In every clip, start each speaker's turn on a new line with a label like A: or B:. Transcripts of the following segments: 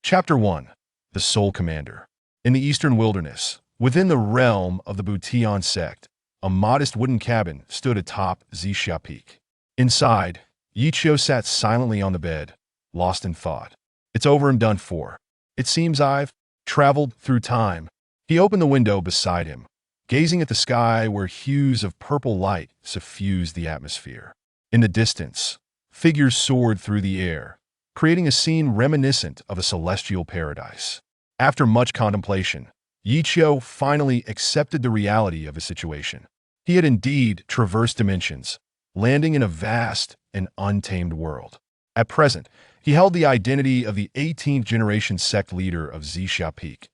A: Chapter 1. The Soul Commander. In the eastern wilderness, within the realm of the Butian sect, a modest wooden cabin stood atop Zixia Peak. Inside, Yichio sat silently on the bed, lost in thought. It's over and done for. It seems I've traveled through time. He opened the window beside him, gazing at the sky where hues of purple light suffused the atmosphere. In the distance, figures soared through the air, creating a scene reminiscent of a celestial paradise. After much contemplation, Yichio finally accepted the reality of his situation. He had indeed traversed dimensions, landing in a vast and untamed world. At present, he held the identity of the 18th generation sect leader of Zixia Peak,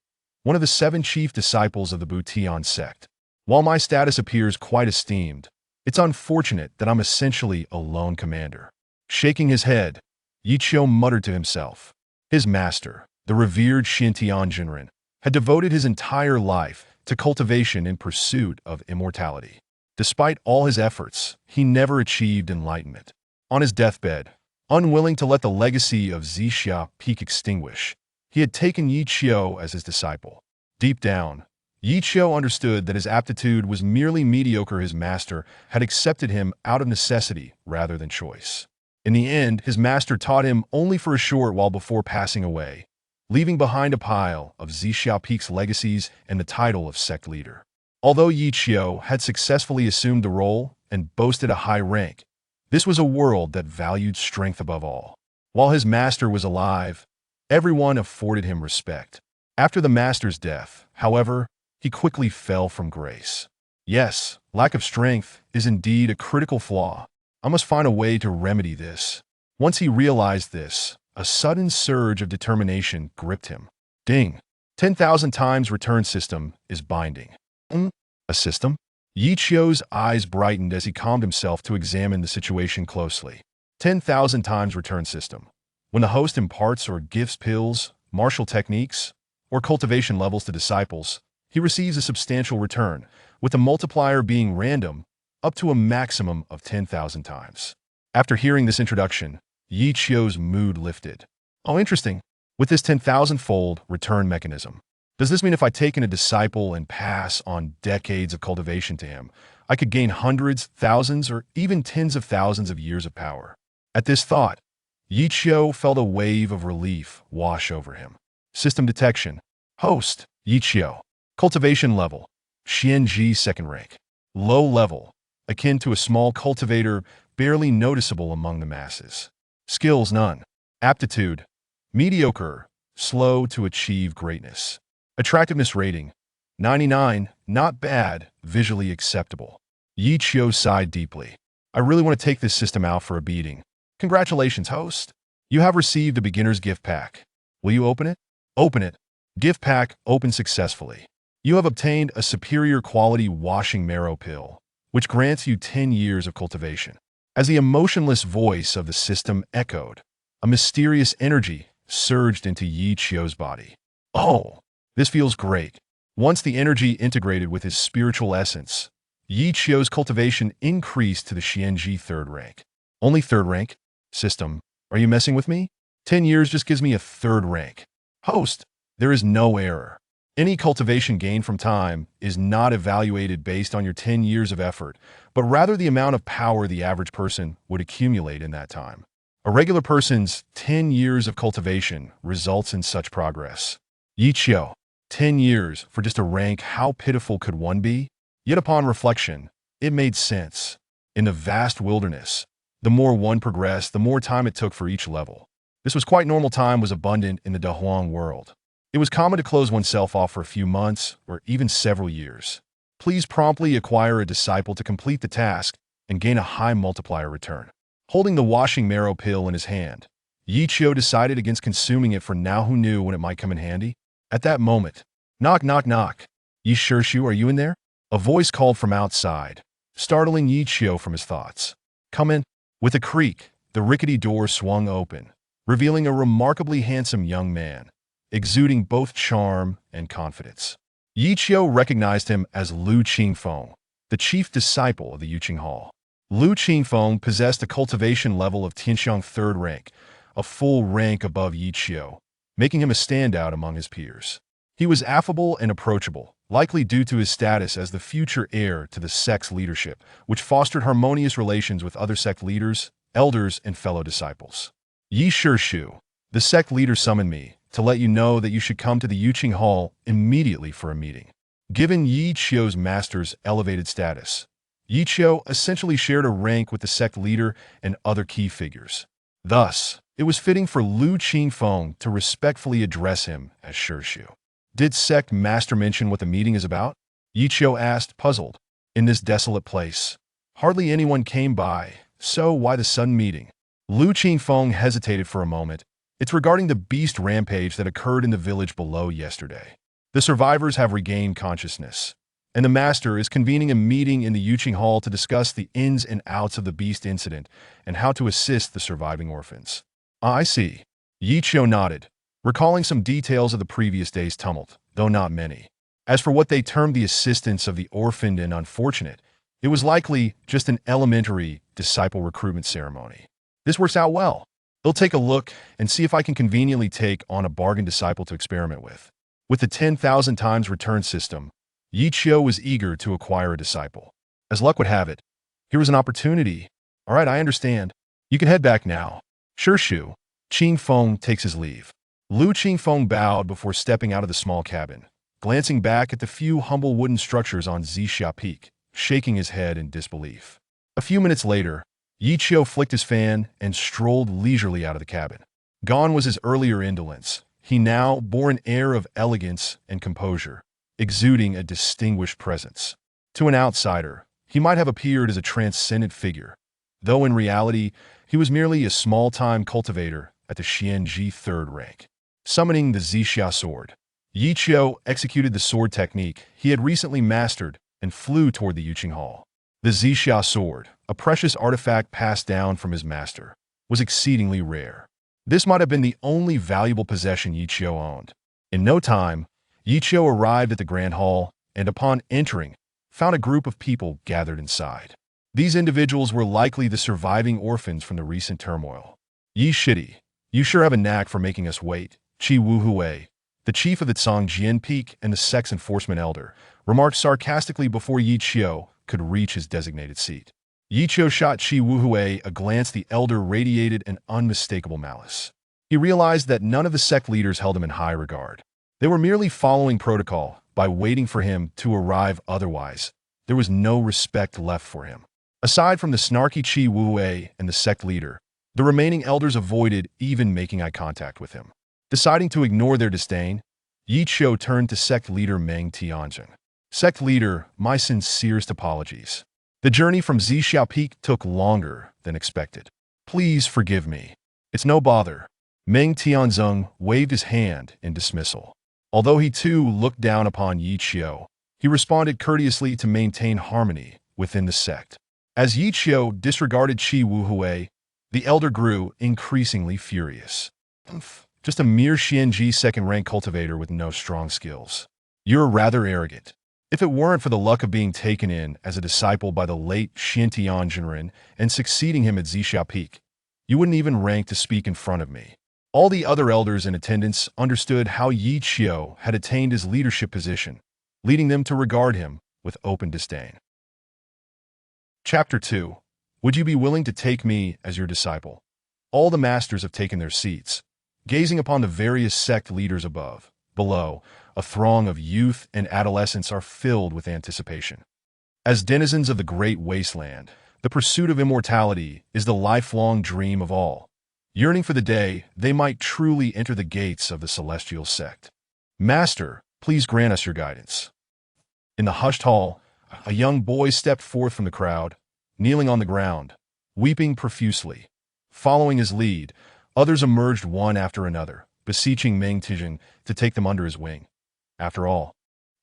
A: one of the 7 chief disciples of the Butian sect. While my status appears quite esteemed, it's unfortunate that I'm essentially a lone commander. Shaking his head, Yichio muttered to himself. His master, the revered Xintian Jinren, had devoted his entire life to cultivation in pursuit of immortality. Despite all his efforts, he never achieved enlightenment. On his deathbed, unwilling to let the legacy of Zixia Peak extinguish, he had taken Yichio as his disciple. Deep down, Yichio understood that his aptitude was merely mediocre. His master had accepted him out of necessity rather than choice. In the end, his master taught him only for a short while before passing away, leaving behind a pile of Zixia Peak's legacies and the title of sect leader. Although Yichio had successfully assumed the role and boasted a high rank, this was a world that valued strength above all. While his master was alive, everyone afforded him respect. After the master's death, however, he quickly fell from grace. Yes, lack of strength is indeed a critical flaw. I must find a way to remedy this. Once he realized this, a sudden surge of determination gripped him. Ding! 10,000 times return system is binding. A system? Yichio's eyes brightened as he calmed himself to examine the situation closely. 10,000 times return system. When the host imparts or gives pills, martial techniques, or cultivation levels to disciples, he receives a substantial return, with the multiplier being random, up to a maximum of 10,000 times. After hearing this introduction, Yichio's mood lifted. Oh, interesting. With this 10,000-fold return mechanism, does this mean if I take in a disciple and pass on decades of cultivation to him, I could gain hundreds, thousands, or even tens of thousands of years of power? At this thought, Yichio felt a wave of relief wash over him. System detection. Host, Yichio. Cultivation level, Xianji second rank. Low level, akin to a small cultivator, barely noticeable among the masses. Skills none. Aptitude, mediocre, slow to achieve greatness. Attractiveness rating, 99, not bad, visually acceptable. Yichio sighed deeply. I really want to take this system out for a beating. Congratulations, host. You have received a beginner's gift pack. Will you open it? Open it. Gift pack opened successfully. You have obtained a superior quality washing marrow pill, which grants you 10 years of cultivation. As the emotionless voice of the system echoed, a mysterious energy surged into Yichio's body. Oh, this feels great. Once the energy integrated with his spiritual essence, Yichio's cultivation increased to the Xianji third rank. Only third rank? System, are you messing with me? 10 years just gives me a third rank. Host, there is no error. Any cultivation gained from time is not evaluated based on your 10 years of effort, but rather the amount of power the average person would accumulate in that time. A regular person's 10 years of cultivation results in such progress. Yichio, 10 years for just a rank, how pitiful could one be? Yet upon reflection, it made sense. In the vast wilderness, the more one progressed, the more time it took for each level. This was quite normal. Time was abundant in the Dahuang world. It was common to close oneself off for a few months or even several years. Please promptly acquire a disciple to complete the task and gain a high multiplier return. Holding the washing marrow pill in his hand, Yichio decided against consuming it for now. Who knew when it might come in handy? At that moment, knock, knock, knock. Yishirshu, are you in there? A voice called from outside, startling Yichio from his thoughts. Come in. With a creak, the rickety door swung open, revealing a remarkably handsome young man, exuding both charm and confidence. Yichio recognized him as Lu Qingfeng, the chief disciple of the Yuqing Hall. Lu Qingfeng possessed a cultivation level of Tianxiang third rank, a full rank above Yichio, making him a standout among his peers. He was affable and approachable, likely due to his status as the future heir to the sect's leadership, which fostered harmonious relations with other sect leaders, elders, and fellow disciples. Yi Shu, the sect leader summoned me to let you know that you should come to the Yuqing Hall immediately for a meeting. Given Yi Qiu's master's elevated status, Yi Qiu essentially shared a rank with the sect leader and other key figures. Thus, it was fitting for Lu Qingfeng to respectfully address him as Shu. Did sect master mention what the meeting is about? Yi Qiu asked, puzzled. In this desolate place, hardly anyone came by, so why the sudden meeting? Lu Qingfeng hesitated for a moment. It's regarding the beast rampage that occurred in the village below yesterday. The survivors have regained consciousness, and the master is convening a meeting in the Yuqing Hall to discuss the ins and outs of the beast incident and how to assist the surviving orphans. I see. Yi Qiu nodded, recalling some details of the previous day's tumult, though not many. As for what they termed the assistance of the orphaned and unfortunate, it was likely just an elementary disciple recruitment ceremony. This works out well. I'll take a look and see if I can conveniently take on a bargain disciple to experiment with. With the 10,000 times return system, Yi Qiu was eager to acquire a disciple. As luck would have it, here was an opportunity. All right, I understand. You can head back now. Sure, Shu. Qingfeng takes his leave. Lu Qingfeng bowed before stepping out of the small cabin, glancing back at the few humble wooden structures on Zixia Peak, shaking his head in disbelief. A few minutes later, Yi Qiu flicked his fan and strolled leisurely out of the cabin. Gone was his earlier indolence. He now bore an air of elegance and composure, exuding a distinguished presence. To an outsider, he might have appeared as a transcendent figure, though in reality, he was merely a small-time cultivator at the Xianji third rank. Summoning the Zixia sword, Yi Qiu executed the sword technique he had recently mastered and flew toward the Yuqing Hall. The Zixia sword, a precious artifact passed down from his master, was exceedingly rare. This might have been the only valuable possession Yi Qiu owned. In no time, Yi Qiu arrived at the Grand Hall and, upon entering, found a group of people gathered inside. These individuals were likely the surviving orphans from the recent turmoil. Yi Shidi, you sure have a knack for making us wait, Qi Wuhui, the chief of the Cangjian Peak and the sect's enforcement elder, remarked sarcastically before Yi Qiu could reach his designated seat. Yi Qiu shot Qi Wuhui a glance the elder radiated an unmistakable malice. He realized that none of the sect leaders held him in high regard. They were merely following protocol by waiting for him to arrive. Otherwise, there was no respect left for him. Aside from the snarky Qi Wuhui and the sect leader, the remaining elders avoided even making eye contact with him. Deciding to ignore their disdain, Yi Qiu turned to sect leader Meng Tianjin. Sect leader, my sincerest apologies. The journey from Zixia Peak took longer than expected. Please forgive me. It's no bother. Meng Tianzeng waved his hand in dismissal. Although he too looked down upon Yi Qiu, he responded courteously to maintain harmony within the sect. As Yi Qiu disregarded Qi Wuhui, the elder grew increasingly furious. Just a mere Xianji second-rank cultivator with no strong skills. You're rather arrogant. If it weren't for the luck of being taken in as a disciple by the late Xiantianjinren and succeeding him at Zixia Peak, you wouldn't even rank to speak in front of me. All the other elders in attendance understood how Yi Qiu had attained his leadership position, leading them to regard him with open disdain. Chapter 2. Would you be willing to take me as your disciple? All the masters have taken their seats, gazing upon the various sect leaders above. Below, a throng of youth and adolescents are filled with anticipation. As denizens of the great wasteland, the pursuit of immortality is the lifelong dream of all, yearning for the day they might truly enter the gates of the celestial sect. Master, please grant us your guidance. In the hushed hall, a young boy stepped forth from the crowd, kneeling on the ground, weeping profusely. Following his lead, others emerged one after another, beseeching Meng Tianjin to take them under his wing. After all,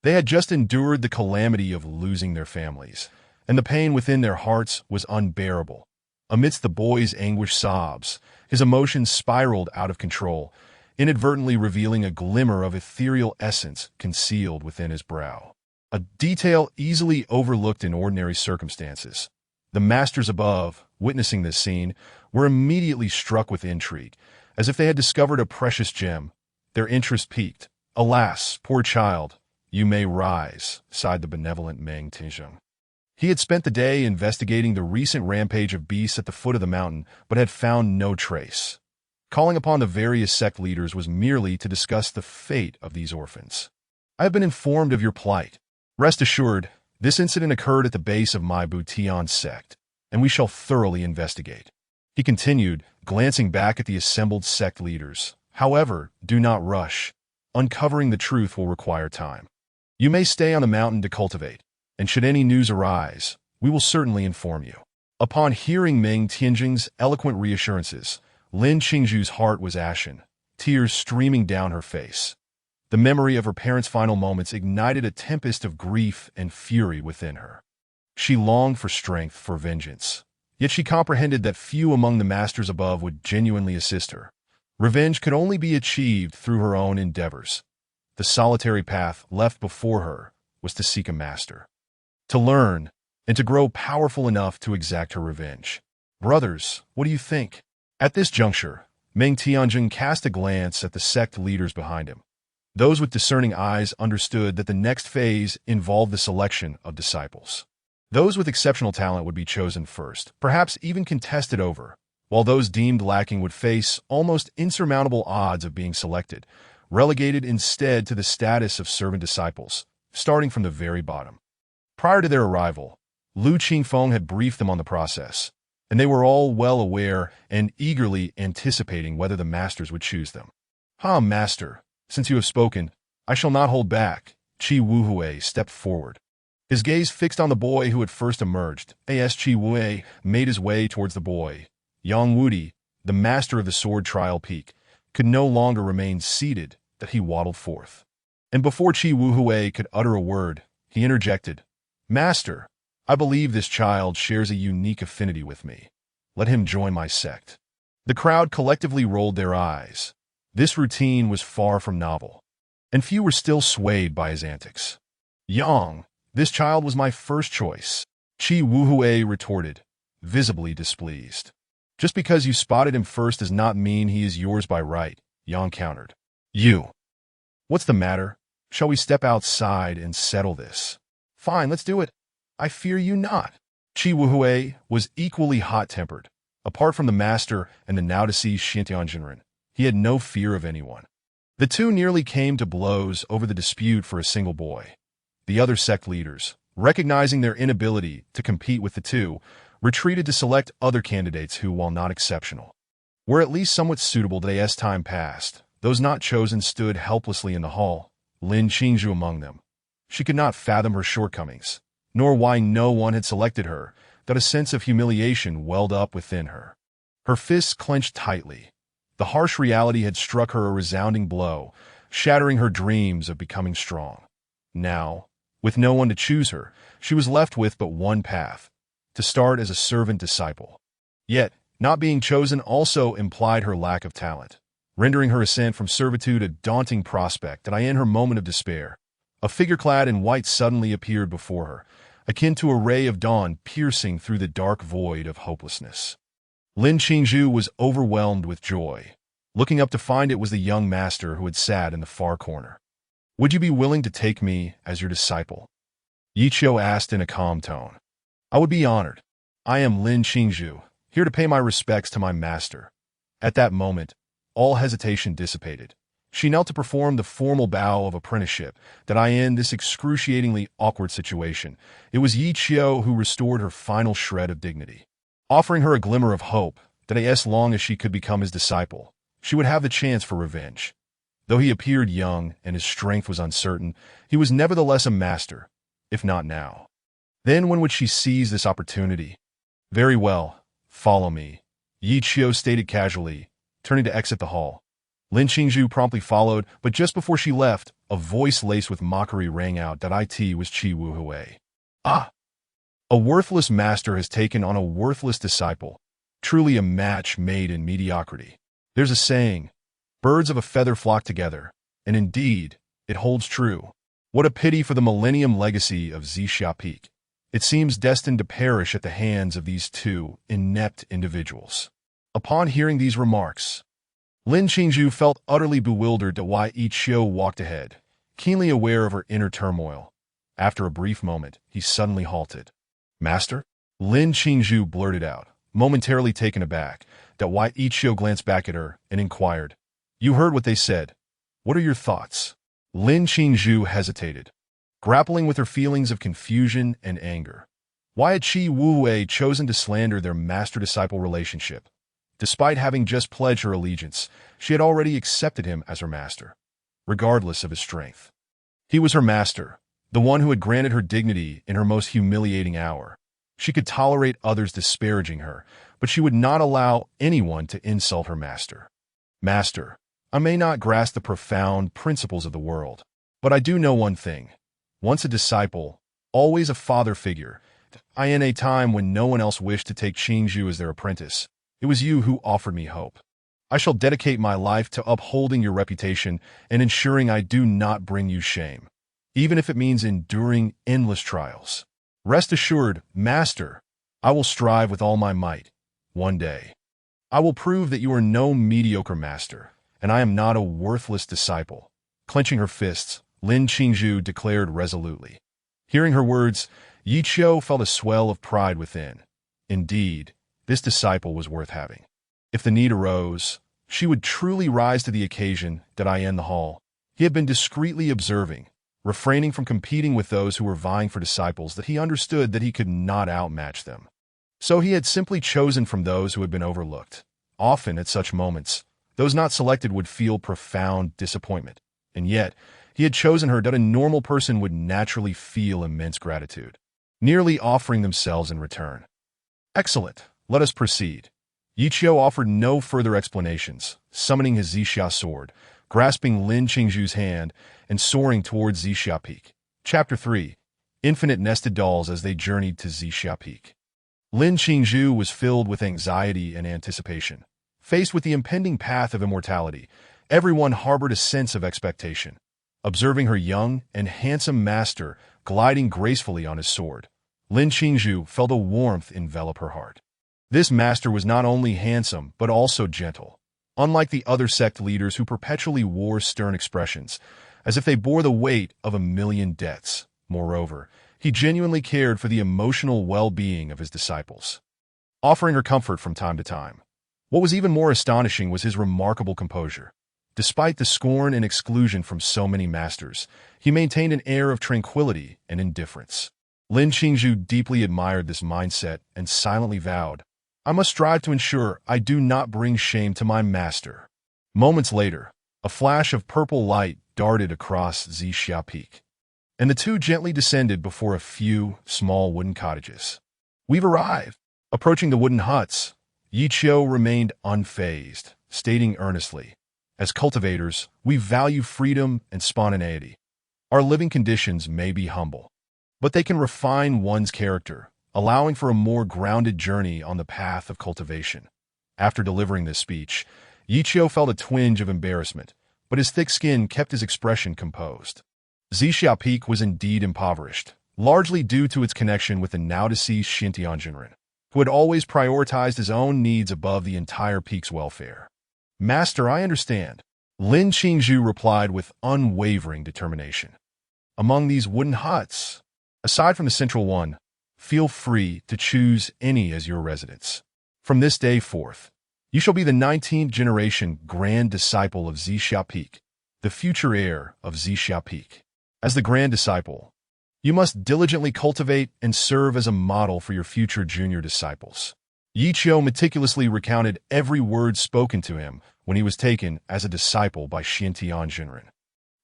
A: they had just endured the calamity of losing their families, and the pain within their hearts was unbearable. Amidst the boy's anguished sobs, his emotions spiraled out of control, inadvertently revealing a glimmer of ethereal essence concealed within his brow. A detail easily overlooked in ordinary circumstances. The masters above, witnessing this scene, were immediately struck with intrigue, as if they had discovered a precious gem. Their interest piqued. "Alas, poor child, you may rise," sighed the benevolent Meng Tianzheng. He had spent the day investigating the recent rampage of beasts at the foot of the mountain, but had found no trace. Calling upon the various sect leaders was merely to discuss the fate of these orphans. "I have been informed of your plight. Rest assured, this incident occurred at the base of my Butian sect, and we shall thoroughly investigate," he continued, glancing back at the assembled sect leaders. "However, do not rush. Uncovering the truth will require time. You may stay on the mountain to cultivate, and should any news arise, we will certainly inform you." Upon hearing Meng Tianjing's eloquent reassurances, Lin Qingzhu's heart was ashen, tears streaming down her face. The memory of her parents' final moments ignited a tempest of grief and fury within her. She longed for strength, for vengeance. Yet she comprehended that few among the masters above would genuinely assist her. Revenge could only be achieved through her own endeavors. The solitary path left before her was to seek a master, to learn, and to grow powerful enough to exact her revenge. "Brothers, what do you think?" At this juncture, Meng Tianjing cast a glance at the sect leaders behind him. Those with discerning eyes understood that the next phase involved the selection of disciples. Those with exceptional talent would be chosen first, perhaps even contested over, while those deemed lacking would face almost insurmountable odds of being selected, relegated instead to the status of servant disciples, starting from the very bottom. Prior to their arrival, Lu Qingfeng had briefed them on the process, and they were all well aware and eagerly anticipating whether the masters would choose them. Master, since you have spoken, I shall not hold back." Qi Wuhui stepped forward. His gaze fixed on the boy who had first emerged. As Qi Wuhui made his way towards the boy, Yang Wudi, the master of the sword trial peak, could no longer remain seated, that he waddled forth. And before Qi Wuhui could utter a word, he interjected, "Master, I believe this child shares a unique affinity with me. Let him join my sect." The crowd collectively rolled their eyes. This routine was far from novel, and few were still swayed by his antics. "Yang, this child was my first choice," Qi Wuhui retorted, visibly displeased. "Just because you spotted him first does not mean he is yours by right," Yang countered. "You. What's the matter? Shall we step outside and settle this?" "Fine, let's do it. I fear you not." Qi Wuhui was equally hot-tempered. Apart from the master and the now-deceased Xintianjinren, he had no fear of anyone. The two nearly came to blows over the dispute for a single boy. The other sect leaders, recognizing their inability to compete with the two, retreated to select other candidates who, while not exceptional, were at least somewhat suitable. As time passed, those not chosen stood helplessly in the hall, Lin Qingzhu among them. She could not fathom her shortcomings, nor why no one had selected her, that a sense of humiliation welled up within her. Her fists clenched tightly. The harsh reality had struck her a resounding blow, shattering her dreams of becoming strong. Now, with no one to choose her, she was left with but one path: to start as a servant disciple. Yet, not being chosen also implied her lack of talent, rendering her ascent from servitude a daunting prospect. And in her moment of despair, a figure clad in white suddenly appeared before her, akin to a ray of dawn piercing through the dark void of hopelessness. Lin Qingzhu was overwhelmed with joy, looking up to find it was the young master who had sat in the far corner. "Would you be willing to take me as your disciple?" Yi Qiu asked in a calm tone. "I would be honored. I am Lin Qingzhu, here to pay my respects to my master." At that moment, all hesitation dissipated. She knelt to perform the formal bow of apprenticeship. That in this excruciatingly awkward situation, it was Yi Qiu who restored her final shred of dignity, offering her a glimmer of hope that as long as she could become his disciple, she would have the chance for revenge. Though he appeared young and his strength was uncertain, he was nevertheless a master, if not now. Then when would she seize this opportunity? "Very well, follow me," Yi Qiu stated casually, turning to exit the hall. Lin Qingzhu promptly followed, but just before she left, a voice laced with mockery rang out that it was Qi Wuhui. "Ah! A worthless master has taken on a worthless disciple. Truly a match made in mediocrity. There's a saying, birds of a feather flock together, and indeed, it holds true. What a pity for the millennium legacy of Zixia Peak. It seems destined to perish at the hands of these two inept individuals." Upon hearing these remarks, Lin Qingzhu felt utterly bewildered at why Yi Qiu walked ahead, keenly aware of her inner turmoil. After a brief moment, he suddenly halted. "Master?" Lin Qingzhu blurted out, momentarily taken aback, that why Yi Qiu glanced back at her and inquired, "You heard what they said. What are your thoughts?" Lin Qingzhu hesitated, grappling with her feelings of confusion and anger. Why had Qi Wuwei chosen to slander their master-disciple relationship? Despite having just pledged her allegiance, she had already accepted him as her master, regardless of his strength. He was her master, the one who had granted her dignity in her most humiliating hour. She could tolerate others disparaging her, but she would not allow anyone to insult her master. "Master, I may not grasp the profound principles of the world, but I do know one thing. Once a disciple, always a father figure. In a time when no one else wished to take Qingzhu as their apprentice, it was you who offered me hope. I shall dedicate my life to upholding your reputation and ensuring I do not bring you shame, even if it means enduring endless trials. Rest assured, Master, I will strive with all my might. One day, I will prove that you are no mediocre master, and I am not a worthless disciple." Clenching her fists, Lin Qingzhu declared resolutely. Hearing her words, Yi Qiu felt a swell of pride within. Indeed, this disciple was worth having. If the need arose, she would truly rise to the occasion. In the hall, he had been discreetly observing, refraining from competing with those who were vying for disciples that he understood that he could not outmatch them. So he had simply chosen from those who had been overlooked. Often at such moments, those not selected would feel profound disappointment, and yet he had chosen her that a normal person would naturally feel immense gratitude, nearly offering themselves in return. "Excellent, let us proceed." Yi Qiu offered no further explanations, summoning his Zixia sword, grasping Lin Qingzhu's hand, and soaring towards Zixia Peak. Chapter 3. Infinite Nested Dolls. As they journeyed to Zixia Peak, Lin Qingzhu was filled with anxiety and anticipation. Faced with the impending path of immortality, everyone harbored a sense of expectation. Observing her young and handsome master gliding gracefully on his sword, Lin Qingzhu felt a warmth envelop her heart. This master was not only handsome but also gentle, unlike the other sect leaders who perpetually wore stern expressions, as if they bore the weight of a million debts. Moreover, he genuinely cared for the emotional well-being of his disciples, offering her comfort from time to time. What was even more astonishing was his remarkable composure. Despite the scorn and exclusion from so many masters, he maintained an air of tranquility and indifference. Lin Qingzhu deeply admired this mindset and silently vowed, "I must strive to ensure I do not bring shame to my master." Moments later, a flash of purple light darted across Zixia Peak, and the two gently descended before a few small wooden cottages. "We've arrived." Approaching the wooden huts, Yi Qiu remained unfazed, stating earnestly, "As cultivators, we value freedom and spontaneity. Our living conditions may be humble, but they can refine one's character, allowing for a more grounded journey on the path of cultivation." After delivering this speech, Yi Qiu felt a twinge of embarrassment, but his thick skin kept his expression composed. Zixia Peak was indeed impoverished, largely due to its connection with the now-deceased Xintianjinren, who had always prioritized his own needs above the entire peak's welfare. "Master, I understand," Lin Qingzhu replied with unwavering determination. "Among these wooden huts, aside from the central one, feel free to choose any as your residence. From this day forth, you shall be the 19th generation grand disciple of Zixia Peak, the future heir of Zixia Peak. As the grand disciple, you must diligently cultivate and serve as a model for your future junior disciples." Yi Qiu meticulously recounted every word spoken to him when he was taken as a disciple by Xintianjinren.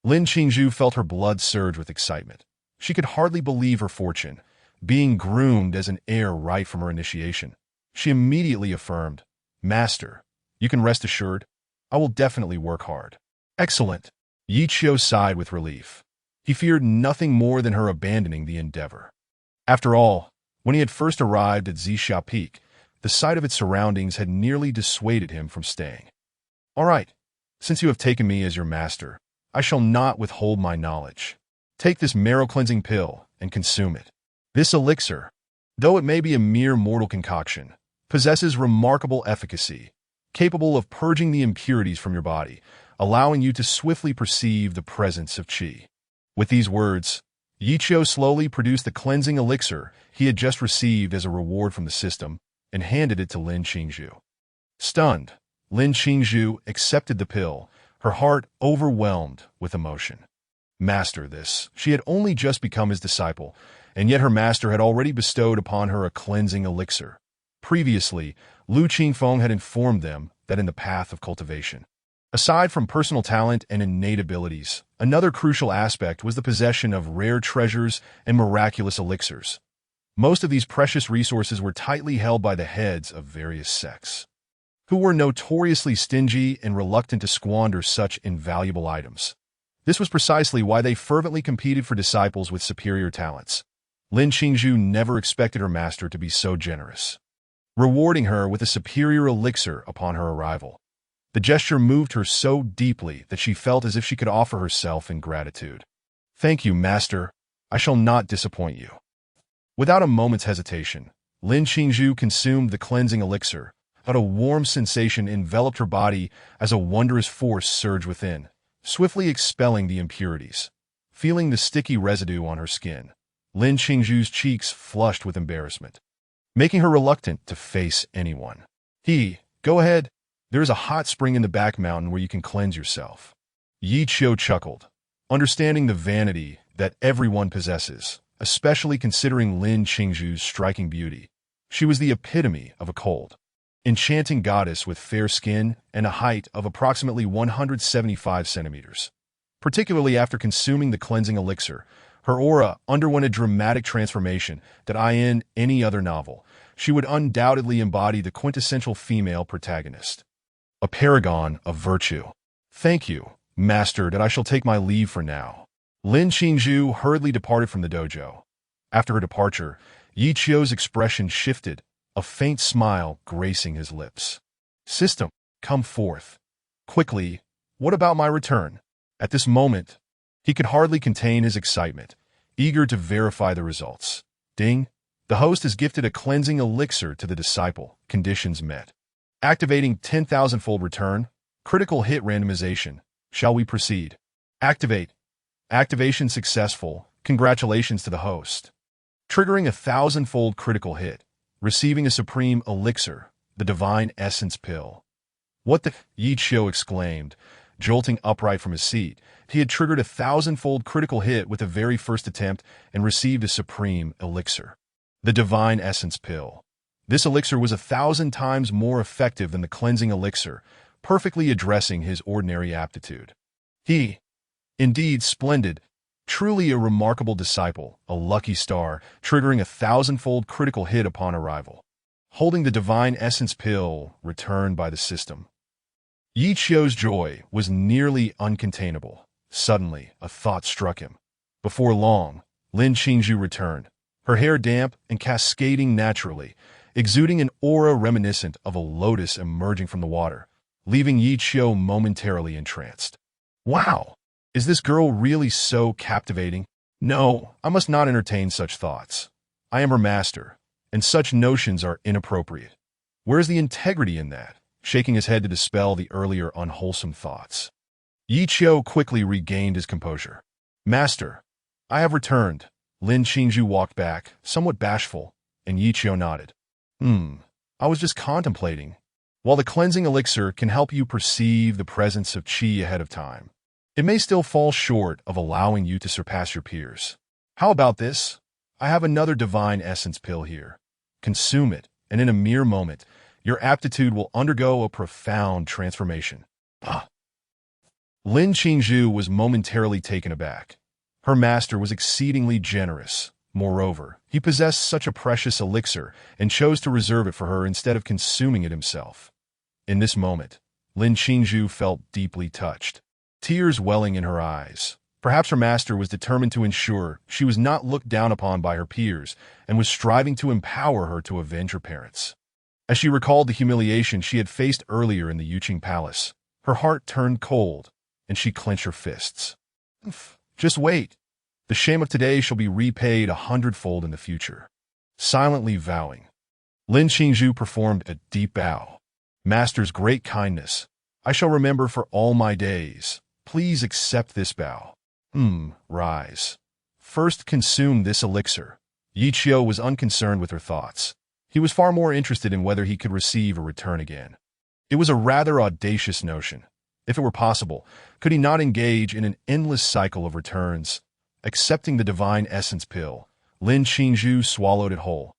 A: Lin Qingzhu felt her blood surge with excitement. She could hardly believe her fortune, being groomed as an heir right from her initiation. She immediately affirmed, "Master, you can rest assured. I will definitely work hard." "Excellent." Yi Qiu sighed with relief. He feared nothing more than her abandoning the endeavor. After all, when he had first arrived at Zixia Peak, the sight of its surroundings had nearly dissuaded him from staying. "All right, since you have taken me as your master, I shall not withhold my knowledge. Take this marrow-cleansing pill and consume it. This elixir, though it may be a mere mortal concoction, possesses remarkable efficacy. capable of purging the impurities from your body, allowing you to swiftly perceive the presence of qi. With these words, Yi Qiu slowly produced the cleansing elixir he had just received as a reward from the system and handed it to Lin Qingzhu. Stunned, Lin Qingzhu accepted the pill, her heart overwhelmed with emotion. Master this. She had only just become his disciple, and yet her master had already bestowed upon her a cleansing elixir. Previously, Lu Qingfeng had informed them that in the path of cultivation, aside from personal talent and innate abilities, another crucial aspect was the possession of rare treasures and miraculous elixirs. Most of these precious resources were tightly held by the heads of various sects, who were notoriously stingy and reluctant to squander such invaluable items. This was precisely why they fervently competed for disciples with superior talents. Lin Qingzhu never expected her master to be so generous, rewarding her with a superior elixir upon her arrival. The gesture moved her so deeply that she felt as if she could offer herself in gratitude. "Thank you, master. I shall not disappoint you." Without a moment's hesitation, Lin Qingzhu consumed the cleansing elixir, but a warm sensation enveloped her body as a wondrous force surged within, swiftly expelling the impurities. Feeling the sticky residue on her skin, Lin Qingzhu's cheeks flushed with embarrassment, making her reluctant to face anyone. Go ahead. There is a hot spring in the back mountain where you can cleanse yourself." Yi Qiu chuckled, understanding the vanity that everyone possesses, especially considering Lin Qingzhu's striking beauty. She was the epitome of a cold, enchanting goddess with fair skin and a height of approximately 175 centimeters. Particularly after consuming the cleansing elixir, her aura underwent a dramatic transformation that in any other novel, she would undoubtedly embody the quintessential female protagonist. A paragon of virtue. "Thank you, master, that I shall take my leave for now." Lin Qingzhu hurriedly departed from the dojo. After her departure, Yi Qiu's expression shifted, a faint smile gracing his lips. "System, come forth. Quickly, what about my return?" At this moment, he could hardly contain his excitement, eager to verify the results. Ding! The host has gifted a cleansing elixir to the disciple. Conditions met. Activating 10,000-fold return. Critical hit randomization. Shall we proceed? Activate. Activation successful. Congratulations to the host. Triggering 1,000-fold critical hit. Receiving a supreme elixir, the divine essence pill. "What the?" Yi Qiu exclaimed, jolting upright from his seat. He had triggered 1,000-fold critical hit with the very first attempt and received a supreme elixir, the divine essence pill. This elixir was 1,000 times more effective than the cleansing elixir, perfectly addressing his ordinary aptitude. Indeed, splendid. Truly a remarkable disciple, a lucky star, triggering 1,000-fold critical hit upon arrival. Holding the divine essence pill returned by the system. Yi Qiu's joy was nearly uncontainable. Suddenly, a thought struck him. Before long, Lin Qingzhu returned, her hair damp and cascading naturally, exuding an aura reminiscent of a lotus emerging from the water, leaving Yi Qiu momentarily entranced. "Wow! Is this girl really so captivating? No, I must not entertain such thoughts. I am her master, and such notions are inappropriate. Where is the integrity in that?" Shaking his head to dispel the earlier unwholesome thoughts. Yi Qiu quickly regained his composure. "Master, I have returned." Lin Qingzhu walked back, somewhat bashful, and Yi Qiu nodded. I was just contemplating. While the cleansing elixir can help you perceive the presence of qi ahead of time, it may still fall short of allowing you to surpass your peers. How about this? I have another divine essence pill here. Consume it, and in a mere moment, your aptitude will undergo a profound transformation." Lin Qingzhu was momentarily taken aback. Her master was exceedingly generous. Moreover, he possessed such a precious elixir and chose to reserve it for her instead of consuming it himself. In this moment, Lin Qingzhu felt deeply touched, tears welling in her eyes. Perhaps her master was determined to ensure she was not looked down upon by her peers and was striving to empower her to avenge her parents. As she recalled the humiliation she had faced earlier in the Yuqing Palace, her heart turned cold, and she clenched her fists. Just wait. The shame of today shall be repaid 100-fold in the future. Silently vowing, Lin Qingzhu performed a deep bow. Master's great kindness, I shall remember for all my days. Please accept this bow. Rise. First consume this elixir. Yi Qiu was unconcerned with her thoughts. He was far more interested in whether he could receive or return again. It was a rather audacious notion. If it were possible, could he not engage in an endless cycle of returns? Accepting the divine essence pill, Lin Qingzhu swallowed it whole.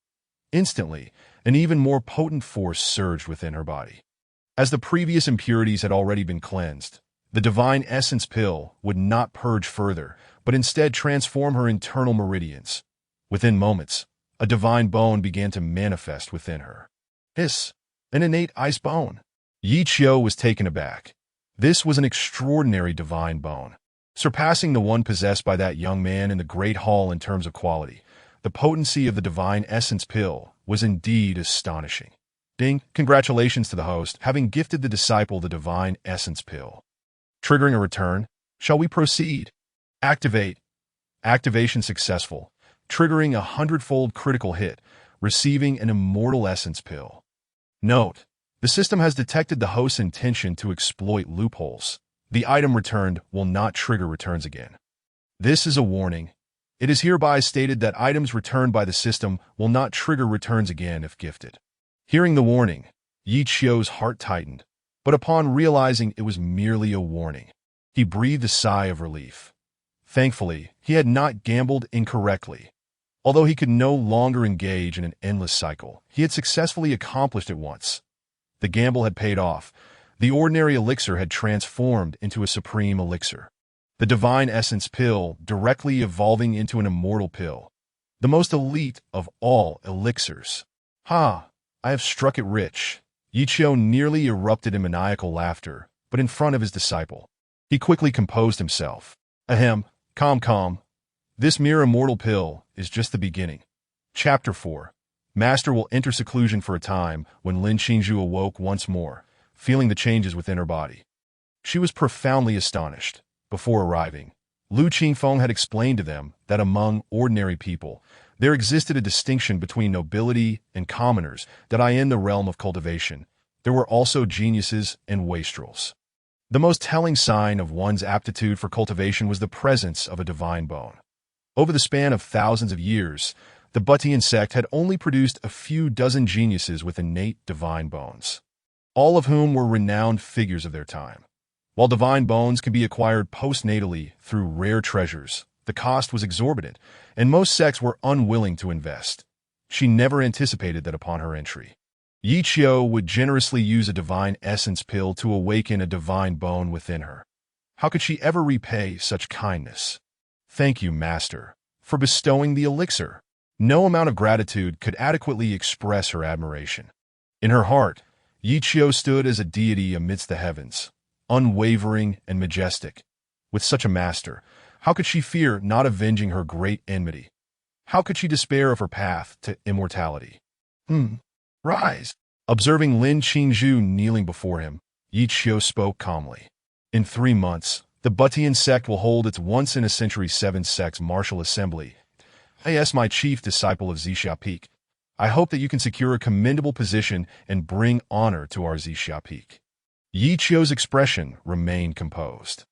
A: Instantly, an even more potent force surged within her body. As the previous impurities had already been cleansed, the divine essence pill would not purge further, but instead transform her internal meridians. Within moments, a divine bone began to manifest within her. Hiss! An innate ice bone. Yi Qiu was taken aback. This was an extraordinary divine bone, surpassing the one possessed by that young man in the Great Hall in terms of quality. The potency of the divine essence pill was indeed astonishing. Ding! Congratulations to the host, having gifted the disciple the divine essence pill. Triggering a return. Shall we proceed? Activate. Activation successful. Triggering a hundredfold critical hit, receiving an immortal essence pill. Note: the system has detected the host's intention to exploit loopholes. The item returned will not trigger returns again. This is a warning. It is hereby stated that items returned by the system will not trigger returns again if gifted. Hearing the warning, Yi Qiu's heart tightened, but upon realizing it was merely a warning, he breathed a sigh of relief. Thankfully, he had not gambled incorrectly. Although he could no longer engage in an endless cycle, he had successfully accomplished it once. The gamble had paid off. The ordinary elixir had transformed into a supreme elixir. The divine essence pill directly evolving into an immortal pill. The most elite of all elixirs. Ha! I have struck it rich. Yi Qiu nearly erupted in maniacal laughter, but in front of his disciple. He quickly composed himself. Ahem, calm. This mere immortal pill is just the beginning. Chapter 4. Master will enter seclusion for a time when Lin Qingzhu awoke once more, feeling the changes within her body. She was profoundly astonished. Before arriving, Lu Qingfeng had explained to them that among ordinary people, there existed a distinction between nobility and commoners, that in the realm of cultivation, there were also geniuses and wastrels. The most telling sign of one's aptitude for cultivation was the presence of a divine bone. Over the span of thousands of years, the Butian sect had only produced a few dozen geniuses with innate divine bones, all of whom were renowned figures of their time. While divine bones can be acquired postnatally through rare treasures, the cost was exorbitant, and most sects were unwilling to invest. She never anticipated that upon her entry, Yi Qiu would generously use a divine essence pill to awaken a divine bone within her. How could she ever repay such kindness? Thank you, Master, for bestowing the elixir. No amount of gratitude could adequately express her admiration. In her heart, Yi Qiu stood as a deity amidst the heavens, unwavering and majestic. With such a master, how could she fear not avenging her great enmity? How could she despair of her path to immortality? Rise. Observing Lin Qingzhu kneeling before him, Yi Qiu spoke calmly. In 3 months, the Butian sect will hold its once-in-a-century 7-sects martial assembly. As my chief disciple of Zixia Peak, I hope that you can secure a commendable position and bring honor to our Zixia Peak. Yi Qiu's expression remained composed.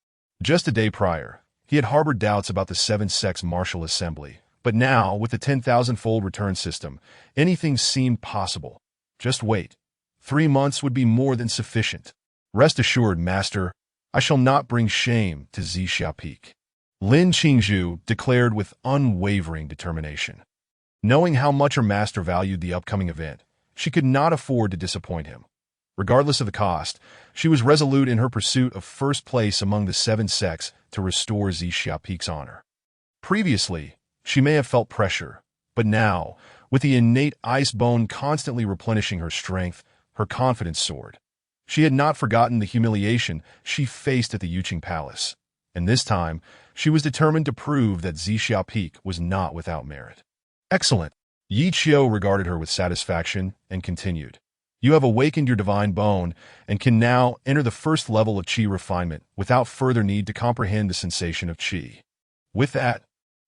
A: Just a day prior, he had harbored doubts about the 7-sects martial assembly, but now, with the 10,000-fold return system, anything seemed possible. Just wait. 3 months would be more than sufficient. Rest assured, Master, I shall not bring shame to Zixia Peak. Lin Qingzhu declared with unwavering determination. Knowing how much her master valued the upcoming event, she could not afford to disappoint him. Regardless of the cost, she was resolute in her pursuit of first place among the 7 sects to restore Zixia Peak's honor. Previously, she may have felt pressure, but now, with the innate ice bone constantly replenishing her strength, her confidence soared. She had not forgotten the humiliation she faced at the Yuqing Palace, and this time, she was determined to prove that Zixia Peak was not without merit. Excellent. Yi Qiu regarded her with satisfaction and continued. You have awakened your divine bone and can now enter the first level of qi refinement without further need to comprehend the sensation of qi. With that,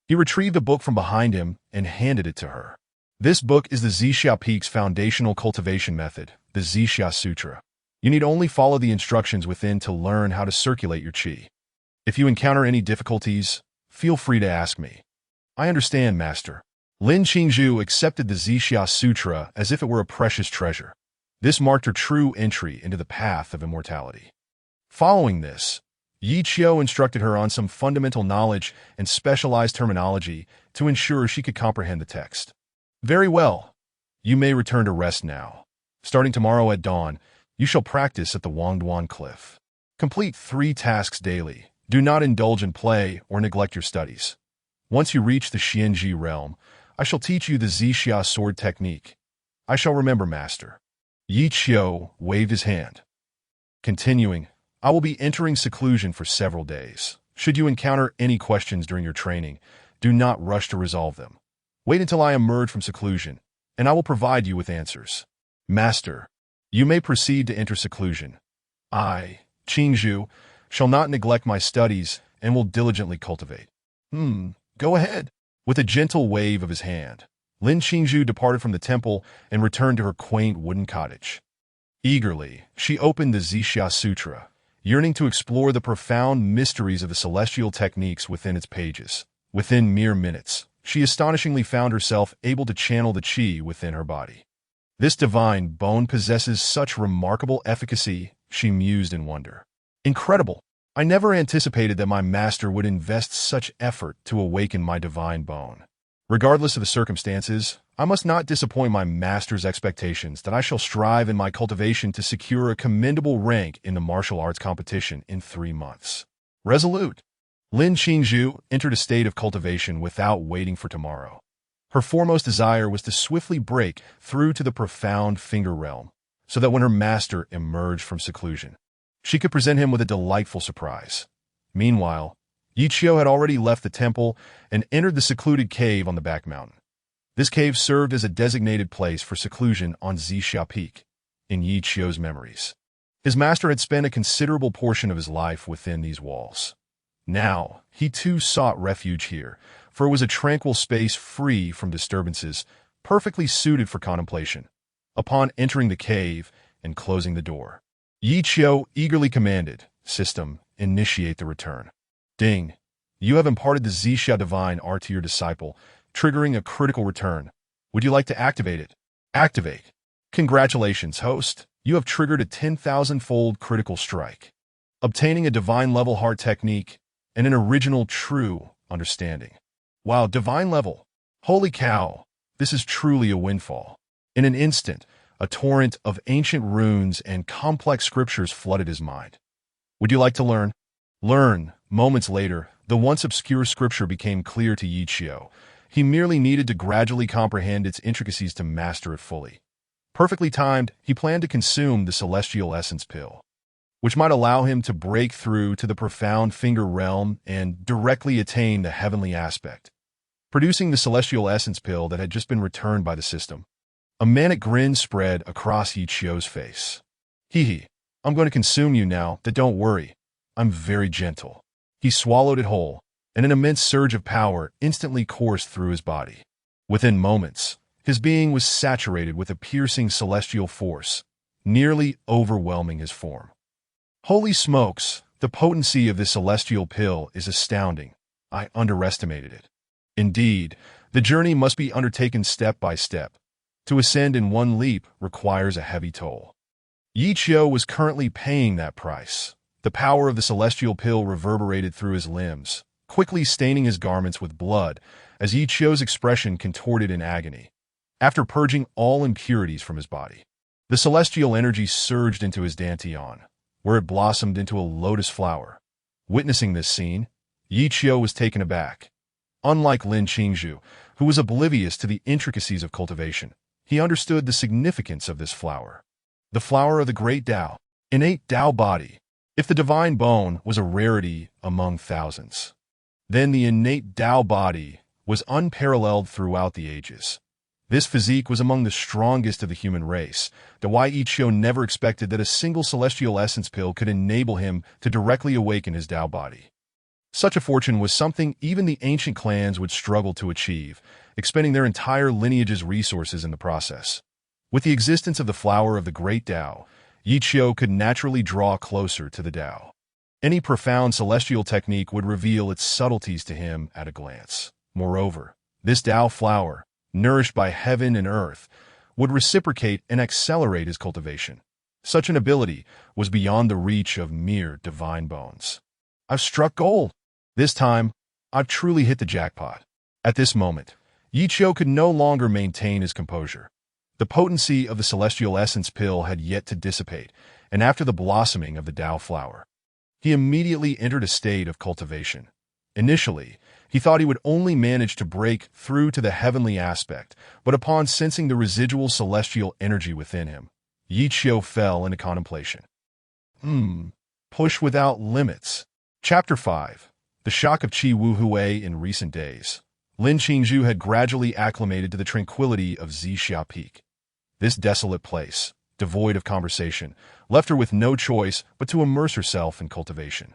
A: he retrieved a book from behind him and handed it to her. This book is the Zixia Peak's foundational cultivation method, the Zixia Sutra. You need only follow the instructions within to learn how to circulate your qi. If you encounter any difficulties, feel free to ask me. I understand, Master. Lin Qingzhu accepted the Zixia Sutra as if it were a precious treasure. This marked her true entry into the path of immortality. Following this, Yi Qiu instructed her on some fundamental knowledge and specialized terminology to ensure she could comprehend the text. Very well. You may return to rest now. Starting tomorrow at dawn, you shall practice at the Wangduan Cliff. Complete 3 tasks daily. Do not indulge in play or neglect your studies. Once you reach the Xianji realm, I shall teach you the Zixia sword technique. I shall remember, Master. Yi Qiu waved his hand. Continuing, I will be entering seclusion for several days. Should you encounter any questions during your training, do not rush to resolve them. Wait until I emerge from seclusion, and I will provide you with answers. Master, you may proceed to enter seclusion. I, Qingzhu, shall not neglect my studies and will diligently cultivate. Go ahead. With a gentle wave of his hand, Lin Qingzhu departed from the temple and returned to her quaint wooden cottage. Eagerly, she opened the Zixia Sutra, yearning to explore the profound mysteries of the celestial techniques within its pages. Within mere minutes, she astonishingly found herself able to channel the qi within her body. This divine bone possesses such remarkable efficacy, she mused in wonder. Incredible! I never anticipated that my master would invest such effort to awaken my divine bone. Regardless of the circumstances, I must not disappoint my master's expectations that I shall strive in my cultivation to secure a commendable rank in the martial arts competition in 3 months. Resolute, Lin Qingzhu entered a state of cultivation without waiting for tomorrow. Her foremost desire was to swiftly break through to the profound finger realm, so that when her master emerged from seclusion, she could present him with a delightful surprise. Meanwhile, Yi Qiu had already left the temple and entered the secluded cave on the back mountain. This cave served as a designated place for seclusion on Zixia Peak, in Yi Qiu's memories. His master had spent a considerable portion of his life within these walls. Now, he too sought refuge here, for it was a tranquil space free from disturbances, perfectly suited for contemplation. Upon entering the cave and closing the door, Yi Qiu eagerly commanded, "System, initiate the return." Ding! You have imparted the Zixia divine art to your disciple, triggering a critical return. Would you like to activate it? Activate. Congratulations, host. You have triggered a 10,000-fold critical strike, obtaining a divine level heart technique and an original true understanding. Wow, divine level. Holy cow. This is truly a windfall. In an instant, a torrent of ancient runes and complex scriptures flooded his mind. Would you like to learn? Learn. Moments later, the once obscure scripture became clear to Yi Qiu. He merely needed to gradually comprehend its intricacies to master it fully. Perfectly timed, he planned to consume the celestial essence pill, which might allow him to break through to the profound finger realm and directly attain the heavenly aspect, producing the celestial essence pill that had just been returned by the system. A manic grin spread across Yi Qiu's face. Hee, I'm going to consume you now, but don't worry. I'm very gentle. He swallowed it whole, and an immense surge of power instantly coursed through his body. Within moments, his being was saturated with a piercing celestial force, nearly overwhelming his form. Holy smokes, the potency of this celestial pill is astounding. I underestimated it. Indeed, the journey must be undertaken step by step. To ascend in one leap requires a heavy toll. Yi Qiu was currently paying that price. The power of the celestial pill reverberated through his limbs, quickly staining his garments with blood as Yi Qiu's expression contorted in agony. After purging all impurities from his body, the celestial energy surged into his dantian, where it blossomed into a lotus flower. Witnessing this scene, Yi Qiu was taken aback. Unlike Lin Qingzhu, who was oblivious to the intricacies of cultivation, he understood the significance of this flower. The flower of the great Tao, innate Tao body. If the divine bone was a rarity among thousands, then the innate Tao body was unparalleled throughout the ages. This physique was among the strongest of the human race, though Yi Qiu never expected that a single celestial essence pill could enable him to directly awaken his Tao body. Such a fortune was something even the ancient clans would struggle to achieve, expending their entire lineage's resources in the process. With the existence of the flower of the great Tao, Yi Qiu could naturally draw closer to the Tao. Any profound celestial technique would reveal its subtleties to him at a glance. Moreover, this Tao flower, nourished by heaven and earth, would reciprocate and accelerate his cultivation. Such an ability was beyond the reach of mere divine bones. I've struck gold. This time, I've truly hit the jackpot. At this moment, Yi Qiu could no longer maintain his composure. The potency of the celestial essence pill had yet to dissipate, and after the blossoming of the Tao flower, he immediately entered a state of cultivation. Initially, he thought he would only manage to break through to the heavenly aspect, but upon sensing the residual celestial energy within him, Yi Qiu fell into contemplation. Push without limits. Chapter 5. The shock of Qi Wuhui in recent days. Lin Qingzhu had gradually acclimated to the tranquility of Zixia Peak. This desolate place, devoid of conversation, left her with no choice but to immerse herself in cultivation.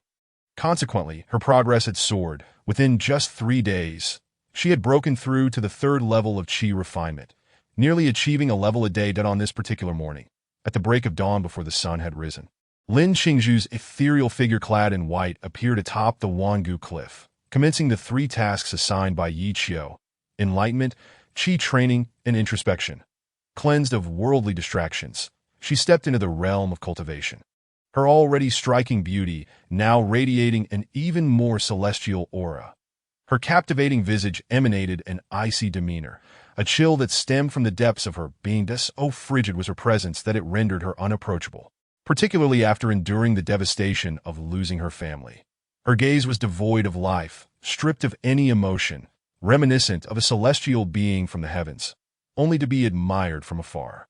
A: Consequently, her progress had soared. Within just 3 days, she had broken through to the 3rd level of Qi refinement, nearly achieving a level a day done on this particular morning, at the break of dawn before the sun had risen. Lin Qingzhu's ethereal figure clad in white appeared atop the Wangu cliff, commencing the 3 tasks assigned by Yi Qiu: enlightenment, Qi training, and introspection. Cleansed of worldly distractions, she stepped into the realm of cultivation. Her already striking beauty now radiating an even more celestial aura. Her captivating visage emanated an icy demeanor, a chill that stemmed from the depths of her being. So frigid was her presence that it rendered her unapproachable, particularly after enduring the devastation of losing her family. Her gaze was devoid of life, stripped of any emotion, reminiscent of a celestial being from the heavens, only to be admired from afar.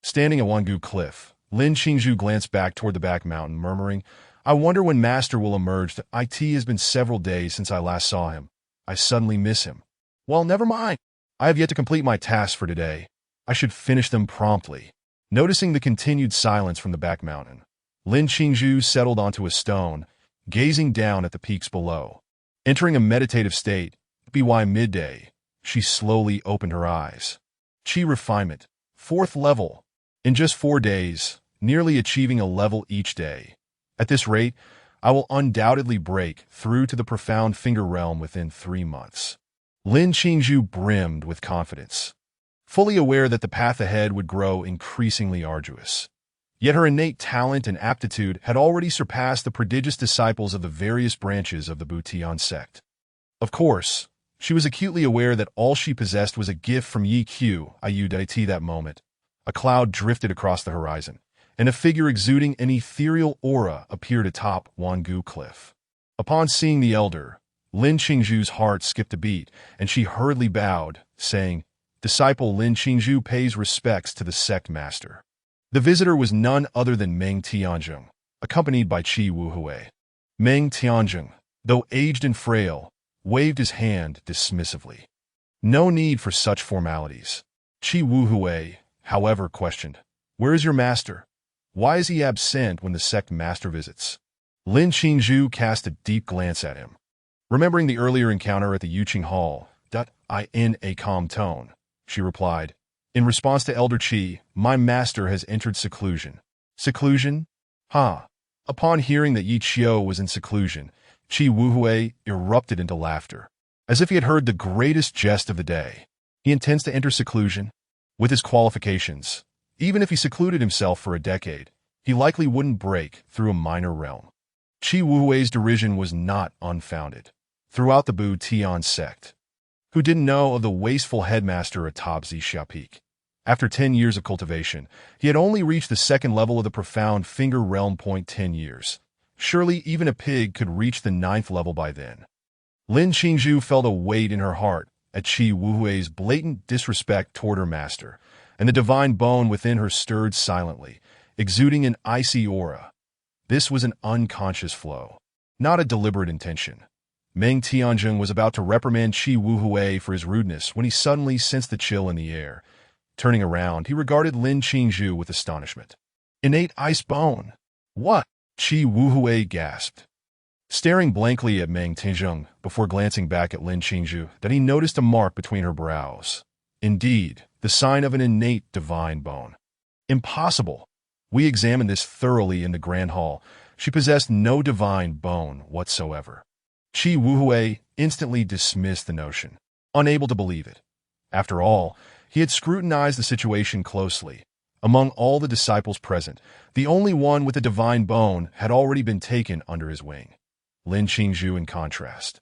A: Standing at Wangu Cliff, Lin Qingzhu glanced back toward the back mountain, murmuring, "I wonder when Master will emerge. It has been several days since I last saw him. I suddenly miss him. Well, never mind. I have yet to complete my tasks for today. I should finish them promptly." Noticing the continued silence from the back mountain, Lin Qingzhu settled onto a stone, gazing down at the peaks below. Entering a meditative state, by midday, she slowly opened her eyes. Qi refinement, 4th level. In just 4 days, nearly achieving a level each day. At this rate, I will undoubtedly break through to the profound finger realm within 3 months. Lin Qingzhu brimmed with confidence, fully aware that the path ahead would grow increasingly arduous. Yet her innate talent and aptitude had already surpassed the prodigious disciples of the various branches of the Butian sect. Of course, she was acutely aware that all she possessed was a gift from Yi Qiu. At that moment, a cloud drifted across the horizon, and a figure exuding an ethereal aura appeared atop Wangu Cliff. Upon seeing the elder, Lin Qingzhu's heart skipped a beat, and she hurriedly bowed, saying, "Disciple Lin Qingzhu pays respects to the sect master." The visitor was none other than Meng Tianzheng, accompanied by Qi Wuhui. Meng Tianzheng, though aged and frail, waved his hand dismissively. No need for such formalities. Qi Wuhui, however, questioned, "Where is your master? Why is he absent when the sect master visits?" Lin Qingzhu cast a deep glance at him. Remembering the earlier encounter at the Yuqing Hall, in a calm tone, she replied, "In response to Elder Qi, my master has entered seclusion." Seclusion? Upon hearing that Yi Qiu was in seclusion, Qi Wuhui erupted into laughter, as if he had heard the greatest jest of the day. He intends to enter seclusion? With his qualifications, even if he secluded himself for a decade, he likely wouldn't break through a minor realm. Qi Wuhui's derision was not unfounded. Throughout the Butian sect, who didn't know of the wasteful headmaster atop Zixia Peak? After 10 years of cultivation, he had only reached the 2nd level of the profound finger realm. 10 years. Surely even a pig could reach the 9th level by then. Lin Qingzhu felt a weight in her heart at Qi Wuhui's blatant disrespect toward her master, and the divine bone within her stirred silently, exuding an icy aura. This was an unconscious flow, not a deliberate intention. Meng Tianzheng was about to reprimand Qi Wuhui for his rudeness when he suddenly sensed the chill in the air. Turning around, he regarded Lin Qingzhu with astonishment. "Innate ice bone? What?" Qi Wuhui gasped, staring blankly at Meng Tianzheng before glancing back at Lin Qingzhu, that he noticed a mark between her brows. Indeed, the sign of an innate divine bone. Impossible. We examined this thoroughly in the Grand Hall. She possessed no divine bone whatsoever. Qi Wuhui instantly dismissed the notion, unable to believe it. After all, he had scrutinized the situation closely. Among all the disciples present, the only one with a divine bone had already been taken under his wing. Lin Qingzhu, in contrast,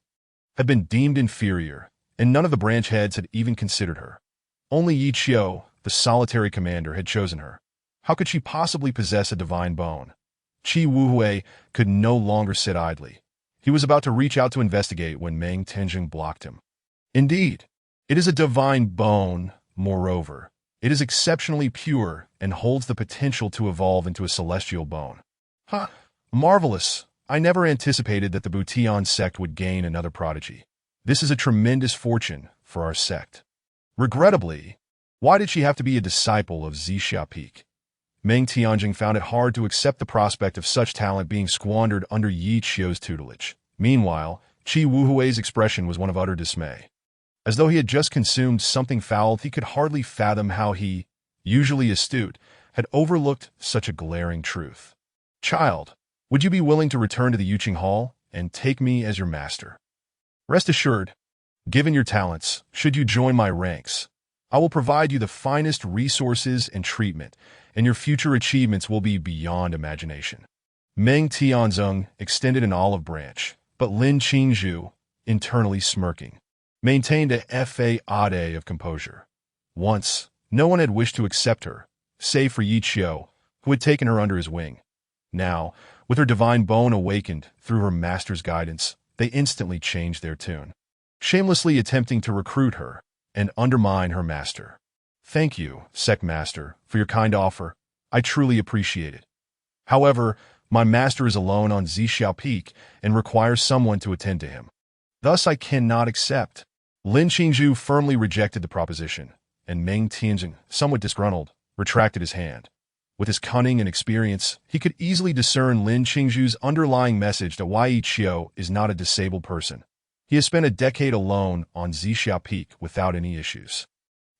A: had been deemed inferior, and none of the branch heads had even considered her. Only Yi Qiu, the solitary commander, had chosen her. How could she possibly possess a divine bone? Qi Wuhui could no longer sit idly. He was about to reach out to investigate when Meng Tianjing blocked him. Indeed, it is a divine bone. Moreover, it is exceptionally pure and holds the potential to evolve into a celestial bone. Ha! Marvelous! I never anticipated that the Butian sect would gain another prodigy. This is a tremendous fortune for our sect. Regrettably, why did she have to be a disciple of Zixia Peak? Meng Tianjing found it hard to accept the prospect of such talent being squandered under Yi Qiu's tutelage. Meanwhile, Qi Wuhui's expression was one of utter dismay. As though he had just consumed something foul, he could hardly fathom how he, usually astute, had overlooked such a glaring truth. Child, would you be willing to return to the Yuqing Hall and take me as your master? Rest assured, given your talents, should you join my ranks, I will provide you the finest resources and treatment, and your future achievements will be beyond imagination. Meng Tianzong extended an olive branch, but Lin Qingzhu, internally smirking, maintained a facade of composure. Once, no one had wished to accept her, save for Yi Qiu, who had taken her under his wing. Now, with her divine bone awakened through her master's guidance, they instantly changed their tune, shamelessly attempting to recruit her and undermine her master. Thank you, sect master, for your kind offer. I truly appreciate it. However, my master is alone on Zixia Peak and requires someone to attend to him. Thus, I cannot accept. Lin Qingzhu firmly rejected the proposition, and Meng Tianjing, somewhat disgruntled, retracted his hand. With his cunning and experience, he could easily discern Lin Qingzhu's underlying message that Yi Qiu is not a disabled person. He has spent a decade alone on Zixia Peak without any issues.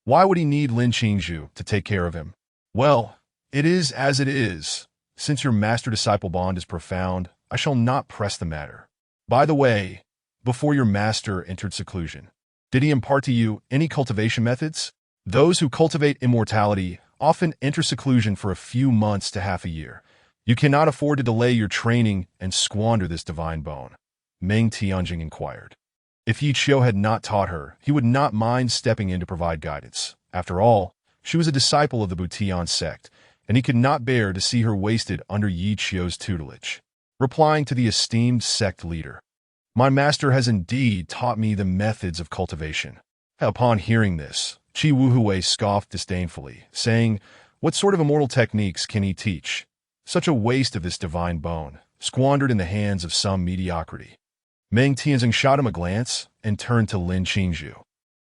A: Why would he need Lin Qingzhu to take care of him? Well, it is as it is. Since your master-disciple bond is profound, I shall not press the matter. By the way, before your master entered seclusion, did he impart to you any cultivation methods? Those who cultivate immortality often enter seclusion for a few months to half a year. You cannot afford to delay your training and squander this divine bone. Meng Tianjing inquired. If Yi Qiu had not taught her, he would not mind stepping in to provide guidance. After all, she was a disciple of the Butian sect, and he could not bear to see her wasted under Yi Qiu's tutelage. Replying to the esteemed sect leader, my master has indeed taught me the methods of cultivation. Upon hearing this, Qi Wuhui scoffed disdainfully, saying, what sort of immortal techniques can he teach? Such a waste of this divine bone, squandered in the hands of some mediocrity. Meng Tianzing shot him a glance and turned to Lin Qingzhu,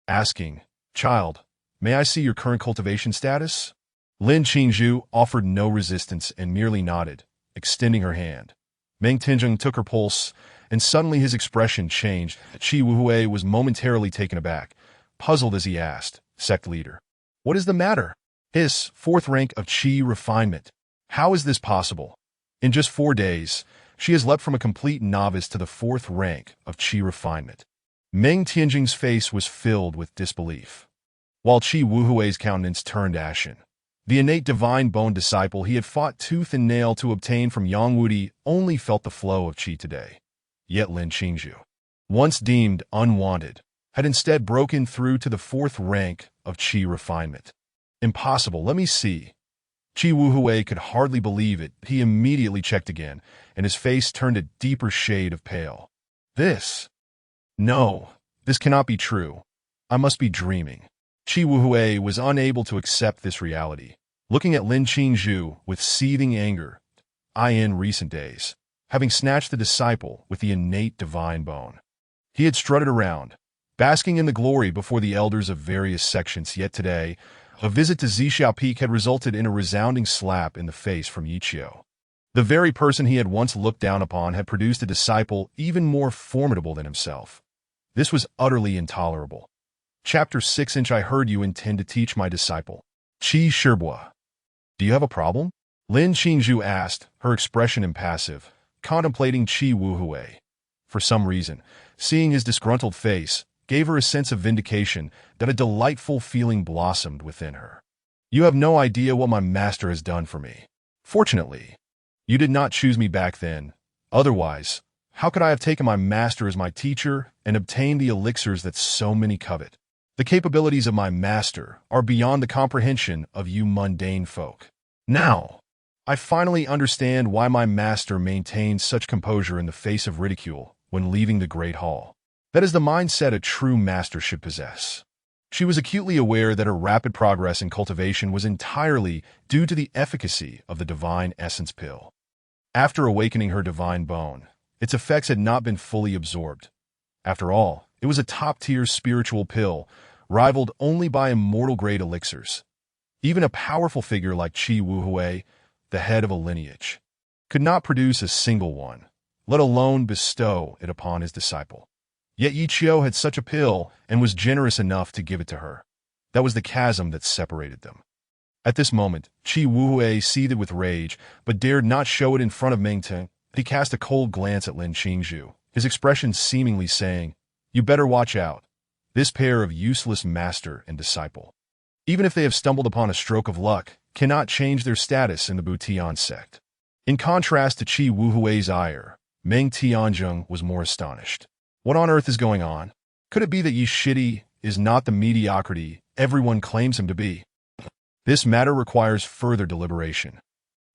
A: asking, child, may I see your current cultivation status? Lin Qingzhu offered no resistance and merely nodded, extending her hand. Meng Tianjing took her pulse, and suddenly his expression changed. Qi Wuhui was momentarily taken aback, puzzled as he asked, sect leader, what is the matter? His fourth rank of Qi refinement. How is this possible? In just 4 days, she has leapt from a complete novice to the fourth rank of Qi refinement. Meng Tianjing's face was filled with disbelief, while Qi Wuhui's countenance turned ashen. The innate divine bone disciple he had fought tooth and nail to obtain from Yang Wudi only felt the flow of Qi today. Yet Lin Qingzhu, once deemed unwanted, had instead broken through to the fourth rank of Qi refinement. Impossible, let me see. Qi Wuhui could hardly believe it. He immediately checked again, and his face turned a deeper shade of pale. No, this cannot be true. I must be dreaming. Qi Wuhui was unable to accept this reality, looking at Lin Qingzhu with seething anger. In recent days, having snatched the disciple with the innate divine bone, he had strutted around, basking in the glory before the elders of various sections. Yet today, a visit to Zixia Peak had resulted in a resounding slap in the face from Yi Qiu. The very person he had once looked down upon had produced a disciple even more formidable than himself. This was utterly intolerable. Chapter 6. I heard you intend to teach my disciple, Qi Shirbua. Do you have a problem? Lin Qingzhu asked, her expression impassive, contemplating Qi Wuhui. For some reason, seeing his disgruntled face gave her a sense of vindication that a delightful feeling blossomed within her. You have no idea what my master has done for me. Fortunately, you did not choose me back then. Otherwise, how could I have taken my master as my teacher and obtained the elixirs that so many covet? The capabilities of my master are beyond the comprehension of you mundane folk. Now, I finally understand why my master maintained such composure in the face of ridicule when leaving the Great Hall. That is the mindset a true master should possess. She was acutely aware that her rapid progress in cultivation was entirely due to the efficacy of the divine essence pill. After awakening her divine bone, its effects had not been fully absorbed. After all, it was a top-tier spiritual pill, rivaled only by immortal-grade elixirs. Even a powerful figure like Qi Wuhui, the head of a lineage, could not produce a single one, let alone bestow it upon his disciple. Yet Yi Qiu had such a pill and was generous enough to give it to her. That was the chasm that separated them. At this moment, Qi Wuhui seethed with rage, but dared not show it in front of Meng Teng. He cast a cold glance at Lin Qingzhu, his expression seemingly saying, "You better watch out. This pair of useless master and disciple, even if they have stumbled upon a stroke of luck, cannot change their status in the Butian sect." In contrast to Qi Wuhui's ire, Meng Tianzheng was more astonished. What on earth is going on? Could it be that Yi Shidi is not the mediocrity everyone claims him to be? This matter requires further deliberation.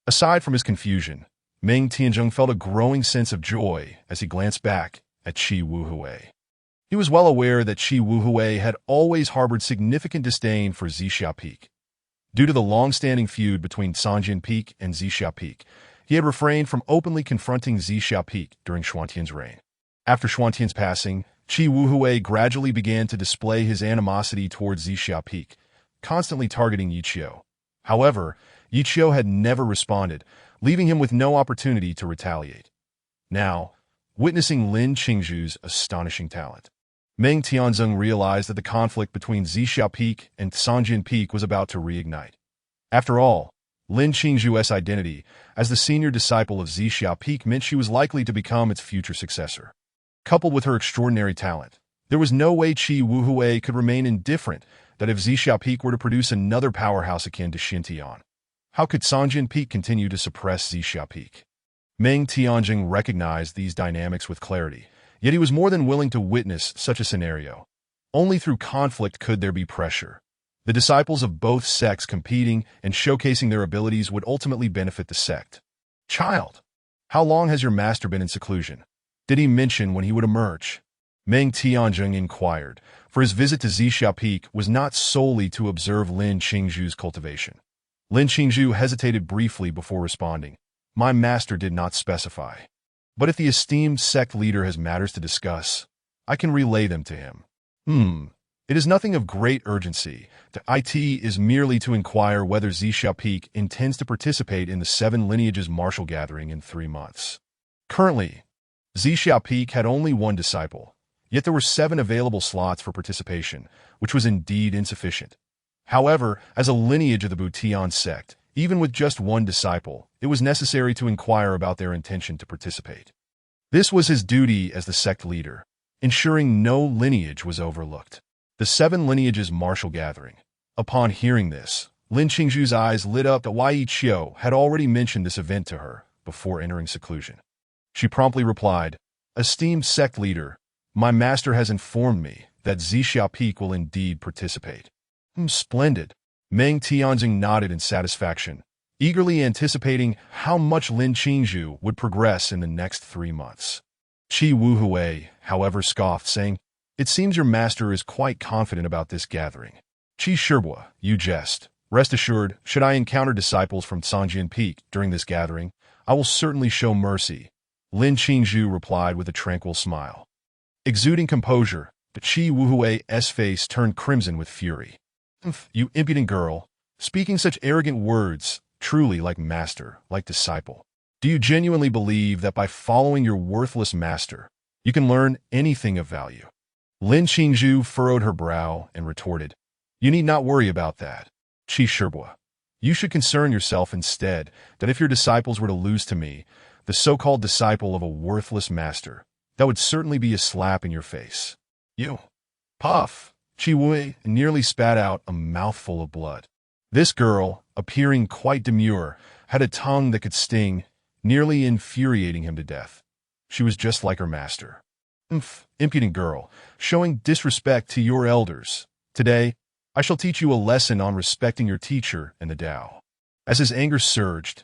A: Aside from his confusion, Meng Tianzheng felt a growing sense of joy as he glanced back at Qi Wuhui. He was well aware that Qi Wuhui had always harbored significant disdain for Zixia Peak. Due to the long-standing feud between Sanjian Peak and Zixia Peak, he had refrained from openly confronting Zixia Peak during Xuantian's reign. After Xuantian's passing, Qi Wuhui gradually began to display his animosity towards Zixia Peak, constantly targeting Yi Qiu. However, Yi Qiu had never responded, leaving him with no opportunity to retaliate. Now, witnessing Lin Qingzhu's astonishing talent, Meng Tianzheng realized that the conflict between Zixia Peak and Sanjian Peak was about to reignite. After all, Lin Qingzhu's identity as the senior disciple of Zixia Peak meant she was likely to become its future successor. Coupled with her extraordinary talent, there was no way Qi Wuhui could remain indifferent that if Zixia Peak were to produce another powerhouse akin to Xintian, how could Sanjian Peak continue to suppress Zixia Peak? Meng Tianzheng recognized these dynamics with clarity, yet he was more than willing to witness such a scenario. Only through conflict could there be pressure. The disciples of both sects competing and showcasing their abilities would ultimately benefit the sect. "Child, how long has your master been in seclusion? Did he mention when he would emerge?" Meng Tianzheng inquired, for his visit to Zixia Peak was not solely to observe Lin Qingzhu's cultivation. Lin Qingzhu hesitated briefly before responding. "My master did not specify. But if the esteemed sect leader has matters to discuss, I can relay them to him." It is nothing of great urgency. The IT is merely to inquire whether Zixia Peak intends to participate in the 7 lineages martial gathering in 3 months. Currently, Zixia Peak had only one disciple, yet there were 7 available slots for participation, which was indeed insufficient. However, as a lineage of the Butian sect, even with just one disciple, it was necessary to inquire about their intention to participate. This was his duty as the sect leader, ensuring no lineage was overlooked. The 7 lineages martial gathering. Upon hearing this, Lin Qingzhu's eyes lit up that Yi Qiu had already mentioned this event to her before entering seclusion. She promptly replied, "Esteemed sect leader, my master has informed me that Zixia Peak will indeed participate." Splendid. Meng Tianzheng nodded in satisfaction, eagerly anticipating how much Lin Qingzhu would progress in the next 3 months. Qi Wuhui, however, scoffed, saying, "It seems your master is quite confident about this gathering." "Qi Shibua, you jest. Rest assured, should I encounter disciples from Sanjian Peak during this gathering, I will certainly show mercy," Lin Qingzhu replied with a tranquil smile. Exuding composure, the Qi Wuhui's face turned crimson with fury. "You impudent girl, speaking such arrogant words, truly like master, like disciple. Do you genuinely believe that by following your worthless master, you can learn anything of value?" Lin Qingzhu furrowed her brow and retorted, "You need not worry about that, Qi Shibua. You should concern yourself instead that if your disciples were to lose to me, the so-called disciple of a worthless master, that would certainly be a slap in your face. You. Puff. Chi Wei nearly spat out a mouthful of blood. This girl, appearing quite demure, had a tongue that could sting, nearly infuriating him to death. She was just like her master. Impudent girl, showing disrespect to your elders. Today, I shall teach you a lesson on respecting your teacher and the Tao. As his anger surged,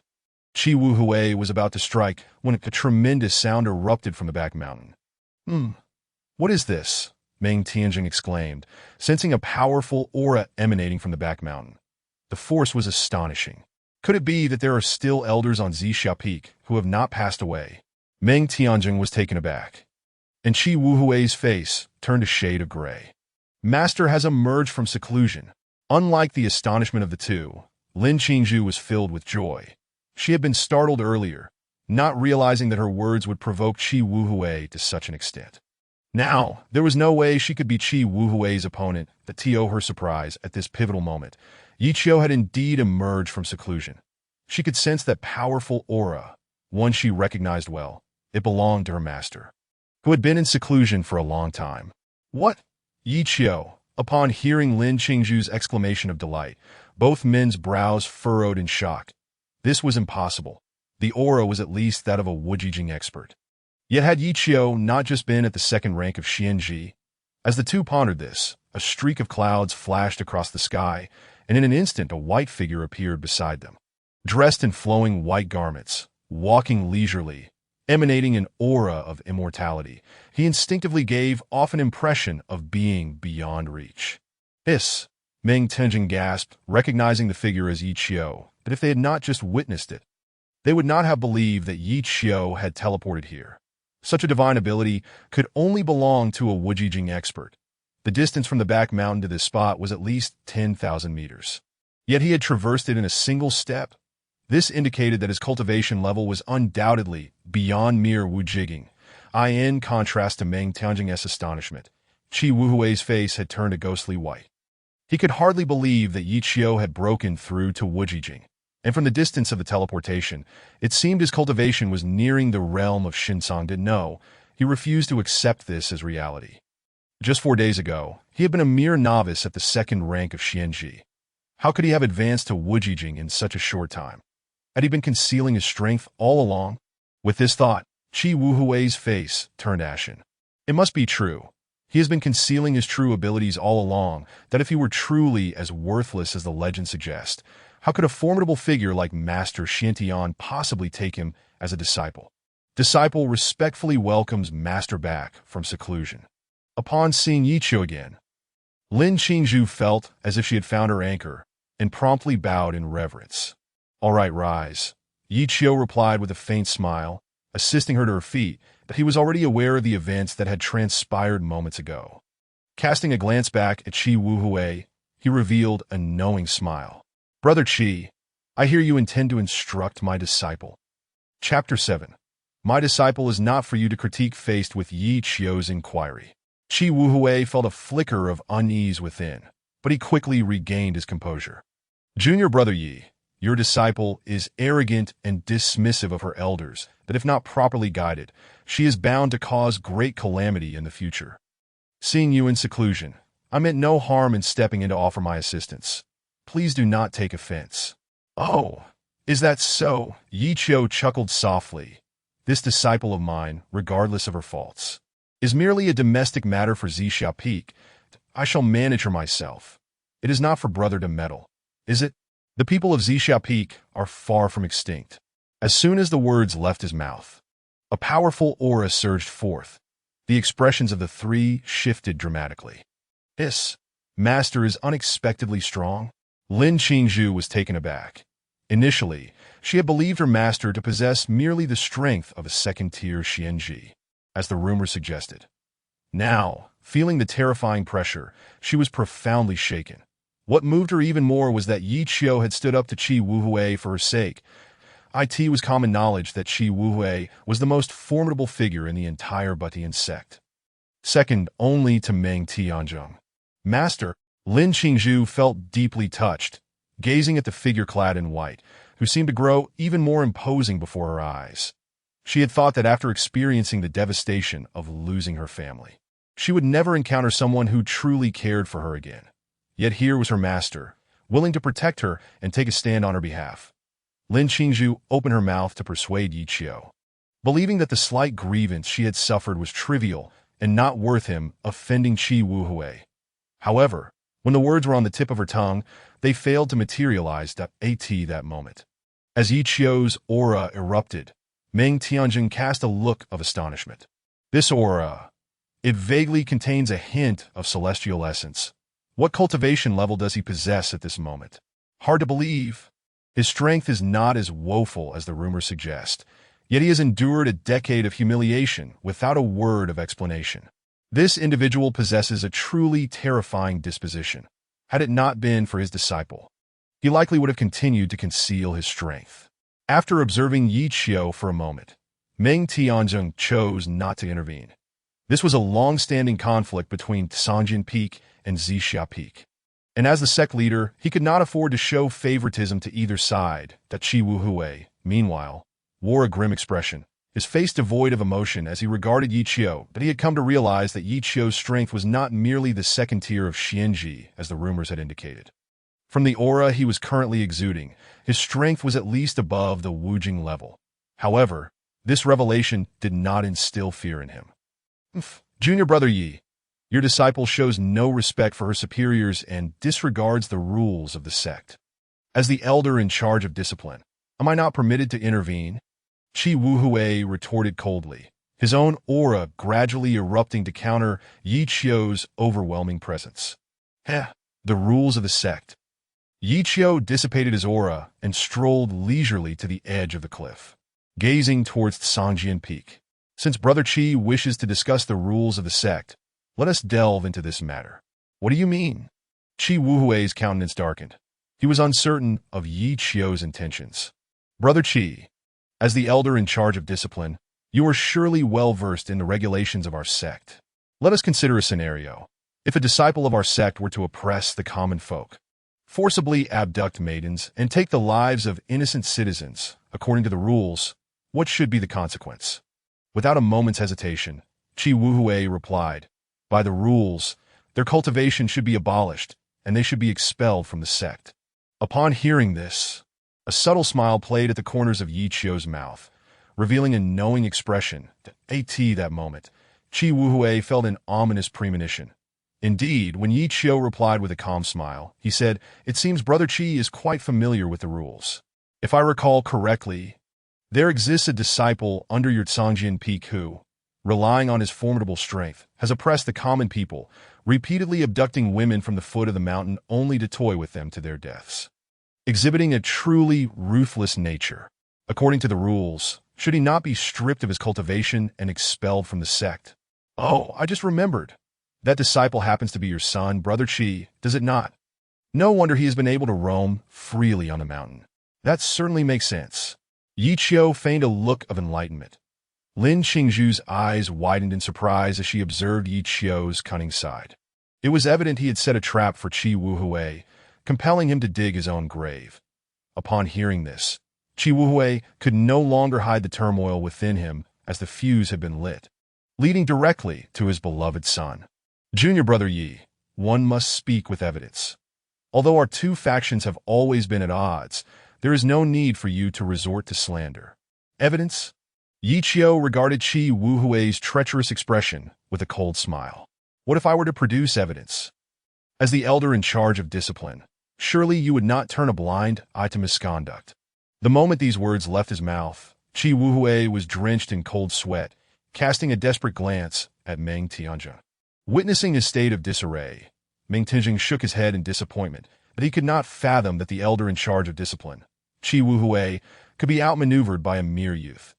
A: Chi Wuhui was about to strike when a tremendous sound erupted from the back mountain. What is this? Meng Tianjing exclaimed, sensing a powerful aura emanating from the back mountain. The force was astonishing. Could it be that there are still elders on Zixia Peak who have not passed away? Meng Tianjing was taken aback, and Chi Wuhui's face turned a shade of gray. Master has emerged from seclusion. Unlike the astonishment of the two, Lin Qingzhu was filled with joy. She had been startled earlier, not realizing that her words would provoke Chi Wuhui to such an extent. Now, there was no way she could be Chi Wuhui's opponent, but to her surprise, at this pivotal moment, Yi Qiu had indeed emerged from seclusion. She could sense that powerful aura, one she recognized well. It belonged to her master, who had been in seclusion for a long time. What? Yi Qiu, upon hearing Lin Qingzhu's exclamation of delight, both men's brows furrowed in shock. This was impossible. The aura was at least that of a Wujijing expert. Yet had Yi Qiu not just been at the second rank of Xianji? As the two pondered this, a streak of clouds flashed across the sky, and in an instant a white figure appeared beside them. Dressed in flowing white garments, walking leisurely, emanating an aura of immortality, he instinctively gave off an impression of being beyond reach. Hiss! Meng Tianjing gasped, recognizing the figure as Yi Qiu, but if they had not just witnessed it, they would not have believed that Yi Qiu had teleported here. Such a divine ability could only belong to a Wujijing expert. The distance from the back mountain to this spot was at least 10,000 meters. Yet he had traversed it in a single step. This indicated that his cultivation level was undoubtedly beyond mere Wujijing. In contrast to Meng Tianjing's astonishment, Chi Wuhui's face had turned a ghostly white. He could hardly believe that Yi Qiu had broken through to Wujijing, and from the distance of the teleportation, it seemed his cultivation was nearing the realm of Shinsong. No, he refused to accept this as reality. Just 4 days ago, he had been a mere novice at the second rank of Xianji. How could he have advanced to Wujijing in such a short time? Had he been concealing his strength all along? With this thought, Chi Wuhui's face turned ashen. It must be true. He has been concealing his true abilities all along, that if he were truly as worthless as the legend suggests, how could a formidable figure like Master Xiantian possibly take him as a disciple? Disciple respectfully welcomes Master back from seclusion. Upon seeing Yi Qiu again, Lin Qingzhu felt as if she had found her anchor and promptly bowed in reverence. All right, rise. Yi Qiu replied with a faint smile, assisting her to her feet, but he was already aware of the events that had transpired moments ago. Casting a glance back at Chi Wuhui, he revealed a knowing smile. Brother Chi, I hear you intend to instruct my disciple. Chapter 7. My disciple is not for you to critique faced with Yi Qiu's inquiry. Chi Wuhui felt a flicker of unease within, but he quickly regained his composure. Junior Brother Yi, your disciple is arrogant and dismissive of her elders, that if not properly guided, she is bound to cause great calamity in the future. Seeing you in seclusion, I meant no harm in stepping in to offer my assistance. Please do not take offense. Oh, is that so? Yi Qiu chuckled softly. This disciple of mine, regardless of her faults, is merely a domestic matter for Zixia Peak. I shall manage her myself. It is not for brother to meddle, is it? The people of Zixia Peak are far from extinct. As soon as the words left his mouth, a powerful aura surged forth. The expressions of the three shifted dramatically. Hiss, Master is unexpectedly strong. Lin Qingzhu was taken aback. Initially, she had believed her master to possess merely the strength of a second-tier Xianji, as the rumor suggested. Now, feeling the terrifying pressure, she was profoundly shaken. What moved her even more was that Yi Qiu had stood up to Chi Wuhui for her sake. It was common knowledge that Chi Wuhui was the most formidable figure in the entire Butian sect, second only to Meng Tianjing. Master, Lin Qingzhu felt deeply touched. gazing at the figure clad in white, who seemed to grow even more imposing before her eyes. She had thought that after experiencing the devastation of losing her family, she would never encounter someone who truly cared for her again. Yet here was her master, willing to protect her and take a stand on her behalf. Lin Qingzhu opened her mouth to persuade Yi Qiu, believing that the slight grievance she had suffered was trivial and not worth him offending Qi Wuhui. However, when the words were on the tip of her tongue, they failed to materialize that moment. As Yi Qiu's aura erupted, Meng Tianjin cast a look of astonishment. This aura, it vaguely contains a hint of celestial essence. What cultivation level does he possess at this moment? Hard to believe. His strength is not as woeful as the rumors suggest, yet he has endured a decade of humiliation without a word of explanation. This individual possesses a truly terrifying disposition. Had it not been for his disciple, he likely would have continued to conceal his strength. After observing Yi Qiu for a moment, Meng Tianjin chose not to intervene. This was a long-standing conflict between Sanjian Peak and Zixia Peak. And as the sect leader, he could not afford to show favoritism to either side. Qi Wuhui, meanwhile, wore a grim expression, his face devoid of emotion as he regarded Yi Qiu, but he had come to realize that Yi Qiu's strength was not merely the second tier of Xianji, as the rumors had indicated. From the aura he was currently exuding, his strength was at least above the Wujing level. However, this revelation did not instill fear in him. Junior brother Yi, your disciple shows no respect for her superiors and disregards the rules of the sect. As the elder in charge of discipline, am I not permitted to intervene? Qi Wuhui retorted coldly, his own aura gradually erupting to counter Yi Qiu's overwhelming presence. The rules of the sect. Yi Qiu dissipated his aura and strolled leisurely to the edge of the cliff, gazing towards Sangjian Peak. Since Brother Qi wishes to discuss the rules of the sect, let us delve into this matter. What do you mean? Qi Wuhui's countenance darkened. He was uncertain of Yi Qiu's intentions. Brother Qi, as the elder in charge of discipline, you are surely well versed in the regulations of our sect. Let us consider a scenario. If a disciple of our sect were to oppress the common folk, forcibly abduct maidens, and take the lives of innocent citizens, according to the rules, what should be the consequence? Without a moment's hesitation, Qi Wuhui replied, by the rules, their cultivation should be abolished, and they should be expelled from the sect. Upon hearing this, a subtle smile played at the corners of Yi Qiu's mouth, revealing a knowing expression. That moment, Qi Wuhui felt an ominous premonition. Indeed, when Yi Qiu replied with a calm smile, he said, it seems Brother Qi is quite familiar with the rules. If I recall correctly, there exists a disciple under your Sangjian Peak who, relying on his formidable strength, has oppressed the common people, repeatedly abducting women from the foot of the mountain only to toy with them to their deaths. Exhibiting a truly ruthless nature. According to the rules, should he not be stripped of his cultivation and expelled from the sect? Oh, I just remembered. That disciple happens to be your son, Brother Qi, does it not? No wonder he has been able to roam freely on the mountain. That certainly makes sense. Yi Qiu feigned a look of enlightenment. Lin Qingzhu's eyes widened in surprise as she observed Yi Qiu's cunning side. It was evident he had set a trap for Qi Wuhui, compelling him to dig his own grave. Upon hearing this, Qi Wuhui could no longer hide the turmoil within him as the fuse had been lit, leading directly to his beloved son. Junior brother Yi, one must speak with evidence. Although our two factions have always been at odds, there is no need for you to resort to slander. Evidence? Yi Qiu regarded Qi Wuhui's treacherous expression with a cold smile. What if I were to produce evidence? As the elder in charge of discipline, surely you would not turn a blind eye to misconduct. The moment these words left his mouth, Qi Wuhui was drenched in cold sweat, casting a desperate glance at Meng Tianjin. Witnessing his state of disarray, Meng Tianjin shook his head in disappointment that he could not fathom that the elder in charge of discipline, Qi Wuhui, could be outmaneuvered by a mere youth.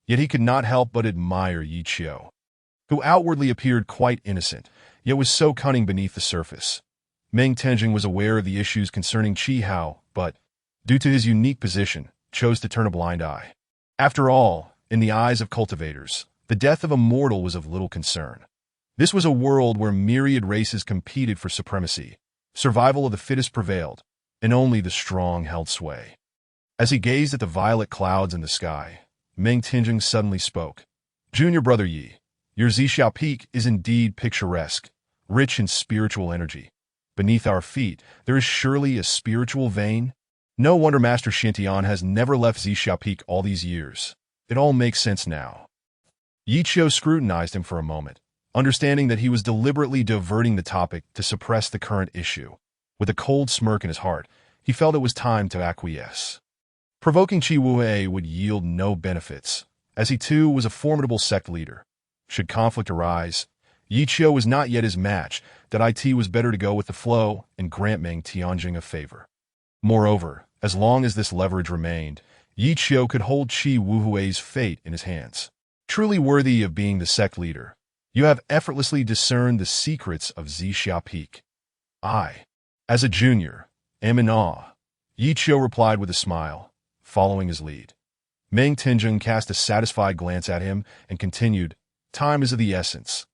A: Yet he could not help but admire Yi Qiu, who outwardly appeared quite innocent, yet was so cunning beneath the surface. Meng Tianjin was aware of the issues concerning Qi Hao, but, due to his unique position, chose to turn a blind eye. After all, in the eyes of cultivators, the death of a mortal was of little concern. This was a world where myriad races competed for supremacy. Survival of the fittest prevailed, and only the strong held sway. As he gazed at the violet clouds in the sky, Meng Tianjing suddenly spoke. Junior brother Yi, your Zhixiao Peak is indeed picturesque, rich in spiritual energy. Beneath our feet, there is surely a spiritual vein. No wonder Master Xintian has never left Zhixiao Peak all these years. It all makes sense now. Yi Qiu scrutinized him for a moment, understanding that he was deliberately diverting the topic to suppress the current issue. With a cold smirk in his heart, he felt it was time to acquiesce. Provoking Qi Wuhui would yield no benefits, as he too was a formidable sect leader. Should conflict arise, Yi Qiu was not yet his match, that it was better to go with the flow and grant Meng Tianjing a favor. Moreover, as long as this leverage remained, Yi Qiu could hold Qi Wuhui's fate in his hands. Truly worthy of being the sect leader, you have effortlessly discerned the secrets of Zhixiao Peak. I, as a junior, am in awe, Yi Qiu replied with a smile, following his lead. Meng Tianjing cast a satisfied glance at him and continued, time is of the essence.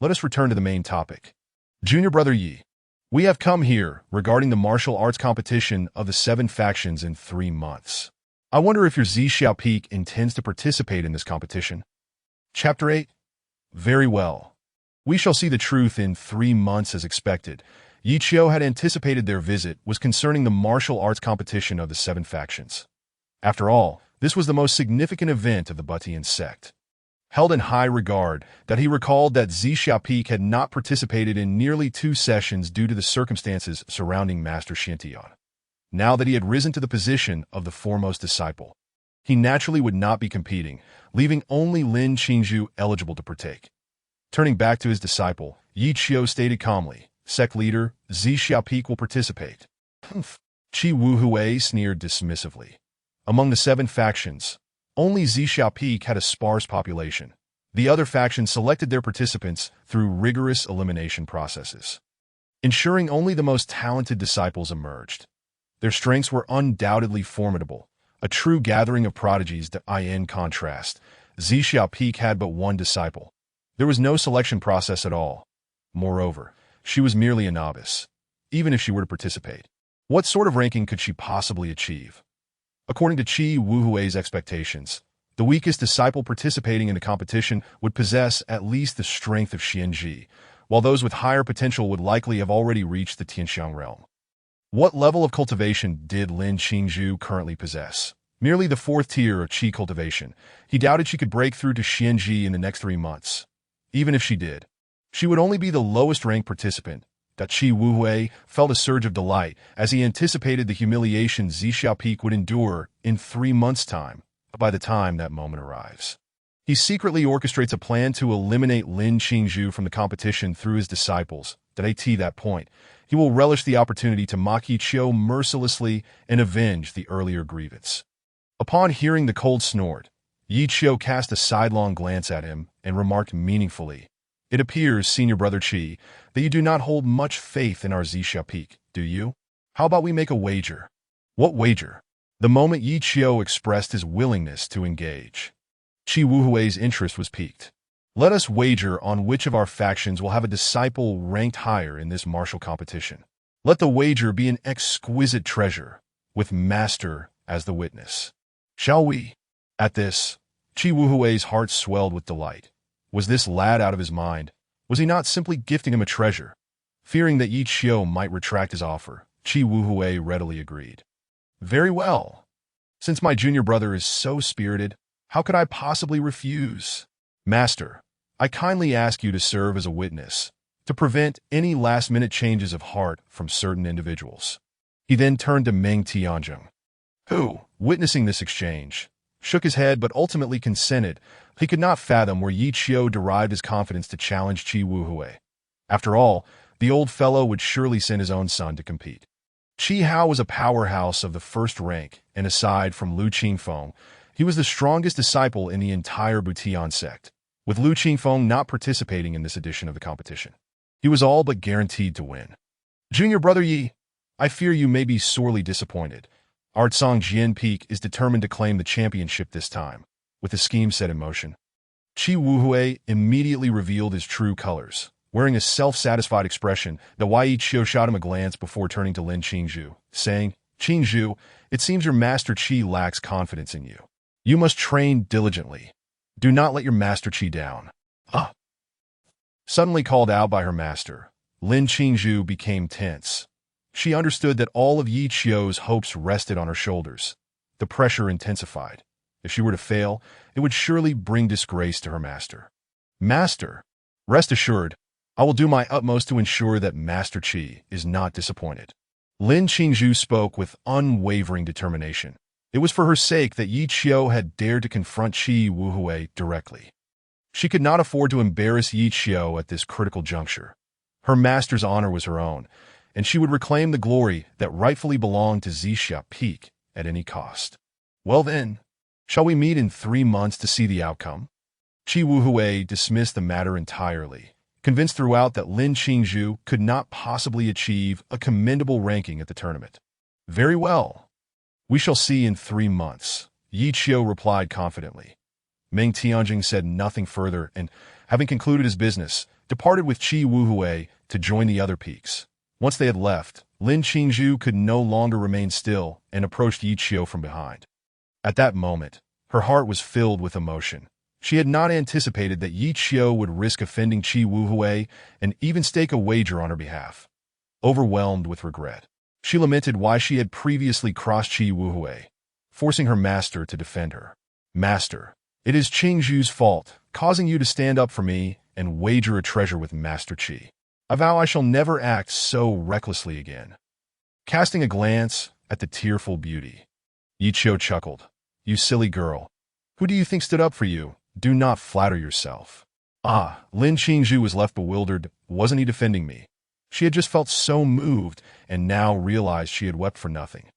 A: Let us return to the main topic. Junior brother Yi, we have come here regarding the martial arts competition of the 7 factions in 3 months. I wonder if your Zhixiao Peak intends to participate in this competition. Chapter 8. Very well. We shall see the truth in 3 months as expected. Yi Qiu had anticipated their visit was concerning the martial arts competition of the 7 factions. After all, this was the most significant event of the Butian sect. Held in high regard, that he recalled that Zhixiao Peak had not participated in nearly 2 sessions due to the circumstances surrounding Master Xintian. Now that he had risen to the position of the foremost disciple, he naturally would not be competing, leaving only Lin Qingzhu eligible to partake. Turning back to his disciple, Yi Qiu stated calmly, sect leader, Zhixiao Peak will participate. Humph. Qi Wuhui sneered dismissively. Among the 7 factions, only Zhixiao Peak had a sparse population. The other factions selected their participants through rigorous elimination processes, ensuring only the most talented disciples emerged. Their strengths were undoubtedly formidable, a true gathering of prodigies that in contrast, Zhixiao Peak had but 1 disciple. There was no selection process at all. Moreover, she was merely a novice. Even if she were to participate, what sort of ranking could she possibly achieve? According to Qi Wuhui's expectations, the weakest disciple participating in the competition would possess at least the strength of Xianji, while those with higher potential would likely have already reached the Tianxiang realm. What level of cultivation did Lin Qingzhu currently possess? Merely the 4th tier of Qi cultivation. He doubted she could break through to Xianji in the next 3 months. Even if she did, she would only be the lowest ranked participant. That Qi Wuhui felt a surge of delight as he anticipated the humiliation Zhixiao Peak would endure in 3 months' time, by the time that moment arrives. He secretly orchestrates a plan to eliminate Lin Qingzhu from the competition through his disciples. At that point, he will relish the opportunity to mock Yi Qiu mercilessly and avenge the earlier grievance. Upon hearing the cold snort, Yi Qiu cast a sidelong glance at him and remarked meaningfully, it appears, senior brother Qi, that you do not hold much faith in our Zhixiao Peak, do you? How about we make a wager? What wager? The moment Yi Qiu expressed his willingness to engage, Qi Wuhui's interest was piqued. Let us wager on which of our factions will have a disciple ranked higher in this martial competition. Let the wager be an exquisite treasure, with Master as the witness. Shall we? At this, Qi Wuhui's heart swelled with delight. Was this lad out of his mind? Was he not simply gifting him a treasure? Fearing that Yi Qiu might retract his offer, Qi Wuhui readily agreed. Very well. Since my junior brother is so spirited, how could I possibly refuse? Master, I kindly ask you to serve as a witness, to prevent any last-minute changes of heart from certain individuals. He then turned to Meng Tianjing, who, witnessing this exchange, shook his head but ultimately consented. He could not fathom where Yi Qiu derived his confidence to challenge Qi Wuhui. After all, the old fellow would surely send his own son to compete. Qi Hao was a powerhouse of the 1st rank, and aside from Lu Qingfeng, he was the strongest disciple in the entire Butian sect, with Lu Qingfeng not participating in this edition of the competition. He was all but guaranteed to win. Junior brother Yi, I fear you may be sorely disappointed. Our Zhongjian Peak is determined to claim the championship this time. With the scheme set in motion, Qi Wuhui immediately revealed his true colors, Wearing a self-satisfied expression, the Yi Qiu shot him a glance before turning to Lin Qingzhu, saying, "Qingzhu, it seems your Master Qi lacks confidence in you. You must train diligently. Do not let your Master Qi down." Ah! Suddenly called out by her master, Lin Qingzhu became tense. She understood that all of Yi Qiu's hopes rested on her shoulders. The pressure intensified. If she were to fail, it would surely bring disgrace to her master. "Master, rest assured, I will do my utmost to ensure that Master Qi is not disappointed." Lin Qingzhu spoke with unwavering determination. It was for her sake that Yi Qiu had dared to confront Qi Wuhui directly. She could not afford to embarrass Yi Qiu at this critical juncture. Her master's honor was her own, and she would reclaim the glory that rightfully belonged to Zixia Peak at any cost. "Well then, shall we meet in 3 months to see the outcome?" Qi Wuhui dismissed the matter entirely, convinced throughout that Lin Qingzhu could not possibly achieve a commendable ranking at the tournament. "Very well. We shall see in 3 months," Yi Qiu replied confidently. Meng Tianjing said nothing further and, having concluded his business, departed with Qi Wuhui to join the other peaks. Once they had left, Lin Qingzhu could no longer remain still and approached Yi Qiu from behind. At that moment, her heart was filled with emotion. She had not anticipated that Yi Qiu would risk offending Qi Wuhui and even stake a wager on her behalf. Overwhelmed with regret, she lamented why she had previously crossed Qi Wuhui, forcing her master to defend her. "Master, it is Qingzhu's fault, causing you to stand up for me and wager a treasure with Master Qi. I vow I shall never act so recklessly again." Casting a glance at the tearful beauty, Yi Qiu chuckled. "You silly girl. Who do you think stood up for you? Do not flatter yourself." Ah, Lin Qingzhu was left bewildered. Wasn't he defending me? She had just felt so moved and now realized she had wept for nothing.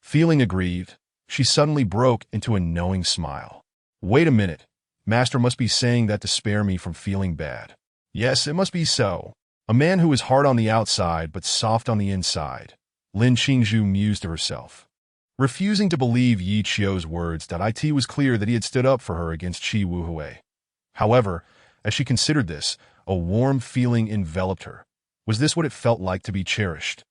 A: Feeling aggrieved, she suddenly broke into a knowing smile. "Wait a minute. Master must be saying that to spare me from feeling bad. Yes, it must be so. A man who is hard on the outside but soft on the inside," Lin Qingzhu mused to herself. Refusing to believe Yi Qiu's words, it was clear that he had stood up for her against Qi Wuhui. However, as she considered this, a warm feeling enveloped her. Was this what it felt like to be cherished?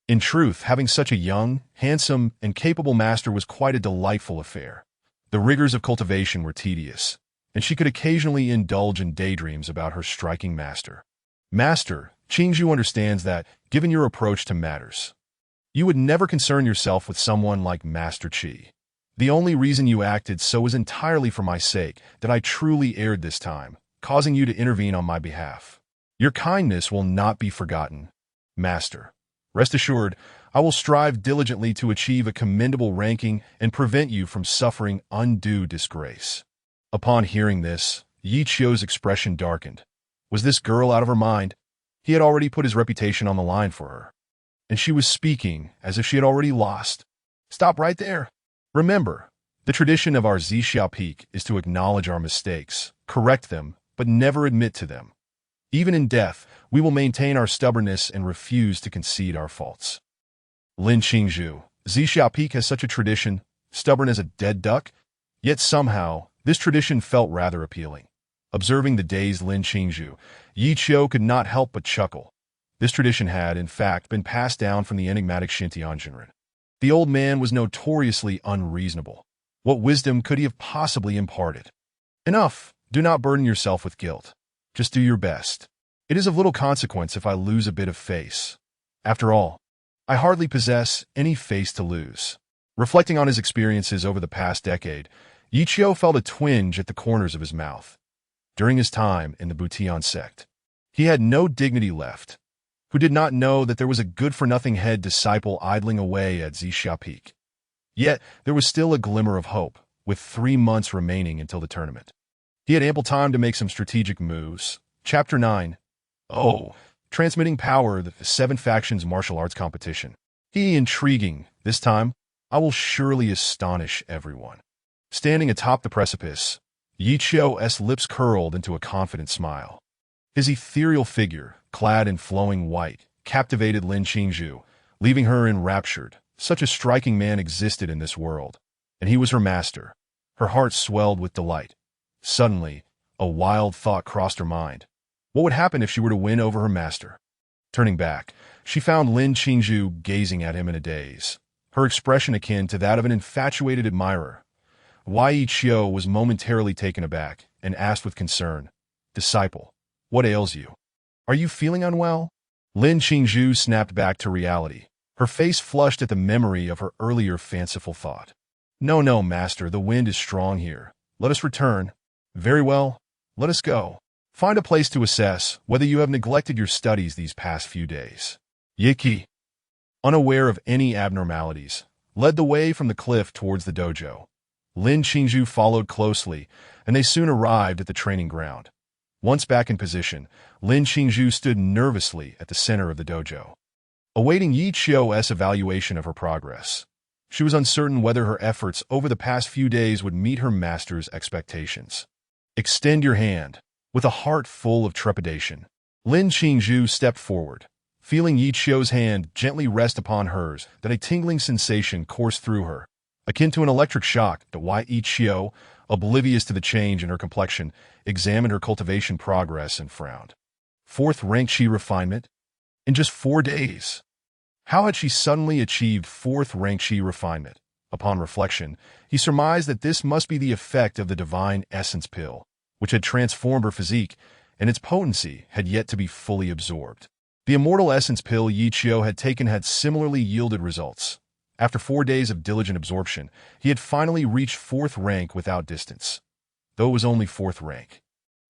A: In truth, having such a young, handsome, and capable master was quite a delightful affair. The rigors of cultivation were tedious, and she could occasionally indulge in daydreams about her striking master. "Master, Qingzhu understands that, given your approach to matters, you would never concern yourself with someone like Master Qi. The only reason you acted so was entirely for my sake, that I truly erred this time, causing you to intervene on my behalf. Your kindness will not be forgotten. Master, rest assured, I will strive diligently to achieve a commendable ranking and prevent you from suffering undue disgrace." Upon hearing this, Yi Qiu's expression darkened. Was this girl out of her mind? He had already put his reputation on the line for her, and she was speaking as if she had already lost. "Stop right there. Remember, the tradition of our Zixia Peak is to acknowledge our mistakes, correct them, but never admit to them. Even in death, we will maintain our stubbornness and refuse to concede our faults." Lin Qingzhu, Zixia Peak has such a tradition, stubborn as a dead duck? Yet somehow, this tradition felt rather appealing. Observing the dazed Lin Qingzhu, Yi Qiu could not help but chuckle. This tradition had, in fact, been passed down from the enigmatic Xintianjinren. The old man was notoriously unreasonable. What wisdom could he have possibly imparted? "Enough. Do not burden yourself with guilt. Just do your best. It is of little consequence if I lose a bit of face. After all, I hardly possess any face to lose." Reflecting on his experiences over the past decade, Yi Qiu felt a twinge at the corners of his mouth. During his time in the Butian sect, he had no dignity left. Who did not know that there was a good-for-nothing head disciple idling away at Zixia Peak? Yet there was still a glimmer of hope, with 3 months remaining until the tournament. He had ample time to make some strategic moves. Chapter 9. Oh, transmitting power, the 7 factions martial arts competition. Intriguing. This time, I will surely astonish everyone. Standing atop the precipice, Yi Qiu's lips curled into a confident smile. His ethereal figure, clad in flowing white, captivated Lin Qingzhu, leaving her enraptured. Such a striking man existed in this world, and he was her master. Her heart swelled with delight. Suddenly, a wild thought crossed her mind. What would happen if she were to win over her master? Turning back, she found Lin Qingzhu gazing at him in a daze, her expression akin to that of an infatuated admirer. Wei Qiu was momentarily taken aback and asked with concern, "Disciple, what ails you? Are you feeling unwell?" Lin Qingzhu snapped back to reality, her face flushed at the memory of her earlier fanciful thought. "No, no, master, the wind is strong here. Let us return." "Very well, let us go. Find a place to assess whether you have neglected your studies these past few days." Ye Qi, unaware of any abnormalities, led the way from the cliff towards the dojo. Lin Qingzhu followed closely, and they soon arrived at the training ground. Once back in position, Lin Qingzhu stood nervously at the center of the dojo, awaiting Yi Qiu's evaluation of her progress. She was uncertain whether her efforts over the past few days would meet her master's expectations. "Extend your hand." With a heart full of trepidation, Lin Qingzhu stepped forward. Feeling Yi Qiu's hand gently rest upon hers, that a tingling sensation coursed through her, akin to an electric shock. Yi Qiu, oblivious to the change in her complexion, examined her cultivation progress and frowned. 4th rank Qi refinement? In just 4 days? How had she suddenly achieved 4th rank Qi refinement? Upon reflection, he surmised that this must be the effect of the divine essence pill, which had transformed her physique, and its potency had yet to be fully absorbed. The immortal essence pill Yi Qiu had taken had similarly yielded results. After 4 days of diligent absorption, he had finally reached 4th rank without distance, though it was only 4th rank.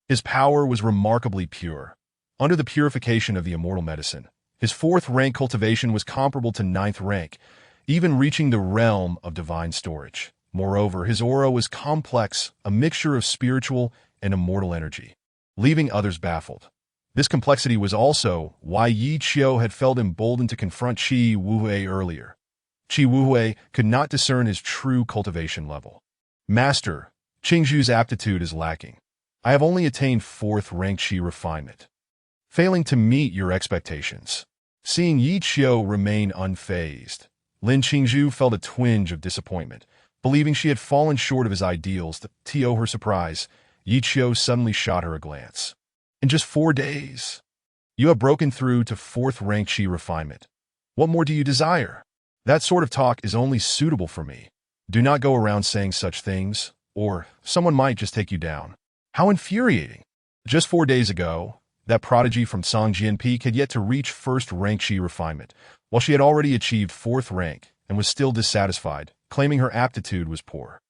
A: His power was remarkably pure. Under the purification of the immortal medicine, his 4th rank cultivation was comparable to 9th rank, even reaching the realm of divine storage. Moreover, his aura was complex, a mixture of spiritual and immortal energy, leaving others baffled. This complexity was also why Yi Qiu had felt emboldened to confront Qi Wuhui earlier. Qi Wuhui could not discern his true cultivation level. "Master, Qingzhu's aptitude is lacking. I have only attained 4th rank Qi refinement, failing to meet your expectations." Seeing Yi Qiu remain unfazed, Lin Qingzhu felt a twinge of disappointment, believing she had fallen short of his ideals. To her surprise, Yi Qiu suddenly shot her a glance. "In just 4 days, you have broken through to 4th rank Qi refinement. What more do you desire?" "That sort of talk is only suitable for me. Do not go around saying such things, or someone might just take you down." How infuriating! Just 4 days ago, that prodigy from Songjian Peak had yet to reach 1st rank Qi refinement, while she had already achieved 4th rank and was still dissatisfied, claiming her aptitude was poor.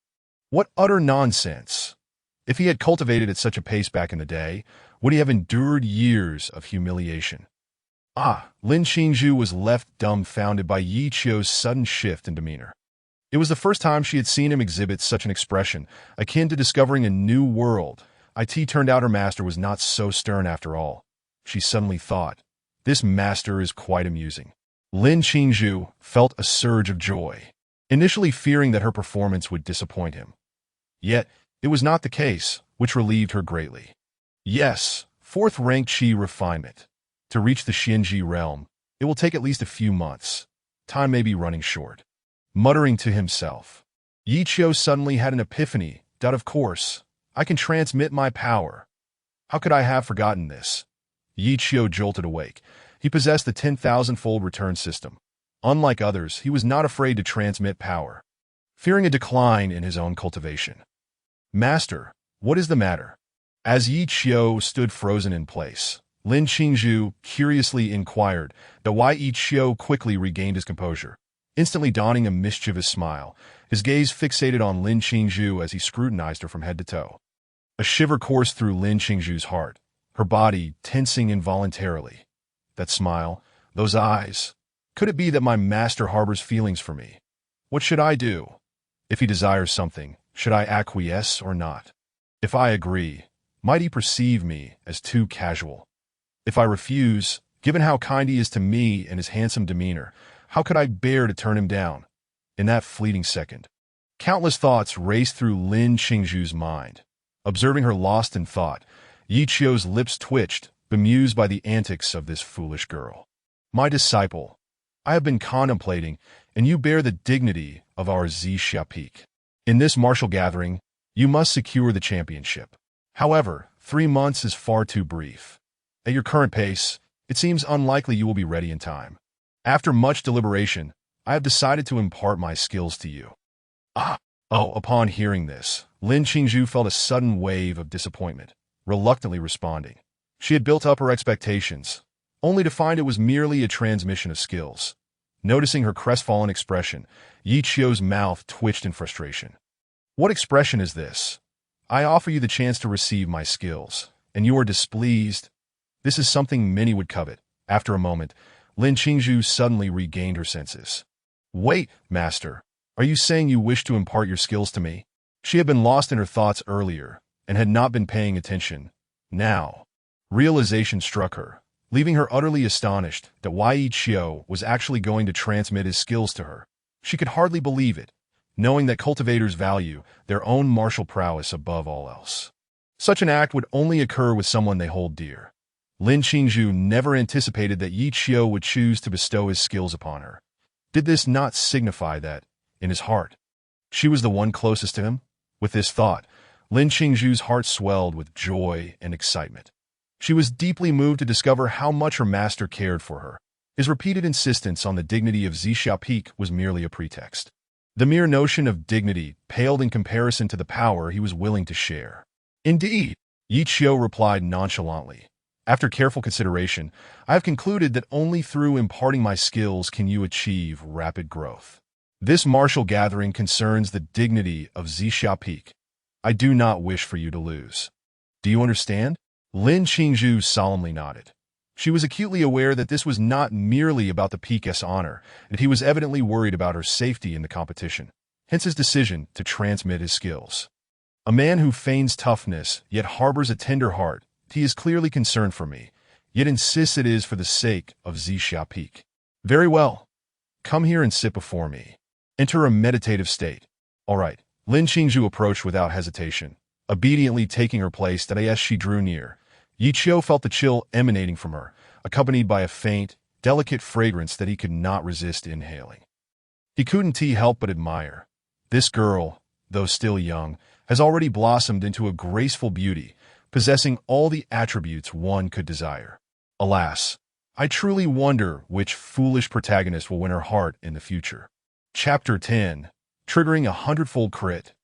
A: What utter nonsense! If he had cultivated at such a pace back in the day, would he have endured years of humiliation? Lin Qingzhu was left dumbfounded by Yi Qiu's sudden shift in demeanor. It was the first time she had seen him exhibit such an expression, akin to discovering a new world. It turned out her master was not so stern after all. She suddenly thought, "This master is quite amusing." Lin Qingzhu felt a surge of joy, initially fearing that her performance would disappoint him. Yet, it was not the case, which relieved her greatly. Yes, 4th rank Qi refinement. To reach the Xianji realm, it will take at least a few months. Time may be running short. Muttering to himself, Yi Qiu suddenly had an epiphany. Of course, I can transmit my power. How could I have forgotten this? Yi Qiu jolted awake. He possessed the 10,000-fold return system. Unlike others, he was not afraid to transmit power, fearing a decline in his own cultivation. "Master, what is the matter?" As Yi Qiu stood frozen in place, Lin Qingzhu curiously inquired. Yi Qiu quickly regained his composure, instantly donning a mischievous smile, his gaze fixated on Lin Qingzhu as he scrutinized her from head to toe. A shiver coursed through Lin Qingzhu's heart, her body tensing involuntarily. That smile, those eyes. Could it be that my master harbors feelings for me? What should I do? If he desires something, should I acquiesce or not? If I agree, might he perceive me as too casual? If I refuse, given how kind he is to me and his handsome demeanor, how could I bear to turn him down? In that fleeting second, countless thoughts raced through Lin Qingzhu's mind. Observing her lost in thought, Yi Qiu's lips twitched, bemused by the antics of this foolish girl. "My disciple, I have been contemplating, and you bear the dignity of our Zixia Peak. In this martial gathering, you must secure the championship. However, 3 months is far too brief. At your current pace, it seems unlikely you will be ready in time. After much deliberation, I have decided to impart my skills to you. Upon hearing this, Lin Qingzhu felt a sudden wave of disappointment, reluctantly responding. She had built up her expectations, only to find it was merely a transmission of skills. Noticing her crestfallen expression, Yi Qiu's mouth twitched in frustration. What expression is this? I offer you the chance to receive my skills, and you are displeased? This is something many would covet. After a moment, Lin Qingzhu suddenly regained her senses. Wait, master, are you saying you wish to impart your skills to me? She had been lost in her thoughts earlier, and had not been paying attention. Now, realization struck her, leaving her utterly astonished that Yi Qiu was actually going to transmit his skills to her. She could hardly believe it, knowing that cultivators value their own martial prowess above all else. Such an act would only occur with someone they hold dear. Lin Qingzhu never anticipated that Yi Qiu would choose to bestow his skills upon her. Did this not signify that, in his heart, she was the one closest to him? With this thought, Lin Qingzhu's heart swelled with joy and excitement. She was deeply moved to discover how much her master cared for her. His repeated insistence on the dignity of Zixia Peak was merely a pretext. The mere notion of dignity paled in comparison to the power he was willing to share. Indeed, Yi Qiu replied nonchalantly. After careful consideration, I have concluded that only through imparting my skills can you achieve rapid growth. This martial gathering concerns the dignity of Zixia Peak. I do not wish for you to lose. Do you understand? Lin Qingzhu solemnly nodded. She was acutely aware that this was not merely about the peak's honor, and he was evidently worried about her safety in the competition, hence his decision to transmit his skills. A man who feigns toughness, yet harbors a tender heart, he is clearly concerned for me, yet insists it is for the sake of Zixia Peak. Very well. Come here and sit before me. Enter a meditative state. All right. Lin Qingzhu approached without hesitation, obediently taking her place. As she drew near, Yi Qiu felt the chill emanating from her, accompanied by a faint, delicate fragrance that he could not resist inhaling. He couldn't help but admire. This girl, though still young, has already blossomed into a graceful beauty, possessing all the attributes one could desire. Alas, I truly wonder which foolish protagonist will win her heart in the future. Chapter 10. Triggering a hundredfold crit.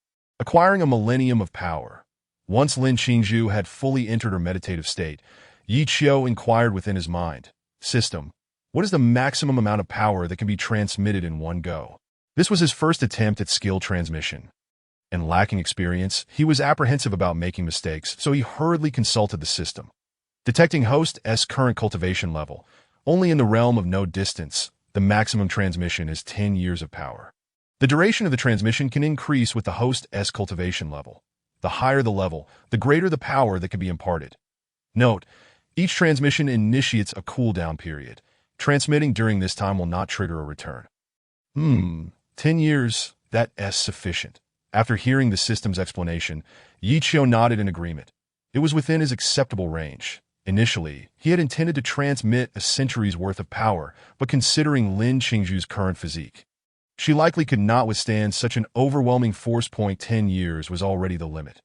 A: Acquiring a millennium of power. Once Lin Qingzhu had fully entered her meditative state, Yi Qiu inquired within his mind, System, what is the maximum amount of power that can be transmitted in one go? This was his first attempt at skill transmission. And lacking experience, he was apprehensive about making mistakes, so he hurriedly consulted the system. Detecting host's current cultivation level, only in the realm of no distance, the maximum transmission is 10 years of power. The duration of the transmission can increase with the host's cultivation level. The higher the level, the greater the power that can be imparted. Note, each transmission initiates a cooldown period. Transmitting during this time will not trigger a return. 10 years, that's sufficient. After hearing the system's explanation, Yi Qiu nodded in agreement. It was within his acceptable range. Initially, he had intended to transmit a century's worth of power, but considering Lin Qingzhu's current physique, she likely could not withstand such an overwhelming force. 10 years was already the limit.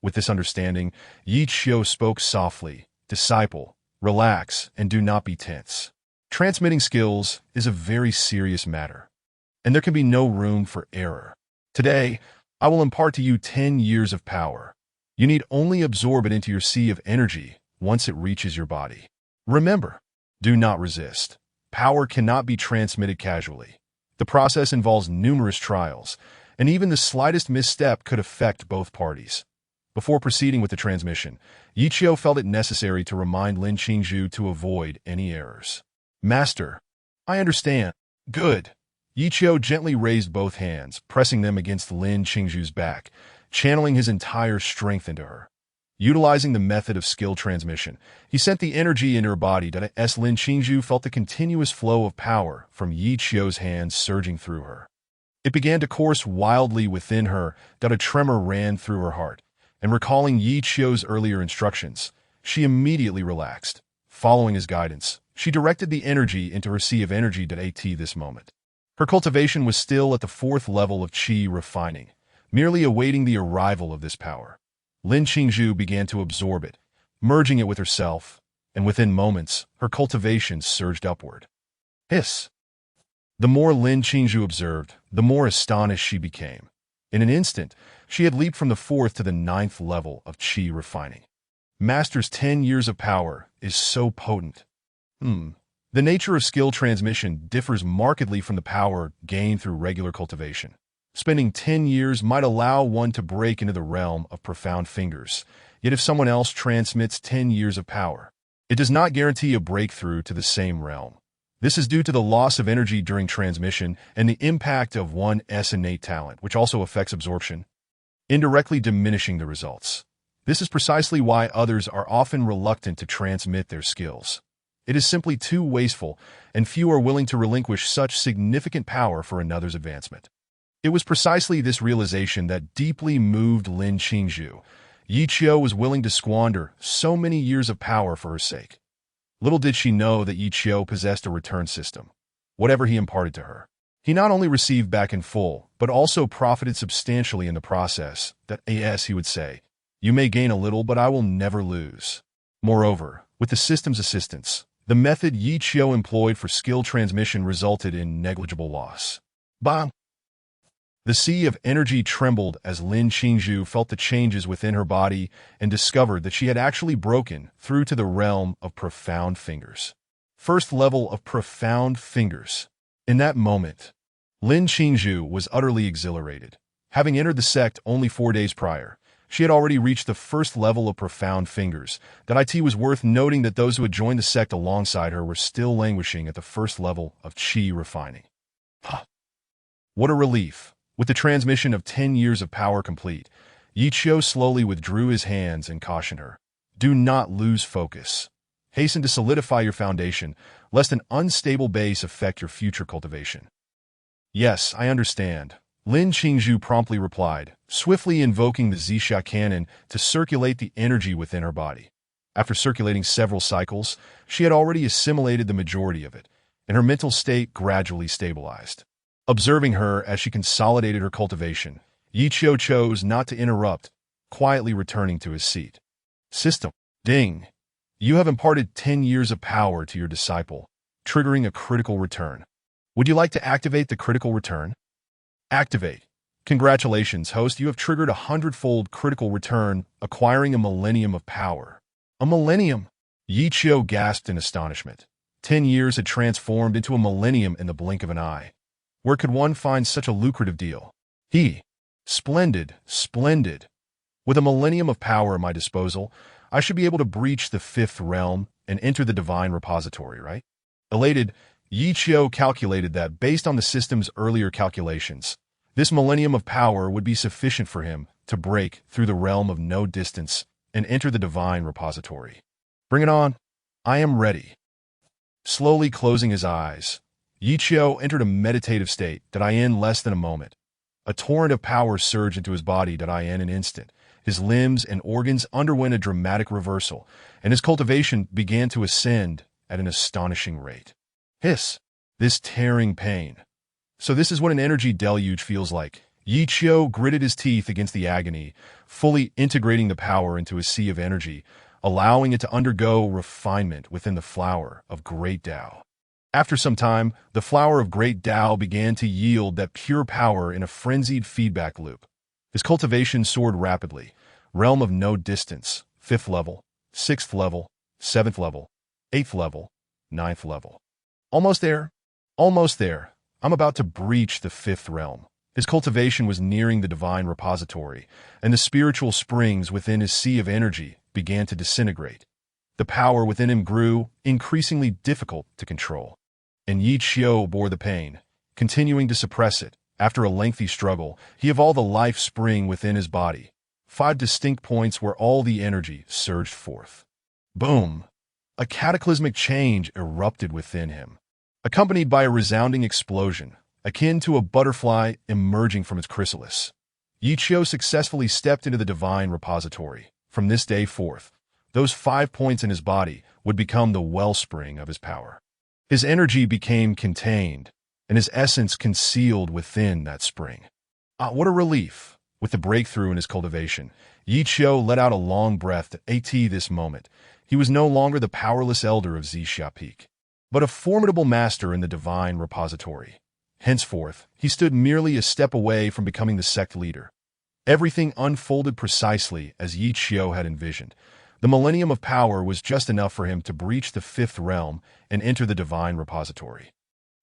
A: With this understanding, Yi Qiu spoke softly, Disciple, relax and do not be tense. Transmitting skills is a very serious matter, and there can be no room for error. Today, I will impart to you 10 years of power. You need only absorb it into your sea of energy once it reaches your body. Remember, do not resist. Power cannot be transmitted casually. The process involves numerous trials, and even the slightest misstep could affect both parties. Before proceeding with the transmission, Yi Qiu felt it necessary to remind Lin Qingzhu to avoid any errors. Master, I understand. Good. Yi Qiu gently raised both hands, pressing them against Lin Qingzhu's back, channeling his entire strength into her. Utilizing the method of skill transmission, he sent the energy into her body. As Lin Qingzhu felt the continuous flow of power from Yi Qiu's hands surging through her. It began to course wildly within her. A tremor ran through her heart, and recalling Yi Qiu's earlier instructions, she immediately relaxed. Following his guidance, she directed the energy into her sea of energy. At this moment, her cultivation was still at the 4th level of qi refining, merely awaiting the arrival of this power. Lin Qingzhu began to absorb it, merging it with herself, and within moments, her cultivation surged upward. Hiss! The more Lin Qingzhu observed, the more astonished she became. In an instant, she had leaped from the 4th to the 9th level of qi refining. Master's 10 years of power is so potent. The nature of skill transmission differs markedly from the power gained through regular cultivation. Spending 10 years might allow one to break into the realm of profound fingers, yet if someone else transmits 10 years of power, it does not guarantee a breakthrough to the same realm. This is due to the loss of energy during transmission and the impact of one's innate talent, which also affects absorption, indirectly diminishing the results. This is precisely why others are often reluctant to transmit their skills. It is simply too wasteful, and few are willing to relinquish such significant power for another's advancement. It was precisely this realization that deeply moved Lin Qingzhu. Yi Qiu was willing to squander so many years of power for her sake. Little did she know that Yi Qiu possessed a return system. Whatever he imparted to her, he not only received back in full, but also profited substantially in the process. That as he would say, "You may gain a little, but I will never lose." Moreover, with the system's assistance, the method Yi Qiu employed for skill transmission resulted in negligible loss. Bang! The sea of energy trembled as Lin Qingzhu felt the changes within her body and discovered that she had actually broken through to the realm of profound fingers. First level of profound fingers. In that moment, Lin Qingzhu was utterly exhilarated. Having entered the sect only 4 days prior, she had already reached the first level of profound fingers. That it was worth noting that those who had joined the sect alongside her were still languishing at the first level of qi refining. What a relief! With the transmission of 10 years of power complete, Yi Qiu slowly withdrew his hands and cautioned her. Do not lose focus. Hasten to solidify your foundation, lest an unstable base affect your future cultivation. Yes, I understand. Lin Qingzhu promptly replied, swiftly invoking the Zixia cannon to circulate the energy within her body. After circulating several cycles, she had already assimilated the majority of it, and her mental state gradually stabilized. Observing her as she consolidated her cultivation, Yi Qiu chose not to interrupt, quietly returning to his seat. System. Ding. You have imparted 10 years of power to your disciple, triggering a critical return. Would you like to activate the critical return? Activate. Congratulations, host. You have triggered a hundredfold critical return, acquiring a millennium of power. A millennium? Yi Qiu gasped in astonishment. 10 years had transformed into a millennium in the blink of an eye. Where could one find such a lucrative deal? Splendid, splendid. With a millennium of power at my disposal, I should be able to breach the 5th realm and enter the divine repository, right? Elated, Yi Qiu calculated that, based on the system's earlier calculations, this millennium of power would be sufficient for him to break through the realm of no distance and enter the divine repository. Bring it on. I am ready. Slowly closing his eyes, Yi Qiu entered a meditative state in less than a moment. A torrent of power surged into his body in an instant. His limbs and organs underwent a dramatic reversal, and his cultivation began to ascend at an astonishing rate. Hiss! This tearing pain. So this is what an energy deluge feels like. Yi Qiu gritted his teeth against the agony, fully integrating the power into his sea of energy, allowing it to undergo refinement within the flower of Great Tao. After some time, the flower of Great Tao began to yield that pure power in a frenzied feedback loop. His cultivation soared rapidly. Realm of no distance, 5th level, 6th level, 7th level, 8th level, 9th level. Almost there. Almost there. I'm about to breach the 5th realm. His cultivation was nearing the divine repository, and the spiritual springs within his sea of energy began to disintegrate. The power within him grew increasingly difficult to control. And Yi Qiu bore the pain, continuing to suppress it. After a lengthy struggle, he evolved the life spring within his body, 5 distinct points where all the energy surged forth. Boom! A cataclysmic change erupted within him, accompanied by a resounding explosion, akin to a butterfly emerging from its chrysalis. Yi Qiu successfully stepped into the divine repository. From this day forth, those 5 points in his body would become the wellspring of his power. His energy became contained, and his essence concealed within that spring. What a relief! With the breakthrough in his cultivation, Yi Qiu let out a long breath at this moment. he was no longer the powerless elder of Zixia Peak, but a formidable master in the divine repository. Henceforth, he stood merely a step away from becoming the sect leader. Everything unfolded precisely as Yi Qiu had envisioned. The millennium of power was just enough for him to breach the fifth realm and enter the divine repository.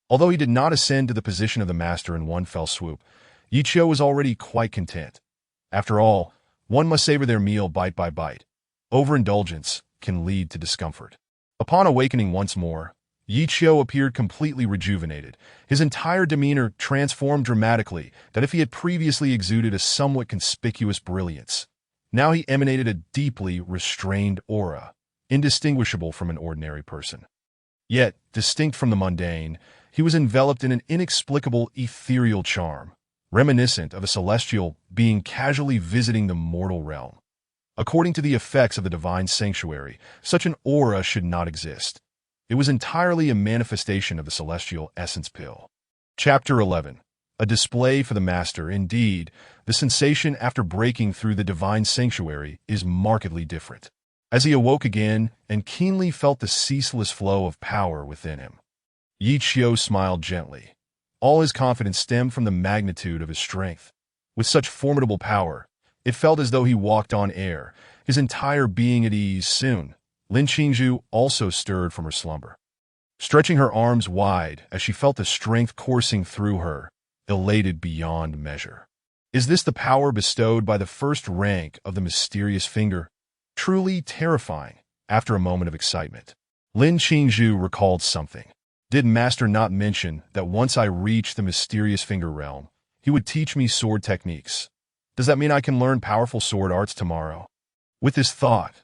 A: Although he did not ascend to the position of the master in one fell swoop, Yi Qiu was already quite content. After all, one must savor their meal bite by bite. Overindulgence can lead to discomfort. Upon awakening once more, Yi Qiu appeared completely rejuvenated. His entire demeanor transformed dramatically, that if he had previously exuded a somewhat conspicuous brilliance, now he emanated a deeply restrained aura, indistinguishable from an ordinary person. Yet, distinct from the mundane, he was enveloped in an inexplicable ethereal charm, reminiscent of a celestial being casually visiting the mortal realm. According to the effects of the divine sanctuary, such an aura should not exist. It was entirely a manifestation of the celestial essence pill. Chapter 11. A display for the master. Indeed, the sensation after breaking through the divine sanctuary is markedly different. As he awoke again and keenly felt the ceaseless flow of power within him, Yi Qiu smiled gently. All his confidence stemmed from the magnitude of his strength. With such formidable power, it felt as though he walked on air, his entire being at ease. Soon, Lin Qingzhu also stirred from her slumber, stretching her arms wide as she felt the strength coursing through her, elated beyond measure. Is this the power bestowed by the first rank of the mysterious finger? Truly terrifying. After a moment of excitement, Lin Qingzhu recalled something. Did Master not mention that once I reach the mysterious finger realm, he would teach me sword techniques? Does that mean I can learn powerful sword arts tomorrow? With this thought,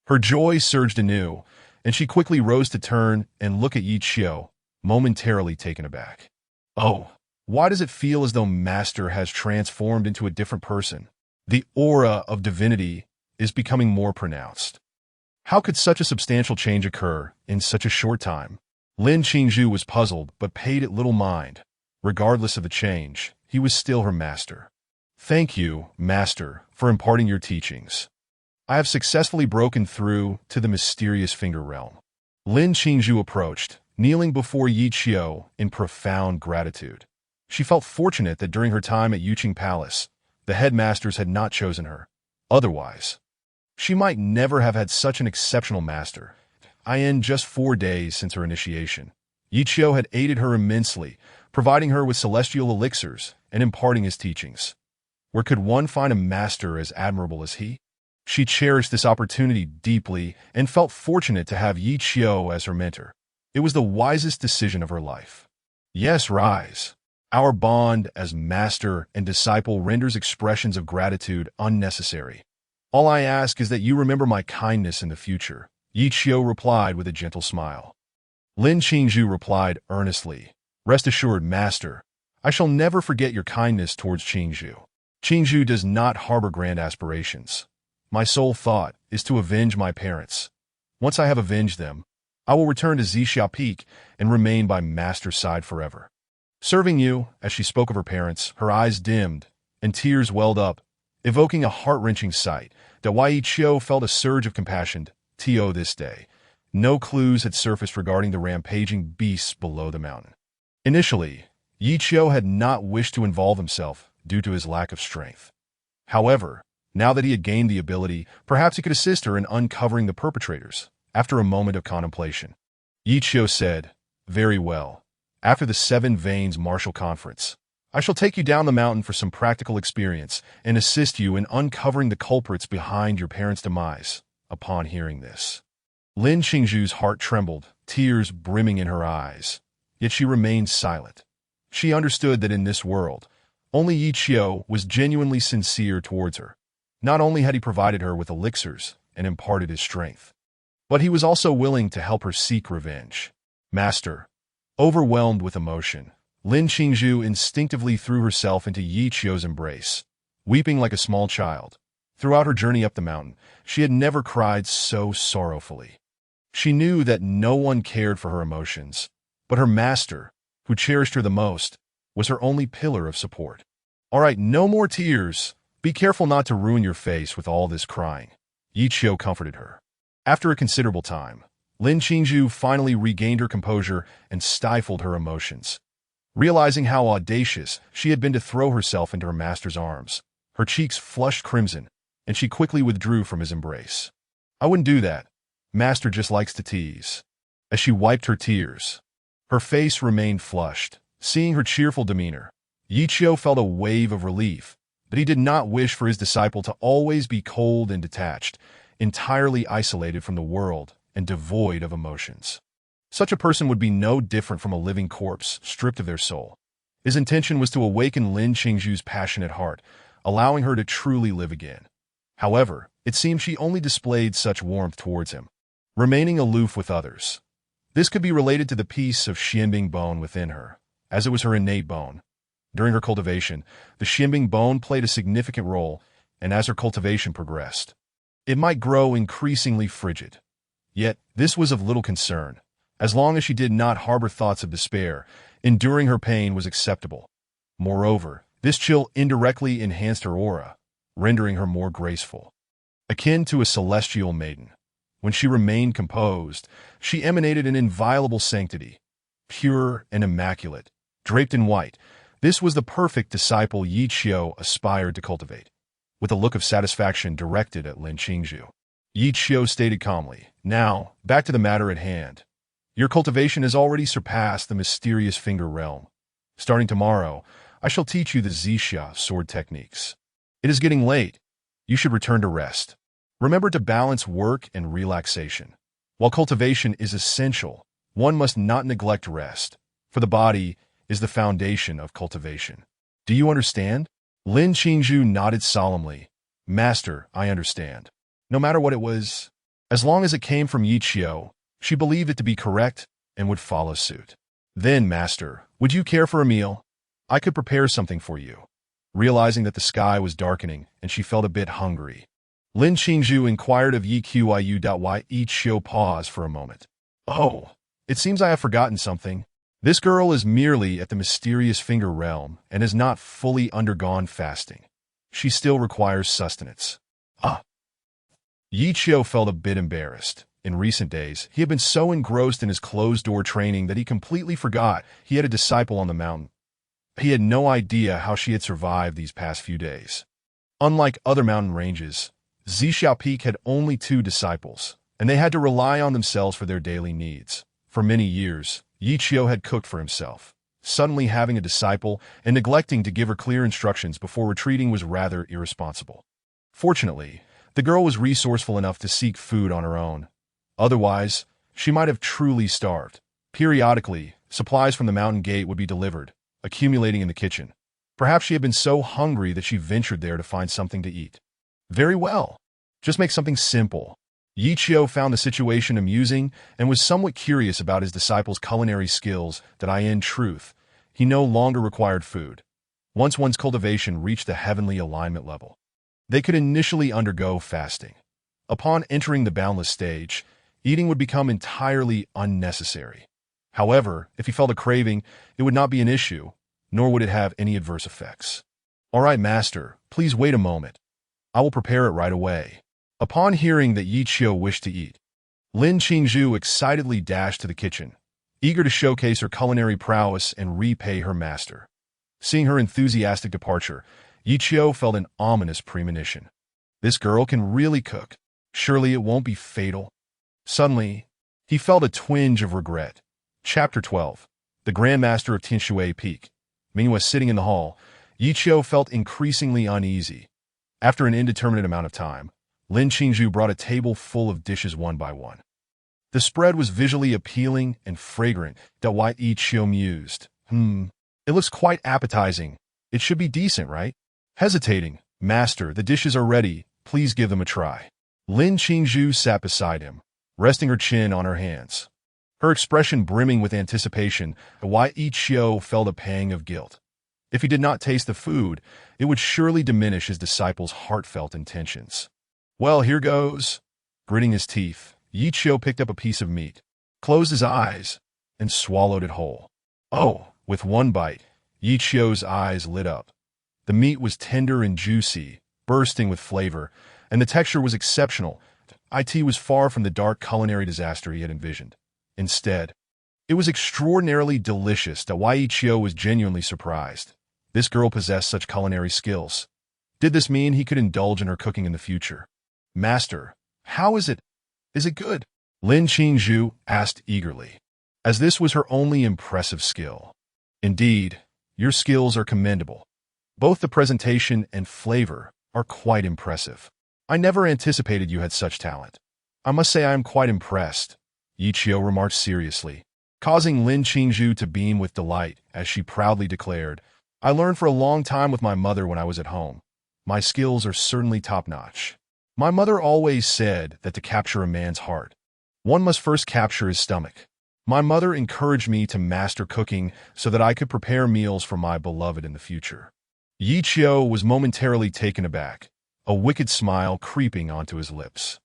A: her joy surged anew, and she quickly rose to turn and look at Yi Qiu, momentarily taken aback. Oh, why does it feel as though Master has transformed into a different person? The aura of divinity is becoming more pronounced. How could such a substantial change occur in such a short time? Lin Qingzhu was puzzled but paid it little mind. Regardless of the change, he was still her master. Thank you, Master, for imparting your teachings. I have successfully broken through to the mysterious finger realm. Lin Qingzhu approached, kneeling before Yi Qiu in profound gratitude. She felt fortunate that during her time at Yuqing Palace, the headmasters had not chosen her. Otherwise, she might never have had such an exceptional master. In just 4 days since her initiation, Yi Qiu had aided her immensely, providing her with celestial elixirs and imparting his teachings. Where could one find a master as admirable as he? She cherished this opportunity deeply and felt fortunate to have Yi Qiu as her mentor. It was the wisest decision of her life. Yes, rise. Our bond as master and disciple renders expressions of gratitude unnecessary. All I ask is that you remember my kindness in the future, Yi Qiu replied with a gentle smile. Lin Qingzhu replied earnestly, Rest assured, Master, I shall never forget your kindness towards Qingzhu. Qingzhu does not harbor grand aspirations. My sole thought is to avenge my parents. Once I have avenged them, I will return to Zixia Peak and remain by Master's side forever. Serving you, as she spoke of her parents, her eyes dimmed and tears welled up, evoking a heart-wrenching sight. That Yi Qiu felt a surge of compassion. This day, no clues had surfaced regarding the rampaging beasts below the mountain. Initially, Yi Qiu had not wished to involve himself due to his lack of strength. However, now that he had gained the ability, perhaps he could assist her in uncovering the perpetrators. After a moment of contemplation, Yi Qiu said, Very well. After the Seven Veins Martial Conference, I shall take you down the mountain for some practical experience and assist you in uncovering the culprits behind your parents' demise. Upon hearing this, Lin Qingzhu's heart trembled, tears brimming in her eyes. Yet she remained silent. She understood that in this world, only Yi Qiu was genuinely sincere towards her. Not only had he provided her with elixirs and imparted his strength, but he was also willing to help her seek revenge. Master, overwhelmed with emotion, Lin Qingzhu instinctively threw herself into Yi Qiu's embrace, weeping like a small child. Throughout her journey up the mountain, she had never cried so sorrowfully. She knew that no one cared for her emotions, but her master, who cherished her the most, was her only pillar of support. All right, no more tears. Be careful not to ruin your face with all this crying. Yi Qiu comforted her. After a considerable time, Lin Qingzhu finally regained her composure and stifled her emotions. Realizing how audacious she had been to throw herself into her master's arms, her cheeks flushed crimson, and she quickly withdrew from his embrace. "I wouldn't do that. Master just likes to tease." As she wiped her tears, her face remained flushed. Seeing her cheerful demeanor, Yi Qiu felt a wave of relief, but he did not wish for his disciple to always be cold and detached, entirely isolated from the world and devoid of emotions. Such a person would be no different from a living corpse, stripped of their soul. His intention was to awaken Lin Qingzhu's passionate heart, allowing her to truly live again. However, it seemed she only displayed such warmth towards him, remaining aloof with others. This could be related to the piece of Xianbing bone within her, as it was her innate bone. During her cultivation, the Xianbing bone played a significant role, and as her cultivation progressed, it might grow increasingly frigid. Yet, this was of little concern. As long as she did not harbor thoughts of despair, enduring her pain was acceptable. Moreover, this chill indirectly enhanced her aura, rendering her more graceful. Akin to a celestial maiden, when she remained composed, she emanated an inviolable sanctity, pure and immaculate, draped in white. This was the perfect disciple Yi Qiu aspired to cultivate. With a look of satisfaction directed at Lin Qingzhu, Yi Qiu stated calmly, "Now, back to the matter at hand. Your cultivation has already surpassed the mysterious finger realm. Starting tomorrow, I shall teach you the Zixia sword techniques. It is getting late. You should return to rest. Remember to balance work and relaxation. While cultivation is essential, one must not neglect rest, for the body is the foundation of cultivation. Do you understand?" Lin Qingzhu nodded solemnly. "Master, I understand." No matter what it was, as long as it came from Yi Qiu, she believed it to be correct and would follow suit. "Then, Master, would you care for a meal? I could prepare something for you." Realizing that the sky was darkening and she felt a bit hungry, Lin Qingzhu inquired of Yi Qiu. Yi Qiu paused for a moment. "Oh, it seems I have forgotten something. This girl is merely at the mysterious finger realm and has not fully undergone fasting. She still requires sustenance." "Ah." Yi Qiu felt a bit embarrassed. In recent days, he had been so engrossed in his closed-door training that he completely forgot he had a disciple on the mountain. He had no idea how she had survived these past few days. Unlike other mountain ranges, Zixia Peak had only 2 disciples, and they had to rely on themselves for their daily needs. For many years, Yi Qiu had cooked for himself. Suddenly having a disciple and neglecting to give her clear instructions before retreating was rather irresponsible. Fortunately, the girl was resourceful enough to seek food on her own. Otherwise, she might have truly starved. Periodically, supplies from the mountain gate would be delivered, accumulating in the kitchen. Perhaps she had been so hungry that she ventured there to find something to eat. Very well. Just make something simple. Yi Qiu found the situation amusing and was somewhat curious about his disciple's culinary skills. In truth, he no longer required food. Once one's cultivation reached the heavenly alignment level, they could initially undergo fasting. Upon entering the boundless stage, eating would become entirely unnecessary. However, if he felt a craving, it would not be an issue, nor would it have any adverse effects. "All right, Master, please wait a moment. I will prepare it right away." Upon hearing that Yi Qiu wished to eat, Lin Qingzhu excitedly dashed to the kitchen, eager to showcase her culinary prowess and repay her master. Seeing her enthusiastic departure, Yi Qiu felt an ominous premonition. This girl can really cook. Surely it won't be fatal. Suddenly, he felt a twinge of regret. Chapter 12. The Grandmaster of Tinshui Peak. Meanwhile, sitting in the hall, Yi Qiu felt increasingly uneasy. After an indeterminate amount of time, Lin Qingzhu brought a table full of dishes one by one. The spread was visually appealing and fragrant. Yi Qiu mused. It looks quite appetizing. It should be decent, right? Hesitating, "Master, the dishes are ready. Please give them a try." Lin Qingzhu sat beside him, resting her chin on her hands. Her expression brimming with anticipation, Yi Qiu felt a pang of guilt. If he did not taste the food, it would surely diminish his disciple's heartfelt intentions. "Well, here goes." Gritting his teeth, Yi Qiu picked up a piece of meat, closed his eyes, and swallowed it whole. Oh, with one bite, Yi Qiu's eyes lit up. The meat was tender and juicy, bursting with flavor, and the texture was exceptional. IT was far from the dark culinary disaster he had envisioned. Instead, it was extraordinarily delicious that Wei Chio was genuinely surprised. This girl possessed such culinary skills. Did this mean he could indulge in her cooking in the future? Master, how is it? Is it good? Lin Qingzhu asked eagerly, as this was her only impressive skill. Indeed, your skills are commendable. Both the presentation and flavor are quite impressive. I never anticipated you had such talent. I must say I am quite impressed, Yi Chio remarked seriously, causing Lin Qingzhu to beam with delight as she proudly declared, I learned for a long time with my mother when I was at home. My skills are certainly top-notch. My mother always said that to capture a man's heart, one must first capture his stomach. My mother encouraged me to master cooking so that I could prepare meals for my beloved in the future. Yi Chio was momentarily taken aback, a wicked smile creeping onto his lips.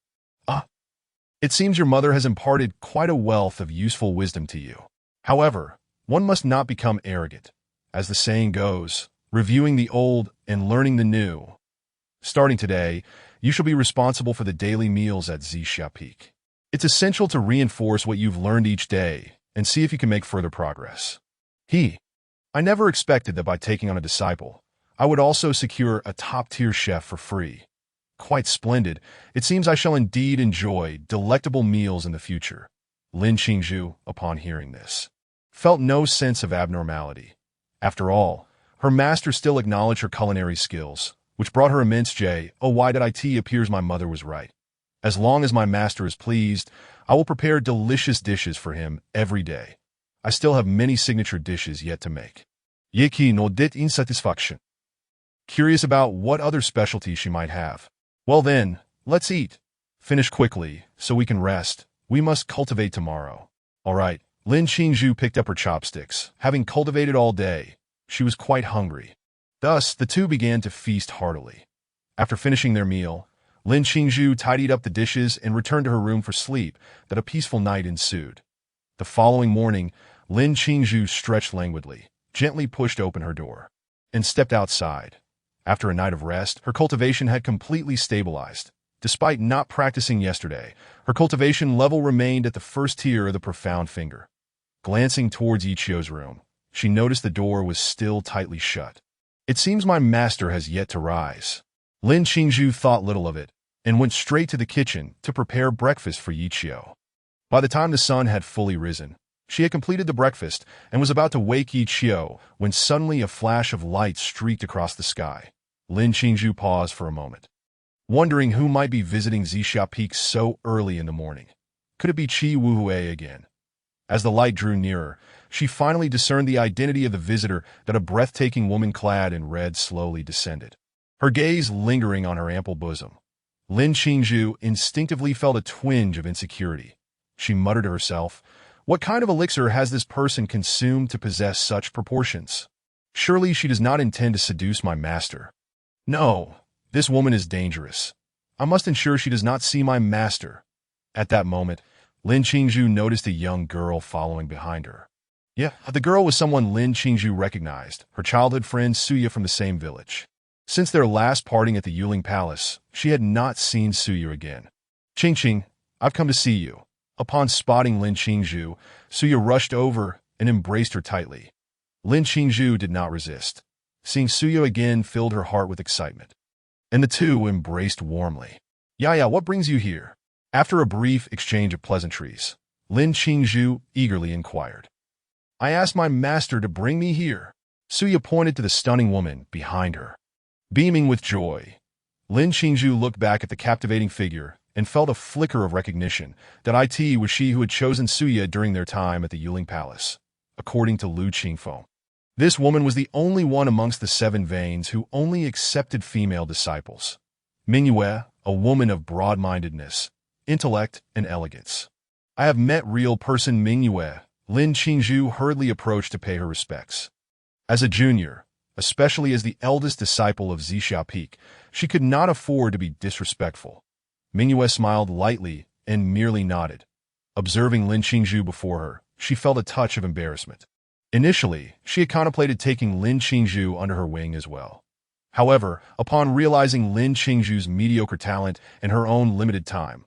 A: It seems your mother has imparted quite a wealth of useful wisdom to you. However, one must not become arrogant. As the saying goes, reviewing the old and learning the new. Starting today, you shall be responsible for the daily meals at Zixia Peak. It's essential to reinforce what you've learned each day and see if you can make further progress. I never expected that by taking on a disciple, I would also secure a top-tier chef for free. Quite splendid. It seems I shall indeed enjoy delectable meals in the future. Lin Qingzhu, upon hearing this, felt no sense of abnormality. After all, her master still acknowledged her culinary skills, which brought her immense joy. Oh, why did it appears my mother was right. As long as my master is pleased, I will prepare delicious dishes for him every day. I still have many signature dishes yet to make. Yiki no dit insatisfaction. Curious about what other specialties she might have. Well then, let's eat. Finish quickly, so we can rest. We must cultivate tomorrow. All right. Lin Qingzhu picked up her chopsticks. Having cultivated all day, she was quite hungry. Thus, the two began to feast heartily. After finishing their meal, Lin Qingzhu tidied up the dishes and returned to her room for sleep. That a peaceful night ensued. The following morning, Lin Qingzhu stretched languidly, gently pushed open her door, and stepped outside. After a night of rest, her cultivation had completely stabilized. Despite not practicing yesterday, her cultivation level remained at the first tier of the profound finger. Glancing towards Ichio's room, she noticed the door was still tightly shut. It seems my master has yet to rise. Lin Qingzhu thought little of it, and went straight to the kitchen to prepare breakfast for Ichio. By the time the sun had fully risen, she had completed the breakfast and was about to wake Ichio when suddenly a flash of light streaked across the sky. Lin Qingzhu paused for a moment, wondering who might be visiting Zixia Peak so early in the morning. Could it be Qi Wuhui again? As the light drew nearer, she finally discerned the identity of the visitor, that a breathtaking woman clad in red slowly descended, her gaze lingering on her ample bosom. Lin Qingzhu instinctively felt a twinge of insecurity. She muttered to herself, what kind of elixir has this person consumed to possess such proportions? Surely she does not intend to seduce my master. No, this woman is dangerous. I must ensure she does not see my master. At that moment, Lin Qingzhu noticed a young girl following behind her. Yeah, the girl was someone Lin Qingzhu recognized, her childhood friend Suya from the same village. Since their last parting at the Yuling Palace, she had not seen Suya again. Qingqing, I've come to see you. Upon spotting Lin Qingzhu, Suya rushed over and embraced her tightly. Lin Qingzhu did not resist. Seeing Suya again filled her heart with excitement, and the two embraced warmly. Yeah, what brings you here? After a brief exchange of pleasantries, Lin Qingzhu eagerly inquired. I asked my master to bring me here. Suya pointed to the stunning woman behind her. Beaming with joy, Lin Qingzhu looked back at the captivating figure and felt a flicker of recognition that it was she who had chosen Suya during their time at the Yuling Palace, according to Lu Qingfeng. This woman was the only one amongst the 7 veins who only accepted female disciples. Mingyue, a woman of broad-mindedness, intellect, and elegance. I have met real person Mingyue. Lin Qingzhu hurriedly approached to pay her respects. As a junior, especially as the eldest disciple of Zixia Peak, she could not afford to be disrespectful. Mingyue smiled lightly and merely nodded. Observing Lin Qingzhu before her, she felt a touch of embarrassment. Initially, she had contemplated taking Lin Qingzhu under her wing as well. However, upon realizing Lin Qingzhu's mediocre talent and her own limited time,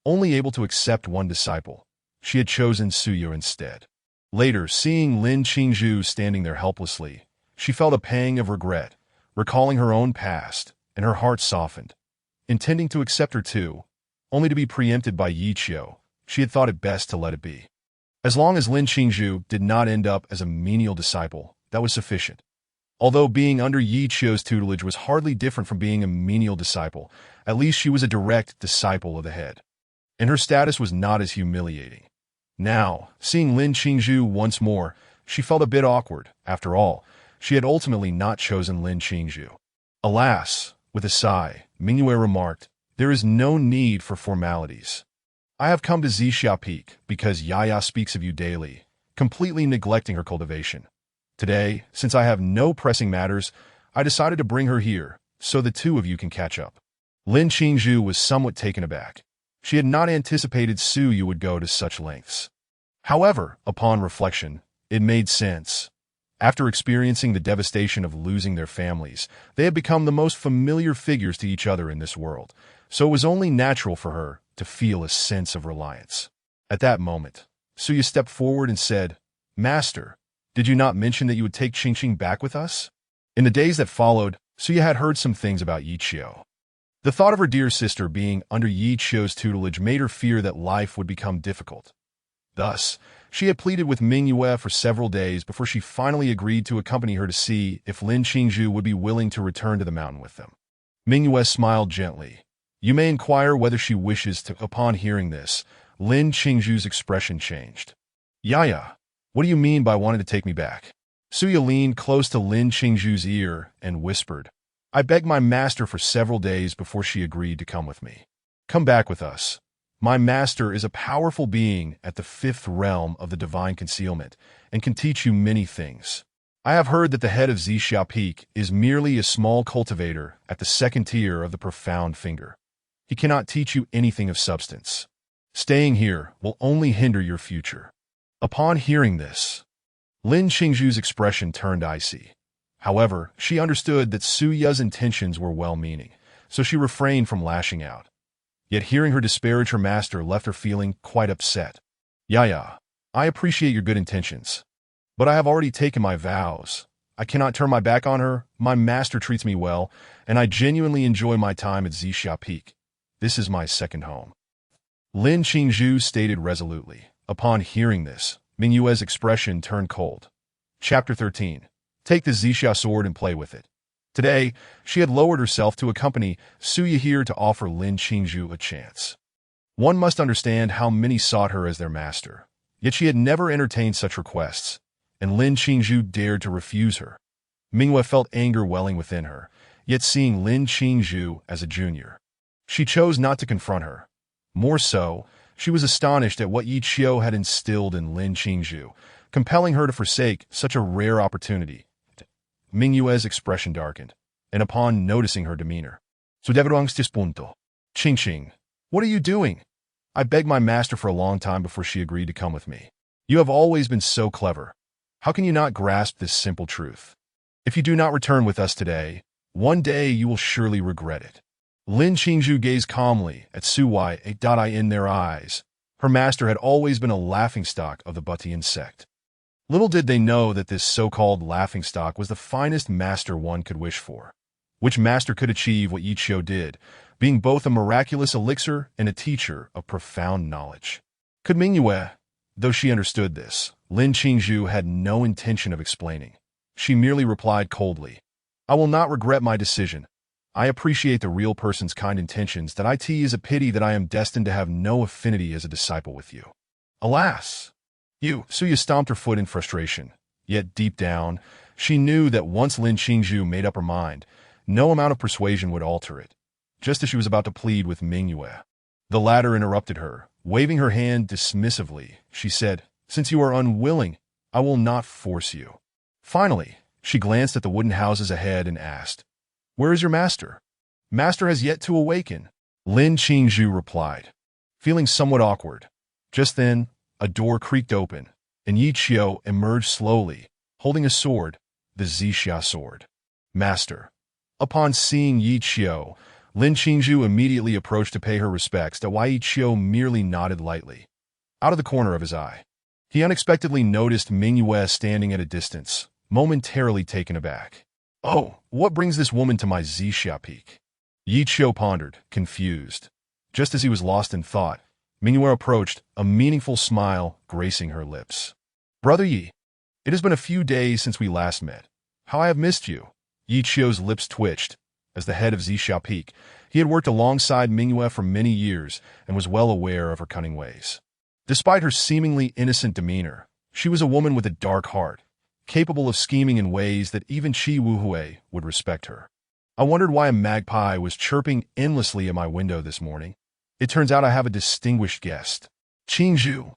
A: only able to accept one disciple. She had chosen Suya instead. Later, seeing Lin Qingzhu standing there helplessly, she felt a pang of regret, recalling her own past, and her heart softened. Intending to accept her too, only to be preempted by Yi Qiu, she had thought it best to let it be. As long as Lin Qingzhu did not end up as a menial disciple, that was sufficient. Although being under Yi Qiu's tutelage was hardly different from being a menial disciple, at least she was a direct disciple of the head. And her status was not as humiliating. Now, seeing Lin Qingzhu once more, she felt a bit awkward. After all, she had ultimately not chosen Lin Qingzhu. Alas, with a sigh, Mingyue remarked, "There is no need for formalities. I have come to Zixia Peak because Yaya speaks of you daily, completely neglecting her cultivation. Today, since I have no pressing matters, I decided to bring her here, so the two of you can catch up." Lin Qingzhu was somewhat taken aback. She had not anticipated Su Yu would go to such lengths. However, upon reflection, it made sense. After experiencing the devastation of losing their families, they had become the most familiar figures to each other in this world, so it was only natural for her to feel a sense of reliance. At that moment, Suya stepped forward and said, "Master, did you not mention that you would take Qingqing back with us?" In the days that followed, Suya had heard some things about Yi Qiu. The thought of her dear sister being under Yi Qiu's tutelage made her fear that life would become difficult. Thus, she had pleaded with Mingyue for several days before she finally agreed to accompany her to see if Lin Qingzhu would be willing to return to the mountain with them. Mingyue smiled gently. "You may inquire whether she wishes to." Upon hearing this, Lin Qingzhu's expression changed. "Yaya, what do you mean by wanting to take me back?" Suya leaned close to Lin Qingzhu's ear and whispered, "I begged my master for several days before she agreed to come with me. Come back with us. My master is a powerful being at the fifth realm of the divine concealment and can teach you many things. I have heard that the head of Zixia Peak is merely a small cultivator at the second tier of the profound finger. He cannot teach you anything of substance. Staying here will only hinder your future." Upon hearing this, Lin Qingzhu's expression turned icy. However, she understood that Su Ya's intentions were well-meaning, so she refrained from lashing out. Yet hearing her disparage her master left her feeling quite upset. "Yaya, I appreciate your good intentions, but I have already taken my vows. I cannot turn my back on her. My master treats me well, and I genuinely enjoy my time at Zixia Peak. This is my second home." Lin Qingzhu stated resolutely. Upon hearing this, Mingyue's expression turned cold. Chapter 13. Take the Zixia sword and play with it. Today, she had lowered herself to accompany Suya here to offer Lin Qingzhu a chance. One must understand how many sought her as their master, yet she had never entertained such requests, and Lin Qingzhu dared to refuse her. Mingyue felt anger welling within her, yet seeing Lin Qingzhu as a junior, she chose not to confront her. More so, she was astonished at what Yi Qiu had instilled in Lin Qingzhu, compelling her to forsake such a rare opportunity. Mingyue's expression darkened, and upon noticing her demeanor, "Qingqing, what are you doing? I begged my master for a long time before she agreed to come with me. You have always been so clever. How can you not grasp this simple truth? If you do not return with us today, one day you will surely regret it." Lin Qingzhu gazed calmly at Suwai in their eyes. Her master had always been a laughingstock of the Butian sect. Little did they know that this so-called laughingstock was the finest master one could wish for. Which master could achieve what Yi Qiu did, being both a miraculous elixir and a teacher of profound knowledge? Could Mingyue? Though she understood this, Lin Qingzhu had no intention of explaining. She merely replied coldly, "I will not regret my decision. I appreciate the real person's kind intentions. That it is a pity that I am destined to have no affinity as a disciple with you. Alas!" Suya stomped her foot in frustration, yet deep down, she knew that once Lin Qingzhu made up her mind, no amount of persuasion would alter it. Just as she was about to plead with Mingyue, the latter interrupted her. Waving her hand dismissively, she said, "Since you are unwilling, I will not force you." Finally, she glanced at the wooden houses ahead and asked, "Where is your master?" "Master has yet to awaken," Lin Qingzhu replied, feeling somewhat awkward. Just then, a door creaked open, and Yi Qiu emerged slowly, holding a sword, the Zixia sword. "Master." Upon seeing Yi Qiu, Lin Qingzhu immediately approached to pay her respects, to Yi Qiu merely nodded lightly. Out of the corner of his eye, he unexpectedly noticed Ming Yue standing at a distance, momentarily taken aback. "Oh, what brings this woman to my Zixia Peak?" Yi Qiu pondered, confused. Just as he was lost in thought, Ming Yue approached, a meaningful smile gracing her lips. "Brother Yi, it has been a few days since we last met. How I have missed you." Yi Qiu's lips twitched. As the head of Zixia Peak, he had worked alongside Ming Yue for many years and was well aware of her cunning ways. Despite her seemingly innocent demeanor, she was a woman with a dark heart, capable of scheming in ways that even Qi Wuhui would respect her. I wondered why a magpie was chirping endlessly at my window this morning. It turns out I have a distinguished guest. "Qingzhu,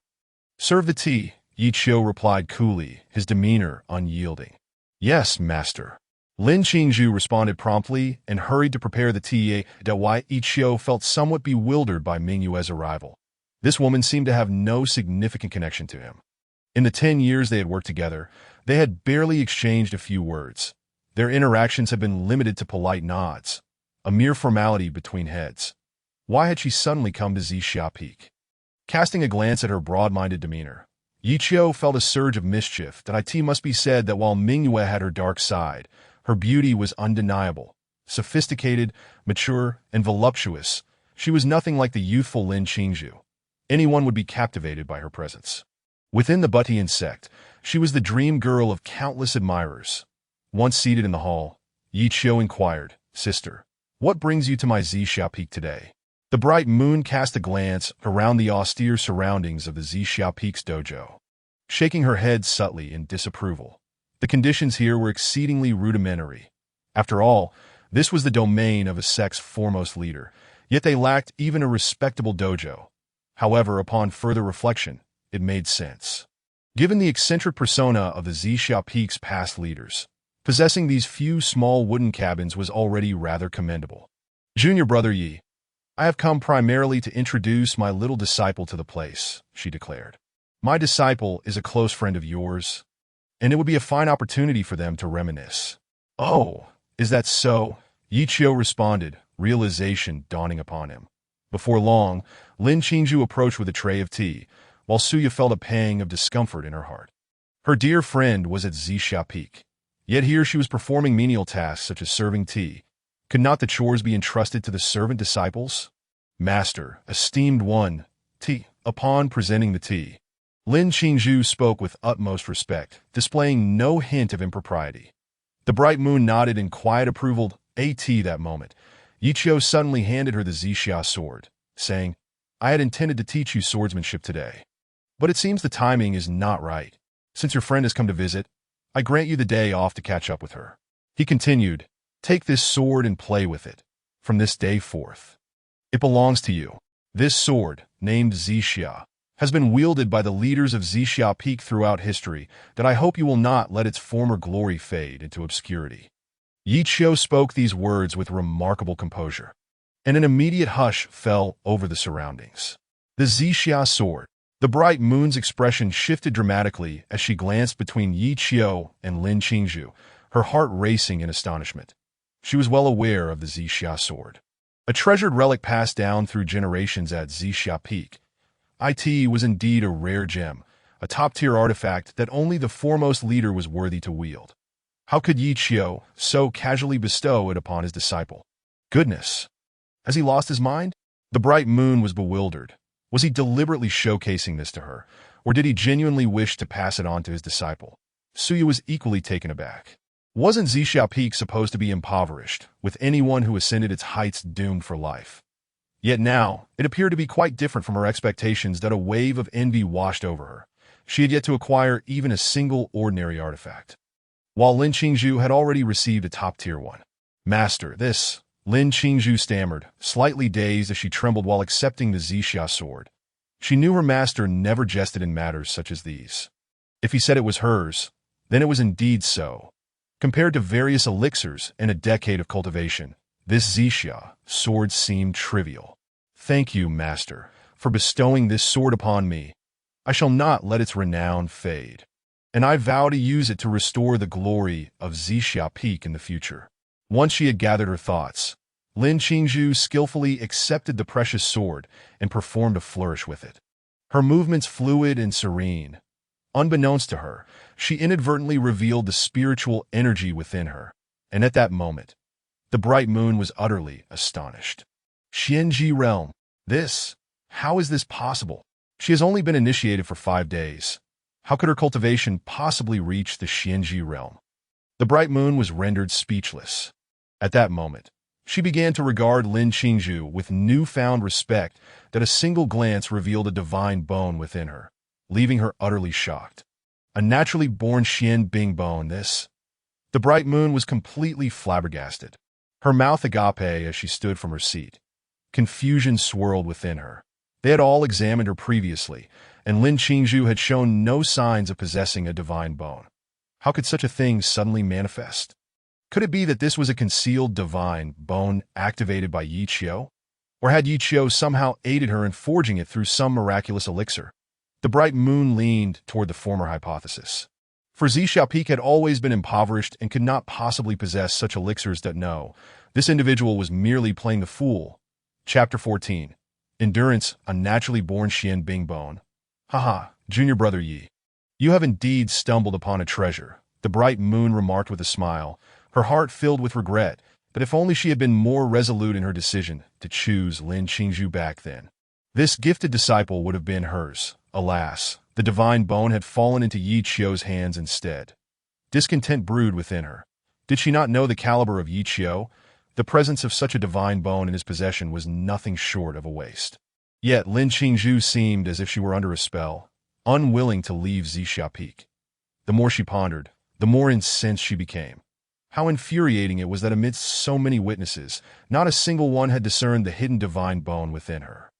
A: serve the tea," Yi Qiu replied coolly, his demeanor unyielding. "Yes, master." Lin Qingzhu responded promptly and hurried to prepare the tea. Yi Qiu felt somewhat bewildered by Ming Yue's arrival. This woman seemed to have no significant connection to him. In the 10 years they had worked together, they had barely exchanged a few words. Their interactions had been limited to polite nods, a mere formality between heads. Why had she suddenly come to Zixia Peak? Casting a glance at her broad-minded demeanor, Yi Qiu felt a surge of mischief. It must be said that while Ming Yue had her dark side, her beauty was undeniable. Sophisticated, mature, and voluptuous, she was nothing like the youthful Lin Qingzhu. Anyone would be captivated by her presence. Within the Butian sect, she was the dream girl of countless admirers. Once seated in the hall, Yi Qiu inquired, "Sister, what brings you to my Zixia Peak today?" The bright moon cast a glance around the austere surroundings of the Zixia Peak's dojo, shaking her head subtly in disapproval. The conditions here were exceedingly rudimentary. After all, this was the domain of a sect's foremost leader, yet they lacked even a respectable dojo. However, upon further reflection, it made sense. Given the eccentric persona of the Zixia Peak's past leaders, possessing these few small wooden cabins was already rather commendable. "Junior brother Yi, I have come primarily to introduce my little disciple to the place," she declared. "My disciple is a close friend of yours, and it would be a fine opportunity for them to reminisce." "Oh, is that so?" Yi Qiu responded, realization dawning upon him. Before long, Lin Qingzhu approached with a tray of tea, while Suya felt a pang of discomfort in her heart. Her dear friend was at Zixia Peak, yet here she was performing menial tasks such as serving tea. Could not the chores be entrusted to the servant disciples? "Master, esteemed one, tea." Upon presenting the tea, Lin Qingzhu spoke with utmost respect, displaying no hint of impropriety. The bright moon nodded in quiet approval. That moment, Yi Qiu suddenly handed her the Zixia sword, saying, "I had intended to teach you swordsmanship today, but it seems the timing is not right. Since your friend has come to visit, I grant you the day off to catch up with her." He continued, "Take this sword and play with it. From this day forth, it belongs to you." This sword, named Zixia, has been wielded by the leaders of Zixia Peak throughout history. I hope you will not let its former glory fade into obscurity. Yi Qiu spoke these words with remarkable composure, and an immediate hush fell over the surroundings. The Zixia sword. The bright moon's expression shifted dramatically as she glanced between Yi Qiu and Lin Qingzhu, her heart racing in astonishment. She was well aware of the Zixia sword, a treasured relic passed down through generations at Zixia Peak. It was indeed a rare gem, a top-tier artifact that only the foremost leader was worthy to wield. How could Yi Qiu so casually bestow it upon his disciple? Goodness! Has he lost his mind? The bright moon was bewildered. Was he deliberately showcasing this to her, or did he genuinely wish to pass it on to his disciple? Suya was equally taken aback. Wasn't Zixia Peak supposed to be impoverished, with anyone who ascended its heights doomed for life? Yet now, it appeared to be quite different from her expectations. That a wave of envy washed over her. She had yet to acquire even a single ordinary artifact, while Lin Qingzhu had already received a top-tier one. "Master, this," Lin Qingzhu stammered, slightly dazed as she trembled while accepting the Zixia sword. She knew her master never jested in matters such as these. If he said it was hers, then it was indeed so. Compared to various elixirs and a decade of cultivation, this Zixia sword seemed trivial. "Thank you, master, for bestowing this sword upon me. I shall not let its renown fade, and I vow to use it to restore the glory of Zixia Peak in the future." Once she had gathered her thoughts, Lin Qingzhu skillfully accepted the precious sword and performed a flourish with it. Her movements fluid and serene. Unbeknownst to her, she inadvertently revealed the spiritual energy within her, and at that moment, the bright moon was utterly astonished. Xianji realm. How is this possible? She has only been initiated for 5 days. How could her cultivation possibly reach the Xianji realm? The bright moon was rendered speechless. At that moment, she began to regard Lin Qingzhu with newfound respect that a single glance revealed a divine bone within her, leaving her utterly shocked. A naturally born Xian Bing bone, this. The bright moon was completely flabbergasted. Her mouth agape as she stood from her seat. Confusion swirled within her. They had all examined her previously, and Lin Qingzhu had shown no signs of possessing a divine bone. How could such a thing suddenly manifest? Could it be that this was a concealed divine bone activated by Yi Qiu? Or had Yi Qiu somehow aided her in forging it through some miraculous elixir? The bright moon leaned toward the former hypothesis. For Zixia Peak had always been impoverished and could not possibly possess such elixirs that no, this individual was merely playing the fool. Chapter 14. Endurance, a naturally born Xian Bing bone. Haha, junior brother Yi. You have indeed stumbled upon a treasure, the bright moon remarked with a smile, her heart filled with regret, but if only she had been more resolute in her decision to choose Lin Qingzhu back then. This gifted disciple would have been hers. Alas, the divine bone had fallen into Yi Qiu's hands instead. Discontent brewed within her. Did she not know the caliber of Yi Qiu? The presence of such a divine bone in his possession was nothing short of a waste. Yet Lin Qingzhu seemed as if she were under a spell, unwilling to leave Zixia Peak. The more she pondered, the more incensed she became. How infuriating it was that amidst so many witnesses, not a single one had discerned the hidden divine bone within her.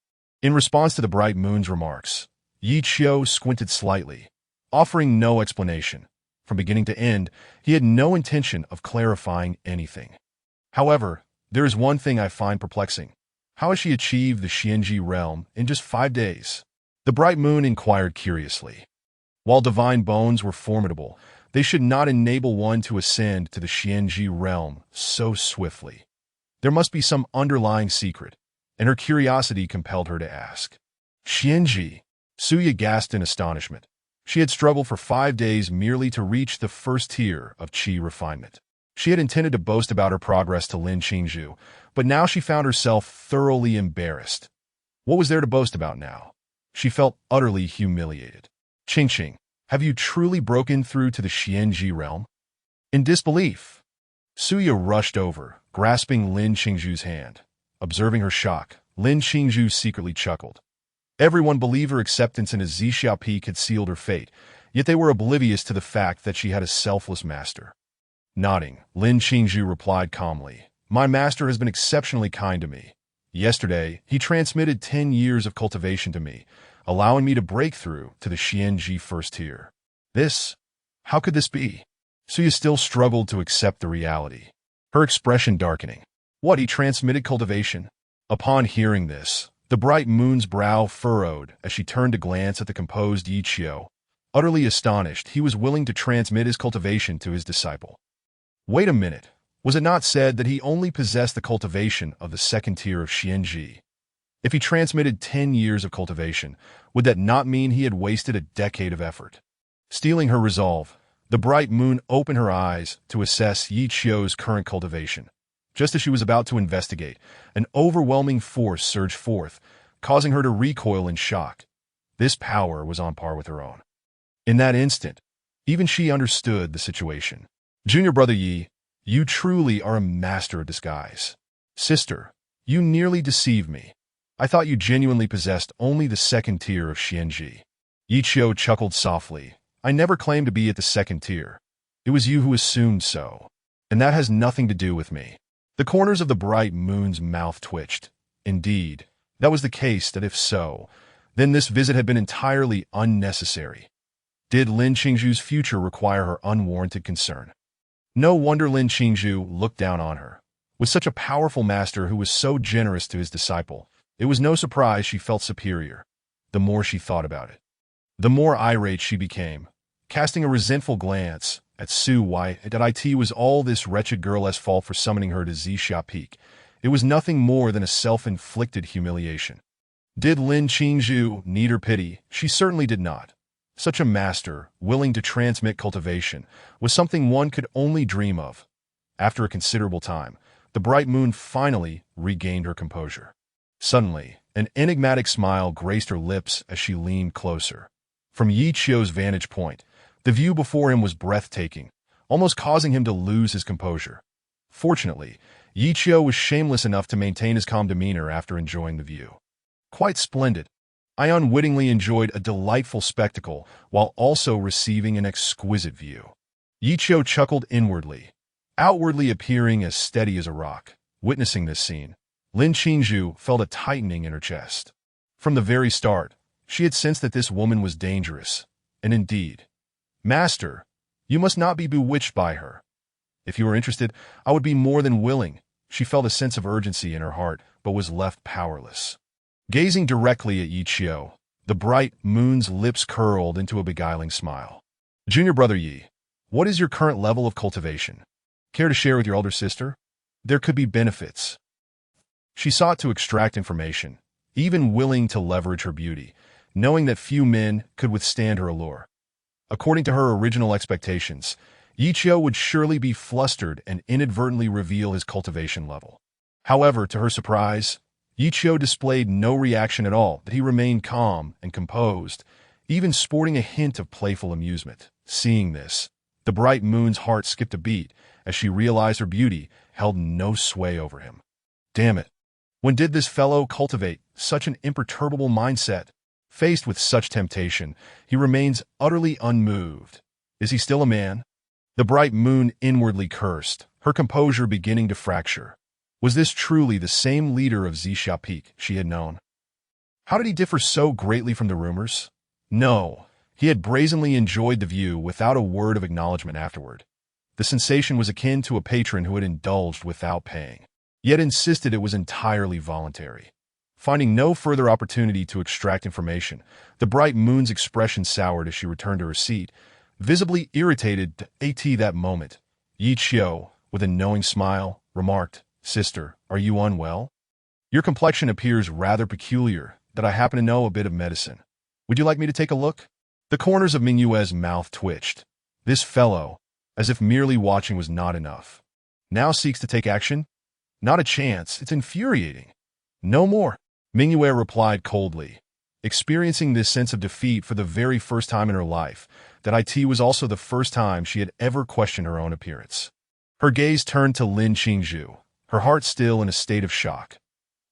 A: In response to the bright moon's remarks, Yi Qiu squinted slightly, offering no explanation. From beginning to end, he had no intention of clarifying anything. However, there is one thing I find perplexing. How has she achieved the Xianji realm in just 5 days? The bright moon inquired curiously. While divine bones were formidable, they should not enable one to ascend to the Xianji realm so swiftly. There must be some underlying secret, and her curiosity compelled her to ask. Xianji? Suya gasped in astonishment. She had struggled for 5 days merely to reach the first tier of qi refinement. She had intended to boast about her progress to Lin Qingzhu, but now she found herself thoroughly embarrassed. What was there to boast about now? She felt utterly humiliated. Qingqing, have you truly broken through to the Xianji realm? In disbelief, Suya rushed over, grasping Lin Qingzhu's hand. Observing her shock, Lin Qingzhu secretly chuckled. Everyone believed her acceptance in a Zixia Peak had sealed her fate, yet they were oblivious to the fact that she had a selfless master. Nodding, Lin Qingzhu replied calmly, My master has been exceptionally kind to me. Yesterday, he transmitted 10 years of cultivation to me, allowing me to break through to the Xianji first tier. How could this be? Suya still struggled to accept the reality, her expression darkening. What, he transmitted cultivation? Upon hearing this, the bright moon's brow furrowed as she turned to glance at the composed Yi Qiu. Utterly astonished, he was willing to transmit his cultivation to his disciple. Wait a minute, was it not said that he only possessed the cultivation of the second tier of Xianji? If he transmitted 10 years of cultivation, would that not mean he had wasted a decade of effort? Stealing her resolve, the bright moon opened her eyes to assess Yi Qiu's current cultivation. Just as she was about to investigate, an overwhelming force surged forth, causing her to recoil in shock. This power was on par with her own. In that instant, even she understood the situation. Junior brother Yi, you truly are a master of disguise. Sister, you nearly deceived me. I thought you genuinely possessed only the second tier of Xianji. Yi Qiu chuckled softly. I never claimed to be at the second tier. It was you who assumed so. And that has nothing to do with me. The corners of the bright moon's mouth twitched. Indeed, that was the case that if so, then this visit had been entirely unnecessary. Did Lin Qingzhu's future require her unwarranted concern? No wonder Lin Qingzhu looked down on her. With such a powerful master who was so generous to his disciple, it was no surprise she felt superior. The more she thought about it, the more irate she became, casting a resentful glance at Su. Why did it was all this wretched girl's fault for summoning her to Zixia Peak, It was nothing more than a self-inflicted humiliation. Did Lin Qingzhu need her pity? She certainly did not. Such a master, willing to transmit cultivation, was something one could only dream of. After a considerable time, the bright moon finally regained her composure. Suddenly, an enigmatic smile graced her lips as she leaned closer. From Yi Qiu's vantage point, the view before him was breathtaking, almost causing him to lose his composure. Fortunately, Yi Qiu was shameless enough to maintain his calm demeanor after enjoying the view. Quite splendid. I unwittingly enjoyed a delightful spectacle while also receiving an exquisite view. Yi Qiu chuckled inwardly, outwardly appearing as steady as a rock. Witnessing this scene, Lin Qingzhu felt a tightening in her chest. From the very start, she had sensed that this woman was dangerous. And indeed, Master, you must not be bewitched by her. If you are interested, I would be more than willing. She felt a sense of urgency in her heart, but was left powerless. Gazing directly at Yi Qiu, the bright moon's lips curled into a beguiling smile. Junior brother Yi, what is your current level of cultivation? Care to share with your elder sister? There could be benefits. She sought to extract information, even willing to leverage her beauty, knowing that few men could withstand her allure. According to her original expectations, Yi Qiu would surely be flustered and inadvertently reveal his cultivation level. However, to her surprise, Yi Qiu displayed no reaction at all, that he remained calm and composed, even sporting a hint of playful amusement. Seeing this, the bright moon's heart skipped a beat as she realized her beauty held no sway over him. Damn it. When did this fellow cultivate such an imperturbable mindset? Faced with such temptation, he remains utterly unmoved. Is he still a man? The bright moon inwardly cursed, her composure beginning to fracture. Was this truly the same leader of Xixia Peak she had known? How did he differ so greatly from the rumors? No, he had brazenly enjoyed the view without a word of acknowledgement afterward. The sensation was akin to a patron who had indulged without paying, yet insisted it was entirely voluntary. Finding no further opportunity to extract information, the bright moon's expression soured as she returned to her seat, visibly irritated at that moment. Yi Qiu, with a knowing smile, remarked, Sister, are you unwell? Your complexion appears rather peculiar, that I happen to know a bit of medicine. Would you like me to take a look? The corners of Ming Yue's mouth twitched. This fellow, as if merely watching was not enough, now seeks to take action? Not a chance, it's infuriating. No more, Ming Yue replied coldly. Experiencing this sense of defeat for the very first time in her life, that it was also the first time she had ever questioned her own appearance. Her gaze turned to Lin Qingzhu, her heart still in a state of shock.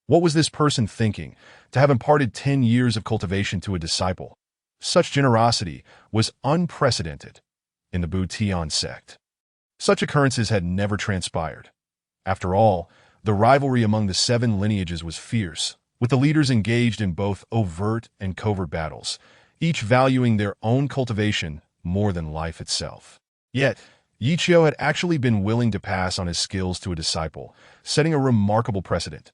A: What was this person thinking, to have imparted 10 years of cultivation to a disciple? Such generosity was unprecedented in the Butian sect. Such occurrences had never transpired. After all, the rivalry among the 7 lineages was fierce, with the leaders engaged in both overt and covert battles, each valuing their own cultivation more than life itself. Yet, Yi Qiu had actually been willing to pass on his skills to a disciple, setting a remarkable precedent.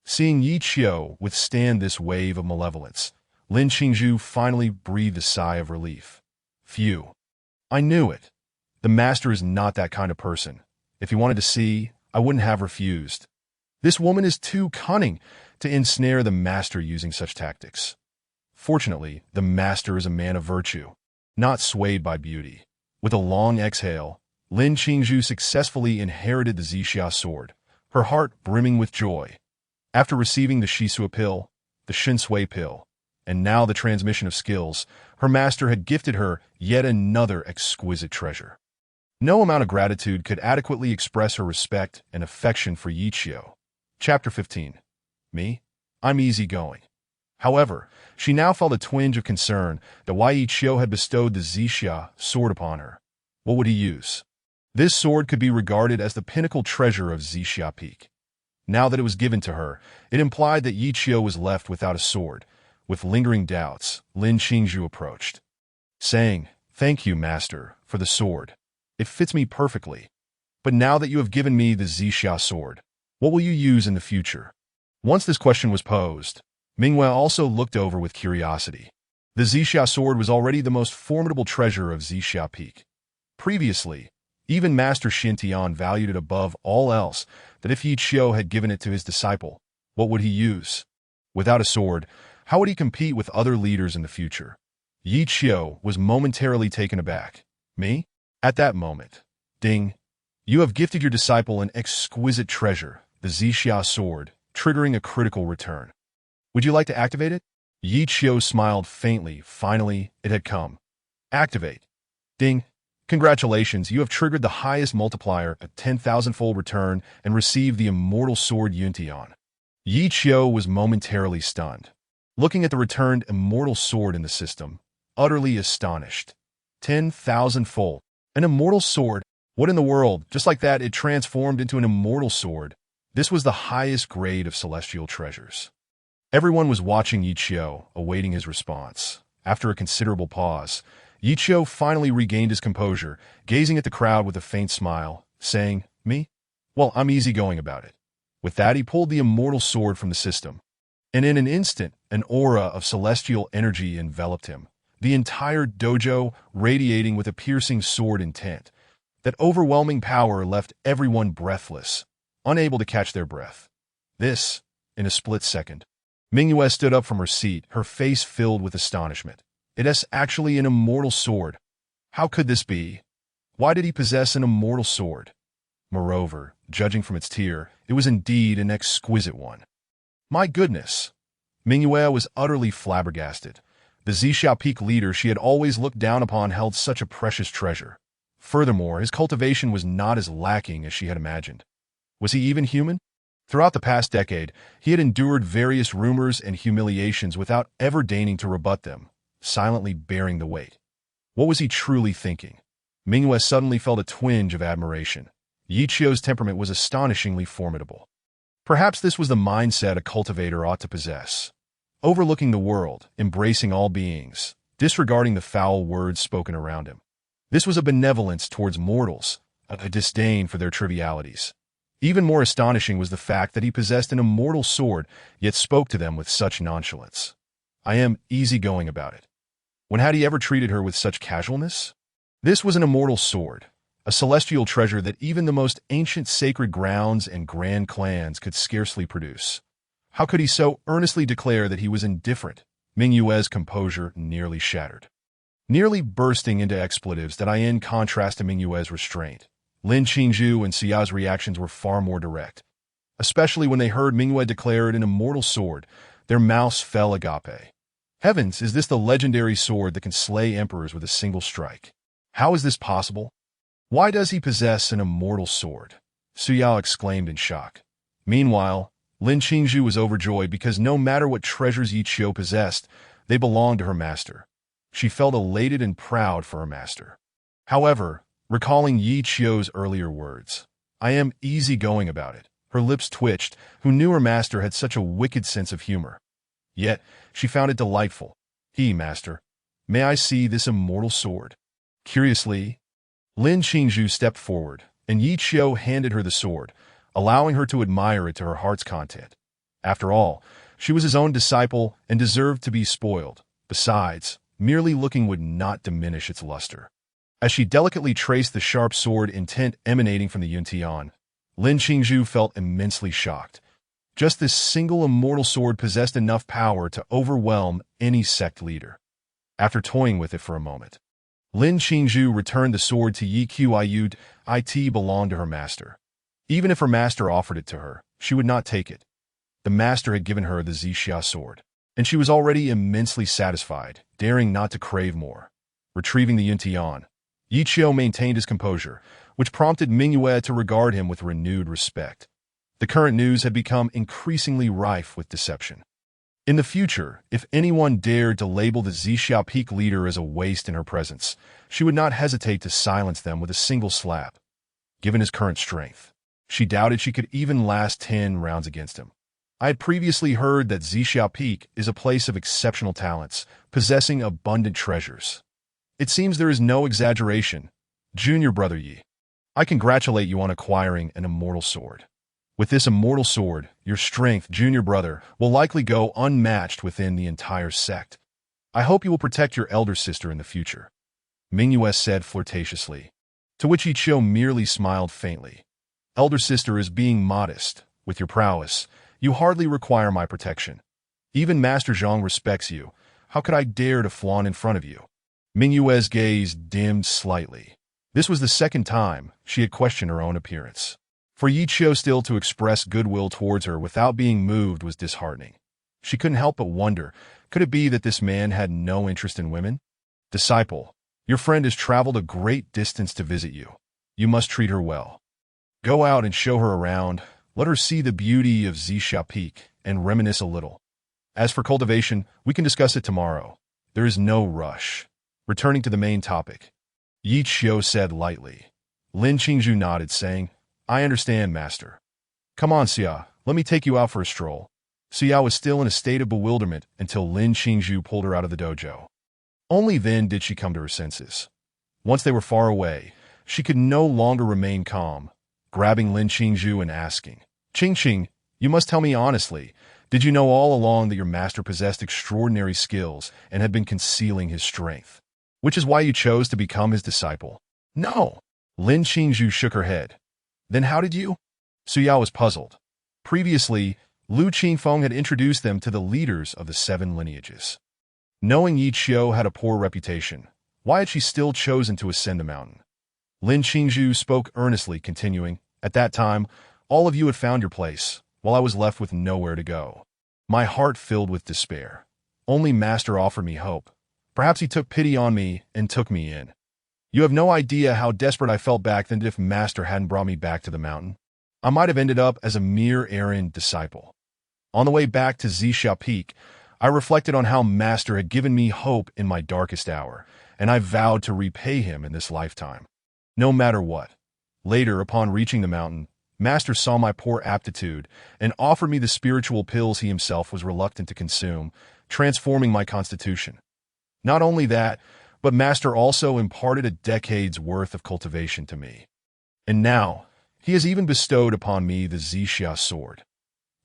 A: Seeing Yi Qiu withstand this wave of malevolence, Lin Qingzhu finally breathed a sigh of relief. Phew. I knew it. The master is not that kind of person. If he wanted to see, I wouldn't have refused. This woman is too cunning to ensnare the master using such tactics. Fortunately, the master is a man of virtue, not swayed by beauty. With a long exhale, Lin Qingzhu successfully inherited the Xixia sword, her heart brimming with joy. After receiving the Shisui pill, the Shinsui pill, and now the transmission of skills, her master had gifted her yet another exquisite treasure. No amount of gratitude could adequately express her respect and affection for Yi Qiu. Chapter 15. Me? I'm easygoing. However, she now felt a twinge of concern that why Yi Qiu had bestowed the Xixia sword upon her. What would he use? This sword could be regarded as the pinnacle treasure of Xixia Peak. Now that it was given to her, it implied that Yi Qiu was left without a sword. With lingering doubts, Lin Qingzhu approached, saying, Thank you, Master, for the sword. It fits me perfectly. But now that you have given me the Xixia sword, what will you use in the future? Once this question was posed, Mingwei also looked over with curiosity. The Xixia sword was already the most formidable treasure of Xixia Peak. Previously, Even Master Xintian valued it above all else, that if Yi Qiu had given it to his disciple, what would he use? Without a sword, how would he compete with other leaders in the future? Yi Qiu was momentarily taken aback. Me? At that moment. Ding. You have gifted your disciple an exquisite treasure, the Zixia sword, triggering a critical return. Would you like to activate it? Yi Qiu smiled faintly. Finally, it had come. Activate. Ding. Congratulations, you have triggered the highest multiplier, a 10,000-fold return, and received the Immortal Sword Yuntian. Yi Qiu was momentarily stunned, looking at the returned Immortal Sword in the system, utterly astonished. 10,000-fold. An Immortal Sword? What in the world? Just like that, it transformed into an Immortal Sword. This was the highest grade of celestial treasures. Everyone was watching Yi Qiu, awaiting his response. After a considerable pause, Yi Qiu finally regained his composure, gazing at the crowd with a faint smile, saying, Me? Well, I'm easygoing about it. With that, he pulled the Immortal Sword from the system. And in an instant, an aura of celestial energy enveloped him, the entire dojo radiating with a piercing sword intent. That overwhelming power left everyone breathless, unable to catch their breath. This, in a split second. Mingyue stood up from her seat, her face filled with astonishment. It is actually an immortal sword. How could this be? Why did he possess an immortal sword? Moreover, judging from its tier, it was indeed an exquisite one. My goodness! Mingyue was utterly flabbergasted. The Zixia Peak leader she had always looked down upon held such a precious treasure. Furthermore, his cultivation was not as lacking as she had imagined. Was he even human? Throughout the past decade, he had endured various rumors and humiliations without ever deigning to rebut them, silently bearing the weight. What was he truly thinking? Mingyue suddenly felt a twinge of admiration. Yi Qiu's temperament was astonishingly formidable. Perhaps this was the mindset a cultivator ought to possess. Overlooking the world, embracing all beings, disregarding the foul words spoken around him. This was a benevolence towards mortals, a disdain for their trivialities. Even more astonishing was the fact that he possessed an immortal sword, yet spoke to them with such nonchalance. I am easygoing about it. When had he ever treated her with such casualness? This was an immortal sword, a celestial treasure that even the most ancient sacred grounds and grand clans could scarcely produce. How could he so earnestly declare that he was indifferent? Mingyue's composure nearly shattered. Nearly bursting into expletives that in contrast to Mingyue's restraint. Lin Qingzhu and Siya's reactions were far more direct. Especially when they heard Mingyue declare it an immortal sword, their mouths fell agape. Heavens, is this the legendary sword that can slay emperors with a single strike? How is this possible? Why does he possess an immortal sword? Suya exclaimed in shock. Meanwhile, Lin Qingzhu was overjoyed because no matter what treasures Yi Qiu possessed, they belonged to her master. She felt elated and proud for her master. However, recalling Yi Qiu's earlier words, I am easygoing about it, her lips twitched, who knew her master had such a wicked sense of humor. Yet, she found it delightful. Master, may I see this immortal sword? Curiously, Lin Qingzhu stepped forward, and Yi Qiu handed her the sword, allowing her to admire it to her heart's content. After all, she was his own disciple and deserved to be spoiled. Besides, merely looking would not diminish its luster. As she delicately traced the sharp sword intent emanating from the Yuntian, Lin Qingzhu felt immensely shocked. Just this single immortal sword possessed enough power to overwhelm any sect leader. After toying with it for a moment, Lin Qingzhu returned the sword to Yi Qiu. It belonged to her master. Even if her master offered it to her, she would not take it. The master had given her the Zixia sword, and she was already immensely satisfied, daring not to crave more. Retrieving the Yuntian, Yi Qiu maintained his composure, which prompted Mingyue to regard him with renewed respect. The current news had become increasingly rife with deception. In the future, if anyone dared to label the Zixia Peak leader as a waste in her presence, she would not hesitate to silence them with a single slap. Given his current strength, she doubted she could even last 10 rounds against him. I had previously heard that Zixia Peak is a place of exceptional talents, possessing abundant treasures. It seems there is no exaggeration. Junior brother Yi, I congratulate you on acquiring an immortal sword. With this immortal sword, your strength, junior brother, will likely go unmatched within the entire sect. I hope you will protect your elder sister in the future. Mingyue said flirtatiously. To which Ichio merely smiled faintly. Elder sister is being modest. With your prowess, you hardly require my protection. Even Master Zhang respects you. How could I dare to flaunt in front of you? Mingyue's gaze dimmed slightly. This was the second time she had questioned her own appearance. For Yichio still to express goodwill towards her without being moved was disheartening. She couldn't help but wonder, could it be that this man had no interest in women? Disciple, your friend has traveled a great distance to visit you. You must treat her well. Go out and show her around. Let her see the beauty of Zixia Peak and reminisce a little. As for cultivation, we can discuss it tomorrow. There is no rush. Returning to the main topic, Yi Qiu said lightly. Lin Qingzhu nodded, saying, I understand, master. Come on, Xia, let me take you out for a stroll. Xia was still in a state of bewilderment until Lin Qingzhu pulled her out of the dojo. Only then did she come to her senses. Once they were far away, she could no longer remain calm, grabbing Lin Qingzhu and asking, Qingqing, you must tell me honestly, did you know all along that your master possessed extraordinary skills and had been concealing his strength? Which is why you chose to become his disciple? No. Lin Qingzhu shook her head. Then how did you? Suyao was puzzled. Previously, Lu Qingfeng had introduced them to the leaders of the 7 lineages. Knowing Yi Qiu had a poor reputation, why had she still chosen to ascend the mountain? Lin Qingzhu spoke earnestly, continuing, At that time, all of you had found your place, while I was left with nowhere to go. My heart filled with despair. Only Master offered me hope. Perhaps he took pity on me and took me in. You have no idea how desperate I felt back then if Master hadn't brought me back to the mountain. I might have ended up as a mere errand disciple. On the way back to Zixia Peak, I reflected on how Master had given me hope in my darkest hour, and I vowed to repay him in this lifetime. No matter what. Later, upon reaching the mountain, Master saw my poor aptitude and offered me the spiritual pills he himself was reluctant to consume, transforming my constitution. Not only that, but Master also imparted a decade's worth of cultivation to me. And now, he has even bestowed upon me the Zixia sword.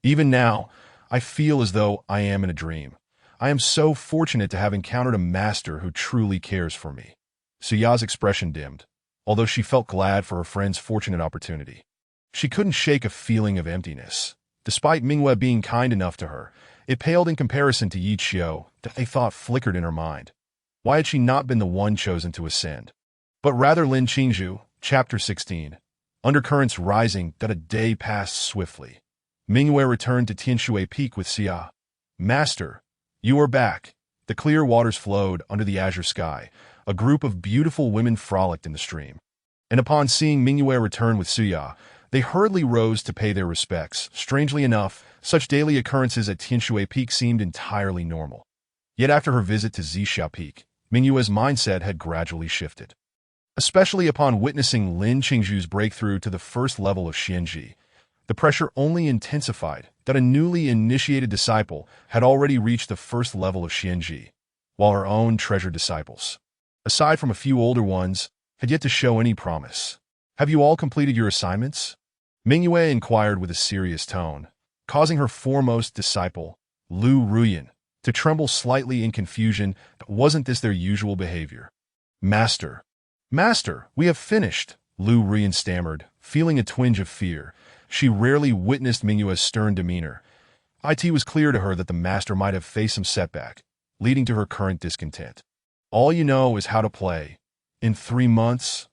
A: Even now, I feel as though I am in a dream. I am so fortunate to have encountered a master who truly cares for me. Suya's expression dimmed, although she felt glad for her friend's fortunate opportunity. She couldn't shake a feeling of emptiness. Despite Mingyue being kind enough to her, it paled in comparison to Yi Qiu that they thought flickered in her mind. Why had she not been the one chosen to ascend? But rather Lin Qingzhu, Chapter 16. Undercurrents rising that a day passed swiftly. Mingyue returned to Tianshui Peak with Xia. Master, you are back. The clear waters flowed under the azure sky. A group of beautiful women frolicked in the stream. And upon seeing Mingyue return with Xia, they hurriedly rose to pay their respects. Strangely enough, such daily occurrences at Tianshui Peak seemed entirely normal. Yet after her visit to Zixia Peak, Mingyue's mindset had gradually shifted. Especially upon witnessing Lin Qingzhu's breakthrough to the first level of Xianji, the pressure only intensified that a newly initiated disciple had already reached the first level of Xianji, while her own treasured disciples, aside from a few older ones, had yet to show any promise. Have you all completed your assignments? Mingyue inquired with a serious tone, causing her foremost disciple, Lu Ruyan, to tremble slightly in confusion. Wasn't this their usual behavior? Master, we have finished, Lu Ruyan stammered, feeling a twinge of fear. She rarely witnessed Mingyue's stern demeanor. It was clear to her that the master might have faced some setback, leading to her current discontent. All you know is how to play. In 3 months?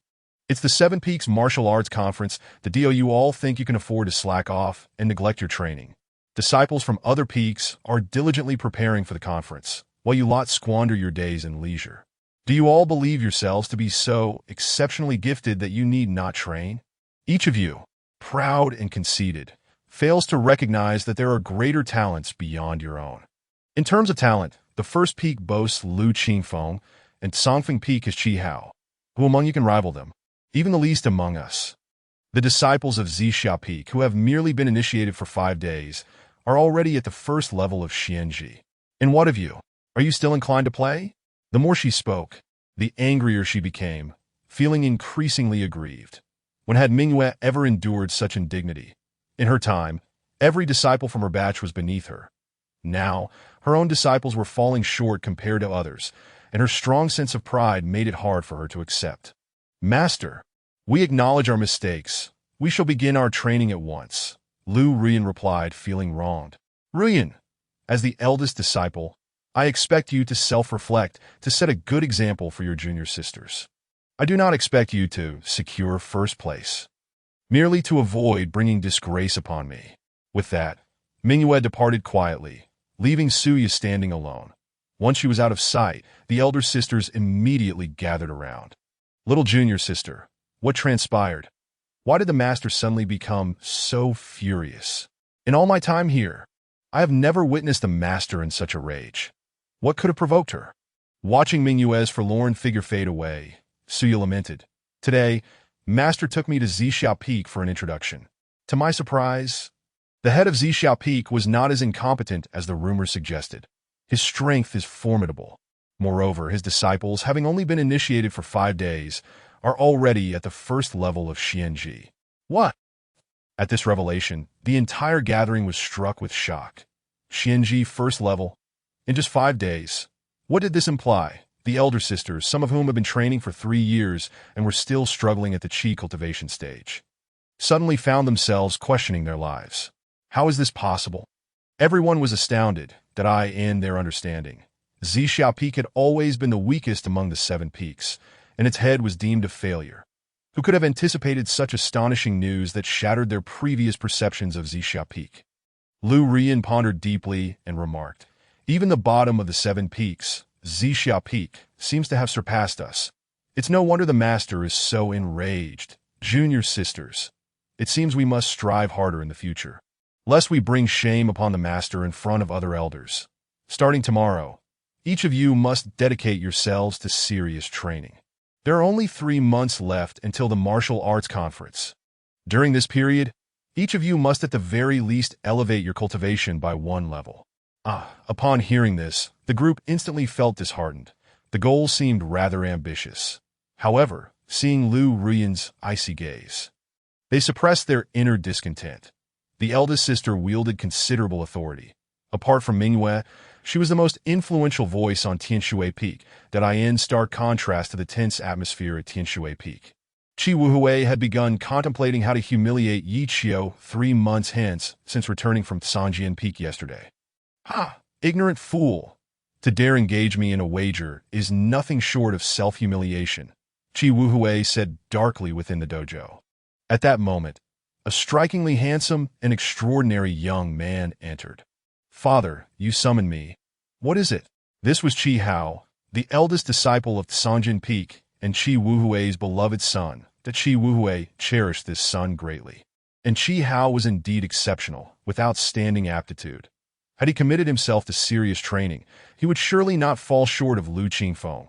A: It's the 7 Peaks Martial Arts Conference, the deal you all think you can afford to slack off and neglect your training. Disciples from other peaks are diligently preparing for the conference, while you lot squander your days in leisure. Do you all believe yourselves to be so exceptionally gifted that you need not train? Each of you, proud and conceited, fails to recognize that there are greater talents beyond your own. In terms of talent, the first peak boasts Lu Qingfeng, and Songfeng Peak is Qi Hao. Who among you can rival them? Even the least among us. The disciples of Zixia Peak, who have merely been initiated for 5 days, are already at the first level of Xianji. And what of you? Are you still inclined to play? The more she spoke, the angrier she became, feeling increasingly aggrieved. When had Mingyue ever endured such indignity? In her time, every disciple from her batch was beneath her. Now, her own disciples were falling short compared to others, and her strong sense of pride made it hard for her to accept. Master, We acknowledge our mistakes. We shall begin our training at once. Lu Ruyan replied, feeling wronged. Ruyan, as the eldest disciple, I expect you to self-reflect, to set a good example for your junior sisters. I do not expect you to secure first place, merely to avoid bringing disgrace upon me. With that, Mingyue departed quietly, leaving Suya standing alone. Once she was out of sight, the elder sisters immediately gathered around. Little junior sister, what transpired? Why did the master suddenly become so furious? In all my time here, I have never witnessed the master in such a rage. What could have provoked her? Watching Mingyue's forlorn figure fade away, Suya lamented. Today, Master took me to Zhixiao Peak for an introduction. To my surprise, the head of Zhixiao Peak was not as incompetent as the rumors suggested. His strength is formidable. Moreover, his disciples, having only been initiated for 5 days, are already at the first level of Xianji. What? At this revelation, the entire gathering was struck with shock. Xianji first level? In just 5 days? What did this imply? The elder sisters, some of whom had been training for 3 years and were still struggling at the qi cultivation stage, suddenly found themselves questioning their lives. How is this possible? Everyone was astounded, that I in their understanding. Zhixiao Peak had always been the weakest among the 7 peaks, and its head was deemed a failure. Who could have anticipated such astonishing news that shattered their previous perceptions of Zhixiao Peak? Lu Ruyan pondered deeply and remarked, even the bottom of the 7 peaks, Zhixiao Peak, seems to have surpassed us. It's no wonder the master is so enraged. Junior sisters, it seems we must strive harder in the future, lest we bring shame upon the master in front of other elders. Starting tomorrow, each of you must dedicate yourselves to serious training. There are only 3 months left until the martial arts conference. During this period, each of you must at the very least elevate your cultivation by 1 level. Upon hearing this, the group instantly felt disheartened. The goal seemed rather ambitious. However, seeing Lu Ruyan's icy gaze, they suppressed their inner discontent. The eldest sister wielded considerable authority. Apart from Mingyue, she was the most influential voice on Tianshui Peak, that in stark contrast to the tense atmosphere at Tianshui Peak. Qi Wuhui had begun contemplating how to humiliate Yi Qiu 3 months hence since returning from Sanjian Peak yesterday. Ignorant fool! To dare engage me in a wager is nothing short of self-humiliation, Qi Wuhui said darkly within the dojo. At that moment, a strikingly handsome and extraordinary young man entered. Father, you summoned me. What is it? This was Qi Hao, the eldest disciple of Sanjian Peak and Qi Wuhui's beloved son, that Qi Wuhui cherished this son greatly. And Qi Hao was indeed exceptional, with outstanding aptitude. Had he committed himself to serious training, he would surely not fall short of Lu Qingfeng.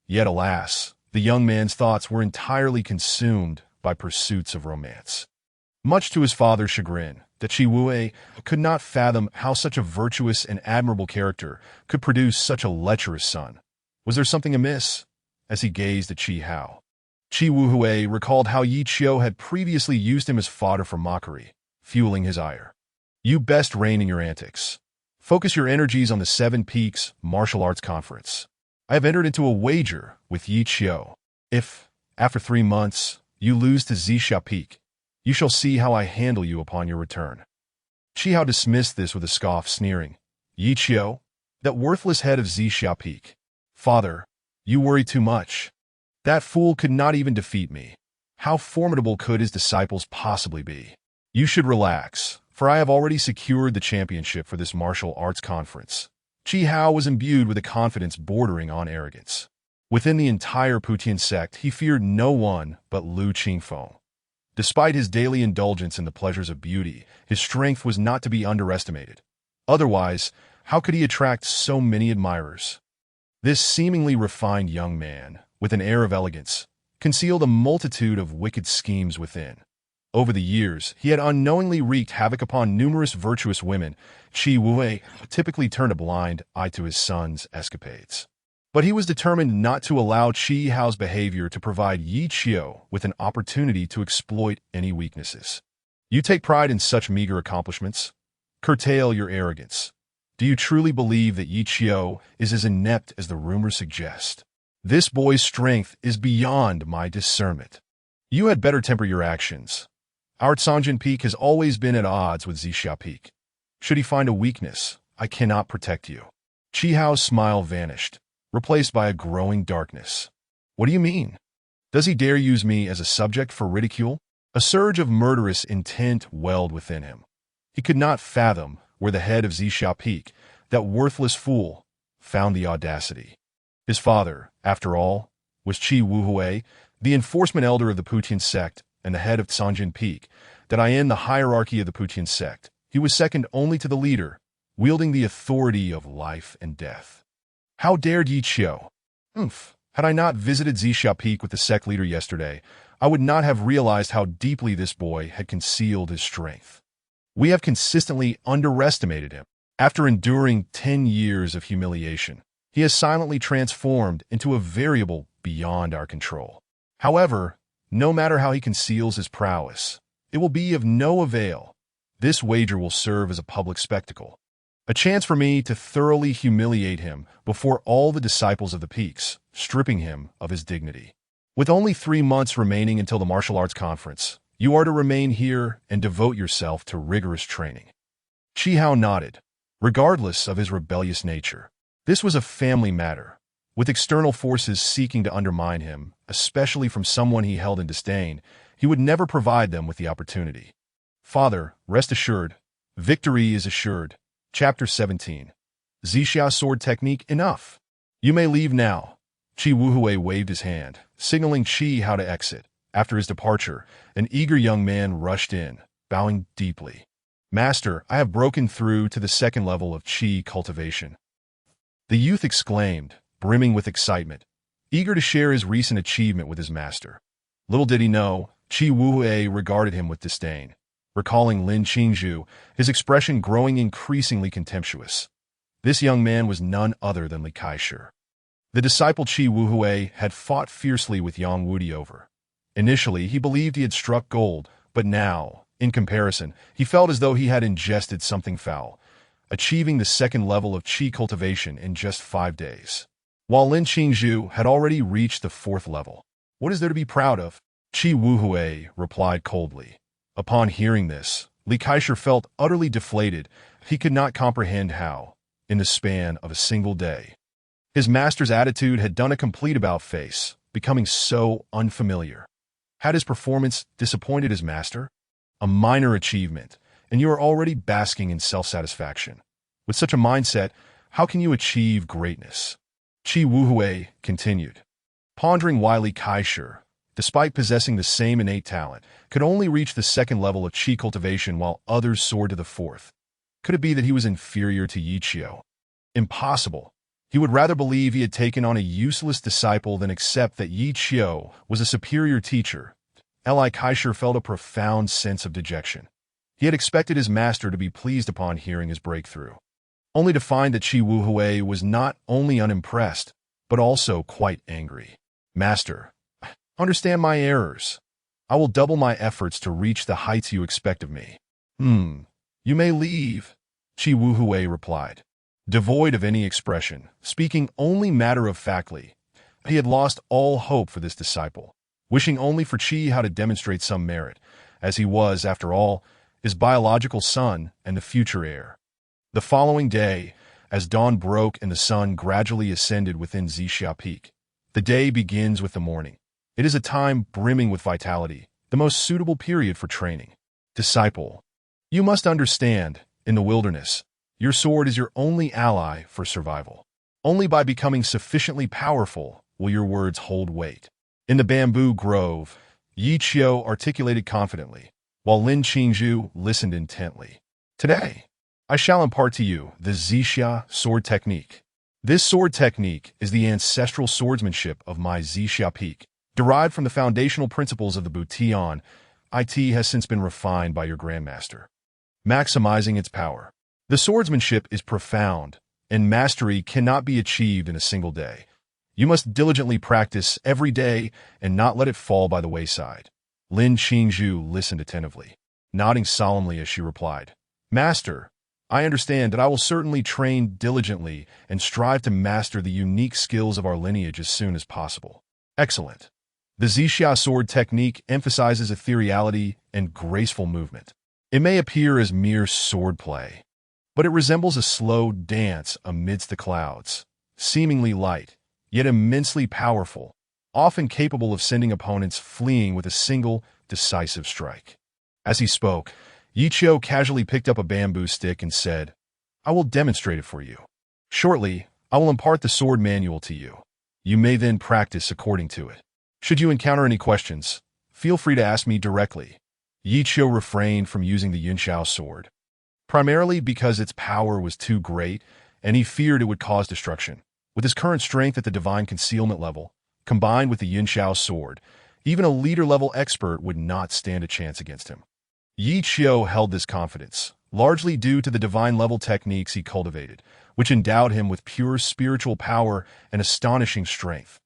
A: Yet alas, the young man's thoughts were entirely consumed by pursuits of romance. Much to his father's chagrin, that Qi Wuhui could not fathom how such a virtuous and admirable character could produce such a lecherous son. Was there something amiss? As he gazed at Qi Hao, Qi Wuhui recalled how Yi Qiu had previously used him as fodder for mockery, fueling his ire. You best rein in your antics. Focus your energies on the 7 Peaks Martial Arts Conference. I have entered into a wager with Yi Qiu. If, after 3 months, you lose to Zhixiao Peak, you shall see how I handle you upon your return. Qi Hao dismissed this with a scoff, sneering. Yi Qiu, that worthless head of Zhixiao Peak. Father, you worry too much. That fool could not even defeat me. How formidable could his disciples possibly be? You should relax, for I have already secured the championship for this martial arts conference. Qi Hao was imbued with a confidence bordering on arrogance. Within the entire Putian sect, he feared no one but Lu Qingfeng. Despite his daily indulgence in the pleasures of beauty, his strength was not to be underestimated. Otherwise, how could he attract so many admirers? This seemingly refined young man, with an air of elegance, concealed a multitude of wicked schemes within. Over the years, he had unknowingly wreaked havoc upon numerous virtuous women. Qi Wuhui typically turned a blind eye to his son's escapades. But he was determined not to allow Qi Hao's behavior to provide Yi Qiu with an opportunity to exploit any weaknesses. You take pride in such meager accomplishments? Curtail your arrogance. Do you truly believe that Yi Qiu is as inept as the rumors suggest? This boy's strength is beyond my discernment. You had better temper your actions. Our Sanjin Peak has always been at odds with Zixia Peak. Should he find a weakness, I cannot protect you. Chi Hao's smile vanished, replaced by a growing darkness. What do you mean? Does he dare use me as a subject for ridicule? A surge of murderous intent welled within him. He could not fathom where the head of Zixia Peak, that worthless fool, found the audacity. His father, after all, was Chi Wuhui, the enforcement elder of the Putian sect and the head of Sanjin Peak, that in the hierarchy of the Putian sect, he was second only to the leader, wielding the authority of life and death. How dared Yi Qiu? Had I not visited Zixia Peak with the sect leader yesterday, I would not have realized how deeply this boy had concealed his strength. We have consistently underestimated him. After enduring 10 years of humiliation, he has silently transformed into a variable beyond our control. However, no matter how he conceals his prowess, it will be of no avail. This wager will serve as a public spectacle, a chance for me to thoroughly humiliate him before all the disciples of the peaks, stripping him of his dignity. With only 3 months remaining until the martial arts conference, you are to remain here and devote yourself to rigorous training. Chi Hao nodded, regardless of his rebellious nature. This was a family matter, with external forces seeking to undermine him, especially from someone he held in disdain. He would never provide them with the opportunity. Father, rest assured, victory is assured. Chapter 17. Zixia Sword Technique enough. You may leave now. Chi Wuhui waved his hand, signaling Chi how to exit. After his departure, an eager young man rushed in, bowing deeply. Master, I have broken through to the second level of Qi cultivation. The youth exclaimed, brimming with excitement, eager to share his recent achievement with his master. Little did he know, Chi Wuhui regarded him with disdain. Recalling Lin Qingzhu, his expression growing increasingly contemptuous. This young man was none other than Li Kaishu. The disciple Chi Wuhui had fought fiercely with Yang Wudi over. Initially, he believed he had struck gold, but now, in comparison, he felt as though he had ingested something foul, achieving the second level of Qi cultivation in just 5 days. While Lin Qingzhu had already reached the 4th level. What is there to be proud of? Chi Wuhui replied coldly. Upon hearing this, Li Kaishu felt utterly deflated. He could not comprehend how, in the span of a single day, his master's attitude had done a complete about-face, becoming so unfamiliar. Had his performance disappointed his master? A minor achievement, and you are already basking in self-satisfaction. With such a mindset, how can you achieve greatness? Chi Wuhui continued, pondering why Li Kaishu, despite possessing the same innate talent, could only reach the second level of Qi cultivation while others soared to the 4th. Could it be that he was inferior to Yi Qiu? Impossible. He would rather believe he had taken on a useless disciple than accept that Yi Qiu was a superior teacher. Li Kaishu felt a profound sense of dejection. He had expected his master to be pleased upon hearing his breakthrough, only to find that Chi Wuhui was not only unimpressed, but also quite angry. Master, understand my errors. I will double my efforts to reach the heights you expect of me. You may leave, Chi Wuhui replied, devoid of any expression, speaking only matter-of-factly. He had lost all hope for this disciple, wishing only for Chi how to demonstrate some merit, as he was, after all, his biological son and the future heir. The following day, as dawn broke and the sun gradually ascended within Zixia Peak, the day begins with the morning. It is a time brimming with vitality, the most suitable period for training. Disciple, you must understand, in the wilderness, your sword is your only ally for survival. Only by becoming sufficiently powerful will your words hold weight. In the bamboo grove, Yi Qiu articulated confidently, while Lin Qingzhu listened intently. Today, I shall impart to you the Zixia Sword Technique. This sword technique is the ancestral swordsmanship of my Zixia Peak, derived from the foundational principles of the Butian. It has since been refined by your grandmaster, maximizing its power. The swordsmanship is profound, and mastery cannot be achieved in a single day. You must diligently practice every day and not let it fall by the wayside. Lin Qingzhu listened attentively, nodding solemnly as she replied, Master, I understand that I will certainly train diligently and strive to master the unique skills of our lineage as soon as possible. Excellent. The Zixia sword technique emphasizes ethereality and graceful movement. It may appear as mere swordplay, but it resembles a slow dance amidst the clouds, seemingly light, yet immensely powerful, often capable of sending opponents fleeing with a single, decisive strike. As he spoke, Yi Qiu casually picked up a bamboo stick and said, "I will demonstrate it for you. Shortly, I will impart the sword manual to you. You may then practice according to it. Should you encounter any questions, feel free to ask me directly." Yi Qiu refrained from using the Yunxiao sword, primarily because its power was too great and he feared it would cause destruction. With his current strength at the divine concealment level, combined with the Yunxiao sword, even a leader-level expert would not stand a chance against him. Yi Qiu held this confidence, largely due to the divine-level techniques he cultivated, which endowed him with pure spiritual power and astonishing strength.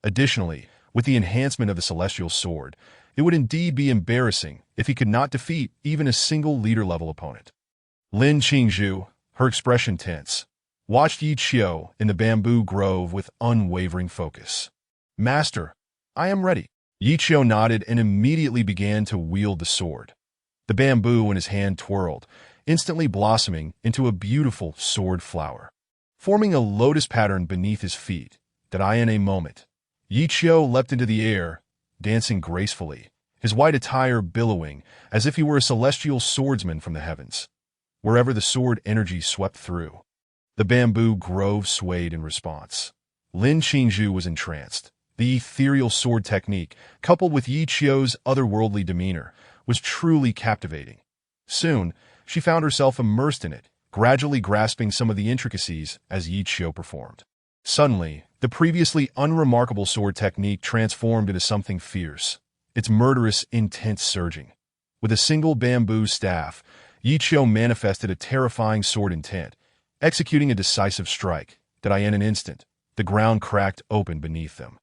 A: Additionally, with the enhancement of the celestial sword, it would indeed be embarrassing if he could not defeat even a single leader-level opponent. Lin Qingzhu, her expression tense, watched Yi Qiu in the bamboo grove with unwavering focus. "Master, I am ready." Yi Qiu nodded and immediately began to wield the sword. The bamboo in his hand twirled, instantly blossoming into a beautiful sword flower. Forming a lotus pattern beneath his feet, that in a moment, Yi Qiu leapt into the air, dancing gracefully, his white attire billowing as if he were a celestial swordsman from the heavens. Wherever the sword energy swept through, the bamboo grove swayed in response. Lin Qingzhu was entranced. The ethereal sword technique, coupled with Yi Qiu's otherworldly demeanor, was truly captivating. Soon, she found herself immersed in it, gradually grasping some of the intricacies as Yi Qiu performed. Suddenly, the previously unremarkable sword technique transformed into something fierce, its murderous intent surging. With a single bamboo staff, Yi Qiu manifested a terrifying sword intent, executing a decisive strike that in an instant, the ground cracked open beneath them.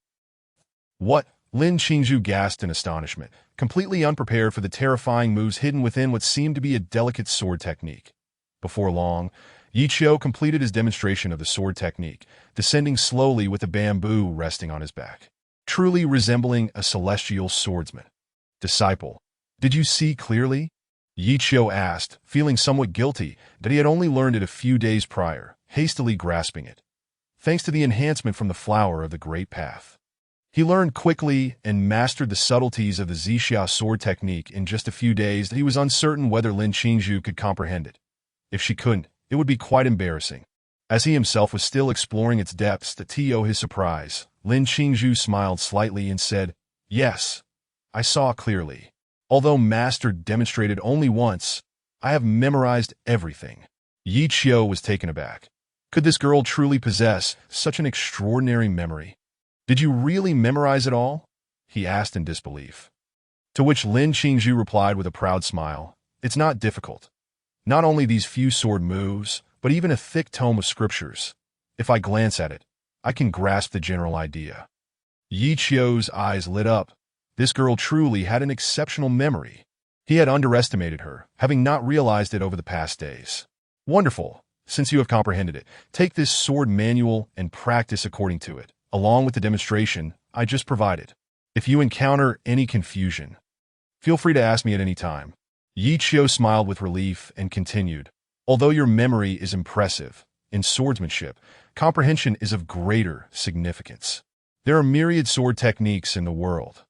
A: "What?" Lin Qingzhu gasped in astonishment, completely unprepared for the terrifying moves hidden within what seemed to be a delicate sword technique. Before long, Yi Qiu completed his demonstration of the sword technique, descending slowly with the bamboo resting on his back, truly resembling a celestial swordsman. "Disciple, did you see clearly?" Yi Qiu asked, feeling somewhat guilty that he had only learned it a few days prior, hastily grasping it. Thanks to the enhancement from the flower of the Great Path, he learned quickly and mastered the subtleties of the Zixia sword technique in just a few days that he was uncertain whether Lin Qingzhu could comprehend it. If she couldn't, it would be quite embarrassing. As he himself was still exploring its depths to his surprise, Lin Qingzhu smiled slightly and said, "Yes, I saw clearly. Although Master demonstrated only once, I have memorized everything." Yi Qiu was taken aback. Could this girl truly possess such an extraordinary memory? "Did you really memorize it all?" he asked in disbelief. To which Lin Qingzhu replied with a proud smile, "It's not difficult. Not only these few sword moves, but even a thick tome of scriptures. If I glance at it, I can grasp the general idea." Yi Qiu's eyes lit up. This girl truly had an exceptional memory. He had underestimated her, having not realized it over the past days. "Wonderful. Since you have comprehended it, take this sword manual and practice according to it, along with the demonstration I just provided. If you encounter any confusion, feel free to ask me at any time." Yi Qiu smiled with relief and continued, "Although your memory is impressive, in swordsmanship, comprehension is of greater significance. There are myriad sword techniques in the world.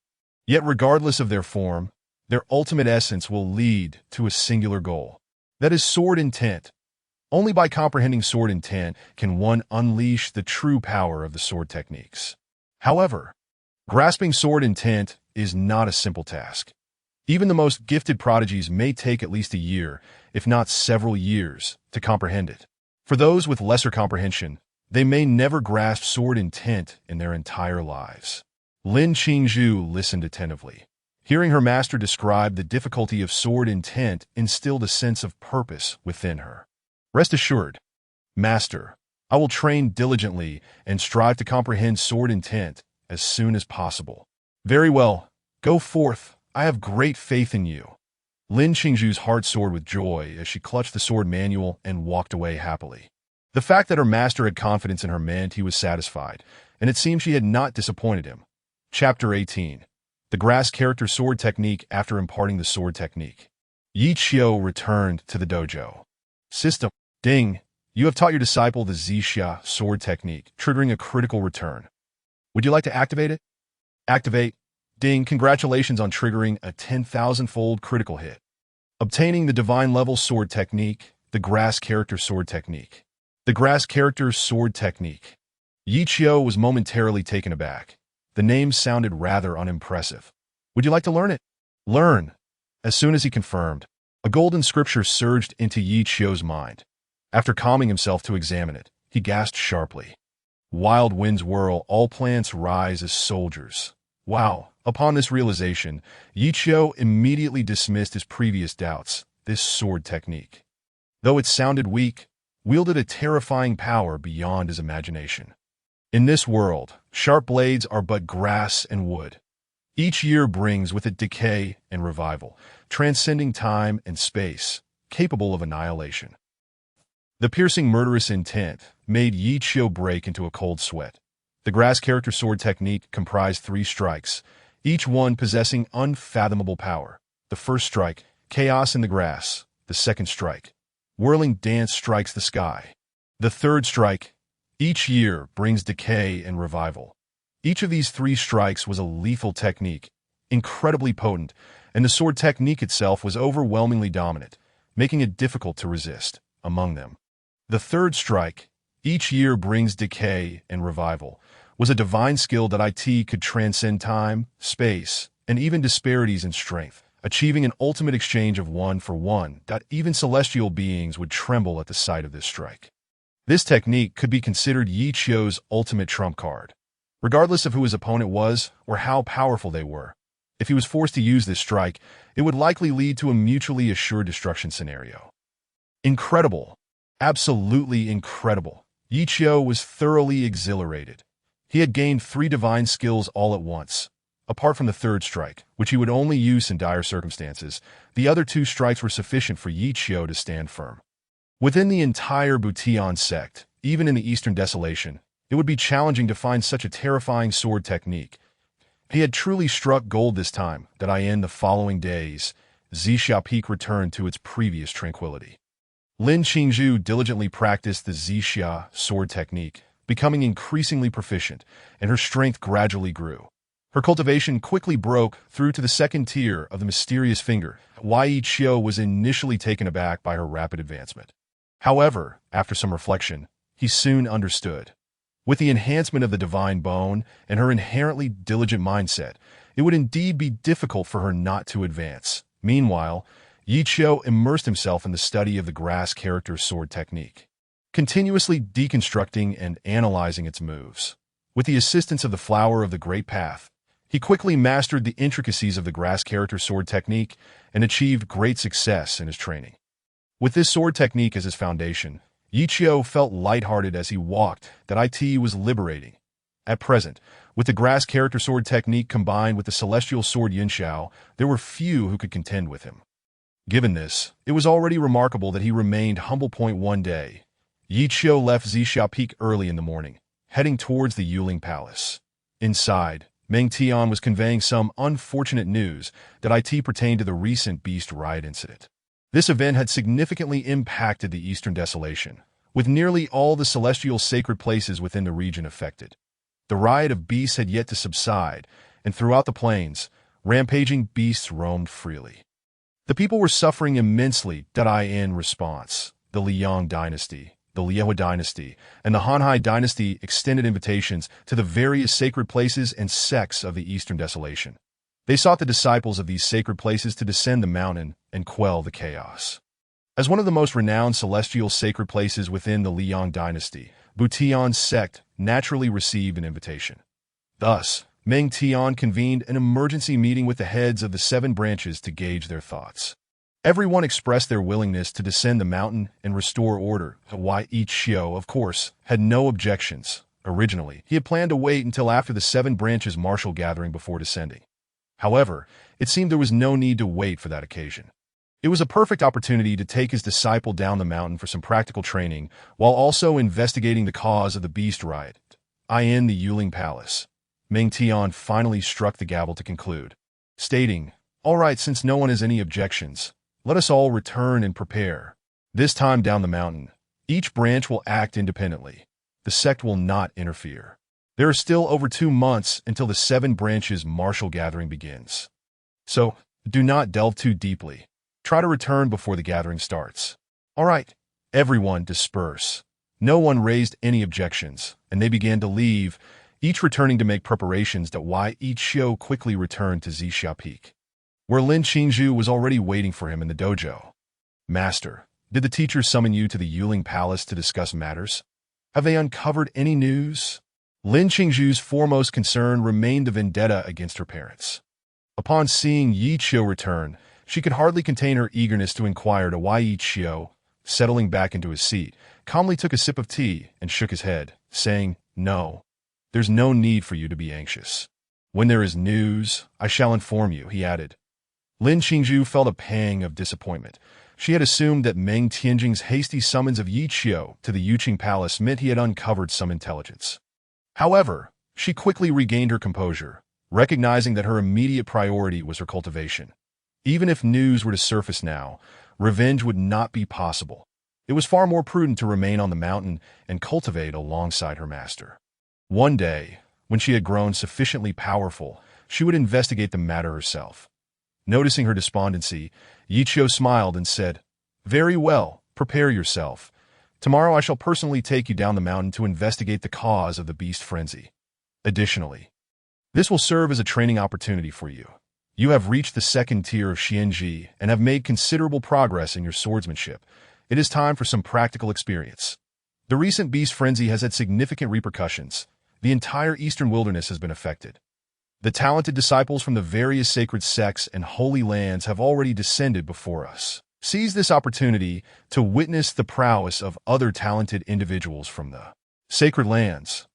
A: Yet regardless of their form, their ultimate essence will lead to a singular goal. That is sword intent. Only by comprehending sword intent can one unleash the true power of the sword techniques. However, grasping sword intent is not a simple task. Even the most gifted prodigies may take at least a year, if not several years, to comprehend it. For those with lesser comprehension, they may never grasp sword intent in their entire lives." Lin Qingzhu listened attentively. Hearing her master describe the difficulty of sword intent instilled a sense of purpose within her. "Rest assured, Master, I will train diligently and strive to comprehend sword intent as soon as possible." "Very well. Go forth. I have great faith in you." Lin Qingzhu's heart soared with joy as she clutched the sword manual and walked away happily. The fact that her master had confidence in her meant he was satisfied, and it seemed she had not disappointed him. Chapter 18. The Grass Character Sword Technique. After imparting the sword technique, Yi Qiu returned to the dojo. System. Ding. You have taught your disciple the Zixia sword technique, triggering a critical return. Would you like to activate it? Activate. Ding. Congratulations on triggering a 10,000-fold critical hit. Obtaining the divine level sword technique, the Grass Character Sword Technique. The Grass Character Sword Technique. Yi Qiu was momentarily taken aback. The name sounded rather unimpressive. Would you like to learn it? Learn. As soon as he confirmed, a golden scripture surged into Yi Qiu's mind. After calming himself to examine it, he gasped sharply. Wild winds whirl, all plants rise as soldiers. Wow. Upon this realization, Yi Qiu immediately dismissed his previous doubts. This sword technique, though it sounded weak, wielded a terrifying power beyond his imagination. In this world, sharp blades are but grass and wood. Each year brings with it decay and revival, transcending time and space, capable of annihilation. The piercing murderous intent made Yi Qiu break into a cold sweat. The Grass Character Sword Technique comprised 3 strikes, each one possessing unfathomable power. The first strike, chaos in the grass. The second strike, whirling dance strikes the sky. The third strike, each year brings decay and revival. Each of these 3 strikes was a lethal technique, incredibly potent, and the sword technique itself was overwhelmingly dominant, making it difficult to resist. Among them, the third strike, each year brings decay and revival, was a divine skill that it could transcend time, space, and even disparities in strength, achieving an ultimate exchange of 1 for 1 that even celestial beings would tremble at the sight of this strike. This technique could be considered Yi Qiu's ultimate trump card. Regardless of who his opponent was or how powerful they were, if he was forced to use this strike, it would likely lead to a mutually assured destruction scenario. Incredible. Absolutely incredible. Yi Qiu was thoroughly exhilarated. He had gained 3 divine skills all at once. Apart from the third strike, which he would only use in dire circumstances, the other 2 strikes were sufficient for Yi Qiu to stand firm. Within the entire Butian sect, even in the Eastern Desolation, it would be challenging to find such a terrifying sword technique. He had truly struck gold this time. That in the following days, Zixia Peak returned to its previous tranquility. Lin Qingzhu diligently practiced the Zixia sword technique, becoming increasingly proficient, and her strength gradually grew. Her cultivation quickly broke through to the second tier of the mysterious finger. Yi Qiu was initially taken aback by her rapid advancement. However, after some reflection, he soon understood. With the enhancement of the divine bone and her inherently diligent mindset, it would indeed be difficult for her not to advance. Meanwhile, Yi Qiu immersed himself in the study of the Grass Character Sword Technique, continuously deconstructing and analyzing its moves. With the assistance of the Flower of the Great Path, he quickly mastered the intricacies of the Grass Character Sword Technique and achieved great success in his training. With this sword technique as his foundation, Yi Qiu felt lighthearted as he walked. That it was liberating. At present, with the Grass Character Sword Technique combined with the Celestial Sword Yinxiao, there were few who could contend with him. Given this, it was already remarkable that he remained humble. One day, Yi Qiu left Zixia Peak early in the morning, heading towards the Yuling Palace. Inside, Meng Tian was conveying some unfortunate news that it pertained to the recent beast riot incident. This event had significantly impacted the Eastern Desolation, with nearly all the celestial sacred places within the region affected. The riot of beasts had yet to subside, and throughout the plains, rampaging beasts roamed freely. The people were suffering immensely. In response, the Liang dynasty, the Liehua dynasty, and the Hanhai dynasty extended invitations to the various sacred places and sects of the Eastern Desolation. They sought the disciples of these sacred places to descend the mountain and quell the chaos. As one of the most renowned celestial sacred places within the Liang dynasty, Butian sect naturally received an invitation. Thus, Meng Tian convened an emergency meeting with the heads of the 7 branches to gauge their thoughts. Everyone expressed their willingness to descend the mountain and restore order. Yi Qiu, of course, had no objections. Originally, he had planned to wait until after the 7 branches martial gathering before descending. However, it seemed there was no need to wait for that occasion. It was a perfect opportunity to take his disciple down the mountain for some practical training, while also investigating the cause of the beast riot in the Yuling Palace. Meng Tian finally struck the gavel to conclude, stating, "All right, since no one has any objections, let us all return and prepare. This time down the mountain, each branch will act independently. The sect will not interfere. There are still over 2 months until the 7 branches martial gathering begins. So, do not delve too deeply. Try to return before the gathering starts. All right, everyone disperse." No one raised any objections, and they began to leave, each returning to make preparations. Each show quickly returned to Zixia Peak, where Lin Qingzhu was already waiting for him in the dojo. "Master, did the teachers summon you to the Yuling Palace to discuss matters? Have they uncovered any news?" Lin Qingzhu's foremost concern remained the vendetta against her parents. Upon seeing Yi Qiu return, she could hardly contain her eagerness to inquire why. Yi Qiu, settling back into his seat, calmly took a sip of tea and shook his head, saying, "No, there's no need for you to be anxious. When there is news, I shall inform you," he added. Lin Qingzhu felt a pang of disappointment. She had assumed that Meng Tianjing's hasty summons of Yi Qiu to the Yuqing Palace meant he had uncovered some intelligence. However, she quickly regained her composure, recognizing that her immediate priority was her cultivation. Even if news were to surface now, revenge would not be possible. It was far more prudent to remain on the mountain and cultivate alongside her master. One day, when she had grown sufficiently powerful, she would investigate the matter herself. Noticing her despondency, Yi Qiu smiled and said, "Very well, prepare yourself. Tomorrow I shall personally take you down the mountain to investigate the cause of the beast frenzy. Additionally, this will serve as a training opportunity for you. You have reached the 2nd tier of Xianji and have made considerable progress in your swordsmanship. It is time for some practical experience. The recent beast frenzy has had significant repercussions. The entire eastern wilderness has been affected. The talented disciples from the various sacred sects and holy lands have already descended before us. Seize this opportunity to witness the prowess of other talented individuals from the sacred lands,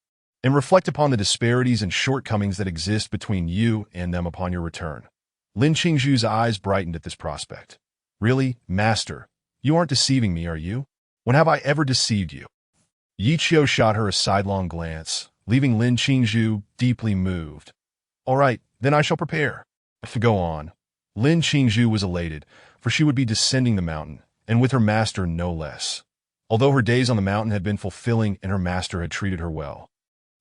A: and reflect upon the disparities and shortcomings that exist between you and them upon your return." Lin Qingzhu's eyes brightened at this prospect. "Really, Master, you aren't deceiving me, are you? When have I ever deceived you?" Yi Qiu shot her a sidelong glance, leaving Lin Qingzhu deeply moved. "All right, then I shall prepare." "Go on." Lin Qingzhu was elated, for she would be descending the mountain, and with her master no less. Although her days on the mountain had been fulfilling and her master had treated her well,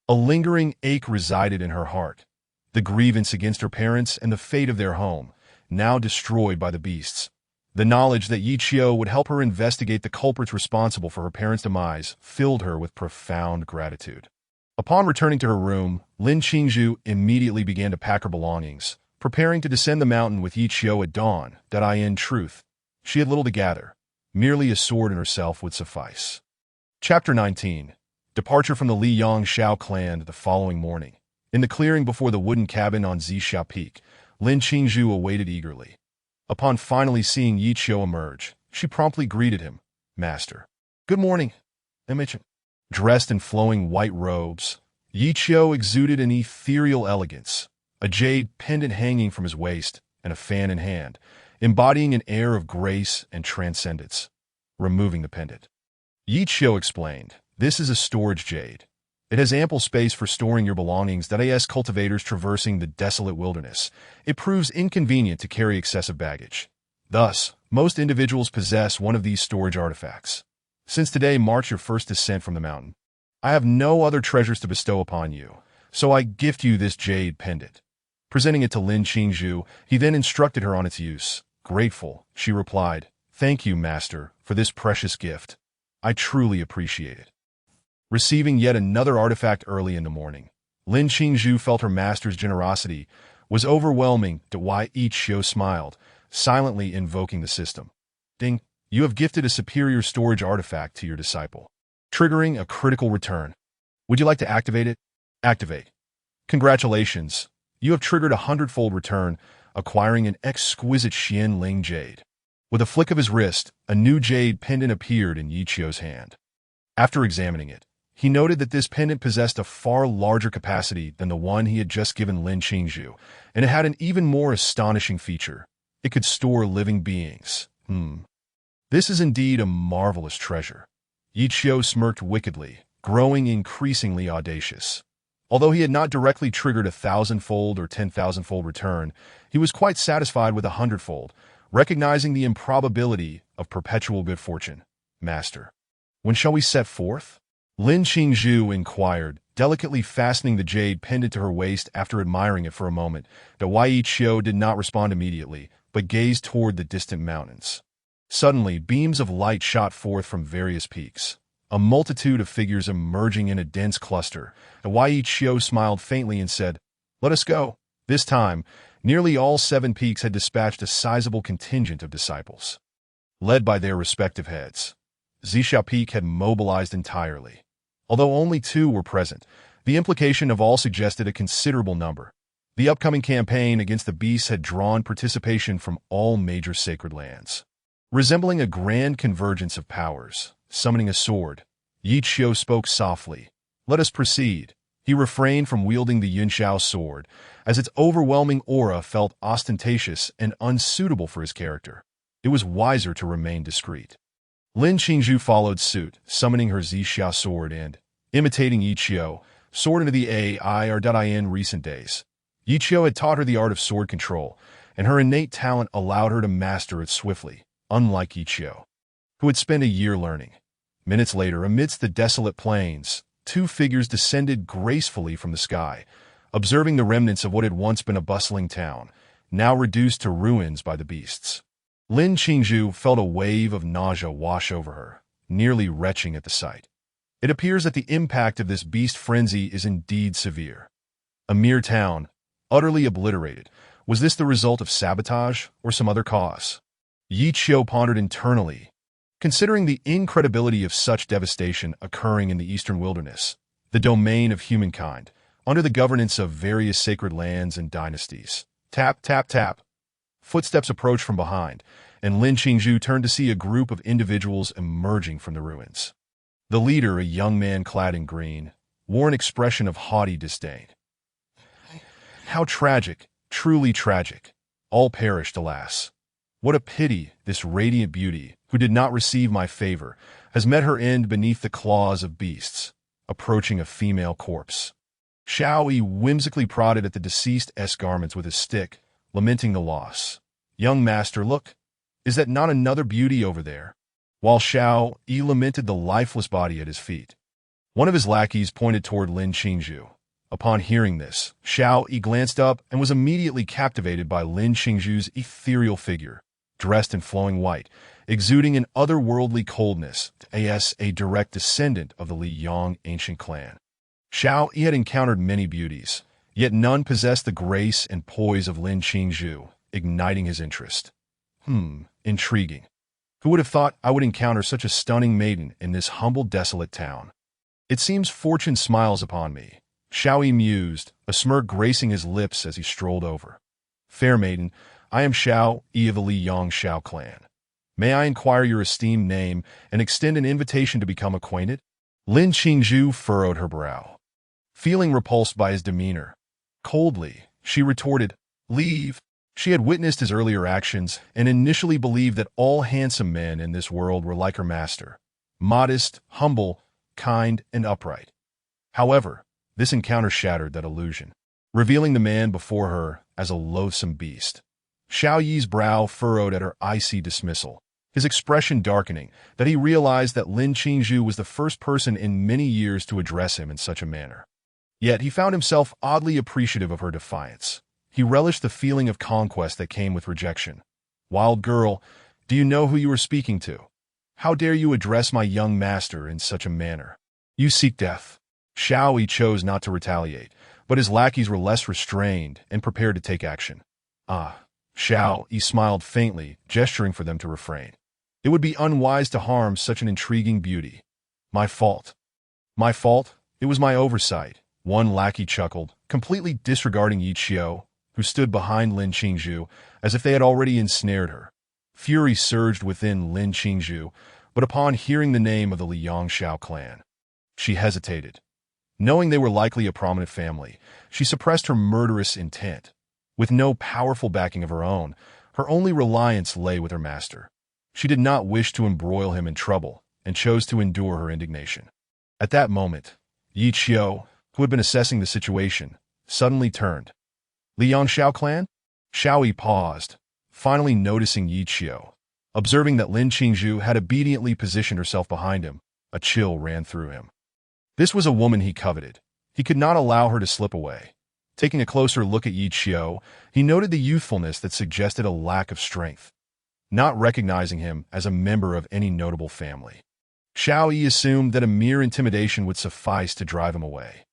A: a lingering ache resided in her heart. The grievance against her parents and the fate of their home, now destroyed by the beasts. The knowledge that Yi Qiu would help her investigate the culprits responsible for her parents' demise filled her with profound gratitude. Upon returning to her room, Lin Qingzhu immediately began to pack her belongings, preparing to descend the mountain with Yi Qiu at dawn. In truth, she had little to gather. Merely a sword in herself would suffice. Chapter 19. Departure from the Li Yang Shao clan the following morning. In the clearing before the wooden cabin on Zixia Peak, Lin Qingzhu awaited eagerly. Upon finally seeing Yi Qiu emerge, she promptly greeted him, "Master." "Good morning, Imogen." Dressed in flowing white robes, Yi Qiu exuded an ethereal elegance, a jade pendant hanging from his waist and a fan in hand, embodying an air of grace and transcendence. Removing the pendant, Yi Qiu explained, "This is a storage jade. It has ample space for storing your belongings. As cultivators traversing the desolate wilderness, it proves inconvenient to carry excessive baggage. Thus, most individuals possess one of these storage artifacts. Since today marks your first descent from the mountain, I have no other treasures to bestow upon you, so I gift you this jade pendant." Presenting it to Lin Qingzhu, he then instructed her on its use. Grateful, she replied, "Thank you, Master, for this precious gift. I truly appreciate it." Receiving yet another artifact early in the morning, Lin Qingzhu felt her master's generosity was overwhelming. Yi Qiu smiled, silently invoking the system. "Ding, you have gifted a superior storage artifact to your disciple, triggering a critical return. Would you like to activate it?" "Activate." "Congratulations, you have triggered a 100-fold return, acquiring an exquisite Xianling jade." With a flick of his wrist, a new jade pendant appeared in Yi Qiu's hand. After examining it, he noted that this pendant possessed a far larger capacity than the one he had just given Lin Qingzhu, and it had an even more astonishing feature. It could store living beings. This is indeed a marvelous treasure. Yi Qiu smirked wickedly, growing increasingly audacious. Although he had not directly triggered a thousandfold or 10,000-fold return, he was quite satisfied with a hundredfold, recognizing the improbability of perpetual good fortune. Master, when shall we set forth? Lin Qingzhu inquired, delicately fastening the jade pendant to her waist after admiring it for a moment. The Yi Qiu did not respond immediately, but gazed toward the distant mountains. Suddenly, beams of light shot forth from various peaks, a multitude of figures emerging in a dense cluster. The Yi Qiu smiled faintly and said, "Let us go." This time, nearly all 7 peaks had dispatched a sizable contingent of disciples. Led by their respective heads, Zixia Peak had mobilized entirely. Although only 2 were present, the implication of all suggested a considerable number. The upcoming campaign against the beasts had drawn participation from all major sacred lands. Resembling a grand convergence of powers, summoning a sword, Yi Qiu spoke softly. "Let us proceed." He refrained from wielding the Yunxiao sword, as its overwhelming aura felt ostentatious and unsuitable for his character. It was wiser to remain discreet. Lin Qingzhu followed suit, summoning her Zixia sword and, imitating Yi Qiu, soared into the air. In recent days, Yi Qiu had taught her the art of sword control, and her innate talent allowed her to master it swiftly, unlike Yi Qiu, who had spent a year learning. Minutes later, amidst the desolate plains, 2 figures descended gracefully from the sky, observing the remnants of what had once been a bustling town, now reduced to ruins by the beasts. Lin Qingzhu felt a wave of nausea wash over her, nearly retching at the sight. It appears that the impact of this beast frenzy is indeed severe. A mere town, utterly obliterated. Was this the result of sabotage or some other cause? Yi Qiu pondered internally. Considering the incredibility of such devastation occurring in the eastern wilderness, the domain of humankind, under the governance of various sacred lands and dynasties. Tap, tap, tap. Footsteps approached from behind, and Lin Qingzhu turned to see a group of individuals emerging from the ruins. The leader, a young man clad in green, wore an expression of haughty disdain. How tragic, truly tragic. All perished, alas. What a pity this radiant beauty, who did not receive my favor, has met her end beneath the claws of beasts, approaching a female corpse. Xiao Yi whimsically prodded at the deceased's garments with his stick, lamenting the loss. "Young master, look. Is that not another beauty over there?" While Xiao Yi lamented the lifeless body at his feet, one of his lackeys pointed toward Lin Qingzhu. Upon hearing this, Xiao Yi glanced up and was immediately captivated by Lin Qingzhu's ethereal figure, dressed in flowing white, exuding an otherworldly coldness, as a direct descendant of the Li Yang ancient clan. Xiao Yi had encountered many beauties, yet none possessed the grace and poise of Lin Qingzhu, igniting his interest. Intriguing. Who would have thought I would encounter such a stunning maiden in this humble, desolate town? It seems fortune smiles upon me, Xiao Yi mused, a smirk gracing his lips as he strolled over. "Fair maiden, I am Xiao Yi of the Li Yang Xiao clan. May I inquire your esteemed name and extend an invitation to become acquainted?" Lin Qingzhu furrowed her brow. Feeling repulsed by his demeanor, coldly, she retorted, "Leave." She had witnessed his earlier actions and initially believed that all handsome men in this world were like her master, modest, humble, kind, and upright. However, this encounter shattered that illusion, revealing the man before her as a loathsome beast. Xiao Yi's brow furrowed at her icy dismissal, his expression darkening, that he realized that Lin Qingzhu was the first person in many years to address him in such a manner. Yet he found himself oddly appreciative of her defiance. He relished the feeling of conquest that came with rejection. "Wild girl, do you know who you are speaking to? How dare you address my young master in such a manner? You seek death." Xiao Yi chose not to retaliate, but his lackeys were less restrained and prepared to take action. Xiao Yi smiled faintly, gesturing for them to refrain. "It would be unwise to harm such an intriguing beauty." My fault. It was my oversight." One lackey chuckled, completely disregarding Yi Qiu, who stood behind Lin Qingzhu, as if they had already ensnared her. Fury surged within Lin Qingzhu, but upon hearing the name of the Li Yang Xiao clan, she hesitated. Knowing they were likely a prominent family, she suppressed her murderous intent. With no powerful backing of her own, her only reliance lay with her master. She did not wish to embroil him in trouble, and chose to endure her indignation. At that moment, Yi Qiu, who had been assessing the situation, suddenly turned. Liang Xiao clan? Xiao Yi paused, finally noticing Yi Qiu. Observing that Lin Qingzhu had obediently positioned herself behind him, a chill ran through him. This was a woman he coveted. He could not allow her to slip away. Taking a closer look at Yi Qiu, he noted the youthfulness that suggested a lack of strength, not recognizing him as a member of any notable family. Xiao Yi assumed that a mere intimidation would suffice to drive him away.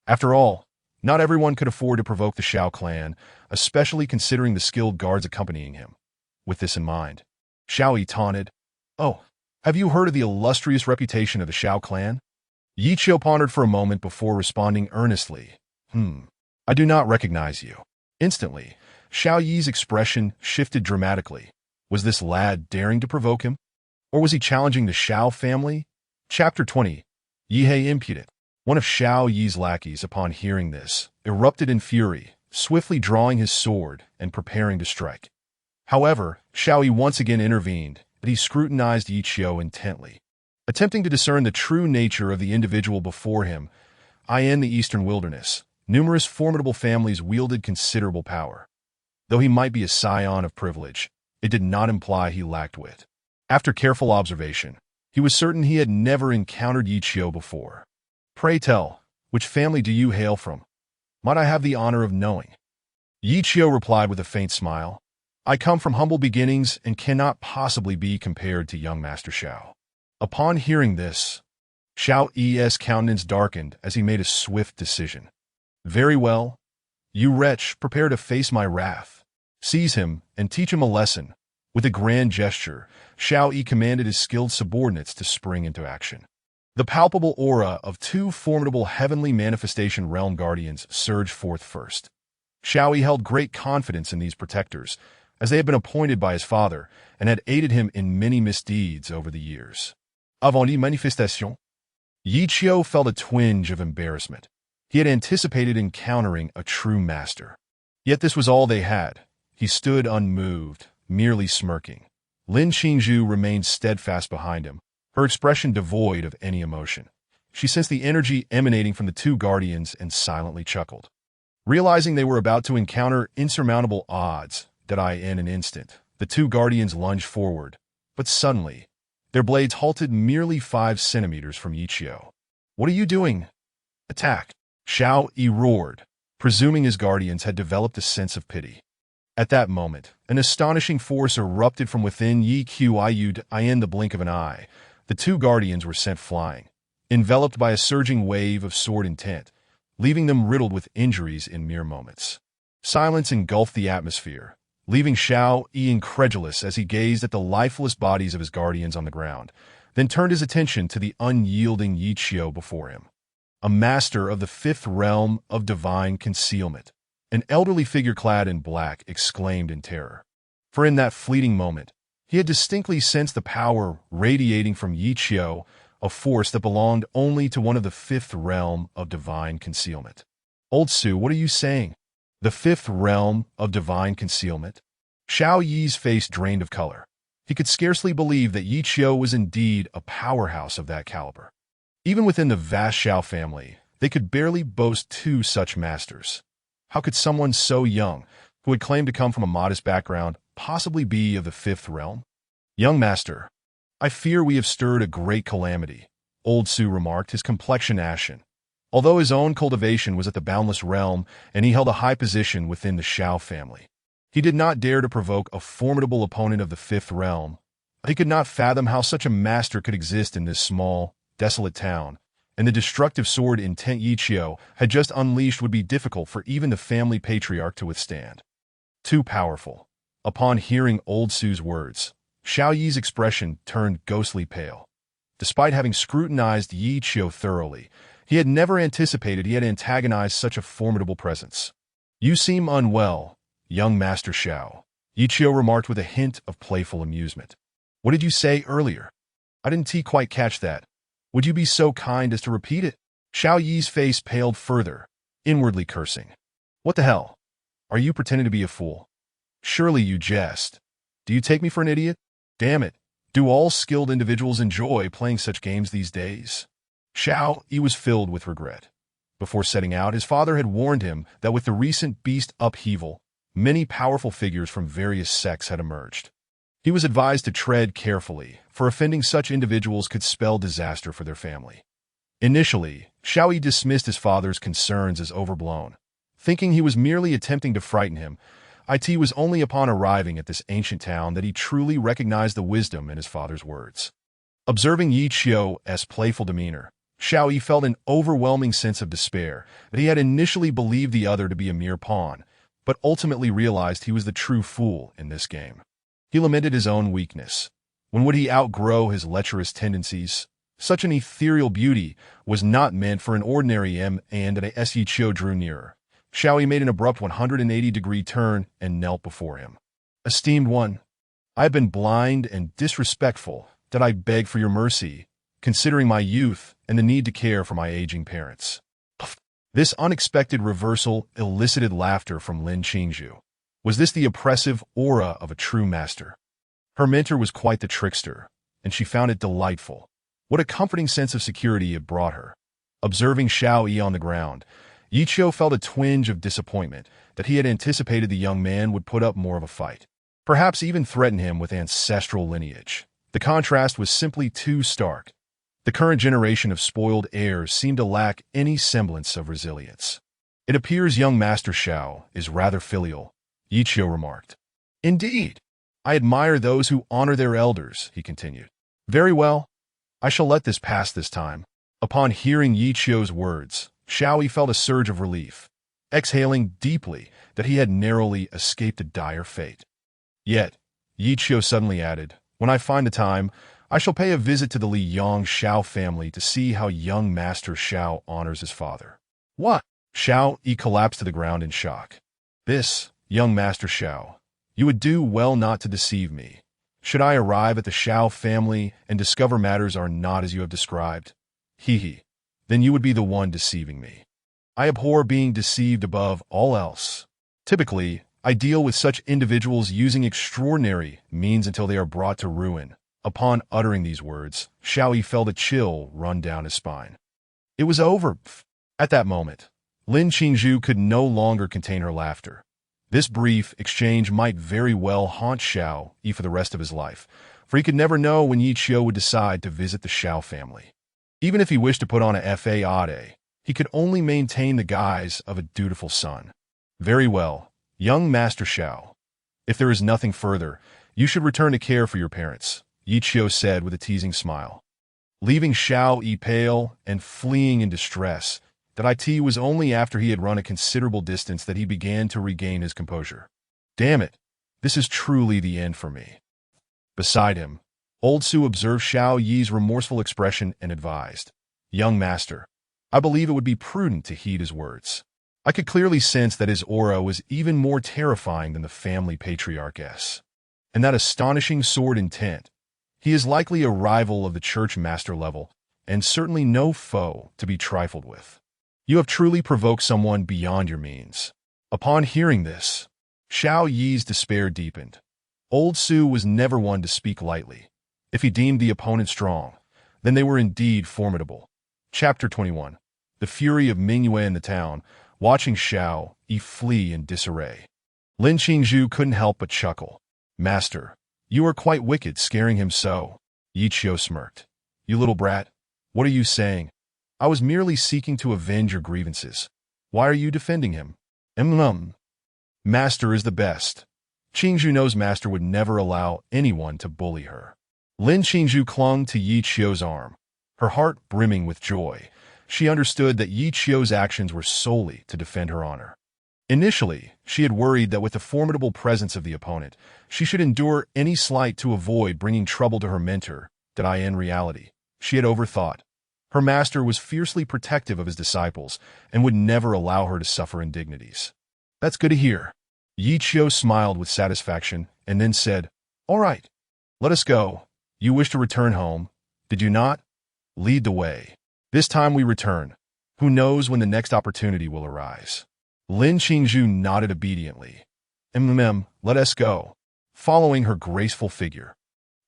A: After all, not everyone could afford to provoke the Xiao clan, especially considering the skilled guards accompanying him. With this in mind, Xiao Yi taunted, "Oh, have you heard of the illustrious reputation of the Xiao clan?" Yi Qiu pondered for a moment before responding earnestly, I do not recognize you." Instantly, Xiao Yi's expression shifted dramatically. Was this lad daring to provoke him? Or was he challenging the Xiao family? Chapter 20. Yihei Impudent. One of Xiao Yi's lackeys, upon hearing this, erupted in fury, swiftly drawing his sword and preparing to strike. However, Xiao Yi once again intervened, but he scrutinized Yi Qiu intently. Attempting to discern the true nature of the individual before him, in the eastern wilderness, numerous formidable families wielded considerable power. Though he might be a scion of privilege, it did not imply he lacked wit. After careful observation, he was certain he had never encountered Yi Qiu before. "Pray tell, which family do you hail from? Might I have the honor of knowing?" Yi Qiu replied with a faint smile, "I come from humble beginnings and cannot possibly be compared to young Master Xiao." Upon hearing this, Xiao Yi's countenance darkened as he made a swift decision. "Very well. You wretch, prepare to face my wrath. Seize him and teach him a lesson." With a grand gesture, Xiao Yi commanded his skilled subordinates to spring into action. The palpable aura of two formidable heavenly manifestation realm guardians surged forth first. Xiao Yi held great confidence in these protectors, as they had been appointed by his father and had aided him in many misdeeds over the years. Avant la manifestation, Yi Qiu felt a twinge of embarrassment. He had anticipated encountering a true master. Yet this was all they had. He stood unmoved, merely smirking. Lin Qingzhu remained steadfast behind him, her expression devoid of any emotion. She sensed the energy emanating from the two guardians and silently chuckled. Realizing they were about to encounter insurmountable odds, in an instant, the two guardians lunged forward, but suddenly, their blades halted merely 5 centimeters from Yi Qiu. "What are you doing? Attack!" Xiao Yi roared, presuming his guardians had developed a sense of pity. At that moment, an astonishing force erupted from within Yi Qiu. In the blink of an eye, the two guardians were sent flying, enveloped by a surging wave of sword intent, leaving them riddled with injuries in mere moments. Silence engulfed the atmosphere, leaving Xiao Yi incredulous as he gazed at the lifeless bodies of his guardians on the ground, then turned his attention to the unyielding Yi Qiu before him. A master of the 5th realm of divine concealment, an elderly figure clad in black exclaimed in terror. For in that fleeting moment, he had distinctly sensed the power radiating from Yi Qiu, a force that belonged only to one of the 5th realm of divine concealment. "Old Su, what are you saying? The 5th realm of divine concealment?" Xiao Yi's face drained of color. He could scarcely believe that Yi Qiu was indeed a powerhouse of that caliber. Even within the vast Xiao family, they could barely boast 2 such masters. How could someone so young, who had claimed to come from a modest background, possibly be of the 5th realm? "Young master, I fear we have stirred a great calamity," Old Su remarked, his complexion ashen. Although his own cultivation was at the boundless realm and he held a high position within the Xiao family, he did not dare to provoke a formidable opponent of the 5th realm. He could not fathom how such a master could exist in this small, desolate town, and the destructive sword intent Yi Qiu had just unleashed would be difficult for even the family patriarch to withstand. Too powerful. Upon hearing Old Su's words, Xiao Yi's expression turned ghostly pale. Despite having scrutinized Yi Qiu thoroughly, he had never anticipated he had antagonized such a formidable presence. "You seem unwell, young Master Xiao," Yi Qiu remarked with a hint of playful amusement. "What did you say earlier? I didn't quite catch that. Would you be so kind as to repeat it?" Xiao Yi's face paled further, inwardly cursing. "What the hell? Are you pretending to be a fool? Surely you jest. Do you take me for an idiot? Damn it, do all skilled individuals enjoy playing such games these days?" Xiao Yi was filled with regret. Before setting out, his father had warned him that with the recent beast upheaval, many powerful figures from various sects had emerged. He was advised to tread carefully, for offending such individuals could spell disaster for their family. Initially, Xiao Yi dismissed his father's concerns as overblown, thinking he was merely attempting to frighten him. It was only upon arriving at this ancient town that he truly recognized the wisdom in his father's words. Observing Yi Qiu's playful demeanor, Xiao Yi felt an overwhelming sense of despair that he had initially believed the other to be a mere pawn, but ultimately realized he was the true fool in this game. He lamented his own weakness. When would he outgrow his lecherous tendencies? Such an ethereal beauty was not meant for an ordinary and as Yi Qiu drew nearer, Xiao Yi made an abrupt 180-degree turn and knelt before him. Esteemed one, I have been blind and disrespectful, that I beg for your mercy, considering my youth and the need to care for my aging parents. This unexpected reversal elicited laughter from Lin Qingzhu. Was this the oppressive aura of a true master? Her mentor was quite the trickster, and she found it delightful. What a comforting sense of security it brought her. Observing Xiao Yi on the ground, Yi Qiu felt a twinge of disappointment that he had anticipated the young man would put up more of a fight, perhaps even threaten him with ancestral lineage. The contrast was simply too stark. The current generation of spoiled heirs seemed to lack any semblance of resilience. It appears young Master Xiao is rather filial, Yi Qiu remarked. Indeed. I admire those who honor their elders, he continued. Very well. I shall let this pass this time. Upon hearing Yi Qiu's words, Xiao Yi felt a surge of relief, exhaling deeply that he had narrowly escaped a dire fate. Yet, Yi Qiu suddenly added, when I find the time, I shall pay a visit to the Li Yang Xiao family to see how young Master Xiao honors his father. What? Xiao Yi collapsed to the ground in shock. This, young Master Xiao, you would do well not to deceive me. Should I arrive at the Xiao family and discover matters are not as you have described? Then you would be the one deceiving me. I abhor being deceived above all else. Typically, I deal with such individuals using extraordinary means until they are brought to ruin. Upon uttering these words, Xiao Yi felt a chill run down his spine. It was over. At that moment, Lin Qingzhu could no longer contain her laughter. This brief exchange might very well haunt Xiao Yi for the rest of his life, for he could never know when Yi Qiu would decide to visit the Xiao family. Even if he wished to put on a fade, he could only maintain the guise of a dutiful son. Very well, young Master Xiao. If there is nothing further, you should return to care for your parents, Yi Qiu said with a teasing smile. Leaving Xiao Yi pale and fleeing in distress, that it was only after he had run a considerable distance that he began to regain his composure. Damn it, this is truly the end for me. Beside him, Old Su observed Xiao Yi's remorseful expression and advised, Young master, I believe it would be prudent to heed his words. I could clearly sense that his aura was even more terrifying than the family patriarchess. And that astonishing sword intent, he is likely a rival of the church master level, and certainly no foe to be trifled with. You have truly provoked someone beyond your means. Upon hearing this, Xiao Yi's despair deepened. Old Su was never one to speak lightly. If he deemed the opponent strong, then they were indeed formidable. Chapter 21. The fury of Mingyue in the town, watching Xiao Yi flee in disarray. Lin Qingzhu couldn't help but chuckle. Master, you are quite wicked scaring him so. Yi Qiu smirked. You little brat, what are you saying? I was merely seeking to avenge your grievances. Why are you defending him? Master is the best. Qingzhu knows Master would never allow anyone to bully her. Lin Qingzhu clung to Yi Qiu's arm, her heart brimming with joy. She understood that Yi Qiu's actions were solely to defend her honor. Initially, she had worried that with the formidable presence of the opponent, she should endure any slight to avoid bringing trouble to her mentor, that in reality, she had overthought. Her master was fiercely protective of his disciples and would never allow her to suffer indignities. That's good to hear. Yi Qiu smiled with satisfaction and then said, All right, let us go. You wish to return home, did you not? Lead the way. This time we return. Who knows when the next opportunity will arise? Lin Qingzhu nodded obediently. Let us go. Following her graceful figure,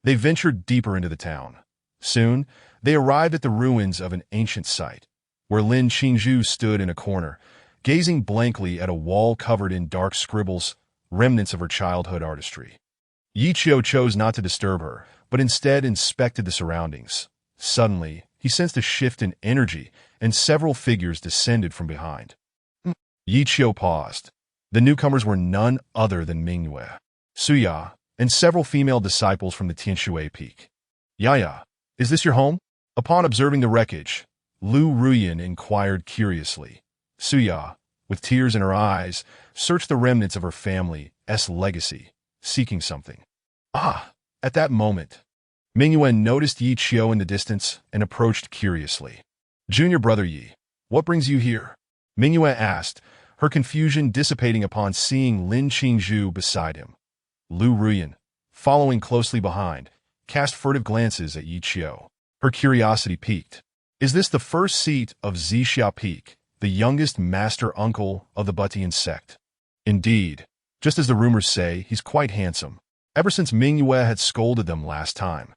A: they ventured deeper into the town. Soon, they arrived at the ruins of an ancient site. where Lin Qingzhu stood in a corner, gazing blankly at a wall covered in dark scribbles, remnants of her childhood artistry. Yi Qiu chose not to disturb her, but instead inspected the surroundings. Suddenly, he sensed a shift in energy, and several figures descended from behind. Yi Qiu paused. The newcomers were none other than Mingyue, Suya, and several female disciples from the Tianshui Peak. Yaya, is this your home? Upon observing the wreckage, Lu Ruyan inquired curiously. Suya, with tears in her eyes, searched the remnants of her family's legacy, seeking something. At that moment, Mingyue noticed Yi Qiu in the distance and approached curiously. Junior brother Yi, what brings you here? Mingyue asked, her confusion dissipating upon seeing Lin Qingzhu beside him. Lu Ruyan, following closely behind, cast furtive glances at Yi Qiu. Her curiosity piqued. Is this the first seat of Zixia Peak, the youngest master uncle of the Butian sect? Indeed, just as the rumors say, he's quite handsome. Ever since Mingyue had scolded them last time,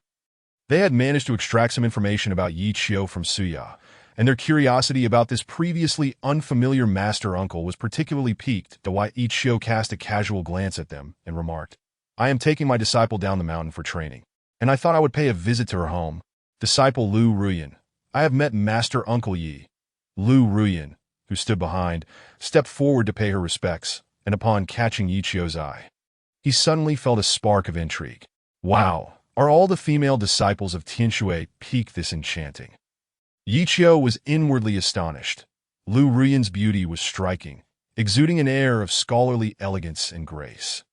A: they had managed to extract some information about Yi Qiu from Suya, and their curiosity about this previously unfamiliar master uncle was particularly piqued, though Yi Qiu cast a casual glance at them and remarked, I am taking my disciple down the mountain for training, and I thought I would pay a visit to her home. Disciple Lu Ruyan, I have met Master Uncle Yi. Lu Ruyan, who stood behind, stepped forward to pay her respects, and upon catching Yi Qiu's eye, he suddenly felt a spark of intrigue. Wow, are all the female disciples of Tianshui Peak this enchanting? Yi Qiu was inwardly astonished. Lu Ruyan's beauty was striking, exuding an air of scholarly elegance and grace.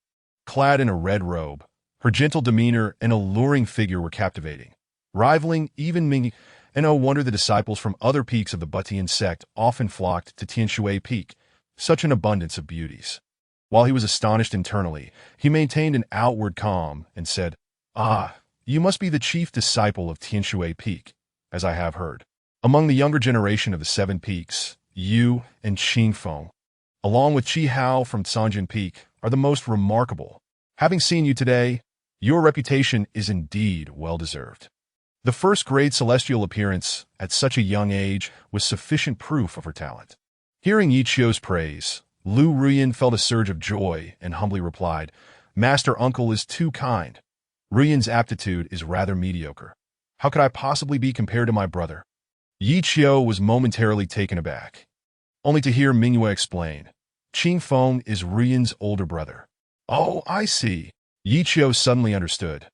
A: Clad in a red robe, her gentle demeanor and alluring figure were captivating, rivaling even Ming. And no wonder the disciples from other peaks of the Butian sect often flocked to Tianshui Peak, such an abundance of beauties. While he was astonished internally, he maintained an outward calm and said, you must be the chief disciple of Tianshui Peak, as I have heard. Among the younger generation of the Seven Peaks, you and Qingfeng, along with Qi Hao from Sanjin Peak, are the most remarkable. Having seen you today, your reputation is indeed well-deserved. The first-grade celestial appearance at such a young age was sufficient proof of her talent. Hearing Yi Qiu's praise, Lu Ruyan felt a surge of joy and humbly replied, Master Uncle is too kind. Ruyan's aptitude is rather mediocre. How could I possibly be compared to my brother? Yi Qiu was momentarily taken aback, only to hear Mingyue explain, Qingfeng is Ruyan's older brother. Oh, I see. Yi Qiu suddenly understood.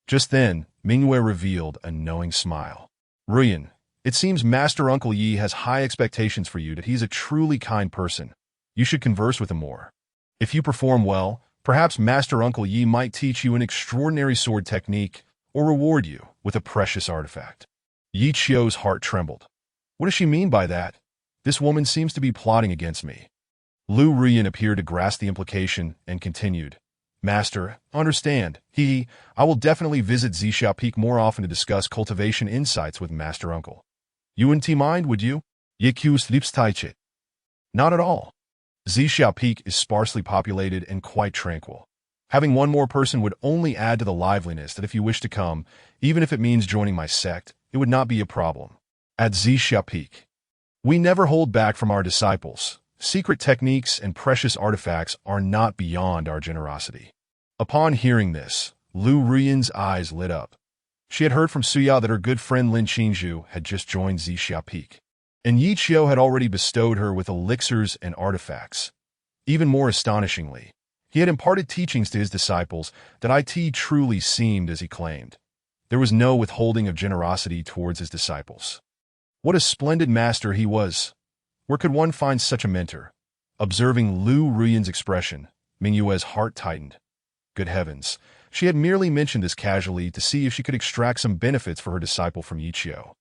A: Just then, Mingyue revealed a knowing smile. Ruyan, it seems Master Uncle Yi has high expectations for you, that he's a truly kind person. You should converse with him more. If you perform well, perhaps Master Uncle Yi might teach you an extraordinary sword technique or reward you with a precious artifact. Yi Qiu's heart trembled. What does she mean by that? This woman seems to be plotting against me. Lu Ruyan appeared to grasp the implication and continued. Master, understand, I will definitely visit Zixia Peak more often to discuss cultivation insights with Master Uncle. You wouldn't mind, would you? Ye Qiu sleeps taichit. Not at all. Zixia Peak is sparsely populated and quite tranquil. Having one more person would only add to the liveliness that if you wish to come, even if it means joining my sect, it would not be a problem. At Zixia Peak, we never hold back from our disciples. Secret techniques and precious artifacts are not beyond our generosity. Upon hearing this, Lu Ruyan's eyes lit up. She had heard from Suya that her good friend Lin Qingzhu had just joined Zixia Peak, and Yi Qiu had already bestowed her with elixirs and artifacts. Even more astonishingly, he had imparted teachings to his disciples that it truly seemed as he claimed. There was no withholding of generosity towards his disciples. What a splendid master he was! Where could one find such a mentor? Observing Lu Ruyan's expression, Mingyue's heart tightened. Good heavens, she had merely mentioned this casually to see if she could extract some benefits for her disciple from Yi Qiu.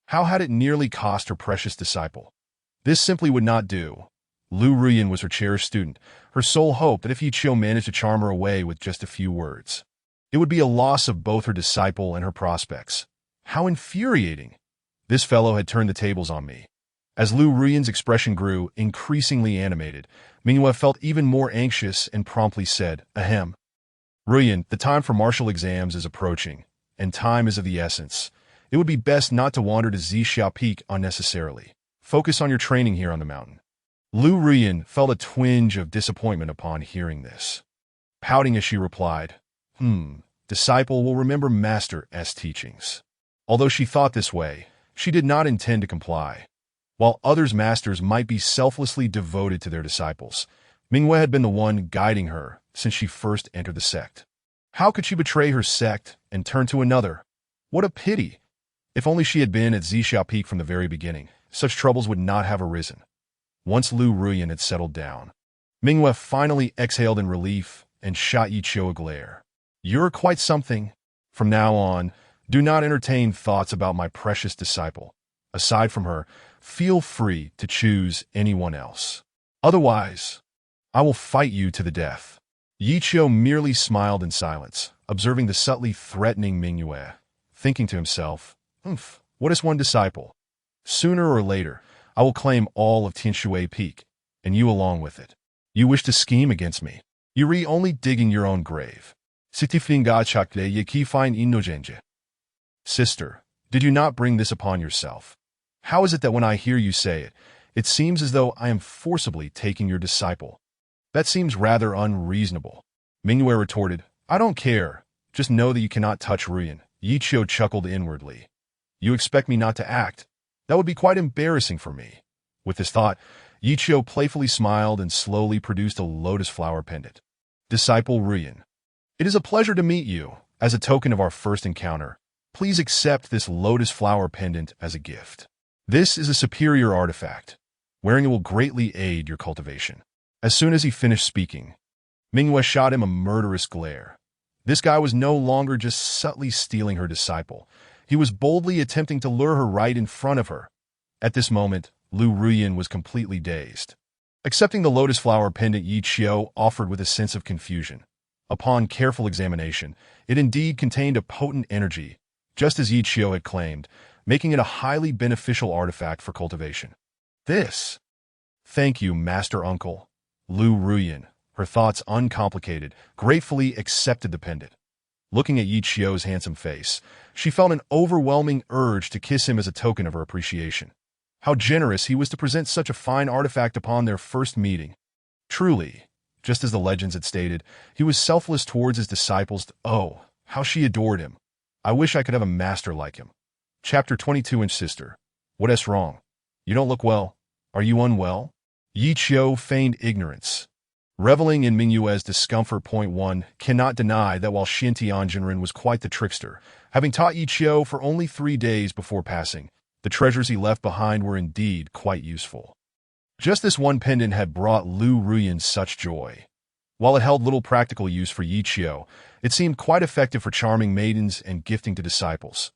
A: How had it nearly cost her precious disciple? This simply would not do. Lu Ruyan was her cherished student, her sole hope that if Yi Qiu managed to charm her away with just a few words, it would be a loss of both her disciple and her prospects. How infuriating! This fellow had turned the tables on me. As Lu Ruyan's expression grew increasingly animated, Mingyue felt even more anxious and promptly said, Ahem. Ruyan, the time for martial exams is approaching, and time is of the essence. It would be best not to wander to Zixia Peak unnecessarily. Focus on your training here on the mountain. Lu Ruyan felt a twinge of disappointment upon hearing this. Pouting as she replied, disciple will remember Master's teachings. Although she thought this way, she did not intend to comply. While others masters might be selflessly devoted to their disciples, Mingwei had been the one guiding her since she first entered the sect. How could she betray her sect and turn to another? What a pity! If only she had been at Zixia Peak from the very beginning, such troubles would not have arisen. Once Lu Ruyan had settled down, Mingwei finally exhaled in relief and shot Yi Qiu a glare. You're quite something. From now on, do not entertain thoughts about my precious disciple. Aside from her, feel free to choose anyone else. Otherwise, I will fight you to the death. Yi Qiu merely smiled in silence, observing the subtly threatening Mingwei, thinking to himself, what is one disciple? Sooner or later, I will claim all of Tianshui Peak, and you along with it. You wish to scheme against me. You're only digging your own grave. Sister, did you not bring this upon yourself? How is it that when I hear you say it, it seems as though I am forcibly taking your disciple? That seems rather unreasonable. Mingwei retorted, I don't care. Just know that you cannot touch Ruyan. Yi Qiu chuckled inwardly. You expect me not to act? That would be quite embarrassing for me. With this thought, Yi Qiu playfully smiled and slowly produced a lotus flower pendant. Disciple Ruyan, it is a pleasure to meet you. As a token of our first encounter, please accept this lotus flower pendant as a gift. This is a superior artifact. Wearing it will greatly aid your cultivation. As soon as he finished speaking, Mingwei shot him a murderous glare. This guy was no longer just subtly stealing her disciple. He was boldly attempting to lure her right in front of her. At this moment, Lu Ruyan was completely dazed. Accepting the lotus flower pendant Yi Qiu offered with a sense of confusion. Upon careful examination, it indeed contained a potent energy, just as Yi Qiu had claimed, making it a highly beneficial artifact for cultivation. This. Thank you, Master Uncle. Lu Ruyan, her thoughts uncomplicated, gratefully accepted the pendant. Looking at Yi Qiu's handsome face, she felt an overwhelming urge to kiss him as a token of her appreciation. How generous he was to present such a fine artifact upon their first meeting. Truly, just as the legends had stated, he was selfless towards his disciples. Oh, how she adored him. I wish I could have a master like him. Chapter 22. Sister, what is wrong? You don't look well. Are you unwell? Yi Qiu feigned ignorance. Reveling in Mingwei's discomfort. 1 cannot deny that while Xintianjinren was quite the trickster, having taught Yi Qiu for only 3 days before passing, the treasures he left behind were indeed quite useful. Just this one pendant had brought Lu Ruyan such joy. While it held little practical use for Yi Qiu, it seemed quite effective for charming maidens and gifting to disciples.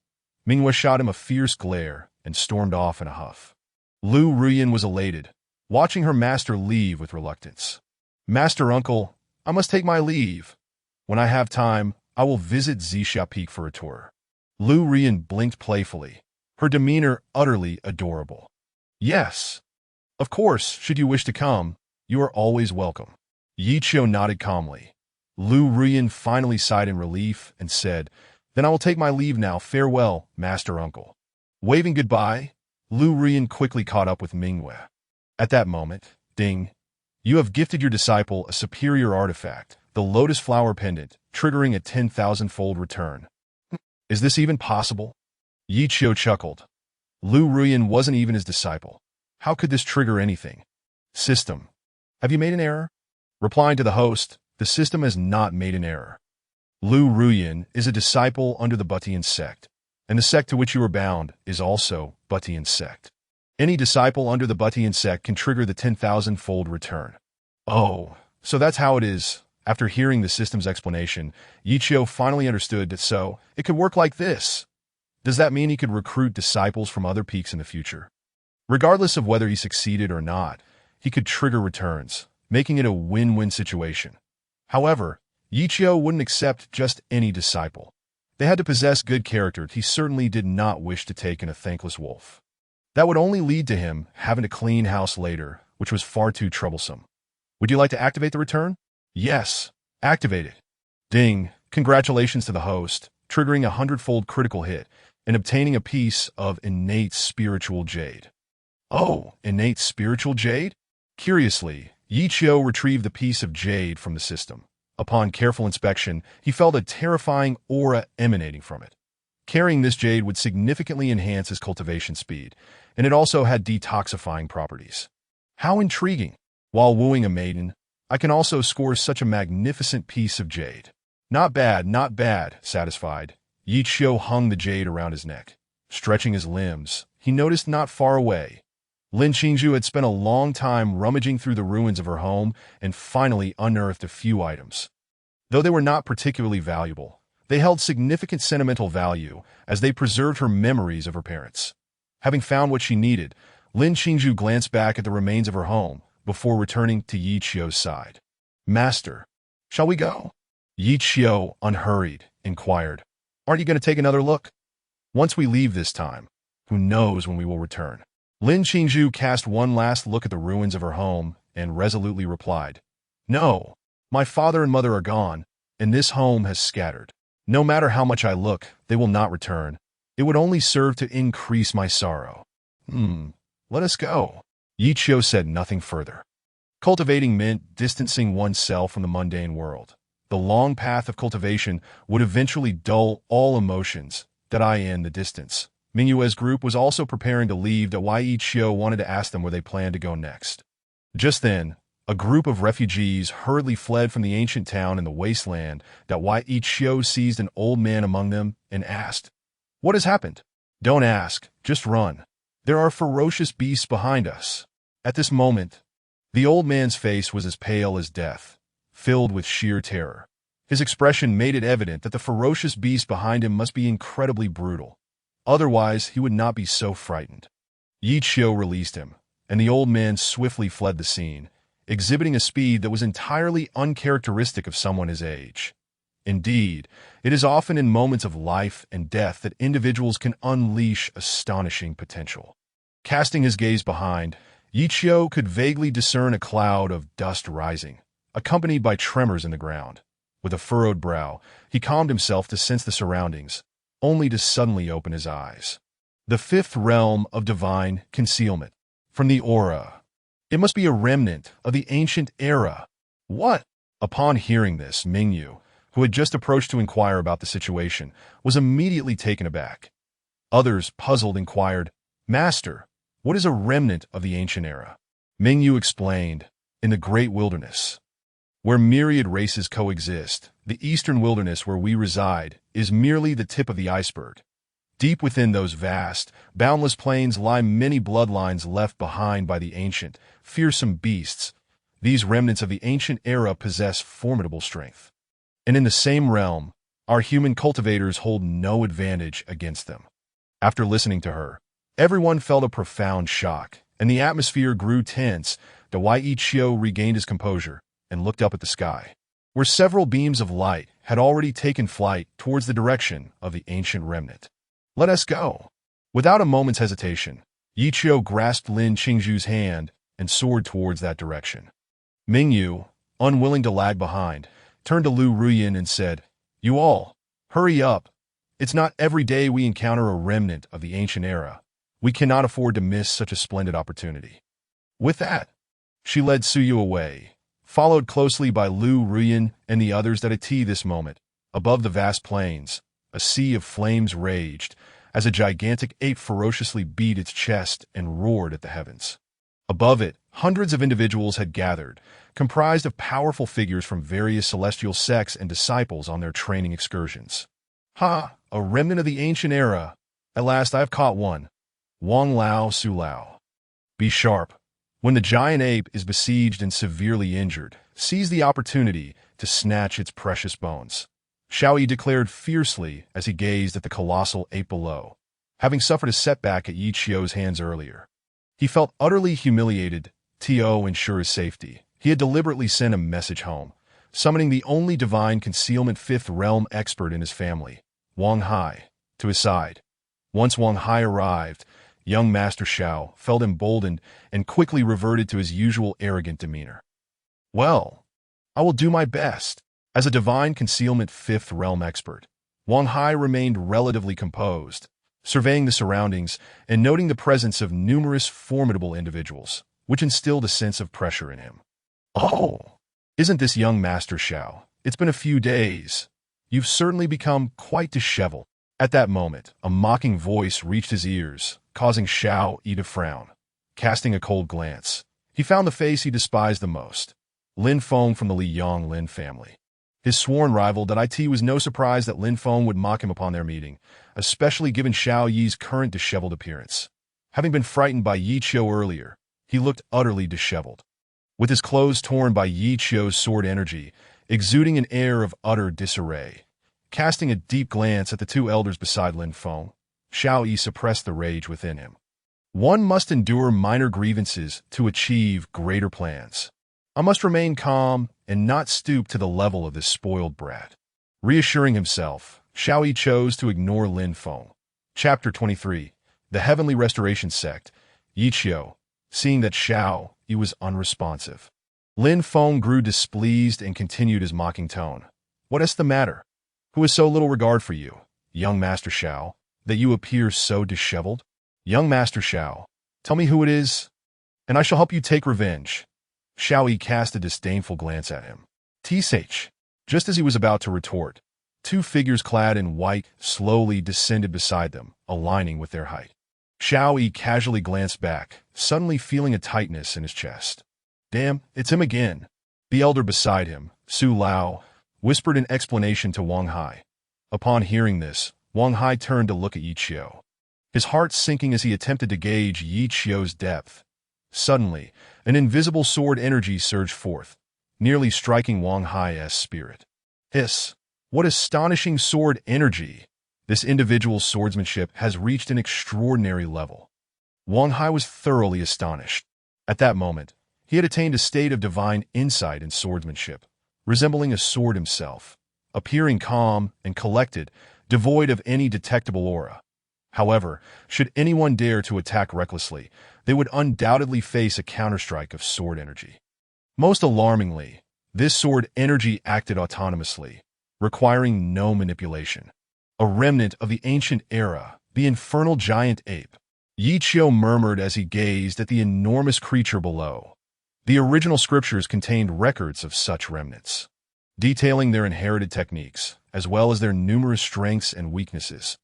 A: Mingwei shot him a fierce glare and stormed off in a huff. Lu Ruyan was elated, watching her master leave with reluctance. Master Uncle, I must take my leave. When I have time, I will visit Zixia Peak for a tour. Lu Ruyan blinked playfully, her demeanor utterly adorable. Yes. Of course, should you wish to come, you are always welcome. Yi Qiu nodded calmly. Lu Ruyan finally sighed in relief and said, Then I will take my leave now. Farewell, Master Uncle. Waving goodbye, Lu Ruyan quickly caught up with Mingwei. At that moment, ding, you have gifted your disciple a superior artifact, the lotus flower pendant, triggering a 10,000-fold return. Is this even possible? Yi Qiu chuckled. Lu Ruyan wasn't even his disciple. How could this trigger anything? System. Have you made an error? Replying to the host, the system has not made an error. Lu Ruyan is a disciple under the Butian sect, and the sect to which you are bound is also Butian sect. Any disciple under the Butian sect can trigger the 10,000-fold return. Oh, so that's how it is. After hearing the system's explanation, Yi Qiu finally understood that so it could work like this. Does that mean he could recruit disciples from other peaks in the future? Regardless of whether he succeeded or not, he could trigger returns, making it a win-win situation. However, Yi Qiu wouldn't accept just any disciple. They had to possess good character. He certainly did not wish to take in a thankless wolf. That would only lead to him having to clean house later, which was far too troublesome. Would you like to activate the return? Yes, activate it. Ding, congratulations to the host, triggering a 100-fold critical hit and obtaining a piece of innate spiritual jade. Oh, innate spiritual jade? Curiously, Yi Qiu retrieved the piece of jade from the system. Upon careful inspection, he felt a terrifying aura emanating from it. Carrying this jade would significantly enhance his cultivation speed, and it also had detoxifying properties. How intriguing! While wooing a maiden, I can also score such a magnificent piece of jade. Not bad, not bad, satisfied. Yi Qiu hung the jade around his neck. Stretching his limbs, he noticed not far away. Lin Qingzhu had spent a long time rummaging through the ruins of her home and finally unearthed a few items. Though they were not particularly valuable, they held significant sentimental value as they preserved her memories of her parents. Having found what she needed, Lin Qingzhu glanced back at the remains of her home before returning to Yi Qiu's side. Master, shall we go? Yi Qiu, unhurried, inquired. Aren't you going to take another look? Once we leave this time, who knows when we will return? Lin Qingzhu cast one last look at the ruins of her home and resolutely replied, No, my father and mother are gone, and this home has scattered. No matter how much I look, they will not return. It would only serve to increase my sorrow. Let us go. Yi Qiu said nothing further. Cultivating meant distancing oneself from the mundane world. The long path of cultivation would eventually dull all emotions that lie in the distance. Mingyue's group was also preparing to leave. Yi Qiu wanted to ask them where they planned to go next. Just then, a group of refugees hurriedly fled from the ancient town in the wasteland. Yi Qiu seized an old man among them and asked, What has happened? Don't ask, just run. There are ferocious beasts behind us. At this moment, the old man's face was as pale as death, filled with sheer terror. His expression made it evident that the ferocious beast behind him must be incredibly brutal. Otherwise, he would not be so frightened. Yi Qiu released him, and the old man swiftly fled the scene, exhibiting a speed that was entirely uncharacteristic of someone his age. Indeed, it is often in moments of life and death that individuals can unleash astonishing potential. Casting his gaze behind, Yi Qiu could vaguely discern a cloud of dust rising, accompanied by tremors in the ground. With a furrowed brow, he calmed himself to sense the surroundings, only to suddenly open his eyes. The fifth realm of divine concealment. From the aura. It must be a remnant of the ancient era. What? Upon hearing this, Mingyu, who had just approached to inquire about the situation, was immediately taken aback. Others, puzzled, inquired, Master, what is a remnant of the ancient era? Mingyu explained, In the great wilderness, where myriad races coexist, the eastern wilderness where we reside is merely the tip of the iceberg. Deep within those vast, boundless plains lie many bloodlines left behind by the ancient, fearsome beasts. These remnants of the ancient era possess formidable strength. And in the same realm, our human cultivators hold no advantage against them. After listening to her, everyone felt a profound shock, and the atmosphere grew tense. Yi Qiu regained his composure and looked up at the sky, where several beams of light had already taken flight towards the direction of the ancient remnant. Let us go. Without a moment's hesitation, Yi Qiu grasped Lin Qingzhu's hand and soared towards that direction. Mingyu, unwilling to lag behind, turned to Lu Ruyin and said, You all, hurry up. It's not every day we encounter a remnant of the ancient era. We cannot afford to miss such a splendid opportunity. With that, she led Suyu away, followed closely by Lu Ruyin and the others. At this moment, above the vast plains, a sea of flames raged as a gigantic ape ferociously beat its chest and roared at the heavens. Above it, hundreds of individuals had gathered, comprised of powerful figures from various celestial sects and disciples on their training excursions. Ha! A remnant of the ancient era. At last I have caught one. Wang Lao Su Lao. Be sharp. When the giant ape is besieged and severely injured, seize the opportunity to snatch its precious bones. Xiao Yi declared fiercely as he gazed at the colossal ape below, having suffered a setback at Yi Qiu's hands earlier. He felt utterly humiliated. To ensure his safety, he had deliberately sent a message home, summoning the only divine concealment fifth realm expert in his family, Wang Hai, to his side. Once Wang Hai arrived, young Master Xiao felt emboldened and quickly reverted to his usual arrogant demeanor. Well, I will do my best. As a divine concealment fifth realm expert, Wang Hai remained relatively composed, surveying the surroundings and noting the presence of numerous formidable individuals, which instilled a sense of pressure in him. "Oh, isn't this young Master Xiao? It's been a few days. You've certainly become quite disheveled." At that moment, a mocking voice reached his ears, causing Xiao Yi to frown. Casting a cold glance, he found the face he despised the most, Lin Feng from the Li Yong Lin family. His sworn rival Dai was no surprise that Lin Feng would mock him upon their meeting, especially given Xiao Yi's current disheveled appearance. Having been frightened by Yi Qiu earlier, he looked utterly disheveled. With his clothes torn by Yi Qiu's sword energy, exuding an air of utter disarray. Casting a deep glance at the two elders beside Lin Feng, Xiao Yi suppressed the rage within him. One must endure minor grievances to achieve greater plans. I must remain calm and not stoop to the level of this spoiled brat. Reassuring himself, Xiao Yi chose to ignore Lin Feng. Chapter 23. The Heavenly Restoration Sect. Yi Qiu, seeing that Xiao Yi was unresponsive. Lin Feng grew displeased and continued his mocking tone. "What is the matter? Who has so little regard for you, young Master Xiao, that you appear so disheveled? Young Master Xiao, tell me who it is, and I shall help you take revenge." Xiao Yi cast a disdainful glance at him. Tsh. Just as he was about to retort, two figures clad in white slowly descended beside them, aligning with their height. Xiao Yi casually glanced back, suddenly feeling a tightness in his chest. "Damn, it's him again." The elder beside him, Su Lao, whispered an explanation to Wang Hai. Upon hearing this, Wang Hai turned to look at Yi Qiu, his heart sinking as he attempted to gauge Yi Qiu's depth. Suddenly, an invisible sword energy surged forth, nearly striking Wang Hai's spirit. Hiss! What astonishing sword energy! This individual's swordsmanship has reached an extraordinary level. Wang Hai was thoroughly astonished. At that moment, he had attained a state of divine insight in swordsmanship, resembling a sword himself, appearing calm and collected, devoid of any detectable aura. However, should anyone dare to attack recklessly, they would undoubtedly face a counterstrike of sword energy. Most alarmingly, this sword energy acted autonomously, requiring no manipulation. A remnant of the ancient era, the infernal giant ape. Yi Qiu murmured as he gazed at the enormous creature below. The original scriptures contained records of such remnants, detailing their inherited techniques, as well as their numerous strengths and weaknesses.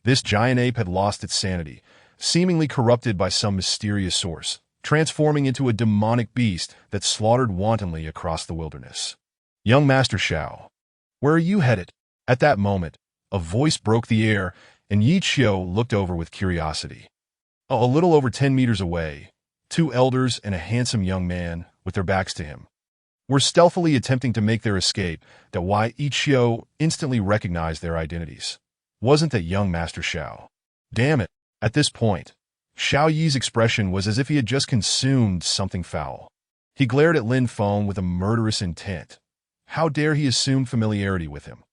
A: This giant ape had lost its sanity, seemingly corrupted by some mysterious source, transforming into a demonic beast that slaughtered wantonly across the wilderness. "Young Master Xiao, where are you headed?" At that moment, a voice broke the air, and Yi Qiu looked over with curiosity. A little over 10 meters away, two elders and a handsome young man, with their backs to him, were stealthily attempting to make their escape. Yi Qiu instantly recognized their identities. Wasn't that young Master Xiao? Damn it! At this point, Xiao Yi's expression was as if he had just consumed something foul. He glared at Lin Feng with a murderous intent. How dare he assume familiarity with him?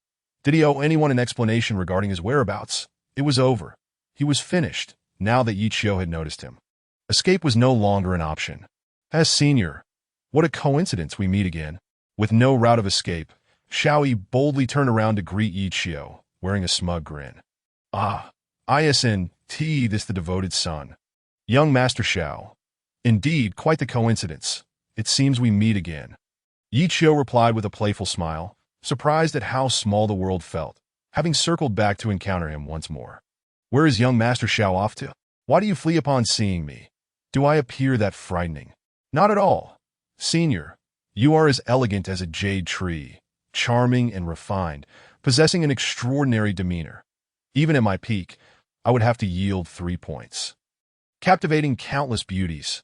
A: Did he owe anyone an explanation regarding his whereabouts? It was over. He was finished, now that Yi Qiu had noticed him. Escape was no longer an option. As senior, what a coincidence we meet again. With no route of escape, Xiao Yi boldly turned around to greet Yi Qiu, wearing a smug grin. "Ah, isn't this the devoted son? Young Master Xiao. Indeed, quite the coincidence. It seems we meet again." Yi Qiu replied with a playful smile, surprised at how small the world felt, having circled back to encounter him once more. "Where is young Master Xiao off to? Why do you flee upon seeing me? Do I appear that frightening?" "Not at all. Senior, you are as elegant as a jade tree, charming and refined, possessing an extraordinary demeanor. Even at my peak, I would have to yield 3 points. Captivating countless beauties.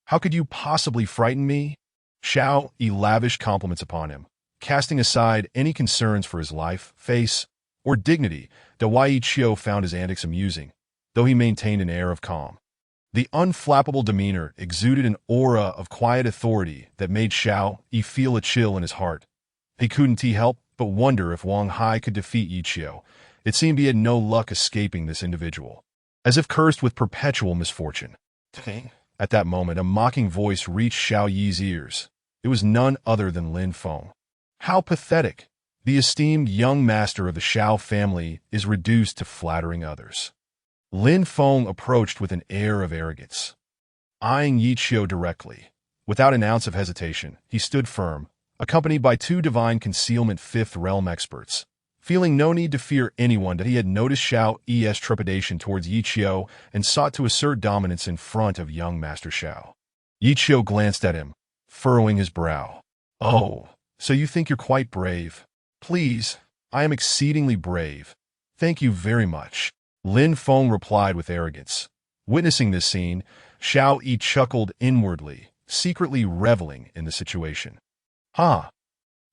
A: How could you possibly frighten me?" Xiao Yi lavished compliments upon him, casting aside any concerns for his life, face, or dignity. Yi Qiu found his antics amusing, though he maintained an air of calm. The unflappable demeanor exuded an aura of quiet authority that made Xiao Yi feel a chill in his heart. He couldn't help but wonder if Wang Hai could defeat Yi Qiu. It seemed he had no luck escaping this individual, as if cursed with perpetual misfortune. At that moment, a mocking voice reached Xiao Yi's ears. It was none other than Lin Feng. How pathetic! The esteemed young master of the Xiao family is reduced to flattering others. Lin Feng approached with an air of arrogance. Eyeing Yi Qiu directly, without an ounce of hesitation, he stood firm, accompanied by two divine concealment fifth realm experts. Feeling no need to fear anyone, that he had noticed Xiao Yi's trepidation towards Yi Qiu and sought to assert dominance in front of young Master Xiao. Yi Qiu glanced at him, furrowing his brow. "Oh, so you think you're quite brave? Please, I am exceedingly brave. Thank you very much," Lin Feng replied with arrogance. Witnessing this scene, Xiao Yi chuckled inwardly, secretly reveling in the situation. "Huh.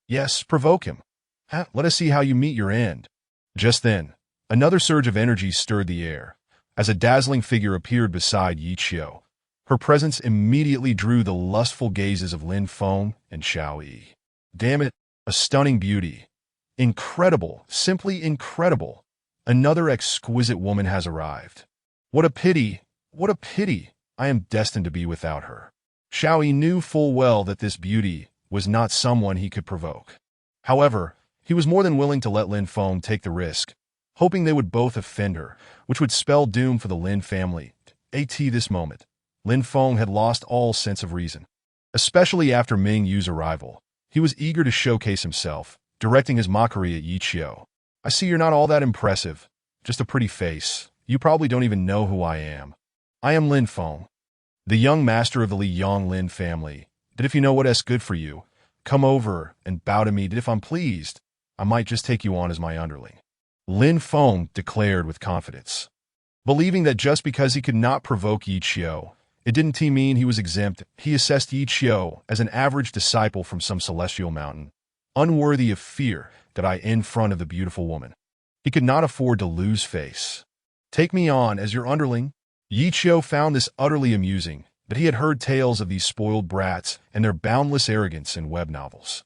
A: Yes, provoke him. Let us see how you meet your end." Just then, another surge of energy stirred the air, as a dazzling figure appeared beside Yi Qiu. Her presence immediately drew the lustful gazes of Lin Feng and Xiao Yi. Damn it, a stunning beauty. Incredible, simply incredible. Another exquisite woman has arrived. What a pity, what a pity. I am destined to be without her. Xiao Yi knew full well that this beauty was not someone he could provoke. However, he was more than willing to let Lin Feng take the risk, hoping they would both offend her, which would spell doom for the Lin family. At this moment, Lin Feng had lost all sense of reason. Especially after Ming Yu's arrival, he was eager to showcase himself, directing his mockery at Yi Qiu. "I see you're not all that impressive. Just a pretty face. You probably don't even know who I am. I am Lin Feng, the young master of the Li Yang Lin family. That if you know what's good for you, come over and bow to me. That if I'm pleased, I might just take you on as my underling," Lin Feng declared with confidence. Believing that just because he could not provoke Yi Qiu, it didn't mean he was exempt, he assessed Yi Qiu as an average disciple from some celestial mountain, unworthy of fear that I in front of the beautiful woman. He could not afford to lose face. "Take me on as your underling?" Yi Qiu found this utterly amusing, that he had heard tales of these spoiled brats and their boundless arrogance in web novels.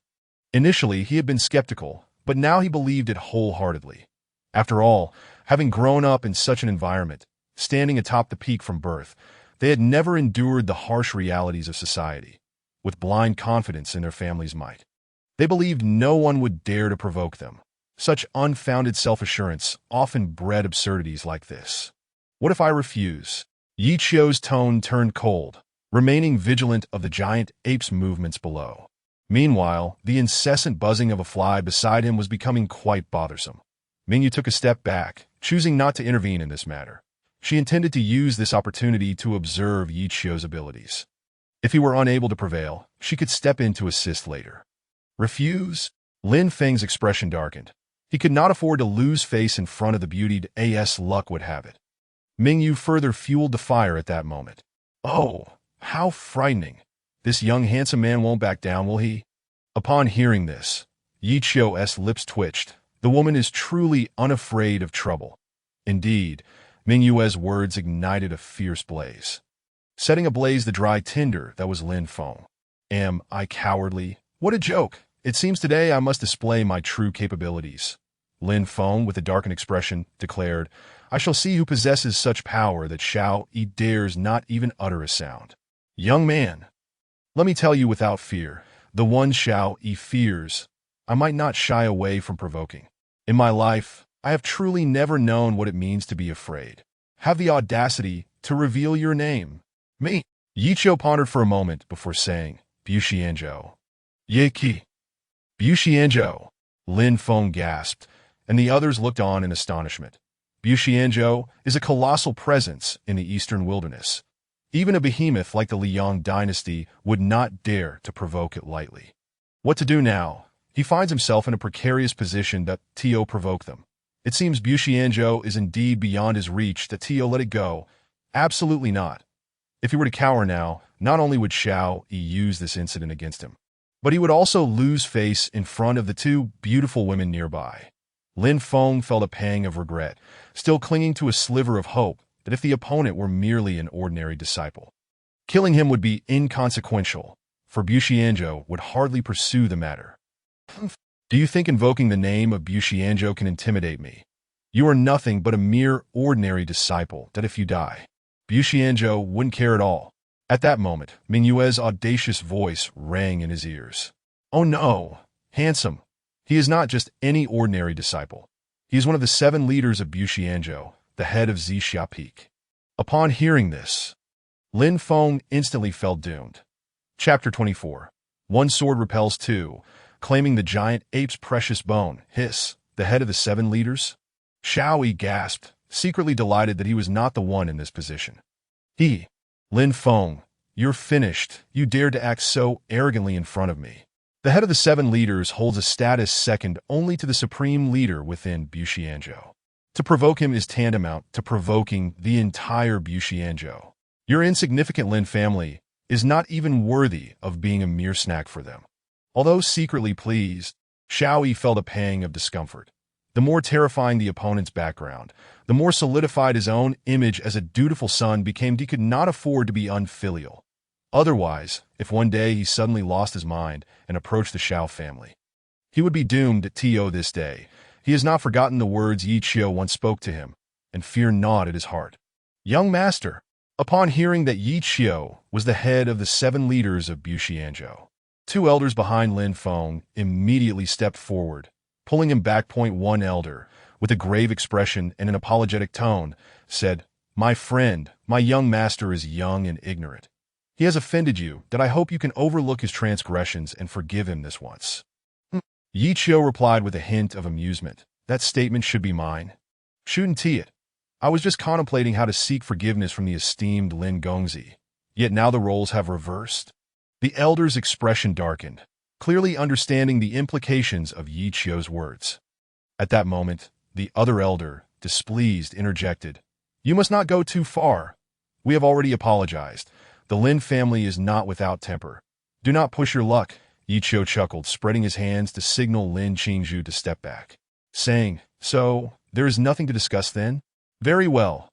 A: Initially, he had been skeptical, but now he believed it wholeheartedly. After all, having grown up in such an environment, standing atop the peak from birth, they had never endured the harsh realities of society, with blind confidence in their family's might. They believed no one would dare to provoke them. Such unfounded self-assurance often bred absurdities like this. "What if I refuse?" Yi Qiu's tone turned cold, remaining vigilant of the giant ape's movements below. Meanwhile, the incessant buzzing of a fly beside him was becoming quite bothersome. Mingyu took a step back, choosing not to intervene in this matter. She intended to use this opportunity to observe Yi Qiu's abilities. If he were unable to prevail, she could step in to assist later. "Refuse?" Lin Feng's expression darkened. He could not afford to lose face in front of the beauty as luck would have it. Mingyu further fueled the fire at that moment. "Oh, how frightening. This young handsome man won't back down, will he?" Upon hearing this, Yi Qiu's lips twitched. The woman is truly unafraid of trouble. Indeed, Mingyu's words ignited a fierce blaze, setting ablaze the dry tinder that was Lin Feng. "Am I cowardly? What a joke! It seems today I must display my true capabilities," Lin Feng, with a darkened expression, declared. "I shall see who possesses such power that Xiao Yi dares not even utter a sound. Young man, let me tell you without fear, the one Xiao Yi fears, I might not shy away from provoking. In my life, I have truly never known what it means to be afraid. Have the audacity to reveal your name." "Me?" Yi Qiu pondered for a moment before saying, "Bu Xianzhou." "Ye Qi." "Bu Xianzhou," Lin Feng gasped, and the others looked on in astonishment. Bu Xianzhou is a colossal presence in the eastern wilderness. Even a behemoth like the Liang dynasty would not dare to provoke it lightly. What to do now? He finds himself in a precarious position that Tio provoke them. It seems Bu Xianzhou is indeed beyond his reach. That Tio let it go. Absolutely not. If he were to cower now, not only would Xiao Yi use this incident against him, but he would also lose face in front of the two beautiful women nearby. Lin Feng felt a pang of regret, still clinging to a sliver of hope that if the opponent were merely an ordinary disciple, killing him would be inconsequential, for Bu Xianzhou would hardly pursue the matter. "Do you think invoking the name of Bu Xianzhou can intimidate me? You are nothing but a mere ordinary disciple that if you die, Bu Xianzhou wouldn't care at all." At that moment, Mingyu's audacious voice rang in his ears. "Oh no, handsome. He is not just any ordinary disciple. He is one of the 7 leaders of Bu Xianzhou, the head of Zixia Peak. Upon hearing this, Lin Feng instantly felt doomed. Chapter 24. One sword repels two, claiming the giant ape's precious bone. Hiss, the head of the 7 leaders? Xiao Yi gasped, secretly delighted that he was not the one in this position. Lin Feng, you're finished. You dared to act so arrogantly in front of me. The head of the 7 leaders holds a status second only to the supreme leader within Buxianzhou. To provoke him is tantamount to provoking the entire Buxianzhou. Your insignificant Lin family is not even worthy of being a mere snack for them. Although secretly pleased, Xiao Yi felt a pang of discomfort. The more terrifying the opponent's background, the more solidified his own image as a dutiful son became. He could not afford to be unfilial. Otherwise, if one day he suddenly lost his mind and approached the Xiao family, he would be doomed to this day. He has not forgotten the words Yi Qiu once spoke to him, and fear gnawed at his heart. Young master, upon hearing that Yi Qiu was the head of the 7 leaders of Buxianzhou, 2 elders behind Lin Feng immediately stepped forward, pulling him back. One elder, with a grave expression and an apologetic tone, said, "My friend, my young master is young and ignorant. He has offended you, that I hope you can overlook his transgressions and forgive him this once." Yi Qiu replied with a hint of amusement, "That statement should be mine. Shouldn't it? I was just contemplating how to seek forgiveness from the esteemed Lin Gongzi, yet now the roles have reversed." The elder's expression darkened, clearly understanding the implications of Yi Qiu's words. At that moment, the other elder, displeased, interjected, "You must not go too far. We have already apologized. The Lin family is not without temper. Do not push your luck." Yi Qiu chuckled, spreading his hands to signal Lin Qingzhu to step back, saying, "So, there is nothing to discuss then? Very well.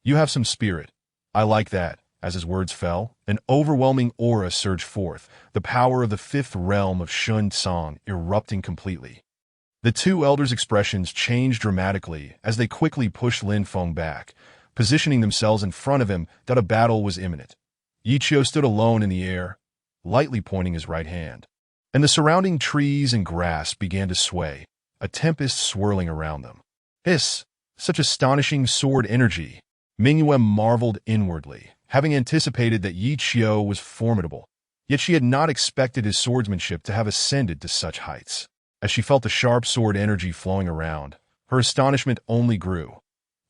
A: You have some spirit. I like that." As his words fell, an overwhelming aura surged forth, the power of the 5th realm of Shun Tsang erupting completely. The 2 elders' expressions changed dramatically as they quickly pushed Lin Feng back, positioning themselves in front of him that a battle was imminent. Yi Qiu stood alone in the air, lightly pointing his right hand, and the surrounding trees and grass began to sway, a tempest swirling around them. Hiss! Such astonishing sword energy! Mingyue marveled inwardly, having anticipated that Yi Qiu was formidable, yet she had not expected his swordsmanship to have ascended to such heights. As she felt the sharp sword energy flowing around, her astonishment only grew.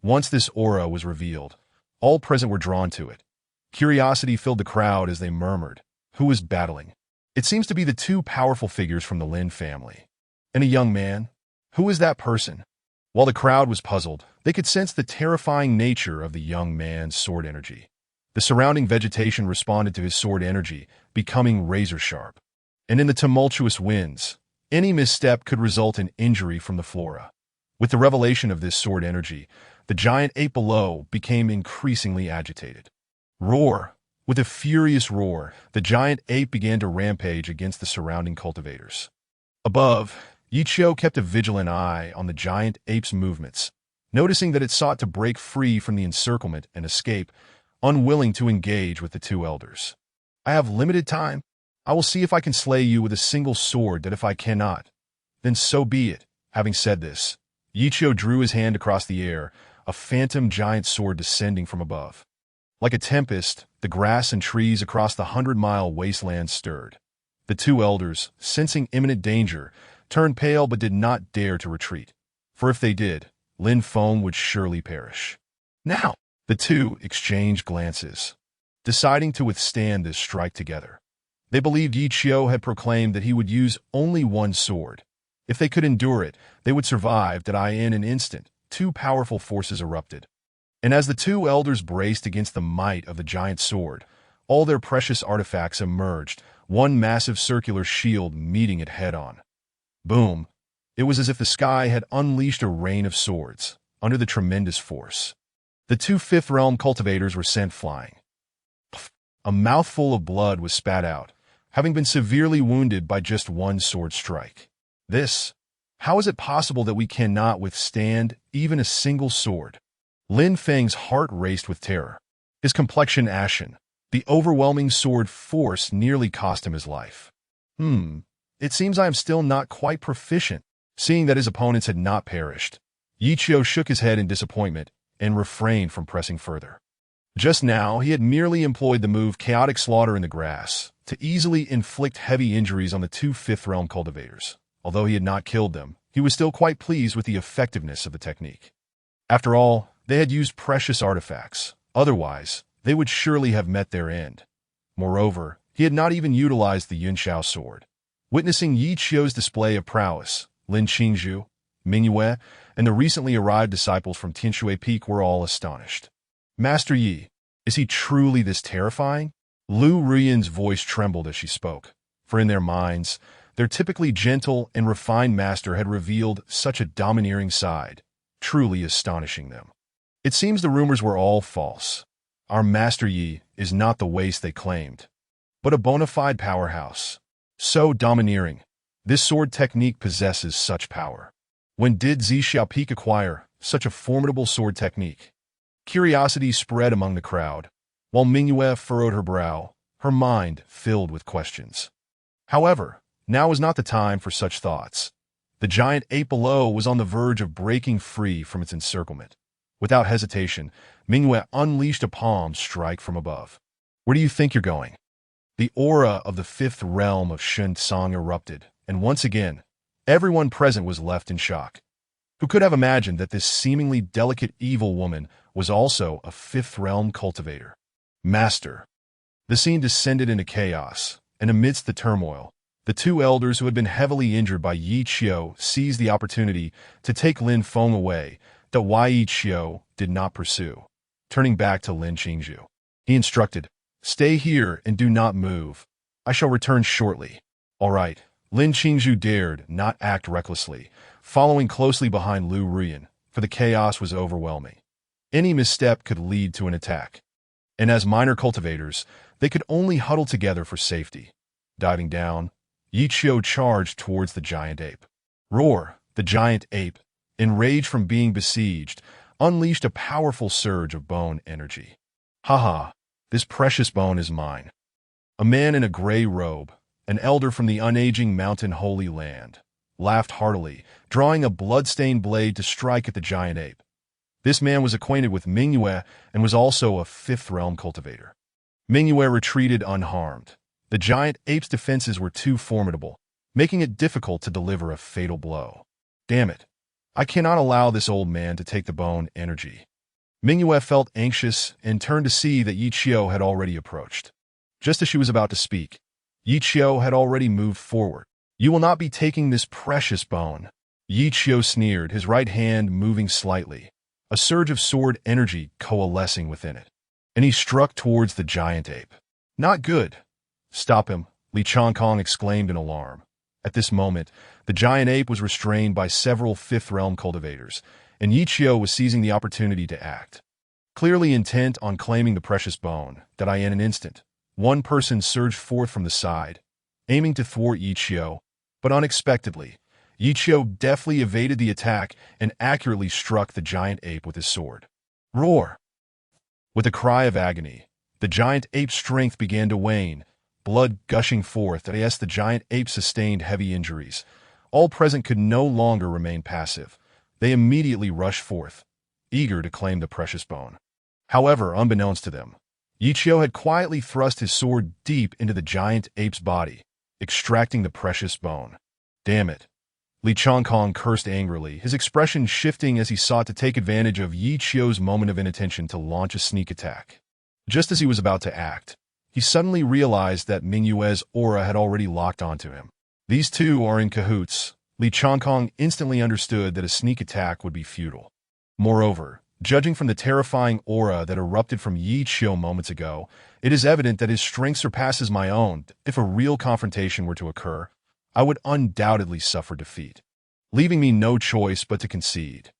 A: Once this aura was revealed, all present were drawn to it. Curiosity filled the crowd as they murmured, "Who is battling?" "It seems to be the 2 powerful figures from the Lin family. And a young man? Who is that person?" While the crowd was puzzled, they could sense the terrifying nature of the young man's sword energy. The surrounding vegetation responded to his sword energy, becoming razor-sharp. And in the tumultuous winds, any misstep could result in injury from the flora. With the revelation of this sword energy, the giant ape below became increasingly agitated. Roar! With a furious roar, the giant ape began to rampage against the surrounding cultivators. Above, Yi Qiu kept a vigilant eye on the giant ape's movements, noticing that it sought to break free from the encirclement and escape, unwilling to engage with the 2 elders. "I have limited time. I will see if I can slay you with a single sword. That if I cannot, then so be it." Having said this, Yi Qiu drew his hand across the air, a phantom giant sword descending from above. Like a tempest, the grass and trees across the 100-mile wasteland stirred. The 2 elders, sensing imminent danger, turned pale but did not dare to retreat, for if they did, Lin Feng would surely perish. "Now!" The 2 exchanged glances, deciding to withstand this strike together. They believed Yi Qiu had proclaimed that he would use only one sword. If they could endure it, they would survive. In an instant, 2 powerful forces erupted. And as the 2 elders braced against the might of the giant sword, all their precious artifacts emerged, one massive circular shield meeting it head-on. Boom! It was as if the sky had unleashed a rain of swords, under the tremendous force. The 2 5th realm cultivators were sent flying. A mouthful of blood was spat out, having been severely wounded by just one sword strike. How is it possible that we cannot withstand even a single sword? Lin Feng's heart raced with terror. His complexion ashen. The overwhelming sword force nearly cost him his life. It seems I am still not quite proficient. Seeing that his opponents had not perished, Yi Qiu shook his head in disappointment and refrained from pressing further. Just now, he had merely employed the move Chaotic Slaughter in the Grass to easily inflict heavy injuries on the two Fifth Realm cultivators. Although he had not killed them, he was still quite pleased with the effectiveness of the technique. After all, they had used precious artifacts. Otherwise, they would surely have met their end. Moreover, he had not even utilized the Yunxiao sword. Witnessing Yi Qiu's display of prowess, Lin Qingzhu, Mingyue, and the recently arrived disciples from Tianshui Peak were all astonished. Master Yi, is he truly this terrifying? Lu Ruyan's voice trembled as she spoke, for in their minds, their typically gentle and refined master had revealed such a domineering side, truly astonishing them. It seems the rumors were all false. Our Master Yi is not the waste they claimed, but a bona fide powerhouse. So domineering, this sword technique possesses such power. When did Zixia Peak acquire such a formidable sword technique? Curiosity spread among the crowd, while Mingyue furrowed her brow, her mind filled with questions. However, now was not the time for such thoughts. The giant ape below was on the verge of breaking free from its encirclement. Without hesitation, Mingyue unleashed a palm strike from above. Where do you think you're going? The aura of the fifth realm of Shun Tsang erupted, and once again, everyone present was left in shock. Who could have imagined that this seemingly delicate evil woman was also a fifth realm cultivator? Master. The scene descended into chaos, and amidst the turmoil, the two elders who had been heavily injured by Yi Qiu seized the opportunity to take Lin Feng away that Yi Qiu did not pursue. Turning back to Lin Qingzhu, he instructed, "Stay here and do not move. I shall return shortly." All right. Lin Qingzhu dared not act recklessly, following closely behind Lu Ruyan, for the chaos was overwhelming. Any misstep could lead to an attack. And as minor cultivators, they could only huddle together for safety. Diving down, Yi Qiu charged towards the giant ape. Roar! The giant ape, enraged from being besieged, unleashed a powerful surge of bone energy. Haha, this precious bone is mine. A man in a gray robe, an elder from the unaging mountain Holy Land, laughed heartily, drawing a blood-stained blade to strike at the giant ape. This man was acquainted with Mingyue and was also a fifth realm cultivator. Mingyue retreated unharmed. The giant ape's defenses were too formidable, making it difficult to deliver a fatal blow. Damn it. I cannot allow this old man to take the bone energy. Mingyue felt anxious and turned to see that Yi Qiu had already approached. Just as she was about to speak, Yi Qiu had already moved forward. "You will not be taking this precious bone." Yi Qiu sneered, his right hand moving slightly, a surge of sword energy coalescing within it, and he struck towards the giant ape. "Not good." "Stop him," Li Changkong exclaimed in alarm. At this moment, the giant ape was restrained by several fifth realm cultivators, and Yi Qiu was seizing the opportunity to act. Clearly intent on claiming the precious bone, that in an instant, one person surged forth from the side, aiming to thwart Yi Qiu, but unexpectedly, Yi Qiu deftly evaded the attack and accurately struck the giant ape with his sword. Roar! With a cry of agony, the giant ape's strength began to wane, blood gushing forth as the giant ape sustained heavy injuries. All present could no longer remain passive. They immediately rushed forth, eager to claim the precious bone. However, unbeknownst to them, Yi Qiu had quietly thrust his sword deep into the giant ape's body, extracting the precious bone. Damn it. Li Changkong cursed angrily, his expression shifting as he sought to take advantage of Yi Qiu's moment of inattention to launch a sneak attack. Just as he was about to act, he suddenly realized that Mingyue's aura had already locked onto him. These two are in cahoots. Li Changkong instantly understood that a sneak attack would be futile. Moreover, judging from the terrifying aura that erupted from Yi Qiu moments ago, it is evident that his strength surpasses my own. If a real confrontation were to occur, I would undoubtedly suffer defeat, leaving me no choice but to concede.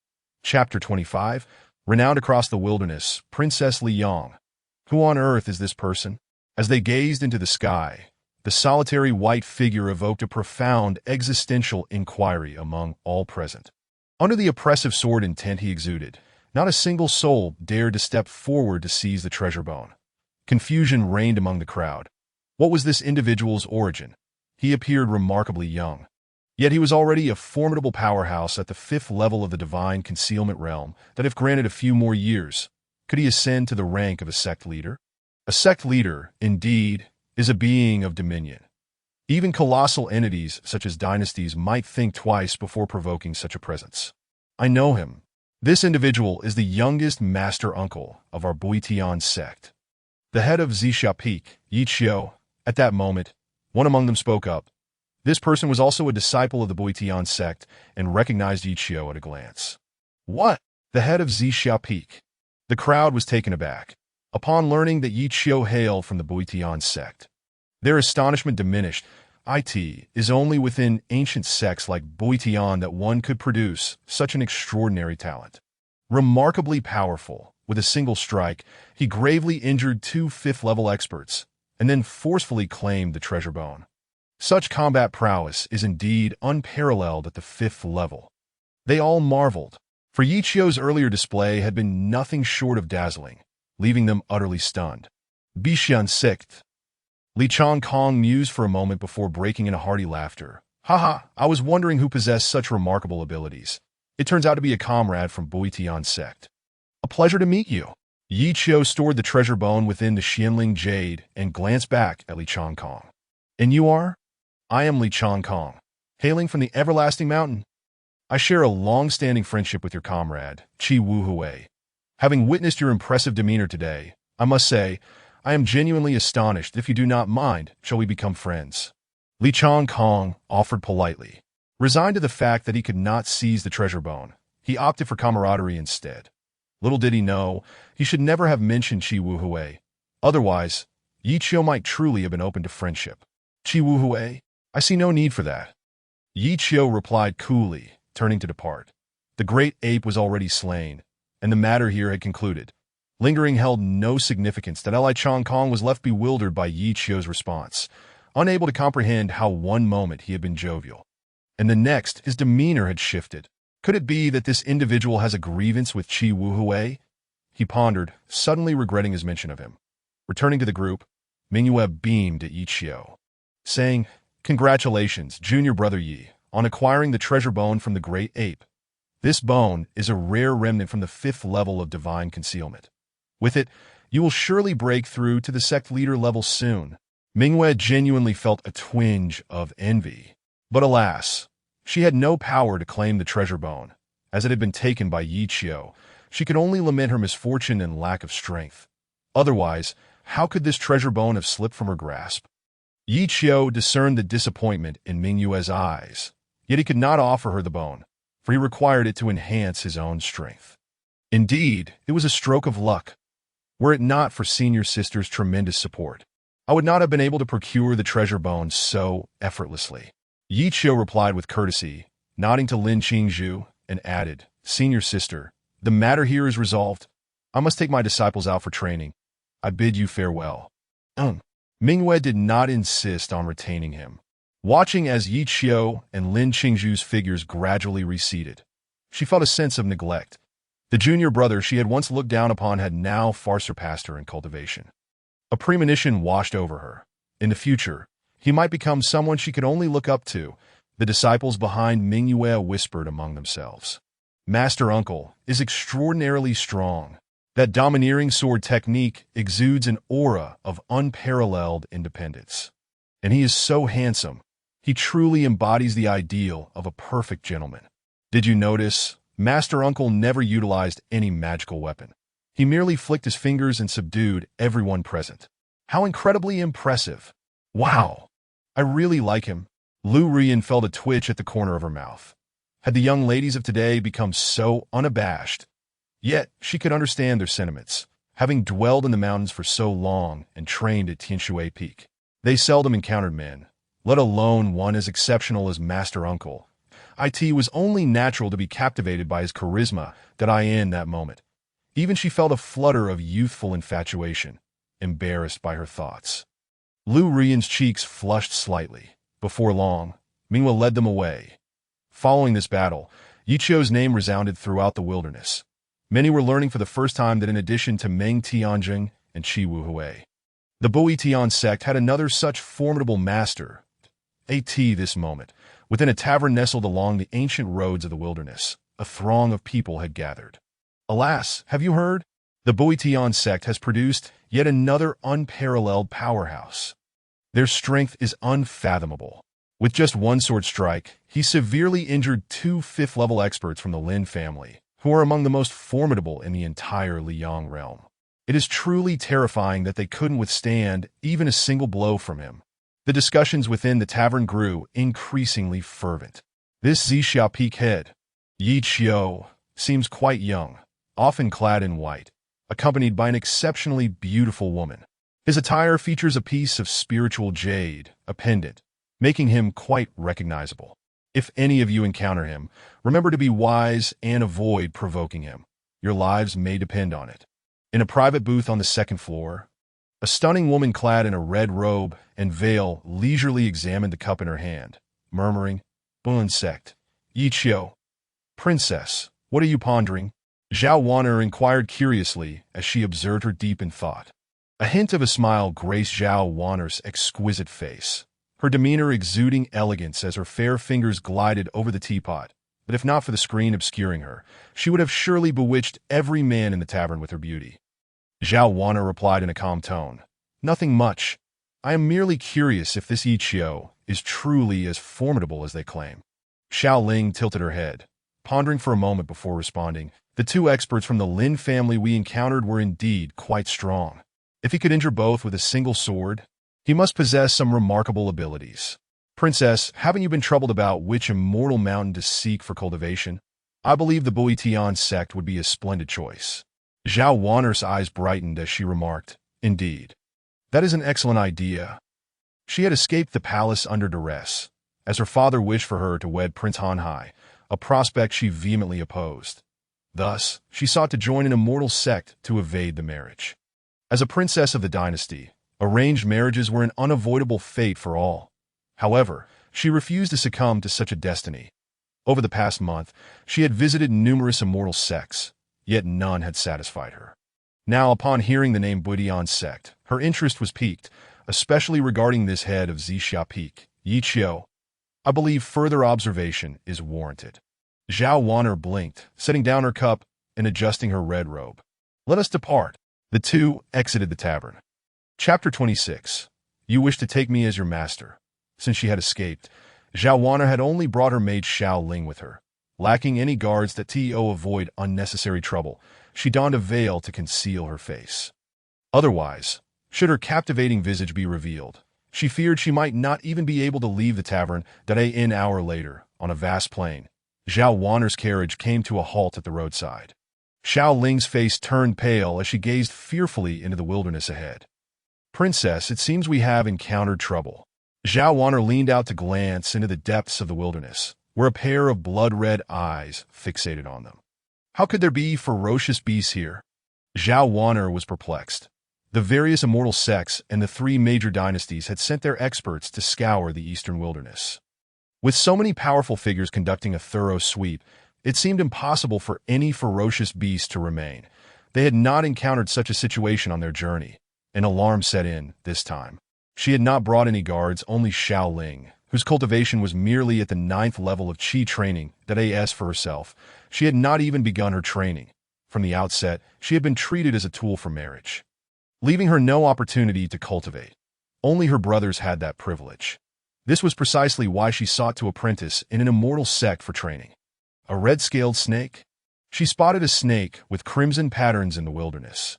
A: Chapter 25, Renowned across the wilderness, Princess Li Yong. Who on earth is this person? As they gazed into the sky, the solitary white figure evoked a profound existential inquiry among all present. Under the oppressive sword intent he exuded, not a single soul dared to step forward to seize the treasure bone. Confusion reigned among the crowd. What was this individual's origin? He appeared remarkably young. Yet he was already a formidable powerhouse at the 5th level of the divine concealment realm that, if granted a few more years, could he ascend to the rank of a sect leader? A sect leader, indeed, is a being of dominion. Even colossal entities such as dynasties might think twice before provoking such a presence. I know him. This individual is the youngest master uncle of our Buitian sect. The head of Zixia Peak, Yi Qiu. At that moment, one among them spoke up. This person was also a disciple of the Buitian sect and recognized Yi Qiu at a glance. What? The head of Zixia Peak. The crowd was taken aback upon learning that Yi Qiu hailed from the Buitian sect. Their astonishment diminished. It is only within ancient sects like Buitian that one could produce such an extraordinary talent. Remarkably powerful, with a single strike, he gravely injured 2 5th-level experts and then forcefully claimed the treasure bone. Such combat prowess is indeed unparalleled at the 5th level. They all marveled, for Yi Qiu's earlier display had been nothing short of dazzling, leaving them utterly stunned. Bishan sixth. Li Changkong mused for a moment before breaking into hearty laughter. Haha, I was wondering who possessed such remarkable abilities. It turns out to be a comrade from Buitian sect. A pleasure to meet you. Yi Qiu stored the treasure bone within the Xianling jade and glanced back at Li Changkong. And you are? I am Li Changkong, hailing from the everlasting mountain. I share a long-standing friendship with your comrade, Qi Wuhui. Having witnessed your impressive demeanor today, I must say, I am genuinely astonished. If you do not mind, shall we become friends? Li Changkong offered politely. Resigned to the fact that he could not seize the treasure bone, he opted for camaraderie instead. Little did he know, he should never have mentioned Qi Wuhui. Otherwise, Yi Qiu might truly have been open to friendship. Qi Wuhui? I see no need for that. Yi Qiu replied coolly, turning to depart. The great ape was already slain, and the matter here had concluded. Lingering held no significance that Li Changkong was left bewildered by Yi Qiu's response, unable to comprehend how one moment he had been jovial, and the next his demeanor had shifted. Could it be that this individual has a grievance with Qi Wuhui? He pondered, suddenly regretting his mention of him. Returning to the group, Mingyue beamed at Yi Qiu, saying, Congratulations, junior brother Yi, on acquiring the treasure bone from the great ape. This bone is a rare remnant from the 5th level of divine concealment. With it, you will surely break through to the sect leader level soon. Mingyue genuinely felt a twinge of envy. But alas, she had no power to claim the treasure bone. As it had been taken by Yi Qiu, she could only lament her misfortune and lack of strength. Otherwise, how could this treasure bone have slipped from her grasp? Yi Qiu discerned the disappointment in Mingyue's eyes, yet he could not offer her the bone, for he required it to enhance his own strength. Indeed, it was a stroke of luck. Were it not for senior sister's tremendous support, I would not have been able to procure the treasure bone so effortlessly. Yi Qiu replied with courtesy, nodding to Lin Qingzhu, and added, Senior sister, the matter here is resolved. I must take my disciples out for training. I bid you farewell. Mingyue did not insist on retaining him. Watching as Yi Qiu and Lin Qingzhu's figures gradually receded, she felt a sense of neglect. The junior brother she had once looked down upon had now far surpassed her in cultivation. A premonition washed over her. In the future, he might become someone she could only look up to. The disciples behind Mingyue whispered among themselves. Master Uncle is extraordinarily strong. That domineering sword technique exudes an aura of unparalleled independence. And he is so handsome. He truly embodies the ideal of a perfect gentleman. Did you notice? Master Uncle never utilized any magical weapon. He merely flicked his fingers and subdued everyone present. How incredibly impressive. Wow. I really like him. Lu Rian felt a twitch at the corner of her mouth. Had the young ladies of today become so unabashed? Yet she could understand their sentiments, having dwelled in the mountains for so long and trained at Tianshui Peak. They seldom encountered men, let alone one as exceptional as Master Uncle. It was only natural to be captivated by his charisma in that moment. Even she felt a flutter of youthful infatuation, embarrassed by her thoughts. Lu Rian's cheeks flushed slightly. Before long, Mingyue led them away. Following this battle, Yi Qiu's name resounded throughout the wilderness. Many were learning for the first time that in addition to Meng Tianjing and Qi Wuhui, the Buitian sect had another such formidable master. This moment Within a tavern nestled along the ancient roads of the wilderness, a throng of people had gathered. Alas, have you heard? The Boetion sect has produced yet another unparalleled powerhouse. Their strength is unfathomable. With just one sword strike, he severely injured two fifth-level experts from the Lin family, who are among the most formidable in the entire Liang realm. It is truly terrifying that they couldn't withstand even a single blow from him. The discussions within the tavern grew increasingly fervent. This Zixia Peak head, Yi Qiu, seems quite young, often clad in white, accompanied by an exceptionally beautiful woman. His attire features a piece of spiritual jade, a pendant, making him quite recognizable. If any of you encounter him, remember to be wise and avoid provoking him. Your lives may depend on it. In a private booth on the second floor, a stunning woman clad in a red robe and veil leisurely examined the cup in her hand, murmuring, "Bun sect, Yi Qiu. Princess, what are you pondering?" Zhao Wan'er inquired curiously as she observed her deep in thought. A hint of a smile graced Zhao Wan'er's exquisite face, her demeanor exuding elegance as her fair fingers glided over the teapot. But if not for the screen obscuring her, she would have surely bewitched every man in the tavern with her beauty. Zhao Wan'er replied in a calm tone, "Nothing much. I am merely curious if this Yi Qiu is truly as formidable as they claim." Xiao Ling tilted her head, pondering for a moment before responding. The two experts from the Lin family we encountered were indeed quite strong. If he could injure both with a single sword, he must possess some remarkable abilities. "Princess, haven't you been troubled about which immortal mountain to seek for cultivation? I believe the Boetion sect would be a splendid choice." Zhao Wan'er's eyes brightened as she remarked, "Indeed. That is an excellent idea." She had escaped the palace under duress, as her father wished for her to wed Prince Hanhai, a prospect she vehemently opposed. Thus, she sought to join an immortal sect to evade the marriage. As a princess of the dynasty, arranged marriages were an unavoidable fate for all. However, she refused to succumb to such a destiny. Over the past month, she had visited numerous immortal sects, yet none had satisfied her. Now, upon hearing the name Boetion sect, her interest was piqued, especially regarding this head of Zixia Peak, Yi Qiu. I believe further observation is warranted. Zhao Wan'er blinked, setting down her cup and adjusting her red robe. "Let us depart." The two exited the tavern. Chapter 26. You wish to take me as your master. Since she had escaped, Zhao Wan'er had only brought her maid Xiao Ling with her. Lacking any guards that to avoid unnecessary trouble, she donned a veil to conceal her face. Otherwise, should her captivating visage be revealed, she feared she might not even be able to leave the tavern that an hour later, on a vast plain. Zhao Wan'er's carriage came to a halt at the roadside. Xiao Ling's face turned pale as she gazed fearfully into the wilderness ahead. "Princess, it seems we have encountered trouble." Zhao Wan'er leaned out to glance into the depths of the wilderness, where a pair of blood-red eyes fixated on them. How could there be ferocious beasts here? Zhao Wan'er was perplexed. The various immortal sects and the three major dynasties had sent their experts to scour the eastern wilderness. With so many powerful figures conducting a thorough sweep, it seemed impossible for any ferocious beast to remain. They had not encountered such a situation on their journey. An alarm set in this time. She had not brought any guards, only Xiao Ling, whose cultivation was merely at the 9th level of qi training that as for herself. She had not even begun her training. From the outset, she had been treated as a tool for marriage, leaving her no opportunity to cultivate. Only her brothers had that privilege. This was precisely why she sought to apprentice in an immortal sect for training. A red-scaled snake? She spotted a snake with crimson patterns in the wilderness,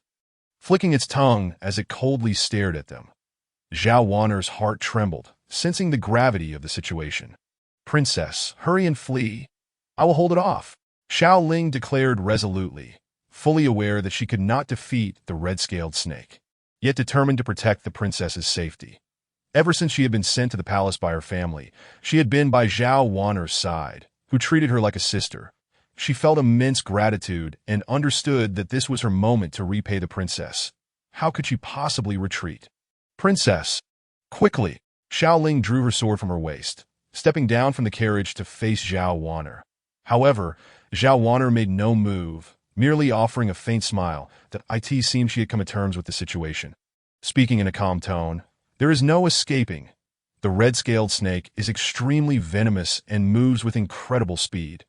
A: flicking its tongue as it coldly stared at them. Zhao Wan'er's heart trembled, sensing the gravity of the situation. "Princess, hurry and flee. I will hold it off," Xiao Ling declared resolutely, fully aware that she could not defeat the red-scaled snake, yet determined to protect the princess's safety. Ever since she had been sent to the palace by her family, she had been by Zhao Wan'er's side, who treated her like a sister. She felt immense gratitude and understood that this was her moment to repay the princess. How could she possibly retreat? "Princess!" Quickly, Xiao Ling drew her sword from her waist, stepping down from the carriage to face Zhao Wan'er. However, Zhao Wan'er made no move, merely offering a faint smile that it seemed she had come to terms with the situation. Speaking in a calm tone, "There is no escaping. The red-scaled snake is extremely venomous and moves with incredible speed.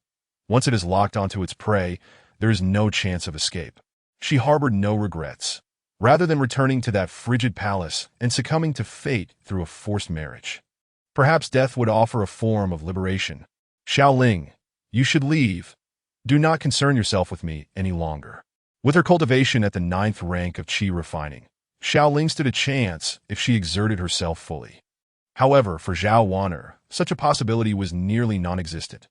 A: Once it is locked onto its prey, there is no chance of escape. She harbored no regrets. Rather than returning to that frigid palace and succumbing to fate through a forced marriage, perhaps death would offer a form of liberation. Xiaoling, you should leave. Do not concern yourself with me any longer. With her cultivation at the 9th rank of qi refining, Xiaoling stood a chance if she exerted herself fully. However, for Zhao Wan'er, such a possibility was nearly non-existent.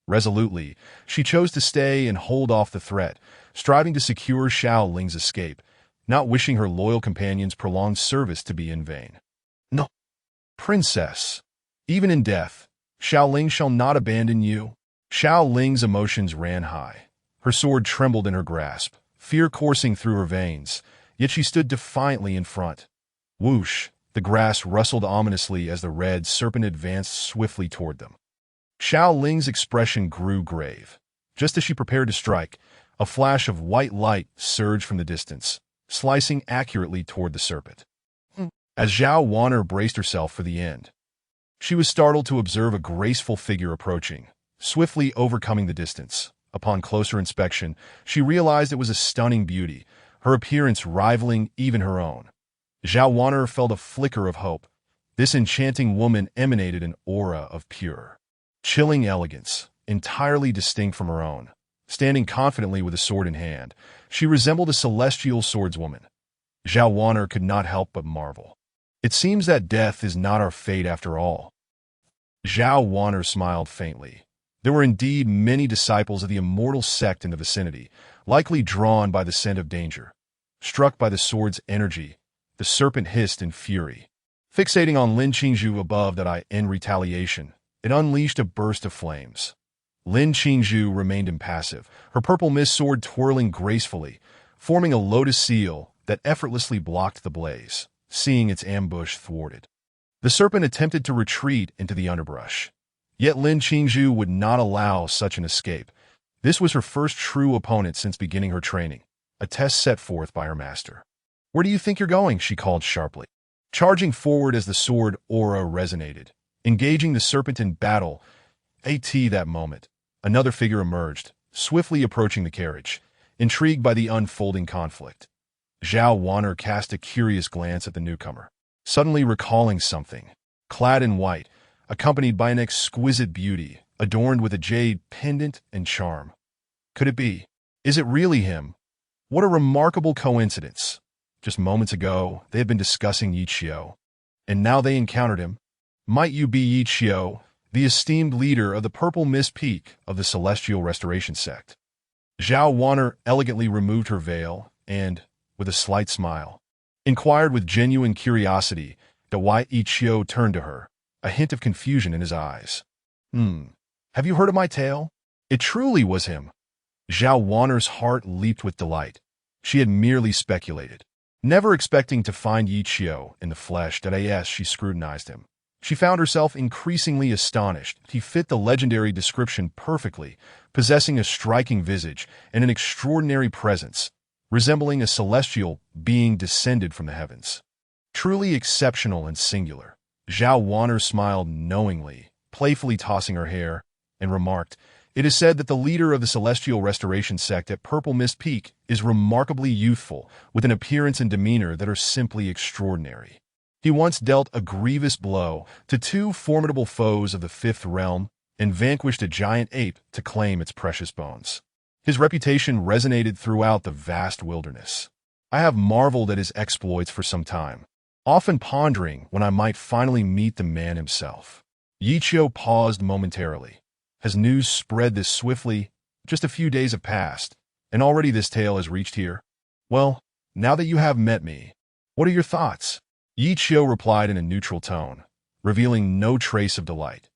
A: Resolutely, she chose to stay and hold off the threat, striving to secure Xiaoling's escape, not wishing her loyal companion's prolonged service to be in vain. No, princess, even in death, Xiaoling shall not abandon you. Xiaoling's emotions ran high. Her sword trembled in her grasp, fear coursing through her veins, yet she stood defiantly in front. Whoosh! The grass rustled ominously as the red serpent advanced swiftly toward them. Xiaoling's expression grew grave. Just as she prepared to strike, a flash of white light surged from the distance, slicing accurately toward the serpent. As Zhao Wan'er braced herself for the end, she was startled to observe a graceful figure approaching, swiftly overcoming the distance. Upon closer inspection, she realized it was a stunning beauty, her appearance rivaling even her own. Zhao Wan'er felt a flicker of hope. This enchanting woman emanated an aura of pure, chilling elegance, entirely distinct from her own. Standing confidently with a sword in hand, she resembled a celestial swordswoman. Zhao Wan'er could not help but marvel. It seems that death is not our fate after all. Zhao Wan'er smiled faintly. There were indeed many disciples of the immortal sect in the vicinity, likely drawn by the scent of danger. Struck by the sword's energy, the serpent hissed in fury. Fixating on Lin Qingzhu above that eye in retaliation, it unleashed a burst of flames. Lin Qingzhu remained impassive, her purple mist sword twirling gracefully, forming a lotus seal that effortlessly blocked the blaze, seeing its ambush thwarted. The serpent attempted to retreat into the underbrush. Yet Lin Qingzhu would not allow such an escape. This was her first true opponent since beginning her training, a test set forth by her master. "Where do you think you're going?" she called sharply, charging forward as the sword aura resonated, engaging the serpent in battle. That moment, another figure emerged, swiftly approaching the carriage, intrigued by the unfolding conflict. Zhao Wan'er cast a curious glance at the newcomer, suddenly recalling something. Clad in white, accompanied by an exquisite beauty, adorned with a jade pendant and charm. Could it be? Is it really him? What a remarkable coincidence. Just moments ago, they had been discussing Yi Qiu, and now they encountered him. Might you be Yi Qiu, the esteemed leader of the Purple Mist Peak of the Celestial Restoration Sect? Zhao Wan'er elegantly removed her veil and, with a slight smile, inquired with genuine curiosity that why Yi Qiu turned to her, a hint of confusion in his eyes. Have you heard of my tale? It truly was him. Zhao Wan'er's heart leaped with delight. She had merely speculated, never expecting to find Yi Qiu in the flesh. As she scrutinized him, she found herself increasingly astonished. He fit the legendary description perfectly, possessing a striking visage and an extraordinary presence, resembling a celestial being descended from the heavens. Truly exceptional and singular. Zhao Wan'er smiled knowingly, playfully tossing her hair, and remarked, "It is said that the leader of the Celestial Restoration Sect at Purple Mist Peak is remarkably youthful, with an appearance and demeanor that are simply extraordinary. He once dealt a grievous blow to two formidable foes of the Fifth Realm and vanquished a giant ape to claim its precious bones. His reputation resonated throughout the vast wilderness. I have marveled at his exploits for some time, often pondering when I might finally meet the man himself." Yi Qiu paused momentarily. Has news spread this swiftly? Just a few days have passed, and already this tale has reached here. Well, now that you have met me, what are your thoughts? Yi Qiu replied in a neutral tone, revealing no trace of delight.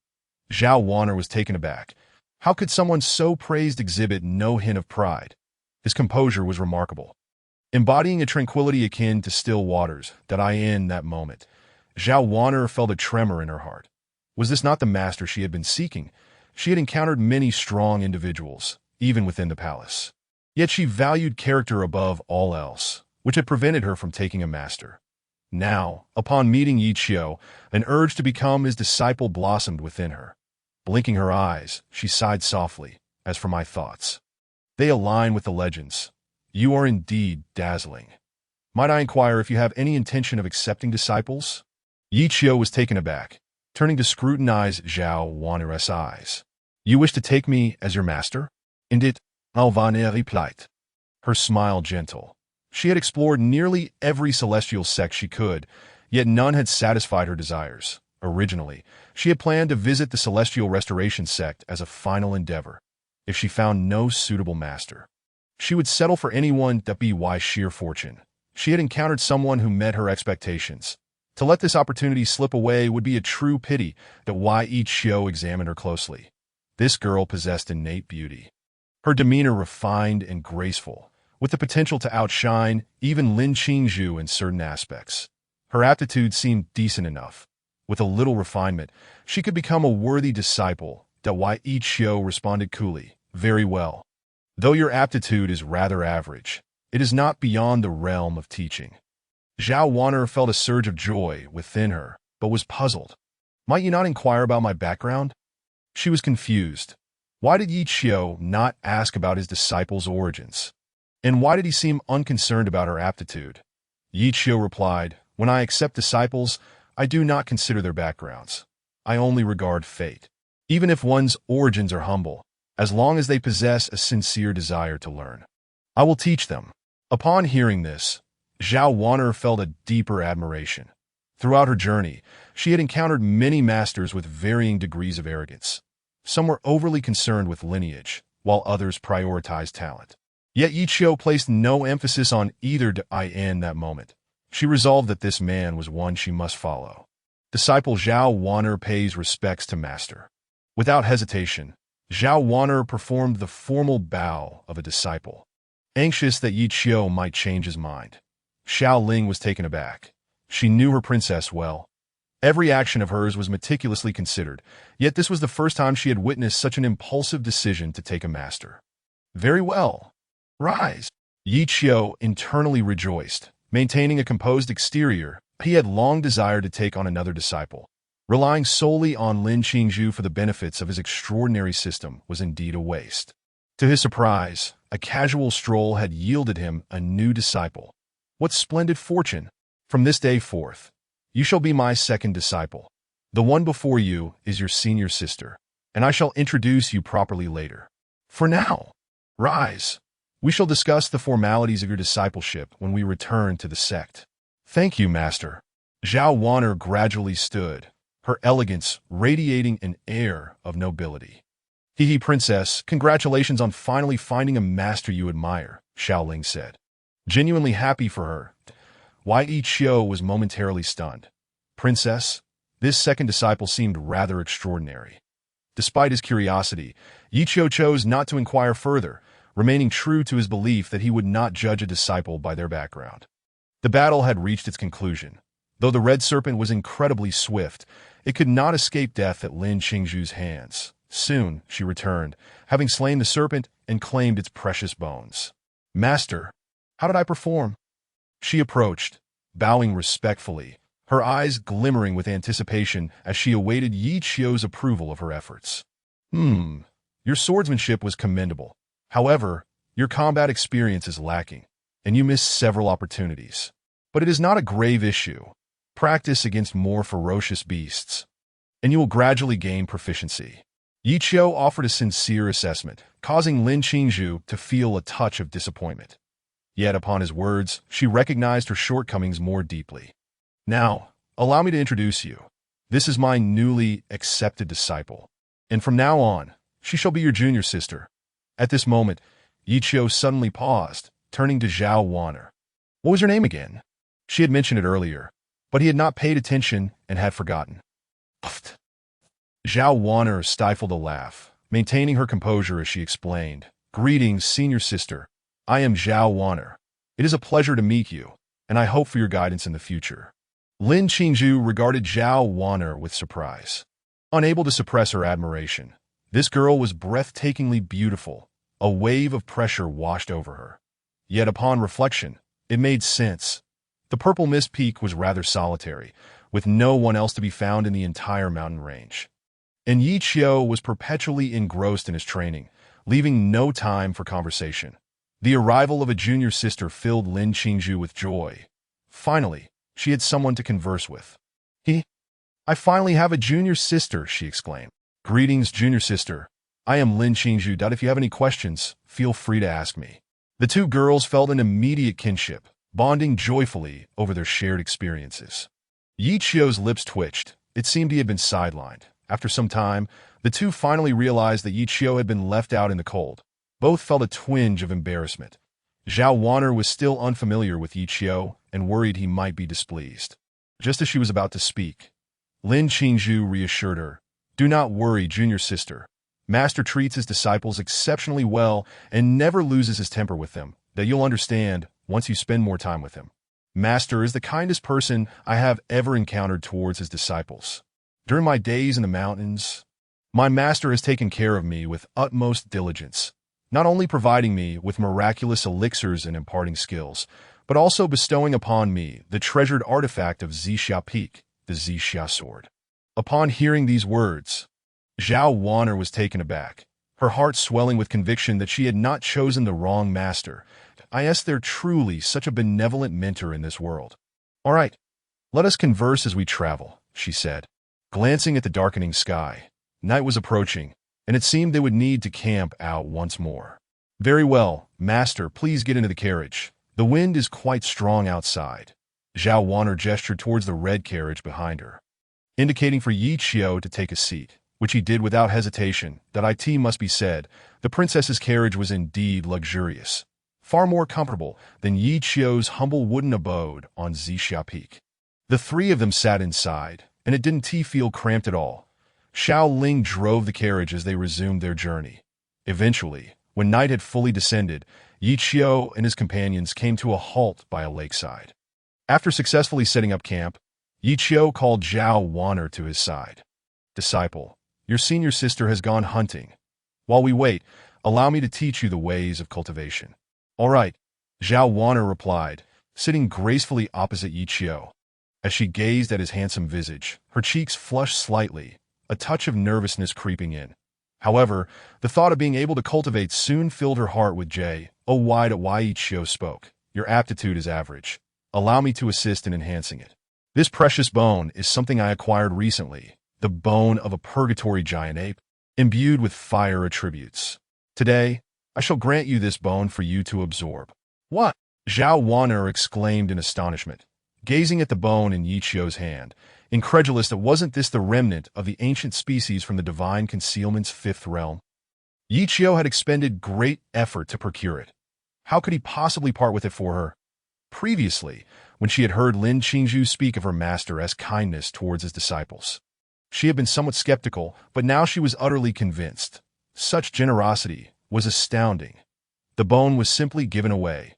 A: Zhao Wan'er was taken aback. How could someone so praised exhibit no hint of pride? His composure was remarkable, embodying a tranquility akin to still waters. In that moment, Zhao Wan'er felt a tremor in her heart. Was this not the master she had been seeking? She had encountered many strong individuals, even within the palace. Yet she valued character above all else, which had prevented her from taking a master. Now, upon meeting Yi Qiu, an urge to become his disciple blossomed within her. Blinking her eyes, she sighed softly. As for my thoughts, they align with the legends. You are indeed dazzling. Might I inquire if you have any intention of accepting disciples? Yi Qiu was taken aback, turning to scrutinize Zhao Wan'er's eyes. You wish to take me as your master? Indeed, Alvane replied, her smile gentle. She had explored nearly every celestial sect she could, yet none had satisfied her desires. Originally, she had planned to visit the Celestial Restoration sect as a final endeavor. If she found no suitable master, she would settle for anyone that be by sheer fortune. She had encountered someone who met her expectations. To let this opportunity slip away would be a true pity. That why each Qiu examined her closely. This girl possessed innate beauty. Her demeanor refined and graceful, with the potential to outshine even Lin Qingzhu in certain aspects. Her aptitude seemed decent enough. With a little refinement, she could become a worthy disciple. That why each Qiu responded coolly, very well. Though your aptitude is rather average, it is not beyond the realm of teaching. Zhao Wan'er felt a surge of joy within her, but was puzzled. Might you not inquire about my background? She was confused. Why did Yi Qiu not ask about his disciple's origins? And why did he seem unconcerned about her aptitude? Yi Qiu replied, when I accept disciples, I do not consider their backgrounds. I only regard fate. Even if one's origins are humble, as long as they possess a sincere desire to learn, I will teach them. Upon hearing this, Zhao Wan'er felt a deeper admiration. Throughout her journey, she had encountered many masters with varying degrees of arrogance. Some were overly concerned with lineage, while others prioritized talent. Yet Yi Qiu placed no emphasis on either in that moment. She resolved that this man was one she must follow. Disciple Zhao Wan'er pays respects to master. Without hesitation, Zhao Wan'er performed the formal bow of a disciple, anxious that Yi Qiu might change his mind. Xiao Ling was taken aback. She knew her princess well. Every action of hers was meticulously considered, yet this was the first time she had witnessed such an impulsive decision to take a master. Very well. Rise. Yi Qiu internally rejoiced. Maintaining a composed exterior, he had long desired to take on another disciple. Relying solely on Lin Qingzhu for the benefits of his extraordinary system was indeed a waste. To his surprise, a casual stroll had yielded him a new disciple. What splendid fortune! From this day forth, you shall be my second disciple. The one before you is your senior sister, and I shall introduce you properly later. For now, rise. We shall discuss the formalities of your discipleship when we return to the sect. Thank you, master. Zhao Wan'er gradually stood, her elegance radiating an air of nobility. Hee princess, congratulations on finally finding a master you admire, Xiao Ling said. Genuinely happy for her, Yi Qiu was momentarily stunned. Princess, this second disciple seemed rather extraordinary. Despite his curiosity, Yi Qiu chose not to inquire further, remaining true to his belief that he would not judge a disciple by their background. The battle had reached its conclusion. Though the red serpent was incredibly swift, it could not escape death at Lin Qingzhu's hands. Soon, she returned, having slain the serpent and claimed its precious bones. Master, how did I perform? She approached, bowing respectfully, her eyes glimmering with anticipation as she awaited Yi Qiu's approval of her efforts. Your swordsmanship was commendable. However, your combat experience is lacking, and you missed several opportunities. But it is not a grave issue. Practice against more ferocious beasts, and you will gradually gain proficiency. Yi Qiu offered a sincere assessment, causing Lin Qingzhu to feel a touch of disappointment. Yet upon his words, she recognized her shortcomings more deeply. Now, allow me to introduce you. This is my newly accepted disciple, and from now on, she shall be your junior sister. At this moment, Yi Qiu suddenly paused, turning to Zhao Wan'er. What was your name again? She had mentioned it earlier, but he had not paid attention and had forgotten. Zhao Wan'er stifled a laugh, maintaining her composure as she explained. Greetings, senior sister. I am Zhao Wan'er. It is a pleasure to meet you, and I hope for your guidance in the future. Lin Qingzhu regarded Zhao Wan'er with surprise. Unable to suppress her admiration, this girl was breathtakingly beautiful. A wave of pressure washed over her. Yet upon reflection, it made sense. The purple mist peak was rather solitary, with no one else to be found in the entire mountain range. And Yi Qiu was perpetually engrossed in his training, leaving no time for conversation. The arrival of a junior sister filled Lin Qingzhu with joy. Finally, she had someone to converse with. I finally have a junior sister, she exclaimed. Greetings, junior sister. I am Lin Qingzhu. If you have any questions, feel free to ask me. The two girls felt an immediate kinship, bonding joyfully over their shared experiences. Yi Qiu's lips twitched. It seemed he had been sidelined. After some time, the two finally realized that Yi Qiu had been left out in the cold. Both felt a twinge of embarrassment. Zhao Wan'er was still unfamiliar with Yi Qiu and worried he might be displeased. Just as she was about to speak, Lin Qingzhu reassured her. Do not worry, junior sister. Master treats his disciples exceptionally well and never loses his temper with them. That you'll understand once you spend more time with him. Master is the kindest person I have ever encountered towards his disciples. During my days in the mountains, my master has taken care of me with utmost diligence, not only providing me with miraculous elixirs and imparting skills, but also bestowing upon me the treasured artifact of Zixia Peak, the Zixia Sword. Upon hearing these words, Zhao Wan'er was taken aback, her heart swelling with conviction that she had not chosen the wrong master. Is there truly such a benevolent mentor in this world? All right, let us converse as we travel, she said, glancing at the darkening sky. Night was approaching, and it seemed they would need to camp out once more. Very well, master, please get into the carriage. The wind is quite strong outside. Zhao Wan'er gestured towards the red carriage behind her, indicating for Yi Qiu to take a seat, which he did without hesitation. That it must be said, the princess's carriage was indeed luxurious, far more comfortable than Yi Qiu's humble wooden abode on Zixia Peak. The three of them sat inside, and it didn't feel cramped at all. Xiao Ling drove the carriage as they resumed their journey. Eventually, when night had fully descended, Yi Qiu and his companions came to a halt by a lakeside. After successfully setting up camp, Yi Qiu called Zhao Wan'er to his side. Disciple, your senior sister has gone hunting. While we wait, allow me to teach you the ways of cultivation. All right, Zhao Wan'er replied, sitting gracefully opposite Yi Qiu. As she gazed at his handsome visage, her cheeks flushed slightly, a touch of nervousness creeping in. However, the thought of being able to cultivate soon filled her heart with joy. Why Yi Qiu spoke. Your aptitude is average. Allow me to assist in enhancing it. This precious bone is something I acquired recently, the bone of a purgatory giant ape, imbued with fire attributes. Today, I shall grant you this bone for you to absorb. What? Zhao Wan'er exclaimed in astonishment, gazing at the bone in Yi Qiu's hand, incredulous that wasn't this the remnant of the ancient species from the divine concealment's fifth realm. Yi Qiu had expended great effort to procure it. How could he possibly part with it for her? Previously, when she had heard Lin Qingzhu speak of her master's kindness towards his disciples, she had been somewhat skeptical, but now she was utterly convinced. Such generosity was astounding. The bone was simply given away.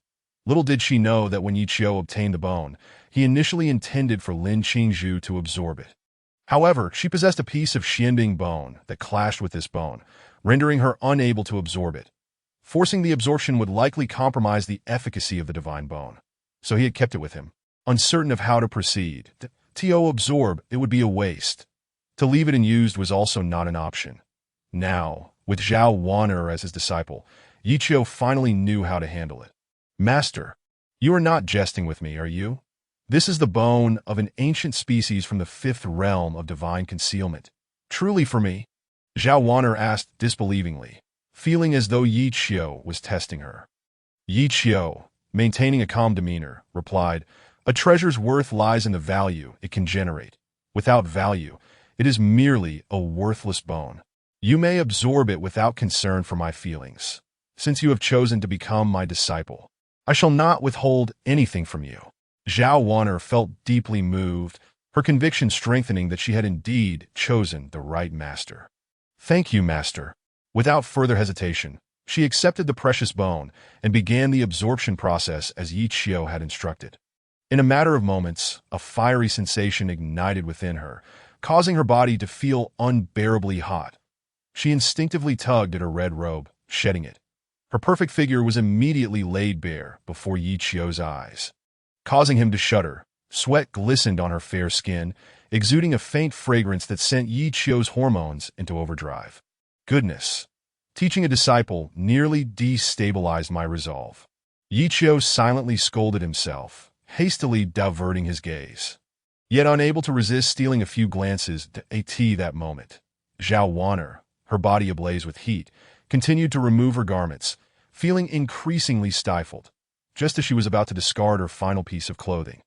A: Little did she know that when Yi Qiu obtained the bone, he initially intended for Lin Qingzhu to absorb it. However, she possessed a piece of Xianbing bone that clashed with this bone, rendering her unable to absorb it. Forcing the absorption would likely compromise the efficacy of the divine bone, so he had kept it with him, uncertain of how to proceed. To absorb, it would be a waste. To leave it unused was also not an option. Now, with Zhao Wan'er as his disciple, Yi Qiu finally knew how to handle it. Master, you are not jesting with me, are you? This is the bone of an ancient species from the fifth realm of divine concealment. Truly for me? Zhao Wan'er asked disbelievingly, feeling as though Yi Qiu was testing her. Yi Qiu, maintaining a calm demeanor, replied, a treasure's worth lies in the value it can generate. Without value, it is merely a worthless bone. You may absorb it without concern for my feelings. Since you have chosen to become my disciple, I shall not withhold anything from you. Zhao Wan'er felt deeply moved, her conviction strengthening that she had indeed chosen the right master. Thank you, master. Without further hesitation, she accepted the precious bone and began the absorption process as Yi Qiu had instructed. In a matter of moments, a fiery sensation ignited within her, causing her body to feel unbearably hot. She instinctively tugged at her red robe, shedding it. Her perfect figure was immediately laid bare before Yi Qiu's eyes. causing him to shudder. Sweat glistened on her fair skin, exuding a faint fragrance that sent Yi Chio's hormones into overdrive. Goodness. Teaching a disciple nearly destabilized my resolve. Yi Chio silently scolded himself, hastily diverting his gaze. Yet unable to resist stealing a few glances at that moment. Zhao Wan'er, her body ablaze with heat, continued to remove her garments, feeling increasingly stifled, just as she was about to discard her final piece of clothing.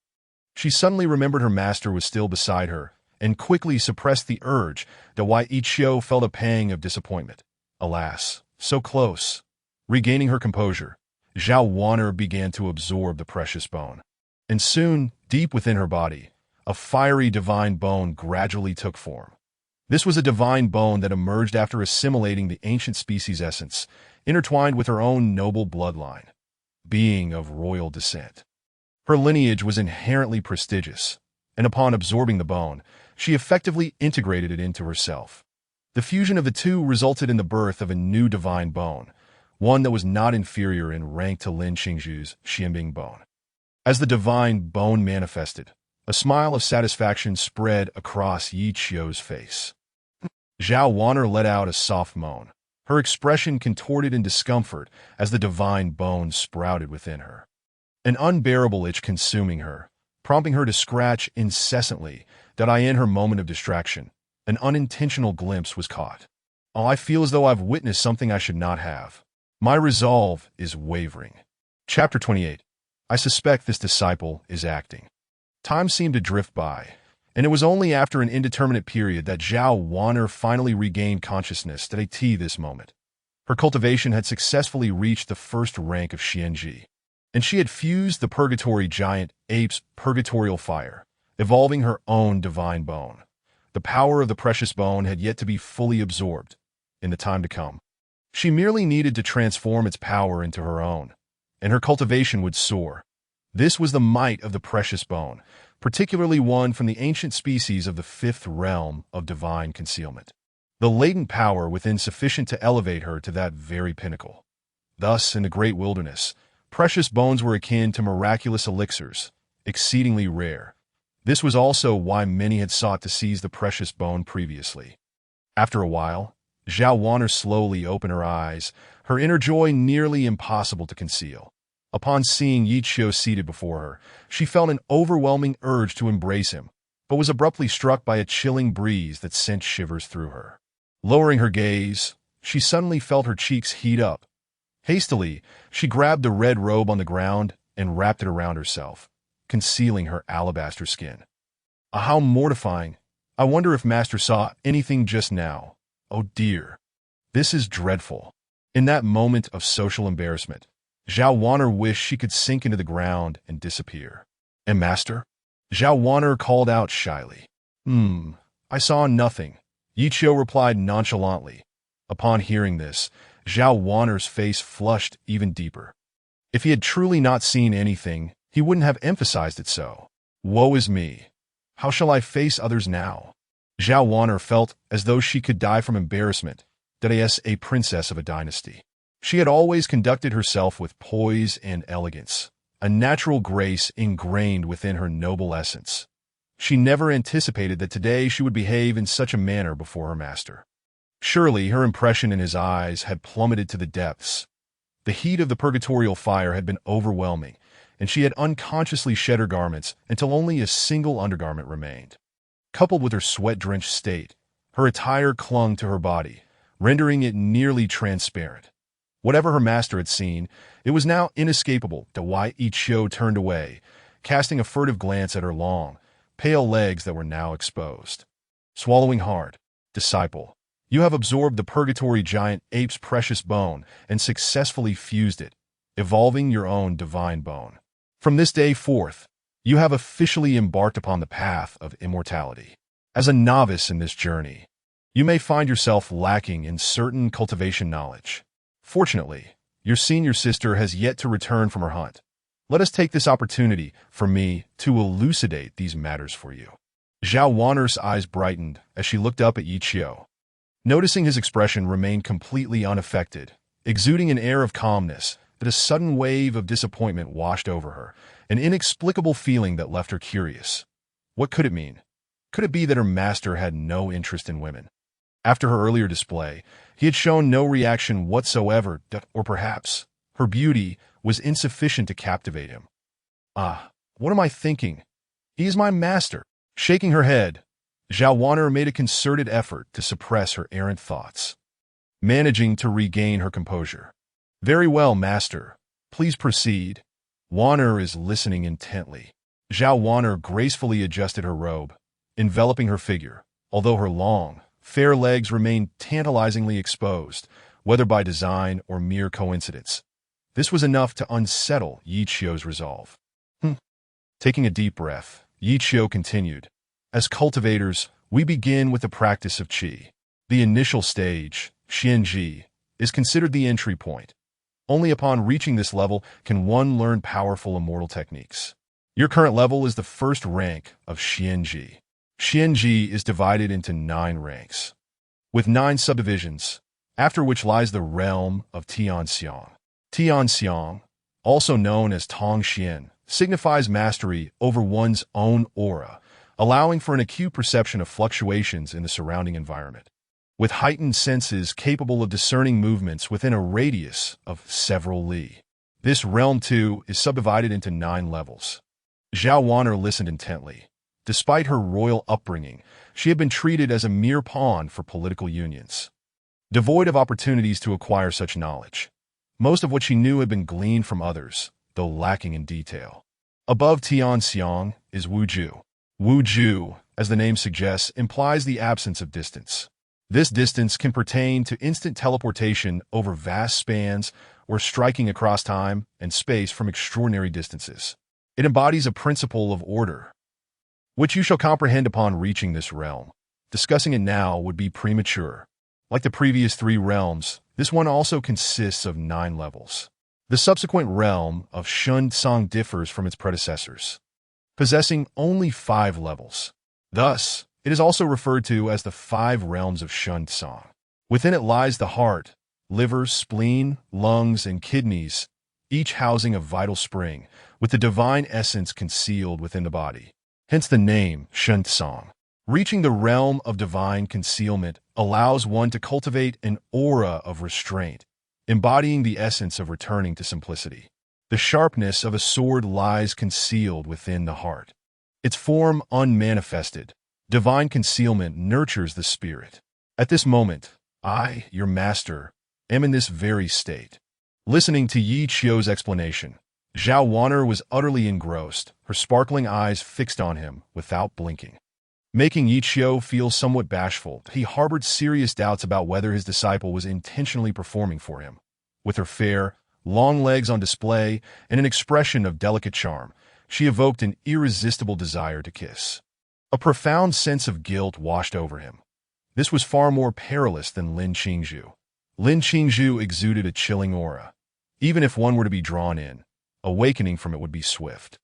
A: She suddenly remembered her master was still beside her, and quickly suppressed the urge that why Yi Chio felt a pang of disappointment. Alas, so close. Regaining her composure, Zhao Wan'er began to absorb the precious bone. And soon, deep within her body, a fiery divine bone gradually took form. This was a divine bone that emerged after assimilating the ancient species essence, intertwined with her own noble bloodline. Being of royal descent. Her lineage was inherently prestigious, and upon absorbing the bone, she effectively integrated it into herself. The fusion of the two resulted in the birth of a new divine bone, one that was not inferior in rank to Lin Qingzhu's Xianbing bone. As the divine bone manifested, a smile of satisfaction spread across Yi Chio's face. Zhao Wan'er let out a soft moan, her expression contorted in discomfort as the divine bone sprouted within her. An unbearable itch consuming her, prompting her to scratch incessantly, that in her moment of distraction, an unintentional glimpse was caught. Oh, I feel as though I've witnessed something I should not have. My resolve is wavering. Chapter 28. I suspect this disciple is acting. Time seemed to drift by, and it was only after an indeterminate period that Zhao Wan'er finally regained consciousness that this moment. Her cultivation had successfully reached the first rank of Xianji, and she had fused the purgatory giant ape's purgatorial fire, evolving her own divine bone. The power of the precious bone had yet to be fully absorbed. In the time to come, she merely needed to transform its power into her own, and her cultivation would soar. This was the might of the precious bone, particularly one from the ancient species of the fifth realm of divine concealment. The latent power within sufficient to elevate her to that very pinnacle. Thus, in the great wilderness, precious bones were akin to miraculous elixirs, exceedingly rare. This was also why many had sought to seize the precious bone previously. After a while, Zhao Wan'er slowly opened her eyes, her inner joy nearly impossible to conceal. Upon seeing Yi Chio seated before her, she felt an overwhelming urge to embrace him, but was abruptly struck by a chilling breeze that sent shivers through her. Lowering her gaze, she suddenly felt her cheeks heat up. Hastily, she grabbed the red robe on the ground and wrapped it around herself, concealing her alabaster skin. Ah, how mortifying! I wonder if Master saw anything just now. Oh dear. This is dreadful. In that moment of social embarrassment, Zhao Wan'er wished she could sink into the ground and disappear. And Master? Zhao Wan'er called out shyly. I saw nothing, Yi Chio replied nonchalantly. Upon hearing this, Zhao Wan'er's face flushed even deeper. If he had truly not seen anything, he wouldn't have emphasized it so. Woe is me. How shall I face others now? Zhao Wan'er felt as though she could die from embarrassment, that as a princess of a dynasty. She had always conducted herself with poise and elegance, a natural grace ingrained within her noble essence. She never anticipated that today she would behave in such a manner before her master. Surely her impression in his eyes had plummeted to the depths. The heat of the purgatorial fire had been overwhelming, and she had unconsciously shed her garments until only a single undergarment remained. Coupled with her sweat-drenched state, her attire clung to her body, rendering it nearly transparent. Whatever her master had seen, it was now inescapable to why Yi Chio turned away, casting a furtive glance at her long, pale legs that were now exposed. Swallowing hard, disciple, you have absorbed the purgatory giant ape's precious bone and successfully fused it, evolving your own divine bone. From this day forth, you have officially embarked upon the path of immortality. As a novice in this journey, you may find yourself lacking in certain cultivation knowledge. Fortunately, your senior sister has yet to return from her hunt. Let us take this opportunity for me to elucidate these matters for you. Zhao Wan'er's eyes brightened as she looked up at Yi Chio. Noticing his expression remained completely unaffected, exuding an air of calmness, that a sudden wave of disappointment washed over her, an inexplicable feeling that left her curious. What could it mean? Could it be that her master had no interest in women? After her earlier display, he had shown no reaction whatsoever, or perhaps her beauty was insufficient to captivate him. Ah, what am I thinking? He is my master. Shaking her head, Zhao Wan'er made a concerted effort to suppress her errant thoughts, managing to regain her composure. Very well, master. Please proceed. Wan'er is listening intently. Zhao Wan'er gracefully adjusted her robe, enveloping her figure, although her long, fair legs remained tantalizingly exposed, whether by design or mere coincidence. This was enough to unsettle Yi Qiu's resolve. Taking a deep breath, Yi Qiu continued. As cultivators, we begin with the practice of qi. The initial stage, xianji, is considered the entry point. Only upon reaching this level can one learn powerful immortal techniques. Your current level is the first rank of xianji. Xianji is divided into 9 ranks, with 9 subdivisions, after which lies the realm of Tianxiang. Tianxiang, also known as Tongxian, signifies mastery over one's own aura, allowing for an acute perception of fluctuations in the surrounding environment, with heightened senses capable of discerning movements within a radius of several li. This realm, too, is subdivided into 9 levels. Zhao Wan'er listened intently. Despite her royal upbringing, she had been treated as a mere pawn for political unions, devoid of opportunities to acquire such knowledge. Most of what she knew had been gleaned from others, though lacking in detail. Above Tianxiang is Wuzhu. Wuzhu, as the name suggests, implies the absence of distance. This distance can pertain to instant teleportation over vast spans or striking across time and space from extraordinary distances. It embodies a principle of order, which you shall comprehend upon reaching this realm. Discussing it now would be premature. Like the previous 3 realms, this one also consists of 9 levels. The subsequent realm of Shuntsang differs from its predecessors, possessing only 5 levels. Thus, it is also referred to as the 5 realms of Shuntsang. Within it lies the heart, liver, spleen, lungs, and kidneys, each housing a vital spring, with the divine essence concealed within the body. Hence the name Shuntsang. Reaching the realm of divine concealment allows one to cultivate an aura of restraint, embodying the essence of returning to simplicity. The sharpness of a sword lies concealed within the heart. Its form unmanifested, divine concealment nurtures the spirit. At this moment, I, your master, am in this very state. Listening to Yi Qiu's explanation, Zhao Wan'er was utterly engrossed, her sparkling eyes fixed on him without blinking. Making Yi Qiu feel somewhat bashful, he harbored serious doubts about whether his disciple was intentionally performing for him. With her fair, long legs on display and an expression of delicate charm, she evoked an irresistible desire to kiss. A profound sense of guilt washed over him. This was far more perilous than Lin Qingzhu. Lin Qingzhu exuded a chilling aura. Even if one were to be drawn in, awakening from it would be swift.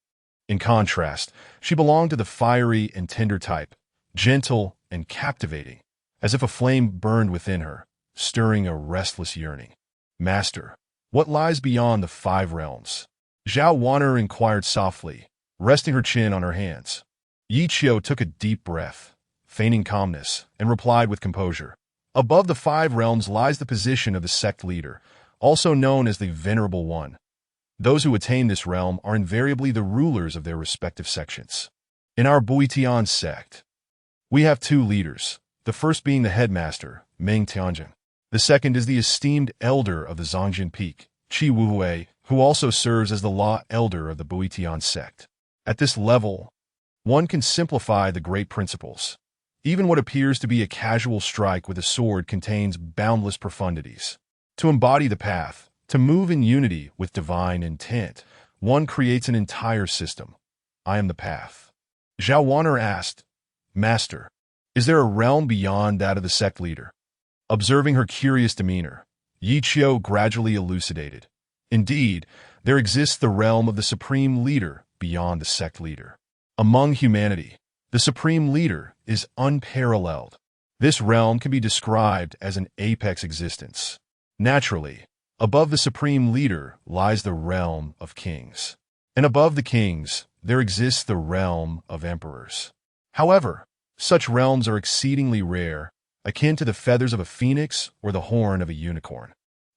A: In contrast, she belonged to the fiery and tender type, gentle and captivating, as if a flame burned within her, stirring a restless yearning. Master, what lies beyond the 5 realms? Zhao Wan'er inquired softly, resting her chin on her hands. Yi Qiu took a deep breath, feigning calmness, and replied with composure. Above the 5 realms lies the position of the sect leader, also known as the Venerable One. Those who attain this realm are invariably the rulers of their respective sections. In our Buitian sect, we have 2 leaders, the first being the headmaster, Meng Tianjin. The second is the esteemed elder of the Zongjin Peak, Qi Wuhui, who also serves as the law elder of the Buitian sect. At this level, one can simplify the great principles. Even what appears to be a casual strike with a sword contains boundless profundities. To embody the path, to move in unity with divine intent, one creates an entire system. I am the path. Zhao Wan'er asked, Master, is there a realm beyond that of the sect leader? Observing her curious demeanor, Yi Qiu gradually elucidated. Indeed, there exists the realm of the supreme leader beyond the sect leader. Among humanity, the supreme leader is unparalleled. This realm can be described as an apex existence. Naturally, Above the supreme leader lies the realm of kings. And above the kings, there exists the realm of emperors. However, such realms are exceedingly rare, akin to the feathers of a phoenix or the horn of a unicorn.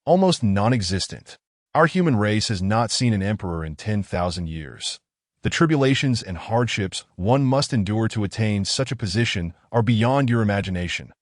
A: Almost non-existent. Our human race has not seen an emperor in 10,000 years. The tribulations and hardships one must endure to attain such a position are beyond your imagination.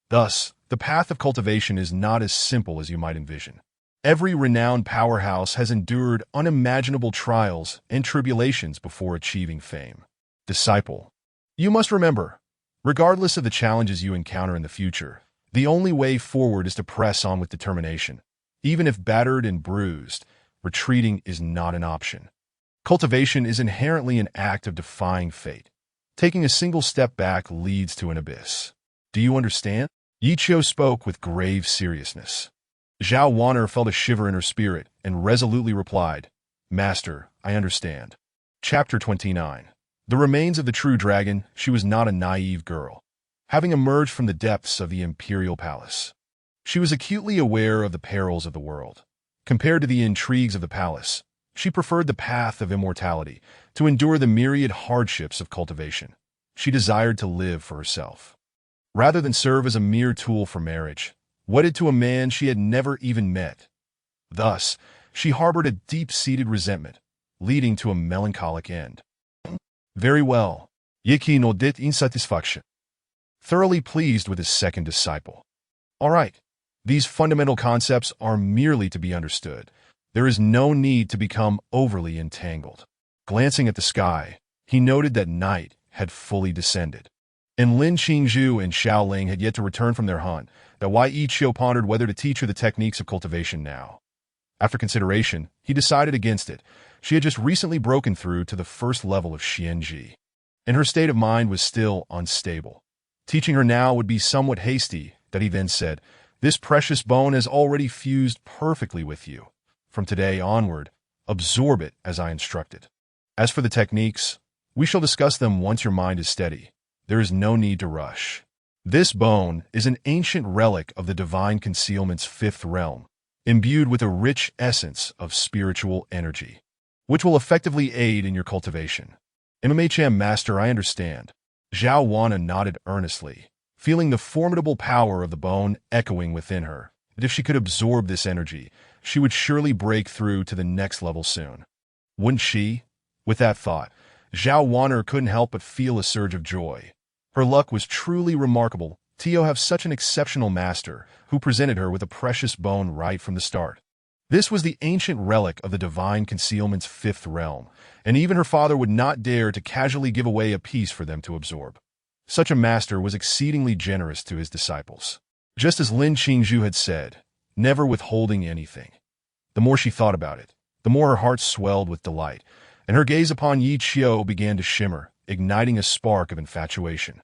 A: Thus, the path of cultivation is not as simple as you might envision. Every renowned powerhouse has endured unimaginable trials and tribulations before achieving fame. Disciple. You must remember, regardless of the challenges you encounter in the future, the only way forward is to press on with determination. Even if battered and bruised, retreating is not an option. Cultivation is inherently an act of defying fate. Taking a single step back leads to an abyss. Do you understand? Yi Qiu spoke with grave seriousness. Zhao Wan'er felt a shiver in her spirit and resolutely replied, Master, I understand. Chapter 29. The remains of the true dragon. She was not a naive girl. Having emerged from the depths of the imperial palace, she was acutely aware of the perils of the world. Compared to the intrigues of the palace, she preferred the path of immortality, to endure the myriad hardships of cultivation. She desired to live for herself, rather than serve as a mere tool for marriage, wedded to a man she had never even met. Thus, she harbored a deep-seated resentment, leading to a melancholic end. Very well. Yi Qi nodded in satisfaction, thoroughly pleased with his second disciple. All right. These fundamental concepts are merely to be understood. There is no need to become overly entangled. Glancing at the sky, he noted that night had fully descended, and Lin Qingzhu and Xiao Ling had yet to return from their hunt. That Yi Qiu pondered whether to teach her the techniques of cultivation now. After consideration, he decided against it. She had just recently broken through to the first level of Xianji, and her state of mind was still unstable. Teaching her now would be somewhat hasty. That he then said, This precious bone has already fused perfectly with you. From today onward, absorb it as I instructed. As for the techniques, we shall discuss them once your mind is steady. There is no need to rush. This bone is an ancient relic of the divine concealment's fifth realm, imbued with a rich essence of spiritual energy, which will effectively aid in your cultivation. MMHM Master, I understand. Zhao Wan'er nodded earnestly, feeling the formidable power of the bone echoing within her, that if she could absorb this energy, she would surely break through to the next level soon. Wouldn't she? With that thought, Zhao Wan'er couldn't help but feel a surge of joy. Her luck was truly remarkable to have such an exceptional master who presented her with a precious bone right from the start. This was the ancient relic of the divine concealment's fifth realm, and even her father would not dare to casually give away a piece for them to absorb. Such a master was exceedingly generous to his disciples. Just as Lin Qingzhu had said, never withholding anything. The more she thought about it, the more her heart swelled with delight, and her gaze upon Yi Qiu began to shimmer, igniting a spark of infatuation.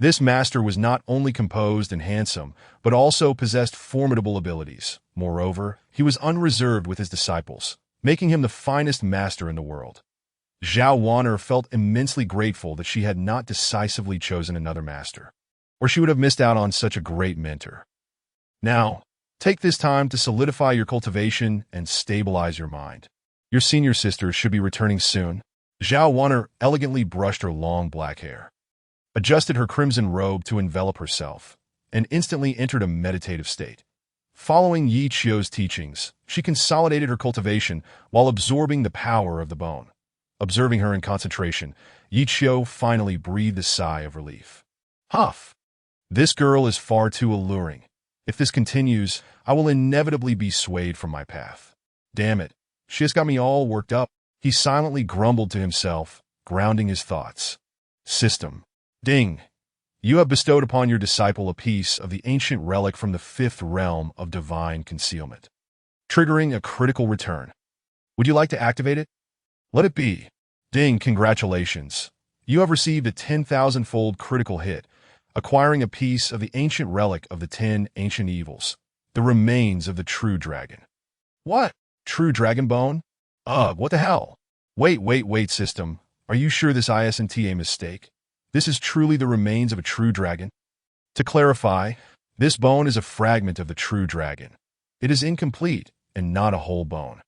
A: This master was not only composed and handsome, but also possessed formidable abilities. Moreover, he was unreserved with his disciples, making him the finest master in the world. Zhao Wan'er felt immensely grateful that she had not decisively chosen another master, or she would have missed out on such a great mentor. Now, take this time to solidify your cultivation and stabilize your mind. Your senior sister should be returning soon. Zhao Wan'er elegantly brushed her long black hair, adjusted her crimson robe to envelop herself, and instantly entered a meditative state. Following Yi Qiu's teachings, she consolidated her cultivation while absorbing the power of the bone. Observing her in concentration, Yi Qiu finally breathed a sigh of relief. Huff! This girl is far too alluring. If this continues, I will inevitably be swayed from my path. Damn it, she has got me all worked up. He silently grumbled to himself, grounding his thoughts. System. Ding! You have bestowed upon your disciple a piece of the ancient relic from the fifth realm of divine concealment, triggering a critical return. Would you like to activate it? Let it be. Ding, congratulations. You have received a 10,000-fold critical hit, acquiring a piece of the ancient relic of the 10 ancient evils, the remains of the true dragon. What? True dragon bone? Ugh, what the hell? Wait, system. Are you sure this isn't a mistake? This is truly the remains of a true dragon? To clarify, this bone is a fragment of the true dragon. It is incomplete and not a whole bone.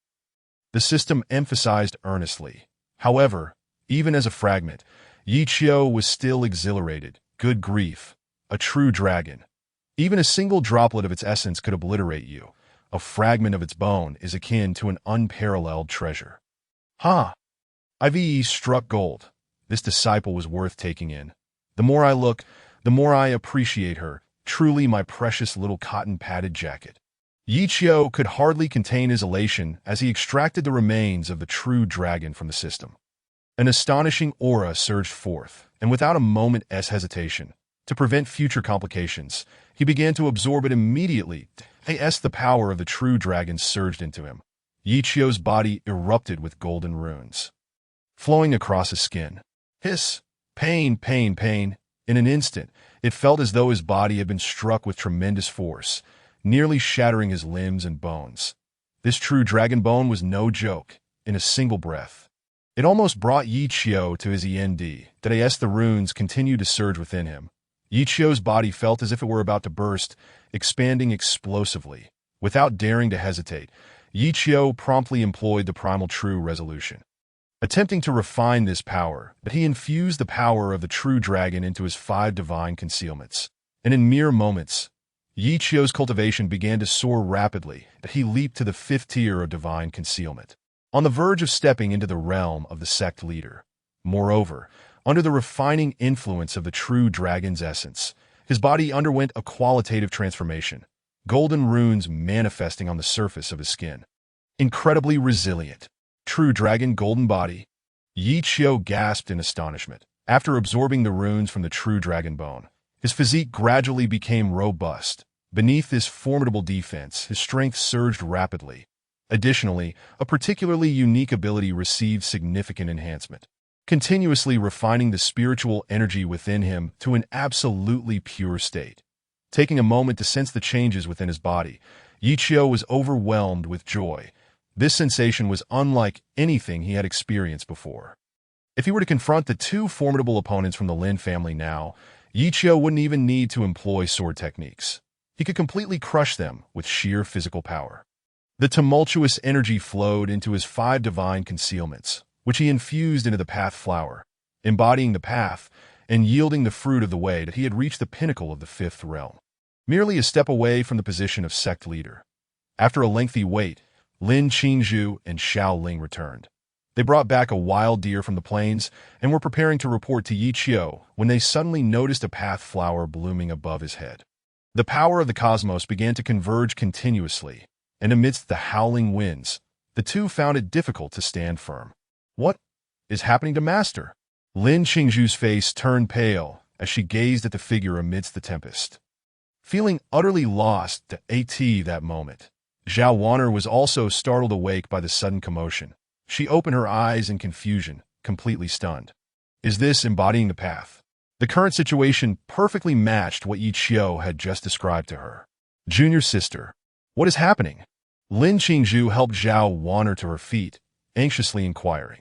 A: The system emphasized earnestly. However, even as a fragment, Yi Qiu was still exhilarated. Good grief, a true dragon. Even a single droplet of its essence could obliterate you. A fragment of its bone is akin to an unparalleled treasure. Ha! Ive struck gold. This disciple was worth taking in. The more I look, the more I appreciate her. Truly my precious little cotton-padded jacket. Yi Qiu could hardly contain his elation as he extracted the remains of the true dragon from the system. An astonishing aura surged forth, and without a moment's hesitation, to prevent future complications, he began to absorb it immediately. As the power of the true dragon surged into him, Yi Qiu's body erupted with golden runes, flowing across his skin. Hiss! Pain, pain, pain. In an instant, it felt as though his body had been struck with tremendous force, nearly shattering his limbs and bones. This true dragon bone was no joke. In a single breath, it almost brought Yi Qiu to his end. As the runes continued to surge within him, Yi Qiu's body felt as if it were about to burst, expanding explosively. Without daring to hesitate, Yi Qiu promptly employed the primal true resolution. Attempting to refine this power, he infused the power of the true dragon into his 5 divine concealments. And in mere moments, Yi Qiu's cultivation began to soar rapidly. He leaped to the 5th tier of divine concealment, on the verge of stepping into the realm of the sect leader. Moreover, under the refining influence of the true dragon's essence, his body underwent a qualitative transformation, golden runes manifesting on the surface of his skin. Incredibly resilient. True dragon golden body. Yi Qiu gasped in astonishment. After absorbing the runes from the true dragon bone, his physique gradually became robust. Beneath this formidable defense, his strength surged rapidly. Additionally, a particularly unique ability received significant enhancement, continuously refining the spiritual energy within him to an absolutely pure state. Taking a moment to sense the changes within his body, Yi Qiu was overwhelmed with joy. This sensation was unlike anything he had experienced before. If he were to confront the 2 formidable opponents from the Lin family now, Yi Qiu wouldn't even need to employ sword techniques. He could completely crush them with sheer physical power. The tumultuous energy flowed into his 5 divine concealments, which he infused into the path flower, embodying the path and yielding the fruit of the way that he had reached the pinnacle of the 5th realm, merely a step away from the position of sect leader. After a lengthy wait, Lin Qingzhu and Xiao Ling returned. They brought back a wild deer from the plains and were preparing to report to Yi Qiu when they suddenly noticed a path flower blooming above his head. The power of the cosmos began to converge continuously, and amidst the howling winds, the 2 found it difficult to stand firm. What is happening to Master? Lin Qingzhu's face turned pale as she gazed at the figure amidst the tempest. Feeling utterly lost to that moment, Zhao Wanner was also startled awake by the sudden commotion. She opened her eyes in confusion, completely stunned. Is this embodying the path? The current situation perfectly matched what Yi Qiu had just described to her. Junior sister, what is happening? Lin Qingzhu helped Zhao Wanner to her feet, anxiously inquiring.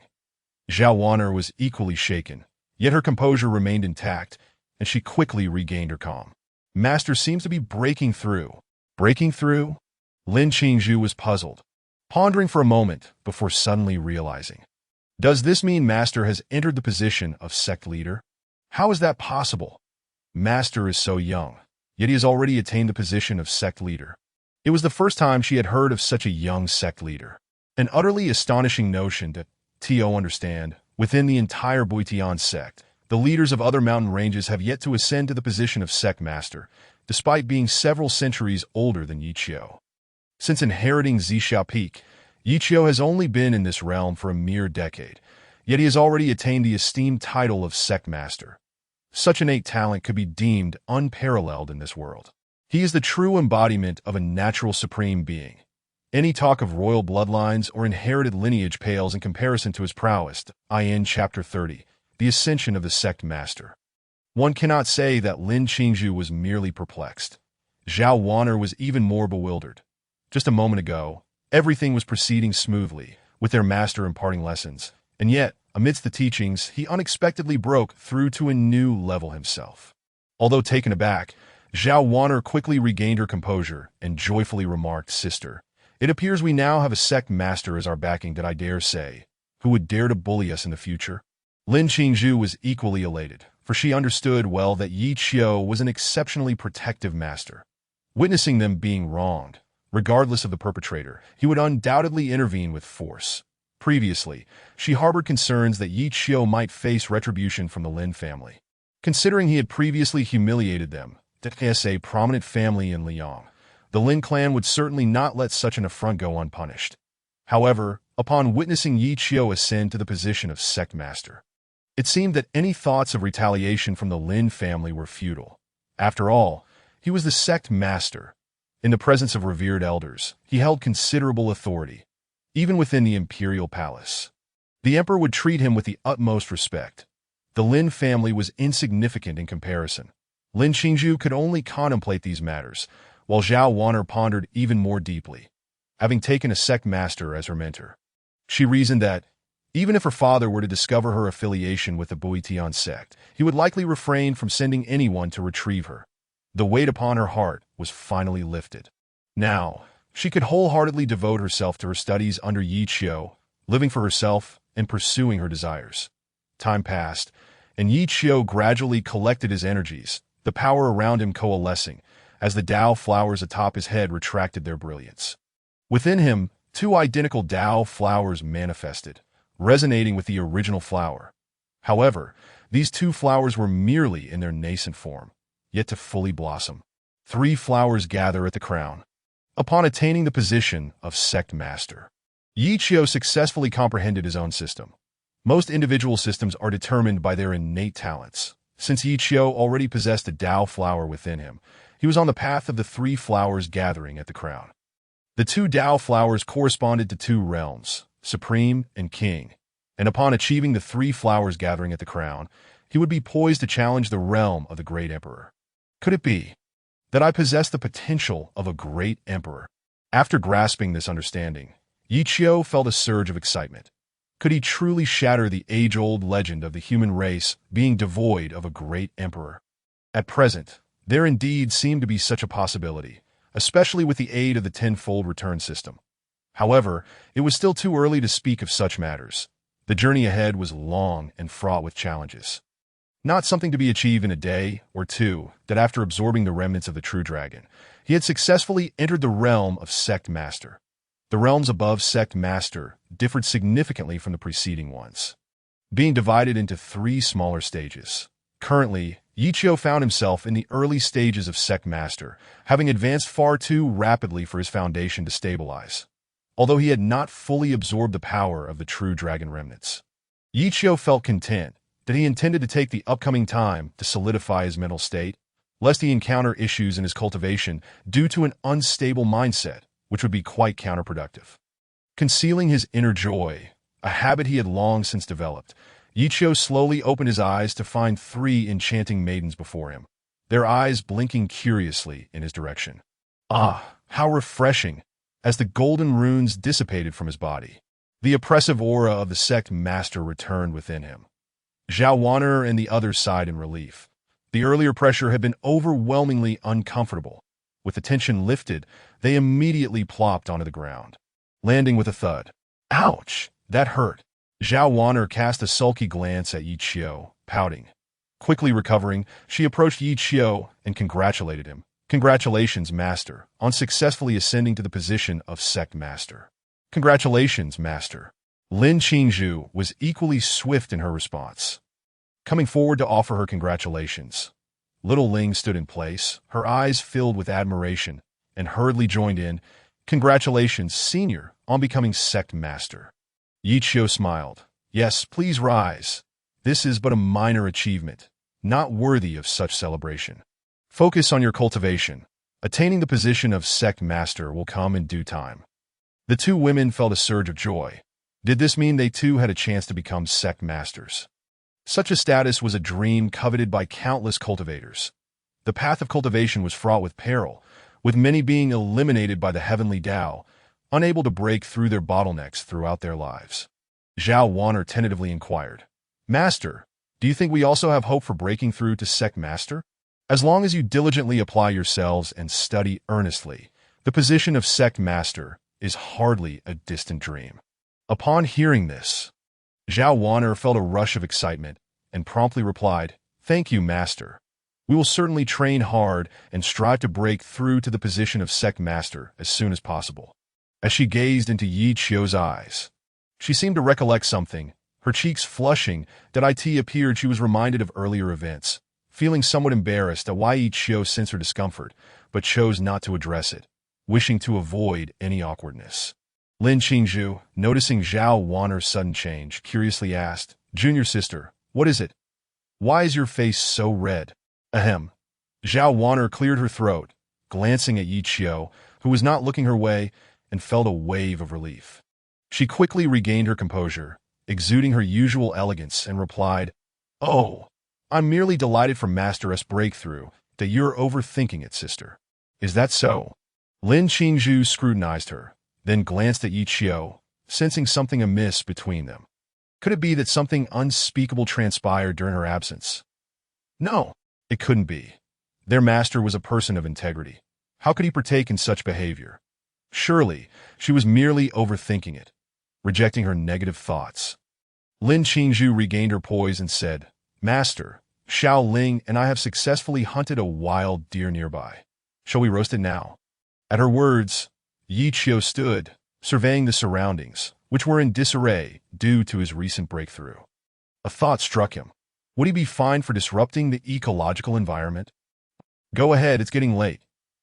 A: Zhao Wanner was equally shaken, yet her composure remained intact, and she quickly regained her calm. Master seems to be breaking through. Breaking through? Lin Qingzhu was puzzled, pondering for a moment before suddenly realizing. Does this mean Master has entered the position of sect leader? How is that possible? Master is so young, yet he has already attained the position of sect leader. It was the first time she had heard of such a young sect leader. An utterly astonishing notion to understand. Within the entire Buitian sect, the leaders of other mountain ranges have yet to ascend to the position of sect master, despite being several centuries older than Yi Qiu. Since inheriting Zixia Peak, Yi Qiu has only been in this realm for a mere decade, yet he has already attained the esteemed title of sect master. Such innate talent could be deemed unparalleled in this world. He is the true embodiment of a natural supreme being. Any talk of royal bloodlines or inherited lineage pales in comparison to his prowess. In Chapter 30, the ascension of the sect master. One cannot say that Lin Qingzhu was merely perplexed. Zhao Wanner was even more bewildered. Just a moment ago, everything was proceeding smoothly, with their master imparting lessons, and yet, amidst the teachings, he unexpectedly broke through to a new level himself. Although taken aback, Zhao Wanner quickly regained her composure and joyfully remarked, "Sister, It appears we now have a sect master as our backing that I dare say, who would dare to bully us in the future. Lin Qingzhu was equally elated, for she understood well that Yi Qiu was an exceptionally protective master. Witnessing them being wronged, regardless of the perpetrator, he would undoubtedly intervene with force. Previously, she harbored concerns that Yi Qiu might face retribution from the Lin family. Considering he had previously humiliated them, as a prominent family in Liang, the Lin clan would certainly not let such an affront go unpunished. However, upon witnessing Yi Qiu ascend to the position of sect master, it seemed that any thoughts of retaliation from the Lin family were futile. After all, he was the sect master. In the presence of revered elders, he held considerable authority, even within the imperial palace. The emperor would treat him with the utmost respect. The Lin family was insignificant in comparison. Lin Qingzhu could only contemplate these matters, while Zhao Wan'er pondered even more deeply. Having taken a sect master as her mentor, she reasoned that, even if her father were to discover her affiliation with the Buitian sect, he would likely refrain from sending anyone to retrieve her. The weight upon her heart was finally lifted. Now, she could wholeheartedly devote herself to her studies under Yi Qiu, living for herself and pursuing her desires. Time passed, and Yi Qiu gradually collected his energies, the power around him coalescing, as the Tao flowers atop his head retracted their brilliance. Within him, two identical Tao flowers manifested, resonating with the original flower. However, these two flowers were merely in their nascent form, yet to fully blossom. 3 flowers gather at the crown. Upon attaining the position of sect master, Yi Qiu successfully comprehended his own system. Most individual systems are determined by their innate talents. Since Yi Qiu already possessed a Tao flower within him, he was on the path of the 3 flowers gathering at the crown. The 2 Tao flowers corresponded to 2 realms, Supreme and King, and upon achieving the 3 flowers gathering at the crown, he would be poised to challenge the realm of the great emperor. Could it be that I possess the potential of a great emperor? After grasping this understanding, Yi Qiu felt a surge of excitement. Could he truly shatter the age-old legend of the human race being devoid of a great emperor? At present, there indeed seemed to be such a possibility, especially with the aid of the tenfold return system. However, it was still too early to speak of such matters. The journey ahead was long and fraught with challenges. Not something to be achieved in a day or two, that after absorbing the remnants of the true dragon, he had successfully entered the realm of Sect Master. The realms above Sect Master differed significantly from the preceding ones, being divided into 3 smaller stages. Currently, Yi Qiu found himself in the early stages of Sect Master, having advanced far too rapidly for his foundation to stabilize. Although he had not fully absorbed the power of the true dragon remnants, Yi Qiu felt content that he intended to take the upcoming time to solidify his mental state, lest he encounter issues in his cultivation due to an unstable mindset, which would be quite counterproductive. Concealing his inner joy, a habit he had long since developed, Yi Qiu slowly opened his eyes to find 3 enchanting maidens before him, their eyes blinking curiously in his direction. Ah, how refreshing! As the golden runes dissipated from his body, the oppressive aura of the Sect Master returned within him. Zhao Wan'er and the others sighed in relief. The earlier pressure had been overwhelmingly uncomfortable. With the tension lifted, they immediately plopped onto the ground, landing with a thud. Ouch! That hurt. Zhao Wan'er cast a sulky glance at Yi Qiu, pouting. Quickly recovering, she approached Yi Qiu and congratulated him. Congratulations, Master, on successfully ascending to the position of Sect Master. Congratulations, Master. Lin Qingzhu was equally swift in her response, coming forward to offer her congratulations. Little Ling stood in place, her eyes filled with admiration, and hurriedly joined in. Congratulations, Senior, on becoming Sect Master. Yi Qiu smiled. Yes, please rise. This is but a minor achievement, not worthy of such celebration. Focus on your cultivation. Attaining the position of Sect Master will come in due time. The 2 women felt a surge of joy. Did this mean they too had a chance to become Sect Masters? Such a status was a dream coveted by countless cultivators. The path of cultivation was fraught with peril, with many being eliminated by the heavenly Tao, unable to break through their bottlenecks throughout their lives. Zhao Wan'er tentatively inquired, Master, do you think we also have hope for breaking through to Sect Master? As long as you diligently apply yourselves and study earnestly, the position of Sect Master is hardly a distant dream. Upon hearing this, Zhao Wan'er felt a rush of excitement and promptly replied, "Thank you, Master. We will certainly train hard and strive to break through to the position of sect master as soon as possible." As she gazed into Yi Qiu's eyes, she seemed to recollect something, her cheeks flushing. That it appeared she was reminded of earlier events, feeling somewhat embarrassed at why Yi Qiu sensed her discomfort, but chose not to address it, wishing to avoid any awkwardness. Lin Qingzhu, noticing Zhao Wan'er's sudden change, curiously asked, "Junior sister, what is it? Why is your face so red?" Ahem. Zhao Wan'er cleared her throat, glancing at Yi Qiu, who was not looking her way, and felt a wave of relief. She quickly regained her composure, exuding her usual elegance, and replied, "Oh, I'm merely delighted for Master's breakthrough, that you're overthinking it, sister." "Is that so?" Lin Qingzhu scrutinized her, then glanced at Yi Qiu, sensing something amiss between them. Could it be that something unspeakable transpired during her absence? No, it couldn't be. Their master was a person of integrity. How could he partake in such behavior? Surely, she was merely overthinking it, rejecting her negative thoughts. Lin Qingzhu regained her poise and said, "Master, Xiao Ling and I have successfully hunted a wild deer nearby. Shall we roast it now?" At her words, Yi Qiu stood, surveying the surroundings, which were in disarray due to his recent breakthrough. A thought struck him. Would he be fined for disrupting the ecological environment? "Go ahead, it's getting late.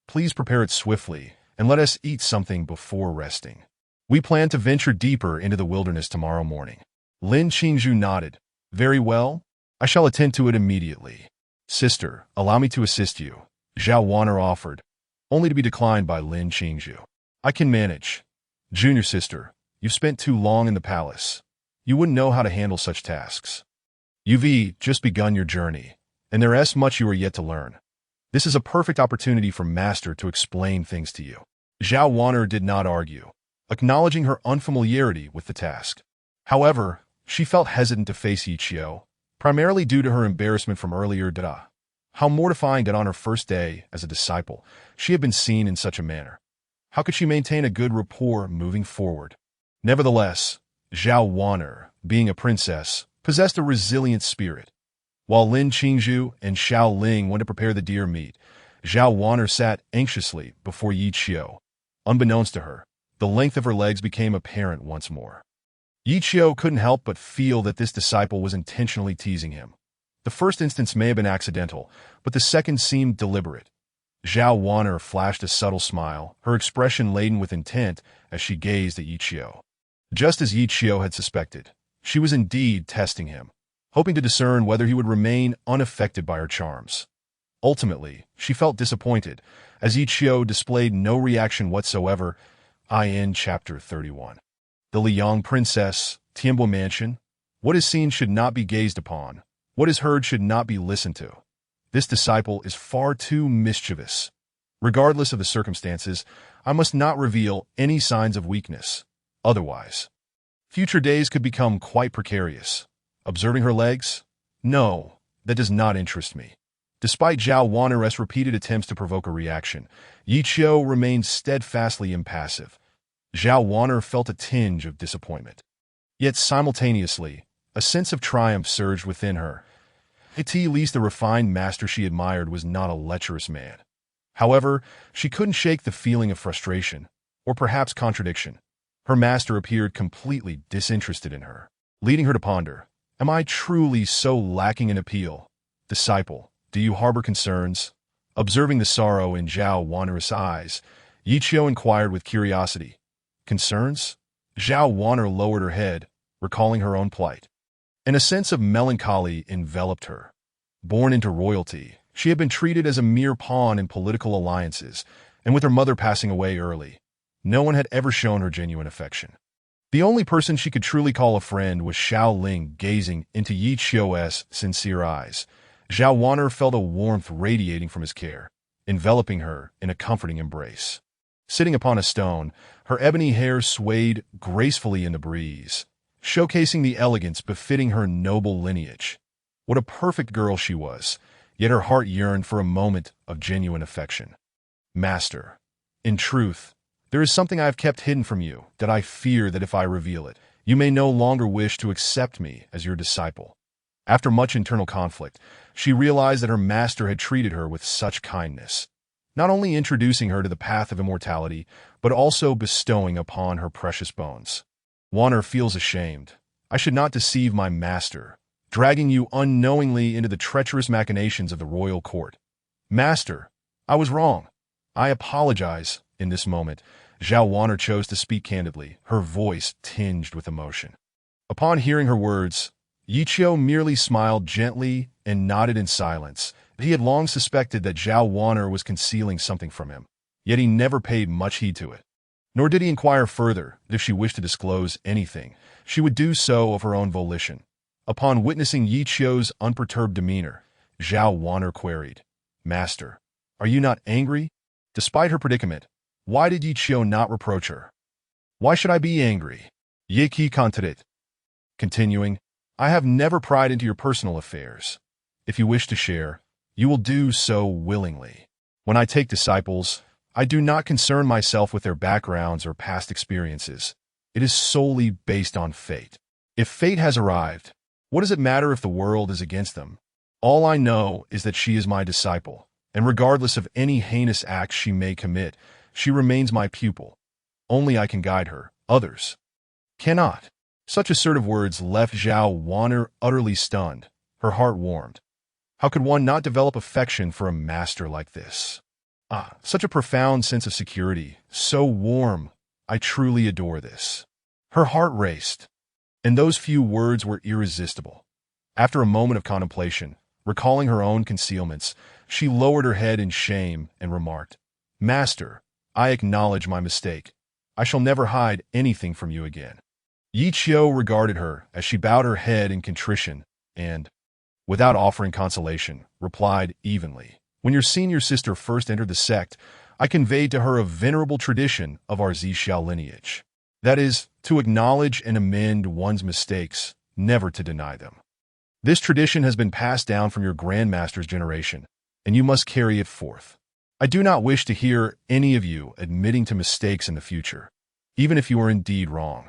A: Please prepare it swiftly, and let us eat something before resting. We plan to venture deeper into the wilderness tomorrow morning." Lin Qingzhu nodded. "Very well. I shall attend to it immediately." "Sister, allow me to assist you," Zhao Wan'er offered, only to be declined by Lin Qingzhu. "I can manage. Junior sister, you've spent too long in the palace. You wouldn't know how to handle such tasks. You've just begun your journey, and there's much you are yet to learn. This is a perfect opportunity for Master to explain things to you." Zhao Wan'er did not argue, acknowledging her unfamiliarity with the task. However, she felt hesitant to face Yi Qiu, primarily due to her embarrassment from earlier. How mortifying that on her first day as a disciple, she had been seen in such a manner. How could she maintain a good rapport moving forward? Nevertheless, Zhao Wan'er, being a princess, possessed a resilient spirit. While Lin Qingzhu and Xiao Ling went to prepare the deer meat, Zhao Wan'er sat anxiously before Yi Qiu. Unbeknownst to her, the length of her legs became apparent once more. Yi Qiu couldn't help but feel that this disciple was intentionally teasing him. The first instance may have been accidental, but the second seemed deliberate. Zhao Wan'er flashed a subtle smile, her expression laden with intent as she gazed at Yi Qiu. Just as Yi Qiu had suspected, she was indeed testing him, hoping to discern whether he would remain unaffected by her charms. Ultimately, she felt disappointed, as Yi Qiu displayed no reaction whatsoever. In Chapter 31. The Liang Princess, Tianbo Mansion. What is seen should not be gazed upon. What is heard should not be listened to. This disciple is far too mischievous. Regardless of the circumstances, I must not reveal any signs of weakness. Otherwise, future days could become quite precarious. Observing her legs? No, that does not interest me. Despite Zhao Wan'er's repeated attempts to provoke a reaction, Yi Qiu remained steadfastly impassive. Zhao Wan'er felt a tinge of disappointment. Yet simultaneously, a sense of triumph surged within her. At least the refined master she admired was not a lecherous man. However, she couldn't shake the feeling of frustration, or perhaps contradiction. Her master appeared completely disinterested in her, leading her to ponder, am I truly so lacking in appeal? Disciple, do you harbor concerns? Observing the sorrow in Zhao Wan'er's eyes, Yi Qiu inquired with curiosity. Concerns? Zhao Wan'er lowered her head, recalling her own plight. And a sense of melancholy enveloped her. Born into royalty, she had been treated as a mere pawn in political alliances, and with her mother passing away early, no one had ever shown her genuine affection. The only person she could truly call a friend was Xiao Ling, gazing into Yi Qiu's sincere eyes. Zhao Wan'er felt a warmth radiating from his care, enveloping her in a comforting embrace. Sitting upon a stone, her ebony hair swayed gracefully in the breeze, showcasing the elegance befitting her noble lineage. What a perfect girl she was, yet her heart yearned for a moment of genuine affection. Master, in truth, There is something I have kept hidden from you that I fear that if I reveal it, you may no longer wish to accept me as your disciple." After much internal conflict, she realized that her master had treated her with such kindness, not only introducing her to the path of immortality, but also bestowing upon her precious bones. Wanner feels ashamed. "I should not deceive my master, dragging you unknowingly into the treacherous machinations of the royal court. Master, I was wrong. I apologize." In this moment, Zhao Wanner chose to speak candidly, her voice tinged with emotion. Upon hearing her words, Yichio merely smiled gently and nodded in silence. He had long suspected that Zhao Wanner was concealing something from him, yet he never paid much heed to it. Nor did he inquire further that if she wished to disclose anything, she would do so of her own volition. Upon witnessing Yichio's unperturbed demeanor, Zhao Wanner queried, "Master, are you not angry?" Despite her predicament, why did Yichio not reproach her? "Why should I be angry?" Yiki contradicted. Continuing, "I have never pried into your personal affairs. If you wish to share, you will do so willingly. When I take disciples, I do not concern myself with their backgrounds or past experiences. It is solely based on fate. If fate has arrived, what does it matter if the world is against them? All I know is that she is my disciple, and regardless of any heinous acts she may commit, she remains my pupil. Only I can guide her. Others cannot." Such assertive words left Zhao Wanner utterly stunned. Her heart warmed. How could one not develop affection for a master like this? Such a profound sense of security, so warm. I truly adore this. Her heart raced, and those few words were irresistible. After a moment of contemplation, recalling her own concealments, she lowered her head in shame and remarked, "Master, I acknowledge my mistake. I shall never hide anything from you again." Yichio regarded her as she bowed her head in contrition and, without offering consolation, replied evenly, "When your senior sister first entered the sect, I conveyed to her a venerable tradition of our Zixiao lineage. That is, to acknowledge and amend one's mistakes, never to deny them. This tradition has been passed down from your grandmaster's generation, and you must carry it forth. I do not wish to hear any of you admitting to mistakes in the future, even if you are indeed wrong.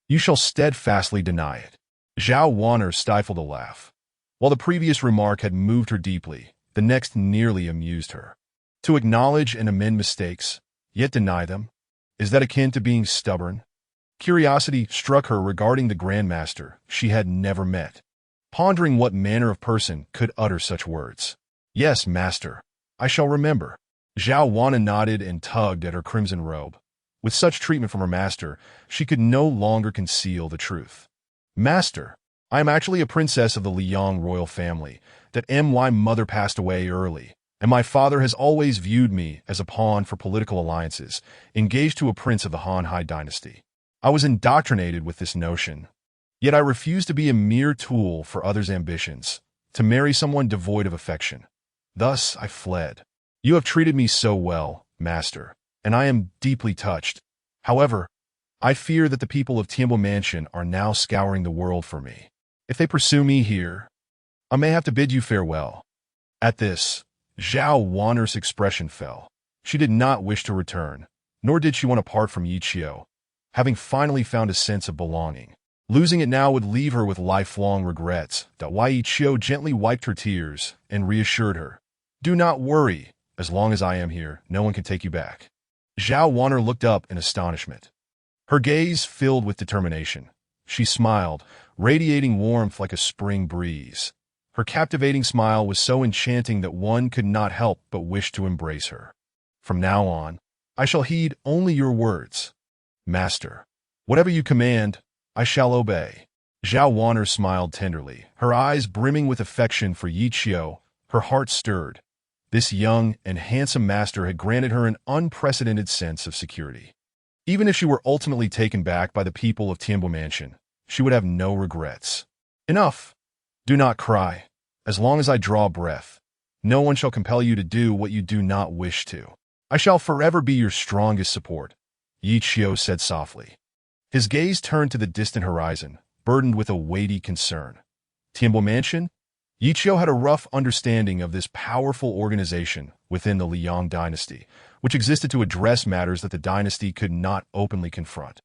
A: You shall steadfastly deny it." Zhao Wanner stifled a laugh. While the previous remark had moved her deeply, the next nearly amused her. To acknowledge and amend mistakes, yet deny them? Is that akin to being stubborn? Curiosity struck her regarding the grandmaster she had never met, pondering what manner of person could utter such words. "Yes, master, I shall remember." Zhao Wanner nodded and tugged at her crimson robe. With such treatment from her master, she could no longer conceal the truth. "Master, I am actually a princess of the Liang royal family. That my mother passed away early, and my father has always viewed me as a pawn for political alliances, engaged to a prince of the Han Hai dynasty. I was indoctrinated with this notion. Yet I refused to be a mere tool for others' ambitions, to marry someone devoid of affection. Thus I fled. You have treated me so well, master, and I am deeply touched. However, I fear that the people of Tianbo Mansion are now scouring the world for me. If they pursue me here, I may have to bid you farewell." At this, Zhao Wanner's expression fell. She did not wish to return, nor did she want to part from Yichio, having finally found a sense of belonging. Losing it now would leave her with lifelong regrets. That why Yichio gently wiped her tears and reassured her, "Do not worry. As long as I am here, no one can take you back." Zhao Wanner looked up in astonishment. Her gaze filled with determination. She smiled, radiating warmth like a spring breeze. Her captivating smile was so enchanting that one could not help but wish to embrace her. "From now on, I shall heed only your words. Master, whatever you command, I shall obey." Zhao Wanner smiled tenderly, her eyes brimming with affection for Yichio. Her heart stirred. This young and handsome master had granted her an unprecedented sense of security. Even if she were ultimately taken back by the people of Tianbo Mansion, she would have no regrets. "Enough! Do not cry. As long as I draw breath, no one shall compel you to do what you do not wish to. I shall forever be your strongest support," Yichio said softly. His gaze turned to the distant horizon, burdened with a weighty concern. Tianbo Mansion? Yi Qiu had a rough understanding of this powerful organization within the Liang dynasty, which existed to address matters that the dynasty could not openly confront.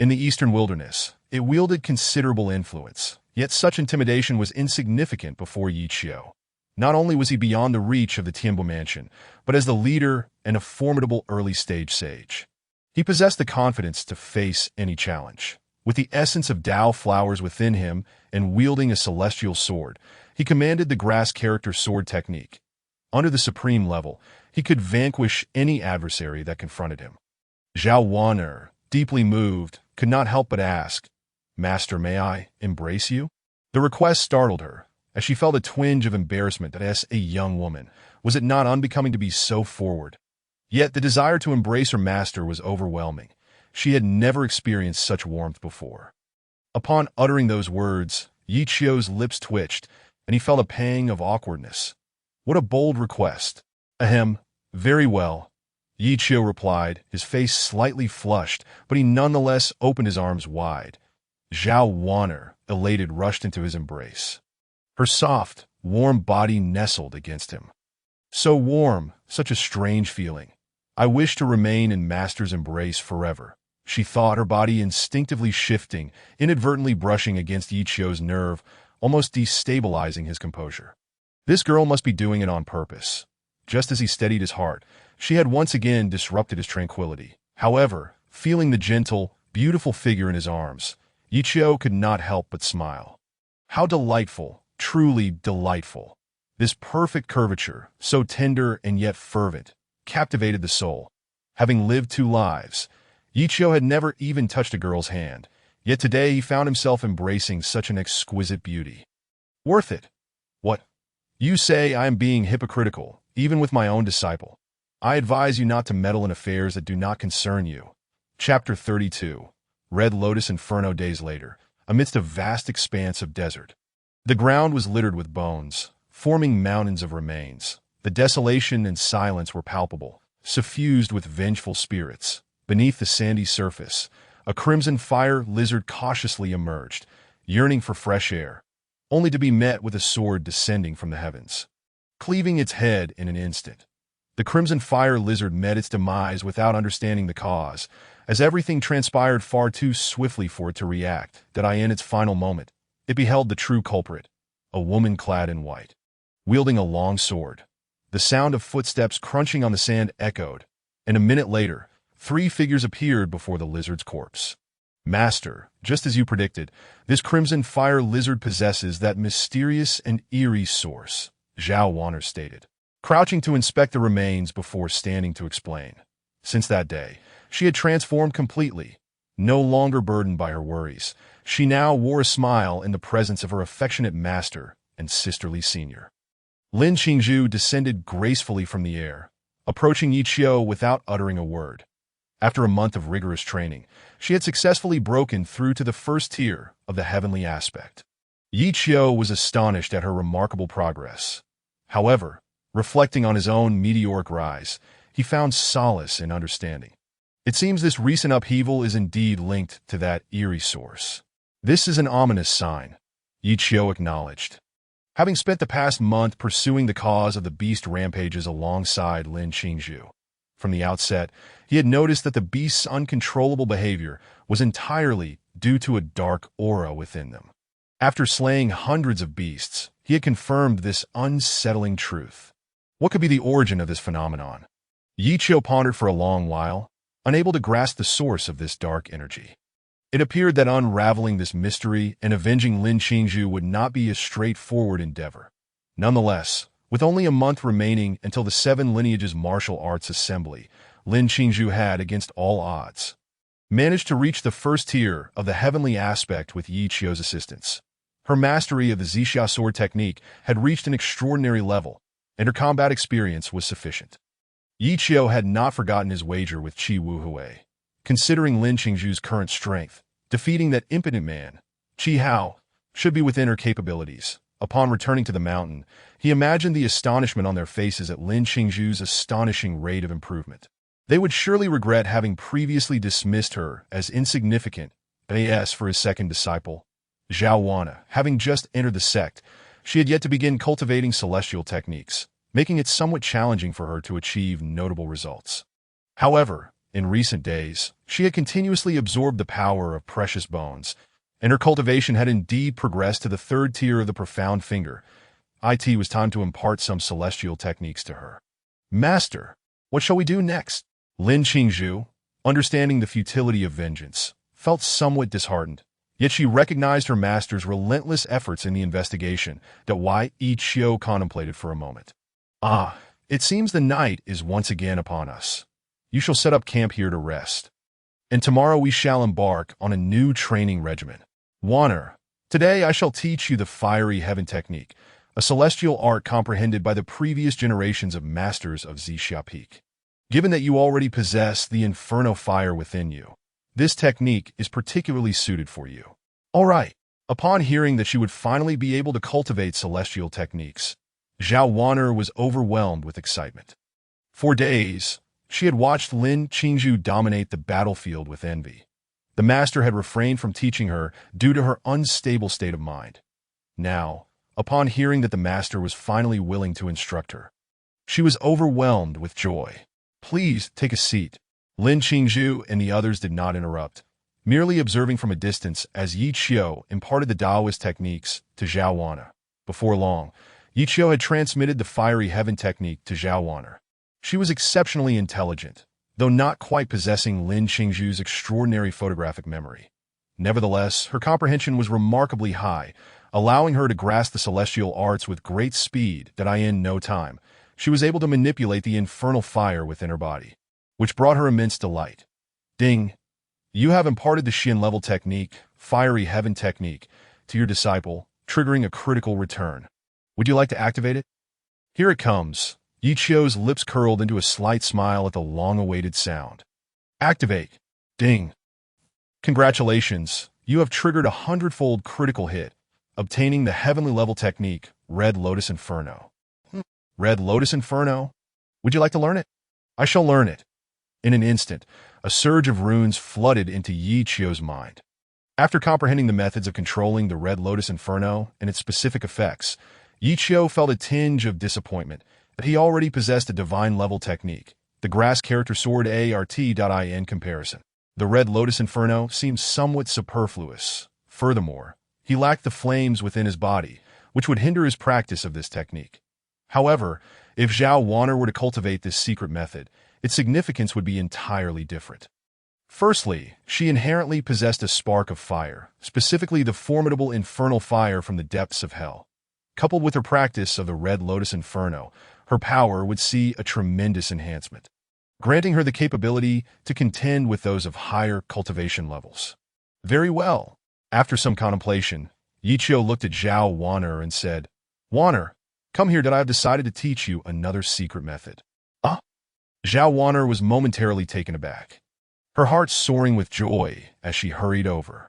A: In the eastern wilderness, it wielded considerable influence, yet such intimidation was insignificant before Yi Qiu. Not only was he beyond the reach of the Tianbu mansion, but as the leader and a formidable early-stage sage. He possessed the confidence to face any challenge. With the essence of Tao flowers within him and wielding a celestial sword, he commanded the grass character sword technique. Under the supreme level, he could vanquish any adversary that confronted him. Zhao Wan'er, deeply moved, could not help but ask, "Master, may I embrace you?" The request startled her, as she felt a twinge of embarrassment that as a young woman, was it not unbecoming to be so forward? Yet the desire to embrace her master was overwhelming. She had never experienced such warmth before. Upon uttering those words, Yi Qiu's lips twitched, and he felt a pang of awkwardness. What a bold request. Ahem, very well, Yi Qiu replied, his face slightly flushed, but he nonetheless opened his arms wide. Zhao Wan'er, elated, rushed into his embrace. Her soft, warm body nestled against him. So warm, such a strange feeling. I wish to remain in Master's embrace forever, she thought, her body instinctively shifting, inadvertently brushing against Yi Qiu's nerve, almost destabilizing his composure. This girl must be doing it on purpose. Just as he steadied his heart, she had once again disrupted his tranquility. However, feeling the gentle, beautiful figure in his arms, Yi Qiu could not help but smile. How delightful, truly delightful. This perfect curvature, so tender and yet fervent, captivated the soul. Having lived 2 lives, Yi Qiu had never even touched a girl's hand, yet today he found himself embracing such an exquisite beauty. Worth it. What? You say I am being hypocritical, even with my own disciple. I advise you not to meddle in affairs that do not concern you. Chapter 32. Red Lotus Inferno. Days later, amidst a vast expanse of desert. The ground was littered with bones, forming mountains of remains. The desolation and silence were palpable, suffused with vengeful spirits. Beneath the sandy surface, a crimson fire lizard cautiously emerged, yearning for fresh air, only to be met with a sword descending from the heavens, cleaving its head in an instant. The crimson fire lizard met its demise without understanding the cause, as everything transpired far too swiftly for it to react. That in its final moment, it beheld the true culprit, a woman clad in white, wielding a long sword. The sound of footsteps crunching on the sand echoed, and a minute later, 3 figures appeared before the lizard's corpse. Master, just as you predicted, this crimson fire lizard possesses that mysterious and eerie source, Zhao Wan'er stated, crouching to inspect the remains before standing to explain. Since that day, she had transformed completely. No longer burdened by her worries, she now wore a smile in the presence of her affectionate master and sisterly senior. Lin Qingzhu descended gracefully from the air, approaching Yi Qiu without uttering a word. After a month of rigorous training, she had successfully broken through to the first tier of the heavenly aspect. Yi Qiu was astonished at her remarkable progress. However, reflecting on his own meteoric rise, he found solace in understanding. It seems this recent upheaval is indeed linked to that eerie source. This is an ominous sign, Yi Qiu acknowledged. Having spent the past month pursuing the cause of the beast rampages alongside Lin Qingzhu, from the outset, he had noticed that the beast's uncontrollable behavior was entirely due to a dark aura within them. After slaying hundreds of beasts, he had confirmed this unsettling truth. What could be the origin of this phenomenon? Yi Qiu pondered for a long while, unable to grasp the source of this dark energy. It appeared that unraveling this mystery and avenging Lin Qingzhu would not be a straightforward endeavor. Nonetheless, with only a month remaining until the 7 Lineages Martial Arts Assembly, Lin Qingzhu had, against all odds, managed to reach the first tier of the heavenly aspect with Yi Qiu's assistance. Her mastery of the Zixia sword technique had reached an extraordinary level, and her combat experience was sufficient. Yi Qiu had not forgotten his wager with Qi Wuhui. Considering Lin Qingzhu's current strength, defeating that impotent man, Qi Hao, should be within her capabilities. Upon returning to the mountain, he imagined the astonishment on their faces at Lin Qingzhu's astonishing rate of improvement. They would surely regret having previously dismissed her as insignificant. As for his second disciple, Zhao Wan'er, having just entered the sect, she had yet to begin cultivating celestial techniques, making it somewhat challenging for her to achieve notable results. However, in recent days, she had continuously absorbed the power of precious bones, and her cultivation had indeed progressed to the third tier of the profound finger. It was time to impart some celestial techniques to her. Master, what shall we do next? Lin Qingzhu, understanding the futility of vengeance, felt somewhat disheartened. Yet she recognized her master's relentless efforts in the investigation that Wei Yiqiu contemplated for a moment. Ah, it seems the night is once again upon us. You shall set up camp here to rest. And tomorrow we shall embark on a new training regimen. Wanner, today I shall teach you the fiery heaven technique, a celestial art comprehended by the previous generations of masters of Zixia Peak. Given that you already possess the inferno fire within you, this technique is particularly suited for you. All right. Upon hearing that she would finally be able to cultivate celestial techniques, Zhao Wanner was overwhelmed with excitement. For days, she had watched Lin Qingzhu dominate the battlefield with envy. The master had refrained from teaching her due to her unstable state of mind. Now, upon hearing that the master was finally willing to instruct her, she was overwhelmed with joy. Please take a seat. Lin Qingzhu and the others did not interrupt, merely observing from a distance as Yiqiu imparted the Taoist techniques to Zhao Wanner. Before long, Yiqiu had transmitted the fiery heaven technique to Zhao Wanner. She was exceptionally intelligent, though not quite possessing Lin Qingzhu's extraordinary photographic memory. Nevertheless, her comprehension was remarkably high, allowing her to grasp the celestial arts with great speed that in no time, she was able to manipulate the infernal fire within her body, which brought her immense delight. Ding! You have imparted the Xian-level technique, fiery heaven technique, to your disciple, triggering a critical return. Would you like to activate it? Here it comes. Yiqiu's lips curled into a slight smile at the long-awaited sound. Activate. Ding. Congratulations, you have triggered a hundredfold critical hit, obtaining the heavenly level technique, Red Lotus Inferno. Red Lotus Inferno? Would you like to learn it? I shall learn it. In an instant, a surge of runes flooded into Yiqiu's mind. After comprehending the methods of controlling the Red Lotus Inferno and its specific effects, Yiqiu felt a tinge of disappointment that he already possessed a divine-level technique, the grass character sword art.in comparison. The Red Lotus Inferno seemed somewhat superfluous. Furthermore, he lacked the flames within his body, which would hinder his practice of this technique. However, if Zhao Wanner were to cultivate this secret method, its significance would be entirely different. Firstly, she inherently possessed a spark of fire, specifically the formidable infernal fire from the depths of hell. Coupled with her practice of the Red Lotus Inferno, her power would see a tremendous enhancement, granting her the capability to contend with those of higher cultivation levels. Very well. After some contemplation, Yiqiu looked at Zhao Wanner and said, Wanner, come here that I have decided to teach you another secret method. Zhao Wanner was momentarily taken aback, her heart soaring with joy as she hurried over.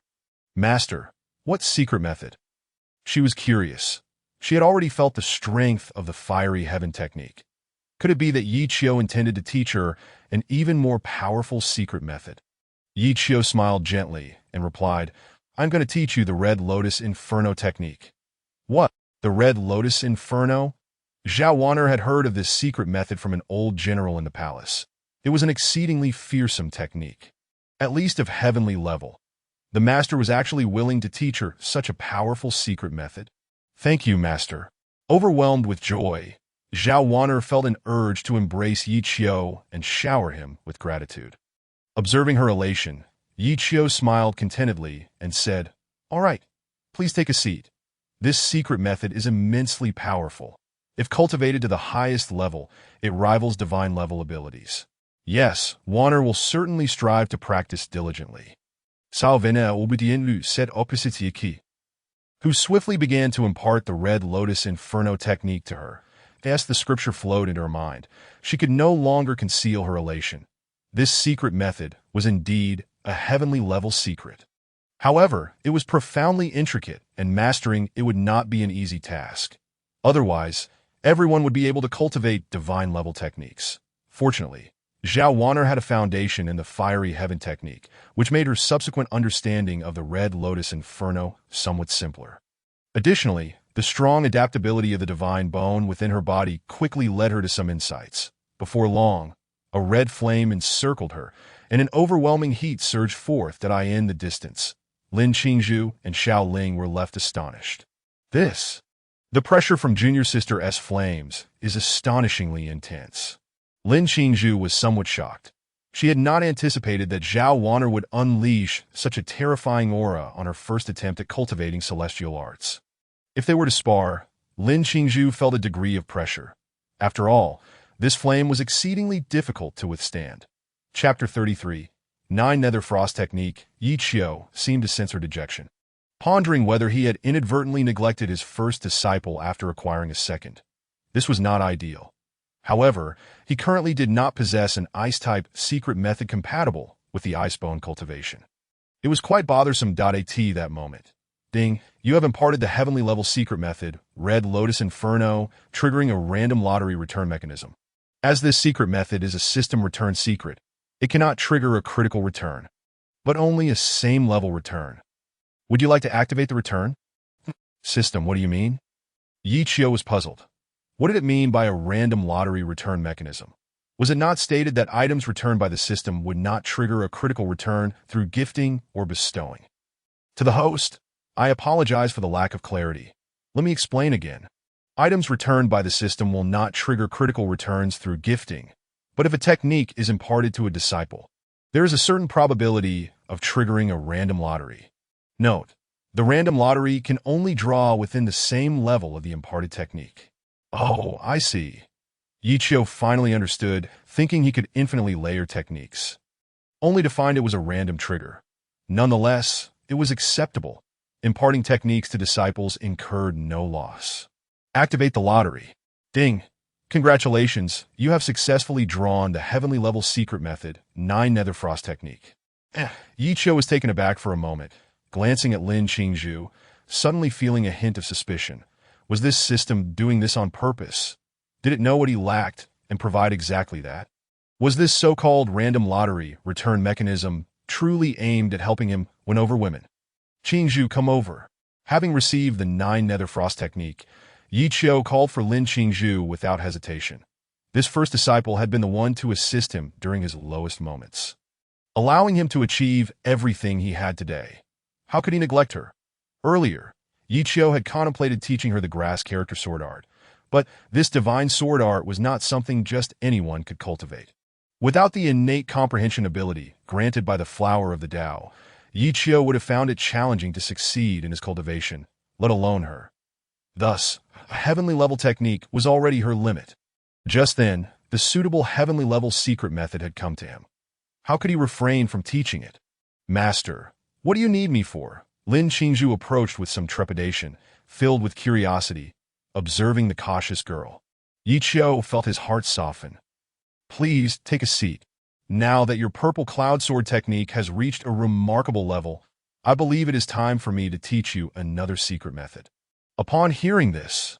A: Master, what secret method? She was curious. She had already felt the strength of the fiery heaven technique. Could it be that Yiqiu intended to teach her an even more powerful secret method? Yiqiu smiled gently and replied, I'm going to teach you the Red Lotus Inferno technique. What? The Red Lotus Inferno? Zhao Wanner had heard of this secret method from an old general in the palace. It was an exceedingly fearsome technique, at least of heavenly level. The master was actually willing to teach her such a powerful secret method. Thank you, master. Overwhelmed with joy, Zhao Wanner felt an urge to embrace Yiqiu and shower him with gratitude. Observing her elation, Yiqiu smiled contentedly and said, All right, please take a seat. This secret method is immensely powerful. If cultivated to the highest level, it rivals divine-level abilities. Yes, Wanner will certainly strive to practice diligently. Salvena obedienlu said opposite who swiftly began to impart the Red Lotus Inferno technique to her. As the scripture flowed into her mind, she could no longer conceal her elation. This secret method was indeed a heavenly-level secret. However, it was profoundly intricate, and mastering it would not be an easy task. Otherwise, everyone would be able to cultivate divine-level techniques. Fortunately, Zhao Wanner had a foundation in the fiery heaven technique, which made her subsequent understanding of the Red Lotus Inferno somewhat simpler. Additionally, The strong adaptability of the divine bone within her body quickly led her to some insights. Before long, a red flame encircled her, and an overwhelming heat surged forth that in the distance. Lin Qingzhu and Xiao Ling were left astonished. The pressure from junior sister S flames is astonishingly intense. Lin Qingzhu was somewhat shocked. She had not anticipated that Zhao Wanner would unleash such a terrifying aura on her first attempt at cultivating celestial arts. If they were to spar, Lin Qingzhu felt a degree of pressure. After all, this flame was exceedingly difficult to withstand. Chapter 33, 9 Nether Frost Technique. Yi Qiu seemed to sense her dejection, pondering whether he had inadvertently neglected his first disciple after acquiring a second. This was not ideal. However, he currently did not possess an ice-type secret method compatible with the icebone cultivation. It was quite bothersome. At that moment. Ding, you have imparted the heavenly level secret method, Red Lotus Inferno, triggering a random lottery return mechanism. As this secret method is a system return secret, it cannot trigger a critical return, but only a same-level return. Would you like to activate the return? System, what do you mean? Yi Qiu was puzzled. What did it mean by a random lottery return mechanism? Was it not stated that items returned by the system would not trigger a critical return through gifting or bestowing? To the host, I apologize for the lack of clarity. Let me explain again. Items returned by the system will not trigger critical returns through gifting, but if a technique is imparted to a disciple, there is a certain probability of triggering a random lottery. Note, the random lottery can only draw within the same level of the imparted technique. Oh, I see. Yi Qiu finally understood, thinking he could infinitely layer techniques, only to find it was a random trigger. Nonetheless, it was acceptable. Imparting techniques to disciples incurred no loss. Activate the lottery. Ding. Congratulations, you have successfully drawn the heavenly level secret method, 9 Nether Frost Technique. Yi Qiu was taken aback for a moment, glancing at Lin Qingzhu, suddenly feeling a hint of suspicion. Was this system doing this on purpose? Did it know what he lacked and provide exactly that? Was this so-called random lottery return mechanism truly aimed at helping him win over women? Qingzhu, come over. Having received the 9 Nether Frost Technique, Yi Qiu called for Lin Qingzhu without hesitation. This first disciple had been the one to assist him during his lowest moments, allowing him to achieve everything he had today. How could he neglect her? Earlier, Yi Qiu had contemplated teaching her the grass character sword art, but this divine sword art was not something just anyone could cultivate. Without the innate comprehension ability granted by the flower of the Tao, Yi Qiu would have found it challenging to succeed in his cultivation, let alone her. Thus, a heavenly level technique was already her limit. Just then, the suitable heavenly level secret method had come to him. How could he refrain from teaching it? Master, what do you need me for? Lin Qingzhu approached with some trepidation, filled with curiosity, observing the cautious girl. Yi Qiu felt his heart soften. Please, take a seat. Now that your purple cloud sword technique has reached a remarkable level, I believe it is time for me to teach you another secret method. Upon hearing this,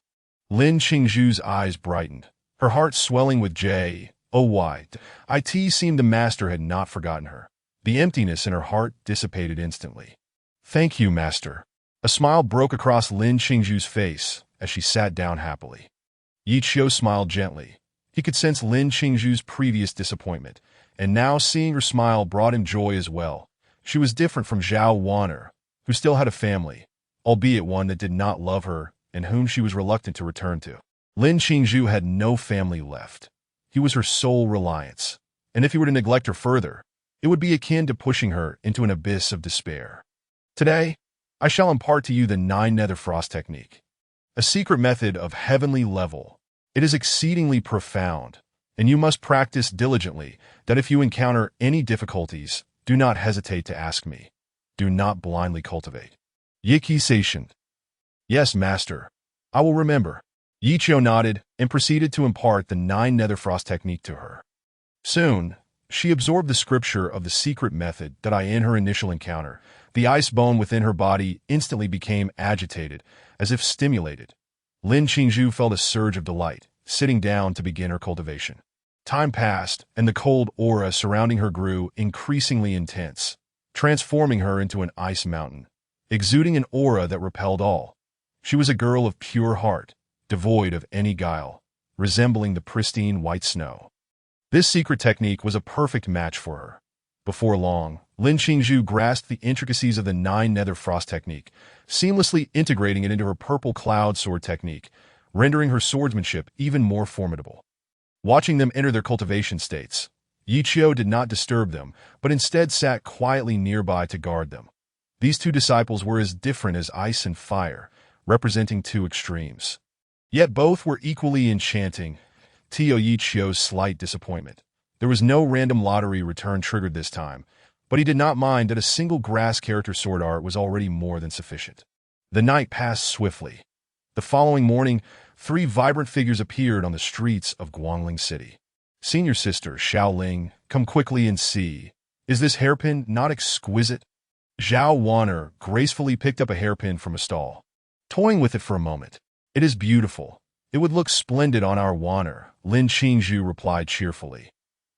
A: Lin Qingzhu's eyes brightened, her heart swelling with joy. It seemed the master had not forgotten her. The emptiness in her heart dissipated instantly. Thank you, master. A smile broke across Lin Qingzhu's face as she sat down happily. Yi Qiu smiled gently. He could sense Lin Qingzhu's previous disappointment, and now seeing her smile brought him joy as well. She was different from Zhao Wanner, who still had a family, albeit one that did not love her and whom she was reluctant to return to. Lin Qingzhu had no family left. He was her sole reliance, and if he were to neglect her further, it would be akin to pushing her into an abyss of despair. Today, I shall impart to you the 9 Nether Frost Technique, a secret method of heavenly level. It is exceedingly profound, and you must practice diligently that if you encounter any difficulties, do not hesitate to ask me. Do not blindly cultivate. Yi Qiu. Yes, master. I will remember. Yi Qiu nodded and proceeded to impart the 9 Nether Frost Technique to her. Soon, she absorbed the scripture of the secret method that in her initial encounter. The ice bone within her body instantly became agitated, as if stimulated. Lin Qingzhu felt a surge of delight, sitting down to begin her cultivation. Time passed, and the cold aura surrounding her grew increasingly intense, transforming her into an ice mountain, exuding an aura that repelled all. She was a girl of pure heart, devoid of any guile, resembling the pristine white snow. This secret technique was a perfect match for her. Before long, Lin Qingzhu grasped the intricacies of the nine nether frost technique, seamlessly integrating it into her purple cloud sword technique, rendering her swordsmanship even more formidable. Watching them enter their cultivation states, Yi Qiu did not disturb them, but instead sat quietly nearby to guard them. These two disciples were as different as ice and fire, representing two extremes. Yet both were equally enchanting, to Yi Qiu's slight disappointment. There was no random lottery return triggered this time, but he did not mind that a single grass character sword art was already more than sufficient. The night passed swiftly. The following morning, 3 vibrant figures appeared on the streets of Guangling City. Senior sister, Xiaoling, come quickly and see. Is this hairpin not exquisite? Zhao Wan'er gracefully picked up a hairpin from a stall. Toying with it for a moment. It is beautiful. It would look splendid on our Wan'er, Lin Qingzhu replied cheerfully.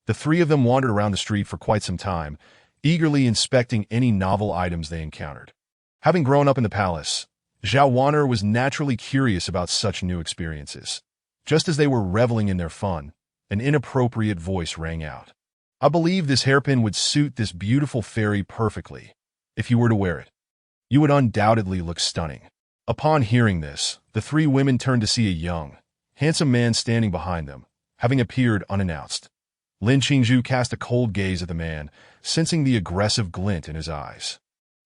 A: The 3 of them wandered around the street for quite some time, eagerly inspecting any novel items they encountered. Having grown up in the palace, Zhao Wan'er was naturally curious about such new experiences. Just as they were reveling in their fun, an inappropriate voice rang out. I believe this hairpin would suit this beautiful fairy perfectly. If you were to wear it, you would undoubtedly look stunning. Upon hearing this, the 3 women turned to see a young, handsome man standing behind them, having appeared unannounced. Lin Qingzhu cast a cold gaze at the man, sensing the aggressive glint in his eyes.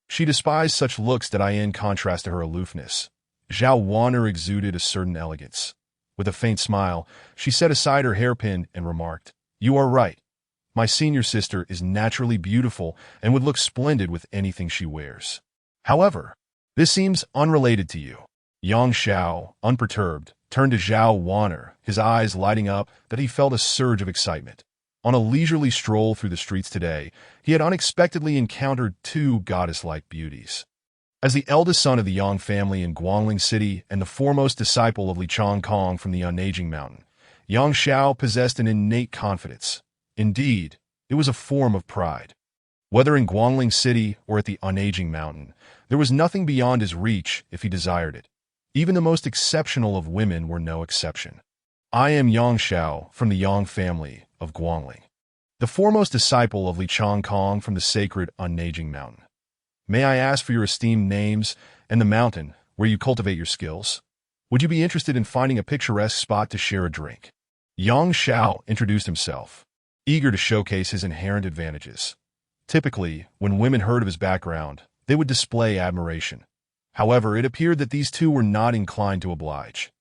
A: She despised such looks that in contrast to her aloofness. Zhao Wan'er exuded a certain elegance. With a faint smile, she set aside her hairpin and remarked, "You are right. My senior sister is naturally beautiful and would look splendid with anything she wears. However, this seems unrelated to you." Yang Xiao, unperturbed, turned to Zhao Wan'er, his eyes lighting up that he felt a surge of excitement. On a leisurely stroll through the streets today, he had unexpectedly encountered 2 goddess-like beauties. As the eldest son of the Yang family in Guangling City and the foremost disciple of Li Changkong from the Unaging Mountain, Yang Xiao possessed an innate confidence. Indeed, it was a form of pride. Whether in Guangling City or at the Unaging Mountain, there was nothing beyond his reach if he desired it. Even the most exceptional of women were no exception. I am Yang Xiao from the Yang family of Guangling, the foremost disciple of Li Changkong from the sacred Unaging Mountain. May I ask for your esteemed names and the mountain where you cultivate your skills? Would you be interested in finding a picturesque spot to share a drink? Yang Xiao introduced himself, eager to showcase his inherent advantages. Typically, when women heard of his background, they would display admiration. However, it appeared that these 2 were not inclined to oblige.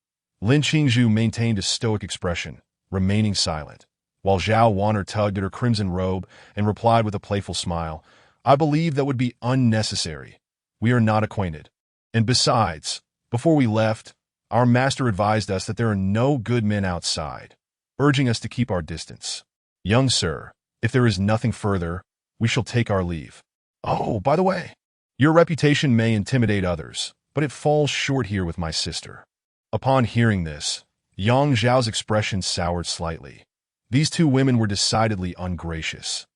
A: Lin Qingzhu maintained a stoic expression, remaining silent, while Zhao Wan'er tugged at her crimson robe and replied with a playful smile, "I believe that would be unnecessary. We are not acquainted. And besides, before we left, our master advised us that there are no good men outside, urging us to keep our distance. Young sir, if there is nothing further, we shall take our leave. Oh, by the way, your reputation may intimidate others, but it falls short here with my sister." Upon hearing this, Yang Zhao's expression soured slightly. These 2 women were decidedly ungracious.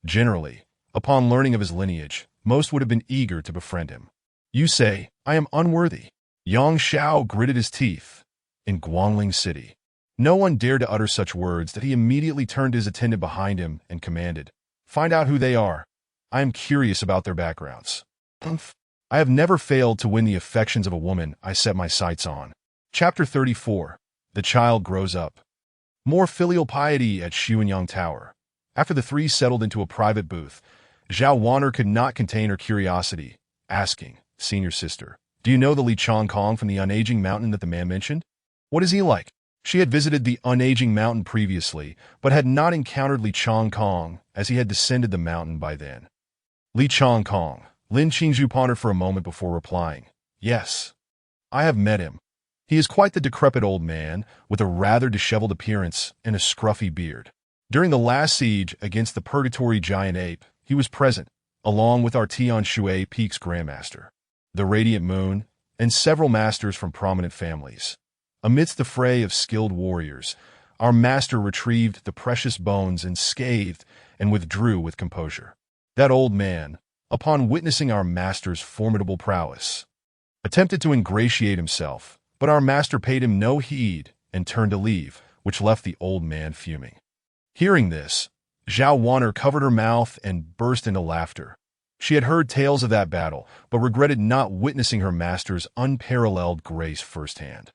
A: Generally, upon learning of his lineage, most would have been eager to befriend him. You say, I am unworthy. Yang Xiao gritted his teeth. In Guangling City, no one dared to utter such words that he immediately turned to his attendant behind him and commanded, "Find out who they are. I am curious about their backgrounds." I have never failed to win the affections of a woman I set my sights on. Chapter 34. The Child Grows Up. More filial piety at Xuanyang Tower. After the 3 settled into a private booth, Zhao Wan'er could not contain her curiosity, asking, "Senior sister, do you know the Li Changkong from the Unaging Mountain that the man mentioned? What is he like?" She had visited the Unaging Mountain previously, but had not encountered Li Changkong as he had descended the mountain by then. Li Changkong. Lin Qingzhu pondered for a moment before replying, "Yes, I have met him. He is quite the decrepit old man, with a rather disheveled appearance and a scruffy beard. During the last siege against the Purgatory Giant Ape, he was present, along with our Tian Shui Peak's Grandmaster, the Radiant Moon, and several masters from prominent families. Amidst the fray of skilled warriors, our master retrieved the precious bones unscathed and withdrew with composure. That old man, upon witnessing our master's formidable prowess, attempted to ingratiate himself, but our master paid him no heed and turned to leave, which left the old man fuming. Hearing this, Zhao Wan'er covered her mouth and burst into laughter. She had heard tales of that battle, but regretted not witnessing her master's unparalleled grace firsthand.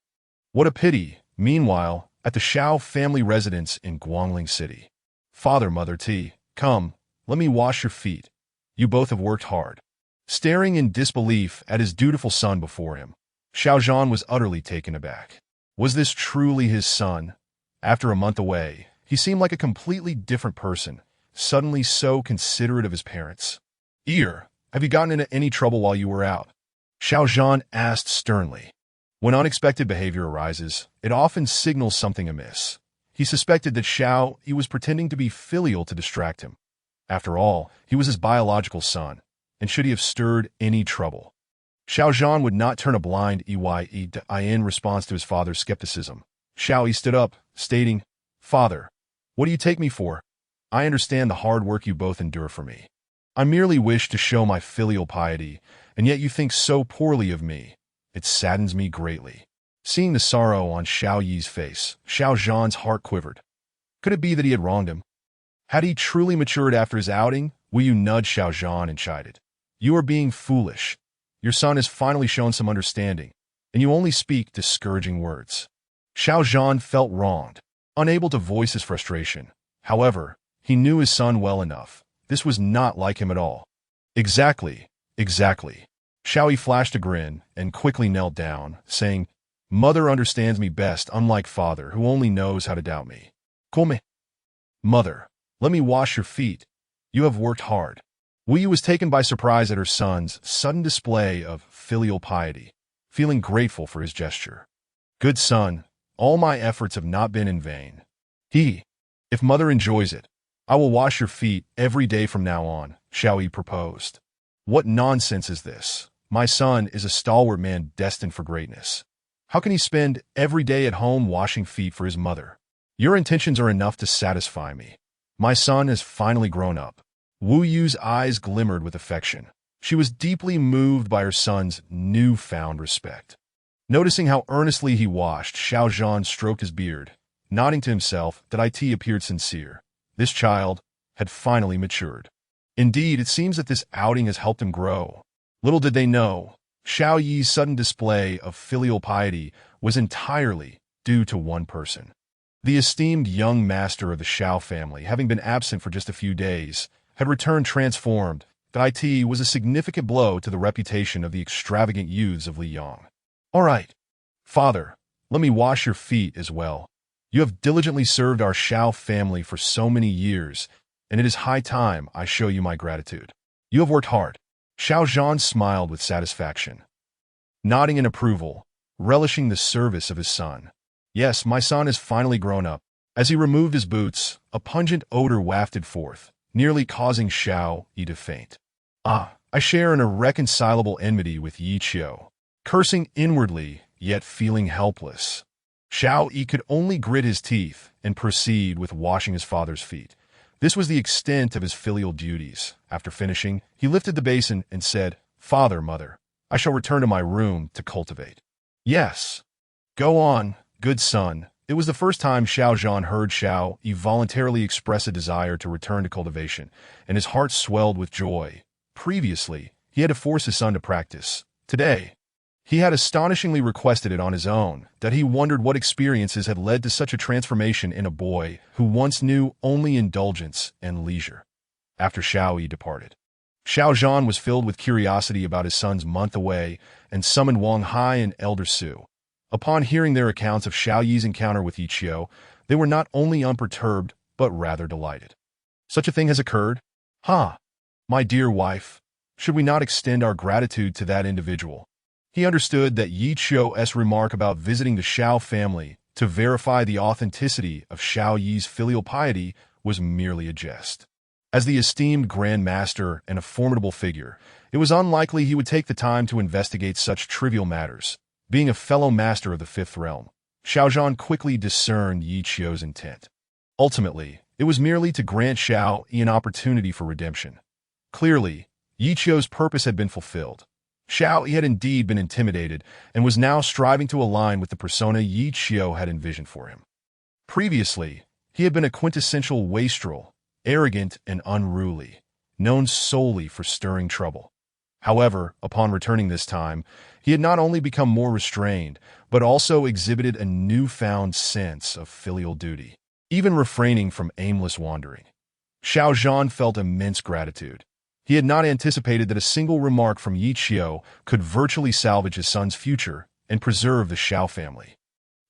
A: What a pity, meanwhile, at the Shao family residence in Guangling City. Father, Mother T, come, let me wash your feet. You both have worked hard. Staring in disbelief at his dutiful son before him, Xiao Zhan was utterly taken aback. Was this truly his son? After a month away, he seemed like a completely different person, suddenly so considerate of his parents. Have you gotten into any trouble while you were out? Xiao Zhan asked sternly. When unexpected behavior arises, it often signals something amiss. He suspected that Xiao Yi was pretending to be filial to distract him. After all, he was his biological son, and should he have stirred any trouble? Xiao Zhan would not turn a blind eye in response to his father's skepticism. Xiao Yi stood up, stating, Father, what do you take me for? I understand the hard work you both endure for me. I merely wish to show my filial piety, and yet you think so poorly of me. It saddens me greatly. Seeing the sorrow on Xiao Yi's face, Xiao Zhan's heart quivered. Could it be that he had wronged him? Had he truly matured after his outing? Wu Yu nudged Xiao Zhan and chided. You are being foolish. Your son has finally shown some understanding, and you only speak discouraging words. Xiao Zhan felt wronged, unable to voice his frustration. However, he knew his son well enough. This was not like him at all. Exactly. Xiao Yi flashed a grin and quickly knelt down, saying, Mother understands me best, unlike father, who only knows how to doubt me. Come. Mother, let me wash your feet. You have worked hard. Wu Yu was taken by surprise at her son's sudden display of filial piety, feeling grateful for his gesture. Good son, all my efforts have not been in vain. If mother enjoys it, I will wash your feet every day from now on, Xiao Yi proposed. What nonsense is this? My son is a stalwart man destined for greatness. How can he spend every day at home washing feet for his mother? Your intentions are enough to satisfy me. My son has finally grown up. Wu Yu's eyes glimmered with affection. She was deeply moved by her son's newfound respect. Noticing how earnestly he washed, Xiao Zhan stroked his beard, nodding to himself that it appeared sincere. This child had finally matured. Indeed, it seems that this outing has helped him grow. Little did they know, Xiao Yi's sudden display of filial piety was entirely due to one person. The esteemed young master of the Shao family, having been absent for just a few days, had returned transformed. That it was a significant blow to the reputation of the extravagant youths of Liyang. All right, father, let me wash your feet as well. You have diligently served our Shao family for so many years, and it is high time I show you my gratitude. You have worked hard. Xiao Zhan smiled with satisfaction, nodding in approval, relishing the service of his son. Yes, my son has finally grown up. As he removed his boots, a pungent odor wafted forth, nearly causing Xiao Yi to faint. I share an irreconcilable enmity with Yi Qiu. Cursing inwardly, yet feeling helpless, Xiao Yi could only grit his teeth and proceed with washing his father's feet. This was the extent of his filial duties. After finishing, he lifted the basin and said, Father, Mother, I shall return to my room to cultivate. Yes. Go on, good son. It was the first time Xiao Zhan heard Xiao Yi voluntarily express a desire to return to cultivation, and his heart swelled with joy. Previously, he had to force his son to practice. Today, he had astonishingly requested it on his own, that he wondered what experiences had led to such a transformation in a boy who once knew only indulgence and leisure. After Xiao Yi departed, Xiao Zhan was filled with curiosity about his son's month away and summoned Wang Hai and Elder Su. Upon hearing their accounts of Xiao Yi's encounter with Yi Qiu, they were not only unperturbed, but rather delighted. Such a thing has occurred? My dear wife, should we not extend our gratitude to that individual? He understood that Yi Qiu's remark about visiting the Shao family to verify the authenticity of Xiao Yi's filial piety was merely a jest. As the esteemed Grand Master and a formidable figure, it was unlikely he would take the time to investigate such trivial matters. Being a fellow master of the Fifth Realm, Xiao Zhan quickly discerned Yi Qiu's intent. Ultimately, it was merely to grant Xiao Yi an opportunity for redemption. Clearly, Yi Qiu's purpose had been fulfilled. Xiao Yi had indeed been intimidated and was now striving to align with the persona Yi Qiu had envisioned for him. Previously, he had been a quintessential wastrel, arrogant and unruly, known solely for stirring trouble. However, upon returning this time, he had not only become more restrained, but also exhibited a newfound sense of filial duty, even refraining from aimless wandering. Xiao Zhan felt immense gratitude. He had not anticipated that a single remark from Yi Qiu could virtually salvage his son's future and preserve the Xiao family.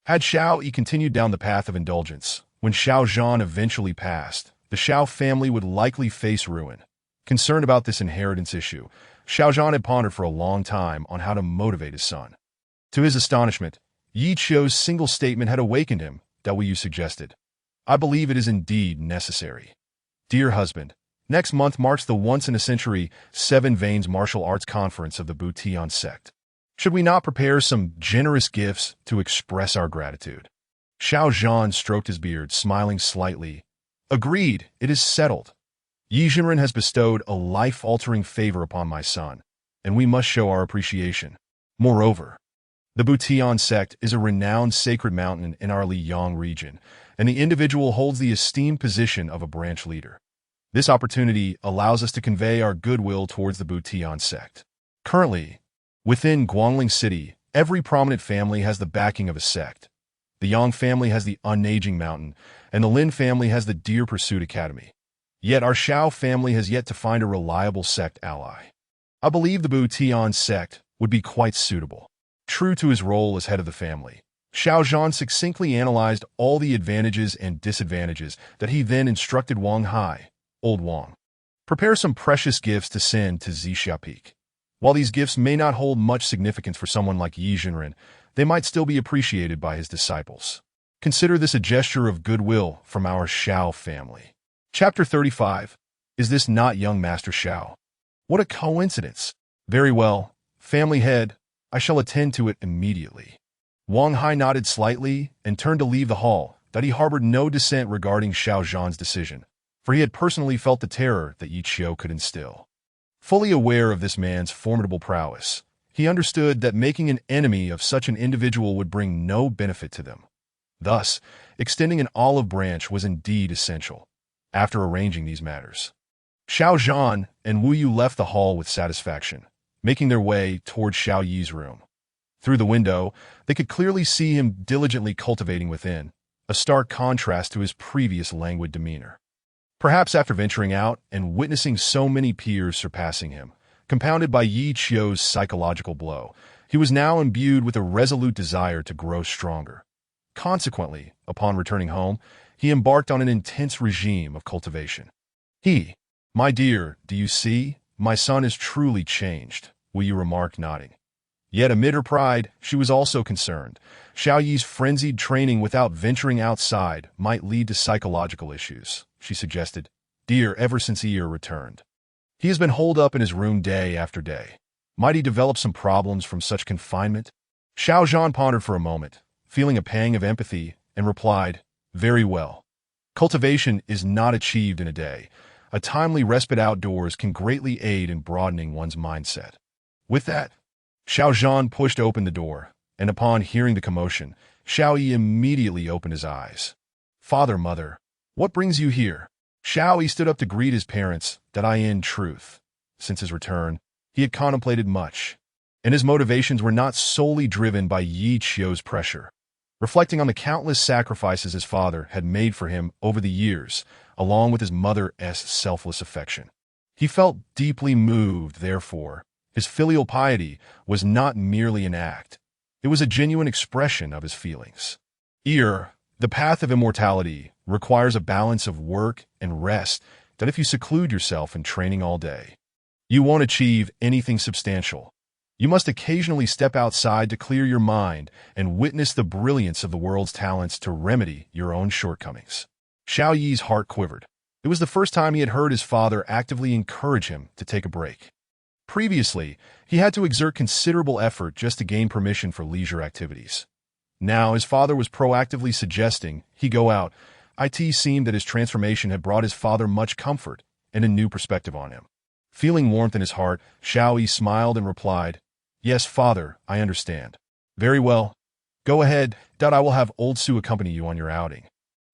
A: Had Xiao Yi continued down the path of indulgence, when Xiao Zhan eventually passed, the Xiao family would likely face ruin. Concerned about this inheritance issue, Xiao Zhan had pondered for a long time on how to motivate his son. To his astonishment, Yi Qiu's single statement had awakened him, that Wu Yu suggested. I believe it is indeed necessary. Dear husband, next month marks the once-in-a-century Seven Veins Martial Arts Conference of the Butian sect. Should we not prepare some generous gifts to express our gratitude? Xiao Zhan stroked his beard, smiling slightly. Agreed, it is settled. Yi Jinren has bestowed a life-altering favor upon my son, and we must show our appreciation. Moreover, the Butian sect is a renowned sacred mountain in our Liyang region, and the individual holds the esteemed position of a branch leader. This opportunity allows us to convey our goodwill towards the Butian sect. Currently, within Guangling City, every prominent family has the backing of a sect. The Yang family has the Unaging Mountain, and the Lin family has the Deer Pursuit Academy. Yet our Xiao family has yet to find a reliable sect ally. I believe the Butian sect would be quite suitable. True to his role as head of the family, Xiao Zhan succinctly analyzed all the advantages and disadvantages that he then instructed Wang Hai, Old Wang. Prepare some precious gifts to send to Zixia Peak. While these gifts may not hold much significance for someone like Yi Jinren, they might still be appreciated by his disciples. Consider this a gesture of goodwill from our Xiao family. Chapter 35. Is this not young Master Xiao? What a coincidence. Very well, family head, I shall attend to it immediately. Wang Hai nodded slightly and turned to leave the hall, that he harbored no dissent regarding Xiao Zhan's decision, for he had personally felt the terror that Yi Qiu could instill. Fully aware of this man's formidable prowess, he understood that making an enemy of such an individual would bring no benefit to them. Thus, extending an olive branch was indeed essential. After arranging these matters, Xiao Zhan and Wu Yu left the hall with satisfaction, making their way toward Xiao Yi's room. Through the window, they could clearly see him diligently cultivating within, a stark contrast to his previous languid demeanor. Perhaps after venturing out and witnessing so many peers surpassing him, compounded by Yi Qiu's psychological blow, he was now imbued with a resolute desire to grow stronger. Consequently, upon returning home, he embarked on an intense regime of cultivation. My dear, do you see? My son is truly changed, Wu Yu remarked, nodding. Yet amid her pride, she was also concerned. Xiao Yi's frenzied training without venturing outside might lead to psychological issues, she suggested. Dear, ever since Yi returned, he has been holed up in his room day after day. Might he develop some problems from such confinement? Xiao Zhan pondered for a moment, feeling a pang of empathy, and replied, Very well. Cultivation is not achieved in a day. A timely respite outdoors can greatly aid in broadening one's mindset. With that, Xiao Zhan pushed open the door, and upon hearing the commotion, Xiao Yi immediately opened his eyes. Father, mother, what brings you here? Xiao Yi stood up to greet his parents, that in truth, since his return, he had contemplated much, and his motivations were not solely driven by Yi Qiu's pressure. Reflecting on the countless sacrifices his father had made for him over the years, along with his mother's selfless affection, he felt deeply moved. Therefore, his filial piety was not merely an act. It was a genuine expression of his feelings. The path of immortality requires a balance of work and rest that if you seclude yourself in training all day, you won't achieve anything substantial. You must occasionally step outside to clear your mind and witness the brilliance of the world's talents to remedy your own shortcomings. Xiao Yi's heart quivered. It was the first time he had heard his father actively encourage him to take a break. Previously, he had to exert considerable effort just to gain permission for leisure activities. Now, his father was proactively suggesting he go out. It seemed that his transformation had brought his father much comfort and a new perspective on him. Feeling warmth in his heart, Xiao Yi smiled and replied, Yes, father, I understand. Very well. Go ahead, I will have old Su accompany you on your outing.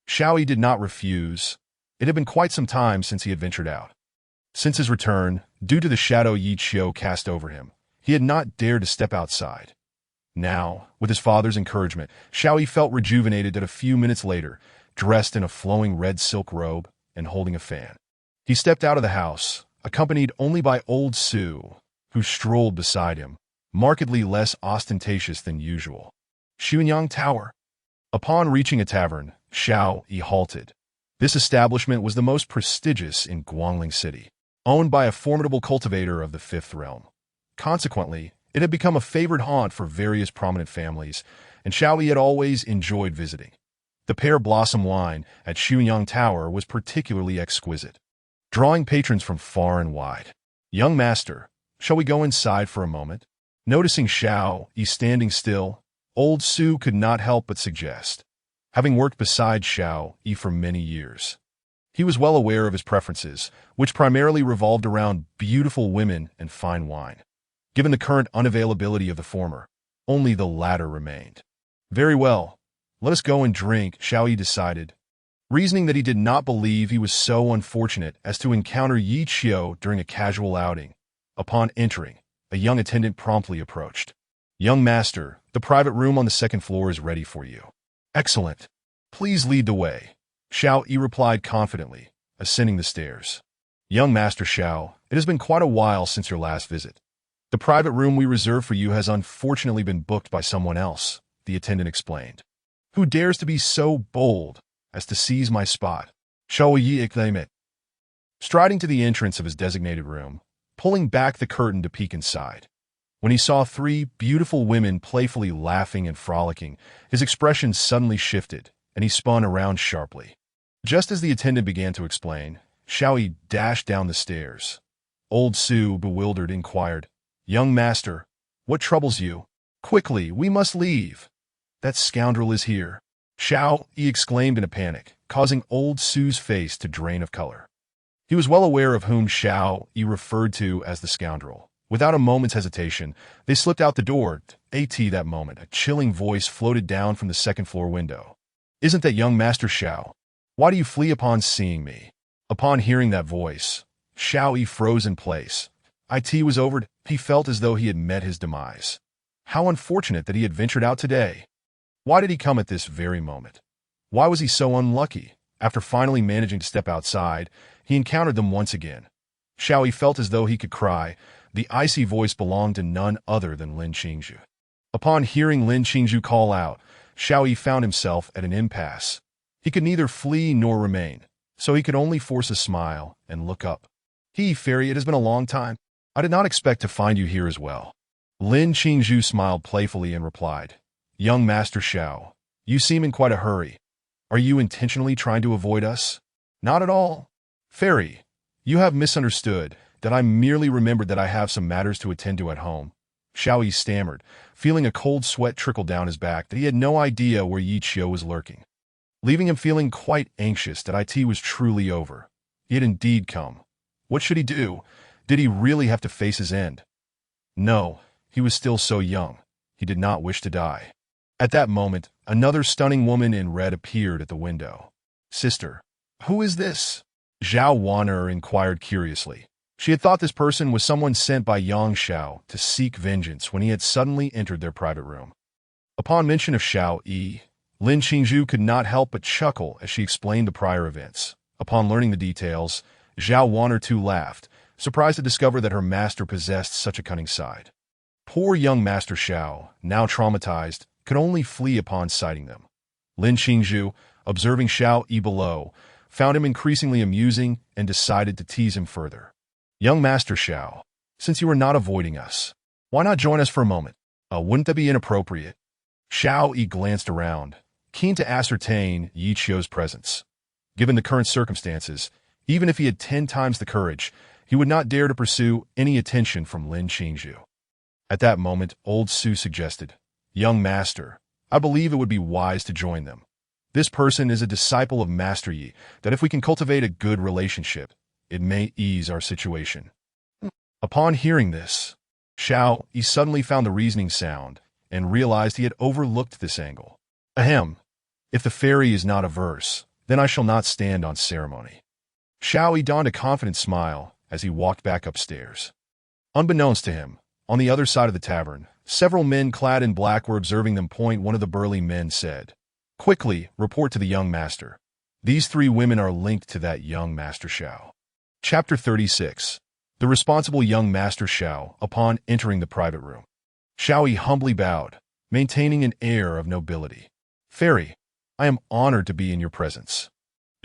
A: Xiaoyi did not refuse. It had been quite some time since he had ventured out. Since his return, due to the shadow Yi Qiu cast over him, he had not dared to step outside. Now, with his father's encouragement, Xiaoyi felt rejuvenated that a few minutes later, dressed in a flowing red silk robe and holding a fan. He stepped out of the house, accompanied only by old Su, who strolled beside him, markedly less ostentatious than usual. Xuanyang Tower. Upon reaching a tavern, Xiaoyi halted. This establishment was the most prestigious in Guangling City, owned by a formidable cultivator of the fifth realm. Consequently, it had become a favored haunt for various prominent families, and Xiaoyi had always enjoyed visiting. The pear blossom wine at Xuanyang Tower was particularly exquisite, drawing patrons from far and wide. Young master, shall we go inside for a moment? Noticing Xiaoyi standing still, old Su could not help but suggest, having worked beside Xiaoyi for many years. He was well aware of his preferences, which primarily revolved around beautiful women and fine wine. Given the current unavailability of the former, only the latter remained. Very well, let us go and drink, Xiaoyi decided, reasoning that he did not believe he was so unfortunate as to encounter Yi Qiu during a casual outing. Upon entering, a young attendant promptly approached. Young master, the private room on the second floor is ready for you. Excellent. Please lead the way, Xiaoyi replied confidently, ascending the stairs. Young master Xiao, it has been quite a while since your last visit. The private room we reserved for you has unfortunately been booked by someone else, the attendant explained. Who dares to be so bold as to seize my spot? Xiaoyi exclaimed. Striding to the entrance of his designated room, pulling back the curtain to peek inside. When he saw three beautiful women playfully laughing and frolicking, his expression suddenly shifted, and he spun around sharply. Just as the attendant began to explain, Xiaoyi dashed down the stairs. Old Su, bewildered, inquired, Young master, what troubles you? Quickly, we must leave. That scoundrel is here. Xiaoyi exclaimed in a panic, causing old Su's face to drain of color. He was well aware of whom Xiaoyi referred to as the scoundrel. Without a moment's hesitation, they slipped out the door. That moment, a chilling voice floated down from the second-floor window. Isn't that young Master Xiao? Why do you flee upon seeing me? Upon hearing that voice, Xiaoyi froze in place. It was over. He felt as though he had met his demise. How unfortunate that he had ventured out today. Why did he come at this very moment? Why was he so unlucky? After finally managing to step outside, he encountered them once again. Xiaoyi felt as though he could cry. The icy voice belonged to none other than Lin Qingzhu. Upon hearing Lin Qingzhu call out, Xiaoyi found himself at an impasse. He could neither flee nor remain, so he could only force a smile and look up. Fairy, it has been a long time. I did not expect to find you here as well. Lin Qingzhu smiled playfully and replied, Young Master Xiao, you seem in quite a hurry. Are you intentionally trying to avoid us? Not at all. Fairy, you have misunderstood, that I merely remembered that I have some matters to attend to at home. Xiaoyi stammered, feeling a cold sweat trickle down his back that he had no idea where Yi Qiu was lurking, leaving him feeling quite anxious that it was truly over. He had indeed come. What should he do? Did he really have to face his end? No, he was still so young. He did not wish to die. At that moment, another stunning woman in red appeared at the window. Sister, who is this? Zhao Wan'er inquired curiously. She had thought this person was someone sent by Yang Xiao to seek vengeance when he had suddenly entered their private room. Upon mention of Xiaoyi, Lin Qingzhu could not help but chuckle as she explained the prior events. Upon learning the details, Zhao Wan'er too laughed, surprised to discover that her master possessed such a cunning side. Poor young Master Xiao, now traumatized, could only flee upon sighting them. Lin Qingzhu, observing Xiaoyi below, found him increasingly amusing and decided to tease him further. Young Master Xiao, since you are not avoiding us, why not join us for a moment? Wouldn't that be inappropriate? Xiaoyi glanced around, keen to ascertain Yi Qiu's presence. Given the current circumstances, even if he had 10 times the courage, he would not dare to pursue any attention from Lin Qingzhu. At that moment, old Su suggested, Young Master, I believe it would be wise to join them. This person is a disciple of Master Yi, that if we can cultivate a good relationship, it may ease our situation. Upon hearing this, Xiao Yi suddenly found the reasoning sound and realized he had overlooked this angle. Ahem. If the fairy is not averse, then I shall not stand on ceremony. Xiao Yi donned a confident smile as he walked back upstairs. Unbeknownst to him, on the other side of the tavern, several men clad in black were observing them. One of the burly men said, "Quickly, report to the young master. These 3 women are linked to that young master Xiao." Chapter 36. The responsible young master Xiao upon entering the private room. Xiao Yi humbly bowed, maintaining an air of nobility. "Fairy, I am honored to be in your presence."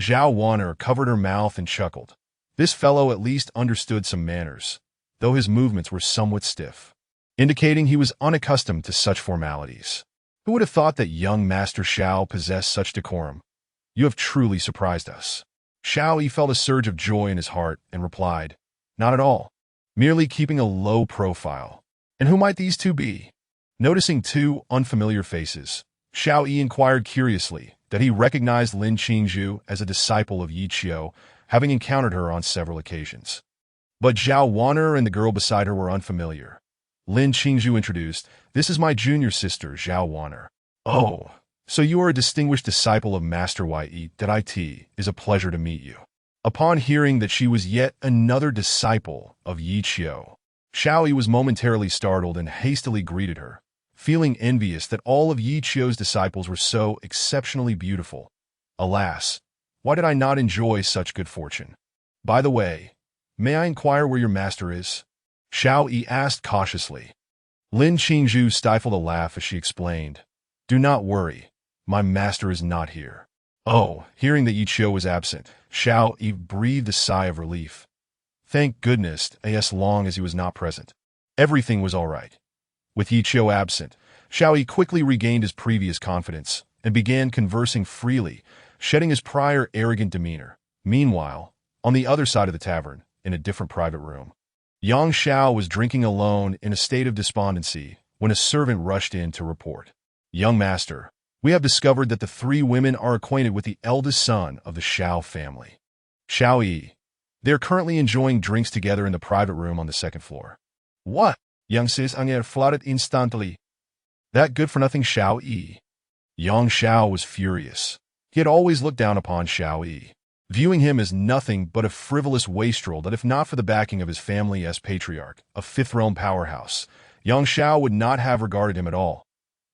A: Zhao Wan'er covered her mouth and chuckled. This fellow at least understood some manners, though his movements were somewhat stiff, indicating he was unaccustomed to such formalities. Who would have thought that young Master Xiao possessed such decorum? You have truly surprised us. Xiao Yi felt a surge of joy in his heart and replied, "Not at all. Merely keeping a low profile." "And who might these 2 be?" Noticing 2 unfamiliar faces, Xiao Yi inquired curiously that he recognized Lin Qingzhu as a disciple of Yi Qiu, having encountered her on several occasions. But Zhao Wan'er and the girl beside her were unfamiliar. Lin Qingzhu introduced, "This is my junior sister, Zhao Wan'er." "Oh, so you are a distinguished disciple of Master Yi. It is a pleasure to meet you." Upon hearing that she was yet another disciple of Yi Qiu, Xiao Yi was momentarily startled and hastily greeted her, feeling envious that all of Yi Qiu's disciples were so exceptionally beautiful. Alas, why did I not enjoy such good fortune? "By the way, may I inquire where your master is?" Xiao Yi asked cautiously. Lin Qingzhu stifled a laugh as she explained, "Do not worry, my master is not here." Oh, hearing that Yi Qiu was absent, Xiao Yi breathed a sigh of relief. Thank goodness, as long as he was not present, everything was all right. With Yi Qiu absent, Xiao Yi quickly regained his previous confidence and began conversing freely, shedding his prior arrogant demeanor. Meanwhile, on the other side of the tavern, in a different private room, Yang Xiao was drinking alone in a state of despondency when a servant rushed in to report, "Young master, we have discovered that the 3 women are acquainted with the eldest son of the Xiao family, Xiao Yi. They are currently enjoying drinks together in the private room on the 2nd floor." "What?" Yang Sis Anger flooded instantly. "That good-for-nothing Xiao Yi." Yang Xiao was furious. He had always looked down upon Xiao Yi, viewing him as nothing but a frivolous wastrel that if not for the backing of his family as patriarch, a 5th realm powerhouse, Yang Xiao would not have regarded him at all.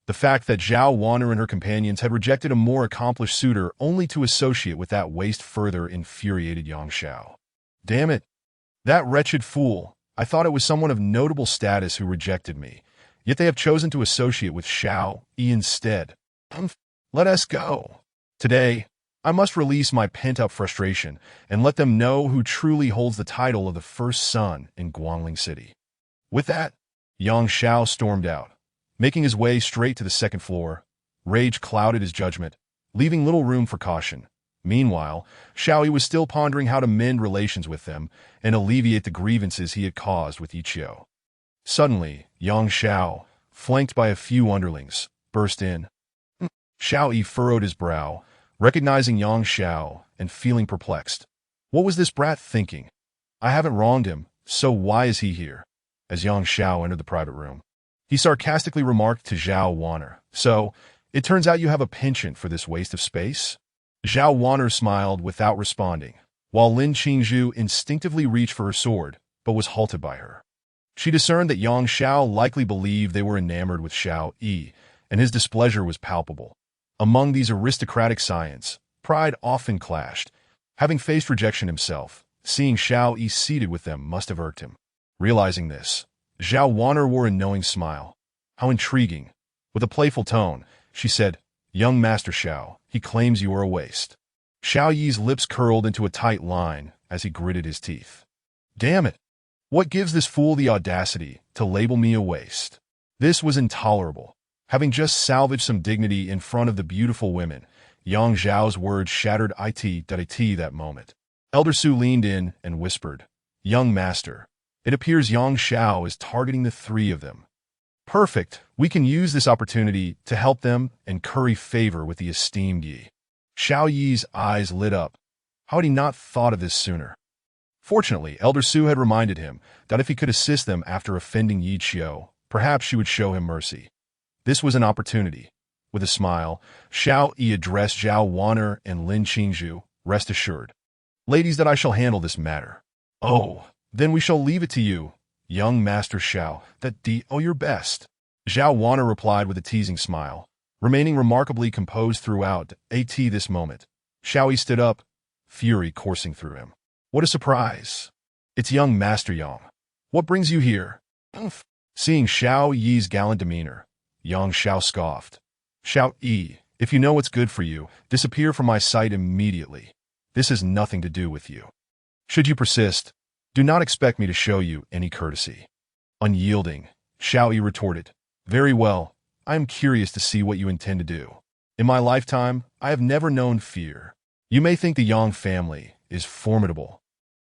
A: The fact that Zhao Wan'er and her companions had rejected a more accomplished suitor only to associate with that waste further infuriated Yang Xiao. Damn it! That wretched fool! I thought it was someone of notable status who rejected me, yet they have chosen to associate with Xiao Yi instead. Let us go. Today, I must release my pent-up frustration and let them know who truly holds the title of the first son in Guangling City. With that, Yang Xiao stormed out. Making his way straight to the 2nd floor, rage clouded his judgment, leaving little room for caution. Meanwhile, Xiao Yi was still pondering how to mend relations with them and alleviate the grievances he had caused with Yi Qiu. Suddenly, Yang Xiao, flanked by a few underlings, burst in. Xiao Yi furrowed his brow, recognizing Yang Xiao and feeling perplexed. What was this brat thinking? I haven't wronged him, so why is he here? As Yang Xiao entered the private room, he sarcastically remarked to Zhao Wan'er, "So, it turns out you have a penchant for this waste of space?" Zhao Wan'er smiled without responding, while Lin Qingzhu instinctively reached for her sword, but was halted by her. She discerned that Yang Xiao likely believed they were enamored with Xiao Yi, and his displeasure was palpable. Among these aristocratic scions, pride often clashed. Having faced rejection himself, seeing Xiao Yi seated with them must have irked him. Realizing this, Zhao Wan'er wore a knowing smile. How intriguing. With a playful tone, she said, "Young Master Xiao, he claims you are a waste." Xiao Yi's lips curled into a tight line as he gritted his teeth. Damn it! What gives this fool the audacity to label me a waste? This was intolerable. Having just salvaged some dignity in front of the beautiful women, Yang Zhao's words shattered it that moment. Elder Su leaned in and whispered, "Young Master, it appears Yang Xiao is targeting the 3 of them. Perfect, we can use this opportunity to help them and curry favor with the esteemed Yi." Xiao Yi's eyes lit up. How had he not thought of this sooner? Fortunately, Elder Su had reminded him that if he could assist them after offending Yi Qiu, perhaps she would show him mercy. This was an opportunity. With a smile, Xiao Yi addressed Zhao Wan'er and Lin Qingzhu, rest assured. Ladies, that I shall handle this matter. Oh, then we shall leave it to you, young Master Xiao, that do your best. Zhao Wan'er replied with a teasing smile, remaining remarkably composed throughout this moment. Xiao Yi stood up, fury coursing through him. What a surprise! It's young Master Yang. What brings you here? Umph. Seeing Xiao Yi's gallant demeanor, Yang Xiao scoffed. Xiao Yi, if you know what's good for you, disappear from my sight immediately. This has nothing to do with you. Should you persist, do not expect me to show you any courtesy. Unyielding, Xiao Yi retorted. Very well, I am curious to see what you intend to do. In my lifetime, I have never known fear. You may think the Yang family is formidable,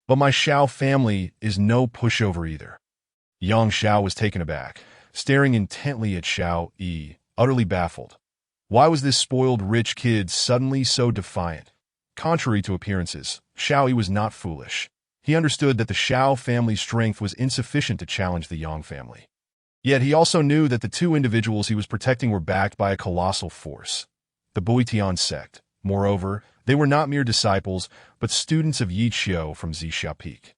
A: but my Xiao family is no pushover either. Yang Xiao was taken aback, staring intently at Xiao Yi, utterly baffled. Why was this spoiled rich kid suddenly so defiant? Contrary to appearances, Xiao Yi was not foolish. He understood that the Xiao family's strength was insufficient to challenge the Yang family. Yet he also knew that the two individuals he was protecting were backed by a colossal force, the Buitian sect. Moreover, they were not mere disciples, but students of Yi Qiu from Zixia Peak.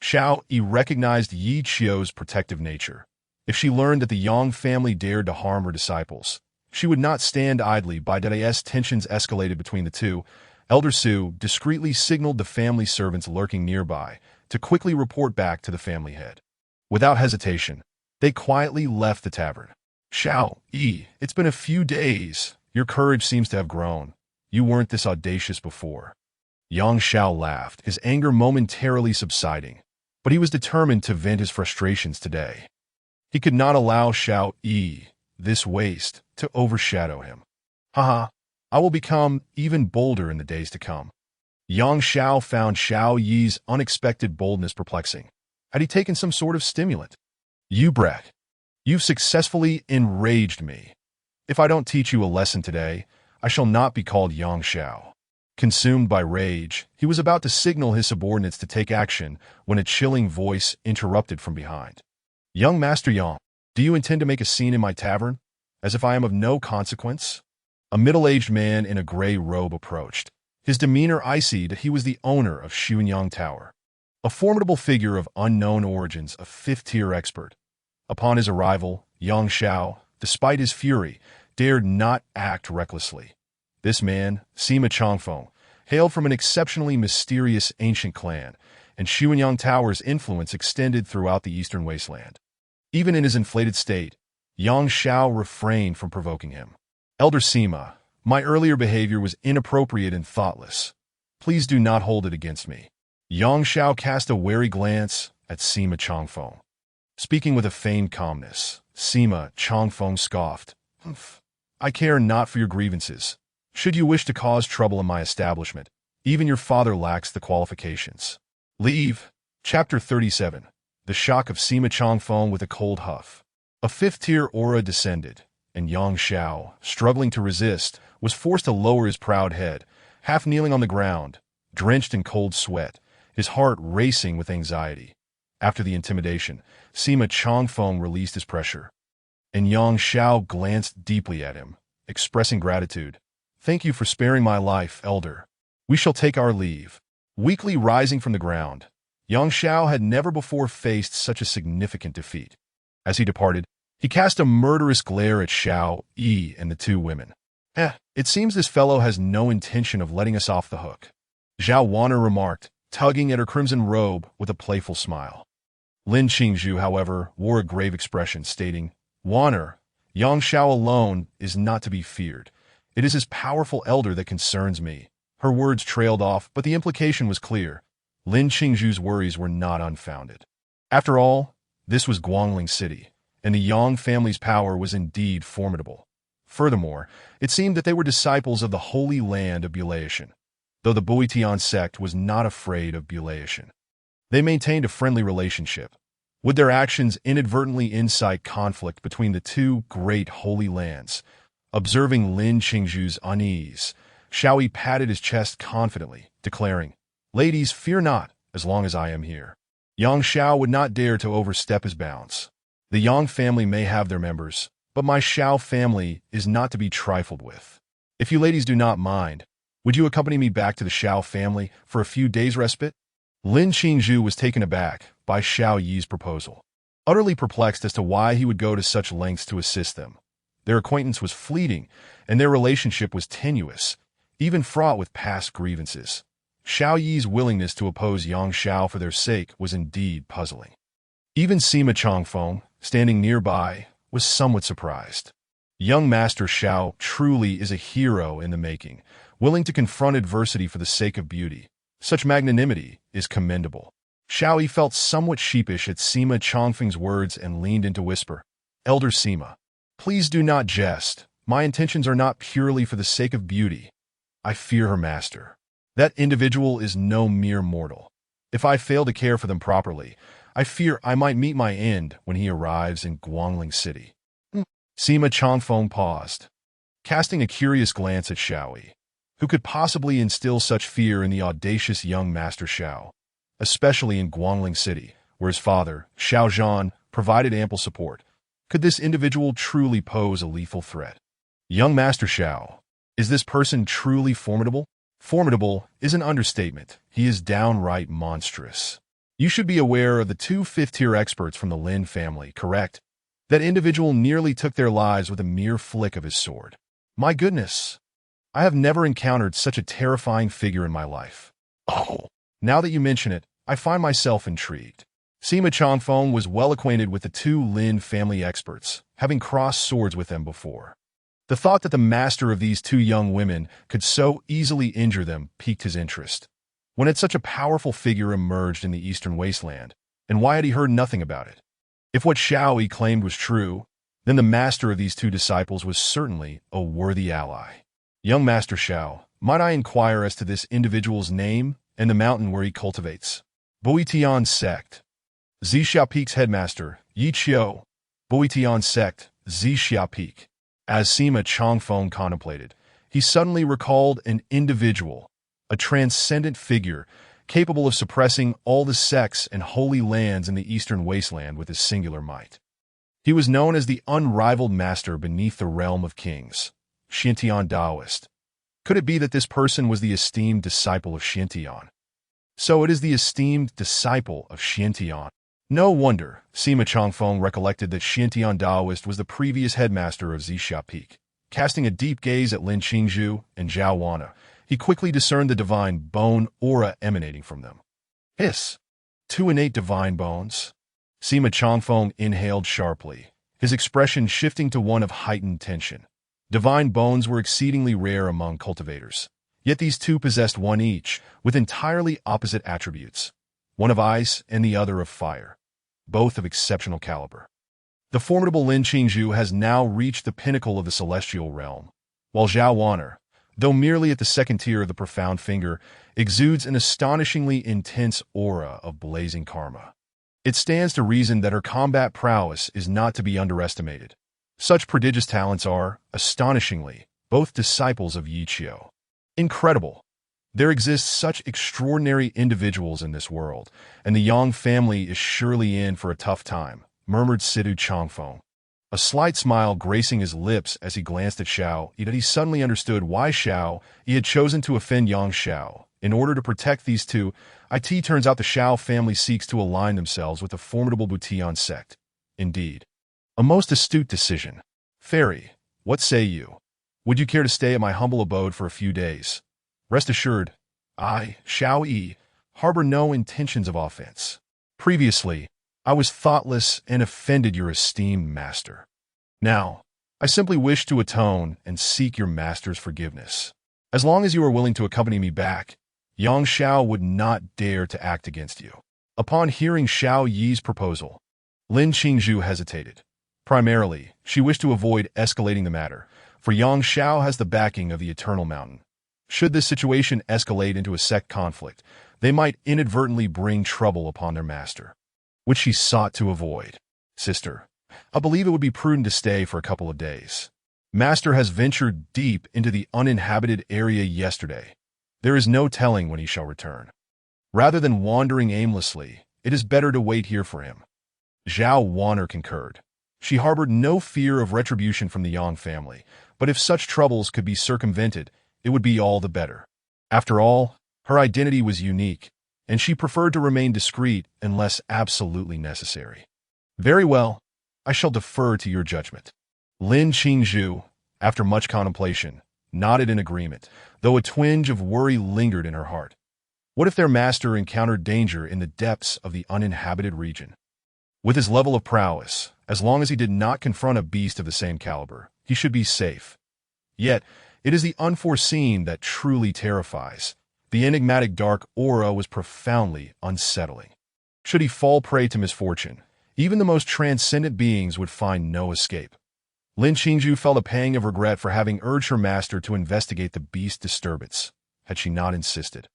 A: Xiao Yi recognized Yi Qiu's protective nature. If she learned that the Yang family dared to harm her disciples, she would not stand idly by as tensions escalated between the two. Elder Su discreetly signaled the family servants lurking nearby to quickly report back to the family head. Without hesitation, they quietly left the tavern. Xiao Yi, it's been a few days. Your courage seems to have grown. You weren't this audacious before. Yang Xiao laughed, his anger momentarily subsiding, but he was determined to vent his frustrations today. He could not allow Xiao Yi, this waste, to overshadow him. Haha, I will become even bolder in the days to come. Yang Xiao found Xiao Yi's unexpected boldness perplexing. Had he taken some sort of stimulant? You brat, you've successfully enraged me. If I don't teach you a lesson today, I shall not be called Yang Xiao. Consumed by rage, he was about to signal his subordinates to take action when a chilling voice interrupted from behind. Young Master Yang, do you intend to make a scene in my tavern, as if I am of no consequence? A middle-aged man in a gray robe approached, his demeanor icy that he was the owner of Xuanyang Tower, a formidable figure of unknown origins, a fifth-tier expert. Upon his arrival, Yang Xiao, despite his fury, dared not act recklessly. This man, Sima Changfeng, hailed from an exceptionally mysterious ancient clan, and Xuanyang Tower's influence extended throughout the eastern wasteland. Even in his inflated state, Yang Xiao refrained from provoking him. Elder Sima, my earlier behavior was inappropriate and thoughtless. Please do not hold it against me. Yang Xiao cast a wary glance at Sima Changfeng. Speaking with a feigned calmness, Sima Changfeng scoffed. Humph. I care not for your grievances. Should you wish to cause trouble in my establishment, even your father lacks the qualifications. Leave. Chapter 37. The shock of Sima Changfeng with a cold huff. A fifth-tier aura descended, and Yang Xiao, struggling to resist, was forced to lower his proud head, half kneeling on the ground, drenched in cold sweat, his heart racing with anxiety. After the intimidation, Sima Changfeng released his pressure, and Yang Xiao glanced deeply at him, expressing gratitude. Thank you for sparing my life, Elder. We shall take our leave. Weakly rising from the ground, Yang Xiao had never before faced such a significant defeat. As he departed, he cast a murderous glare at Xiao Yi and the two women. It seems this fellow has no intention of letting us off the hook, Zhao Wan'er remarked, tugging at her crimson robe with a playful smile. Lin Qingzhu, however, wore a grave expression, stating, Wan'er, Yang Xiao alone is not to be feared. It is his powerful elder that concerns me. Her words trailed off, but the implication was clear. Lin Qingzhu's worries were not unfounded. After all, this was Guangling City, and the Yang family's power was indeed formidable. Furthermore, it seemed that they were disciples of the holy land of Bulaishan, though the Buitian sect was not afraid of Bulaishan. They maintained a friendly relationship. Would their actions inadvertently incite conflict between the two great holy lands? Observing Lin Qingzhu's unease, Xiao Yi patted his chest confidently, declaring, Ladies, fear not, as long as I am here. Yang Xiao would not dare to overstep his bounds. The Yang family may have their members, but my Xiao family is not to be trifled with. If you ladies do not mind, would you accompany me back to the Xiao family for a few days' respite? Lin Qingzhu was taken aback by Xiao Yi's proposal, utterly perplexed as to why he would go to such lengths to assist them. Their acquaintance was fleeting, and their relationship was tenuous, even fraught with past grievances. Xiao Yi's willingness to oppose Yang Xiao for their sake was indeed puzzling. Even Sima Changfeng, standing nearby, was somewhat surprised. Young Master Xiao truly is a hero in the making, willing to confront adversity for the sake of beauty. Such magnanimity is commendable. Xiao Yi felt somewhat sheepish at Sima Changfeng's words and leaned in to whisper, "Elder Sima, please do not jest. My intentions are not purely for the sake of beauty. I fear her master. That individual is no mere mortal. If I fail to care for them properly, I fear I might meet my end when he arrives in Guangling City." Sima Changfeng paused, casting a curious glance at Xiao Yi. Who could possibly instill such fear in the audacious young Master Xiao, especially in Guangling City, where his father, Xiao Zhan, provided ample support? Could this individual truly pose a lethal threat? Young Master Xiao, is this person truly formidable? Formidable is an understatement. He is downright monstrous. You should be aware of the two fifth-tier experts from the Lin family, correct? That individual nearly took their lives with a mere flick of his sword. My goodness, I have never encountered such a terrifying figure in my life. Oh, now that you mention it, I find myself intrigued. Sima Changfeng was well acquainted with the two Lin family experts, having crossed swords with them before. The thought that the master of these two young women could so easily injure them piqued his interest. When had such a powerful figure emerged in the eastern wasteland, and why had he heard nothing about it? If what Xiao Yi claimed was true, then the master of these two disciples was certainly a worthy ally. Young Master Xiao, might I inquire as to this individual's name and the mountain where he cultivates? Boitian Sect. Zixia Peak's headmaster, Yi Qiu. Boitian Sect, Zixia Peak. As Sima Changfeng contemplated, he suddenly recalled an individual, a transcendent figure, capable of suppressing all the sects and holy lands in the eastern wasteland with his singular might. He was known as the unrivaled master beneath the realm of kings, Xiantian Taoist. Could it be that this person was the esteemed disciple of Xiantian? So it is the esteemed disciple of Xiantian. No wonder Sima Changfeng recollected that Xiantian Taoist was the previous headmaster of Zixia Peak. Casting a deep gaze at Lin Qingzhu and Zhao Wana, he quickly discerned the divine bone aura emanating from them. Hiss! Two innate divine bones? Sima Changfeng inhaled sharply, his expression shifting to one of heightened tension. Divine bones were exceedingly rare among cultivators, yet these two possessed one each, with entirely opposite attributes, one of ice and the other of fire, both of exceptional caliber. The formidable Lin Qingzhu has now reached the pinnacle of the celestial realm, while Zhao Wana, though merely at the second tier of the profound finger, exudes an astonishingly intense aura of blazing karma. It stands to reason that her combat prowess is not to be underestimated. Such prodigious talents are, astonishingly, both disciples of Yi Qiu. Incredible! There exist such extraordinary individuals in this world, and the Yang family is surely in for a tough time, murmured Sidu Changfeng. A slight smile gracing his lips as he glanced at Xiao Yi, that he suddenly understood why Xiao Yi had chosen to offend Yang Xiao. In order to protect these two, it turns out the Xiao family seeks to align themselves with the formidable Boutian sect. Indeed, a most astute decision. Fairy, what say you? Would you care to stay at my humble abode for a few days? Rest assured, I, Xiao Yi, harbor no intentions of offense. Previously, I was thoughtless and offended your esteemed master. Now, I simply wish to atone and seek your master's forgiveness. As long as you are willing to accompany me back, Yang Xiao would not dare to act against you. Upon hearing Xiao Yi's proposal, Lin Qingzhu hesitated. Primarily, she wished to avoid escalating the matter, for Yang Xiao has the backing of the Eternal Mountain. Should this situation escalate into a sect conflict, they might inadvertently bring trouble upon their master, which she sought to avoid. Sister, I believe it would be prudent to stay for a couple of days. Master has ventured deep into the uninhabited area yesterday. There is no telling when he shall return. Rather than wandering aimlessly, it is better to wait here for him. Zhao Wan'er concurred. She harbored no fear of retribution from the Yang family, but if such troubles could be circumvented, it would be all the better. After all, her identity was unique, and she preferred to remain discreet unless absolutely necessary. Very well, I shall defer to your judgment. Lin Qingzhu, after much contemplation, nodded in agreement, though a twinge of worry lingered in her heart. What if their master encountered danger in the depths of the uninhabited region? With his level of prowess, as long as he did not confront a beast of the same caliber, he should be safe. Yet, it is the unforeseen that truly terrifies. The enigmatic dark aura was profoundly unsettling. Should he fall prey to misfortune, even the most transcendent beings would find no escape. Lin Qingzhu felt a pang of regret for having urged her master to investigate the beast's disturbance, had she not insisted.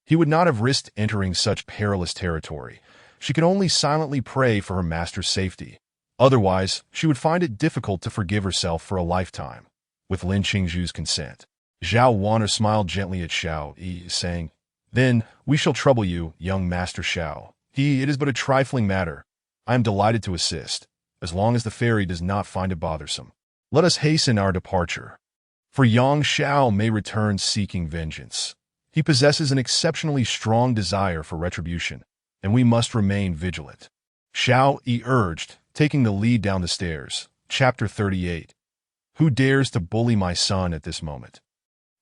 A: He would not have risked entering such perilous territory. She could only silently pray for her master's safety. Otherwise, she would find it difficult to forgive herself for a lifetime. With Lin Qingzhu's consent, Zhao Wan'er smiled gently at Xiao Yi, saying, "Then we shall trouble you, young Master Xiao. It is but a trifling matter. I am delighted to assist, as long as the fairy does not find it bothersome. Let us hasten our departure. For Yang Xiao may return seeking vengeance. He possesses an exceptionally strong desire for retribution, and we must remain vigilant." Xiao Yi urged, taking the lead down the stairs. Chapter 38. Who dares to bully my son at this moment?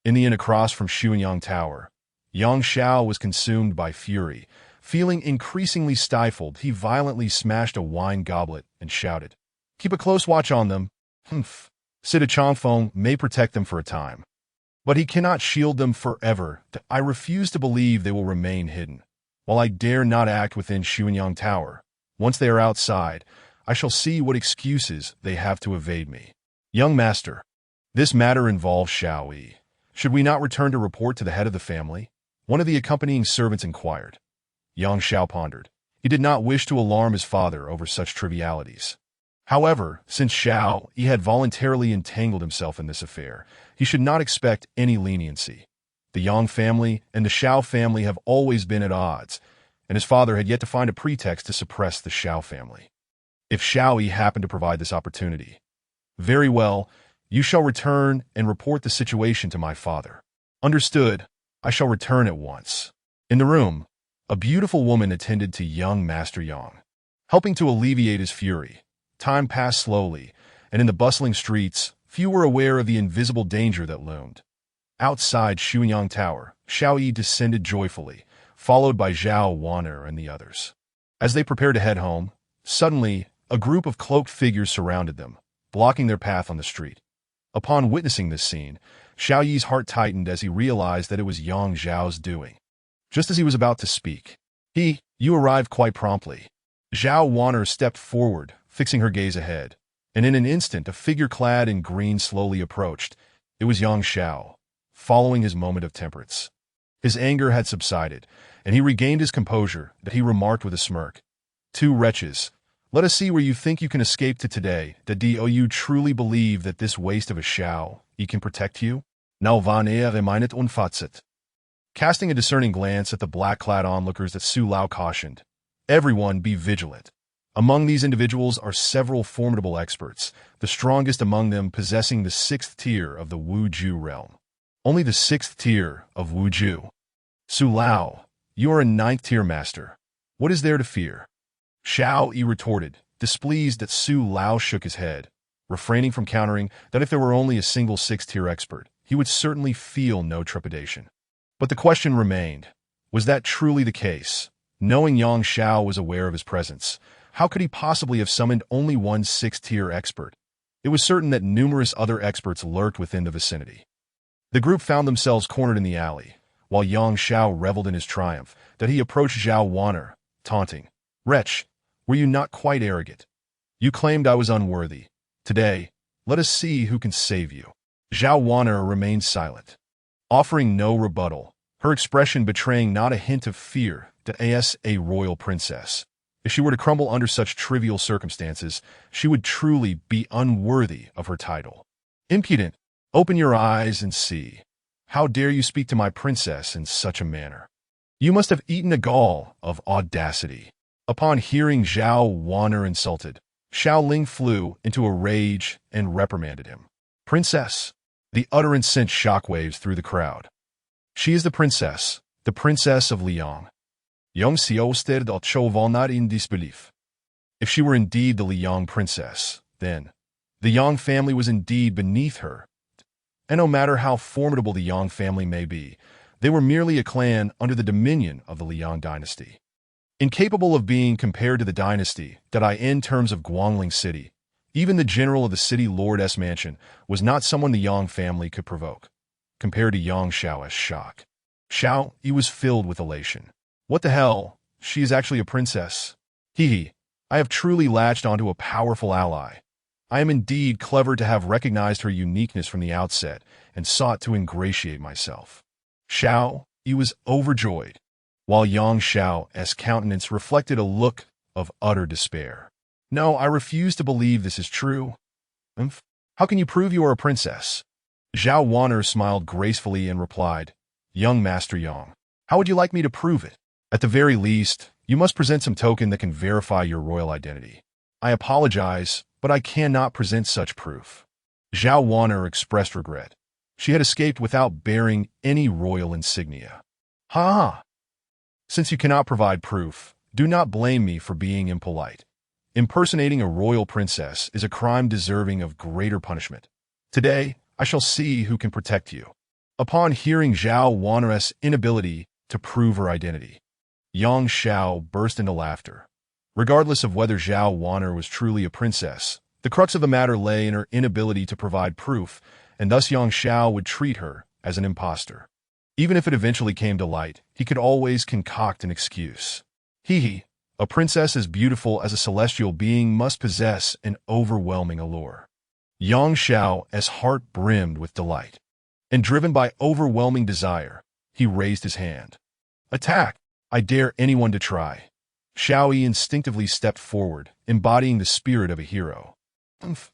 A: In the inn across from Xuanyang Tower, Yang Xiao was consumed by fury. Feeling increasingly stifled, he violently smashed a wine goblet and shouted, "Keep a close watch on them. Humph. Sita Changfeng may protect them for a time, but he cannot shield them forever. I refuse to believe they will remain hidden. While I dare not act within Xuanyang Tower, once they are outside, I shall see what excuses they have to evade me. Young master, this matter involves Xiao Yi. Should we not return to report to the head of the family?" One of the accompanying servants inquired. Yang Xiao pondered. He did not wish to alarm his father over such trivialities. However, since Xiao Yi had voluntarily entangled himself in this affair, he should not expect any leniency. The Yang family and the Xiao family have always been at odds, and his father had yet to find a pretext to suppress the Xiao family. If Xiao Yi happened to provide this opportunity, very well, you shall return and report the situation to my father. Understood. I shall return at once. In the room, a beautiful woman attended to young Master Yang, helping to alleviate his fury. Time passed slowly, and in the bustling streets, few were aware of the invisible danger that loomed. Outside Xuanyang Tower, Xiao Yi descended joyfully, followed by Zhao Wan'er and the others. As they prepared to head home, suddenly, a group of cloaked figures surrounded them, blocking their path on the street. Upon witnessing this scene, Xiao Yi's heart tightened as he realized that it was Yang Zhao's doing. Just as he was about to speak, "You arrived quite promptly." Zhao Wan'er stepped forward, fixing her gaze ahead, and in an instant a figure clad in green slowly approached. It was Yang Xiao, following his moment of temperance. His anger had subsided, and he regained his composure, that he remarked with a smirk. "Two wretches, let us see where you think you can escape to today. Do you truly believe that this waste of a Xiao Yi can protect you? Now vanea remeinet unfazit." Casting a discerning glance at the black-clad onlookers that Su Lao cautioned, "Everyone be vigilant. Among these individuals are several formidable experts, the strongest among them possessing the 6th tier of the Wuju realm. Only the 6th tier of Wuju. Su Lao, you are a 9th tier master. What is there to fear?" Xiao Yi retorted, displeased that Su Lao shook his head, refraining from countering that if there were only a single 6th tier expert, he would certainly feel no trepidation. But the question remained, was that truly the case? Knowing Yang Xiao was aware of his presence, how could he possibly have summoned only one 6th tier expert? It was certain that numerous other experts lurked within the vicinity. The group found themselves cornered in the alley, while Yang Xiao reveled in his triumph, that he approached Zhao Wan'er, taunting, "Wretch, were you not quite arrogant? You claimed I was unworthy. Today, let us see who can save you." Zhao Wan'er remained silent, offering no rebuttal, her expression betraying not a hint of fear that as a royal princess, if she were to crumble under such trivial circumstances, she would truly be unworthy of her title. "Impudent, open your eyes and see. How dare you speak to my princess in such a manner? You must have eaten a gall of audacity. Upon hearing Zhao Wan'er insulted, Xiao Ling flew into a rage and reprimanded him. Princess! The utterance sent shockwaves through the crowd. She is the princess of Liang. Young Xiao stared at Chou Valnat in disbelief. If she were indeed the Liang princess, then the Yang family was indeed beneath her. And no matter how formidable the Yang family may be, they were merely a clan under the dominion of the Liang dynasty. Incapable of being compared to the dynasty that in terms of Guangling City, even the general of the city lord's mansion was not someone the Yang family could provoke. Compared to Yang Xiao's shock, Xiao, he was filled with elation. What the hell? She is actually a princess. Hee. I have truly latched onto a powerful ally. I am indeed clever to have recognized her uniqueness from the outset and sought to ingratiate myself. Xiao, he was overjoyed, while Yang Xiao's countenance reflected a look of utter despair. No, I refuse to believe this is true. How can you prove you are a princess? Zhao Wan'er smiled gracefully and replied, Young Master Yang, how would you like me to prove it? At the very least, you must present some token that can verify your royal identity. I apologize, but I cannot present such proof. Zhao Wan'er expressed regret. She had escaped without bearing any royal insignia. Ha! Since you cannot provide proof, do not blame me for being impolite. Impersonating a royal princess is a crime deserving of greater punishment. Today, I shall see who can protect you. Upon hearing Zhao Wan'er's inability to prove her identity, Yang Xiao burst into laughter. Regardless of whether Zhao Wan'er was truly a princess, the crux of the matter lay in her inability to provide proof, and thus Yang Xiao would treat her as an impostor. Even if it eventually came to light, he could always concoct an excuse. A princess as beautiful as a celestial being must possess an overwhelming allure. Yang Xiao's heart brimmed with delight. And driven by overwhelming desire, he raised his hand. Attack! I dare anyone to try. Xiao Yi instinctively stepped forward, embodying the spirit of a hero.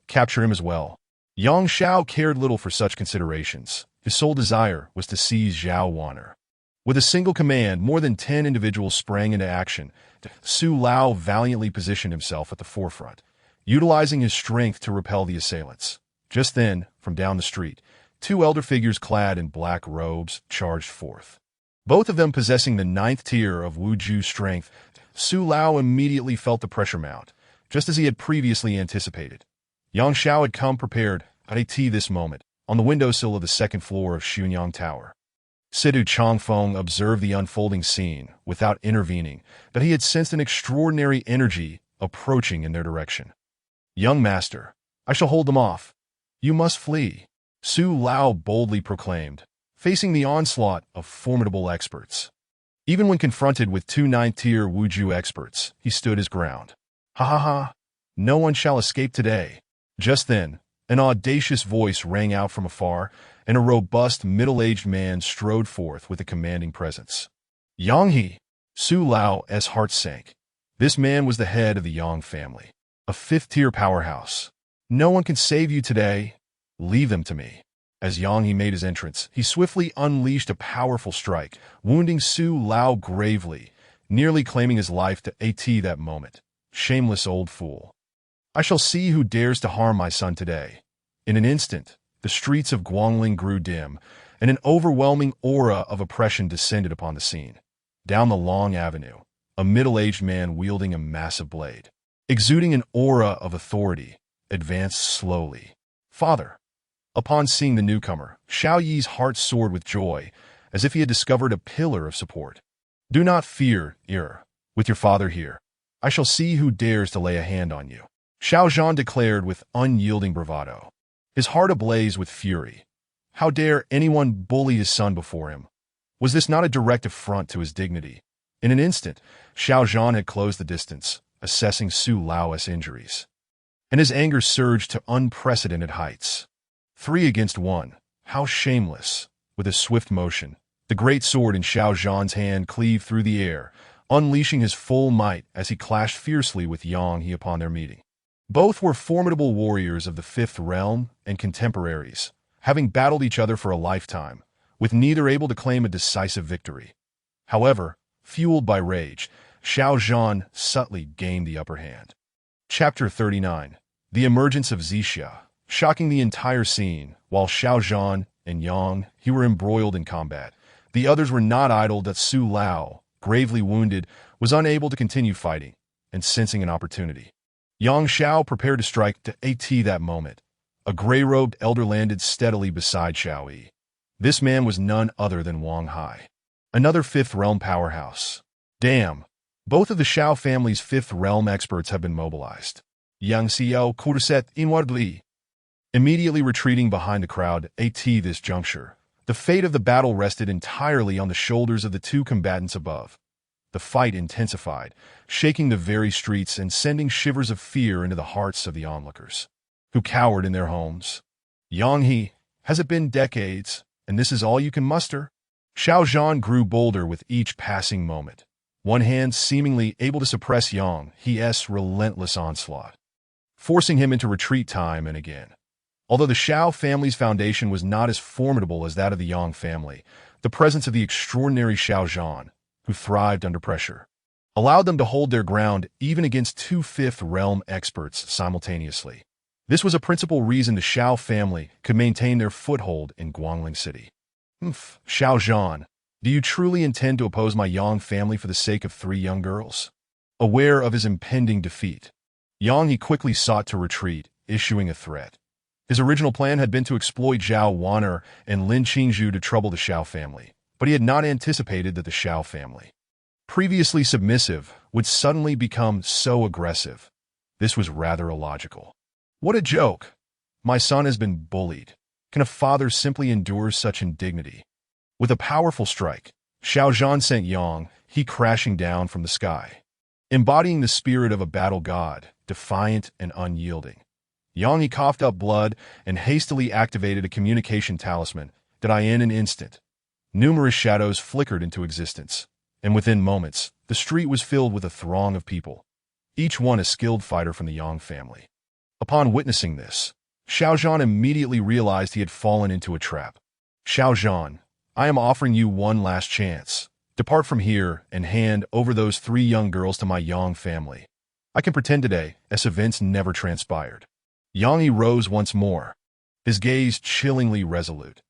A: Capture him as well. Yang Xiao cared little for such considerations. His sole desire was to seize Zhao Wan'er. With a single command, more than 10 individuals sprang into action. Su Lao valiantly positioned himself at the forefront, utilizing his strength to repel the assailants. Just then, from down the street, 2 elder figures clad in black robes charged forth. Both of them possessing the 9th tier of Wuju strength, Su Lao immediately felt the pressure mount, just as he had previously anticipated. Yang Xiao had come prepared at this moment, on the windowsill of the 2nd floor of Xunyang Tower. Sidu Changfeng observed the unfolding scene without intervening, but he had sensed an extraordinary energy approaching in their direction. Young master, I shall hold them off. You must flee, Su Lao boldly proclaimed, facing the onslaught of formidable experts. Even when confronted with 2 9th-tier Wuju experts, he stood his ground. Ha! No one shall escape today. Just then, an audacious voice rang out from afar, and a robust, middle-aged man strode forth with a commanding presence. Yang He! Su Lao's heart sank. This man was the head of the Yang family, a 5th-tier powerhouse. No one can save you today. Leave them to me. As Yang He made his entrance, he swiftly unleashed a powerful strike, wounding Su Lao gravely, nearly claiming his life to that moment. Shameless old fool. I shall see who dares to harm my son today. In an instant, the streets of Guangling grew dim, and an overwhelming aura of oppression descended upon the scene. Down the long avenue, a middle-aged man wielding a massive blade, exuding an aura of authority, advanced slowly. Father! Upon seeing the newcomer, Xiao Yi's heart soared with joy, as if he had discovered a pillar of support. Do not fear, with your father here. I shall see who dares to lay a hand on you, Xiao Zhan declared with unyielding bravado, his heart ablaze with fury. How dare anyone bully his son before him? Was this not a direct affront to his dignity? In an instant, Xiao Zhan had closed the distance, assessing Su Lao's injuries. And his anger surged to unprecedented heights. 3 against 1. How shameless! With a swift motion, the great sword in Xiao Zhan's hand cleaved through the air, unleashing his full might as he clashed fiercely with Yang He upon their meeting. Both were formidable warriors of the 5th realm and contemporaries, having battled each other for a lifetime, with neither able to claim a decisive victory. However, Fueled by rage, Xiao Zhan subtly gained the upper hand. Chapter 39. The Emergence of Zixia. Shocking the entire scene, while Xiao Zhan and Yang He were embroiled in combat. The others were not idle that Su Lao, gravely wounded, was unable to continue fighting, and sensing an opportunity. Yang Xiao prepared to strike to AT that moment. A gray-robed elder landed steadily beside Xiao Yi. This man was none other than Wang Hai, another Fifth Realm powerhouse. Damn, both of the Xiao family's Fifth Realm experts have been mobilized. Yang Xiao courteset inwardly. Immediately retreating behind the crowd, at this juncture, the fate of the battle rested entirely on the shoulders of the two combatants above. The fight intensified, shaking the very streets and sending shivers of fear into the hearts of the onlookers, who cowered in their homes. Yang He, has it been decades, and this is all you can muster? Xiao Zhan grew bolder with each passing moment, one hand seemingly able to suppress Yang He's relentless onslaught, forcing him into retreat time and again. Although the Xiao family's foundation was not as formidable as that of the Yang family, the presence of the extraordinary Xiao Zhan, who thrived under pressure, allowed them to hold their ground even against two Fifth Realm experts simultaneously. This was a principal reason the Xiao family could maintain their foothold in Guangling City. Xiao Zhan, do you truly intend to oppose my Yang family for the sake of three young girls? Aware of his impending defeat, Yang He quickly sought to retreat, issuing a threat. His original plan had been to exploit Zhao Wan'er and Lin Qingzhu to trouble the Xiao family, but he had not anticipated that the Xiao family, previously submissive, would suddenly become so aggressive. This was rather illogical. What a joke! My son has been bullied. Can a father simply endure such indignity? With a powerful strike, Xiao Zhan sent Yang He crashing down from the sky. Embodying the spirit of a battle god, defiant and unyielding, Yang He coughed up blood and hastily activated a communication talisman that in an instant, numerous shadows flickered into existence, and within moments, the street was filled with a throng of people, each one a skilled fighter from the Yang family. Upon witnessing this, Xiao Zhan immediately realized he had fallen into a trap. Xiao Zhan, I am offering you one last chance. Depart from here and hand over those three young girls to my Yang family. I can pretend today as events never transpired. Yang He rose once more, his gaze chillingly resolute.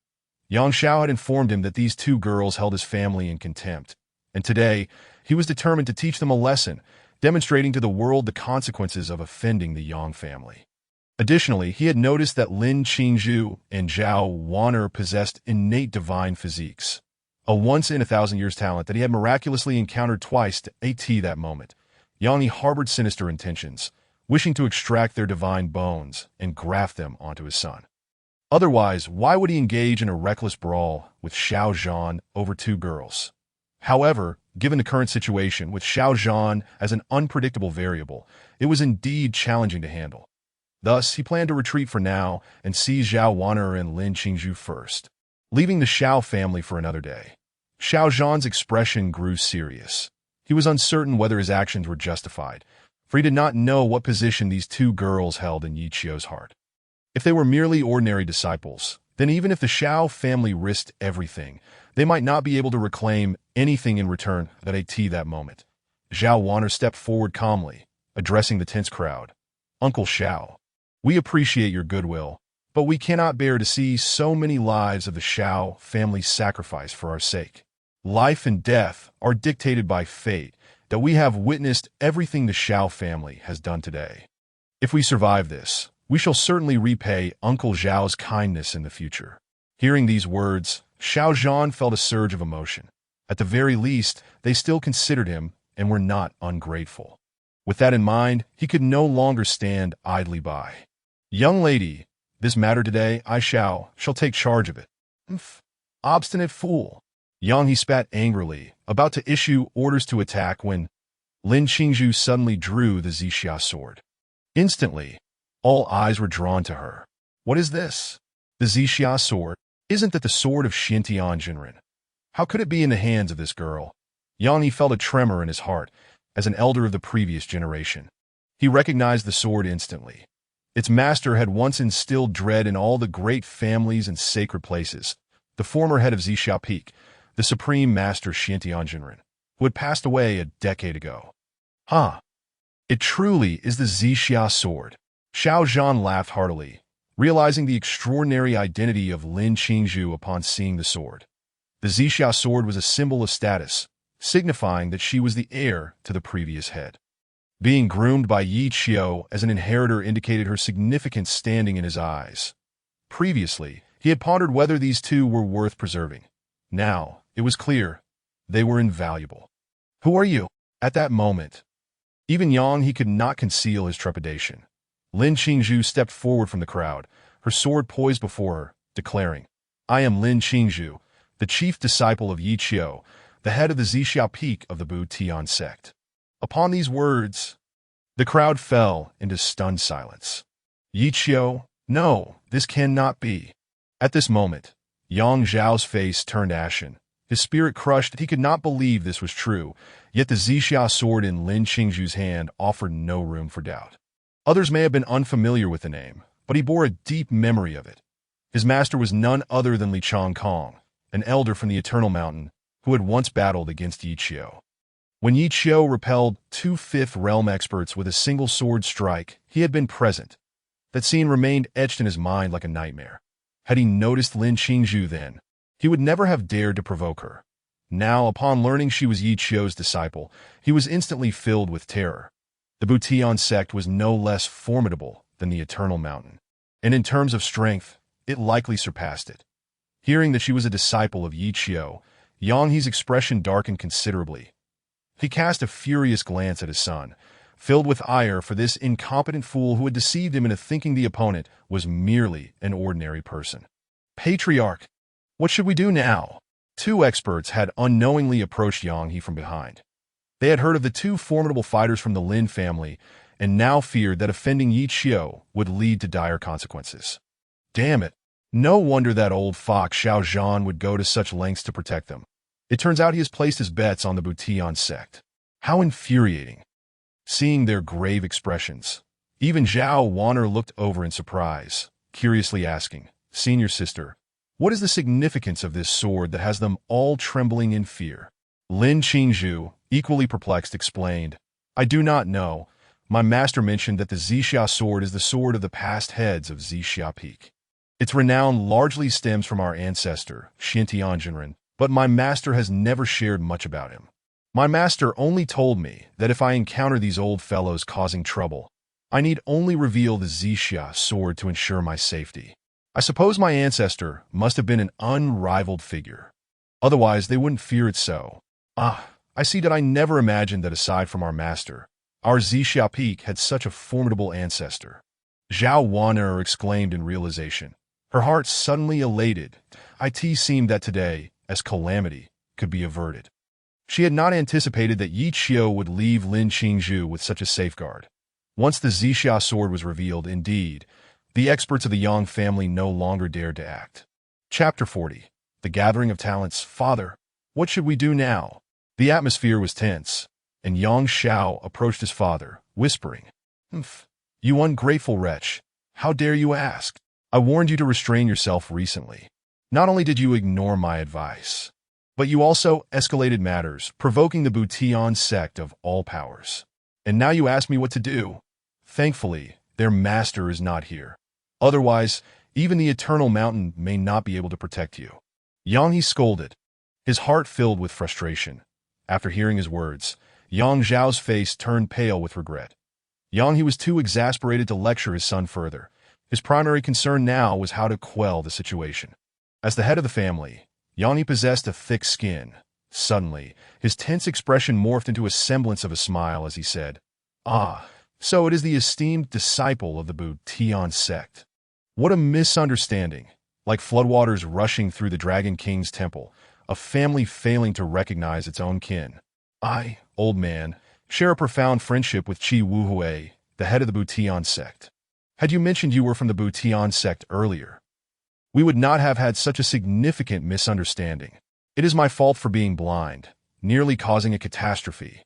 A: Yang Xiao had informed him that these two girls held his family in contempt, and today he was determined to teach them a lesson, demonstrating to the world the consequences of offending the Yang family. Additionally, he had noticed that Lin Qingzhu and Zhao Wan'er possessed innate divine physiques, a once-in-a-thousand-years talent that he had miraculously encountered twice to AT that moment. Yang He harbored sinister intentions, wishing to extract their divine bones and graft them onto his son. Otherwise, why would he engage in a reckless brawl with Xiao Zhan over two girls? However, given the current situation with Xiao Zhan as an unpredictable variable, it was indeed challenging to handle. Thus, he planned to retreat for now and seize Zhao Wan'er and Lin Qingzhu first, leaving the Xiao family for another day. Xiao Zhan's expression grew serious. He was uncertain whether his actions were justified, for he did not know what position these two girls held in Yi Qiu's heart. If they were merely ordinary disciples, then even if the Xiao family risked everything, they might not be able to reclaim anything in return at that moment. Zhao Wan'er stepped forward calmly, addressing the tense crowd. Uncle Xiao, we appreciate your goodwill, but we cannot bear to see so many lives of the Xiao family sacrificed for our sake. Life and death are dictated by fate, that we have witnessed everything the Xiao family has done today. If we survive this, we shall certainly repay Uncle Zhao's kindness in the future. Hearing these words, Xiao Zhan felt a surge of emotion. At the very least, they still considered him and were not ungrateful. With that in mind, he could no longer stand idly by. Young lady, this matter today, I shall take charge of it. Obstinate fool. Yang He spat angrily, about to issue orders to attack when Lin Qingzhu suddenly drew the Zixia sword. Instantly, all eyes were drawn to her. What is this? The Zixia sword? Isn't that the sword of Xintian Jinren? How could it be in the hands of this girl? Yang He felt a tremor in his heart, as an elder of the previous generation. He recognized the sword instantly. Its master had once instilled dread in all the great families and sacred places. The former head of Zixia Peak, the supreme master Xintian Jinren, who had passed away a decade ago. Huh. It truly is the Zixia sword. Xiao Zhan laughed heartily, realizing the extraordinary identity of Lin Qingzhu upon seeing the sword. The Zixia sword was a symbol of status, signifying that she was the heir to the previous head. Being groomed by Yi Qiu as an inheritor indicated her significant standing in his eyes. Previously, he had pondered whether these two were worth preserving. Now, it was clear, they were invaluable. Who are you? At that moment, even Yang he could not conceal his trepidation. Lin Qingzhu stepped forward from the crowd, her sword poised before her, declaring, I am Lin Qingzhu, the chief disciple of Yi Qiu, the head of the Zixia peak of the Bu Tian sect. Upon these words, the crowd fell into stunned silence. Yi Qiu, no, this cannot be. At this moment, Yang Zhao's face turned ashen. His spirit crushed. He could not believe this was true, yet the Zixia sword in Lin Qingzhu's hand offered no room for doubt. Others may have been unfamiliar with the name, but he bore a deep memory of it. His master was none other than Li Changkong, an elder from the Eternal Mountain, who had once battled against Yi Qiu. When Yi Qiu repelled 2 Fifth Realm experts with a single sword strike, he had been present. That scene remained etched in his mind like a nightmare. Had he noticed Lin Qingzhu then, he would never have dared to provoke her. Now, upon learning she was Yi Qiu's disciple, he was instantly filled with terror. The Bu Tian sect was no less formidable than the Eternal Mountain, and in terms of strength, it likely surpassed it. Hearing that she was a disciple of Yi Qiu, Yang He's expression darkened considerably. He cast a furious glance at his son, filled with ire for this incompetent fool who had deceived him into thinking the opponent was merely an ordinary person. Patriarch, what should we do now? 2 experts had unknowingly approached Yang He from behind. They had heard of the 2 formidable fighters from the Lin family and now feared that offending Yi Qiu would lead to dire consequences. Damn it! No wonder that old fox Xiao Zhan would go to such lengths to protect them. It turns out he has placed his bets on the Bu Tian sect. How infuriating. Seeing their grave expressions, even Zhao Wanner looked over in surprise, curiously asking, Senior sister, what is the significance of this sword that has them all trembling in fear? Lin Qingzhu, equally perplexed, explained, I do not know. My master mentioned that the Zixia sword is the sword of the past heads of Zixia Peak. Its renown largely stems from our ancestor, Xintianjinren, but my master has never shared much about him. My master only told me that if I encounter these old fellows causing trouble, I need only reveal the Zixia sword to ensure my safety. I suppose my ancestor must have been an unrivaled figure. Otherwise, they wouldn't fear it so. I see that I never imagined that aside from our master, our Zixia Peak had such a formidable ancestor. Zhao Wanner exclaimed in realization. Her heart suddenly elated. It seemed that today, as calamity, could be averted. She had not anticipated that Yi Qiu would leave Lin Qingzhu with such a safeguard. Once the Zixia sword was revealed, indeed, the experts of the Yang family no longer dared to act. Chapter 40. The Gathering of Talents. Father, what should we do now? The atmosphere was tense, and Yang Xiao approached his father, whispering, You ungrateful wretch, how dare you ask? I warned you to restrain yourself recently. Not only did you ignore my advice, but you also escalated matters, provoking the Bu Tian sect of all powers. And now you ask me what to do. Thankfully, their master is not here. Otherwise, even the Eternal Mountain may not be able to protect you. Yang He scolded, his heart filled with frustration. After hearing his words, Yang Zhao's face turned pale with regret. Yang He was too exasperated to lecture his son further. His primary concern now was how to quell the situation. As the head of the family, Yang He possessed a thick skin. Suddenly, his tense expression morphed into a semblance of a smile as he said, So it is the esteemed disciple of the Bu Tian sect. What a misunderstanding. Like floodwaters rushing through the Dragon King's temple, a family failing to recognize its own kin. I, old man, share a profound friendship with Qi Wuhui, the head of the Bu Tian sect. Had you mentioned you were from the Bu Tian sect earlier, we would not have had such a significant misunderstanding. It is my fault for being blind, nearly causing a catastrophe.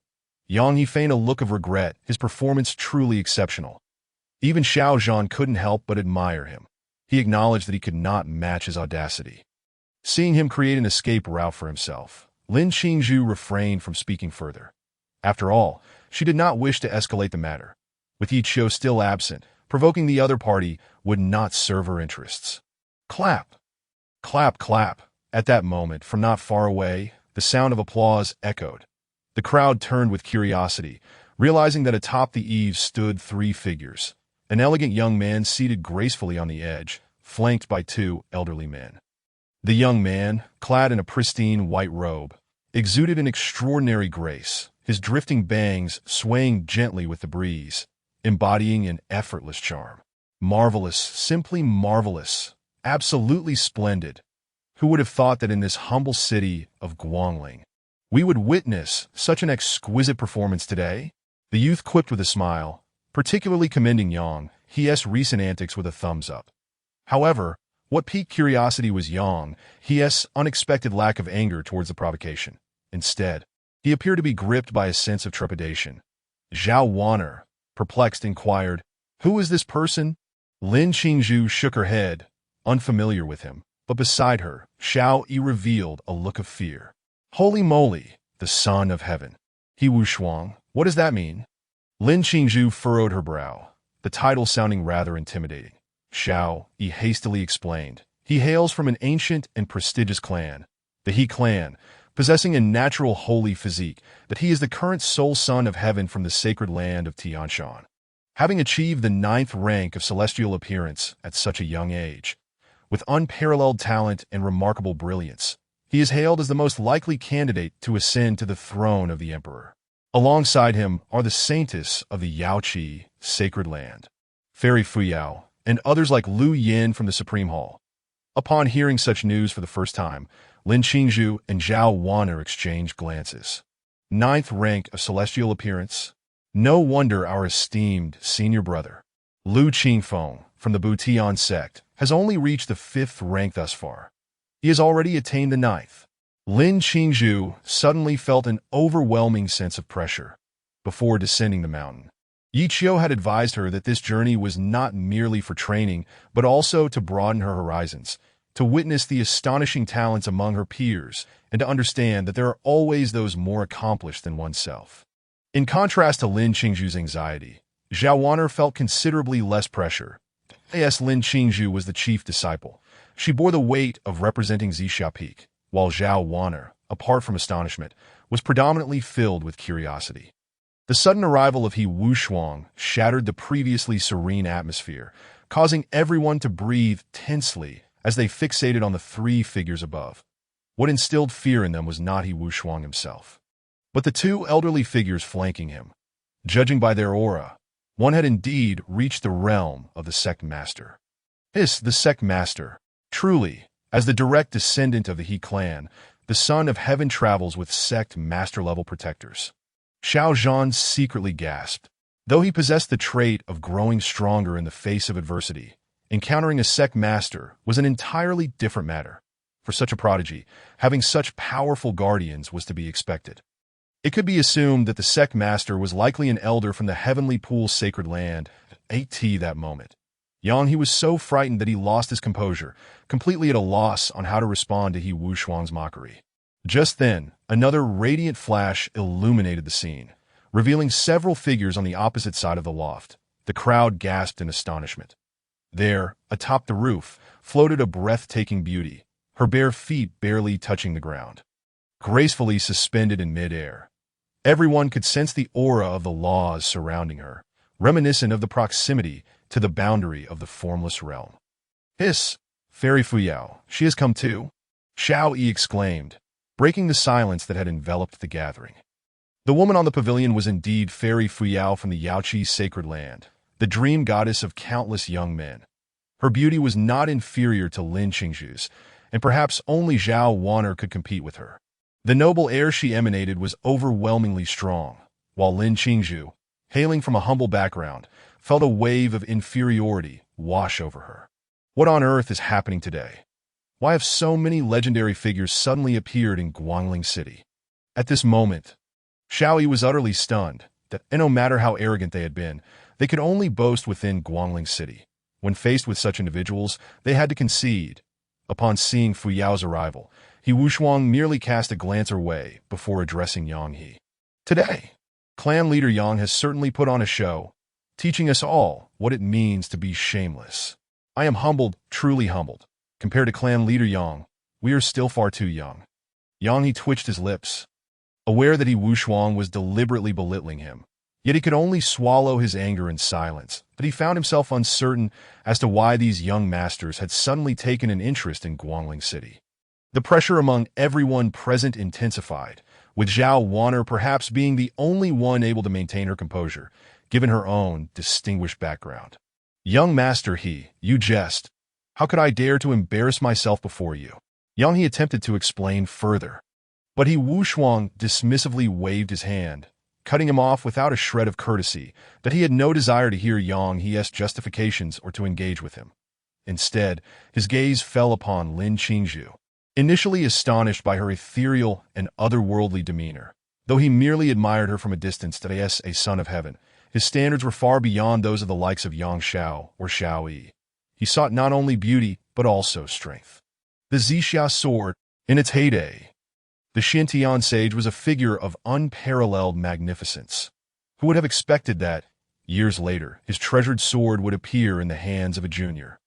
A: Yang He feigned a look of regret, his performance truly exceptional. Even Xiao Zhan couldn't help but admire him. He acknowledged that he could not match his audacity. Seeing him create an escape route for himself, Lin Qingzhu refrained from speaking further. After all, she did not wish to escalate the matter. With Yi Qiu still absent, provoking the other party would not serve her interests. Clap! Clap, clap. At that moment, from not far away, the sound of applause echoed. The crowd turned with curiosity, realizing that atop the eaves stood 3 figures. An elegant young man seated gracefully on the edge, flanked by 2 elderly men. The young man, clad in a pristine white robe, exuded an extraordinary grace, his drifting bangs swaying gently with the breeze, embodying an effortless charm. Marvelous, simply marvelous, absolutely splendid. Who would have thought that in this humble city of Guangling, we would witness such an exquisite performance today? The youth quipped with a smile, particularly commending Yang, He's recent antics with a thumbs up. However, what piqued curiosity was Yang, He's unexpected lack of anger towards the provocation. Instead, he appeared to be gripped by a sense of trepidation. Zhao Wan'er, perplexed, inquired, "Who is this person?" Lin Qingzhu shook her head, unfamiliar with him, but beside her, Xiao Yi revealed a look of fear. "Holy moly, the Son of Heaven. He Wu Shuang, what does that mean?" Lin Qingzhu furrowed her brow, the title sounding rather intimidating. Xiao Yi hastily explained. He hails from an ancient and prestigious clan, the He clan, possessing a natural holy physique, that he is the current sole son of heaven from the sacred land of Tianshan. Having achieved the 9th rank of celestial appearance at such a young age, with unparalleled talent and remarkable brilliance, he is hailed as the most likely candidate to ascend to the throne of the emperor. Alongside him are the saintess of the Yaoqi sacred land, Fairy Fuyao, and others like Lu Yin from the Supreme Hall. Upon hearing such news for the first time, Lin Qingzhu and Zhao Wan'er exchanged glances. 9th rank of celestial appearance? No wonder our esteemed senior brother, Lu Qingfeng, from the Butian sect, has only reached the 5th rank thus far. He has already attained the 9th. Lin Qingzhu suddenly felt an overwhelming sense of pressure. Before descending the mountain, Yi Qiu had advised her that this journey was not merely for training, but also to broaden her horizons, to witness the astonishing talents among her peers, and to understand that there are always those more accomplished than oneself. In contrast to Lin Qingzhu's anxiety, Zhao Wan'er felt considerably less pressure. As Lin Qingzhu was the chief disciple, she bore the weight of representing Zixia Peak, while Zhao Wan'er, apart from astonishment, was predominantly filled with curiosity. The sudden arrival of He Wu Shuang shattered the previously serene atmosphere, causing everyone to breathe tensely as they fixated on the 3 figures above. What instilled fear in them was not He Wu Shuang himself, but the 2 elderly figures flanking him. Judging by their aura, one had indeed reached the realm of the sect master. The sect master. Truly, as the direct descendant of the He clan, the Son of Heaven travels with sect master-level protectors. Xiao Zhan secretly gasped. Though he possessed the trait of growing stronger in the face of adversity, encountering a sect master was an entirely different matter. For such a prodigy, having such powerful guardians was to be expected. It could be assumed that the sect master was likely an elder from the Heavenly Pool's sacred land. That moment, Yang he was so frightened that he lost his composure, completely at a loss on how to respond to He Wu Shuang's mockery. Just then, another radiant flash illuminated the scene, revealing several figures on the opposite side of the loft. The crowd gasped in astonishment. There, atop the roof, floated a breathtaking beauty, her bare feet barely touching the ground, gracefully suspended in mid-air. Everyone could sense the aura of the laws surrounding her, reminiscent of the proximity to the boundary of the formless realm. "Hiss! Fairy Fuyao, she has come too!" Xiao Yi exclaimed, breaking the silence that had enveloped the gathering. The woman on the pavilion was indeed Fairy Fuyao from the Yaoqi sacred land, the dream goddess of countless young men. Her beauty was not inferior to Lin Qingzhu's, and perhaps only Zhao Wan'er could compete with her. The noble air she emanated was overwhelmingly strong, while Lin Qingzhu, hailing from a humble background, felt a wave of inferiority wash over her. What on earth is happening today? Why have so many legendary figures suddenly appeared in Guangling City? At this moment, Xiao Yi was utterly stunned that, and no matter how arrogant they had been, they could only boast within Guangling City. When faced with such individuals, they had to concede. Upon seeing Fuyao's arrival, He Wushuang merely cast a glance her way before addressing Yang He. Today, clan leader Yang has certainly put on a show, teaching us all what it means to be shameless. I am humbled, truly humbled. Compared to clan leader Yang, we are still far too young. Yang He twitched his lips, aware that He Wushuang was deliberately belittling him. Yet he could only swallow his anger in silence, but he found himself uncertain as to why these young masters had suddenly taken an interest in Guangling City. The pressure among everyone present intensified, with Zhao Wanner perhaps being the only one able to maintain her composure, given her own distinguished background. Young master He, you jest. How could I dare to embarrass myself before you? Yang He attempted to explain further, but He Wushuang dismissively waved his hand, cutting him off without a shred of courtesy, that he had no desire to hear Yang He's justifications or to engage with him. Instead, his gaze fell upon Lin Qingzhu, initially astonished by her ethereal and otherworldly demeanor. Though he merely admired her from a distance as a son of heaven, his standards were far beyond those of the likes of Yang Xiao or Xiao Yi. He sought not only beauty, but also strength. The Zixia sword, in its heyday, the Xintian sage was a figure of unparalleled magnificence. Who would have expected that, years later, his treasured sword would appear in the hands of a junior?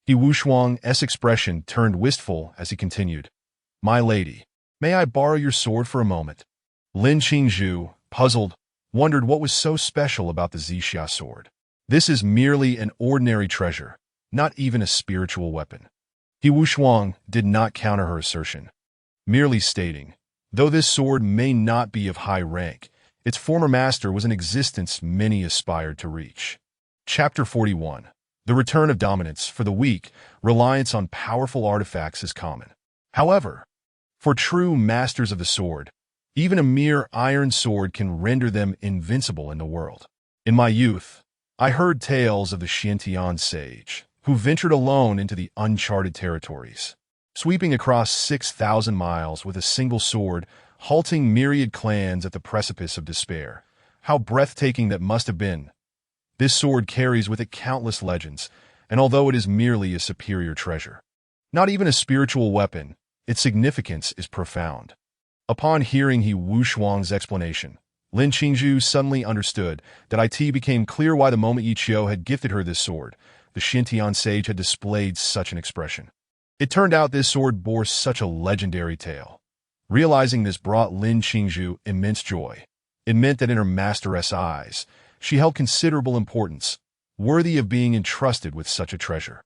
A: He Wushuang's expression turned wistful as he continued, "My lady, may I borrow your sword for a moment?" Lin Qingzhu, puzzled, wondered what was so special about the Zixia sword. This is merely an ordinary treasure, not even a spiritual weapon. He Wushuang did not counter her assertion, merely stating, though this sword may not be of high rank, its former master was an existence many aspired to reach. Chapter 41. The return of dominance. For the weak, reliance on powerful artifacts is common. However, for true masters of the sword, even a mere iron sword can render them invincible in the world. In my youth, I heard tales of the Xintian sage, who ventured alone into the uncharted territories, sweeping across 6,000 miles with a single sword, halting myriad clans at the precipice of despair. How breathtaking that must have been! This sword carries with it countless legends, and although it is merely a superior treasure, not even a spiritual weapon, its significance is profound. Upon hearing He Wushuang's explanation, Lin Qingzhu suddenly understood that it became clear why the moment Yi Qiu had gifted her this sword, the Xintian sage had displayed such an expression. It turned out this sword bore such a legendary tale. Realizing this brought Lin Qingzhu immense joy. It meant that in her master's eyes, she held considerable importance, worthy of being entrusted with such a treasure.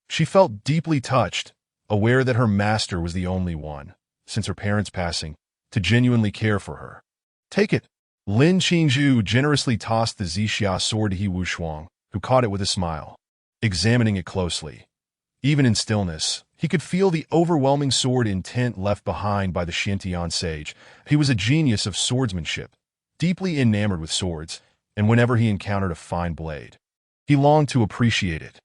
A: She felt deeply touched, aware that her master was the only one, since her parents' passing, to genuinely care for her. Take it. Lin Qingzhu generously tossed the Zixia sword to He Wushuang, who caught it with a smile. Examining it closely, even in stillness, he could feel the overwhelming sword intent left behind by the Xintian sage. He was a genius of swordsmanship, deeply enamored with swords, and whenever he encountered a fine blade, he longed to appreciate it.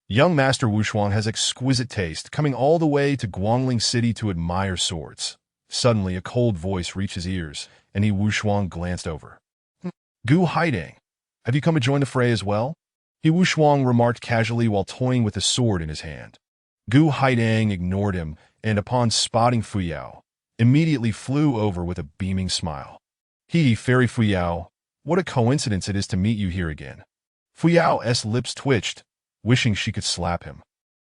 A: Young Master Wushuang has exquisite taste, coming all the way to Guangling City to admire swords. Suddenly, a cold voice reached his ears, and He Wushuang glanced over. "Gu Haidang, have you come to join the fray as well?" He Wushuang remarked casually while toying with a sword in his hand. Gu Haidang ignored him, and upon spotting Fuyao, immediately flew over with a beaming smile. Fairy Fuyao, what a coincidence it is to meet you here again." Fuyao's lips twitched, wishing she could slap him.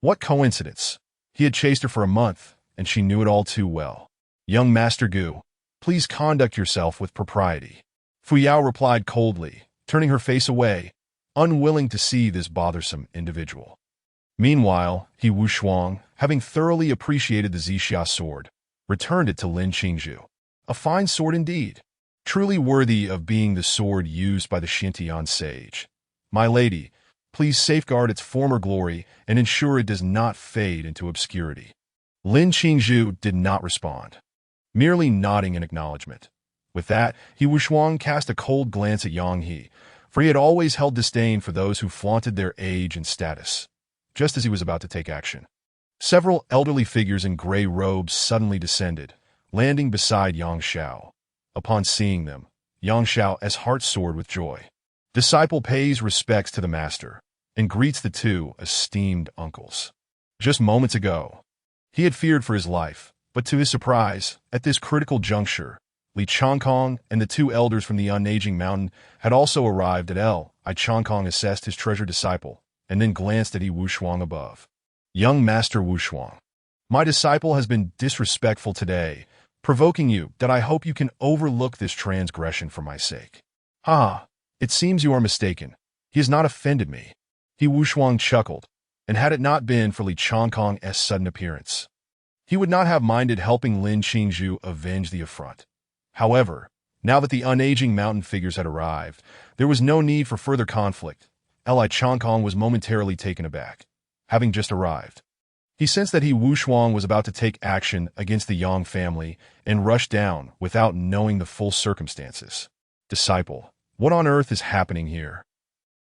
A: What coincidence? He had chased her for a month, and she knew it all too well. "Young Master Gu, please conduct yourself with propriety." Fuyao replied coldly, turning her face away, unwilling to see this bothersome individual. Meanwhile, He Wushuang, having thoroughly appreciated the Zixia sword, returned it to Lin Qingzhu. A fine sword indeed, truly worthy of being the sword used by the Xintian sage. My lady, please safeguard its former glory and ensure it does not fade into obscurity. Lin Qingzhu did not respond, merely nodding in acknowledgement. With that, He Wushuang cast a cold glance at Yang He, for he had always held disdain for those who flaunted their age and status. Just as he was about to take action, several elderly figures in gray robes suddenly descended, landing beside Yang Xiao. Upon seeing them, Yang Xiao's heart soared with joy. Disciple pays respects to the master and greets the two esteemed uncles. Just moments ago, he had feared for his life, But to his surprise, at this critical juncture, Li Changkong and the two elders from the unaging mountain had also arrived at I Changkong assessed his treasured disciple, and then glanced at Wu Shuang above. Young Master Wu Shuang, my disciple has been disrespectful today, provoking you, that I hope you can overlook this transgression for my sake. Ah, it seems you are mistaken. He has not offended me. Wu Shuang chuckled, and had it not been for Li Changkong's sudden appearance, he would not have minded helping Lin Qingzhu avenge the affront. However, now that the unaging mountain figures had arrived, there was no need for further conflict. Li Changkong was momentarily taken aback. Having just arrived, he sensed that Wu Shuang was about to take action against the Yang family and rushed down without knowing the full circumstances. Disciple, what on earth is happening here?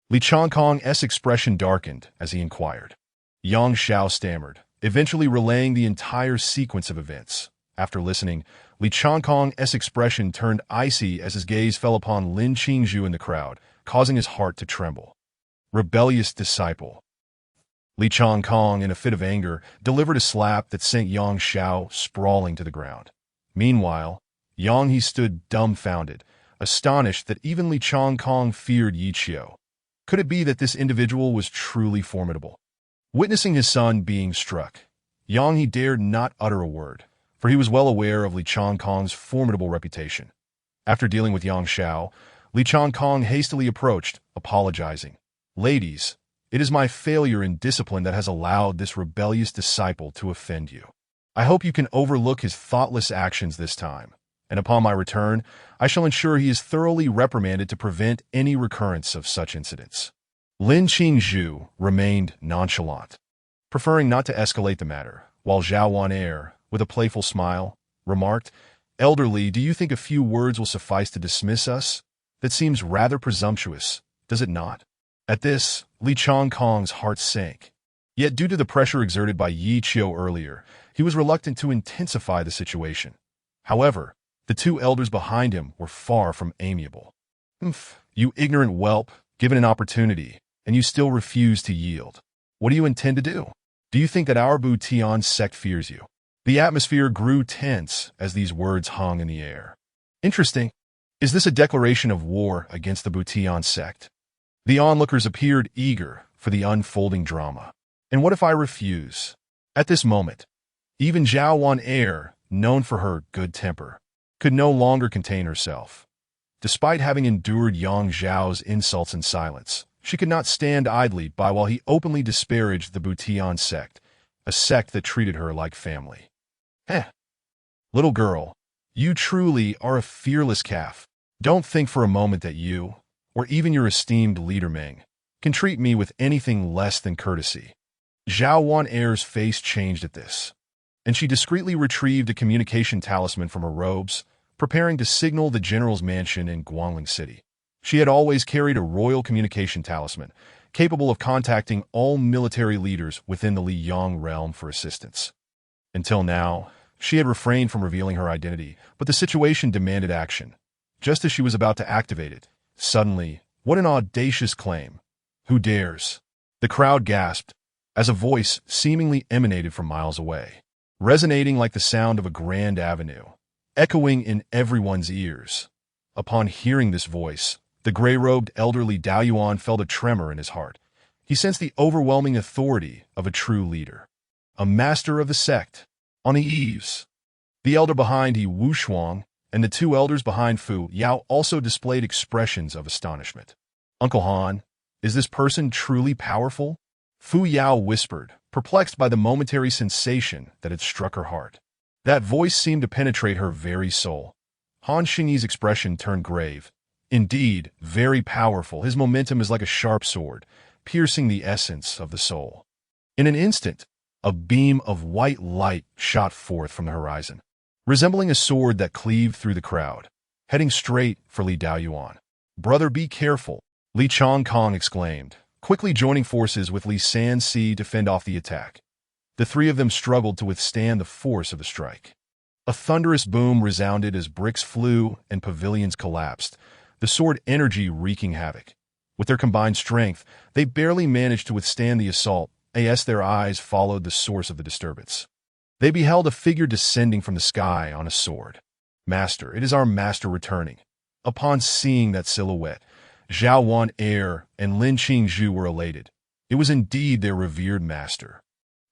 A: Li Changkong's expression darkened as he inquired. Yang Xiao stammered, eventually relaying the entire sequence of events. After listening, Li Changkong's expression turned icy as his gaze fell upon Lin Qingzhu in the crowd, causing his heart to tremble. Rebellious disciple. Li Changkong, in a fit of anger, delivered a slap that sent Yang Xiao sprawling to the ground. Meanwhile, Yang He stood dumbfounded, astonished that even Li Changkong feared Yi Qiu. Could it be that this individual was truly formidable? Witnessing his son being struck, Yang He dared not utter a word, for he was well aware of Li Changkong's formidable reputation. After dealing with Yang Xiao, Li Changkong hastily approached, apologizing. Ladies, it is my failure in discipline that has allowed this rebellious disciple to offend you. I hope you can overlook his thoughtless actions this time, and upon my return, I shall ensure he is thoroughly reprimanded to prevent any recurrence of such incidents. Lin Qingzhu remained nonchalant, preferring not to escalate the matter, while Zhao Wan, with a playful smile, remarked, Elderly, do you think a few words will suffice to dismiss us? That seems rather presumptuous, does it not? At this, Li Changkong's heart sank. Yet due to the pressure exerted by Yi Qiu earlier, he was reluctant to intensify the situation. However, the two elders behind him were far from amiable. You ignorant whelp, given an opportunity, and you still refuse to yield. What do you intend to do? Do you think that our Butian sect fears you? The atmosphere grew tense as these words hung in the air. Interesting. Is this a declaration of war against the Butian sect? The onlookers appeared eager for the unfolding drama. And what if I refuse? At this moment, even Zhao Wan, known for her good temper, could no longer contain herself. Despite having endured Yang Zhao's insults in silence, she could not stand idly by while he openly disparaged the Butian sect, a sect that treated her like family. Little girl, you truly are a fearless calf. Don't think for a moment that you, or even your esteemed leader Meng, can treat me with anything less than courtesy. Zhao Wan's face changed at this, and she discreetly retrieved a communication talisman from her robes, preparing to signal the general's mansion in Guangling City. She had always carried a royal communication talisman, capable of contacting all military leaders within the Liyang realm for assistance. Until now, she had refrained from revealing her identity, but the situation demanded action. Just as she was about to activate it, suddenly, what an audacious claim! Who dares? The crowd gasped, as a voice seemingly emanated from miles away, resonating like the sound of a grand avenue, echoing in everyone's ears. Upon hearing this voice, the gray-robed elderly Dao Yuan felt a tremor in his heart. He sensed the overwhelming authority of a true leader, a master of the sect. On the eaves, the elder behind Wu Shuang and the two elders behind Fu Yao also displayed expressions of astonishment. Uncle Han, is this person truly powerful? Fu Yao whispered, perplexed by the momentary sensation that had struck her heart. That voice seemed to penetrate her very soul. Han Xingyi's expression turned grave. Indeed, very powerful. His momentum is like a sharp sword, piercing the essence of the soul. In an instant, a beam of white light shot forth from the horizon, resembling a sword that cleaved through the crowd, heading straight for Li Daoyuan. Brother, be careful, Li Changkong exclaimed, quickly joining forces with Li Sanxi to fend off the attack. The three of them struggled to withstand the force of the strike. A thunderous boom resounded as bricks flew and pavilions collapsed, the sword energy wreaking havoc. With their combined strength, they barely managed to withstand the assault, as their eyes followed the source of the disturbance. They beheld a figure descending from the sky on a sword. "Master, it is our master returning." Upon seeing that silhouette, Zhao Wan Air and Lin Qingzhu were elated. It was indeed their revered master.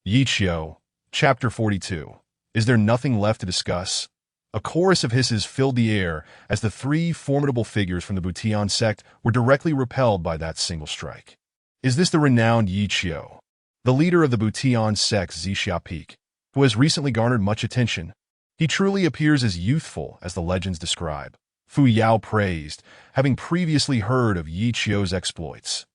A: Yi Qiu, Chapter 42. Is there nothing left to discuss? A chorus of hisses filled the air as the three formidable figures from the Butian sect were directly repelled by that single strike. Is this the renowned Yi Qiu, the leader of the Butian sect Zixia Peak, who has recently garnered much attention? He truly appears as youthful as the legends describe, Fu Yao praised, having previously heard of Yi Qiu's exploits.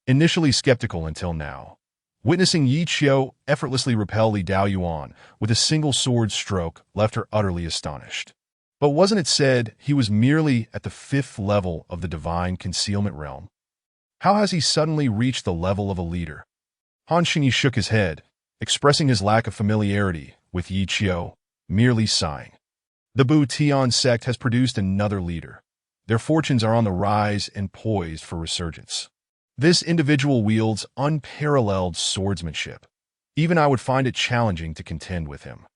A: Initially skeptical until now, witnessing Yi Qiu effortlessly repel Li Daoyuan with a single sword stroke left her utterly astonished. But wasn't it said he was merely at the 5th level of the divine concealment realm? How has he suddenly reached the level of a leader? Han Xingyi shook his head, expressing his lack of familiarity with Yi Qiu, merely sighing. The Butian sect has produced another leader. Their fortunes are on the rise and poised for resurgence. This individual wields unparalleled swordsmanship. Even I would find it challenging to contend with him.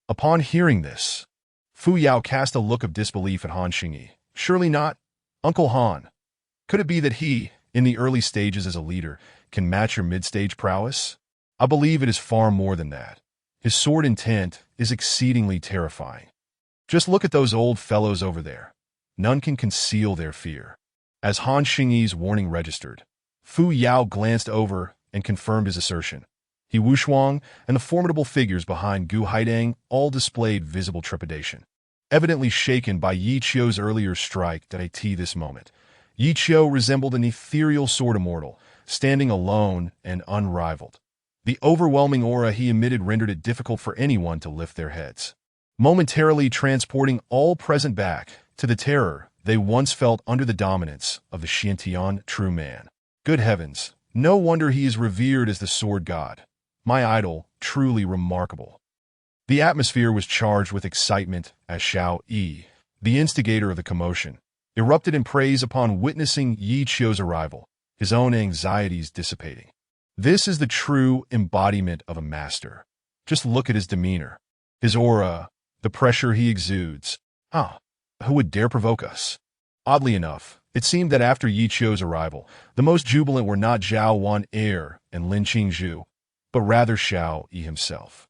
A: Upon hearing this, Fu Yao cast a look of disbelief at Han Xingyi. Surely not, Uncle Han. Could it be that he, in the early stages as a leader, can match your mid-stage prowess? I believe it is far more than that. His sword intent is exceedingly terrifying. Just look at those old fellows over there. None can conceal their fear. As Han Xingyi's warning registered, Fu Yao glanced over and confirmed his assertion. He Wushuang and the formidable figures behind Gu Haidang all displayed visible trepidation. Evidently shaken by Yi Qiu's earlier strike at this moment, Yi Qiu resembled an ethereal sword immortal, standing alone and unrivaled. The overwhelming aura he emitted rendered it difficult for anyone to lift their heads, momentarily transporting all present back to the terror they once felt under the dominance of the Xiantian true man. Good heavens, no wonder he is revered as the sword god. My idol, truly remarkable. The atmosphere was charged with excitement as Xiao Yi, the instigator of the commotion, erupted in praise upon witnessing Yi Qiu's arrival, his own anxieties dissipating. This is the true embodiment of a master. Just look at his demeanor, his aura, the pressure he exudes. Who would dare provoke us? Oddly enough, it seemed that after Yi Qiu's arrival, the most jubilant were not Zhao Wan Air and Lin Qingzhu, but rather Xiao Yi himself.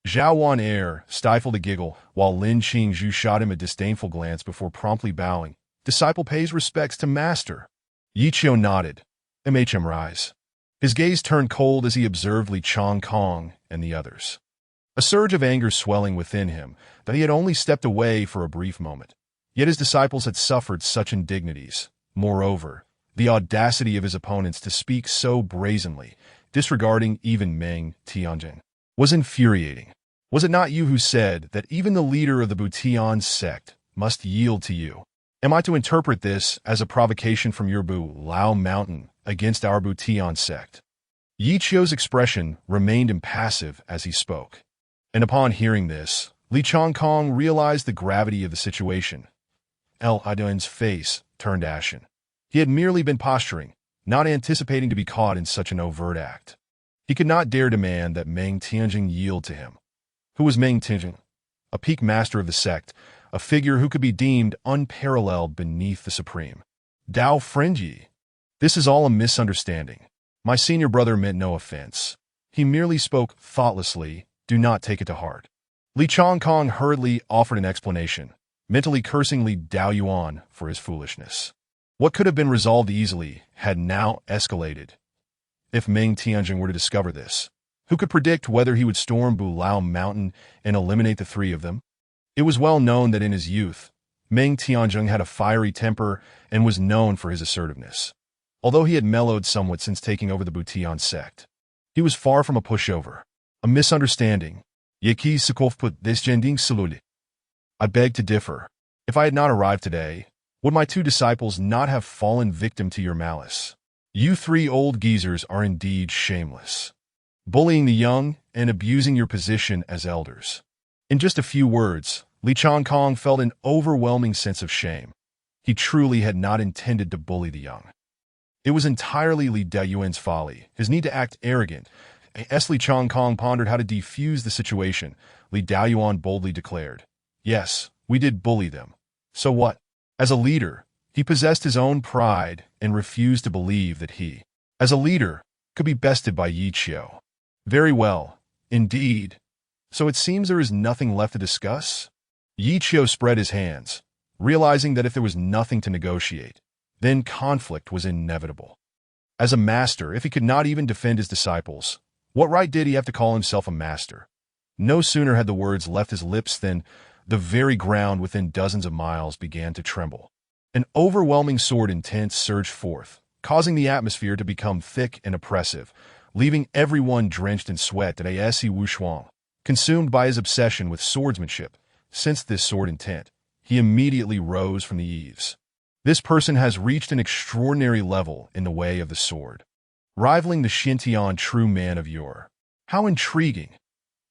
A: Zhao Wan Air stifled a giggle while Lin Qingzhu shot him a disdainful glance before promptly bowing. Disciple pays respects to master. Yi Qiu nodded. MHM rise. His gaze turned cold as he observed Li Changkong and the others. A surge of anger swelling within him that he had only stepped away for a brief moment. Yet his disciples had suffered such indignities. Moreover, the audacity of his opponents to speak so brazenly, disregarding even Meng Tianjin, was infuriating. Was it not you who said that even the leader of the Butian sect must yield to you? Am I to interpret this as a provocation from your Bu Lao mountain against our Butian sect? Yi Qiu's expression remained impassive as he spoke. And upon hearing this, Li Changkong realized the gravity of the situation. El Adun's face turned ashen. He had merely been posturing, not anticipating to be caught in such an overt act. He could not dare demand that Meng Tianjin yield to him. Who was Meng Tianjin? A peak master of the sect, a figure who could be deemed unparalleled beneath the supreme. Dao Frenji. This is all a misunderstanding. My senior brother meant no offense. He merely spoke thoughtlessly. Do not take it to heart. Li Changkong hurriedly offered an explanation, mentally cursing Li Daoyuan for his foolishness. What could have been resolved easily had now escalated. If Meng Tianjin were to discover this, who could predict whether he would storm Bu Lao Mountain and eliminate the three of them? It was well known that in his youth, Meng Tianjin had a fiery temper and was known for his assertiveness. Although he had mellowed somewhat since taking over the Butian sect, he was far from a pushover, a misunderstanding. Yaki Sukov put this jending salute. I beg to differ. If I had not arrived today, would my two disciples not have fallen victim to your malice? You three old geezers are indeed shameless, bullying the young and abusing your position as elders. In just a few words, Li Changkong felt an overwhelming sense of shame. He truly had not intended to bully the young. It was entirely Li Daoyuan's folly, his need to act arrogant, As Li Changkong pondered how to defuse the situation, Li Daoyuan boldly declared, "Yes, we did bully them. So what?" As a leader, he possessed his own pride and refused to believe that he, as a leader, could be bested by Yi Qiu. Very well, indeed. So it seems there is nothing left to discuss? Yi Qiu spread his hands, realizing that if there was nothing to negotiate, then conflict was inevitable. As a master, if he could not even defend his disciples, what right did he have to call himself a master? No sooner had the words left his lips than the very ground within dozens of miles began to tremble. An overwhelming sword intent surged forth, causing the atmosphere to become thick and oppressive, leaving everyone drenched in sweat. A.S.E. Wushuang, consumed by his obsession with swordsmanship, sensed this sword intent. He immediately rose from the eaves. This person has reached an extraordinary level in the way of the sword, rivaling the Xintian true man of yore. How intriguing!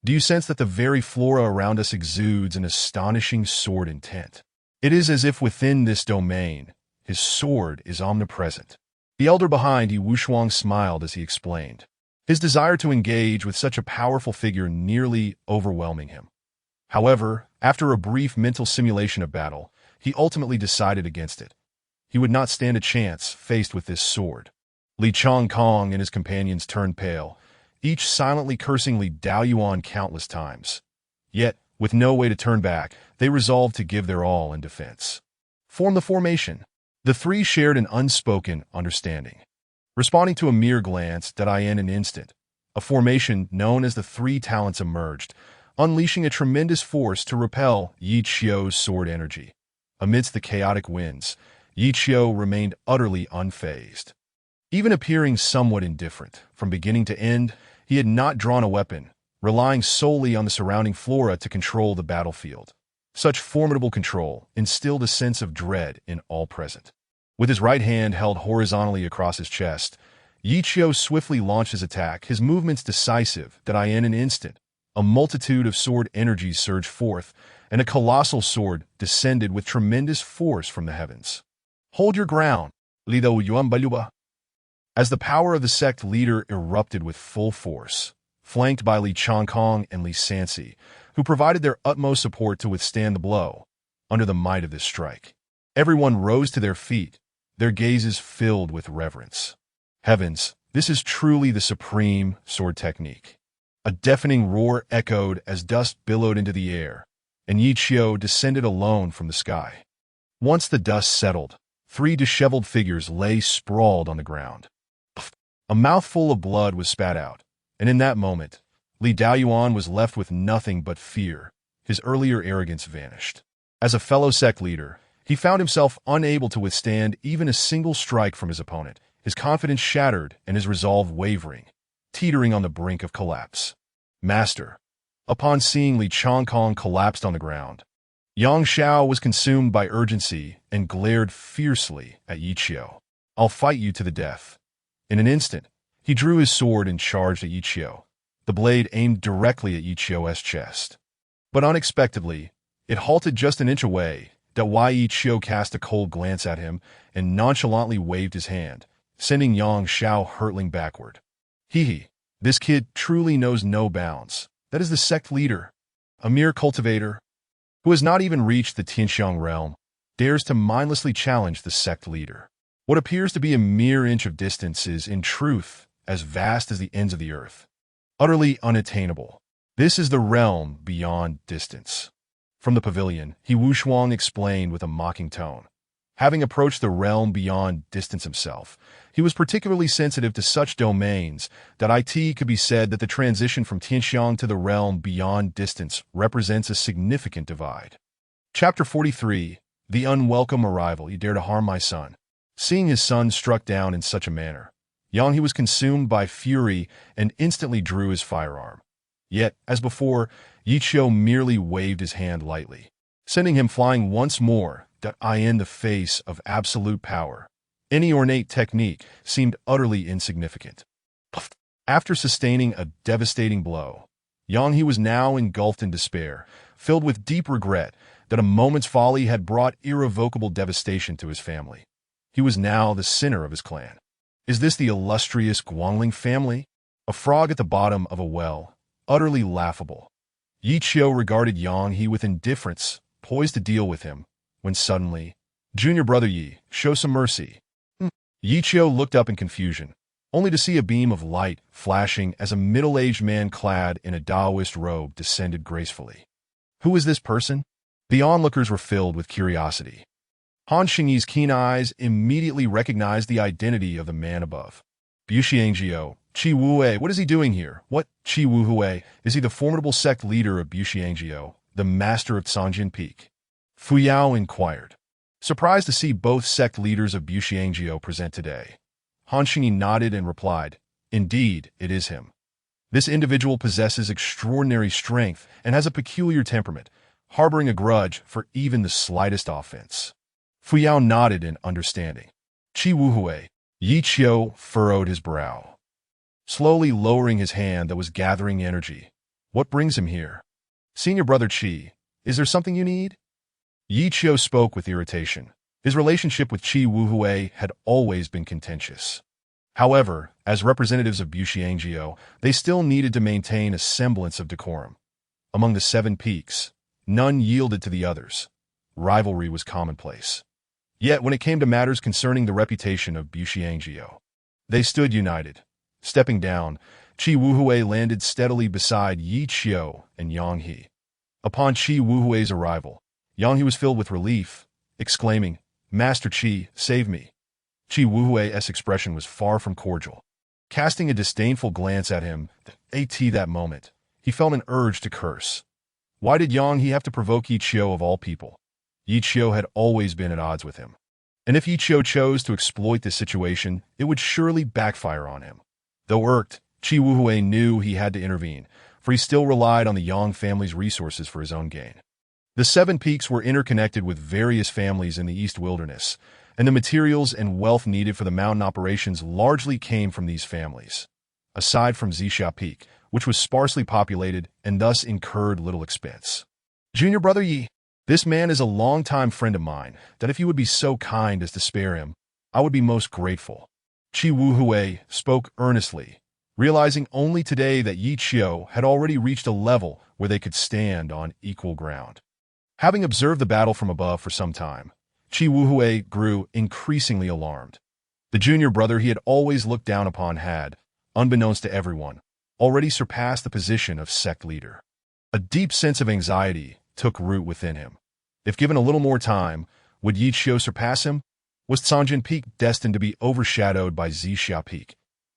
A: Do you sense that the very flora around us exudes an astonishing sword intent? It is as if within this domain, his sword is omnipresent. The elder behind Yi Wushuang smiled as he explained, his desire to engage with such a powerful figure nearly overwhelming him. However, after a brief mental simulation of battle, he ultimately decided against it. He would not stand a chance faced with this sword. Li Changkong and his companions turned pale, each silently cursing Li Daoyuan countless times. Yet, with no way to turn back, they resolved to give their all in defense. Form the formation. The three shared an unspoken understanding. Responding to a mere glance that in an instant, a formation known as the Three Talents emerged, unleashing a tremendous force to repel Yi Qiu's sword energy. Amidst the chaotic winds, Yi Qiu remained utterly unfazed. Even appearing somewhat indifferent, from beginning to end, he had not drawn a weapon, relying solely on the surrounding flora to control the battlefield. Such formidable control instilled a sense of dread in all present. With his right hand held horizontally across his chest, Yi Qiu swiftly launched his attack, his movements decisive that in an instant, a multitude of sword energies surged forth, and a colossal sword descended with tremendous force from the heavens. Hold your ground, Li Daoyuan Baluba. As the power of the sect leader erupted with full force, flanked by Li Changkong and Li Sansi, who provided their utmost support to withstand the blow, under the might of this strike, everyone rose to their feet, their gazes filled with reverence. Heavens, this is truly the supreme sword technique. A deafening roar echoed as dust billowed into the air, and Yi Qiu descended alone from the sky. Once the dust settled, three disheveled figures lay sprawled on the ground. A mouthful of blood was spat out, and in that moment, Li Daoyuan was left with nothing but fear. His earlier arrogance vanished. As a fellow sect leader, he found himself unable to withstand even a single strike from his opponent, his confidence shattered and his resolve wavering, teetering on the brink of collapse. Master. Upon seeing Li Changkong collapsed on the ground, Yang Xiao was consumed by urgency and glared fiercely at Yi Qiu. "I'll fight you to the death." In an instant, he drew his sword and charged at Yi Qiu, the blade aimed directly at Yi Qiu's chest. But unexpectedly, it halted just an inch away. Yi Qiu cast a cold glance at him and nonchalantly waved his hand, sending Yang Xiao hurtling backward. This kid truly knows no bounds. That is the sect leader, a mere cultivator, who has not even reached the Tianxiang realm, dares to mindlessly challenge the sect leader. What appears to be a mere inch of distance is, in truth, as vast as the ends of the earth. Utterly unattainable. This is the realm beyond distance. From the pavilion, Yi Wushuang explained with a mocking tone. Having approached the realm beyond distance himself, he was particularly sensitive to such domains that it could be said that the transition from Tianxiang to the realm beyond distance represents a significant divide. Chapter 43, The Unwelcome Arrival. You dare to harm my son. Seeing his son struck down in such a manner, He was consumed by fury and instantly drew his firearm. Yet, as before, Yi Qiu merely waved his hand lightly, sending him flying once more. In the face of absolute power, any ornate technique seemed utterly insignificant. After sustaining a devastating blow, He was now engulfed in despair, filled with deep regret that a moment's folly had brought irrevocable devastation to his family. He was now the sinner of his clan. Is this the illustrious Guangling family? a frog at the bottom of a well, utterly laughable. Yi Qiu regarded Yang He with indifference, poised to deal with him, when suddenly, "Junior brother Yi, show some mercy." Yi Qiu looked up in confusion, only to see a beam of light flashing as a middle-aged man clad in a Taoist robe descended gracefully. Who was this person? The onlookers were filled with curiosity. Han Xingyi's keen eyes immediately recognized the identity of the man above. Buxiangjio, Qi Wuhui, what is he doing here? What? Qi Wuhui, is he the formidable sect leader of Buxiangjio, the master of Canjin Peak? Fu Yao inquired. Surprised to see both sect leaders of Buxiangjio present today. Han Xingyi nodded and replied, "Indeed, it is him. This individual possesses extraordinary strength and has a peculiar temperament, harboring a grudge for even the slightest offense." Fu Yao nodded in understanding. Qi Wuhui, Yi Qiu furrowed his brow, slowly lowering his hand that was gathering energy. "What brings him here? Senior brother Qi, is there something you need?" Yi Qiu spoke with irritation. His relationship with Qi Wuhui had always been contentious. However, as representatives of Buxiangjio, they still needed to maintain a semblance of decorum. Among the 7 peaks, none yielded to the others. Rivalry was commonplace. Yet when it came to matters concerning the reputation of Buxiangjio, they stood united. Stepping down, Qi Wuhui landed steadily beside Yi Qiu and Yang He. Upon Qi Wuhui's arrival, Yang He was filled with relief, exclaiming, "Master Qi, save me." Qi Wuhui's expression was far from cordial. Casting a disdainful glance at him, at that moment, he felt an urge to curse. Why did Yang He have to provoke Yi Qiu of all people? Yi Qiu had always been at odds with him. And if Yi Qiu chose to exploit this situation, it would surely backfire on him. Though irked, Qi Wuhui knew he had to intervene, for he still relied on the Yang family's resources for his own gain. The 7 peaks were interconnected with various families in the East Wilderness, and the materials and wealth needed for the mountain operations largely came from these families. Aside from Zixia Peak, which was sparsely populated and thus incurred little expense. "Junior brother Yi, this man is a longtime friend of mine, that if you would be so kind as to spare him, I would be most grateful." Qi Wuhui spoke earnestly, realizing only today that Yi Qiu had already reached a level where they could stand on equal ground. Having observed the battle from above for some time, Qi Wuhui grew increasingly alarmed. The junior brother he had always looked down upon had, unbeknownst to everyone, already surpassed the position of sect leader. A deep sense of anxiety took root within him. If given a little more time, would Yi Qiu surpass him? Was Canjin Peak destined to be overshadowed by Zixia Peak?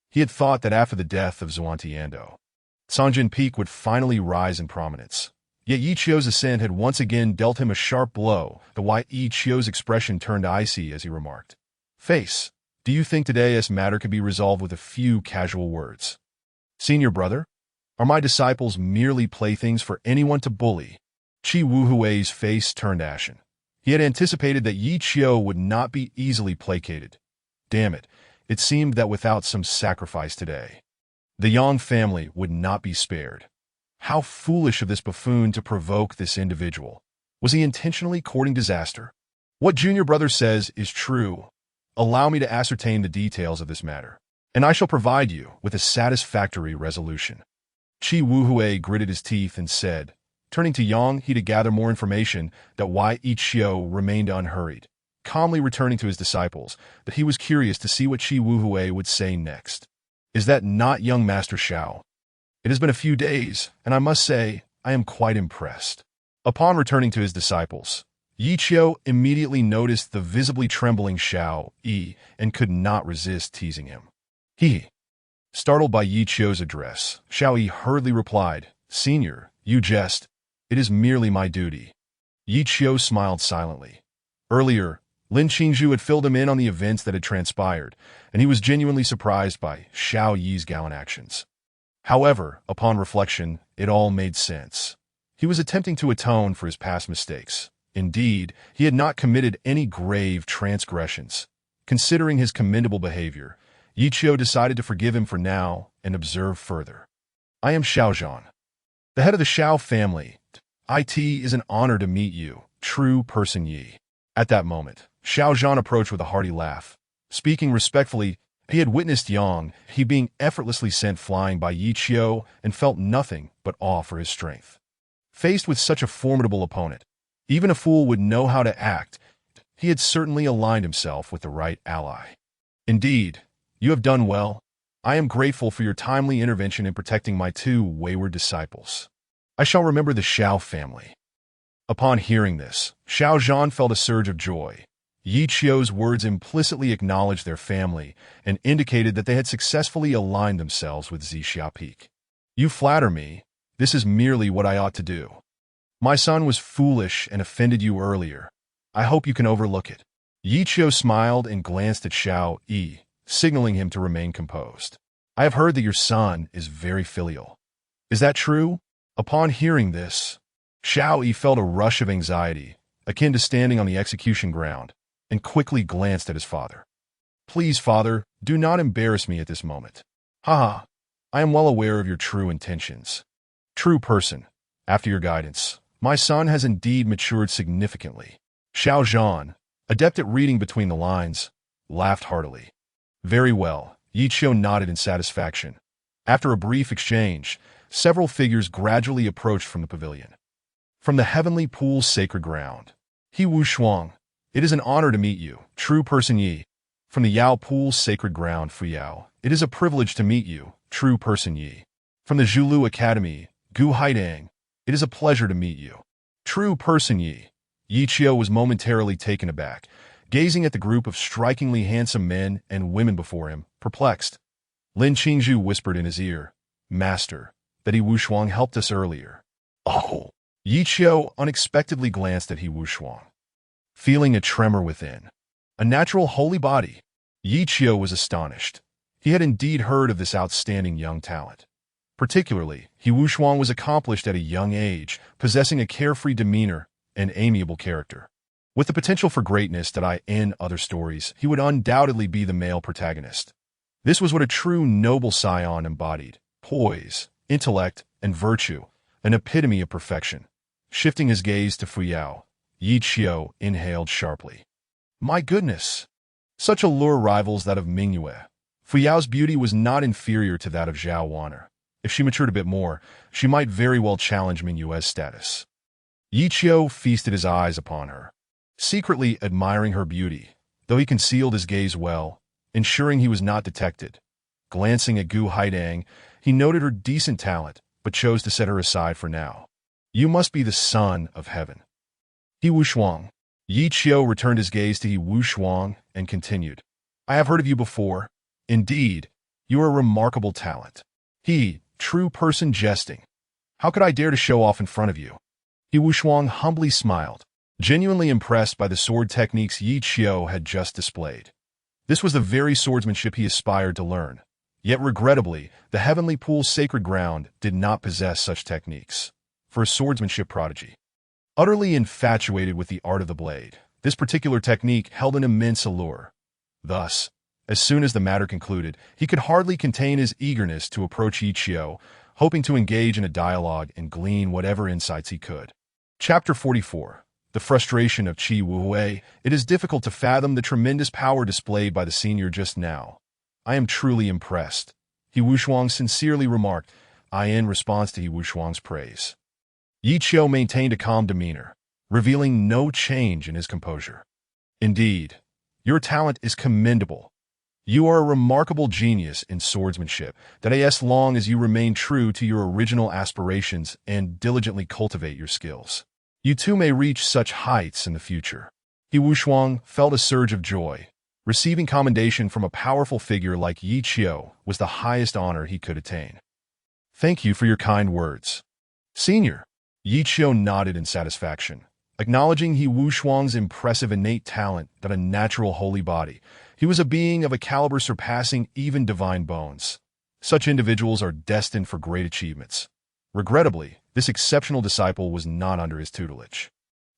A: He had thought that after the death of Xuantiando, Canjin Peak would finally rise in prominence. Yet Yi Qiu's ascent had once again dealt him a sharp blow, the why Yi Qiu's expression turned icy as he remarked, "Face, do you think today's matter could be resolved with a few casual words? Senior brother, are my disciples merely playthings for anyone to bully?" Qi Wuhui's face turned ashen. He had anticipated that Yi Qiu would not be easily placated. Damn it, it seemed that without some sacrifice today, the Yang family would not be spared. How foolish of this buffoon to provoke this individual. Was he intentionally courting disaster? What junior brother says is true. Allow me to ascertain the details of this matter, and I shall provide you with a satisfactory resolution. Qi Wuhui gritted his teeth and said, turning to Yang He to gather more information, that why Yi Qiu remained unhurried, calmly returning to his disciples, that he was curious to see what Qi Wuhui would say next. "Is that not young Master Xiao? It has been a few days, and I must say, I am quite impressed." Upon returning to his disciples, Yi Qiu immediately noticed the visibly trembling Xiao Yi and could not resist teasing him. Startled by Yi Qiu's address, Xiao Yi hurriedly replied, "Senior, you jest. It is merely my duty." Yi Qiu smiled silently. Earlier, Lin Qingzhu had filled him in on the events that had transpired, and he was genuinely surprised by Xiao Yi's gallant actions. However, upon reflection, it all made sense. He was attempting to atone for his past mistakes. Indeed, he had not committed any grave transgressions. Considering his commendable behavior, Yi Qiu decided to forgive him for now and observe further. "I am Xiao Zhan, the head of the Xiao family. It is an honor to meet you, true person Yi." At that moment, Xiao Zhan approached with a hearty laugh. Speaking respectfully, He had witnessed he being effortlessly sent flying by Yi Qiu and felt nothing but awe for his strength. Faced with such a formidable opponent, even a fool would know how to act. He had certainly aligned himself with the right ally. Indeed, you have done well. I am grateful for your timely intervention in protecting my two wayward disciples. I shall remember the Xiao family. Upon hearing this, Xiao Zhan felt a surge of joy. Yi Qiu's words implicitly acknowledged their family and indicated that they had successfully aligned themselves with Zixia Peak. You flatter me. This is merely what I ought to do. My son was foolish and offended you earlier. I hope you can overlook it. Yi Qiu smiled and glanced at Xiao Yi, signaling him to remain composed. I have heard that your son is very filial. Is that true? Upon hearing this, Xiao Yi felt a rush of anxiety, akin to standing on the execution ground, and quickly glanced at his father. Please, father, do not embarrass me at this moment. Haha, I am well aware of your true intentions. True person, after your guidance, my son has indeed matured significantly. Xiao Zhan, adept at reading between the lines, laughed heartily. Very well, Yi Qiu nodded in satisfaction. After a brief exchange, several figures gradually approached from the pavilion. From the heavenly pool's sacred ground. He Wu Shuang, it is an honor to meet you, true person Yi. From the Yao pool's sacred ground, Fu Yao, it is a privilege to meet you, true person Yi. From the Zhulu Academy, Gu Haidang, it is a pleasure to meet you, true person Yi. Yi Qiu was momentarily taken aback, gazing at the group of strikingly handsome men and women before him, perplexed. Lin Qingzhu whispered in his ear, Master, that He Wu Shuang helped us earlier. Oh! Yi Qiu unexpectedly glanced at He Wu Shuang. Feeling a tremor within. A natural holy body. Yi Qiu was astonished. He had indeed heard of this outstanding young talent. Particularly, He Wu Shuang was accomplished at a young age, possessing a carefree demeanor and amiable character. With the potential for greatness that in other stories, he would undoubtedly be the male protagonist. This was what a true noble scion embodied: poise, intellect, and virtue, an epitome of perfection. Shifting his gaze to Fu Yao, Yi Qiu inhaled sharply. My goodness! Such allure rivals that of Mingyue. Fu Yao's beauty was not inferior to that of Zhao Waner. If she matured a bit more, she might very well challenge Mingyue's status. Yi Qiu feasted his eyes upon her, secretly admiring her beauty, though he concealed his gaze well, ensuring he was not detected. Glancing at Gu Haidang, he noted her decent talent, but chose to set her aside for now. You must be the son of heaven. He Wu Shuang. Yi Qiu returned his gaze to He Wu Shuang and continued. I have heard of you before. Indeed, you are a remarkable talent. He, true person jesting. How could I dare to show off in front of you? He Wu Shuang humbly smiled, genuinely impressed by the sword techniques Yi Qiu had just displayed. This was the very swordsmanship he aspired to learn. Yet regrettably, the heavenly pool's sacred ground did not possess such techniques. For a swordsmanship prodigy, utterly infatuated with the art of the blade, this particular technique held an immense allure. Thus, as soon as the matter concluded, he could hardly contain his eagerness to approach Yi Qiu, hoping to engage in a dialogue and glean whatever insights he could. Chapter 44. The frustration of Qi Wuhui. It is difficult to fathom the tremendous power displayed by the senior just now. I am truly impressed, He Wu Shuang sincerely remarked, in response to He Wu Shuang's praise. Yi Qiu maintained a calm demeanor, revealing no change in his composure. Indeed, your talent is commendable. You are a remarkable genius in swordsmanship, that as long as you remain true to your original aspirations and diligently cultivate your skills, you too may reach such heights in the future. He Wu Shuang felt a surge of joy. Receiving commendation from a powerful figure like Yi Qiu was the highest honor he could attain. Thank you for your kind words, Senior. Yi Qiu nodded in satisfaction, acknowledging He Wu Shuang's impressive innate talent that a natural holy body. He was a being of a caliber surpassing even divine bones. Such individuals are destined for great achievements. Regrettably, this exceptional disciple was not under his tutelage.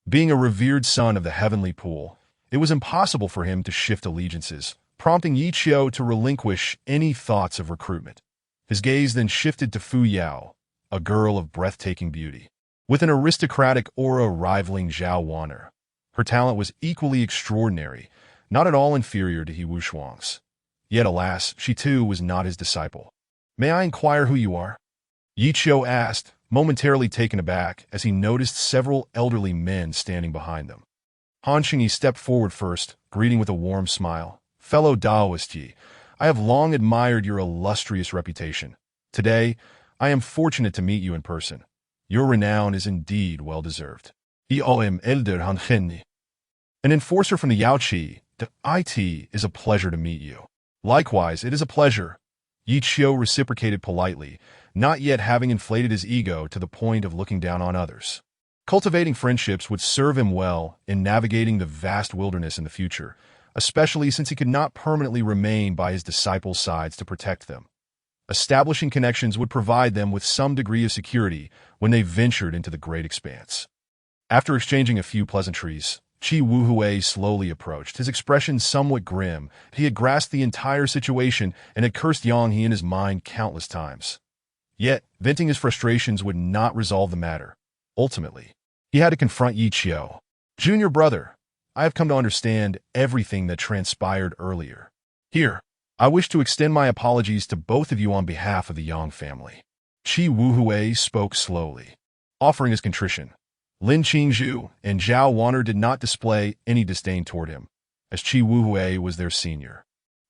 A: Being a revered son of the heavenly pool, it was impossible for him to shift allegiances, prompting Yi Qiu to relinquish any thoughts of recruitment. His gaze then shifted to Fu Yao, a girl of breathtaking beauty, with an aristocratic aura rivaling Zhao Waner. Her talent was equally extraordinary, not at all inferior to He Wu Shuang's. Yet alas, she too was not his disciple. "May I inquire who you are?" Yi Qiu asked, momentarily taken aback as he noticed several elderly men standing behind them. Han Qingyi stepped forward first, greeting with a warm smile. "Fellow Taoist Yi, I have long admired your illustrious reputation. Today, I am fortunate to meet you in person. Your renown is indeed well-deserved." Eom elder Han Qingyi. An enforcer from the Yaoqi, the IT, is a pleasure to meet you. Likewise, it is a pleasure. Yi Qiu reciprocated politely, not yet having inflated his ego to the point of looking down on others. Cultivating friendships would serve him well in navigating the vast wilderness in the future, especially since he could not permanently remain by his disciples' sides to protect them. Establishing connections would provide them with some degree of security when they ventured into the great expanse. After exchanging a few pleasantries, Qi Wuhui slowly approached, his expression somewhat grim. He had grasped the entire situation and had cursed Yang He in his mind countless times. Yet, venting his frustrations would not resolve the matter. Ultimately, he had to confront Yi Qiu. "Junior brother, I have come to understand everything that transpired earlier. Here, I wish to extend my apologies to both of you on behalf of the Yang family." Qi Wuhui spoke slowly, offering his contrition. Lin Qingzhu and Zhao Wan'er did not display any disdain toward him, as Qi Wuhui was their senior.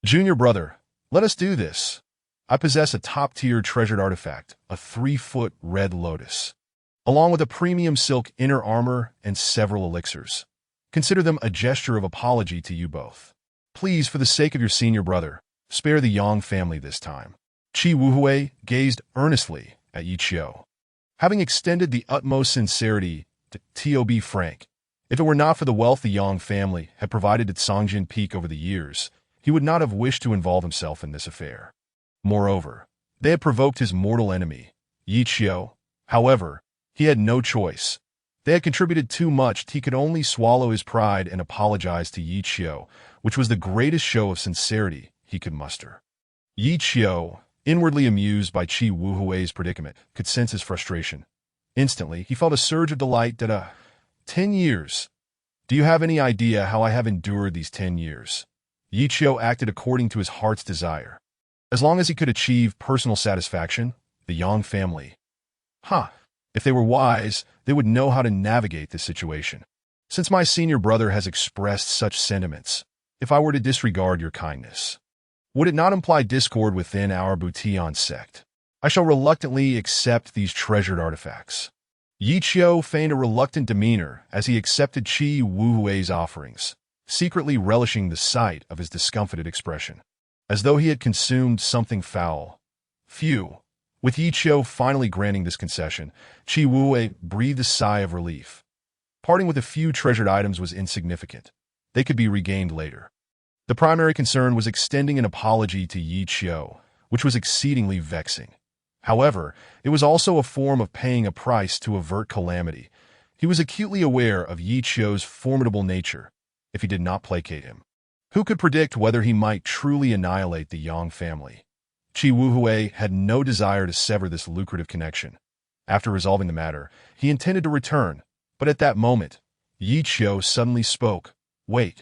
A: "Junior brother, let us do this. I possess a top-tier treasured artifact, a 3-foot red lotus, along with a premium silk inner armor and several elixirs. Consider them a gesture of apology to you both. Please, for the sake of your senior brother, spare the Yang family this time." Qi Wuhui gazed earnestly at Yi Qiu. Having extended the utmost sincerity to be frank, if it were not for the wealth the Yang family had provided at Songjin Peak over the years, he would not have wished to involve himself in this affair. Moreover, they had provoked his mortal enemy, Yi Qiu. However, he had no choice. They had contributed too much. He could only swallow his pride and apologize to Yi Qiu, which was the greatest show of sincerity he could muster. Yi Qiu, inwardly amused by Qi Wuhui's predicament, could sense his frustration. Instantly, he felt a surge of delight that 10 years. Do you have any idea how I have endured these 10 years? Yi Qiu acted according to his heart's desire. As long as he could achieve personal satisfaction, the Yang family. If they were wise, they would know how to navigate this situation. Since my senior brother has expressed such sentiments, if I were to disregard your kindness, would it not imply discord within our Butian sect? I shall reluctantly accept these treasured artifacts. Yi Qiu feigned a reluctant demeanor as he accepted Qi Wuhui's offerings, secretly relishing the sight of his discomfited expression, as though he had consumed something foul. Phew! With Yi Qiu finally granting this concession, Qi Wuhui breathed a sigh of relief. Parting with a few treasured items was insignificant. They could be regained later. The primary concern was extending an apology to Yi Qiu, which was exceedingly vexing. However, it was also a form of paying a price to avert calamity. He was acutely aware of Yi Qiu's formidable nature if he did not placate him. Who could predict whether he might truly annihilate the Yang family? Qi Wuhui had no desire to sever this lucrative connection. After resolving the matter, he intended to return, but at that moment, Yi Qiu suddenly spoke. "Wait.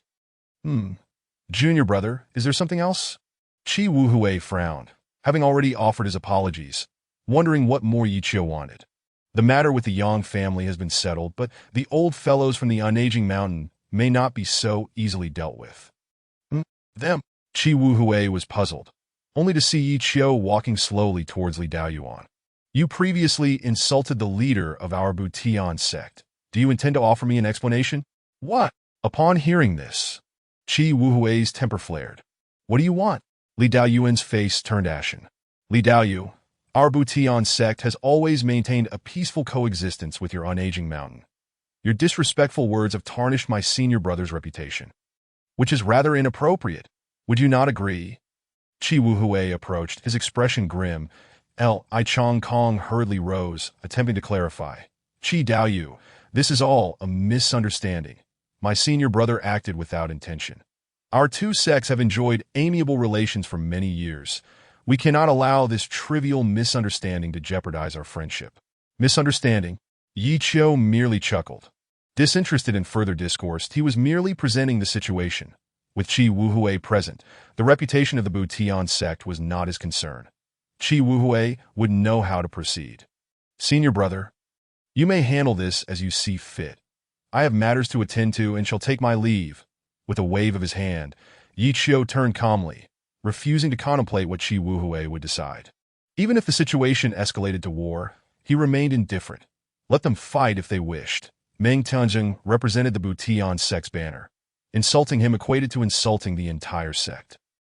A: Junior brother, is there something else?" Qi Wuhui frowned, having already offered his apologies, wondering what more Yi Qiu wanted. The matter with the Yang family has been settled, but the old fellows from the unaging mountain may not be so easily dealt with. Them? Qi Wuhui was puzzled, only to see Yi Qiu walking slowly towards Li Daoyuan. "You previously insulted the leader of our Butian sect. Do you intend to offer me an explanation?" "What?" Upon hearing this, Qi Wuhui's temper flared. "What do you want?" Li Daoyuan's face turned ashen. "Li Daoyu, our Butian sect has always maintained a peaceful coexistence with your unaging mountain. Your disrespectful words have tarnished my senior brother's reputation, which is rather inappropriate. Would you not agree?" Qi Wuhui approached, his expression grim. I Chong Kong hurriedly rose, attempting to clarify. "Qi Daoyu, this is all a misunderstanding. My senior brother acted without intention. Our two sects have enjoyed amiable relations for many years. We cannot allow this trivial misunderstanding to jeopardize our friendship." "Misunderstanding?" Yi Qiu merely chuckled. Disinterested in further discourse, he was merely presenting the situation. With Qi Wuhui present, the reputation of the Butian sect was not his concern. Qi Wuhui would know how to proceed. Senior brother, you may handle this as you see fit. I have matters to attend to and shall take my leave. With a wave of his hand, Yi Qiu turned calmly, refusing to contemplate what Qi Wuhui would decide. Even if the situation escalated to war, he remained indifferent. Let them fight if they wished. Meng Tianjing represented the Butian sect's banner. Insulting him equated to insulting the entire sect.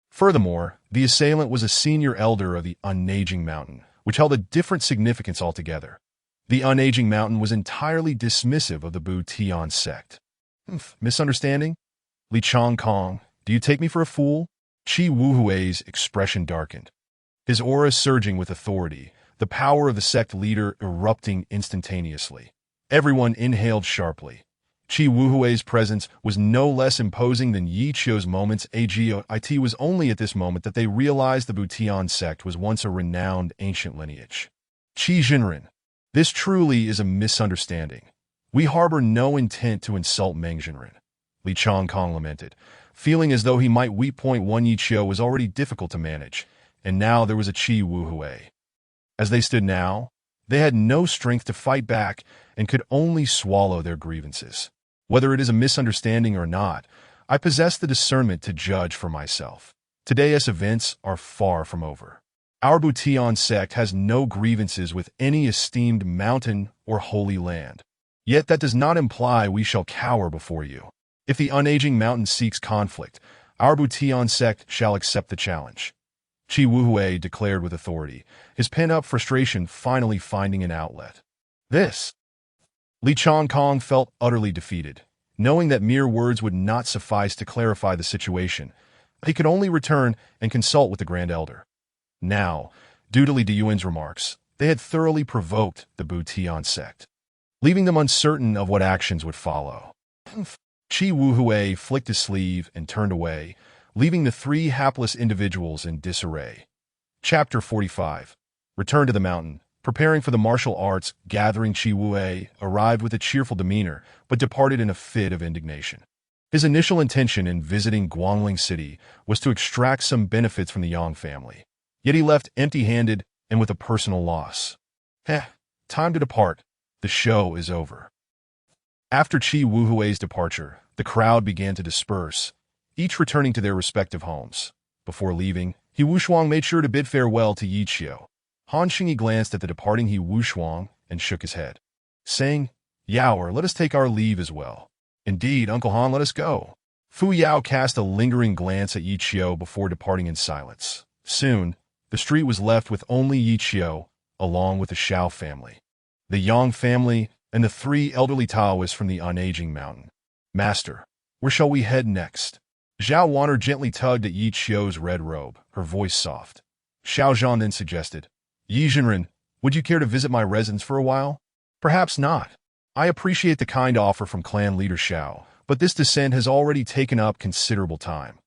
A: Furthermore, the assailant was a senior elder of the Unaging Mountain, which held a different significance altogether. The Unaging Mountain was entirely dismissive of the Butian sect. Misunderstanding? Li Changkong, do you take me for a fool? Qi Wuhui's expression darkened. His aura surging with authority, the power of the sect leader erupting instantaneously. Everyone inhaled sharply. Qi Wuhui's presence was no less imposing than Yi Qiu's moments. It was only at this moment that they realized the Butian sect was once a renowned ancient lineage. Qi Jinren, this truly is a misunderstanding. We harbor no intent to insult Meng Jinren. Li Changkong lamented, feeling as though he might weep. One Yi Qiu was already difficult to manage, and now there was a Qi Wuhui. As they stood now, they had no strength to fight back and could only swallow their grievances. Whether it is a misunderstanding or not, I possess the discernment to judge for myself. Today's events are far from over. Our Butian sect has no grievances with any esteemed mountain or holy land. Yet that does not imply we shall cower before you. If the Unaging Mountain seeks conflict, our Butian sect shall accept the challenge. Qi Wuhui declared with authority, his pent-up frustration finally finding an outlet. This. Li Changkong felt utterly defeated. Knowing that mere words would not suffice to clarify the situation, he could only return and consult with the Grand Elder. Now, due to Li Diyuan's remarks, they had thoroughly provoked the Butian sect, leaving them uncertain of what actions would follow. Qi Wuhui flicked his sleeve and turned away, leaving the three hapless individuals in disarray. Chapter 45. Return to the mountain. Preparing for the martial arts, gathering Qi Wuhui arrived with a cheerful demeanor, but departed in a fit of indignation. His initial intention in visiting Guangling City was to extract some benefits from the Yang family. Yet he left empty-handed and with a personal loss. Time to depart. The show is over. After Qi Wuhui's departure, the crowd began to disperse, each returning to their respective homes. Before leaving, He Wushuang made sure to bid farewell to Yi Qiu. Han Xingyi glanced at the departing He Wushuang and shook his head, saying, "Yaoer, let us take our leave as well." "Indeed, Uncle Han, let us go." Fu Yao cast a lingering glance at Yi Qiu before departing in silence. Soon, the street was left with only Yi Qiu, along with the Shao family, the Yang family, and the three elderly Taoists from the Unaging Mountain. "Master, where shall we head next?" Zhao Wanner gently tugged at Yi Qiu's red robe, her voice soft. Xiao Zhan then suggested, "Yi Jinren, would you care to visit my residence for a while?" "Perhaps not. I appreciate the kind offer from clan leader Xiao, but this descent has already taken up considerable time.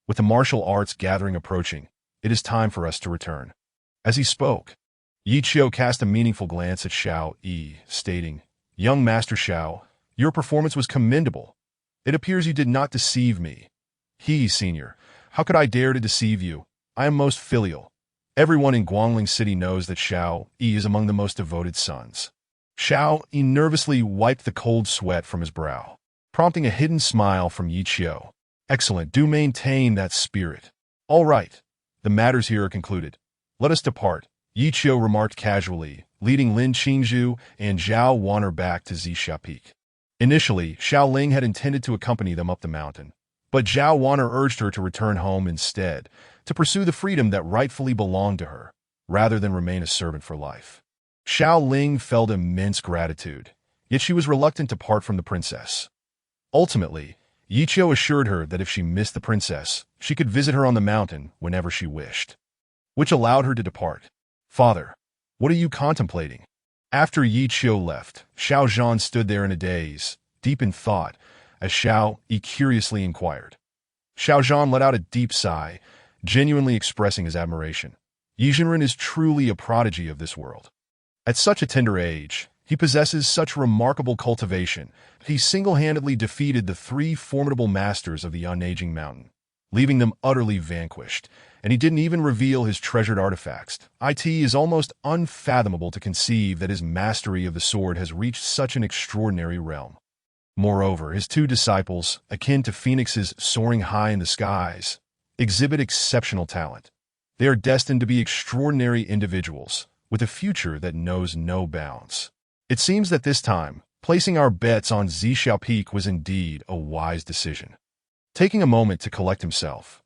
A: With the martial arts gathering approaching, it is time for us to return." As he spoke, Yi Qiu cast a meaningful glance at Xiao Yi, stating, "Young Master Xiao, your performance was commendable. It appears you did not deceive me." "He, senior, how could I dare to deceive you? I am most filial. Everyone in Guangling City knows that Xiao Yi is among the most devoted sons." Xiao Yi nervously wiped the cold sweat from his brow, prompting a hidden smile from Yi Qiu. "Excellent, do maintain that spirit." "All right, the matters here are concluded. Let us depart," Yi Qiu remarked casually, leading Lin Qingzhu and Zhao Wanner back to Zixia Peak. Initially, Xiao Ling had intended to accompany them up the mountain, but Zhao Wanner urged her to return home instead, to pursue the freedom that rightfully belonged to her, rather than remain a servant for life. Xiao Ling felt immense gratitude, yet she was reluctant to part from the princess. Ultimately, Yi Qiu assured her that if she missed the princess, she could visit her on the mountain whenever she wished, which allowed her to depart. "Father, what are you contemplating?" After Yi Qiu left, Xiao Zhan stood there in a daze, deep in thought, as Xiao Yi curiously inquired. Xiao Zhan let out a deep sigh, genuinely expressing his admiration. Yi Jinren is truly a prodigy of this world. At such a tender age, He possesses such remarkable cultivation. He single-handedly defeated the three formidable masters of the unaging mountain, leaving them utterly vanquished, and he didn't even reveal his treasured artifacts. It is almost unfathomable to conceive that his mastery of the sword has reached such an extraordinary realm. Moreover, his two disciples, akin to phoenixes soaring high in the skies, exhibit exceptional talent. They are destined to be extraordinary individuals, with a future that knows no bounds. It seems that this time, placing our bets on Xiaopik was indeed a wise decision. Taking a moment to collect himself,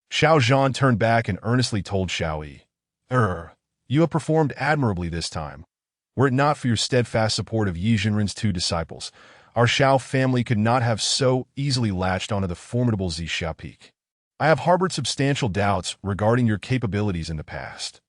A: Xiao Zhan turned back and earnestly told Xiao Yi, You have performed admirably this time. Were it not for your steadfast support of Yi Jinren's two disciples, our Xiao family could not have so easily latched onto the formidable Xiaopik. I have harbored substantial doubts regarding your capabilities in the past.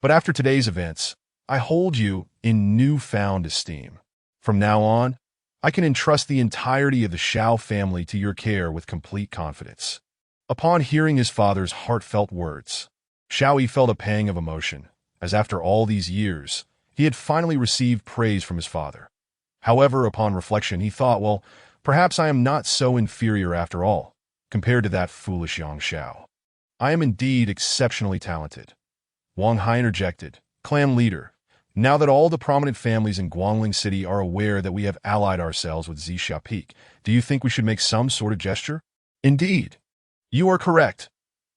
A: But after today's events, I hold you in newfound esteem. From now on, I can entrust the entirety of the Xiao family to your care with complete confidence. Upon hearing his father's heartfelt words, Xiao Yi felt a pang of emotion, as after all these years, he had finally received praise from his father. However, upon reflection, he thought, well, perhaps I am not so inferior after all, compared to that foolish young Xiao. I am indeed exceptionally talented. Wang Hai interjected, Clan leader, now that all the prominent families in Guangling City are aware that we have allied ourselves with Xiaopik, do you think we should make some sort of gesture? Indeed. You are correct.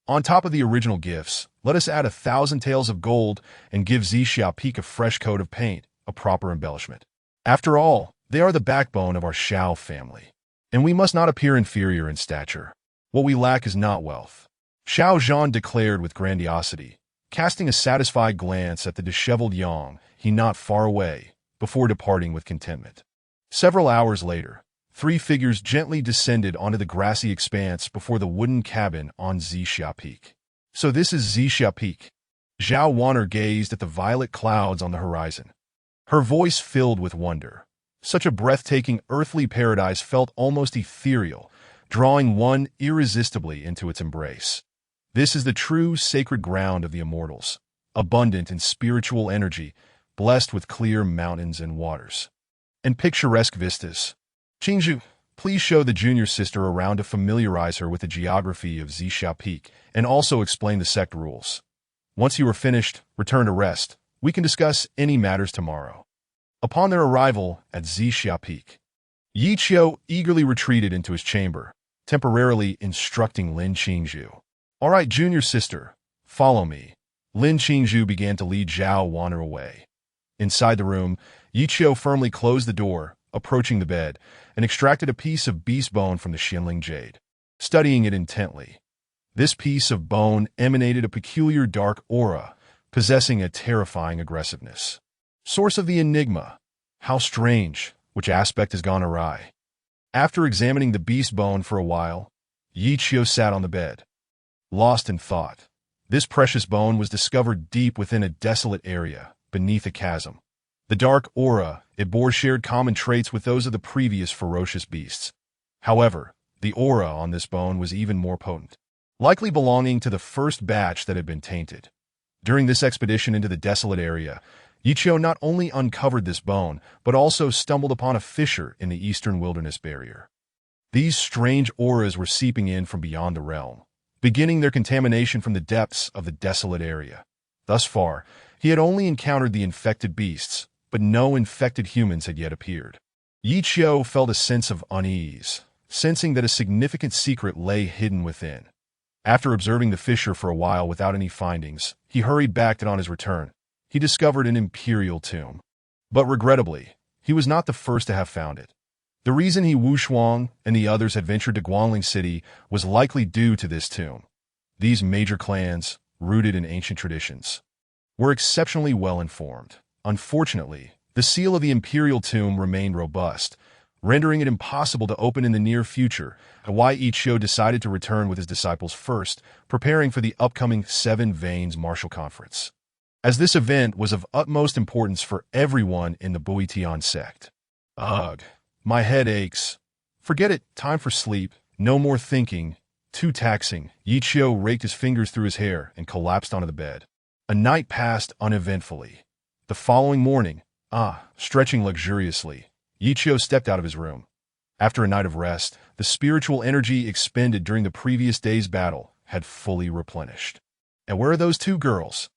A: On top of the original gifts, let us add 1,000 taels of gold and give Xiaopik a fresh coat of paint, a proper embellishment. After all, they are the backbone of our Xiao family, and we must not appear inferior in stature. What we lack is not wealth. Xiao Zhan declared with grandiosity, casting a satisfied glance at the disheveled Yang, he not far away, before departing with contentment. Several hours later, three figures gently descended onto the grassy expanse before the wooden cabin on Xiaopik. So this is Xiaopik. Zhao Wanner gazed at the violet clouds on the horizon. Her voice filled with wonder. Such a breathtaking earthly paradise felt almost ethereal, drawing one irresistibly into its embrace. This is the true sacred ground of the immortals, abundant in spiritual energy, blessed with clear mountains and waters, and picturesque vistas. Qingzhu, please show the junior sister around to familiarize her with the geography of Xiaopik and also explain the sect rules. Once you are finished, return to rest. We can discuss any matters tomorrow. Upon their arrival at Xiaopik, Yi Qiu eagerly retreated into his chamber, temporarily instructing Lin Qingzhu. All right, junior sister, follow me. Lin Qingzhu began to lead Zhao Wanner away. Inside the room, Yi Qiu firmly closed the door, approaching the bed, and extracted a piece of beast bone from the Xinling jade. Studying it intently, this piece of bone emanated a peculiar dark aura, possessing a terrifying aggressiveness. Source of the enigma. How strange. Which aspect has gone awry? After examining the beast bone for a while, Yi Qiu sat on the bed, lost in thought. This precious bone was discovered deep within a desolate area, beneath a chasm. The dark aura it bore shared common traits with those of the previous ferocious beasts. However, the aura on this bone was even more potent, likely belonging to the first batch that had been tainted. During this expedition into the desolate area, Yi Qiu not only uncovered this bone, but also stumbled upon a fissure in the eastern wilderness barrier. These strange auras were seeping in from beyond the realm, beginning their contamination from the depths of the desolate area. Thus far, he had only encountered the infected beasts, but no infected humans had yet appeared. Yi Qiu felt a sense of unease, sensing that a significant secret lay hidden within. After observing the fissure for a while without any findings, he hurried back, and on his return, he discovered an imperial tomb. But regrettably, he was not the first to have found it. The reason he Wu Shuang and the others had ventured to Guangling City was likely due to this tomb. These major clans, rooted in ancient traditions, were exceptionally well informed. Unfortunately, the seal of the imperial tomb remained robust, rendering it impossible to open in the near future, and why Yi Qiu decided to return with his disciples first, preparing for the upcoming Seven Veins Martial Conference, as this event was of utmost importance for everyone in the Buitian sect. Ugh, my head aches. Forget it, time for sleep, no more thinking, too taxing. Yi Qiu raked his fingers through his hair and collapsed onto the bed. A night passed uneventfully. The following morning, Stretching luxuriously, Yichio stepped out of his room. After a night of rest, the spiritual energy expended during the previous day's battle had fully replenished. And where are those two girls?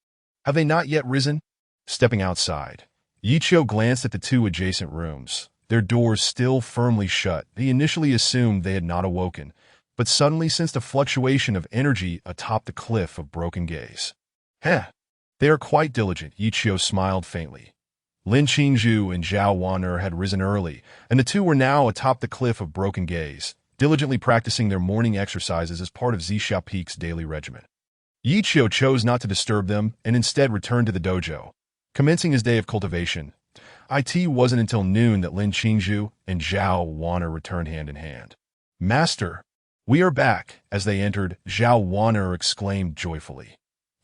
A: Have they not yet risen? Stepping outside, Yichio glanced at the two adjacent rooms, their doors still firmly shut. He initially assumed they had not awoken, but suddenly sensed a fluctuation of energy atop the cliff of broken gaze. They are quite diligent, Yichio smiled faintly. Lin Qingzhu and Zhao Wan'er had risen early, and the two were now atop the cliff of broken gaze, diligently practicing their morning exercises as part of Zixia Peak's daily regimen. Yichio chose not to disturb them and instead returned to the dojo, commencing his day of cultivation. It wasn't until noon that Lin Qingzhu and Zhao Wan'er returned hand in hand. "Master, we are back," as they entered, Zhao Wan'er exclaimed joyfully.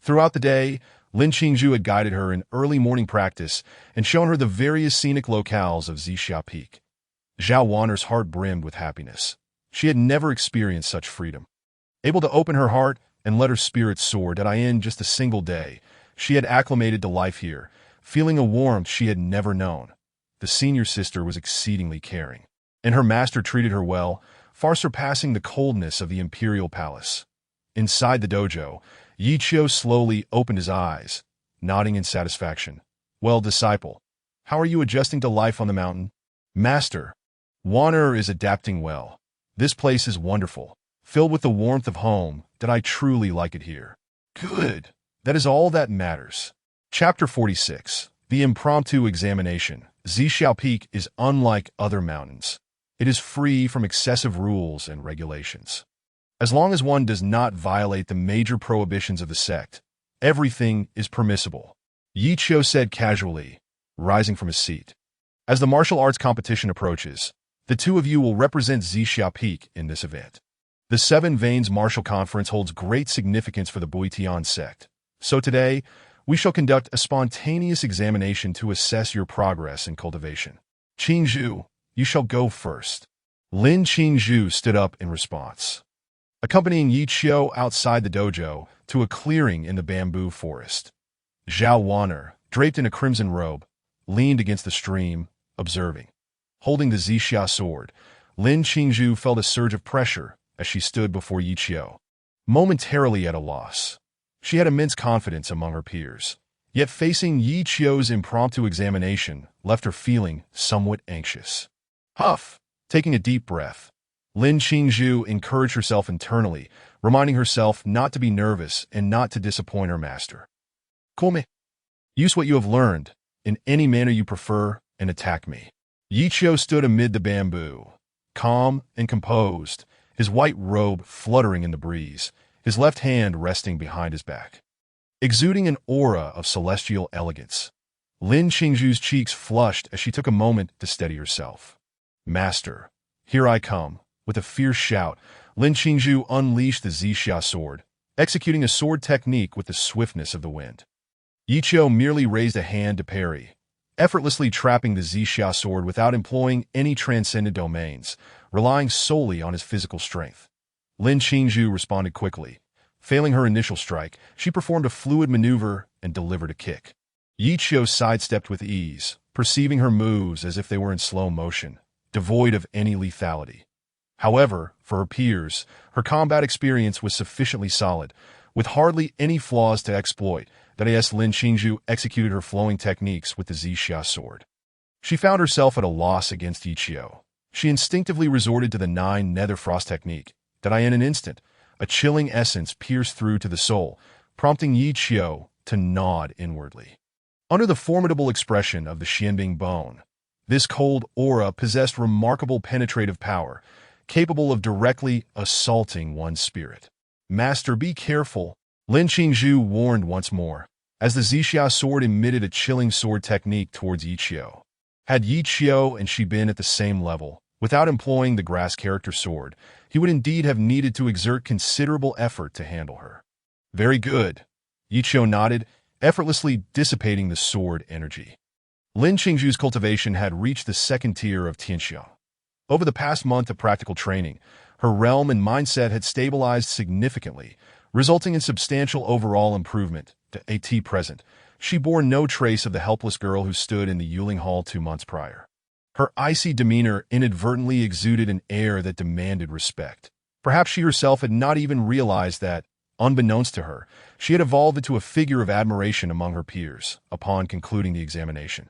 A: Throughout the day, Lin Qingzhu had guided her in early morning practice and shown her the various scenic locales of Zixia Peak. Zhao Wan'er's heart brimmed with happiness. She had never experienced such freedom. Able to open her heart and let her spirit soar that in just a single day, she had acclimated to life here, feeling a warmth she had never known. The senior sister was exceedingly caring, and her master treated her well, far surpassing the coldness of the imperial palace. Inside the dojo, Yichio slowly opened his eyes, nodding in satisfaction. "Well, disciple, how are you adjusting to life on the mountain?" "Master, Wan'er is adapting well. This place is wonderful, filled with the warmth of home that I truly like it here." "Good. That is all that matters." Chapter 46. The Impromptu Examination. Zixia Peak is unlike other mountains. It is free from excessive rules and regulations. As long as one does not violate the major prohibitions of the sect, everything is permissible, Yichio said casually, rising from his seat. "As the martial arts competition approaches, the two of you will represent Zixia Peak in this event. The Seven Veins Martial Conference holds great significance for the Buitian sect, so today we shall conduct a spontaneous examination to assess your progress in cultivation. Qingzhu, you shall go first." Lin Qingzhu stood up in response, accompanying Yichio outside the dojo to a clearing in the bamboo forest. Zhao Wan'er, draped in a crimson robe, leaned against the stream, observing. Holding the Zixia sword, Lin Qingzhu felt a surge of pressure as she stood before Yichio, momentarily at a loss. She had immense confidence among her peers, yet facing Yichio's impromptu examination left her feeling somewhat anxious. Huff! Taking a deep breath, Lin Qingzhu encouraged herself internally, reminding herself not to be nervous and not to disappoint her master. "Come. Use what you have learned, in any manner you prefer, and attack me." Yichio stood amid the bamboo, calm and composed, his white robe fluttering in the breeze, his left hand resting behind his back. Exuding an aura of celestial elegance, Lin Qingzhu's cheeks flushed as she took a moment to steady herself. "Master, here I come." With a fierce shout, Lin Qingzhu unleashed the Zixia sword, executing a sword technique with the swiftness of the wind. Yichio merely raised a hand to parry, effortlessly trapping the Zixia sword without employing any transcendent domains, relying solely on his physical strength. Lin Qingzhu responded quickly. Failing her initial strike, she performed a fluid maneuver and delivered a kick. Yichio sidestepped with ease, perceiving her moves as if they were in slow motion, devoid of any lethality. However, for her peers, her combat experience was sufficiently solid, with hardly any flaws to exploit, that Lin Qingzhu executed her flowing techniques with the Zixia sword. She found herself at a loss against Yichio. She instinctively resorted to the 9 Nether Frost technique, that in an instant, a chilling essence pierced through to the soul, prompting Yichio to nod inwardly. Under the formidable expression of the Xianbing bone, this cold aura possessed remarkable penetrative power, capable of directly assaulting one's spirit. "Master, be careful," Lin Qingzhu warned once more, as the Zixia sword emitted a chilling sword technique towards Yichio. Had Yichio and she been at the same level, without employing the grass character sword, he would indeed have needed to exert considerable effort to handle her. "Very good," Yichio nodded, effortlessly dissipating the sword energy. Lin Qingzhu's cultivation had reached the second tier of Tianxiang. Over the past month of practical training, her realm and mindset had stabilized significantly, resulting in substantial overall improvement to present. she bore no trace of the helpless girl who stood in the Yuling Hall 2 months prior. Her icy demeanor inadvertently exuded an air that demanded respect. Perhaps she herself had not even realized that, unbeknownst to her, she had evolved into a figure of admiration among her peers upon concluding the examination.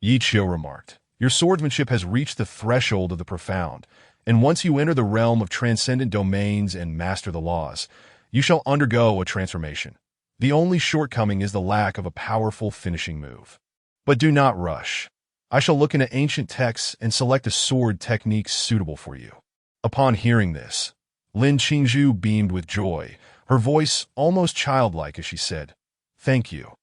A: Yi Qiu remarked, "Your swordsmanship has reached the threshold of the profound, and once you enter the realm of transcendent domains and master the laws, you shall undergo a transformation. The only shortcoming is the lack of a powerful finishing move. But do not rush. I shall look into ancient texts and select a sword technique suitable for you." Upon hearing this, Lin Qingzhu beamed with joy, her voice almost childlike as she said, "Thank you,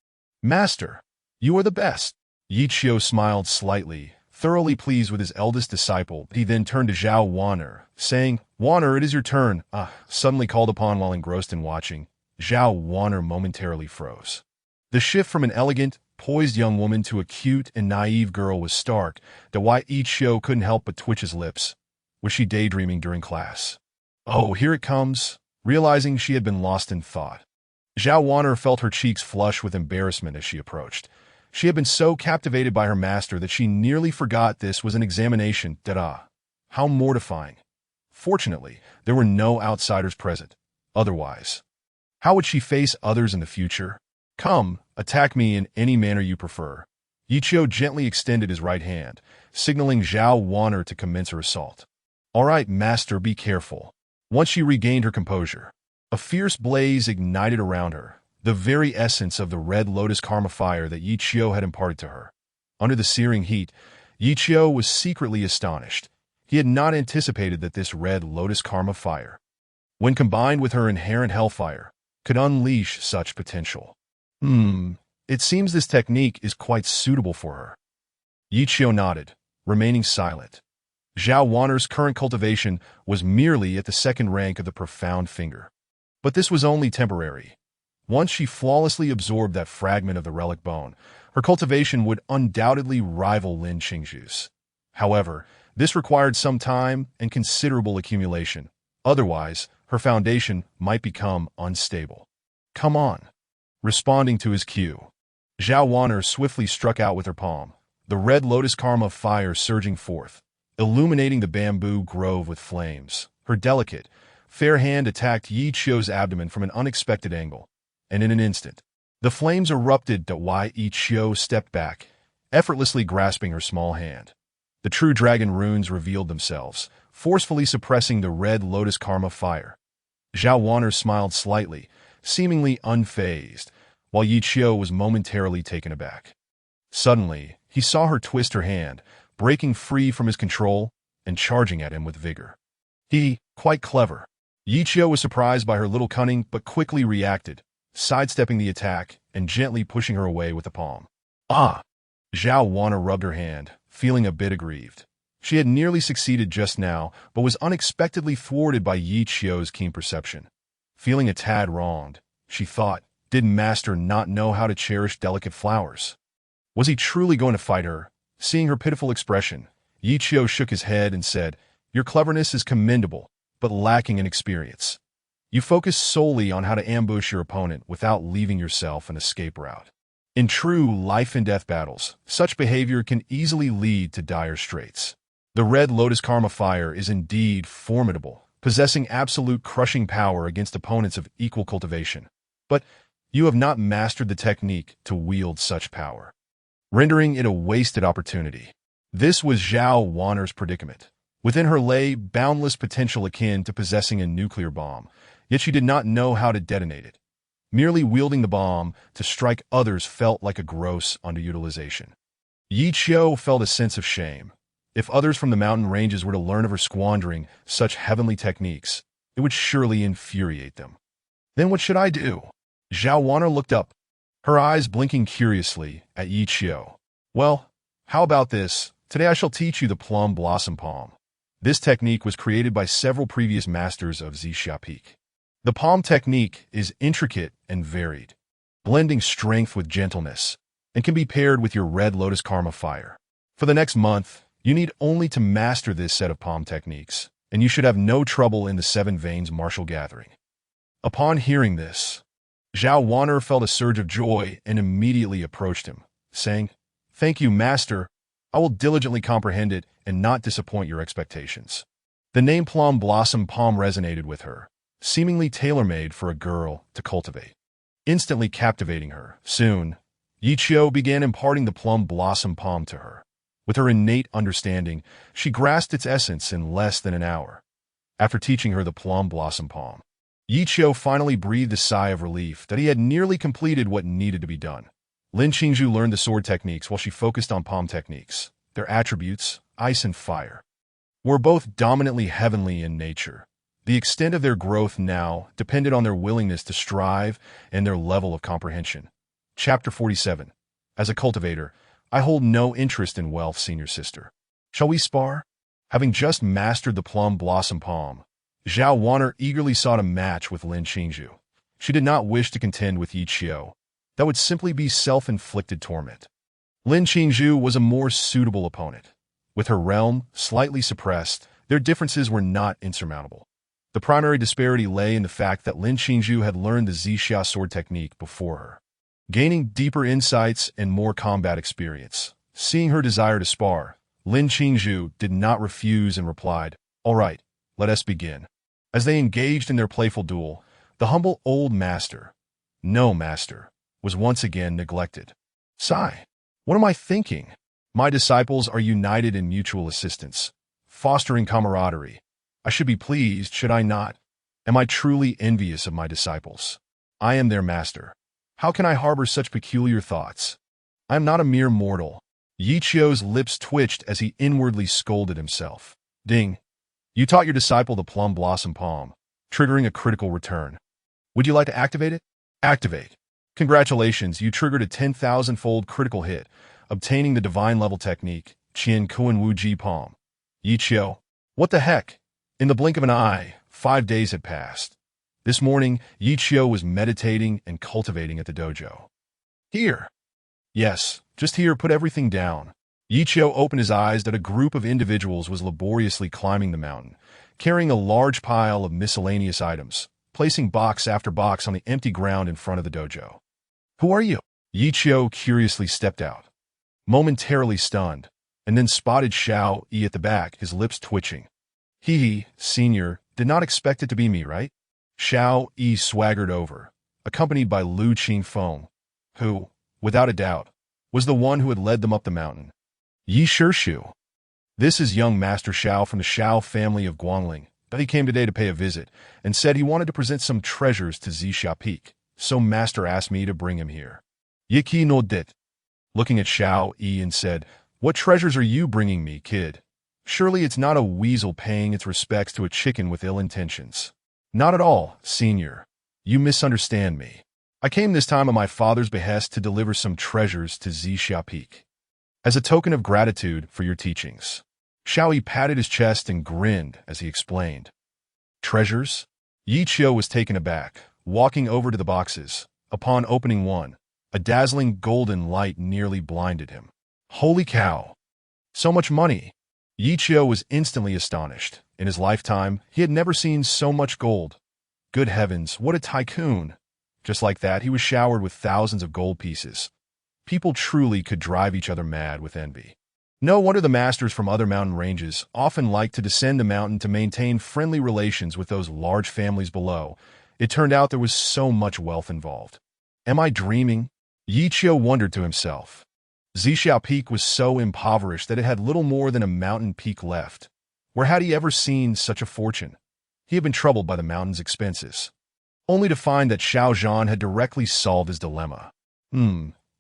A: Master. You are the best." Yi Qiu smiled slightly, thoroughly pleased with his eldest disciple. He then turned to Zhao Wan'er, saying, "Wan'er, it is your turn." Suddenly called upon while engrossed in watching, Zhao Wan'er momentarily froze. The shift from an elegant, poised young woman to a cute and naive girl was stark, that why Yi Qiu couldn't help but twitch his lips. Was she daydreaming during class? Oh, here it comes. Realizing she had been lost in thought, Zhao Wan'er felt her cheeks flush with embarrassment as she approached. She had been so captivated by her master that she nearly forgot this was an examination. How mortifying. Fortunately, there were no outsiders present. Otherwise, how would she face others in the future? "Come, attack me in any manner you prefer." Yi Qiu gently extended his right hand, signaling Zhao Wan'er to commence her assault. "All right, master, be careful." Once she regained her composure, a fierce blaze ignited around her, the very essence of the red lotus karma fire that Yi Qiu had imparted to her. Under the searing heat, Yi Qiu was secretly astonished. He had not anticipated that this red lotus karma fire, when combined with her inherent hellfire, could unleash such potential. It seems this technique is quite suitable for her. Yi Qiu nodded, remaining silent. Zhao Wan'er's current cultivation was merely at the second rank of the profound finger. But this was only temporary. Once she flawlessly absorbed that fragment of the relic bone, her cultivation would undoubtedly rival Lin Qingzhu's. However, this required some time and considerable accumulation. Otherwise, her foundation might become unstable. "Come on." Responding to his cue, Zhao Wan'er swiftly struck out with her palm, the red lotus karma fire surging forth, illuminating the bamboo grove with flames. Her delicate, fair hand attacked Yi Qiu's abdomen from an unexpected angle, and in an instant, the flames erupted to why Yi Qiu stepped back, effortlessly grasping her small hand. The true dragon runes revealed themselves, forcefully suppressing the red lotus karma fire. Zhao Wan'er smiled slightly, seemingly unfazed, while Yi Qiu was momentarily taken aback. Suddenly, he saw her twist her hand, breaking free from his control and charging at him with vigor. Quite clever. Yi Qiu was surprised by her little cunning but quickly reacted, sidestepping the attack and gently pushing her away with the palm. Zhao Wan'er rubbed her hand, feeling a bit aggrieved. She had nearly succeeded just now, but was unexpectedly thwarted by Yi Qiu's keen perception. Feeling a tad wronged, she thought, did Master not know how to cherish delicate flowers? Was he truly going to fight her? Seeing her pitiful expression, Yi Qiu shook his head and said, "Your cleverness is commendable, but lacking in experience. You focus solely on how to ambush your opponent without leaving yourself an escape route. In true life-and-death battles, such behavior can easily lead to dire straits. The red lotus karma fire is indeed formidable, possessing absolute crushing power against opponents of equal cultivation. But you have not mastered the technique to wield such power, rendering it a wasted opportunity." This was Zhao Wan'er's predicament. Within her lay boundless potential akin to possessing a nuclear bomb, yet she did not know how to detonate it. Merely wielding the bomb to strike others felt like a gross underutilization. Yi Qiu felt a sense of shame. If others from the mountain ranges were to learn of her squandering such heavenly techniques, it would surely infuriate them. Then what should I do? Zhao Wan'er looked up, her eyes blinking curiously at Yi Qiu. "Well, how about this? Today I shall teach you the plum blossom palm." This technique was created by several previous masters of Zixia Peak. The palm technique is intricate and varied, blending strength with gentleness, and can be paired with your red lotus karma fire. For the next month, you need only to master this set of palm techniques, and you should have no trouble in the Seven Veins martial gathering. Upon hearing this, Zhao Wan'er felt a surge of joy and immediately approached him, saying, "Thank you, master. I will diligently comprehend it and not disappoint your expectations." The name Plum Blossom Palm resonated with her, seemingly tailor-made for a girl to cultivate, instantly captivating her. Soon, Yi Qiu began imparting the Plum Blossom Palm to her. With her innate understanding, she grasped its essence in less than an hour. After teaching her the Plum Blossom Palm, Yi Qiu finally breathed a sigh of relief that he had nearly completed what needed to be done. Lin Qingzhu learned the sword techniques while she focused on palm techniques. Their attributes, ice and fire, were both dominantly heavenly in nature. The extent of their growth now depended on their willingness to strive and their level of comprehension. Chapter 47. As a cultivator, I hold no interest in wealth, senior sister. Shall we spar? Having just mastered the Plum Blossom Palm, Zhao Wan'er eagerly sought a match with Lin Qingzhu. She did not wish to contend with Yi Qiu. That would simply be self-inflicted torment. Lin Qingzhu was a more suitable opponent. With her realm slightly suppressed, their differences were not insurmountable. The primary disparity lay in the fact that Lin Qingzhu had learned the Zixia sword technique before her, gaining deeper insights and more combat experience. Seeing her desire to spar, Lin Qingzhu did not refuse and replied, "All right, let us begin." As they engaged in their playful duel, the humble old master, no master, was once again neglected. Sigh. What am I thinking? My disciples are united in mutual assistance, fostering camaraderie. I should be pleased, should I not? Am I truly envious of my disciples? I am their master. How can I harbor such peculiar thoughts? I am not a mere mortal. Yi Qiu's lips twitched as he inwardly scolded himself. Ding. You taught your disciple the Plum Blossom Palm, triggering a critical return. Would you like to activate it? Activate. Congratulations, you triggered a 10,000-fold critical hit, obtaining the divine level technique, Qian Kuan Wu Ji Palm. Yi Qiu. What the heck? In the blink of an eye, 5 days had passed. This morning, Yi Qiu was meditating and cultivating at the dojo. Here. Yes, just here, put everything down. Yi Qiu opened his eyes that a group of individuals was laboriously climbing the mountain, carrying a large pile of miscellaneous items, placing box after box on the empty ground in front of the dojo. Who are you? Yi Qiu curiously stepped out, momentarily stunned, and then spotted Xiao Yi at the back, his lips twitching. He, senior, did not expect it to be me, right? Xiao Yi swaggered over, accompanied by Lu Qingfeng, who, without a doubt, was the one who had led them up the mountain. Yi Shishu. This is young Master Xiao from the Xiao family of Guangling, but he came today to pay a visit and said he wanted to present some treasures to Zixia Peak, so Master asked me to bring him here. Yi Qi nodded, looking at Xiao Yi and said, "What treasures are you bringing me, kid? Surely it's not a weasel paying its respects to a chicken with ill intentions." Not at all, senior. You misunderstand me. I came this time on my father's behest to deliver some treasures to Zixia Peak, as a token of gratitude for your teachings. Xiao Yi patted his chest and grinned as he explained. Treasures? Yi Qiu was taken aback, walking over to the boxes. Upon opening one, a dazzling golden light nearly blinded him. Holy cow! So much money! Yi Qiu was instantly astonished. In his lifetime, he had never seen so much gold. Good heavens, what a tycoon! Just like that, he was showered with thousands of gold pieces. People truly could drive each other mad with envy. No wonder the masters from other mountain ranges often liked to descend the mountain to maintain friendly relations with those large families below. It turned out there was so much wealth involved. Am I dreaming? Yi Qiu wondered to himself. Zixia Peak was so impoverished that it had little more than a mountain peak left. Where had he ever seen such a fortune? He had been troubled by the mountain's expenses, only to find that Xiao Zhan had directly solved his dilemma.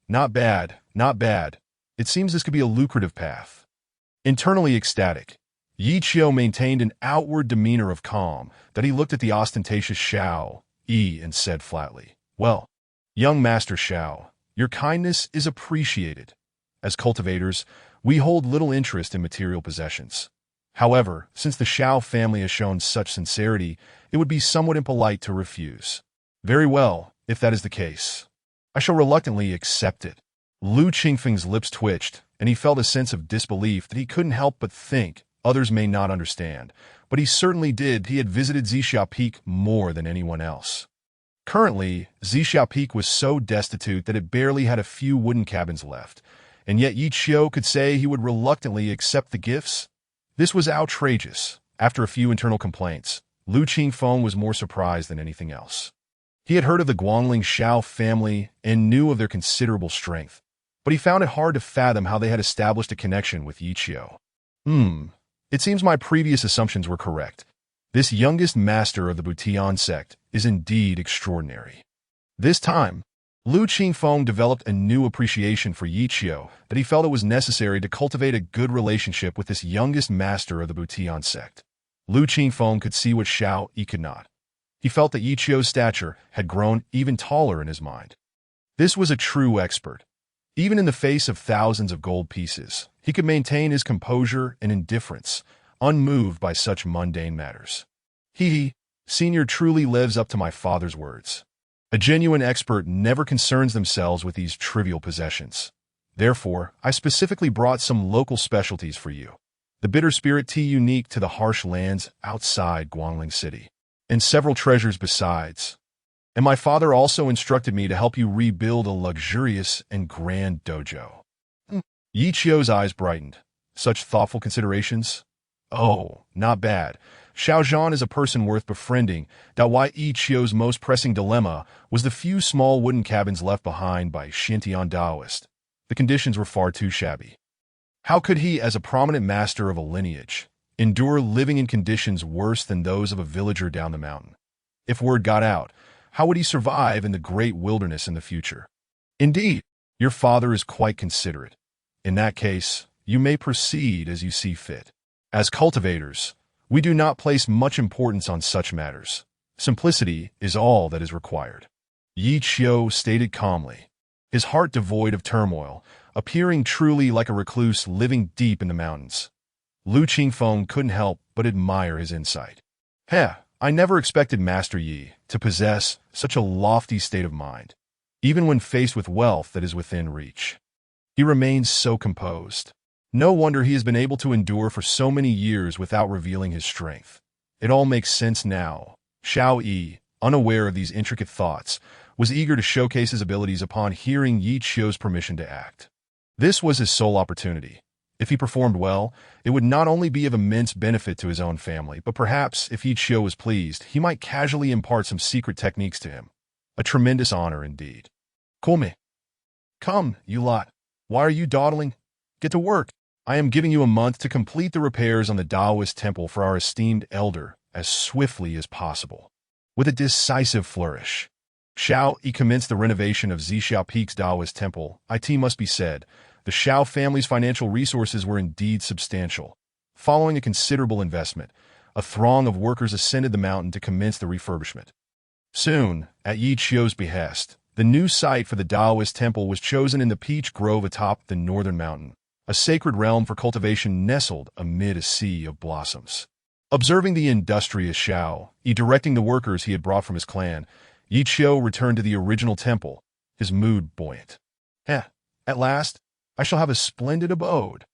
A: Not bad, not bad. It seems this could be a lucrative path. Internally ecstatic, Yi Qiu maintained an outward demeanor of calm that he looked at the ostentatious Xiao Yi and said flatly, "Well, young Master Xiao, your kindness is appreciated. As cultivators, we hold little interest in material possessions. However, since the Xiao family has shown such sincerity, it would be somewhat impolite to refuse. Very well, if that is the case. I shall reluctantly accept it." Lu Qingfeng's lips twitched, and he felt a sense of disbelief that he couldn't help but think others may not understand. But he certainly did. He had visited Zixia Peak more than anyone else. Currently, Zixia Peak was so destitute that it barely had a few wooden cabins left, and yet Yi Qiu could say he would reluctantly accept the gifts? This was outrageous. After a few internal complaints, Lu Qingfeng was more surprised than anything else. He had heard of the Guangling Shao family and knew of their considerable strength, but he found it hard to fathom how they had established a connection with Yi Qiu. It seems my previous assumptions were correct. This youngest master of the Butian sect is indeed extraordinary. This time, Lu Qingfeng developed a new appreciation for Yi Qiu that he felt it was necessary to cultivate a good relationship with this youngest master of the Butian sect. Lu Qingfeng could see what Shao Yi could not. He felt that Yi Qiu's stature had grown even taller in his mind. This was a true expert. Even in the face of thousands of gold pieces, he could maintain his composure and indifference, unmoved by such mundane matters. He, senior, truly lives up to my father's words. A genuine expert never concerns themselves with these trivial possessions. Therefore, I specifically brought some local specialties for you. The bitter spirit tea unique to the harsh lands outside Guangling City, and several treasures besides. And my father also instructed me to help you rebuild a luxurious and grand dojo. Yi Qiu's eyes brightened. Such thoughtful considerations? Oh, not bad. Xiao Zhan is a person worth befriending. That why Yi Qiu's most pressing dilemma was the few small wooden cabins left behind by Xintian Daoist. The conditions were far too shabby. How could he, as a prominent master of a lineage, endure living in conditions worse than those of a villager down the mountain? If word got out, how would he survive in the great wilderness in the future? Indeed, your father is quite considerate. In that case, you may proceed as you see fit. As cultivators, we do not place much importance on such matters. Simplicity is all that is required. Yi Qiu stated calmly, his heart devoid of turmoil, appearing truly like a recluse living deep in the mountains. Lu Qingfeng couldn't help but admire his insight. I never expected Master Yi to possess such a lofty state of mind, even when faced with wealth that is within reach. He remains so composed. No wonder he has been able to endure for so many years without revealing his strength. It all makes sense now. Shao Yi, unaware of these intricate thoughts, was eager to showcase his abilities upon hearing Yi Qiu's permission to act. This was his sole opportunity. If he performed well, it would not only be of immense benefit to his own family, but perhaps, if Yi Qiu was pleased, he might casually impart some secret techniques to him. A tremendous honor indeed. Come, you lot. Why are you dawdling? Get to work. I am giving you a month to complete the repairs on the Taoist temple for our esteemed elder as swiftly as possible. With a decisive flourish, Shao Yi commenced the renovation of Zixia Peak's Taoist temple. It must be said, the Shao family's financial resources were indeed substantial. Following a considerable investment, a throng of workers ascended the mountain to commence the refurbishment. Soon, at Yi Qiu's behest, the new site for the Taoist temple was chosen in the peach grove atop the northern mountain, a sacred realm for cultivation nestled amid a sea of blossoms. Observing the industrious Shao Yi directing the workers he had brought from his clan, Yi Qiu returned to the original temple, his mood buoyant. At last, I shall have a splendid abode.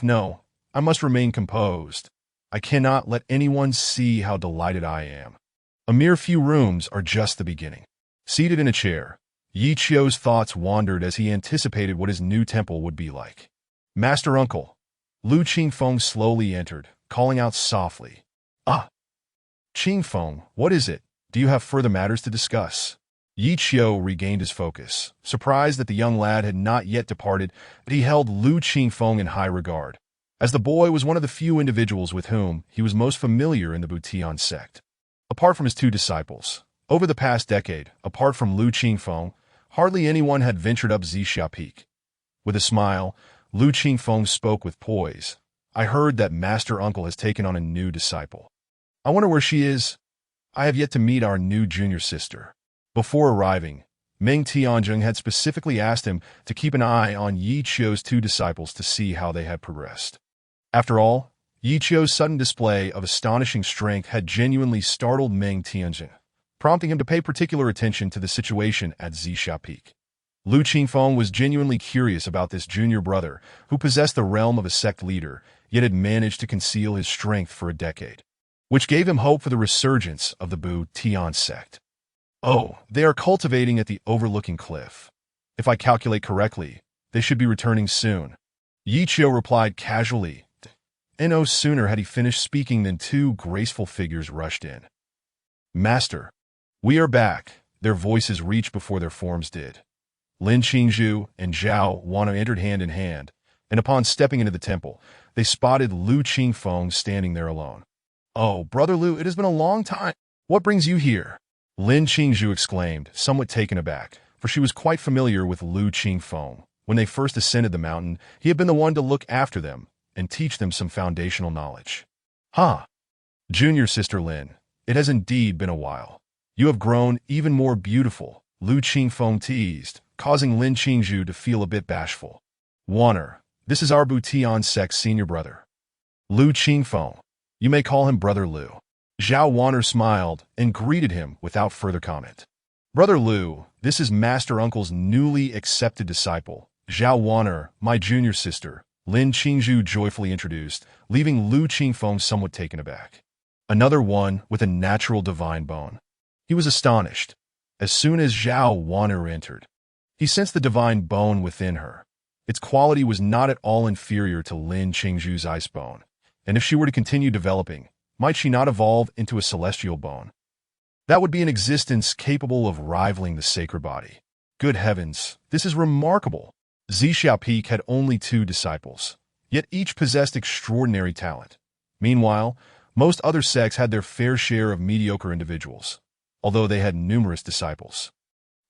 A: No, I must remain composed. I cannot let anyone see how delighted I am. A mere few rooms are just the beginning. Seated in a chair, Yi Qiu's thoughts wandered as he anticipated what his new temple would be like. Master Uncle, Lu Qingfeng slowly entered, calling out softly. Qingfeng, what is it? Do you have further matters to discuss? Yi Qiu regained his focus, surprised that the young lad had not yet departed, but he held Lu Qingfeng in high regard, as the boy was one of the few individuals with whom he was most familiar in the Butian sect. Apart from his two disciples, over the past decade, apart from Lu Qingfeng, hardly anyone had ventured up Zixia Peak. With a smile, Lu Qingfeng spoke with poise. I heard that Master Uncle has taken on a new disciple. I wonder where she is. I have yet to meet our new junior sister. Before arriving, Meng Tianjung had specifically asked him to keep an eye on Yi Qiu's two disciples to see how they had progressed. After all, Yi Qiu's sudden display of astonishing strength had genuinely startled Meng Tianjung, prompting him to pay particular attention to the situation at Zixia Peak. Lu Qingfeng was genuinely curious about this junior brother who possessed the realm of a sect leader, yet had managed to conceal his strength for a decade, which gave him hope for the resurgence of the Butian sect. Oh, they are cultivating at the overlooking cliff. If I calculate correctly, they should be returning soon. Yi Qiu replied casually, and no sooner had he finished speaking than two graceful figures rushed in. Master, we are back. Their voices reached before their forms did. Lin Qingzhu and Zhao Wana entered hand in hand, and upon stepping into the temple, they spotted Lu Qingfeng standing there alone. Oh, Brother Lu, it has been a long time. What brings you here? Lin Qingzhu exclaimed, somewhat taken aback, for she was quite familiar with Lu Qingfeng. When they first ascended the mountain, he had been the one to look after them and teach them some foundational knowledge. Ha! Junior sister Lin, it has indeed been a while. You have grown even more beautiful, Lu Qingfeng teased, causing Lin Qingzhu to feel a bit bashful. Waner, this is our Butian sect's senior brother. Lu Qingfeng. You may call him Brother Lu. Zhao Waner smiled and greeted him without further comment. Brother Lu, this is Master Uncle's newly accepted disciple, Zhao Waner, my junior sister, Lin Qingzhu joyfully introduced, leaving Lu Qingfeng somewhat taken aback. Another one with a natural divine bone. He was astonished. As soon as Zhao Waner entered, he sensed the divine bone within her. Its quality was not at all inferior to Lin Qingzhu's ice bone, and if she were to continue developing, might she not evolve into a celestial bone? That would be an existence capable of rivaling the sacred body. Good heavens, this is remarkable. Zixia Peak had only 2 disciples, yet each possessed extraordinary talent. Meanwhile, most other sects had their fair share of mediocre individuals, although they had numerous disciples.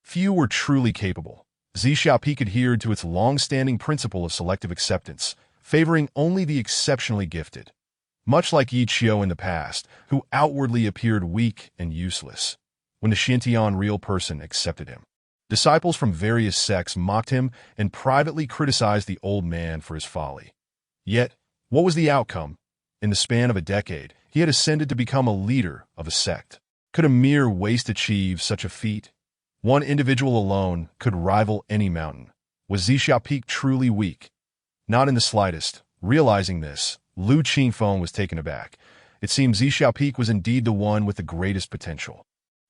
A: Few were truly capable. Zixia Peak adhered to its long-standing principle of selective acceptance, favoring only the exceptionally gifted. Much like Yi Qiu in the past, who outwardly appeared weak and useless, when the Xintian real person accepted him. Disciples from various sects mocked him and privately criticized the old man for his folly. Yet, what was the outcome? In the span of a decade, he had ascended to become a leader of a sect. Could a mere waste achieve such a feat? One individual alone could rival any mountain. Was Zixia Peak truly weak? Not in the slightest. Realizing this, Lu Qingfeng was taken aback. It seemed Zixia Peak was indeed the one with the greatest potential.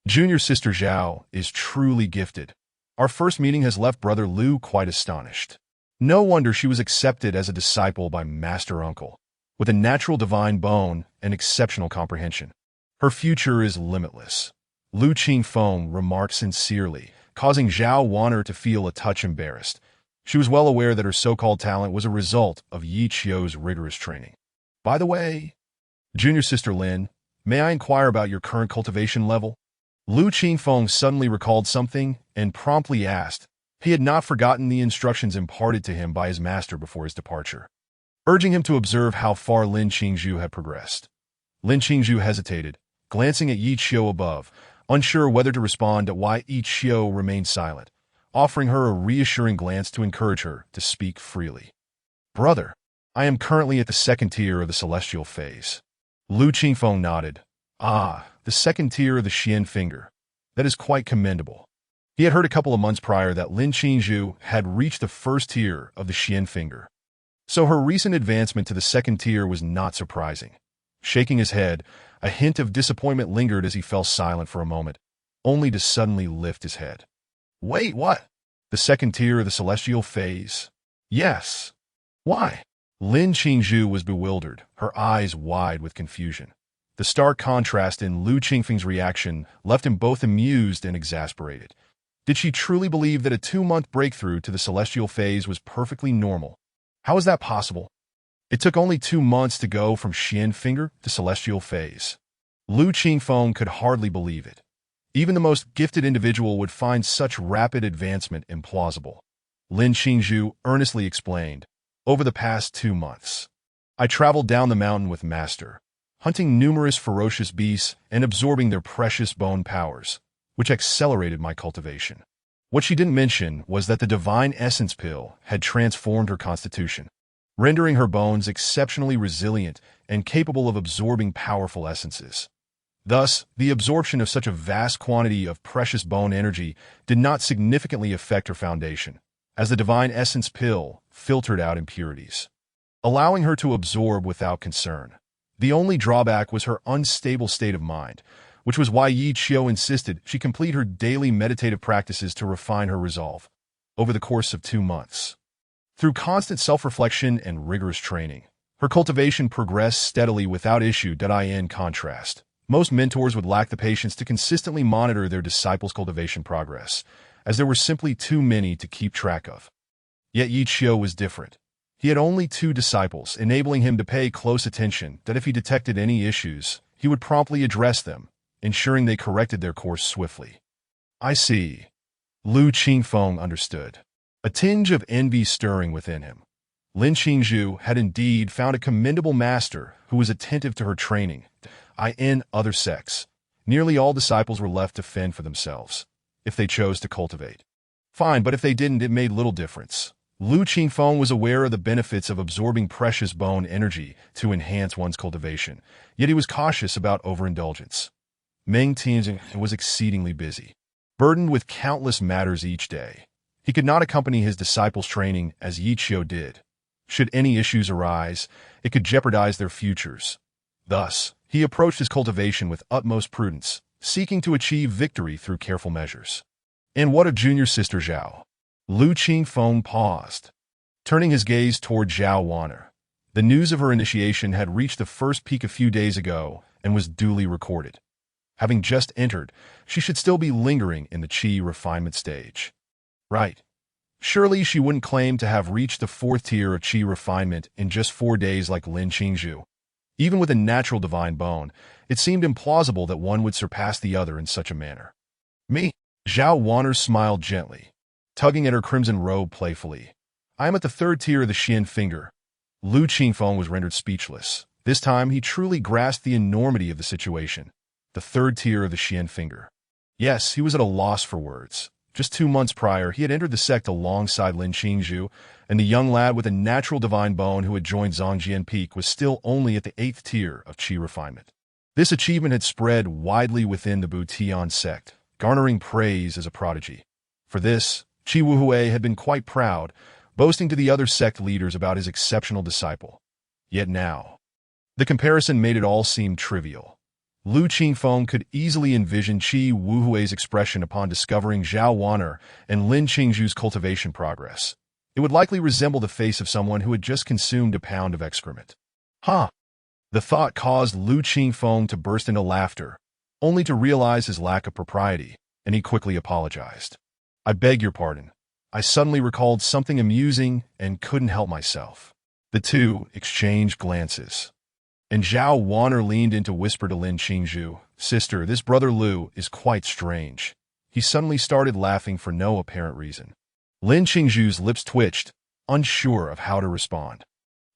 A: Junior sister Zhao is truly gifted. Our first meeting has left Brother Lu quite astonished. No wonder she was accepted as a disciple by Master Uncle. With a natural divine bone and exceptional comprehension, her future is limitless. Lu Qingfeng remarked sincerely, causing Zhao Waner to feel a touch embarrassed. She was well aware that her so-called talent was a result of Yi Qiu's rigorous training. By the way, Junior Sister Lin, may I inquire about your current cultivation level? Lu Qingfeng suddenly recalled something and promptly asked. He had not forgotten the instructions imparted to him by his master before his departure, urging him to observe how far Lin Qingzhu had progressed. Lin Qingzhu hesitated, glancing at Yi Qiu above, unsure whether to respond to why Yi Qiu remained silent, offering her a reassuring glance to encourage her to speak freely. Brother, I am currently at the 2nd tier of the celestial phase. Lu Qingfeng nodded. Ah, the 2nd tier of the Xian finger. That is quite commendable. He had heard a couple of months prior that Lin Qingzhu had reached the 1st tier of the Xian finger. So her recent advancement to the 2nd tier was not surprising. Shaking his head, a hint of disappointment lingered as he fell silent for a moment, only to suddenly lift his head. Wait, what? The 2nd tier of the celestial phase? Yes. Why? Lin Qingzhu was bewildered, her eyes wide with confusion. The stark contrast in Lu Qingfeng's reaction left him both amused and exasperated. Did she truly believe that a 2-month breakthrough to the celestial phase was perfectly normal? How is that possible? It took only 2 months to go from Xian finger to celestial phase. Lu Qingfeng could hardly believe it. Even the most gifted individual would find such rapid advancement implausible. Lin Qingzhu earnestly explained, over the past 2 months, I traveled down the mountain with Master, hunting numerous ferocious beasts and absorbing their precious bone powers, which accelerated my cultivation. What she didn't mention was that the divine essence pill had transformed her constitution, rendering her bones exceptionally resilient and capable of absorbing powerful essences. Thus, the absorption of such a vast quantity of precious bone energy did not significantly affect her foundation, as the divine essence pill filtered out impurities, allowing her to absorb without concern. The only drawback was her unstable state of mind, which was why Yi Qiu insisted she complete her daily meditative practices to refine her resolve over the course of 2 months. Through constant self-reflection and rigorous training, her cultivation progressed steadily without issue. In contrast, most mentors would lack the patience to consistently monitor their disciples' cultivation progress, as there were simply too many to keep track of. Yet Yi Qiu was different. He had only 2 disciples, enabling him to pay close attention that if he detected any issues, he would promptly address them, ensuring they corrected their course swiftly. I see. Lu Qingfeng understood, a tinge of envy stirring within him. Lin Qingzhu had indeed found a commendable master who was attentive to her training. In other sects, nearly all disciples were left to fend for themselves, if they chose to cultivate. Fine, but if they didn't, it made little difference. Lu Qingfeng was aware of the benefits of absorbing precious bone energy to enhance one's cultivation, yet he was cautious about overindulgence. Meng Tianjing was exceedingly busy, burdened with countless matters each day. He could not accompany his disciples' training as Yi Qiu did. Should any issues arise, it could jeopardize their futures. Thus, he approached his cultivation with utmost prudence, seeking to achieve victory through careful measures. And what of junior sister Zhao? Lu Qingfeng paused, turning his gaze toward Zhao Wan'er. The news of her initiation had reached the first peak a few days ago and was duly recorded. Having just entered, she should still be lingering in the qi refinement stage. Right. Surely she wouldn't claim to have reached the 4th tier of qi refinement in just 4 days like Lin Qingzhu. Even with a natural divine bone, it seemed implausible that one would surpass the other in such a manner. Me? Zhao Wan'er smiled gently, tugging at her crimson robe playfully. I am at the 3rd tier of the Xian finger. Lu Qingfeng was rendered speechless. This time he truly grasped the enormity of the situation. The 3rd tier of the Xian finger. Yes, he was at a loss for words. Just 2 months prior, he had entered the sect alongside Lin Qingzhu, and the young lad with a natural divine bone who had joined Zhongjian Peak was still only at the 8th tier of qi refinement. This achievement had spread widely within the Butian sect, garnering praise as a prodigy. For this, Qi Wuhui had been quite proud, boasting to the other sect leaders about his exceptional disciple. Yet now, the comparison made it all seem trivial. Lu Qingfeng could easily envision Qi Wuhui's expression upon discovering Zhao Wan'er and Lin Qingzhu's cultivation progress. It would likely resemble the face of someone who had just consumed a pound of excrement. Huh! The thought caused Lu Qingfeng to burst into laughter, only to realize his lack of propriety, and he quickly apologized. I beg your pardon. I suddenly recalled something amusing and couldn't help myself. The two exchanged glances, and Zhao Wan'er leaned in to whisper to Lin Qingzhu, Sister, this brother Lu is quite strange. He suddenly started laughing for no apparent reason. Lin Qingzhu's lips twitched, unsure of how to respond.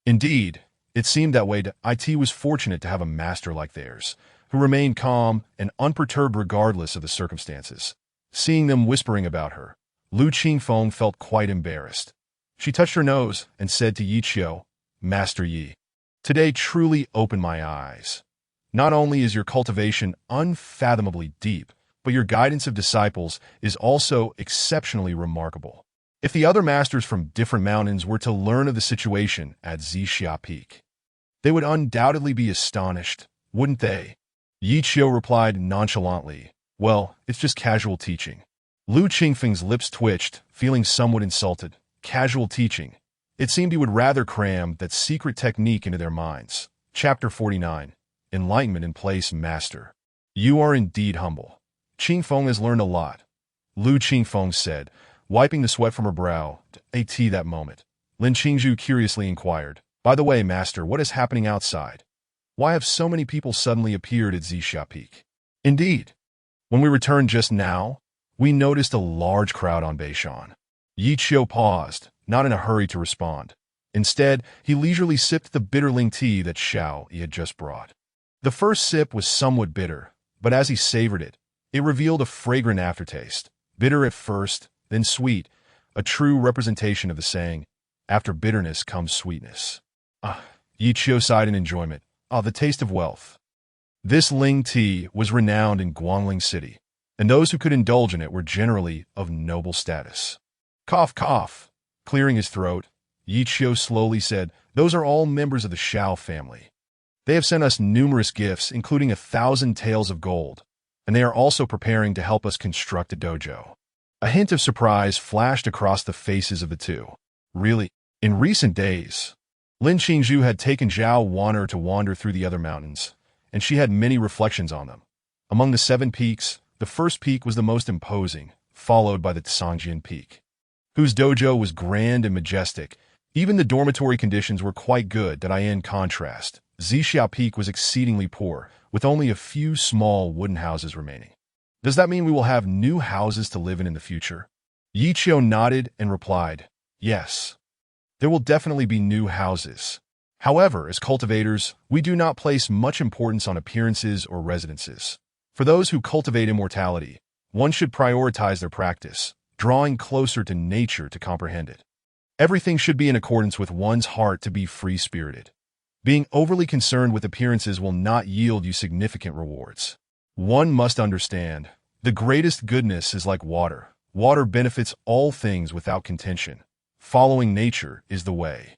A: Indeed, it seemed that way. It was fortunate to have a master like theirs, who remained calm and unperturbed regardless of the circumstances. Seeing them whispering about her, Lu Qingfeng felt quite embarrassed. She touched her nose and said to Yi Qiu, Master Yi, today truly opened my eyes. Not only is your cultivation unfathomably deep, but your guidance of disciples is also exceptionally remarkable. If the other masters from different mountains were to learn of the situation at Zixia Peak, they would undoubtedly be astonished, wouldn't they? Yi Qiu replied nonchalantly, Well, it's just casual teaching. Lu Qingfeng's lips twitched, feeling somewhat insulted. Casual teaching. It seemed he would rather cram that secret technique into their minds. Chapter 49. Enlightenment in Place Master. You are indeed humble. Qingfeng has learned a lot. Lu Qingfeng said, wiping the sweat from her brow. At that moment, Lin Qingzhu curiously inquired, By the way, Master, what is happening outside? Why have so many people suddenly appeared at Zixia Peak? Indeed. When we returned just now, we noticed a large crowd on Beishan. Yi Qiu paused, not in a hurry to respond. Instead, he leisurely sipped the bitterling tea that Xiao Yi had just brought. The first sip was somewhat bitter, but as he savored it, it revealed a fragrant aftertaste. Bitter at first, then sweet, a true representation of the saying, after bitterness comes sweetness. Yi Qiu sighed in enjoyment. The taste of wealth. This Ling tea was renowned in Guangling City, and those who could indulge in it were generally of noble status. Cough, cough. Clearing his throat, Yi Qiu slowly said, Those are all members of the Shao family. They have sent us numerous gifts, including 1,000 taels of gold. and they are also preparing to help us construct a dojo. A hint of surprise flashed across the faces of the two. Really? In recent days, Lin Qingzhu had taken Zhao Wan'er to wander through the other mountains, and she had many reflections on them. Among the 7 peaks, the first peak was the most imposing, followed by the Tsangjian Peak, whose dojo was grand and majestic. Even the dormitory conditions were quite good. That in contrast, Zixia Peak was exceedingly poor, with only a few small wooden houses remaining. Does that mean we will have new houses to live in the future? Yi Qiu nodded and replied, yes. There will definitely be new houses. However, as cultivators, we do not place much importance on appearances or residences. For those who cultivate immortality, one should prioritize their practice, drawing closer to nature to comprehend it. Everything should be in accordance with one's heart to be free-spirited. Being overly concerned with appearances will not yield you significant rewards. One must understand, the greatest goodness is like water. Water benefits all things without contention. Following nature is the way.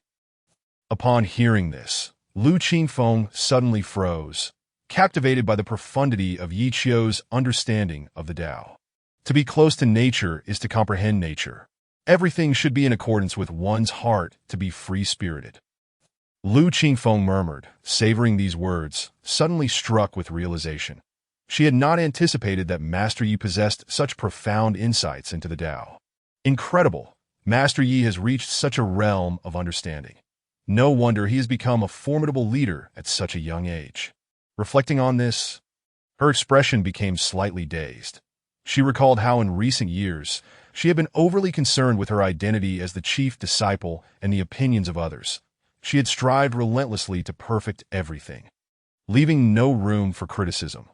A: Upon hearing this, Lu Qingfeng suddenly froze, captivated by the profundity of Yi Qiu's understanding of the Tao. To be close to nature is to comprehend nature. Everything should be in accordance with one's heart to be free-spirited. Lu Qingfeng murmured, savoring these words, suddenly struck with realization. She had not anticipated that Master Yi possessed such profound insights into the Tao. Incredible! Master Yi has reached such a realm of understanding. No wonder he has become a formidable leader at such a young age. Reflecting on this, her expression became slightly dazed. She recalled how in recent years, she had been overly concerned with her identity as the chief disciple and the opinions of others. She had strived relentlessly to perfect everything, leaving no room for criticism.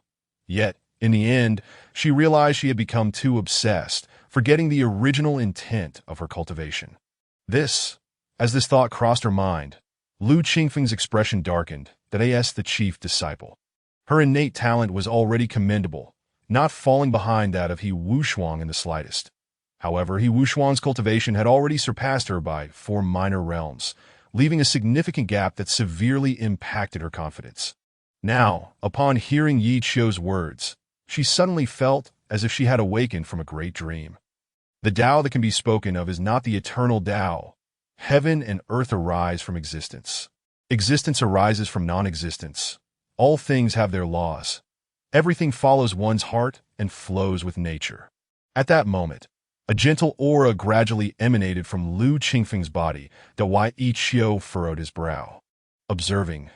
A: Yet, in the end, she realized she had become too obsessed, forgetting the original intent of her cultivation. As this thought crossed her mind, Lu Qingfeng's expression darkened. That as the chief disciple, her innate talent was already commendable, not falling behind that of He Wushuang in the slightest. However, He Wushuang's cultivation had already surpassed her by 4 minor realms, leaving a significant gap that severely impacted her confidence. Now, upon hearing Yi Qiu's words, she suddenly felt as if she had awakened from a great dream. The Tao that can be spoken of is not the eternal Tao. Heaven and earth arise from existence. Existence arises from non-existence. All things have their laws. Everything follows one's heart and flows with nature. At that moment, a gentle aura gradually emanated from Lu Qingfeng's body. Yi Qiu furrowed his brow, observing,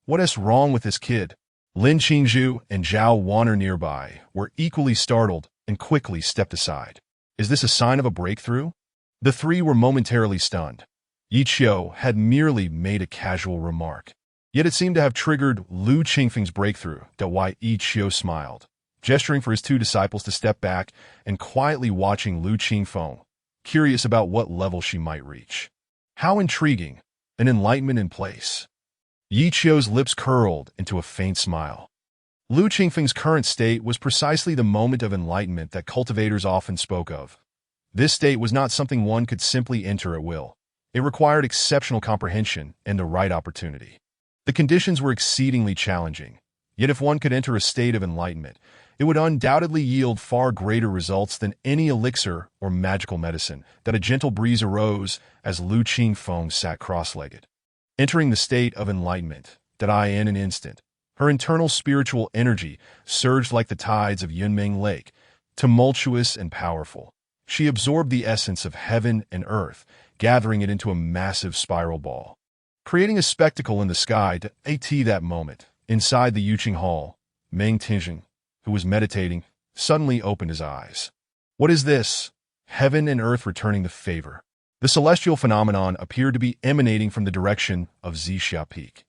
A: what is wrong with this kid? Lin Qingzhu and Zhao Wan'er nearby were equally startled and quickly stepped aside. Is this a sign of a breakthrough? The 3 were momentarily stunned. Yi Qiu had merely made a casual remark, yet it seemed to have triggered Lu Qingfeng's breakthrough. Yi Qiu smiled, gesturing for his 2 disciples to step back and quietly watching Lu Qingfeng, curious about what level she might reach. How intriguing, an enlightenment in place. Yi Qiu's lips curled into a faint smile. Lu Qingfeng's current state was precisely the moment of enlightenment that cultivators often spoke of. This state was not something one could simply enter at will. It required exceptional comprehension and the right opportunity. The conditions were exceedingly challenging, yet if one could enter a state of enlightenment, it would undoubtedly yield far greater results than any elixir or magical medicine. That a gentle breeze arose as Lu Qingfeng sat cross-legged. Entering the state of enlightenment, in an instant, her internal spiritual energy surged like the tides of Yunmeng Lake, tumultuous and powerful. She absorbed the essence of heaven and earth, gathering it into a massive spiral ball, creating a spectacle in the sky. That moment, inside the Yuqing Hall, Meng Tianjing, who was meditating, suddenly opened his eyes. What is this? Heaven and earth returning the favor. The celestial phenomenon appeared to be emanating from the direction of Zixia Peak,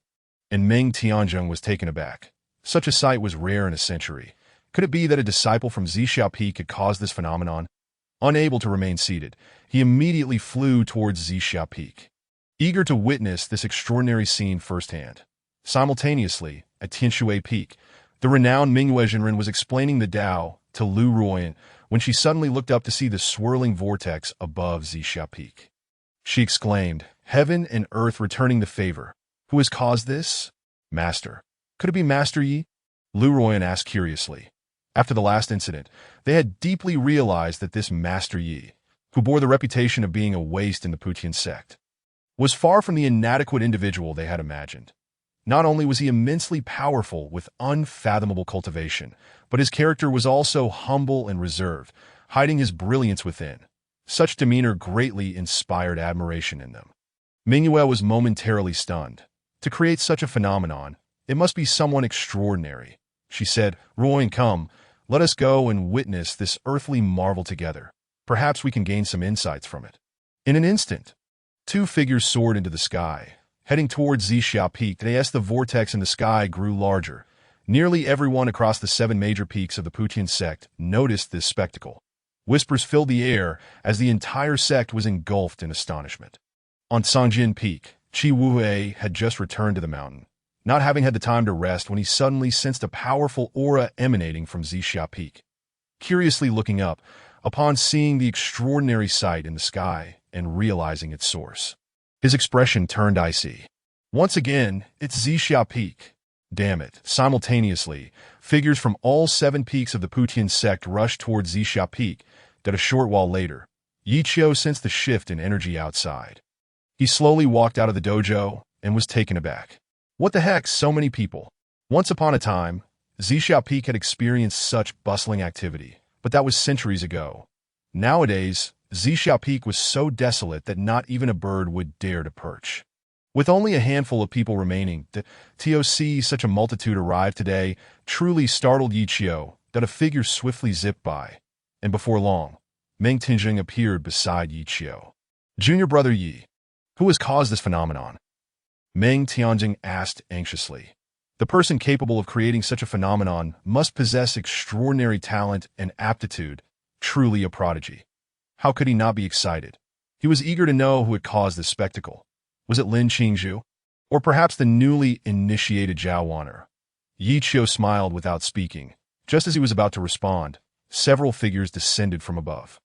A: and Meng Tianjing was taken aback. Such a sight was rare in a century. Could it be that a disciple from Zixia Peak had caused this phenomenon? Unable to remain seated, he immediately flew towards Zixia Peak, eager to witness this extraordinary scene firsthand. Simultaneously, at Tianshui Peak, the renowned Mingyue Zhenren was explaining the Tao to Lu Ruoyan when she suddenly looked up to see the swirling vortex above Zixia Peak. She exclaimed, "Heaven and earth returning the favor. Who has caused this? Master. Could it be Master Yi?" Lu Ruoyan asked curiously. After the last incident, they had deeply realized that this Master Yi, who bore the reputation of being a waste in the Putian sect, was far from the inadequate individual they had imagined. Not only was he immensely powerful with unfathomable cultivation, but his character was also humble and reserved, hiding his brilliance within. Such demeanor greatly inspired admiration in them. Mingyue was momentarily stunned. To create such a phenomenon, it must be someone extraordinary. She said, "Ruoyan, come, let us go and witness this earthly marvel together. Perhaps we can gain some insights from it." In an instant, two figures soared into the sky. Heading towards Zixia Peak, as the vortex in the sky grew larger. Nearly everyone across the 7 major peaks of the Putian sect noticed this spectacle. Whispers filled the air as the entire sect was engulfed in astonishment. On Songjin Peak, Qi Wuhui had just returned to the mountain, not having had the time to rest when he suddenly sensed a powerful aura emanating from Zixia Peak. Curiously looking up, upon seeing the extraordinary sight in the sky and realizing its source, his expression turned icy. Once again, it's Zixia Peak. Damn it. Simultaneously, figures from all 7 peaks of the Putian sect rushed towards Zixia Peak, that a short while later, Yi Qiu sensed the shift in energy outside. He slowly walked out of the dojo and was taken aback. What the heck, so many people? Once upon a time, Zixia Peak had experienced such bustling activity, but that was centuries ago. Nowadays, Zixia Peak was so desolate that not even a bird would dare to perch. With only a handful of people remaining, to see such a multitude arrive today truly startled Yi Qiu that a figure swiftly zipped by, and before long, Meng Tianjing appeared beside Yi Qiu. "Junior brother Yi, who has caused this phenomenon?" Meng Tianjing asked anxiously. The person capable of creating such a phenomenon must possess extraordinary talent and aptitude, truly a prodigy. How could he not be excited? He was eager to know who had caused this spectacle. Was it Lin Qingzhu? Or perhaps the newly initiated Zhao Waner? Yi Qiu smiled without speaking. Just as he was about to respond, several figures descended from above.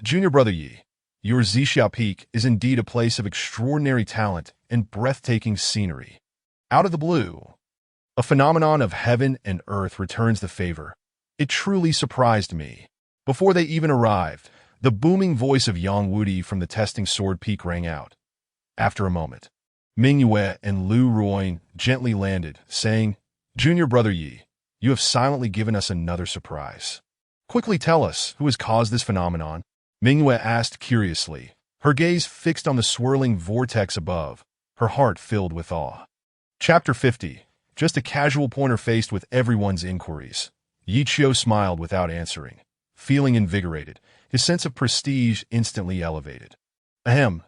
A: Junior brother Yi, your Zixia Peak is indeed a place of extraordinary talent and breathtaking scenery. Out of the blue, a phenomenon of heaven and earth returns the favor. It truly surprised me. Before they even arrived, the booming voice of Yang Wudi from the testing sword peak rang out. After a moment, Mingyue and Lu Ruoyan gently landed, saying, "Junior brother Yi, you have silently given us another surprise. Quickly tell us who has caused this phenomenon." Mingyue asked curiously, her gaze fixed on the swirling vortex above, her heart filled with awe. Chapter 50. Just a casual pointer faced with everyone's inquiries. Yi Qiu smiled without answering. Feeling invigorated, his sense of prestige instantly elevated. "Ahem.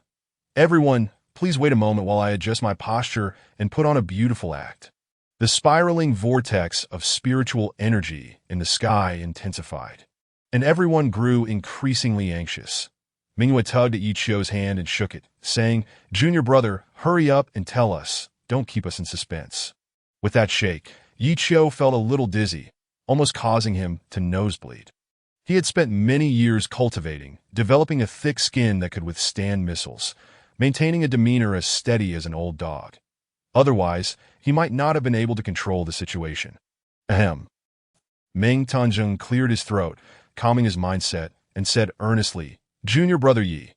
A: Everyone, please wait a moment while I adjust my posture and put on a beautiful act." The spiraling vortex of spiritual energy in the sky intensified, and everyone grew increasingly anxious. Mingyue tugged at Yi Qiu's hand and shook it, saying, "Junior brother, hurry up and tell us. Don't keep us in suspense." With that shake, Yi Qiu felt a little dizzy, almost causing him to nosebleed. He had spent many years cultivating, developing a thick skin that could withstand missiles, maintaining a demeanor as steady as an old dog. Otherwise, he might not have been able to control the situation. Ahem. Meng Tianjing cleared his throat, calming his mindset, and said earnestly, "Junior brother Yi,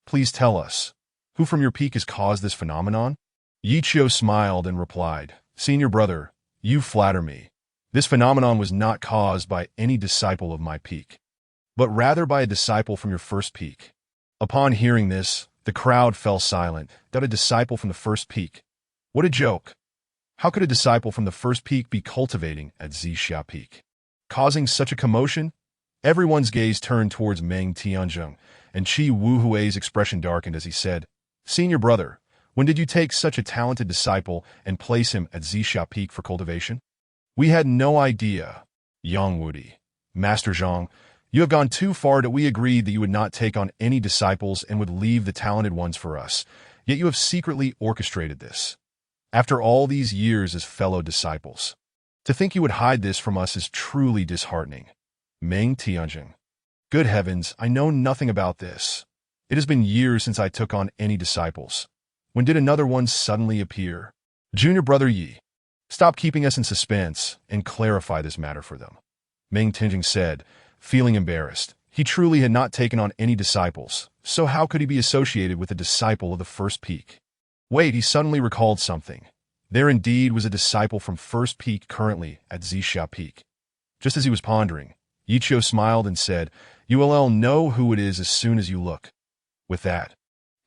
A: please tell us, who from your peak has caused this phenomenon?" Yi Qiu smiled and replied, "Senior brother, you flatter me. This phenomenon was not caused by any disciple of my peak, but rather by a disciple from your first peak." Upon hearing this, the crowd fell silent. That a disciple from the first peak? What a joke! How could a disciple from the first peak be cultivating at Zixia Peak, causing such a commotion? Everyone's gaze turned towards Meng Tianjing, and Qi Wuhui's expression darkened as he said, "Senior brother, when did you take such a talented disciple and place him at Zixia Peak for cultivation?" "We had no idea. Yang Wudi, Master Zhang, you have gone too far that we agreed that you would not take on any disciples and would leave the talented ones for us, yet you have secretly orchestrated this. After all these years as fellow disciples, to think you would hide this from us is truly disheartening." Meng Tianjing. "Good heavens, I know nothing about this. It has been years since I took on any disciples. When did another one suddenly appear?" "Junior brother Yi, Stop keeping us in suspense and clarify this matter for them. Meng Tianjing said, feeling embarrassed. He truly had not taken on any disciples, so how could he be associated with a disciple of the first peak? Wait, he suddenly recalled something. There indeed was a disciple from first peak currently at Zixia Peak. Just as he was pondering, Yiqiu smiled and said, "You will all know who it is as soon as you look." With that,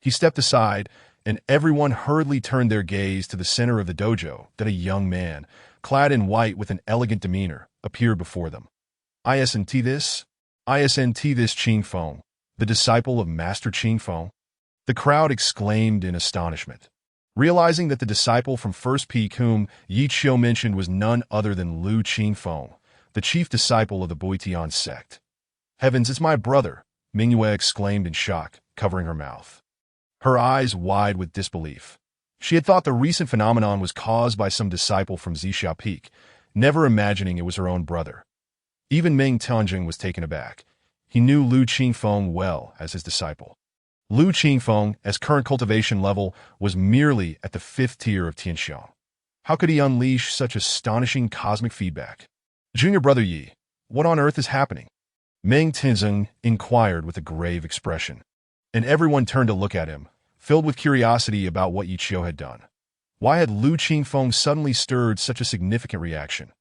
A: he stepped aside, and everyone hurriedly turned their gaze to the center of the dojo that a young man, clad in white with an elegant demeanor, appeared before them. Isn't this Qing Feng, the disciple of Master Qing Feng? The crowd exclaimed in astonishment, realizing that the disciple from First Peak whom Yiqiu mentioned was none other than Lu Qing Feng, the chief disciple of the Boitian sect. "Heavens, it's my brother!" Mingyue exclaimed in shock, covering her mouth, her eyes wide with disbelief. She had thought the recent phenomenon was caused by some disciple from Zixia Peak, never imagining it was her own brother. Even Meng Tianjing was taken aback. He knew Lu Qingfeng well as his disciple. Lu Qingfeng, as current cultivation level, was merely at the 5th tier of Tianxiang. How could he unleash such astonishing cosmic feedback? "Junior brother Yi, what on earth is happening?" Meng Tianjing inquired with a grave expression, and everyone turned to look at him, filled with curiosity about what Yiqiu had done. Why had Lu Qingfeng suddenly stirred such a significant reaction?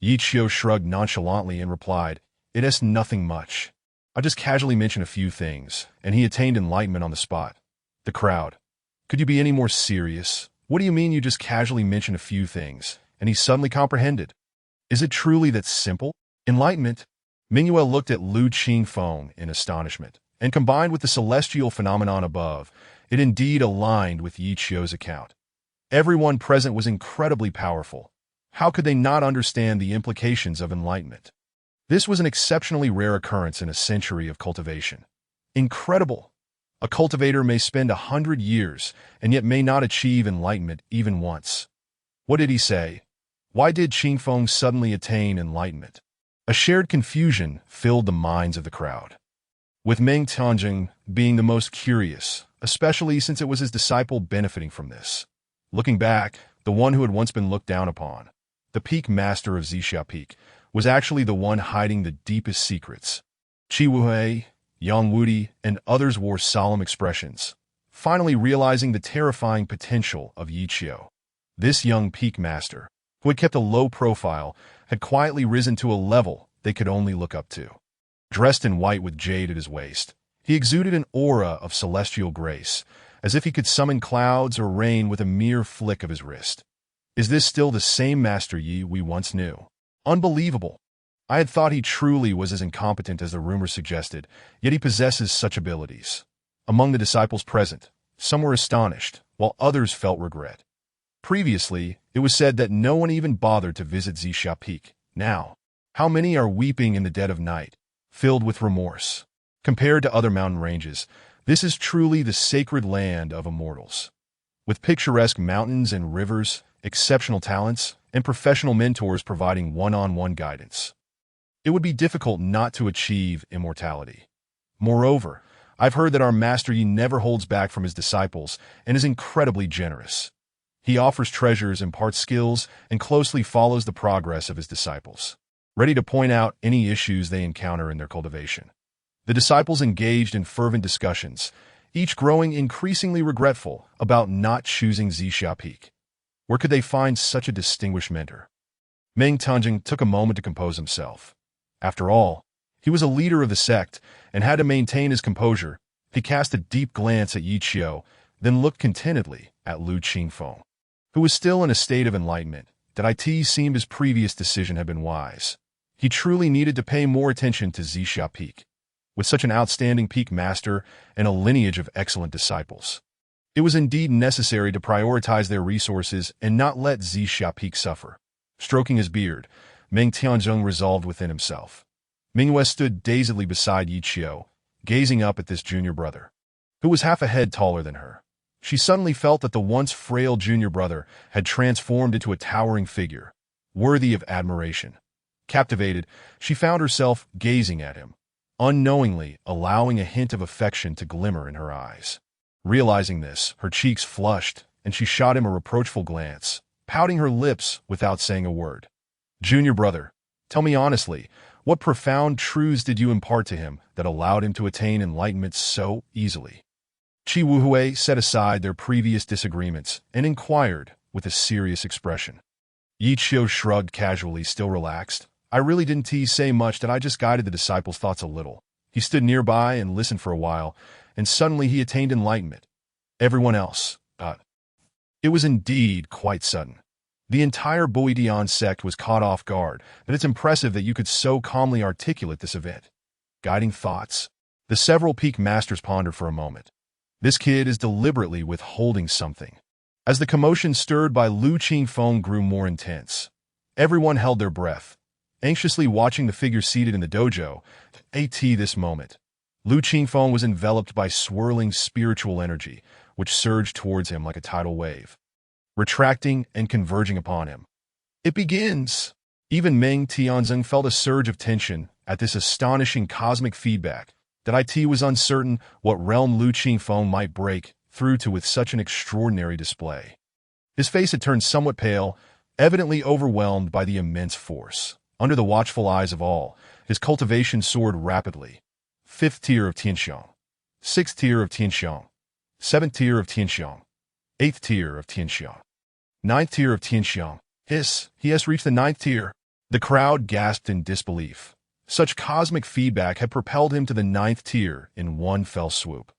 A: Yiqiu shrugged nonchalantly and replied, "It is nothing much. I just casually mentioned a few things, and he attained enlightenment on the spot." The crowd, "Could you be any more serious? What do you mean you just casually mentioned a few things, and he suddenly comprehended? Is it truly that simple? Enlightenment?" Mingyue looked at Lu Qingfeng in astonishment, and combined with the celestial phenomenon above, it indeed aligned with Yiqiu's account. Everyone present was incredibly powerful. How could they not understand the implications of enlightenment? This was an exceptionally rare occurrence in a century of cultivation. Incredible! A cultivator may spend 100 years and yet may not achieve enlightenment even once. What did he say? Why did Qingfeng suddenly attain enlightenment? A shared confusion filled the minds of the crowd, with Meng Tianjing being the most curious, especially since it was his disciple benefiting from this. Looking back, the one who had once been looked down upon, the peak master of Zixia Peak, was actually the one hiding the deepest secrets. Qi Wuhui, Yang Wudi, and others wore solemn expressions, finally realizing the terrifying potential of Yiqiu. This young peak master, who had kept a low profile, had quietly risen to a level they could only look up to. Dressed in white with jade at his waist, he exuded an aura of celestial grace, as if he could summon clouds or rain with a mere flick of his wrist. Is this still the same Master Yi we once knew? Unbelievable! I had thought he truly was as incompetent as the rumors suggested, yet he possesses such abilities. Among the disciples present, some were astonished, while others felt regret. Previously, it was said that no one even bothered to visit Zixia Peak. Now, how many are weeping in the dead of night, filled with remorse? Compared to other mountain ranges, this is truly the sacred land of immortals. With picturesque mountains and rivers, exceptional talents, and professional mentors providing one-on-one guidance, it would be difficult not to achieve immortality. Moreover, I've heard that our Master Yi never holds back from his disciples and is incredibly generous. He offers treasures, imparts skills, and closely follows the progress of his disciples, ready to point out any issues they encounter in their cultivation. The disciples engaged in fervent discussions, each growing increasingly regretful about not choosing Zixia Peak. Where could they find such a distinguished mentor? Meng Tianjing took a moment to compose himself. After all, he was a leader of the sect and had to maintain his composure. He cast a deep glance at Yiqiu, then looked contentedly at Lu Qingfeng, who was still in a state of enlightenment. That it seemed his previous decision had been wise. He truly needed to pay more attention to Zixia Peak. With such an outstanding peak master and a lineage of excellent disciples, it was indeed necessary to prioritize their resources and not let Zixia Peak suffer. Stroking his beard, Meng Tianjing resolved within himself. Mingyue stood dazedly beside Yiqiu, gazing up at this junior brother, who was half a head taller than her. She suddenly felt that the once frail junior brother had transformed into a towering figure, worthy of admiration. Captivated, she found herself gazing at him, unknowingly allowing a hint of affection to glimmer in her eyes. Realizing this, her cheeks flushed, and she shot him a reproachful glance, pouting her lips without saying a word. Junior brother, tell me honestly, what profound truths did you impart to him that allowed him to attain enlightenment so easily? Chi Wuhui set aside their previous disagreements and inquired with a serious expression. Yi Qiu shrugged casually, still relaxed. I really didn't say much, that I just guided the disciples' thoughts a little. He stood nearby and listened for a while, and suddenly he attained enlightenment. Everyone else, it was indeed quite sudden. The entire Boidian sect was caught off guard, but it's impressive that you could so calmly articulate this event. Guiding thoughts. The several peak masters pondered for a moment. This kid is deliberately withholding something. As the commotion stirred by Lu Qingfeng grew more intense, everyone held their breath, anxiously watching the figure seated in the dojo. This moment, Lu Qingfeng was enveloped by swirling spiritual energy, which surged towards him like a tidal wave, retracting and converging upon him. It begins! Even Meng Tianzeng felt a surge of tension at this astonishing cosmic feedback. That it was uncertain what realm Lu Qingfeng might break through to with such an extraordinary display. His face had turned somewhat pale, evidently overwhelmed by the immense force. Under the watchful eyes of all, his cultivation soared rapidly. 5th tier of Tianxiang, 6th tier of Tianxiang, 7th tier of Tianxiang, 8th tier of Tianxiang, 9th tier of Tianxiang. He has reached the 9th tier. The crowd gasped in disbelief. Such cosmic feedback had propelled him to the 9th tier in one fell swoop.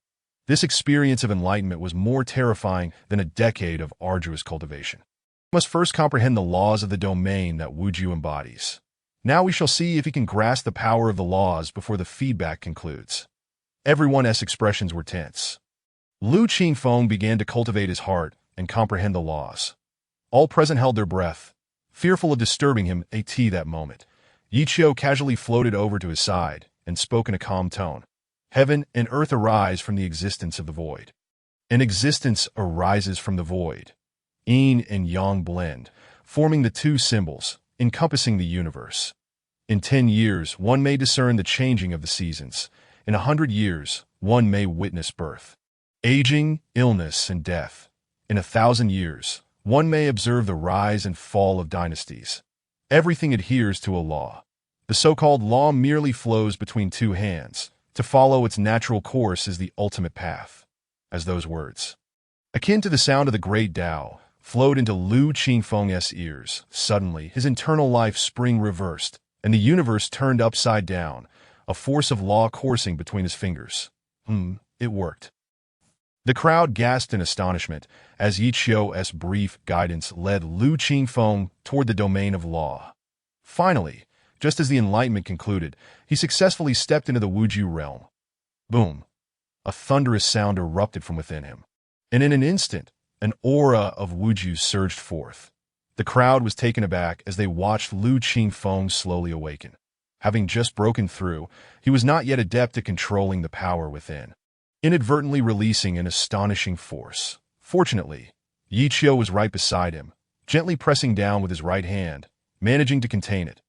A: This experience of enlightenment was more terrifying than a decade of arduous cultivation. He must first comprehend the laws of the domain that Wuju embodies. Now we shall see if he can grasp the power of the laws before the feedback concludes. Everyone's expressions were tense. Lu Qingfeng began to cultivate his heart and comprehend the laws. All present held their breath, fearful of disturbing him that moment. Yi Qiu casually floated over to his side and spoke in a calm tone. Heaven and earth arise from the existence of the void. And existence arises from the void. Yin and yang blend, forming the two symbols, encompassing the universe. In 10 years, one may discern the changing of the seasons. In 100 years, one may witness birth, aging, illness, and death. In 1,000 years, one may observe the rise and fall of dynasties. Everything adheres to a law. The so-called law merely flows between two hands. To follow its natural course is the ultimate path. As those words, akin to the sound of the great Tao, flowed into Lu Qingfeng's ears, suddenly his internal life spring reversed, and the universe turned upside down, a force of law coursing between his fingers. It worked. The crowd gasped in astonishment as Yi Qiu's brief guidance led Lu Qingfeng toward the domain of law. Finally, just as the enlightenment concluded, he successfully stepped into the Wuju realm. Boom! A thunderous sound erupted from within him, and in an instant, an aura of Wuju surged forth. The crowd was taken aback as they watched Lu Qingfeng slowly awaken. Having just broken through, he was not yet adept at controlling the power within, inadvertently releasing an astonishing force. Fortunately, Yi Qiu was right beside him, gently pressing down with his right hand, managing to contain it.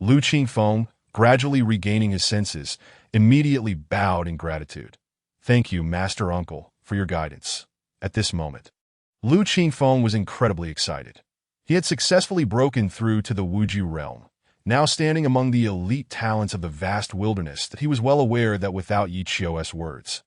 A: Lu Qingfeng, gradually regaining his senses, immediately bowed in gratitude. Thank you, Master Uncle, for your guidance. At this moment, Lu Qingfeng was incredibly excited. He had successfully broken through to the Wuju realm, now standing among the elite talents of the vast wilderness that he was well aware that without Yi Qiu's words,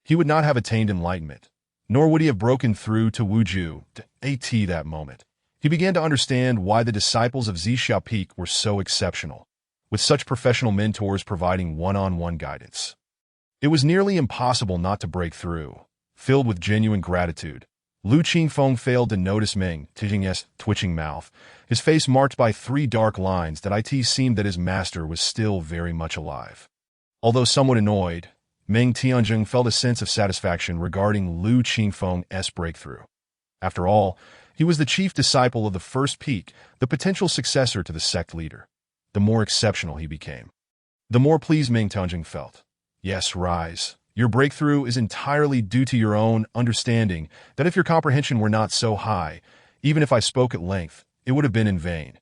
A: he would not have attained enlightenment, nor would he have broken through to Wuju. At that moment, he began to understand why the disciples of Zixia Peak were so exceptional, with such professional mentors providing one-on-one guidance. It was nearly impossible not to break through. Filled with genuine gratitude, Lu Qingfeng failed to notice Meng Tianzeng's twitching mouth, his face marked by 3 dark lines that seemed that his master was still very much alive. Although somewhat annoyed, Meng Tianzeng felt a sense of satisfaction regarding Lu Qingfeng's breakthrough. After all, he was the chief disciple of the first peak, the potential successor to the sect leader. The more exceptional he became, the more pleased Meng Tianzeng felt. Yes, Rise. Your breakthrough is entirely due to your own understanding that if your comprehension were not so high, even if I spoke at length, it would have been in vain.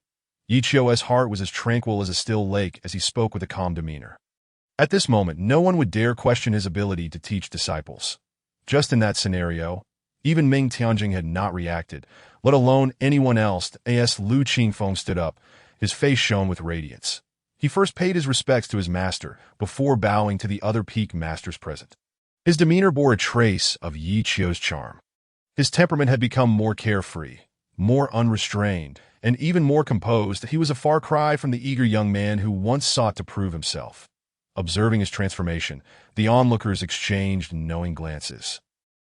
A: Yi Qiu's heart was as tranquil as a still lake as he spoke with a calm demeanor. At this moment, no one would dare question his ability to teach disciples. Just in that scenario, Even Ming Tianjing had not reacted, let alone anyone else. As Lu Qingfeng stood up, his face shone with radiance. He first paid his respects to his master, before bowing to the other peak masters present. His demeanor bore a trace of Yi Qiu's charm. His temperament had become more carefree, more unrestrained, and even more composed. He was a far cry from the eager young man who once sought to prove himself. Observing his transformation, the onlookers exchanged knowing glances,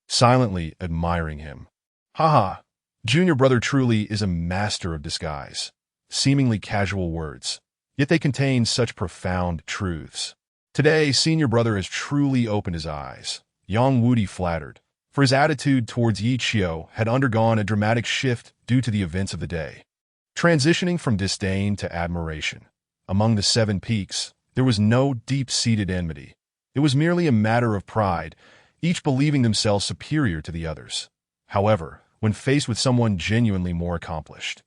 A: silently admiring him. Haha, junior brother truly is a master of disguise. Seemingly casual words, yet they contain such profound truths. Today, senior brother has truly opened his eyes. Yang Wudi flattered, for his attitude towards Yi Qiu had undergone a dramatic shift due to the events of the day. Transitioning from disdain to admiration. Among the 7 peaks, there was no deep-seated enmity. It was merely a matter of pride, each believing themselves superior to the others. However, when faced with someone genuinely more accomplished,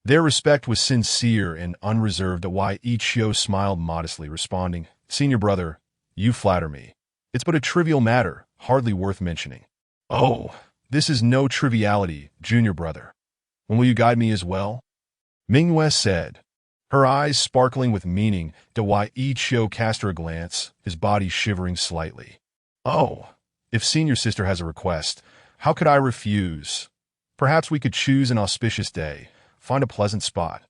A: their respect was sincere and unreserved. Yi Qiu smiled modestly, responding, "Senior brother, you flatter me. It's but a trivial matter, hardly worth mentioning." "Oh, this is no triviality, junior brother. When will you guide me as well?" Mingyue said, her eyes sparkling with meaning. Yi Qiu cast her a glance, his body shivering slightly. "Oh, if senior sister has a request, how could I refuse? Perhaps we could choose an auspicious day, find a pleasant spot,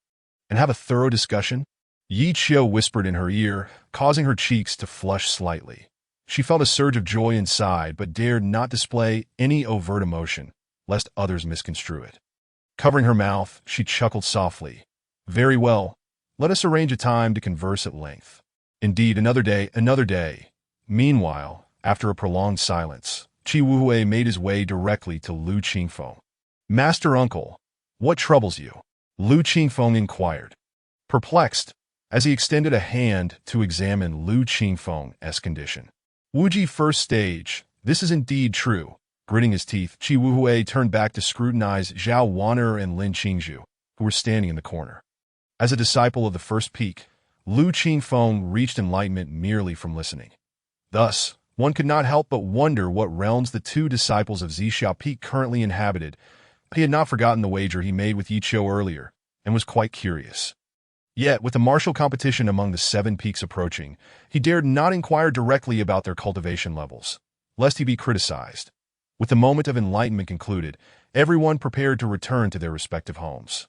A: and have a thorough discussion?" Yi Qiu whispered in her ear, causing her cheeks to flush slightly. She felt a surge of joy inside but dared not display any overt emotion, lest others misconstrue it. Covering her mouth, she chuckled softly. "Very well. Let us arrange a time to converse at length. Indeed, another day, another day." Meanwhile, after a prolonged silence, Qi Wuhui made his way directly to Lu Qingfeng. "Master uncle, what troubles you?" Lu Qingfeng inquired, perplexed, as he extended a hand to examine Lu Qingfeng's condition. "Wuji first stage, this is indeed true." Gritting his teeth, Qi Wuhui turned back to scrutinize Zhao Wan'er and Lin Qingzhu, who were standing in the corner. As a disciple of the first peak, Lu Qingfeng reached enlightenment merely from listening. Thus, one could not help but wonder what realms the 2 disciples of Zixia Peak currently inhabited. He had not forgotten the wager he made with Yi Qiu earlier, and was quite curious. Yet, with the martial competition among the 7 peaks approaching, he dared not inquire directly about their cultivation levels, lest he be criticized. With the moment of enlightenment concluded, everyone prepared to return to their respective homes.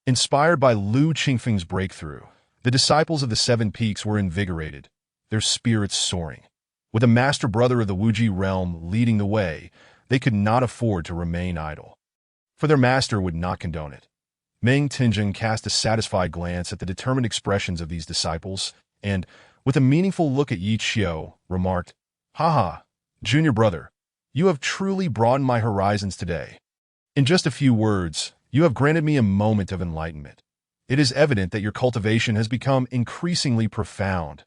A: Inspired by Lu Qingfeng's breakthrough, the disciples of the 7 peaks were invigorated, their spirits soaring. With a master brother of the Wuji realm leading the way, they could not afford to remain idle, for their master would not condone it. Ming Tianjing cast a satisfied glance at the determined expressions of these disciples, and, with a meaningful look at Yi Qiu, remarked, "Haha, junior brother, you have truly broadened my horizons today. In just a few words, you have granted me a moment of enlightenment. It is evident that your cultivation has become increasingly profound."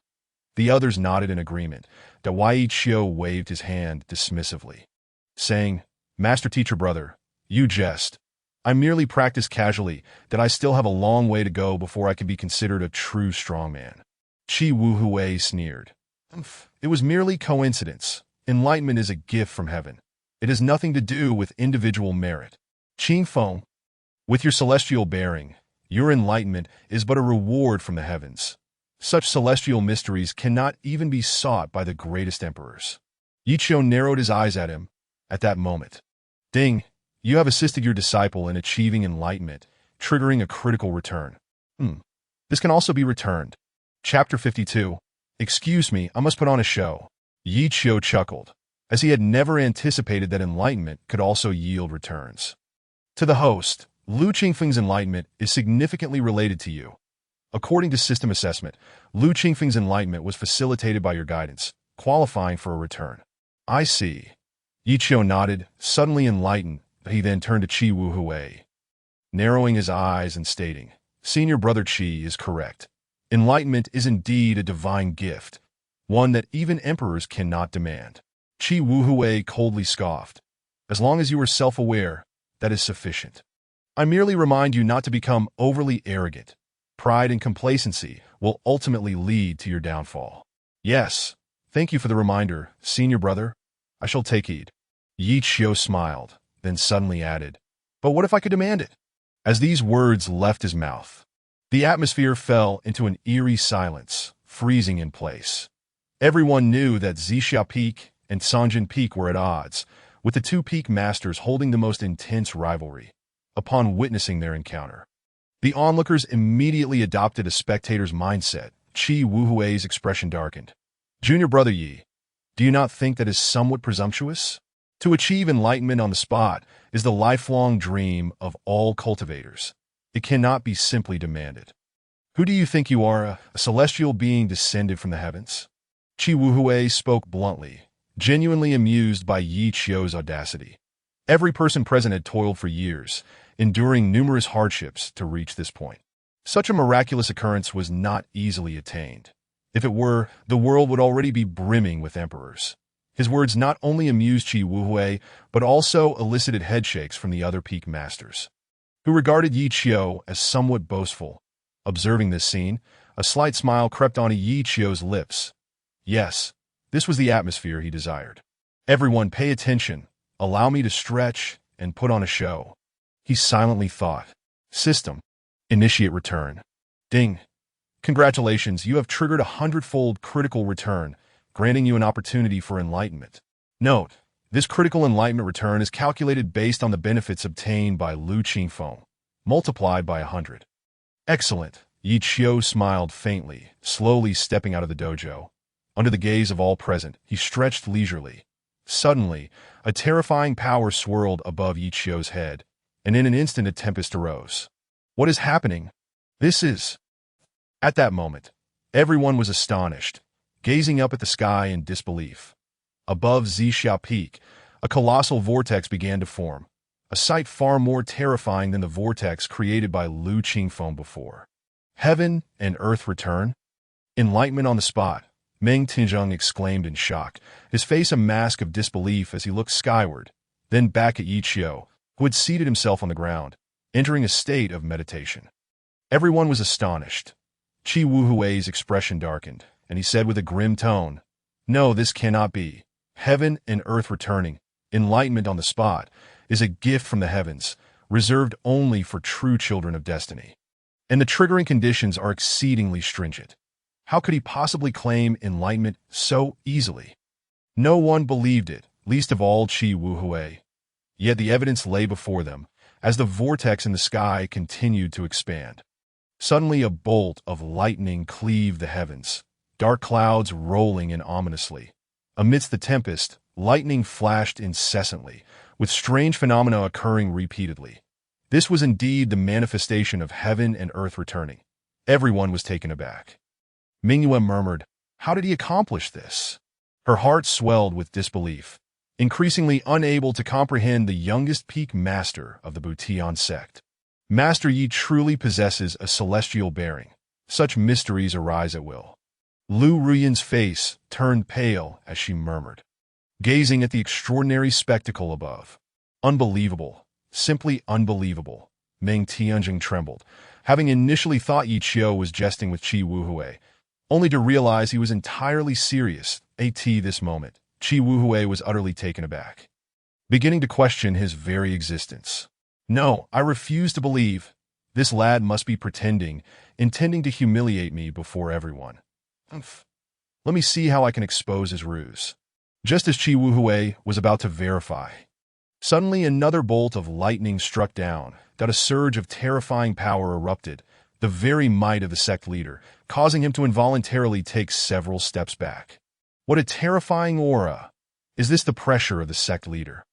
A: The others nodded in agreement. Yi Qiu waved his hand dismissively, saying, "Master teacher brother, you jest. I merely practice casually, that I still have a long way to go before I can be considered a true strongman." Qi Wuhui sneered. "It was merely coincidence. Enlightenment is a gift from heaven. It has nothing to do with individual merit. Qingfeng, with your celestial bearing, your enlightenment is but a reward from the heavens. Such celestial mysteries cannot even be sought by the greatest emperors." Yi Qiu narrowed his eyes at him. At that moment, "Ding, you have assisted your disciple in achieving enlightenment, triggering a critical return. This can also be returned." Chapter 52. "Excuse me, I must put on a show." Yi Qiu chuckled, as he had never anticipated that enlightenment could also yield returns. To the host, Lu Qingfeng's enlightenment is significantly related to you. According to system assessment, Lu Qingfeng's enlightenment was facilitated by your guidance, qualifying for a return. "I see." Yi Qiu nodded, suddenly enlightened. He then turned to Qi Wuhui, narrowing his eyes and stating, "Senior brother Qi is correct. Enlightenment is indeed a divine gift, one that even emperors cannot demand." Qi Wuhui coldly scoffed. "As long as you are self-aware, that is sufficient. I merely remind you not to become overly arrogant. Pride and complacency will ultimately lead to your downfall." "Yes, thank you for the reminder, senior brother. I shall take heed." Yi Qiu smiled, then suddenly added, "But what if I could demand it?" As these words left his mouth, the atmosphere fell into an eerie silence, freezing in place. Everyone knew that Zixia Peak and Sanjin Peak were at odds, with the two peak masters holding the most intense rivalry. Upon witnessing their encounter, the onlookers immediately adopted a spectator's mindset. Qi Wuhui's expression darkened. "Junior brother Yi, do you not think that is somewhat presumptuous? To achieve enlightenment on the spot is the lifelong dream of all cultivators. It cannot be simply demanded. Who do you think you are, a celestial being descended from the heavens?" Qi Wuhui spoke bluntly, genuinely amused by Yi Qiu's audacity. Every person present had toiled for years, enduring numerous hardships to reach this point. Such a miraculous occurrence was not easily attained. If it were, the world would already be brimming with emperors. His words not only amused Qi Wuhui, but also elicited headshakes from the other peak masters, who regarded Yi Qiu as somewhat boastful. Observing this scene, a slight smile crept onto Yi Qiu's lips. Yes, this was the atmosphere he desired. "Everyone pay attention. Allow me to stretch and put on a show," he silently thought. System. Initiate return. Ding. Congratulations, you have triggered a hundredfold critical return, granting you an opportunity for enlightenment. Note, this critical enlightenment return is calculated based on the benefits obtained by Lu Qingfeng, multiplied by 100. Excellent. Yi Qiu smiled faintly, slowly stepping out of the dojo. Under the gaze of all present, he stretched leisurely. Suddenly, a terrifying power swirled above Yi Qiu's head, and in an instant a tempest arose. What is happening? This is... At that moment, everyone was astonished, gazing up at the sky in disbelief. Above Zixia Peak, a colossal vortex began to form, a sight far more terrifying than the vortex created by Lu Qingfeng before. Heaven and earth return? Enlightenment on the spot, Meng Tinzheng exclaimed in shock, his face a mask of disbelief as he looked skyward, then back at Yi Qiu, who had seated himself on the ground, entering a state of meditation. Everyone was astonished. Qi Wuhui's expression darkened, and he said with a grim tone, "No, this cannot be. Heaven and earth returning, enlightenment on the spot, is a gift from the heavens, reserved only for true children of destiny. And the triggering conditions are exceedingly stringent. How could he possibly claim enlightenment so easily?" No one believed it, least of all Qi Wuhui. Yet the evidence lay before them, as the vortex in the sky continued to expand. Suddenly a bolt of lightning cleaved the heavens, dark clouds rolling in ominously. Amidst the tempest, lightning flashed incessantly, with strange phenomena occurring repeatedly. This was indeed the manifestation of heaven and earth returning. Everyone was taken aback. Mingyue murmured, "How did he accomplish this?" Her heart swelled with disbelief, increasingly unable to comprehend the youngest peak master of the Butian sect. Master Yi truly possesses a celestial bearing. Such mysteries arise at will. Lu Ruyan's face turned pale as she murmured, gazing at the extraordinary spectacle above. Unbelievable, simply unbelievable. Meng Tianjing trembled, having initially thought Yi Qiu was jesting with Qi Wuhui, only to realize he was entirely serious. At this moment, Qi Wuhui was utterly taken aback, beginning to question his very existence. "No, I refuse to believe. This lad must be pretending, intending to humiliate me before everyone. Let me see how I can expose his ruse." Just as Qi Wuhui was about to verify, suddenly another bolt of lightning struck down, that a surge of terrifying power erupted, the very might of the sect leader, causing him to involuntarily take several steps back. What a terrifying aura! Is this the pressure of the sect leader?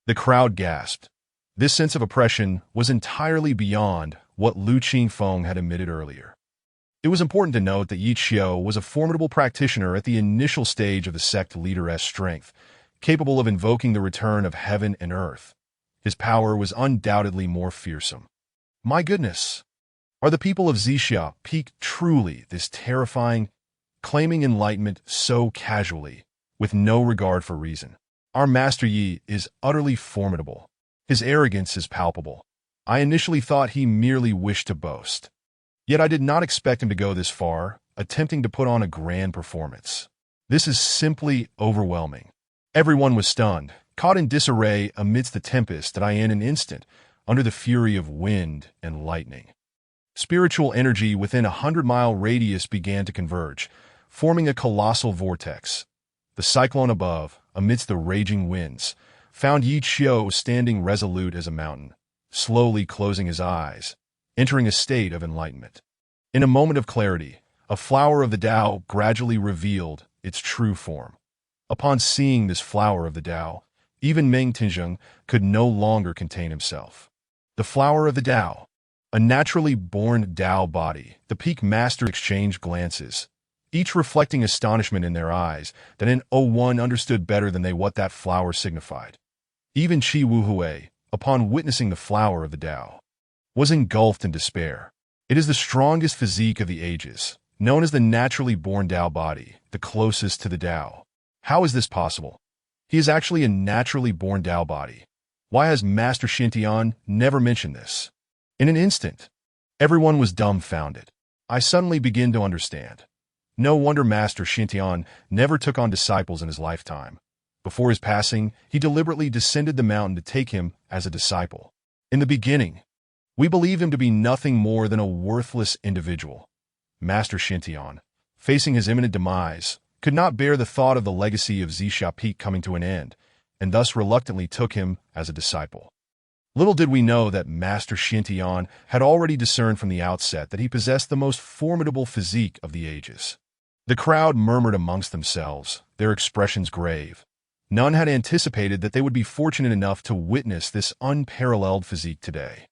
A: The crowd gasped. This sense of oppression was entirely beyond what Lu Qingfeng had emitted earlier. It was important to note that Yi Qiu was a formidable practitioner at the initial stage of the sect leader's strength, capable of invoking the return of heaven and earth. His power was undoubtedly more fearsome. My goodness! Are the people of Zixia Peak truly this terrifying, claiming enlightenment so casually, with no regard for reason? Our Master Yi is utterly formidable. His arrogance is palpable. I initially thought he merely wished to boast. Yet I did not expect him to go this far, attempting to put on a grand performance. This is simply overwhelming. Everyone was stunned, caught in disarray amidst the tempest that in an instant, under the fury of wind and lightning. Spiritual energy within a 100-mile radius began to converge, forming a colossal vortex. The cyclone above, amidst the raging winds, found Yi Qiu standing resolute as a mountain, slowly closing his eyes, entering a state of enlightenment. In a moment of clarity, a flower of the Tao gradually revealed its true form. Upon seeing this flower of the Tao, even Meng Tianzheng could no longer contain himself. The flower of the Tao, a naturally born Tao body, the peak master exchanged glances, each reflecting astonishment in their eyes that in one understood better than they what that flower signified. Even Qi Wuhui, upon witnessing the flower of the Tao, was engulfed in despair. It is the strongest physique of the ages, known as the naturally born Tao body, the closest to the Tao. How is this possible? He is actually a naturally born Tao body. Why has Master Xintian never mentioned this? In an instant, everyone was dumbfounded. I suddenly begin to understand. No wonder Master Xintian never took on disciples in his lifetime. Before his passing, he deliberately descended the mountain to take him as a disciple. In the beginning, we believe him to be nothing more than a worthless individual. Master Xintian, facing his imminent demise, could not bear the thought of the legacy of Zixia Peak coming to an end, and thus reluctantly took him as a disciple. Little did we know that Master Xintian had already discerned from the outset that he possessed the most formidable physique of the ages. The crowd murmured amongst themselves, their expressions grave. None had anticipated that they would be fortunate enough to witness this unparalleled physique today.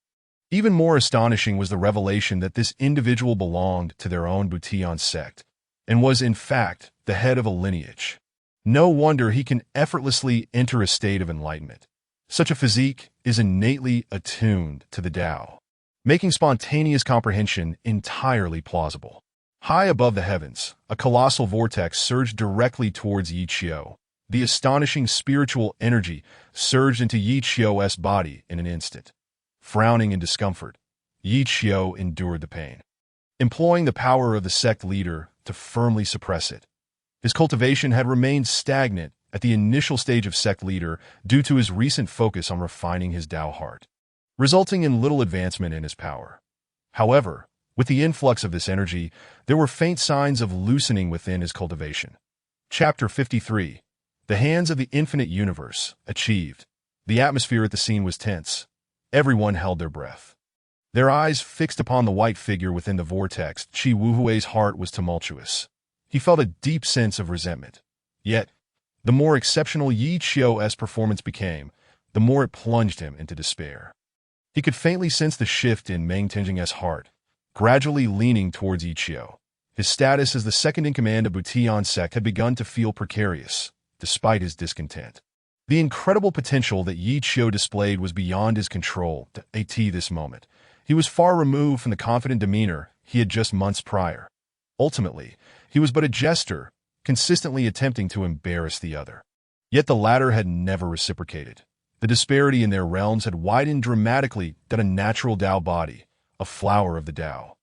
A: Even more astonishing was the revelation that this individual belonged to their own Butian sect, and was, in fact, the head of a lineage. No wonder he can effortlessly enter a state of enlightenment. Such a physique is innately attuned to the Tao, making spontaneous comprehension entirely plausible. High above the heavens, a colossal vortex surged directly towards Yi Qiu. The astonishing spiritual energy surged into Yi Qiu's body in an instant. Frowning in discomfort, Yi Qiu endured the pain, employing the power of the sect leader to firmly suppress it. His cultivation had remained stagnant at the initial stage of sect leader due to his recent focus on refining his Tao heart, resulting in little advancement in his power. However, with the influx of this energy, there were faint signs of loosening within his cultivation. Chapter 53. The Hands of the Infinite Universe, achieved. The atmosphere at the scene was tense. Everyone held their breath. Their eyes fixed upon the white figure within the vortex. Qi Wuhui's heart was tumultuous. He felt a deep sense of resentment. Yet, the more exceptional Yi Qiu's performance became, the more it plunged him into despair. He could faintly sense the shift in Meng Tianzheng's heart, gradually leaning towards Yi Qiu. His status as the second-in-command of Butian sect had begun to feel precarious, despite his discontent. The incredible potential that Yi Qiu displayed was beyond his control at this moment. He was far removed from the confident demeanor he had just months prior. Ultimately, he was but a jester, consistently attempting to embarrass the other. Yet the latter had never reciprocated. The disparity in their realms had widened dramatically than a natural Tao body, a flower of the Tao.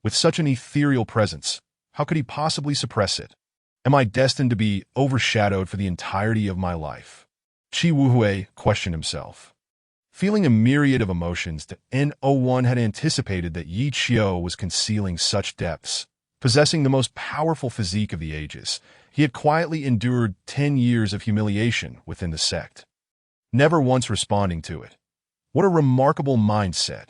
A: With such an ethereal presence, how could he possibly suppress it? Am I destined to be overshadowed for the entirety of my life? Qi Wuhui questioned himself. Feeling a myriad of emotions, the N01 had anticipated that Yi Qiu was concealing such depths. Possessing the most powerful physique of the ages, he had quietly endured 10 years of humiliation within the sect, never once responding to it. What a remarkable mindset!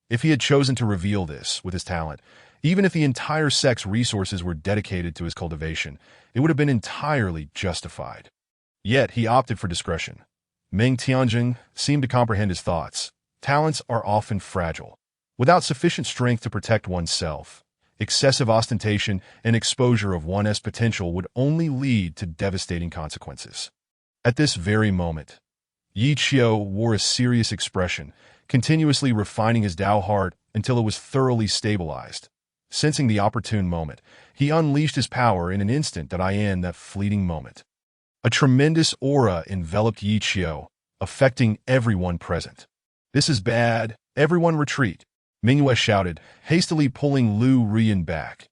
A: If he had chosen to reveal this with his talent, even if the entire sect's resources were dedicated to his cultivation, it would have been entirely justified. Yet he opted for discretion. Meng Tianzheng seemed to comprehend his thoughts. Talents are often fragile. Without sufficient strength to protect oneself, excessive ostentation and exposure of one's potential would only lead to devastating consequences. At this very moment, Yi Qiu wore a serious expression, continuously refining his Tao heart until it was thoroughly stabilized. Sensing the opportune moment, he unleashed his power in an instant that fleeting moment. A tremendous aura enveloped Yi Qiu, affecting everyone present. "This is bad. Everyone retreat," Mingyue shouted, hastily pulling Lu Rian back.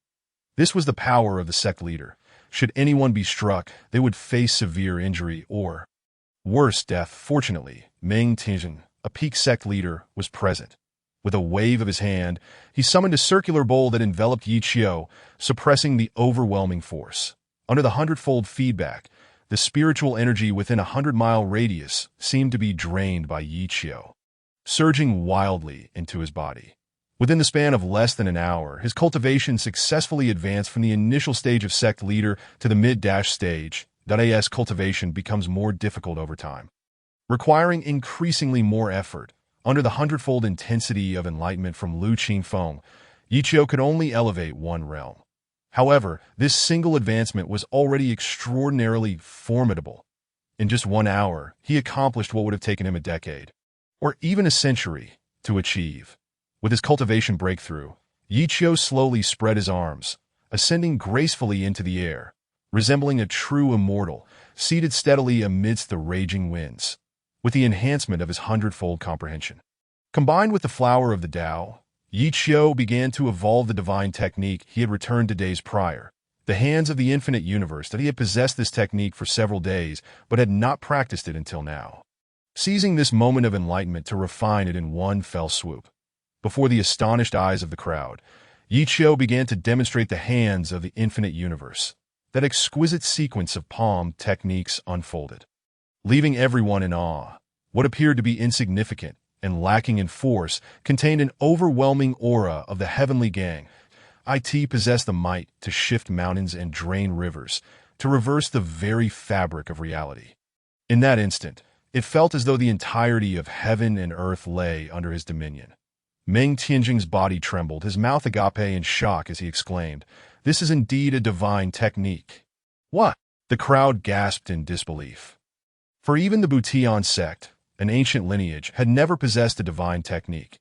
A: This was the power of the sect leader. Should anyone be struck, they would face severe injury or, worse, death. Fortunately, Meng Tianjing, a peak sect leader, was present. With a wave of his hand, he summoned a circular bowl that enveloped Yi Qiu, suppressing the overwhelming force. Under the hundredfold feedback, the spiritual energy within a 100-mile radius seemed to be drained by Yi Qiu, surging wildly into his body. Within the span of less than an hour, his cultivation successfully advanced from the initial stage of sect leader to the mid-stage. As cultivation becomes more difficult over time, requiring increasingly more effort. Under the hundredfold intensity of enlightenment from Lu Qingfeng, Yi Qiu could only elevate one realm. However, this single advancement was already extraordinarily formidable. In just 1 hour, he accomplished what would have taken him a decade, or even a century, to achieve. With his cultivation breakthrough, Yi Qiu slowly spread his arms, ascending gracefully into the air, resembling a true immortal, seated steadily amidst the raging winds. With the enhancement of his hundredfold comprehension, combined with the flower of the Tao, Yi Qiu began to evolve the divine technique he had returned to days prior. The hands of the infinite universe that he had possessed this technique for several days, but had not practiced it until now. Seizing this moment of enlightenment to refine it in one fell swoop. Before the astonished eyes of the crowd, Yi Qiu began to demonstrate the hands of the infinite universe, that exquisite sequence of palm techniques unfolded, leaving everyone in awe. What appeared to be insignificant and lacking in force contained an overwhelming aura of the heavenly gang. It possessed the might to shift mountains and drain rivers, to reverse the very fabric of reality. In that instant, it felt as though the entirety of heaven and earth lay under his dominion. Meng Tianjing's body trembled, his mouth agape in shock as he exclaimed, "This is indeed a divine technique." What? The crowd gasped in disbelief. For even the Butian sect, an ancient lineage, had never possessed a divine technique.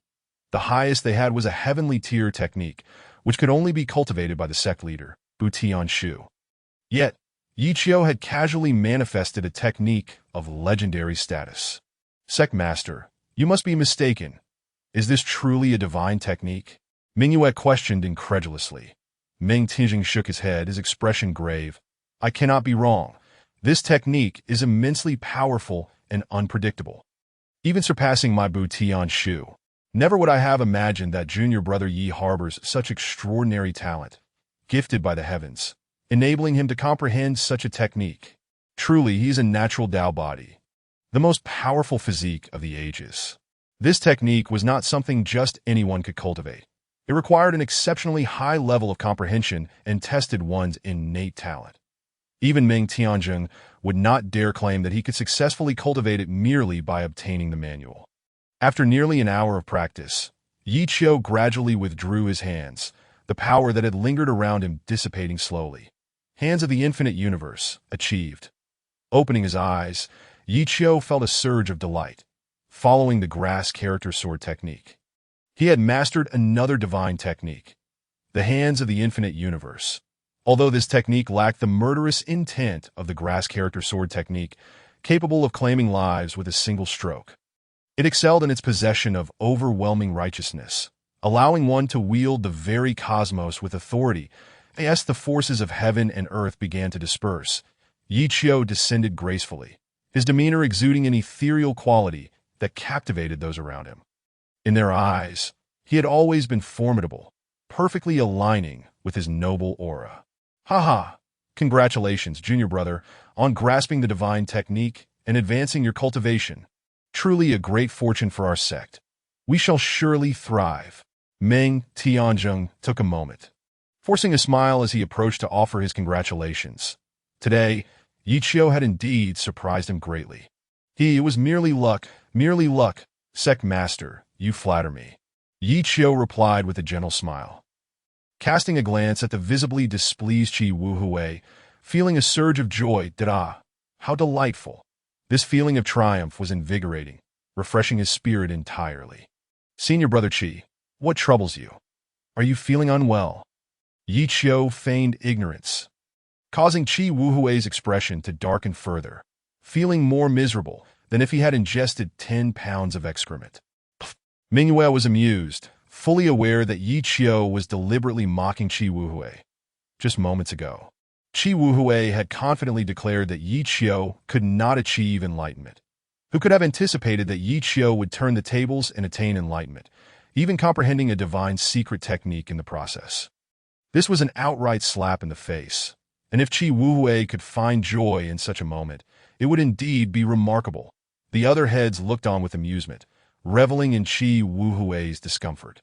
A: The highest they had was a heavenly tier technique, which could only be cultivated by the sect leader, Butian Shu. Yet, Yi Qiu had casually manifested a technique of legendary status. "Sect Master, you must be mistaken. Is this truly a divine technique?" Mingyue questioned incredulously. Meng Tianjing shook his head, his expression grave. "I cannot be wrong. This technique is immensely powerful and unpredictable, even surpassing my Butian Shu. Never would I have imagined that junior brother Yi harbors such extraordinary talent, gifted by the heavens, enabling him to comprehend such a technique. Truly, he is a natural Tao body, the most powerful physique of the ages." This technique was not something just anyone could cultivate. It required an exceptionally high level of comprehension and tested one's innate talent. Even Meng Tianjing would not dare claim that he could successfully cultivate it merely by obtaining the manual. After nearly an hour of practice, Yi Qiu gradually withdrew his hands, the power that had lingered around him dissipating slowly. Hands of the infinite universe, achieved. Opening his eyes, Yi Qiu felt a surge of delight, following the grass character sword technique. He had mastered another divine technique, the hands of the infinite universe. Although this technique lacked the murderous intent of the grass character sword technique, capable of claiming lives with a single stroke, it excelled in its possession of overwhelming righteousness, allowing one to wield the very cosmos with authority. As the forces of heaven and earth began to disperse, Yi Qiu descended gracefully, his demeanor exuding an ethereal quality that captivated those around him. In their eyes, he had always been formidable, perfectly aligning with his noble aura. "Ha ha! Congratulations, junior brother, on grasping the divine technique and advancing your cultivation. Truly a great fortune for our sect. We shall surely thrive." Meng Tianjing took a moment, forcing a smile as he approached to offer his congratulations. Today, Yi Qiu had indeed surprised him greatly. It was merely luck, merely luck. "Sect Master, you flatter me," Yi Qiu replied with a gentle smile. Casting a glance at the visibly displeased Qi Wuhui, feeling a surge of joy, how delightful. This feeling of triumph was invigorating, refreshing his spirit entirely. "Senior brother Qi, what troubles you? Are you feeling unwell?" Yi Qiu feigned ignorance, causing Qi Wuhui's expression to darken further, feeling more miserable than if he had ingested 10 pounds of excrement. Mingyue was amused, fully aware that Yi Qiu was deliberately mocking Qi Wuhui. Just moments ago, Qi Wuhui had confidently declared that Yi Qiu could not achieve enlightenment. Who could have anticipated that Yi Qiu would turn the tables and attain enlightenment, even comprehending a divine secret technique in the process? This was an outright slap in the face, and if Qi Wuhui could find joy in such a moment, it would indeed be remarkable. The other heads looked on with amusement, reveling in Qi Wuhui's discomfort.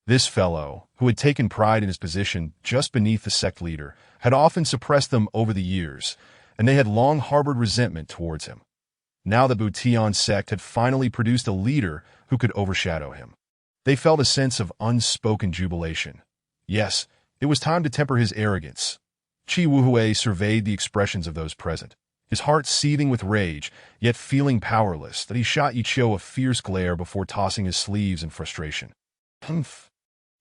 A: This fellow, who had taken pride in his position just beneath the sect leader, had often suppressed them over the years, and they had long harbored resentment towards him. Now the Butian sect had finally produced a leader who could overshadow him. They felt a sense of unspoken jubilation. Yes, it was time to temper his arrogance. Qi Wuhui surveyed the expressions of those present, his heart seething with rage, yet feeling powerless, that he shot Yi Qiu a fierce glare before tossing his sleeves in frustration. Humph.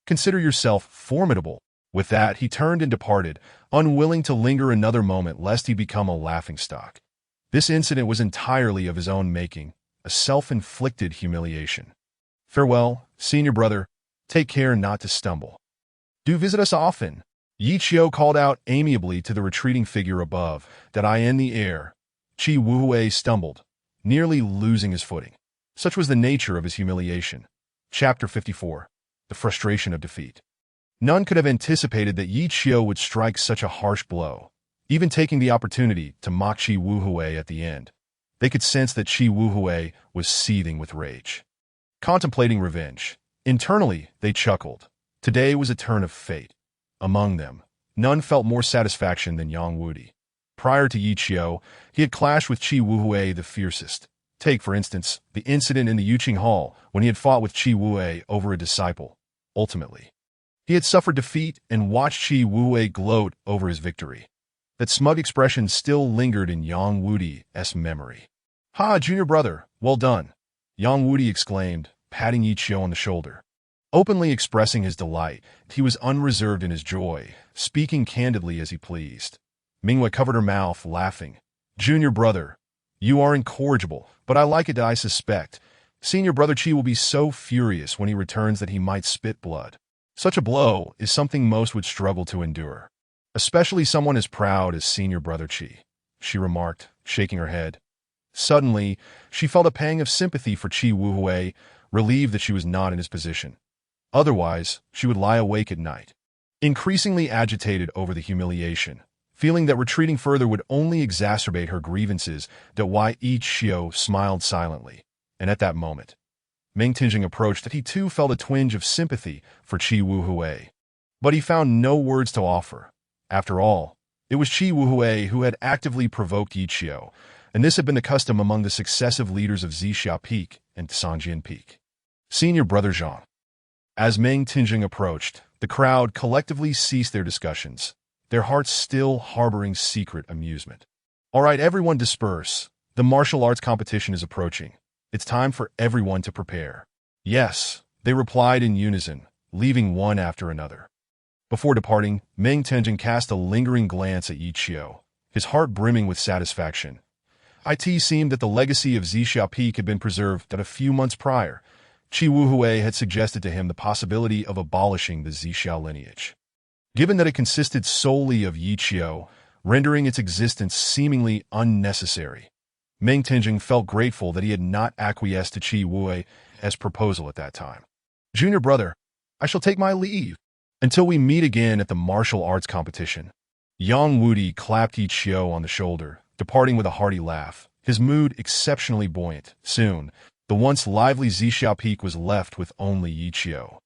A: Consider yourself formidable. With that, he turned and departed, unwilling to linger another moment lest he become a laughingstock. This incident was entirely of his own making, a self-inflicted humiliation. Farewell, senior brother. Take care not to stumble. Do visit us often. Yi Qiu called out amiably to the retreating figure above, that eye in the air. Qi Wuhui stumbled, nearly losing his footing. Such was the nature of his humiliation. Chapter 54. The Frustration of Defeat. None could have anticipated that Yi Qiu would strike such a harsh blow, even taking the opportunity to mock Qi Wuhui at the end. They could sense that Qi Wuhui was seething with rage, contemplating revenge. Internally, they chuckled. Today was a turn of fate. Among them, none felt more satisfaction than Yang Wudi. Prior to Yi Qiu, he had clashed with Qi Wuhui the fiercest. Take, for instance, the incident in the Yuqing Hall when he had fought with Qi Wuhui over a disciple. Ultimately, he had suffered defeat and watched Qi Wuhui gloat over his victory. That smug expression still lingered in Yang Wudi's memory. Ha, junior brother, well done, Yang Wudi exclaimed, patting Yi Qiu on the shoulder. Openly expressing his delight, he was unreserved in his joy, speaking candidly as he pleased. Mingyue covered her mouth, laughing. Junior brother, you are incorrigible, but I like it, I suspect. Senior brother Qi will be so furious when he returns that he might spit blood. Such a blow is something most would struggle to endure. Especially someone as proud as senior brother Qi, she remarked, shaking her head. Suddenly, she felt a pang of sympathy for Qi Wuhui, relieved that she was not in his position. Otherwise, she would lie awake at night, increasingly agitated over the humiliation, feeling that retreating further would only exacerbate her grievances. Yi Qiu smiled silently, and at that moment, Meng Tianjing approached that he too felt a twinge of sympathy for Qi Wuhui. But he found no words to offer. After all, it was Qi Wuhui who had actively provoked Yi Qiu, and this had been the custom among the successive leaders of Zixia Peak and Sangjian Peak. Senior brother Zhang. As Meng Tianjing approached, the crowd collectively ceased their discussions, their hearts still harboring secret amusement. All right, everyone disperse. The martial arts competition is approaching. It's time for everyone to prepare. Yes, they replied in unison, leaving one after another. Before departing, Meng Tianjing cast a lingering glance at Yi Qiu, his heart brimming with satisfaction. It seemed that the legacy of Zixia Peak had been preserved that a few months prior, Qi Wuhui had suggested to him the possibility of abolishing the Zixia lineage. Given that it consisted solely of Yi Qiu, rendering its existence seemingly unnecessary, Meng Tianjing felt grateful that he had not acquiesced to Qi Wuhui's proposal at that time. Junior brother, I shall take my leave. Until we meet again at the martial arts competition. Yang Wudi clapped Yi Qiu on the shoulder, departing with a hearty laugh, his mood exceptionally buoyant. Soon, the once lively Zixia Peak was left with only Yi Qiu.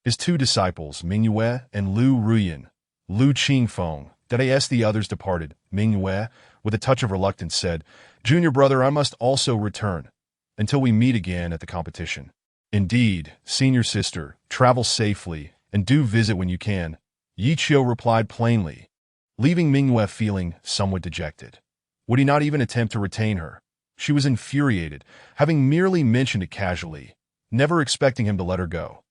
A: His two disciples, Mingyue and Lu Ruyan, Lu Qingfeng, as the others departed, Mingyue, with a touch of reluctance, said, Junior brother, I must also return, until we meet again at the competition. Indeed, senior sister, travel safely, and do visit when you can, Yi Qiu replied plainly, leaving Mingyue feeling somewhat dejected. Would he not even attempt to retain her? She was infuriated, having merely mentioned it casually, never expecting him to let her go.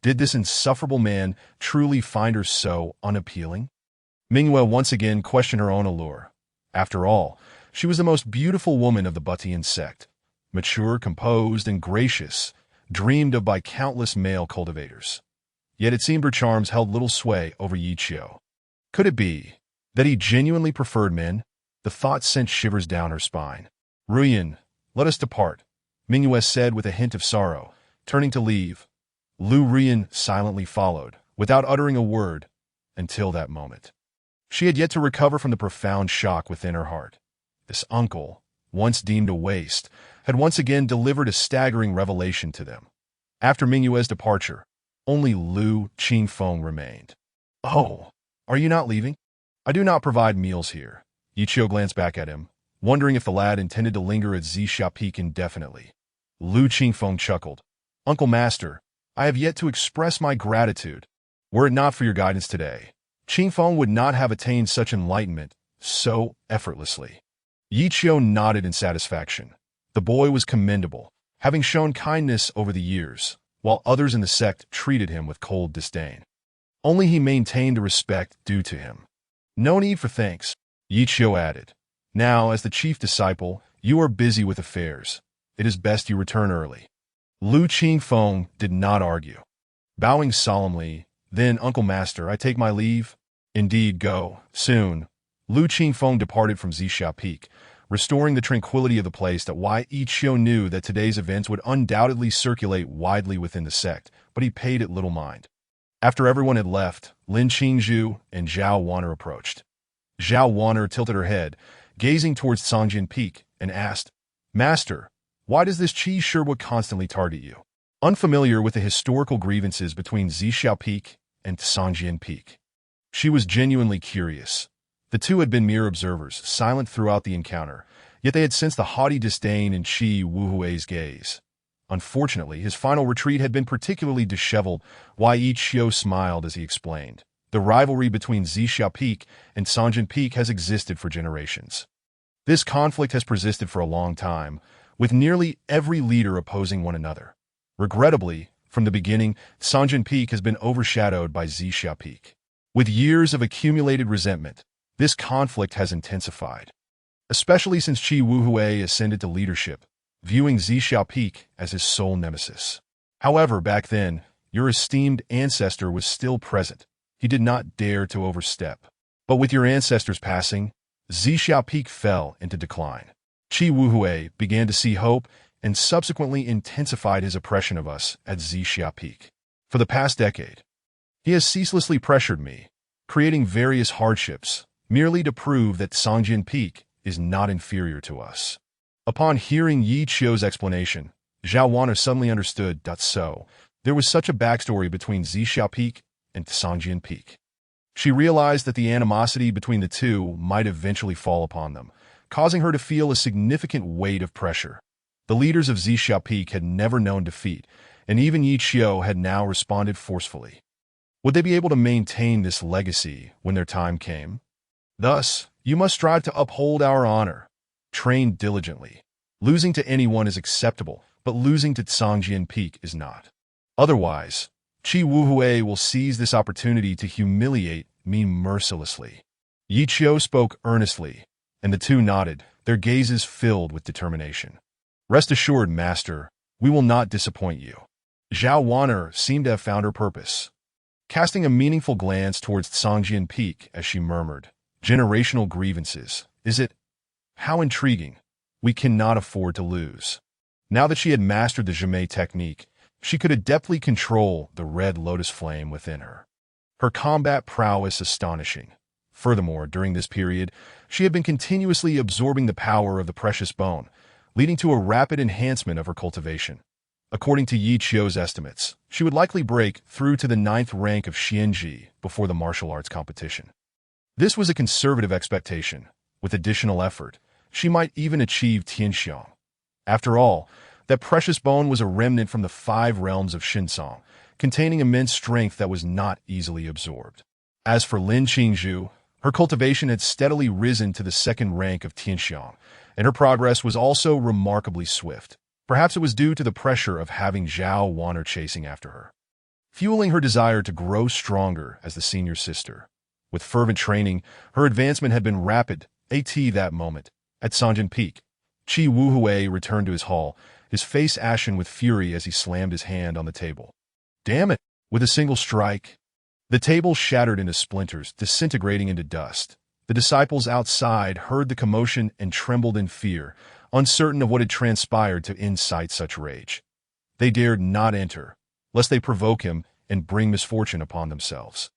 A: Did this insufferable man truly find her so unappealing? Mingyue once again questioned her own allure. After all, she was the most beautiful woman of the Butian sect, mature, composed, and gracious, dreamed of by countless male cultivators. Yet it seemed her charms held little sway over Yi Qiu. Could it be? That he genuinely preferred men? The thought sent shivers down her spine. Ruyan, let us depart, Mingyue said with a hint of sorrow, turning to leave. Lu Ruyan silently followed, without uttering a word, until that moment. She had yet to recover from the profound shock within her heart. This uncle, once deemed a waste, had once again delivered a staggering revelation to them. After Mingyue's departure, only Lu Qingfeng remained. Oh, are you not leaving? I do not provide meals here. Yiqiu glanced back at him, wondering if the lad intended to linger at Zixia Peak indefinitely. Lu Qingfeng chuckled. Uncle Master, I have yet to express my gratitude. Were it not for your guidance today, Qingfeng would not have attained such enlightenment so effortlessly. Yiqiu nodded in satisfaction. The boy was commendable, having shown kindness over the years, while others in the sect treated him with cold disdain. Only he maintained the respect due to him. No need for thanks, Yiqiu added. Now, as the chief disciple, you are busy with affairs. It is best you return early. Lu Qingfeng did not argue. Bowing solemnly, then, Uncle Master, I take my leave. Indeed, go. Soon. Lu Qingfeng departed from Zixia Peak, restoring the tranquility of the place. That why Yiqiu knew that today's events would undoubtedly circulate widely within the sect, but he paid it little mind. After everyone had left, Lin Qingzhu and Zhao Wanner approached. Zhao Wanner tilted her head, gazing towards Songjian Peak, and asked, Master, why does this Qi Sherwood constantly target you? Unfamiliar with the historical grievances between Zixia Peak and Songjian Peak. She was genuinely curious. The two had been mere observers, silent throughout the encounter, yet they had sensed the haughty disdain in Qi Wuhui's gaze. Unfortunately, his final retreat had been particularly disheveled, why Yiqiu smiled as he explained. The rivalry between Zixia Peak and Songjian Peak has existed for generations. This conflict has persisted for a long time, with nearly every leader opposing one another. Regrettably, from the beginning, Songjian Peak has been overshadowed by Zixia Peak. With years of accumulated resentment, this conflict has intensified, especially since Qi Wuhui ascended to leadership, viewing Zixia Peak as his sole nemesis. However, back then, your esteemed ancestor was still present. He did not dare to overstep. But with your ancestor's passing, Zixia Peak fell into decline. Qi Wuhui began to see hope and subsequently intensified his oppression of us at Zixia Peak. For the past decade, he has ceaselessly pressured me, creating various hardships, merely to prove that Songjian Peak is not inferior to us. Upon hearing Yiqiu's explanation, Zhao Wanner suddenly understood that there was such a backstory between Zixia Peak and Songjian Peak. She realized that the animosity between the two might eventually fall upon them, causing her to feel a significant weight of pressure. The leaders of Zixia Peak had never known defeat, and even Yiqiu had now responded forcefully. Would they be able to maintain this legacy when their time came? Thus, you must strive to uphold our honor. Train diligently. Losing to anyone is acceptable, but losing to Songjian Peak is not. Otherwise, Qi Wuhui will seize this opportunity to humiliate me mercilessly. Yiqiu spoke earnestly, and the two nodded, their gazes filled with determination. Rest assured, Master, we will not disappoint you. Zhao Wanner seemed to have found her purpose, casting a meaningful glance towards Songjian Peak as she murmured, generational grievances, is it? How intriguing. We cannot afford to lose. Now that she had mastered the Jime technique, she could adeptly control the red lotus flame within her. Her combat prowess astonishing. Furthermore, during this period, she had been continuously absorbing the power of the precious bone, leading to a rapid enhancement of her cultivation. According to Yiqiu's estimates, she would likely break through to the 9th rank of Xianji before the martial arts competition. This was a conservative expectation. With additional effort, she might even achieve Tianxiang. After all, that precious bone was a remnant from the 5 realms of Shinsong, containing immense strength that was not easily absorbed. As for Lin Qingzhu, her cultivation had steadily risen to the 2nd rank of Tianxiang, and her progress was also remarkably swift. Perhaps it was due to the pressure of having Zhao Wanner chasing after her, fueling her desire to grow stronger as the senior sister. With fervent training, her advancement had been rapid. That moment, at Songjian Peak, Qi Wuhui returned to his hall, his face ashen with fury as he slammed his hand on the table. Damn it! With a single strike, the table shattered into splinters, disintegrating into dust. The disciples outside heard the commotion and trembled in fear, uncertain of what had transpired to incite such rage. They dared not enter, lest they provoke him and bring misfortune upon themselves.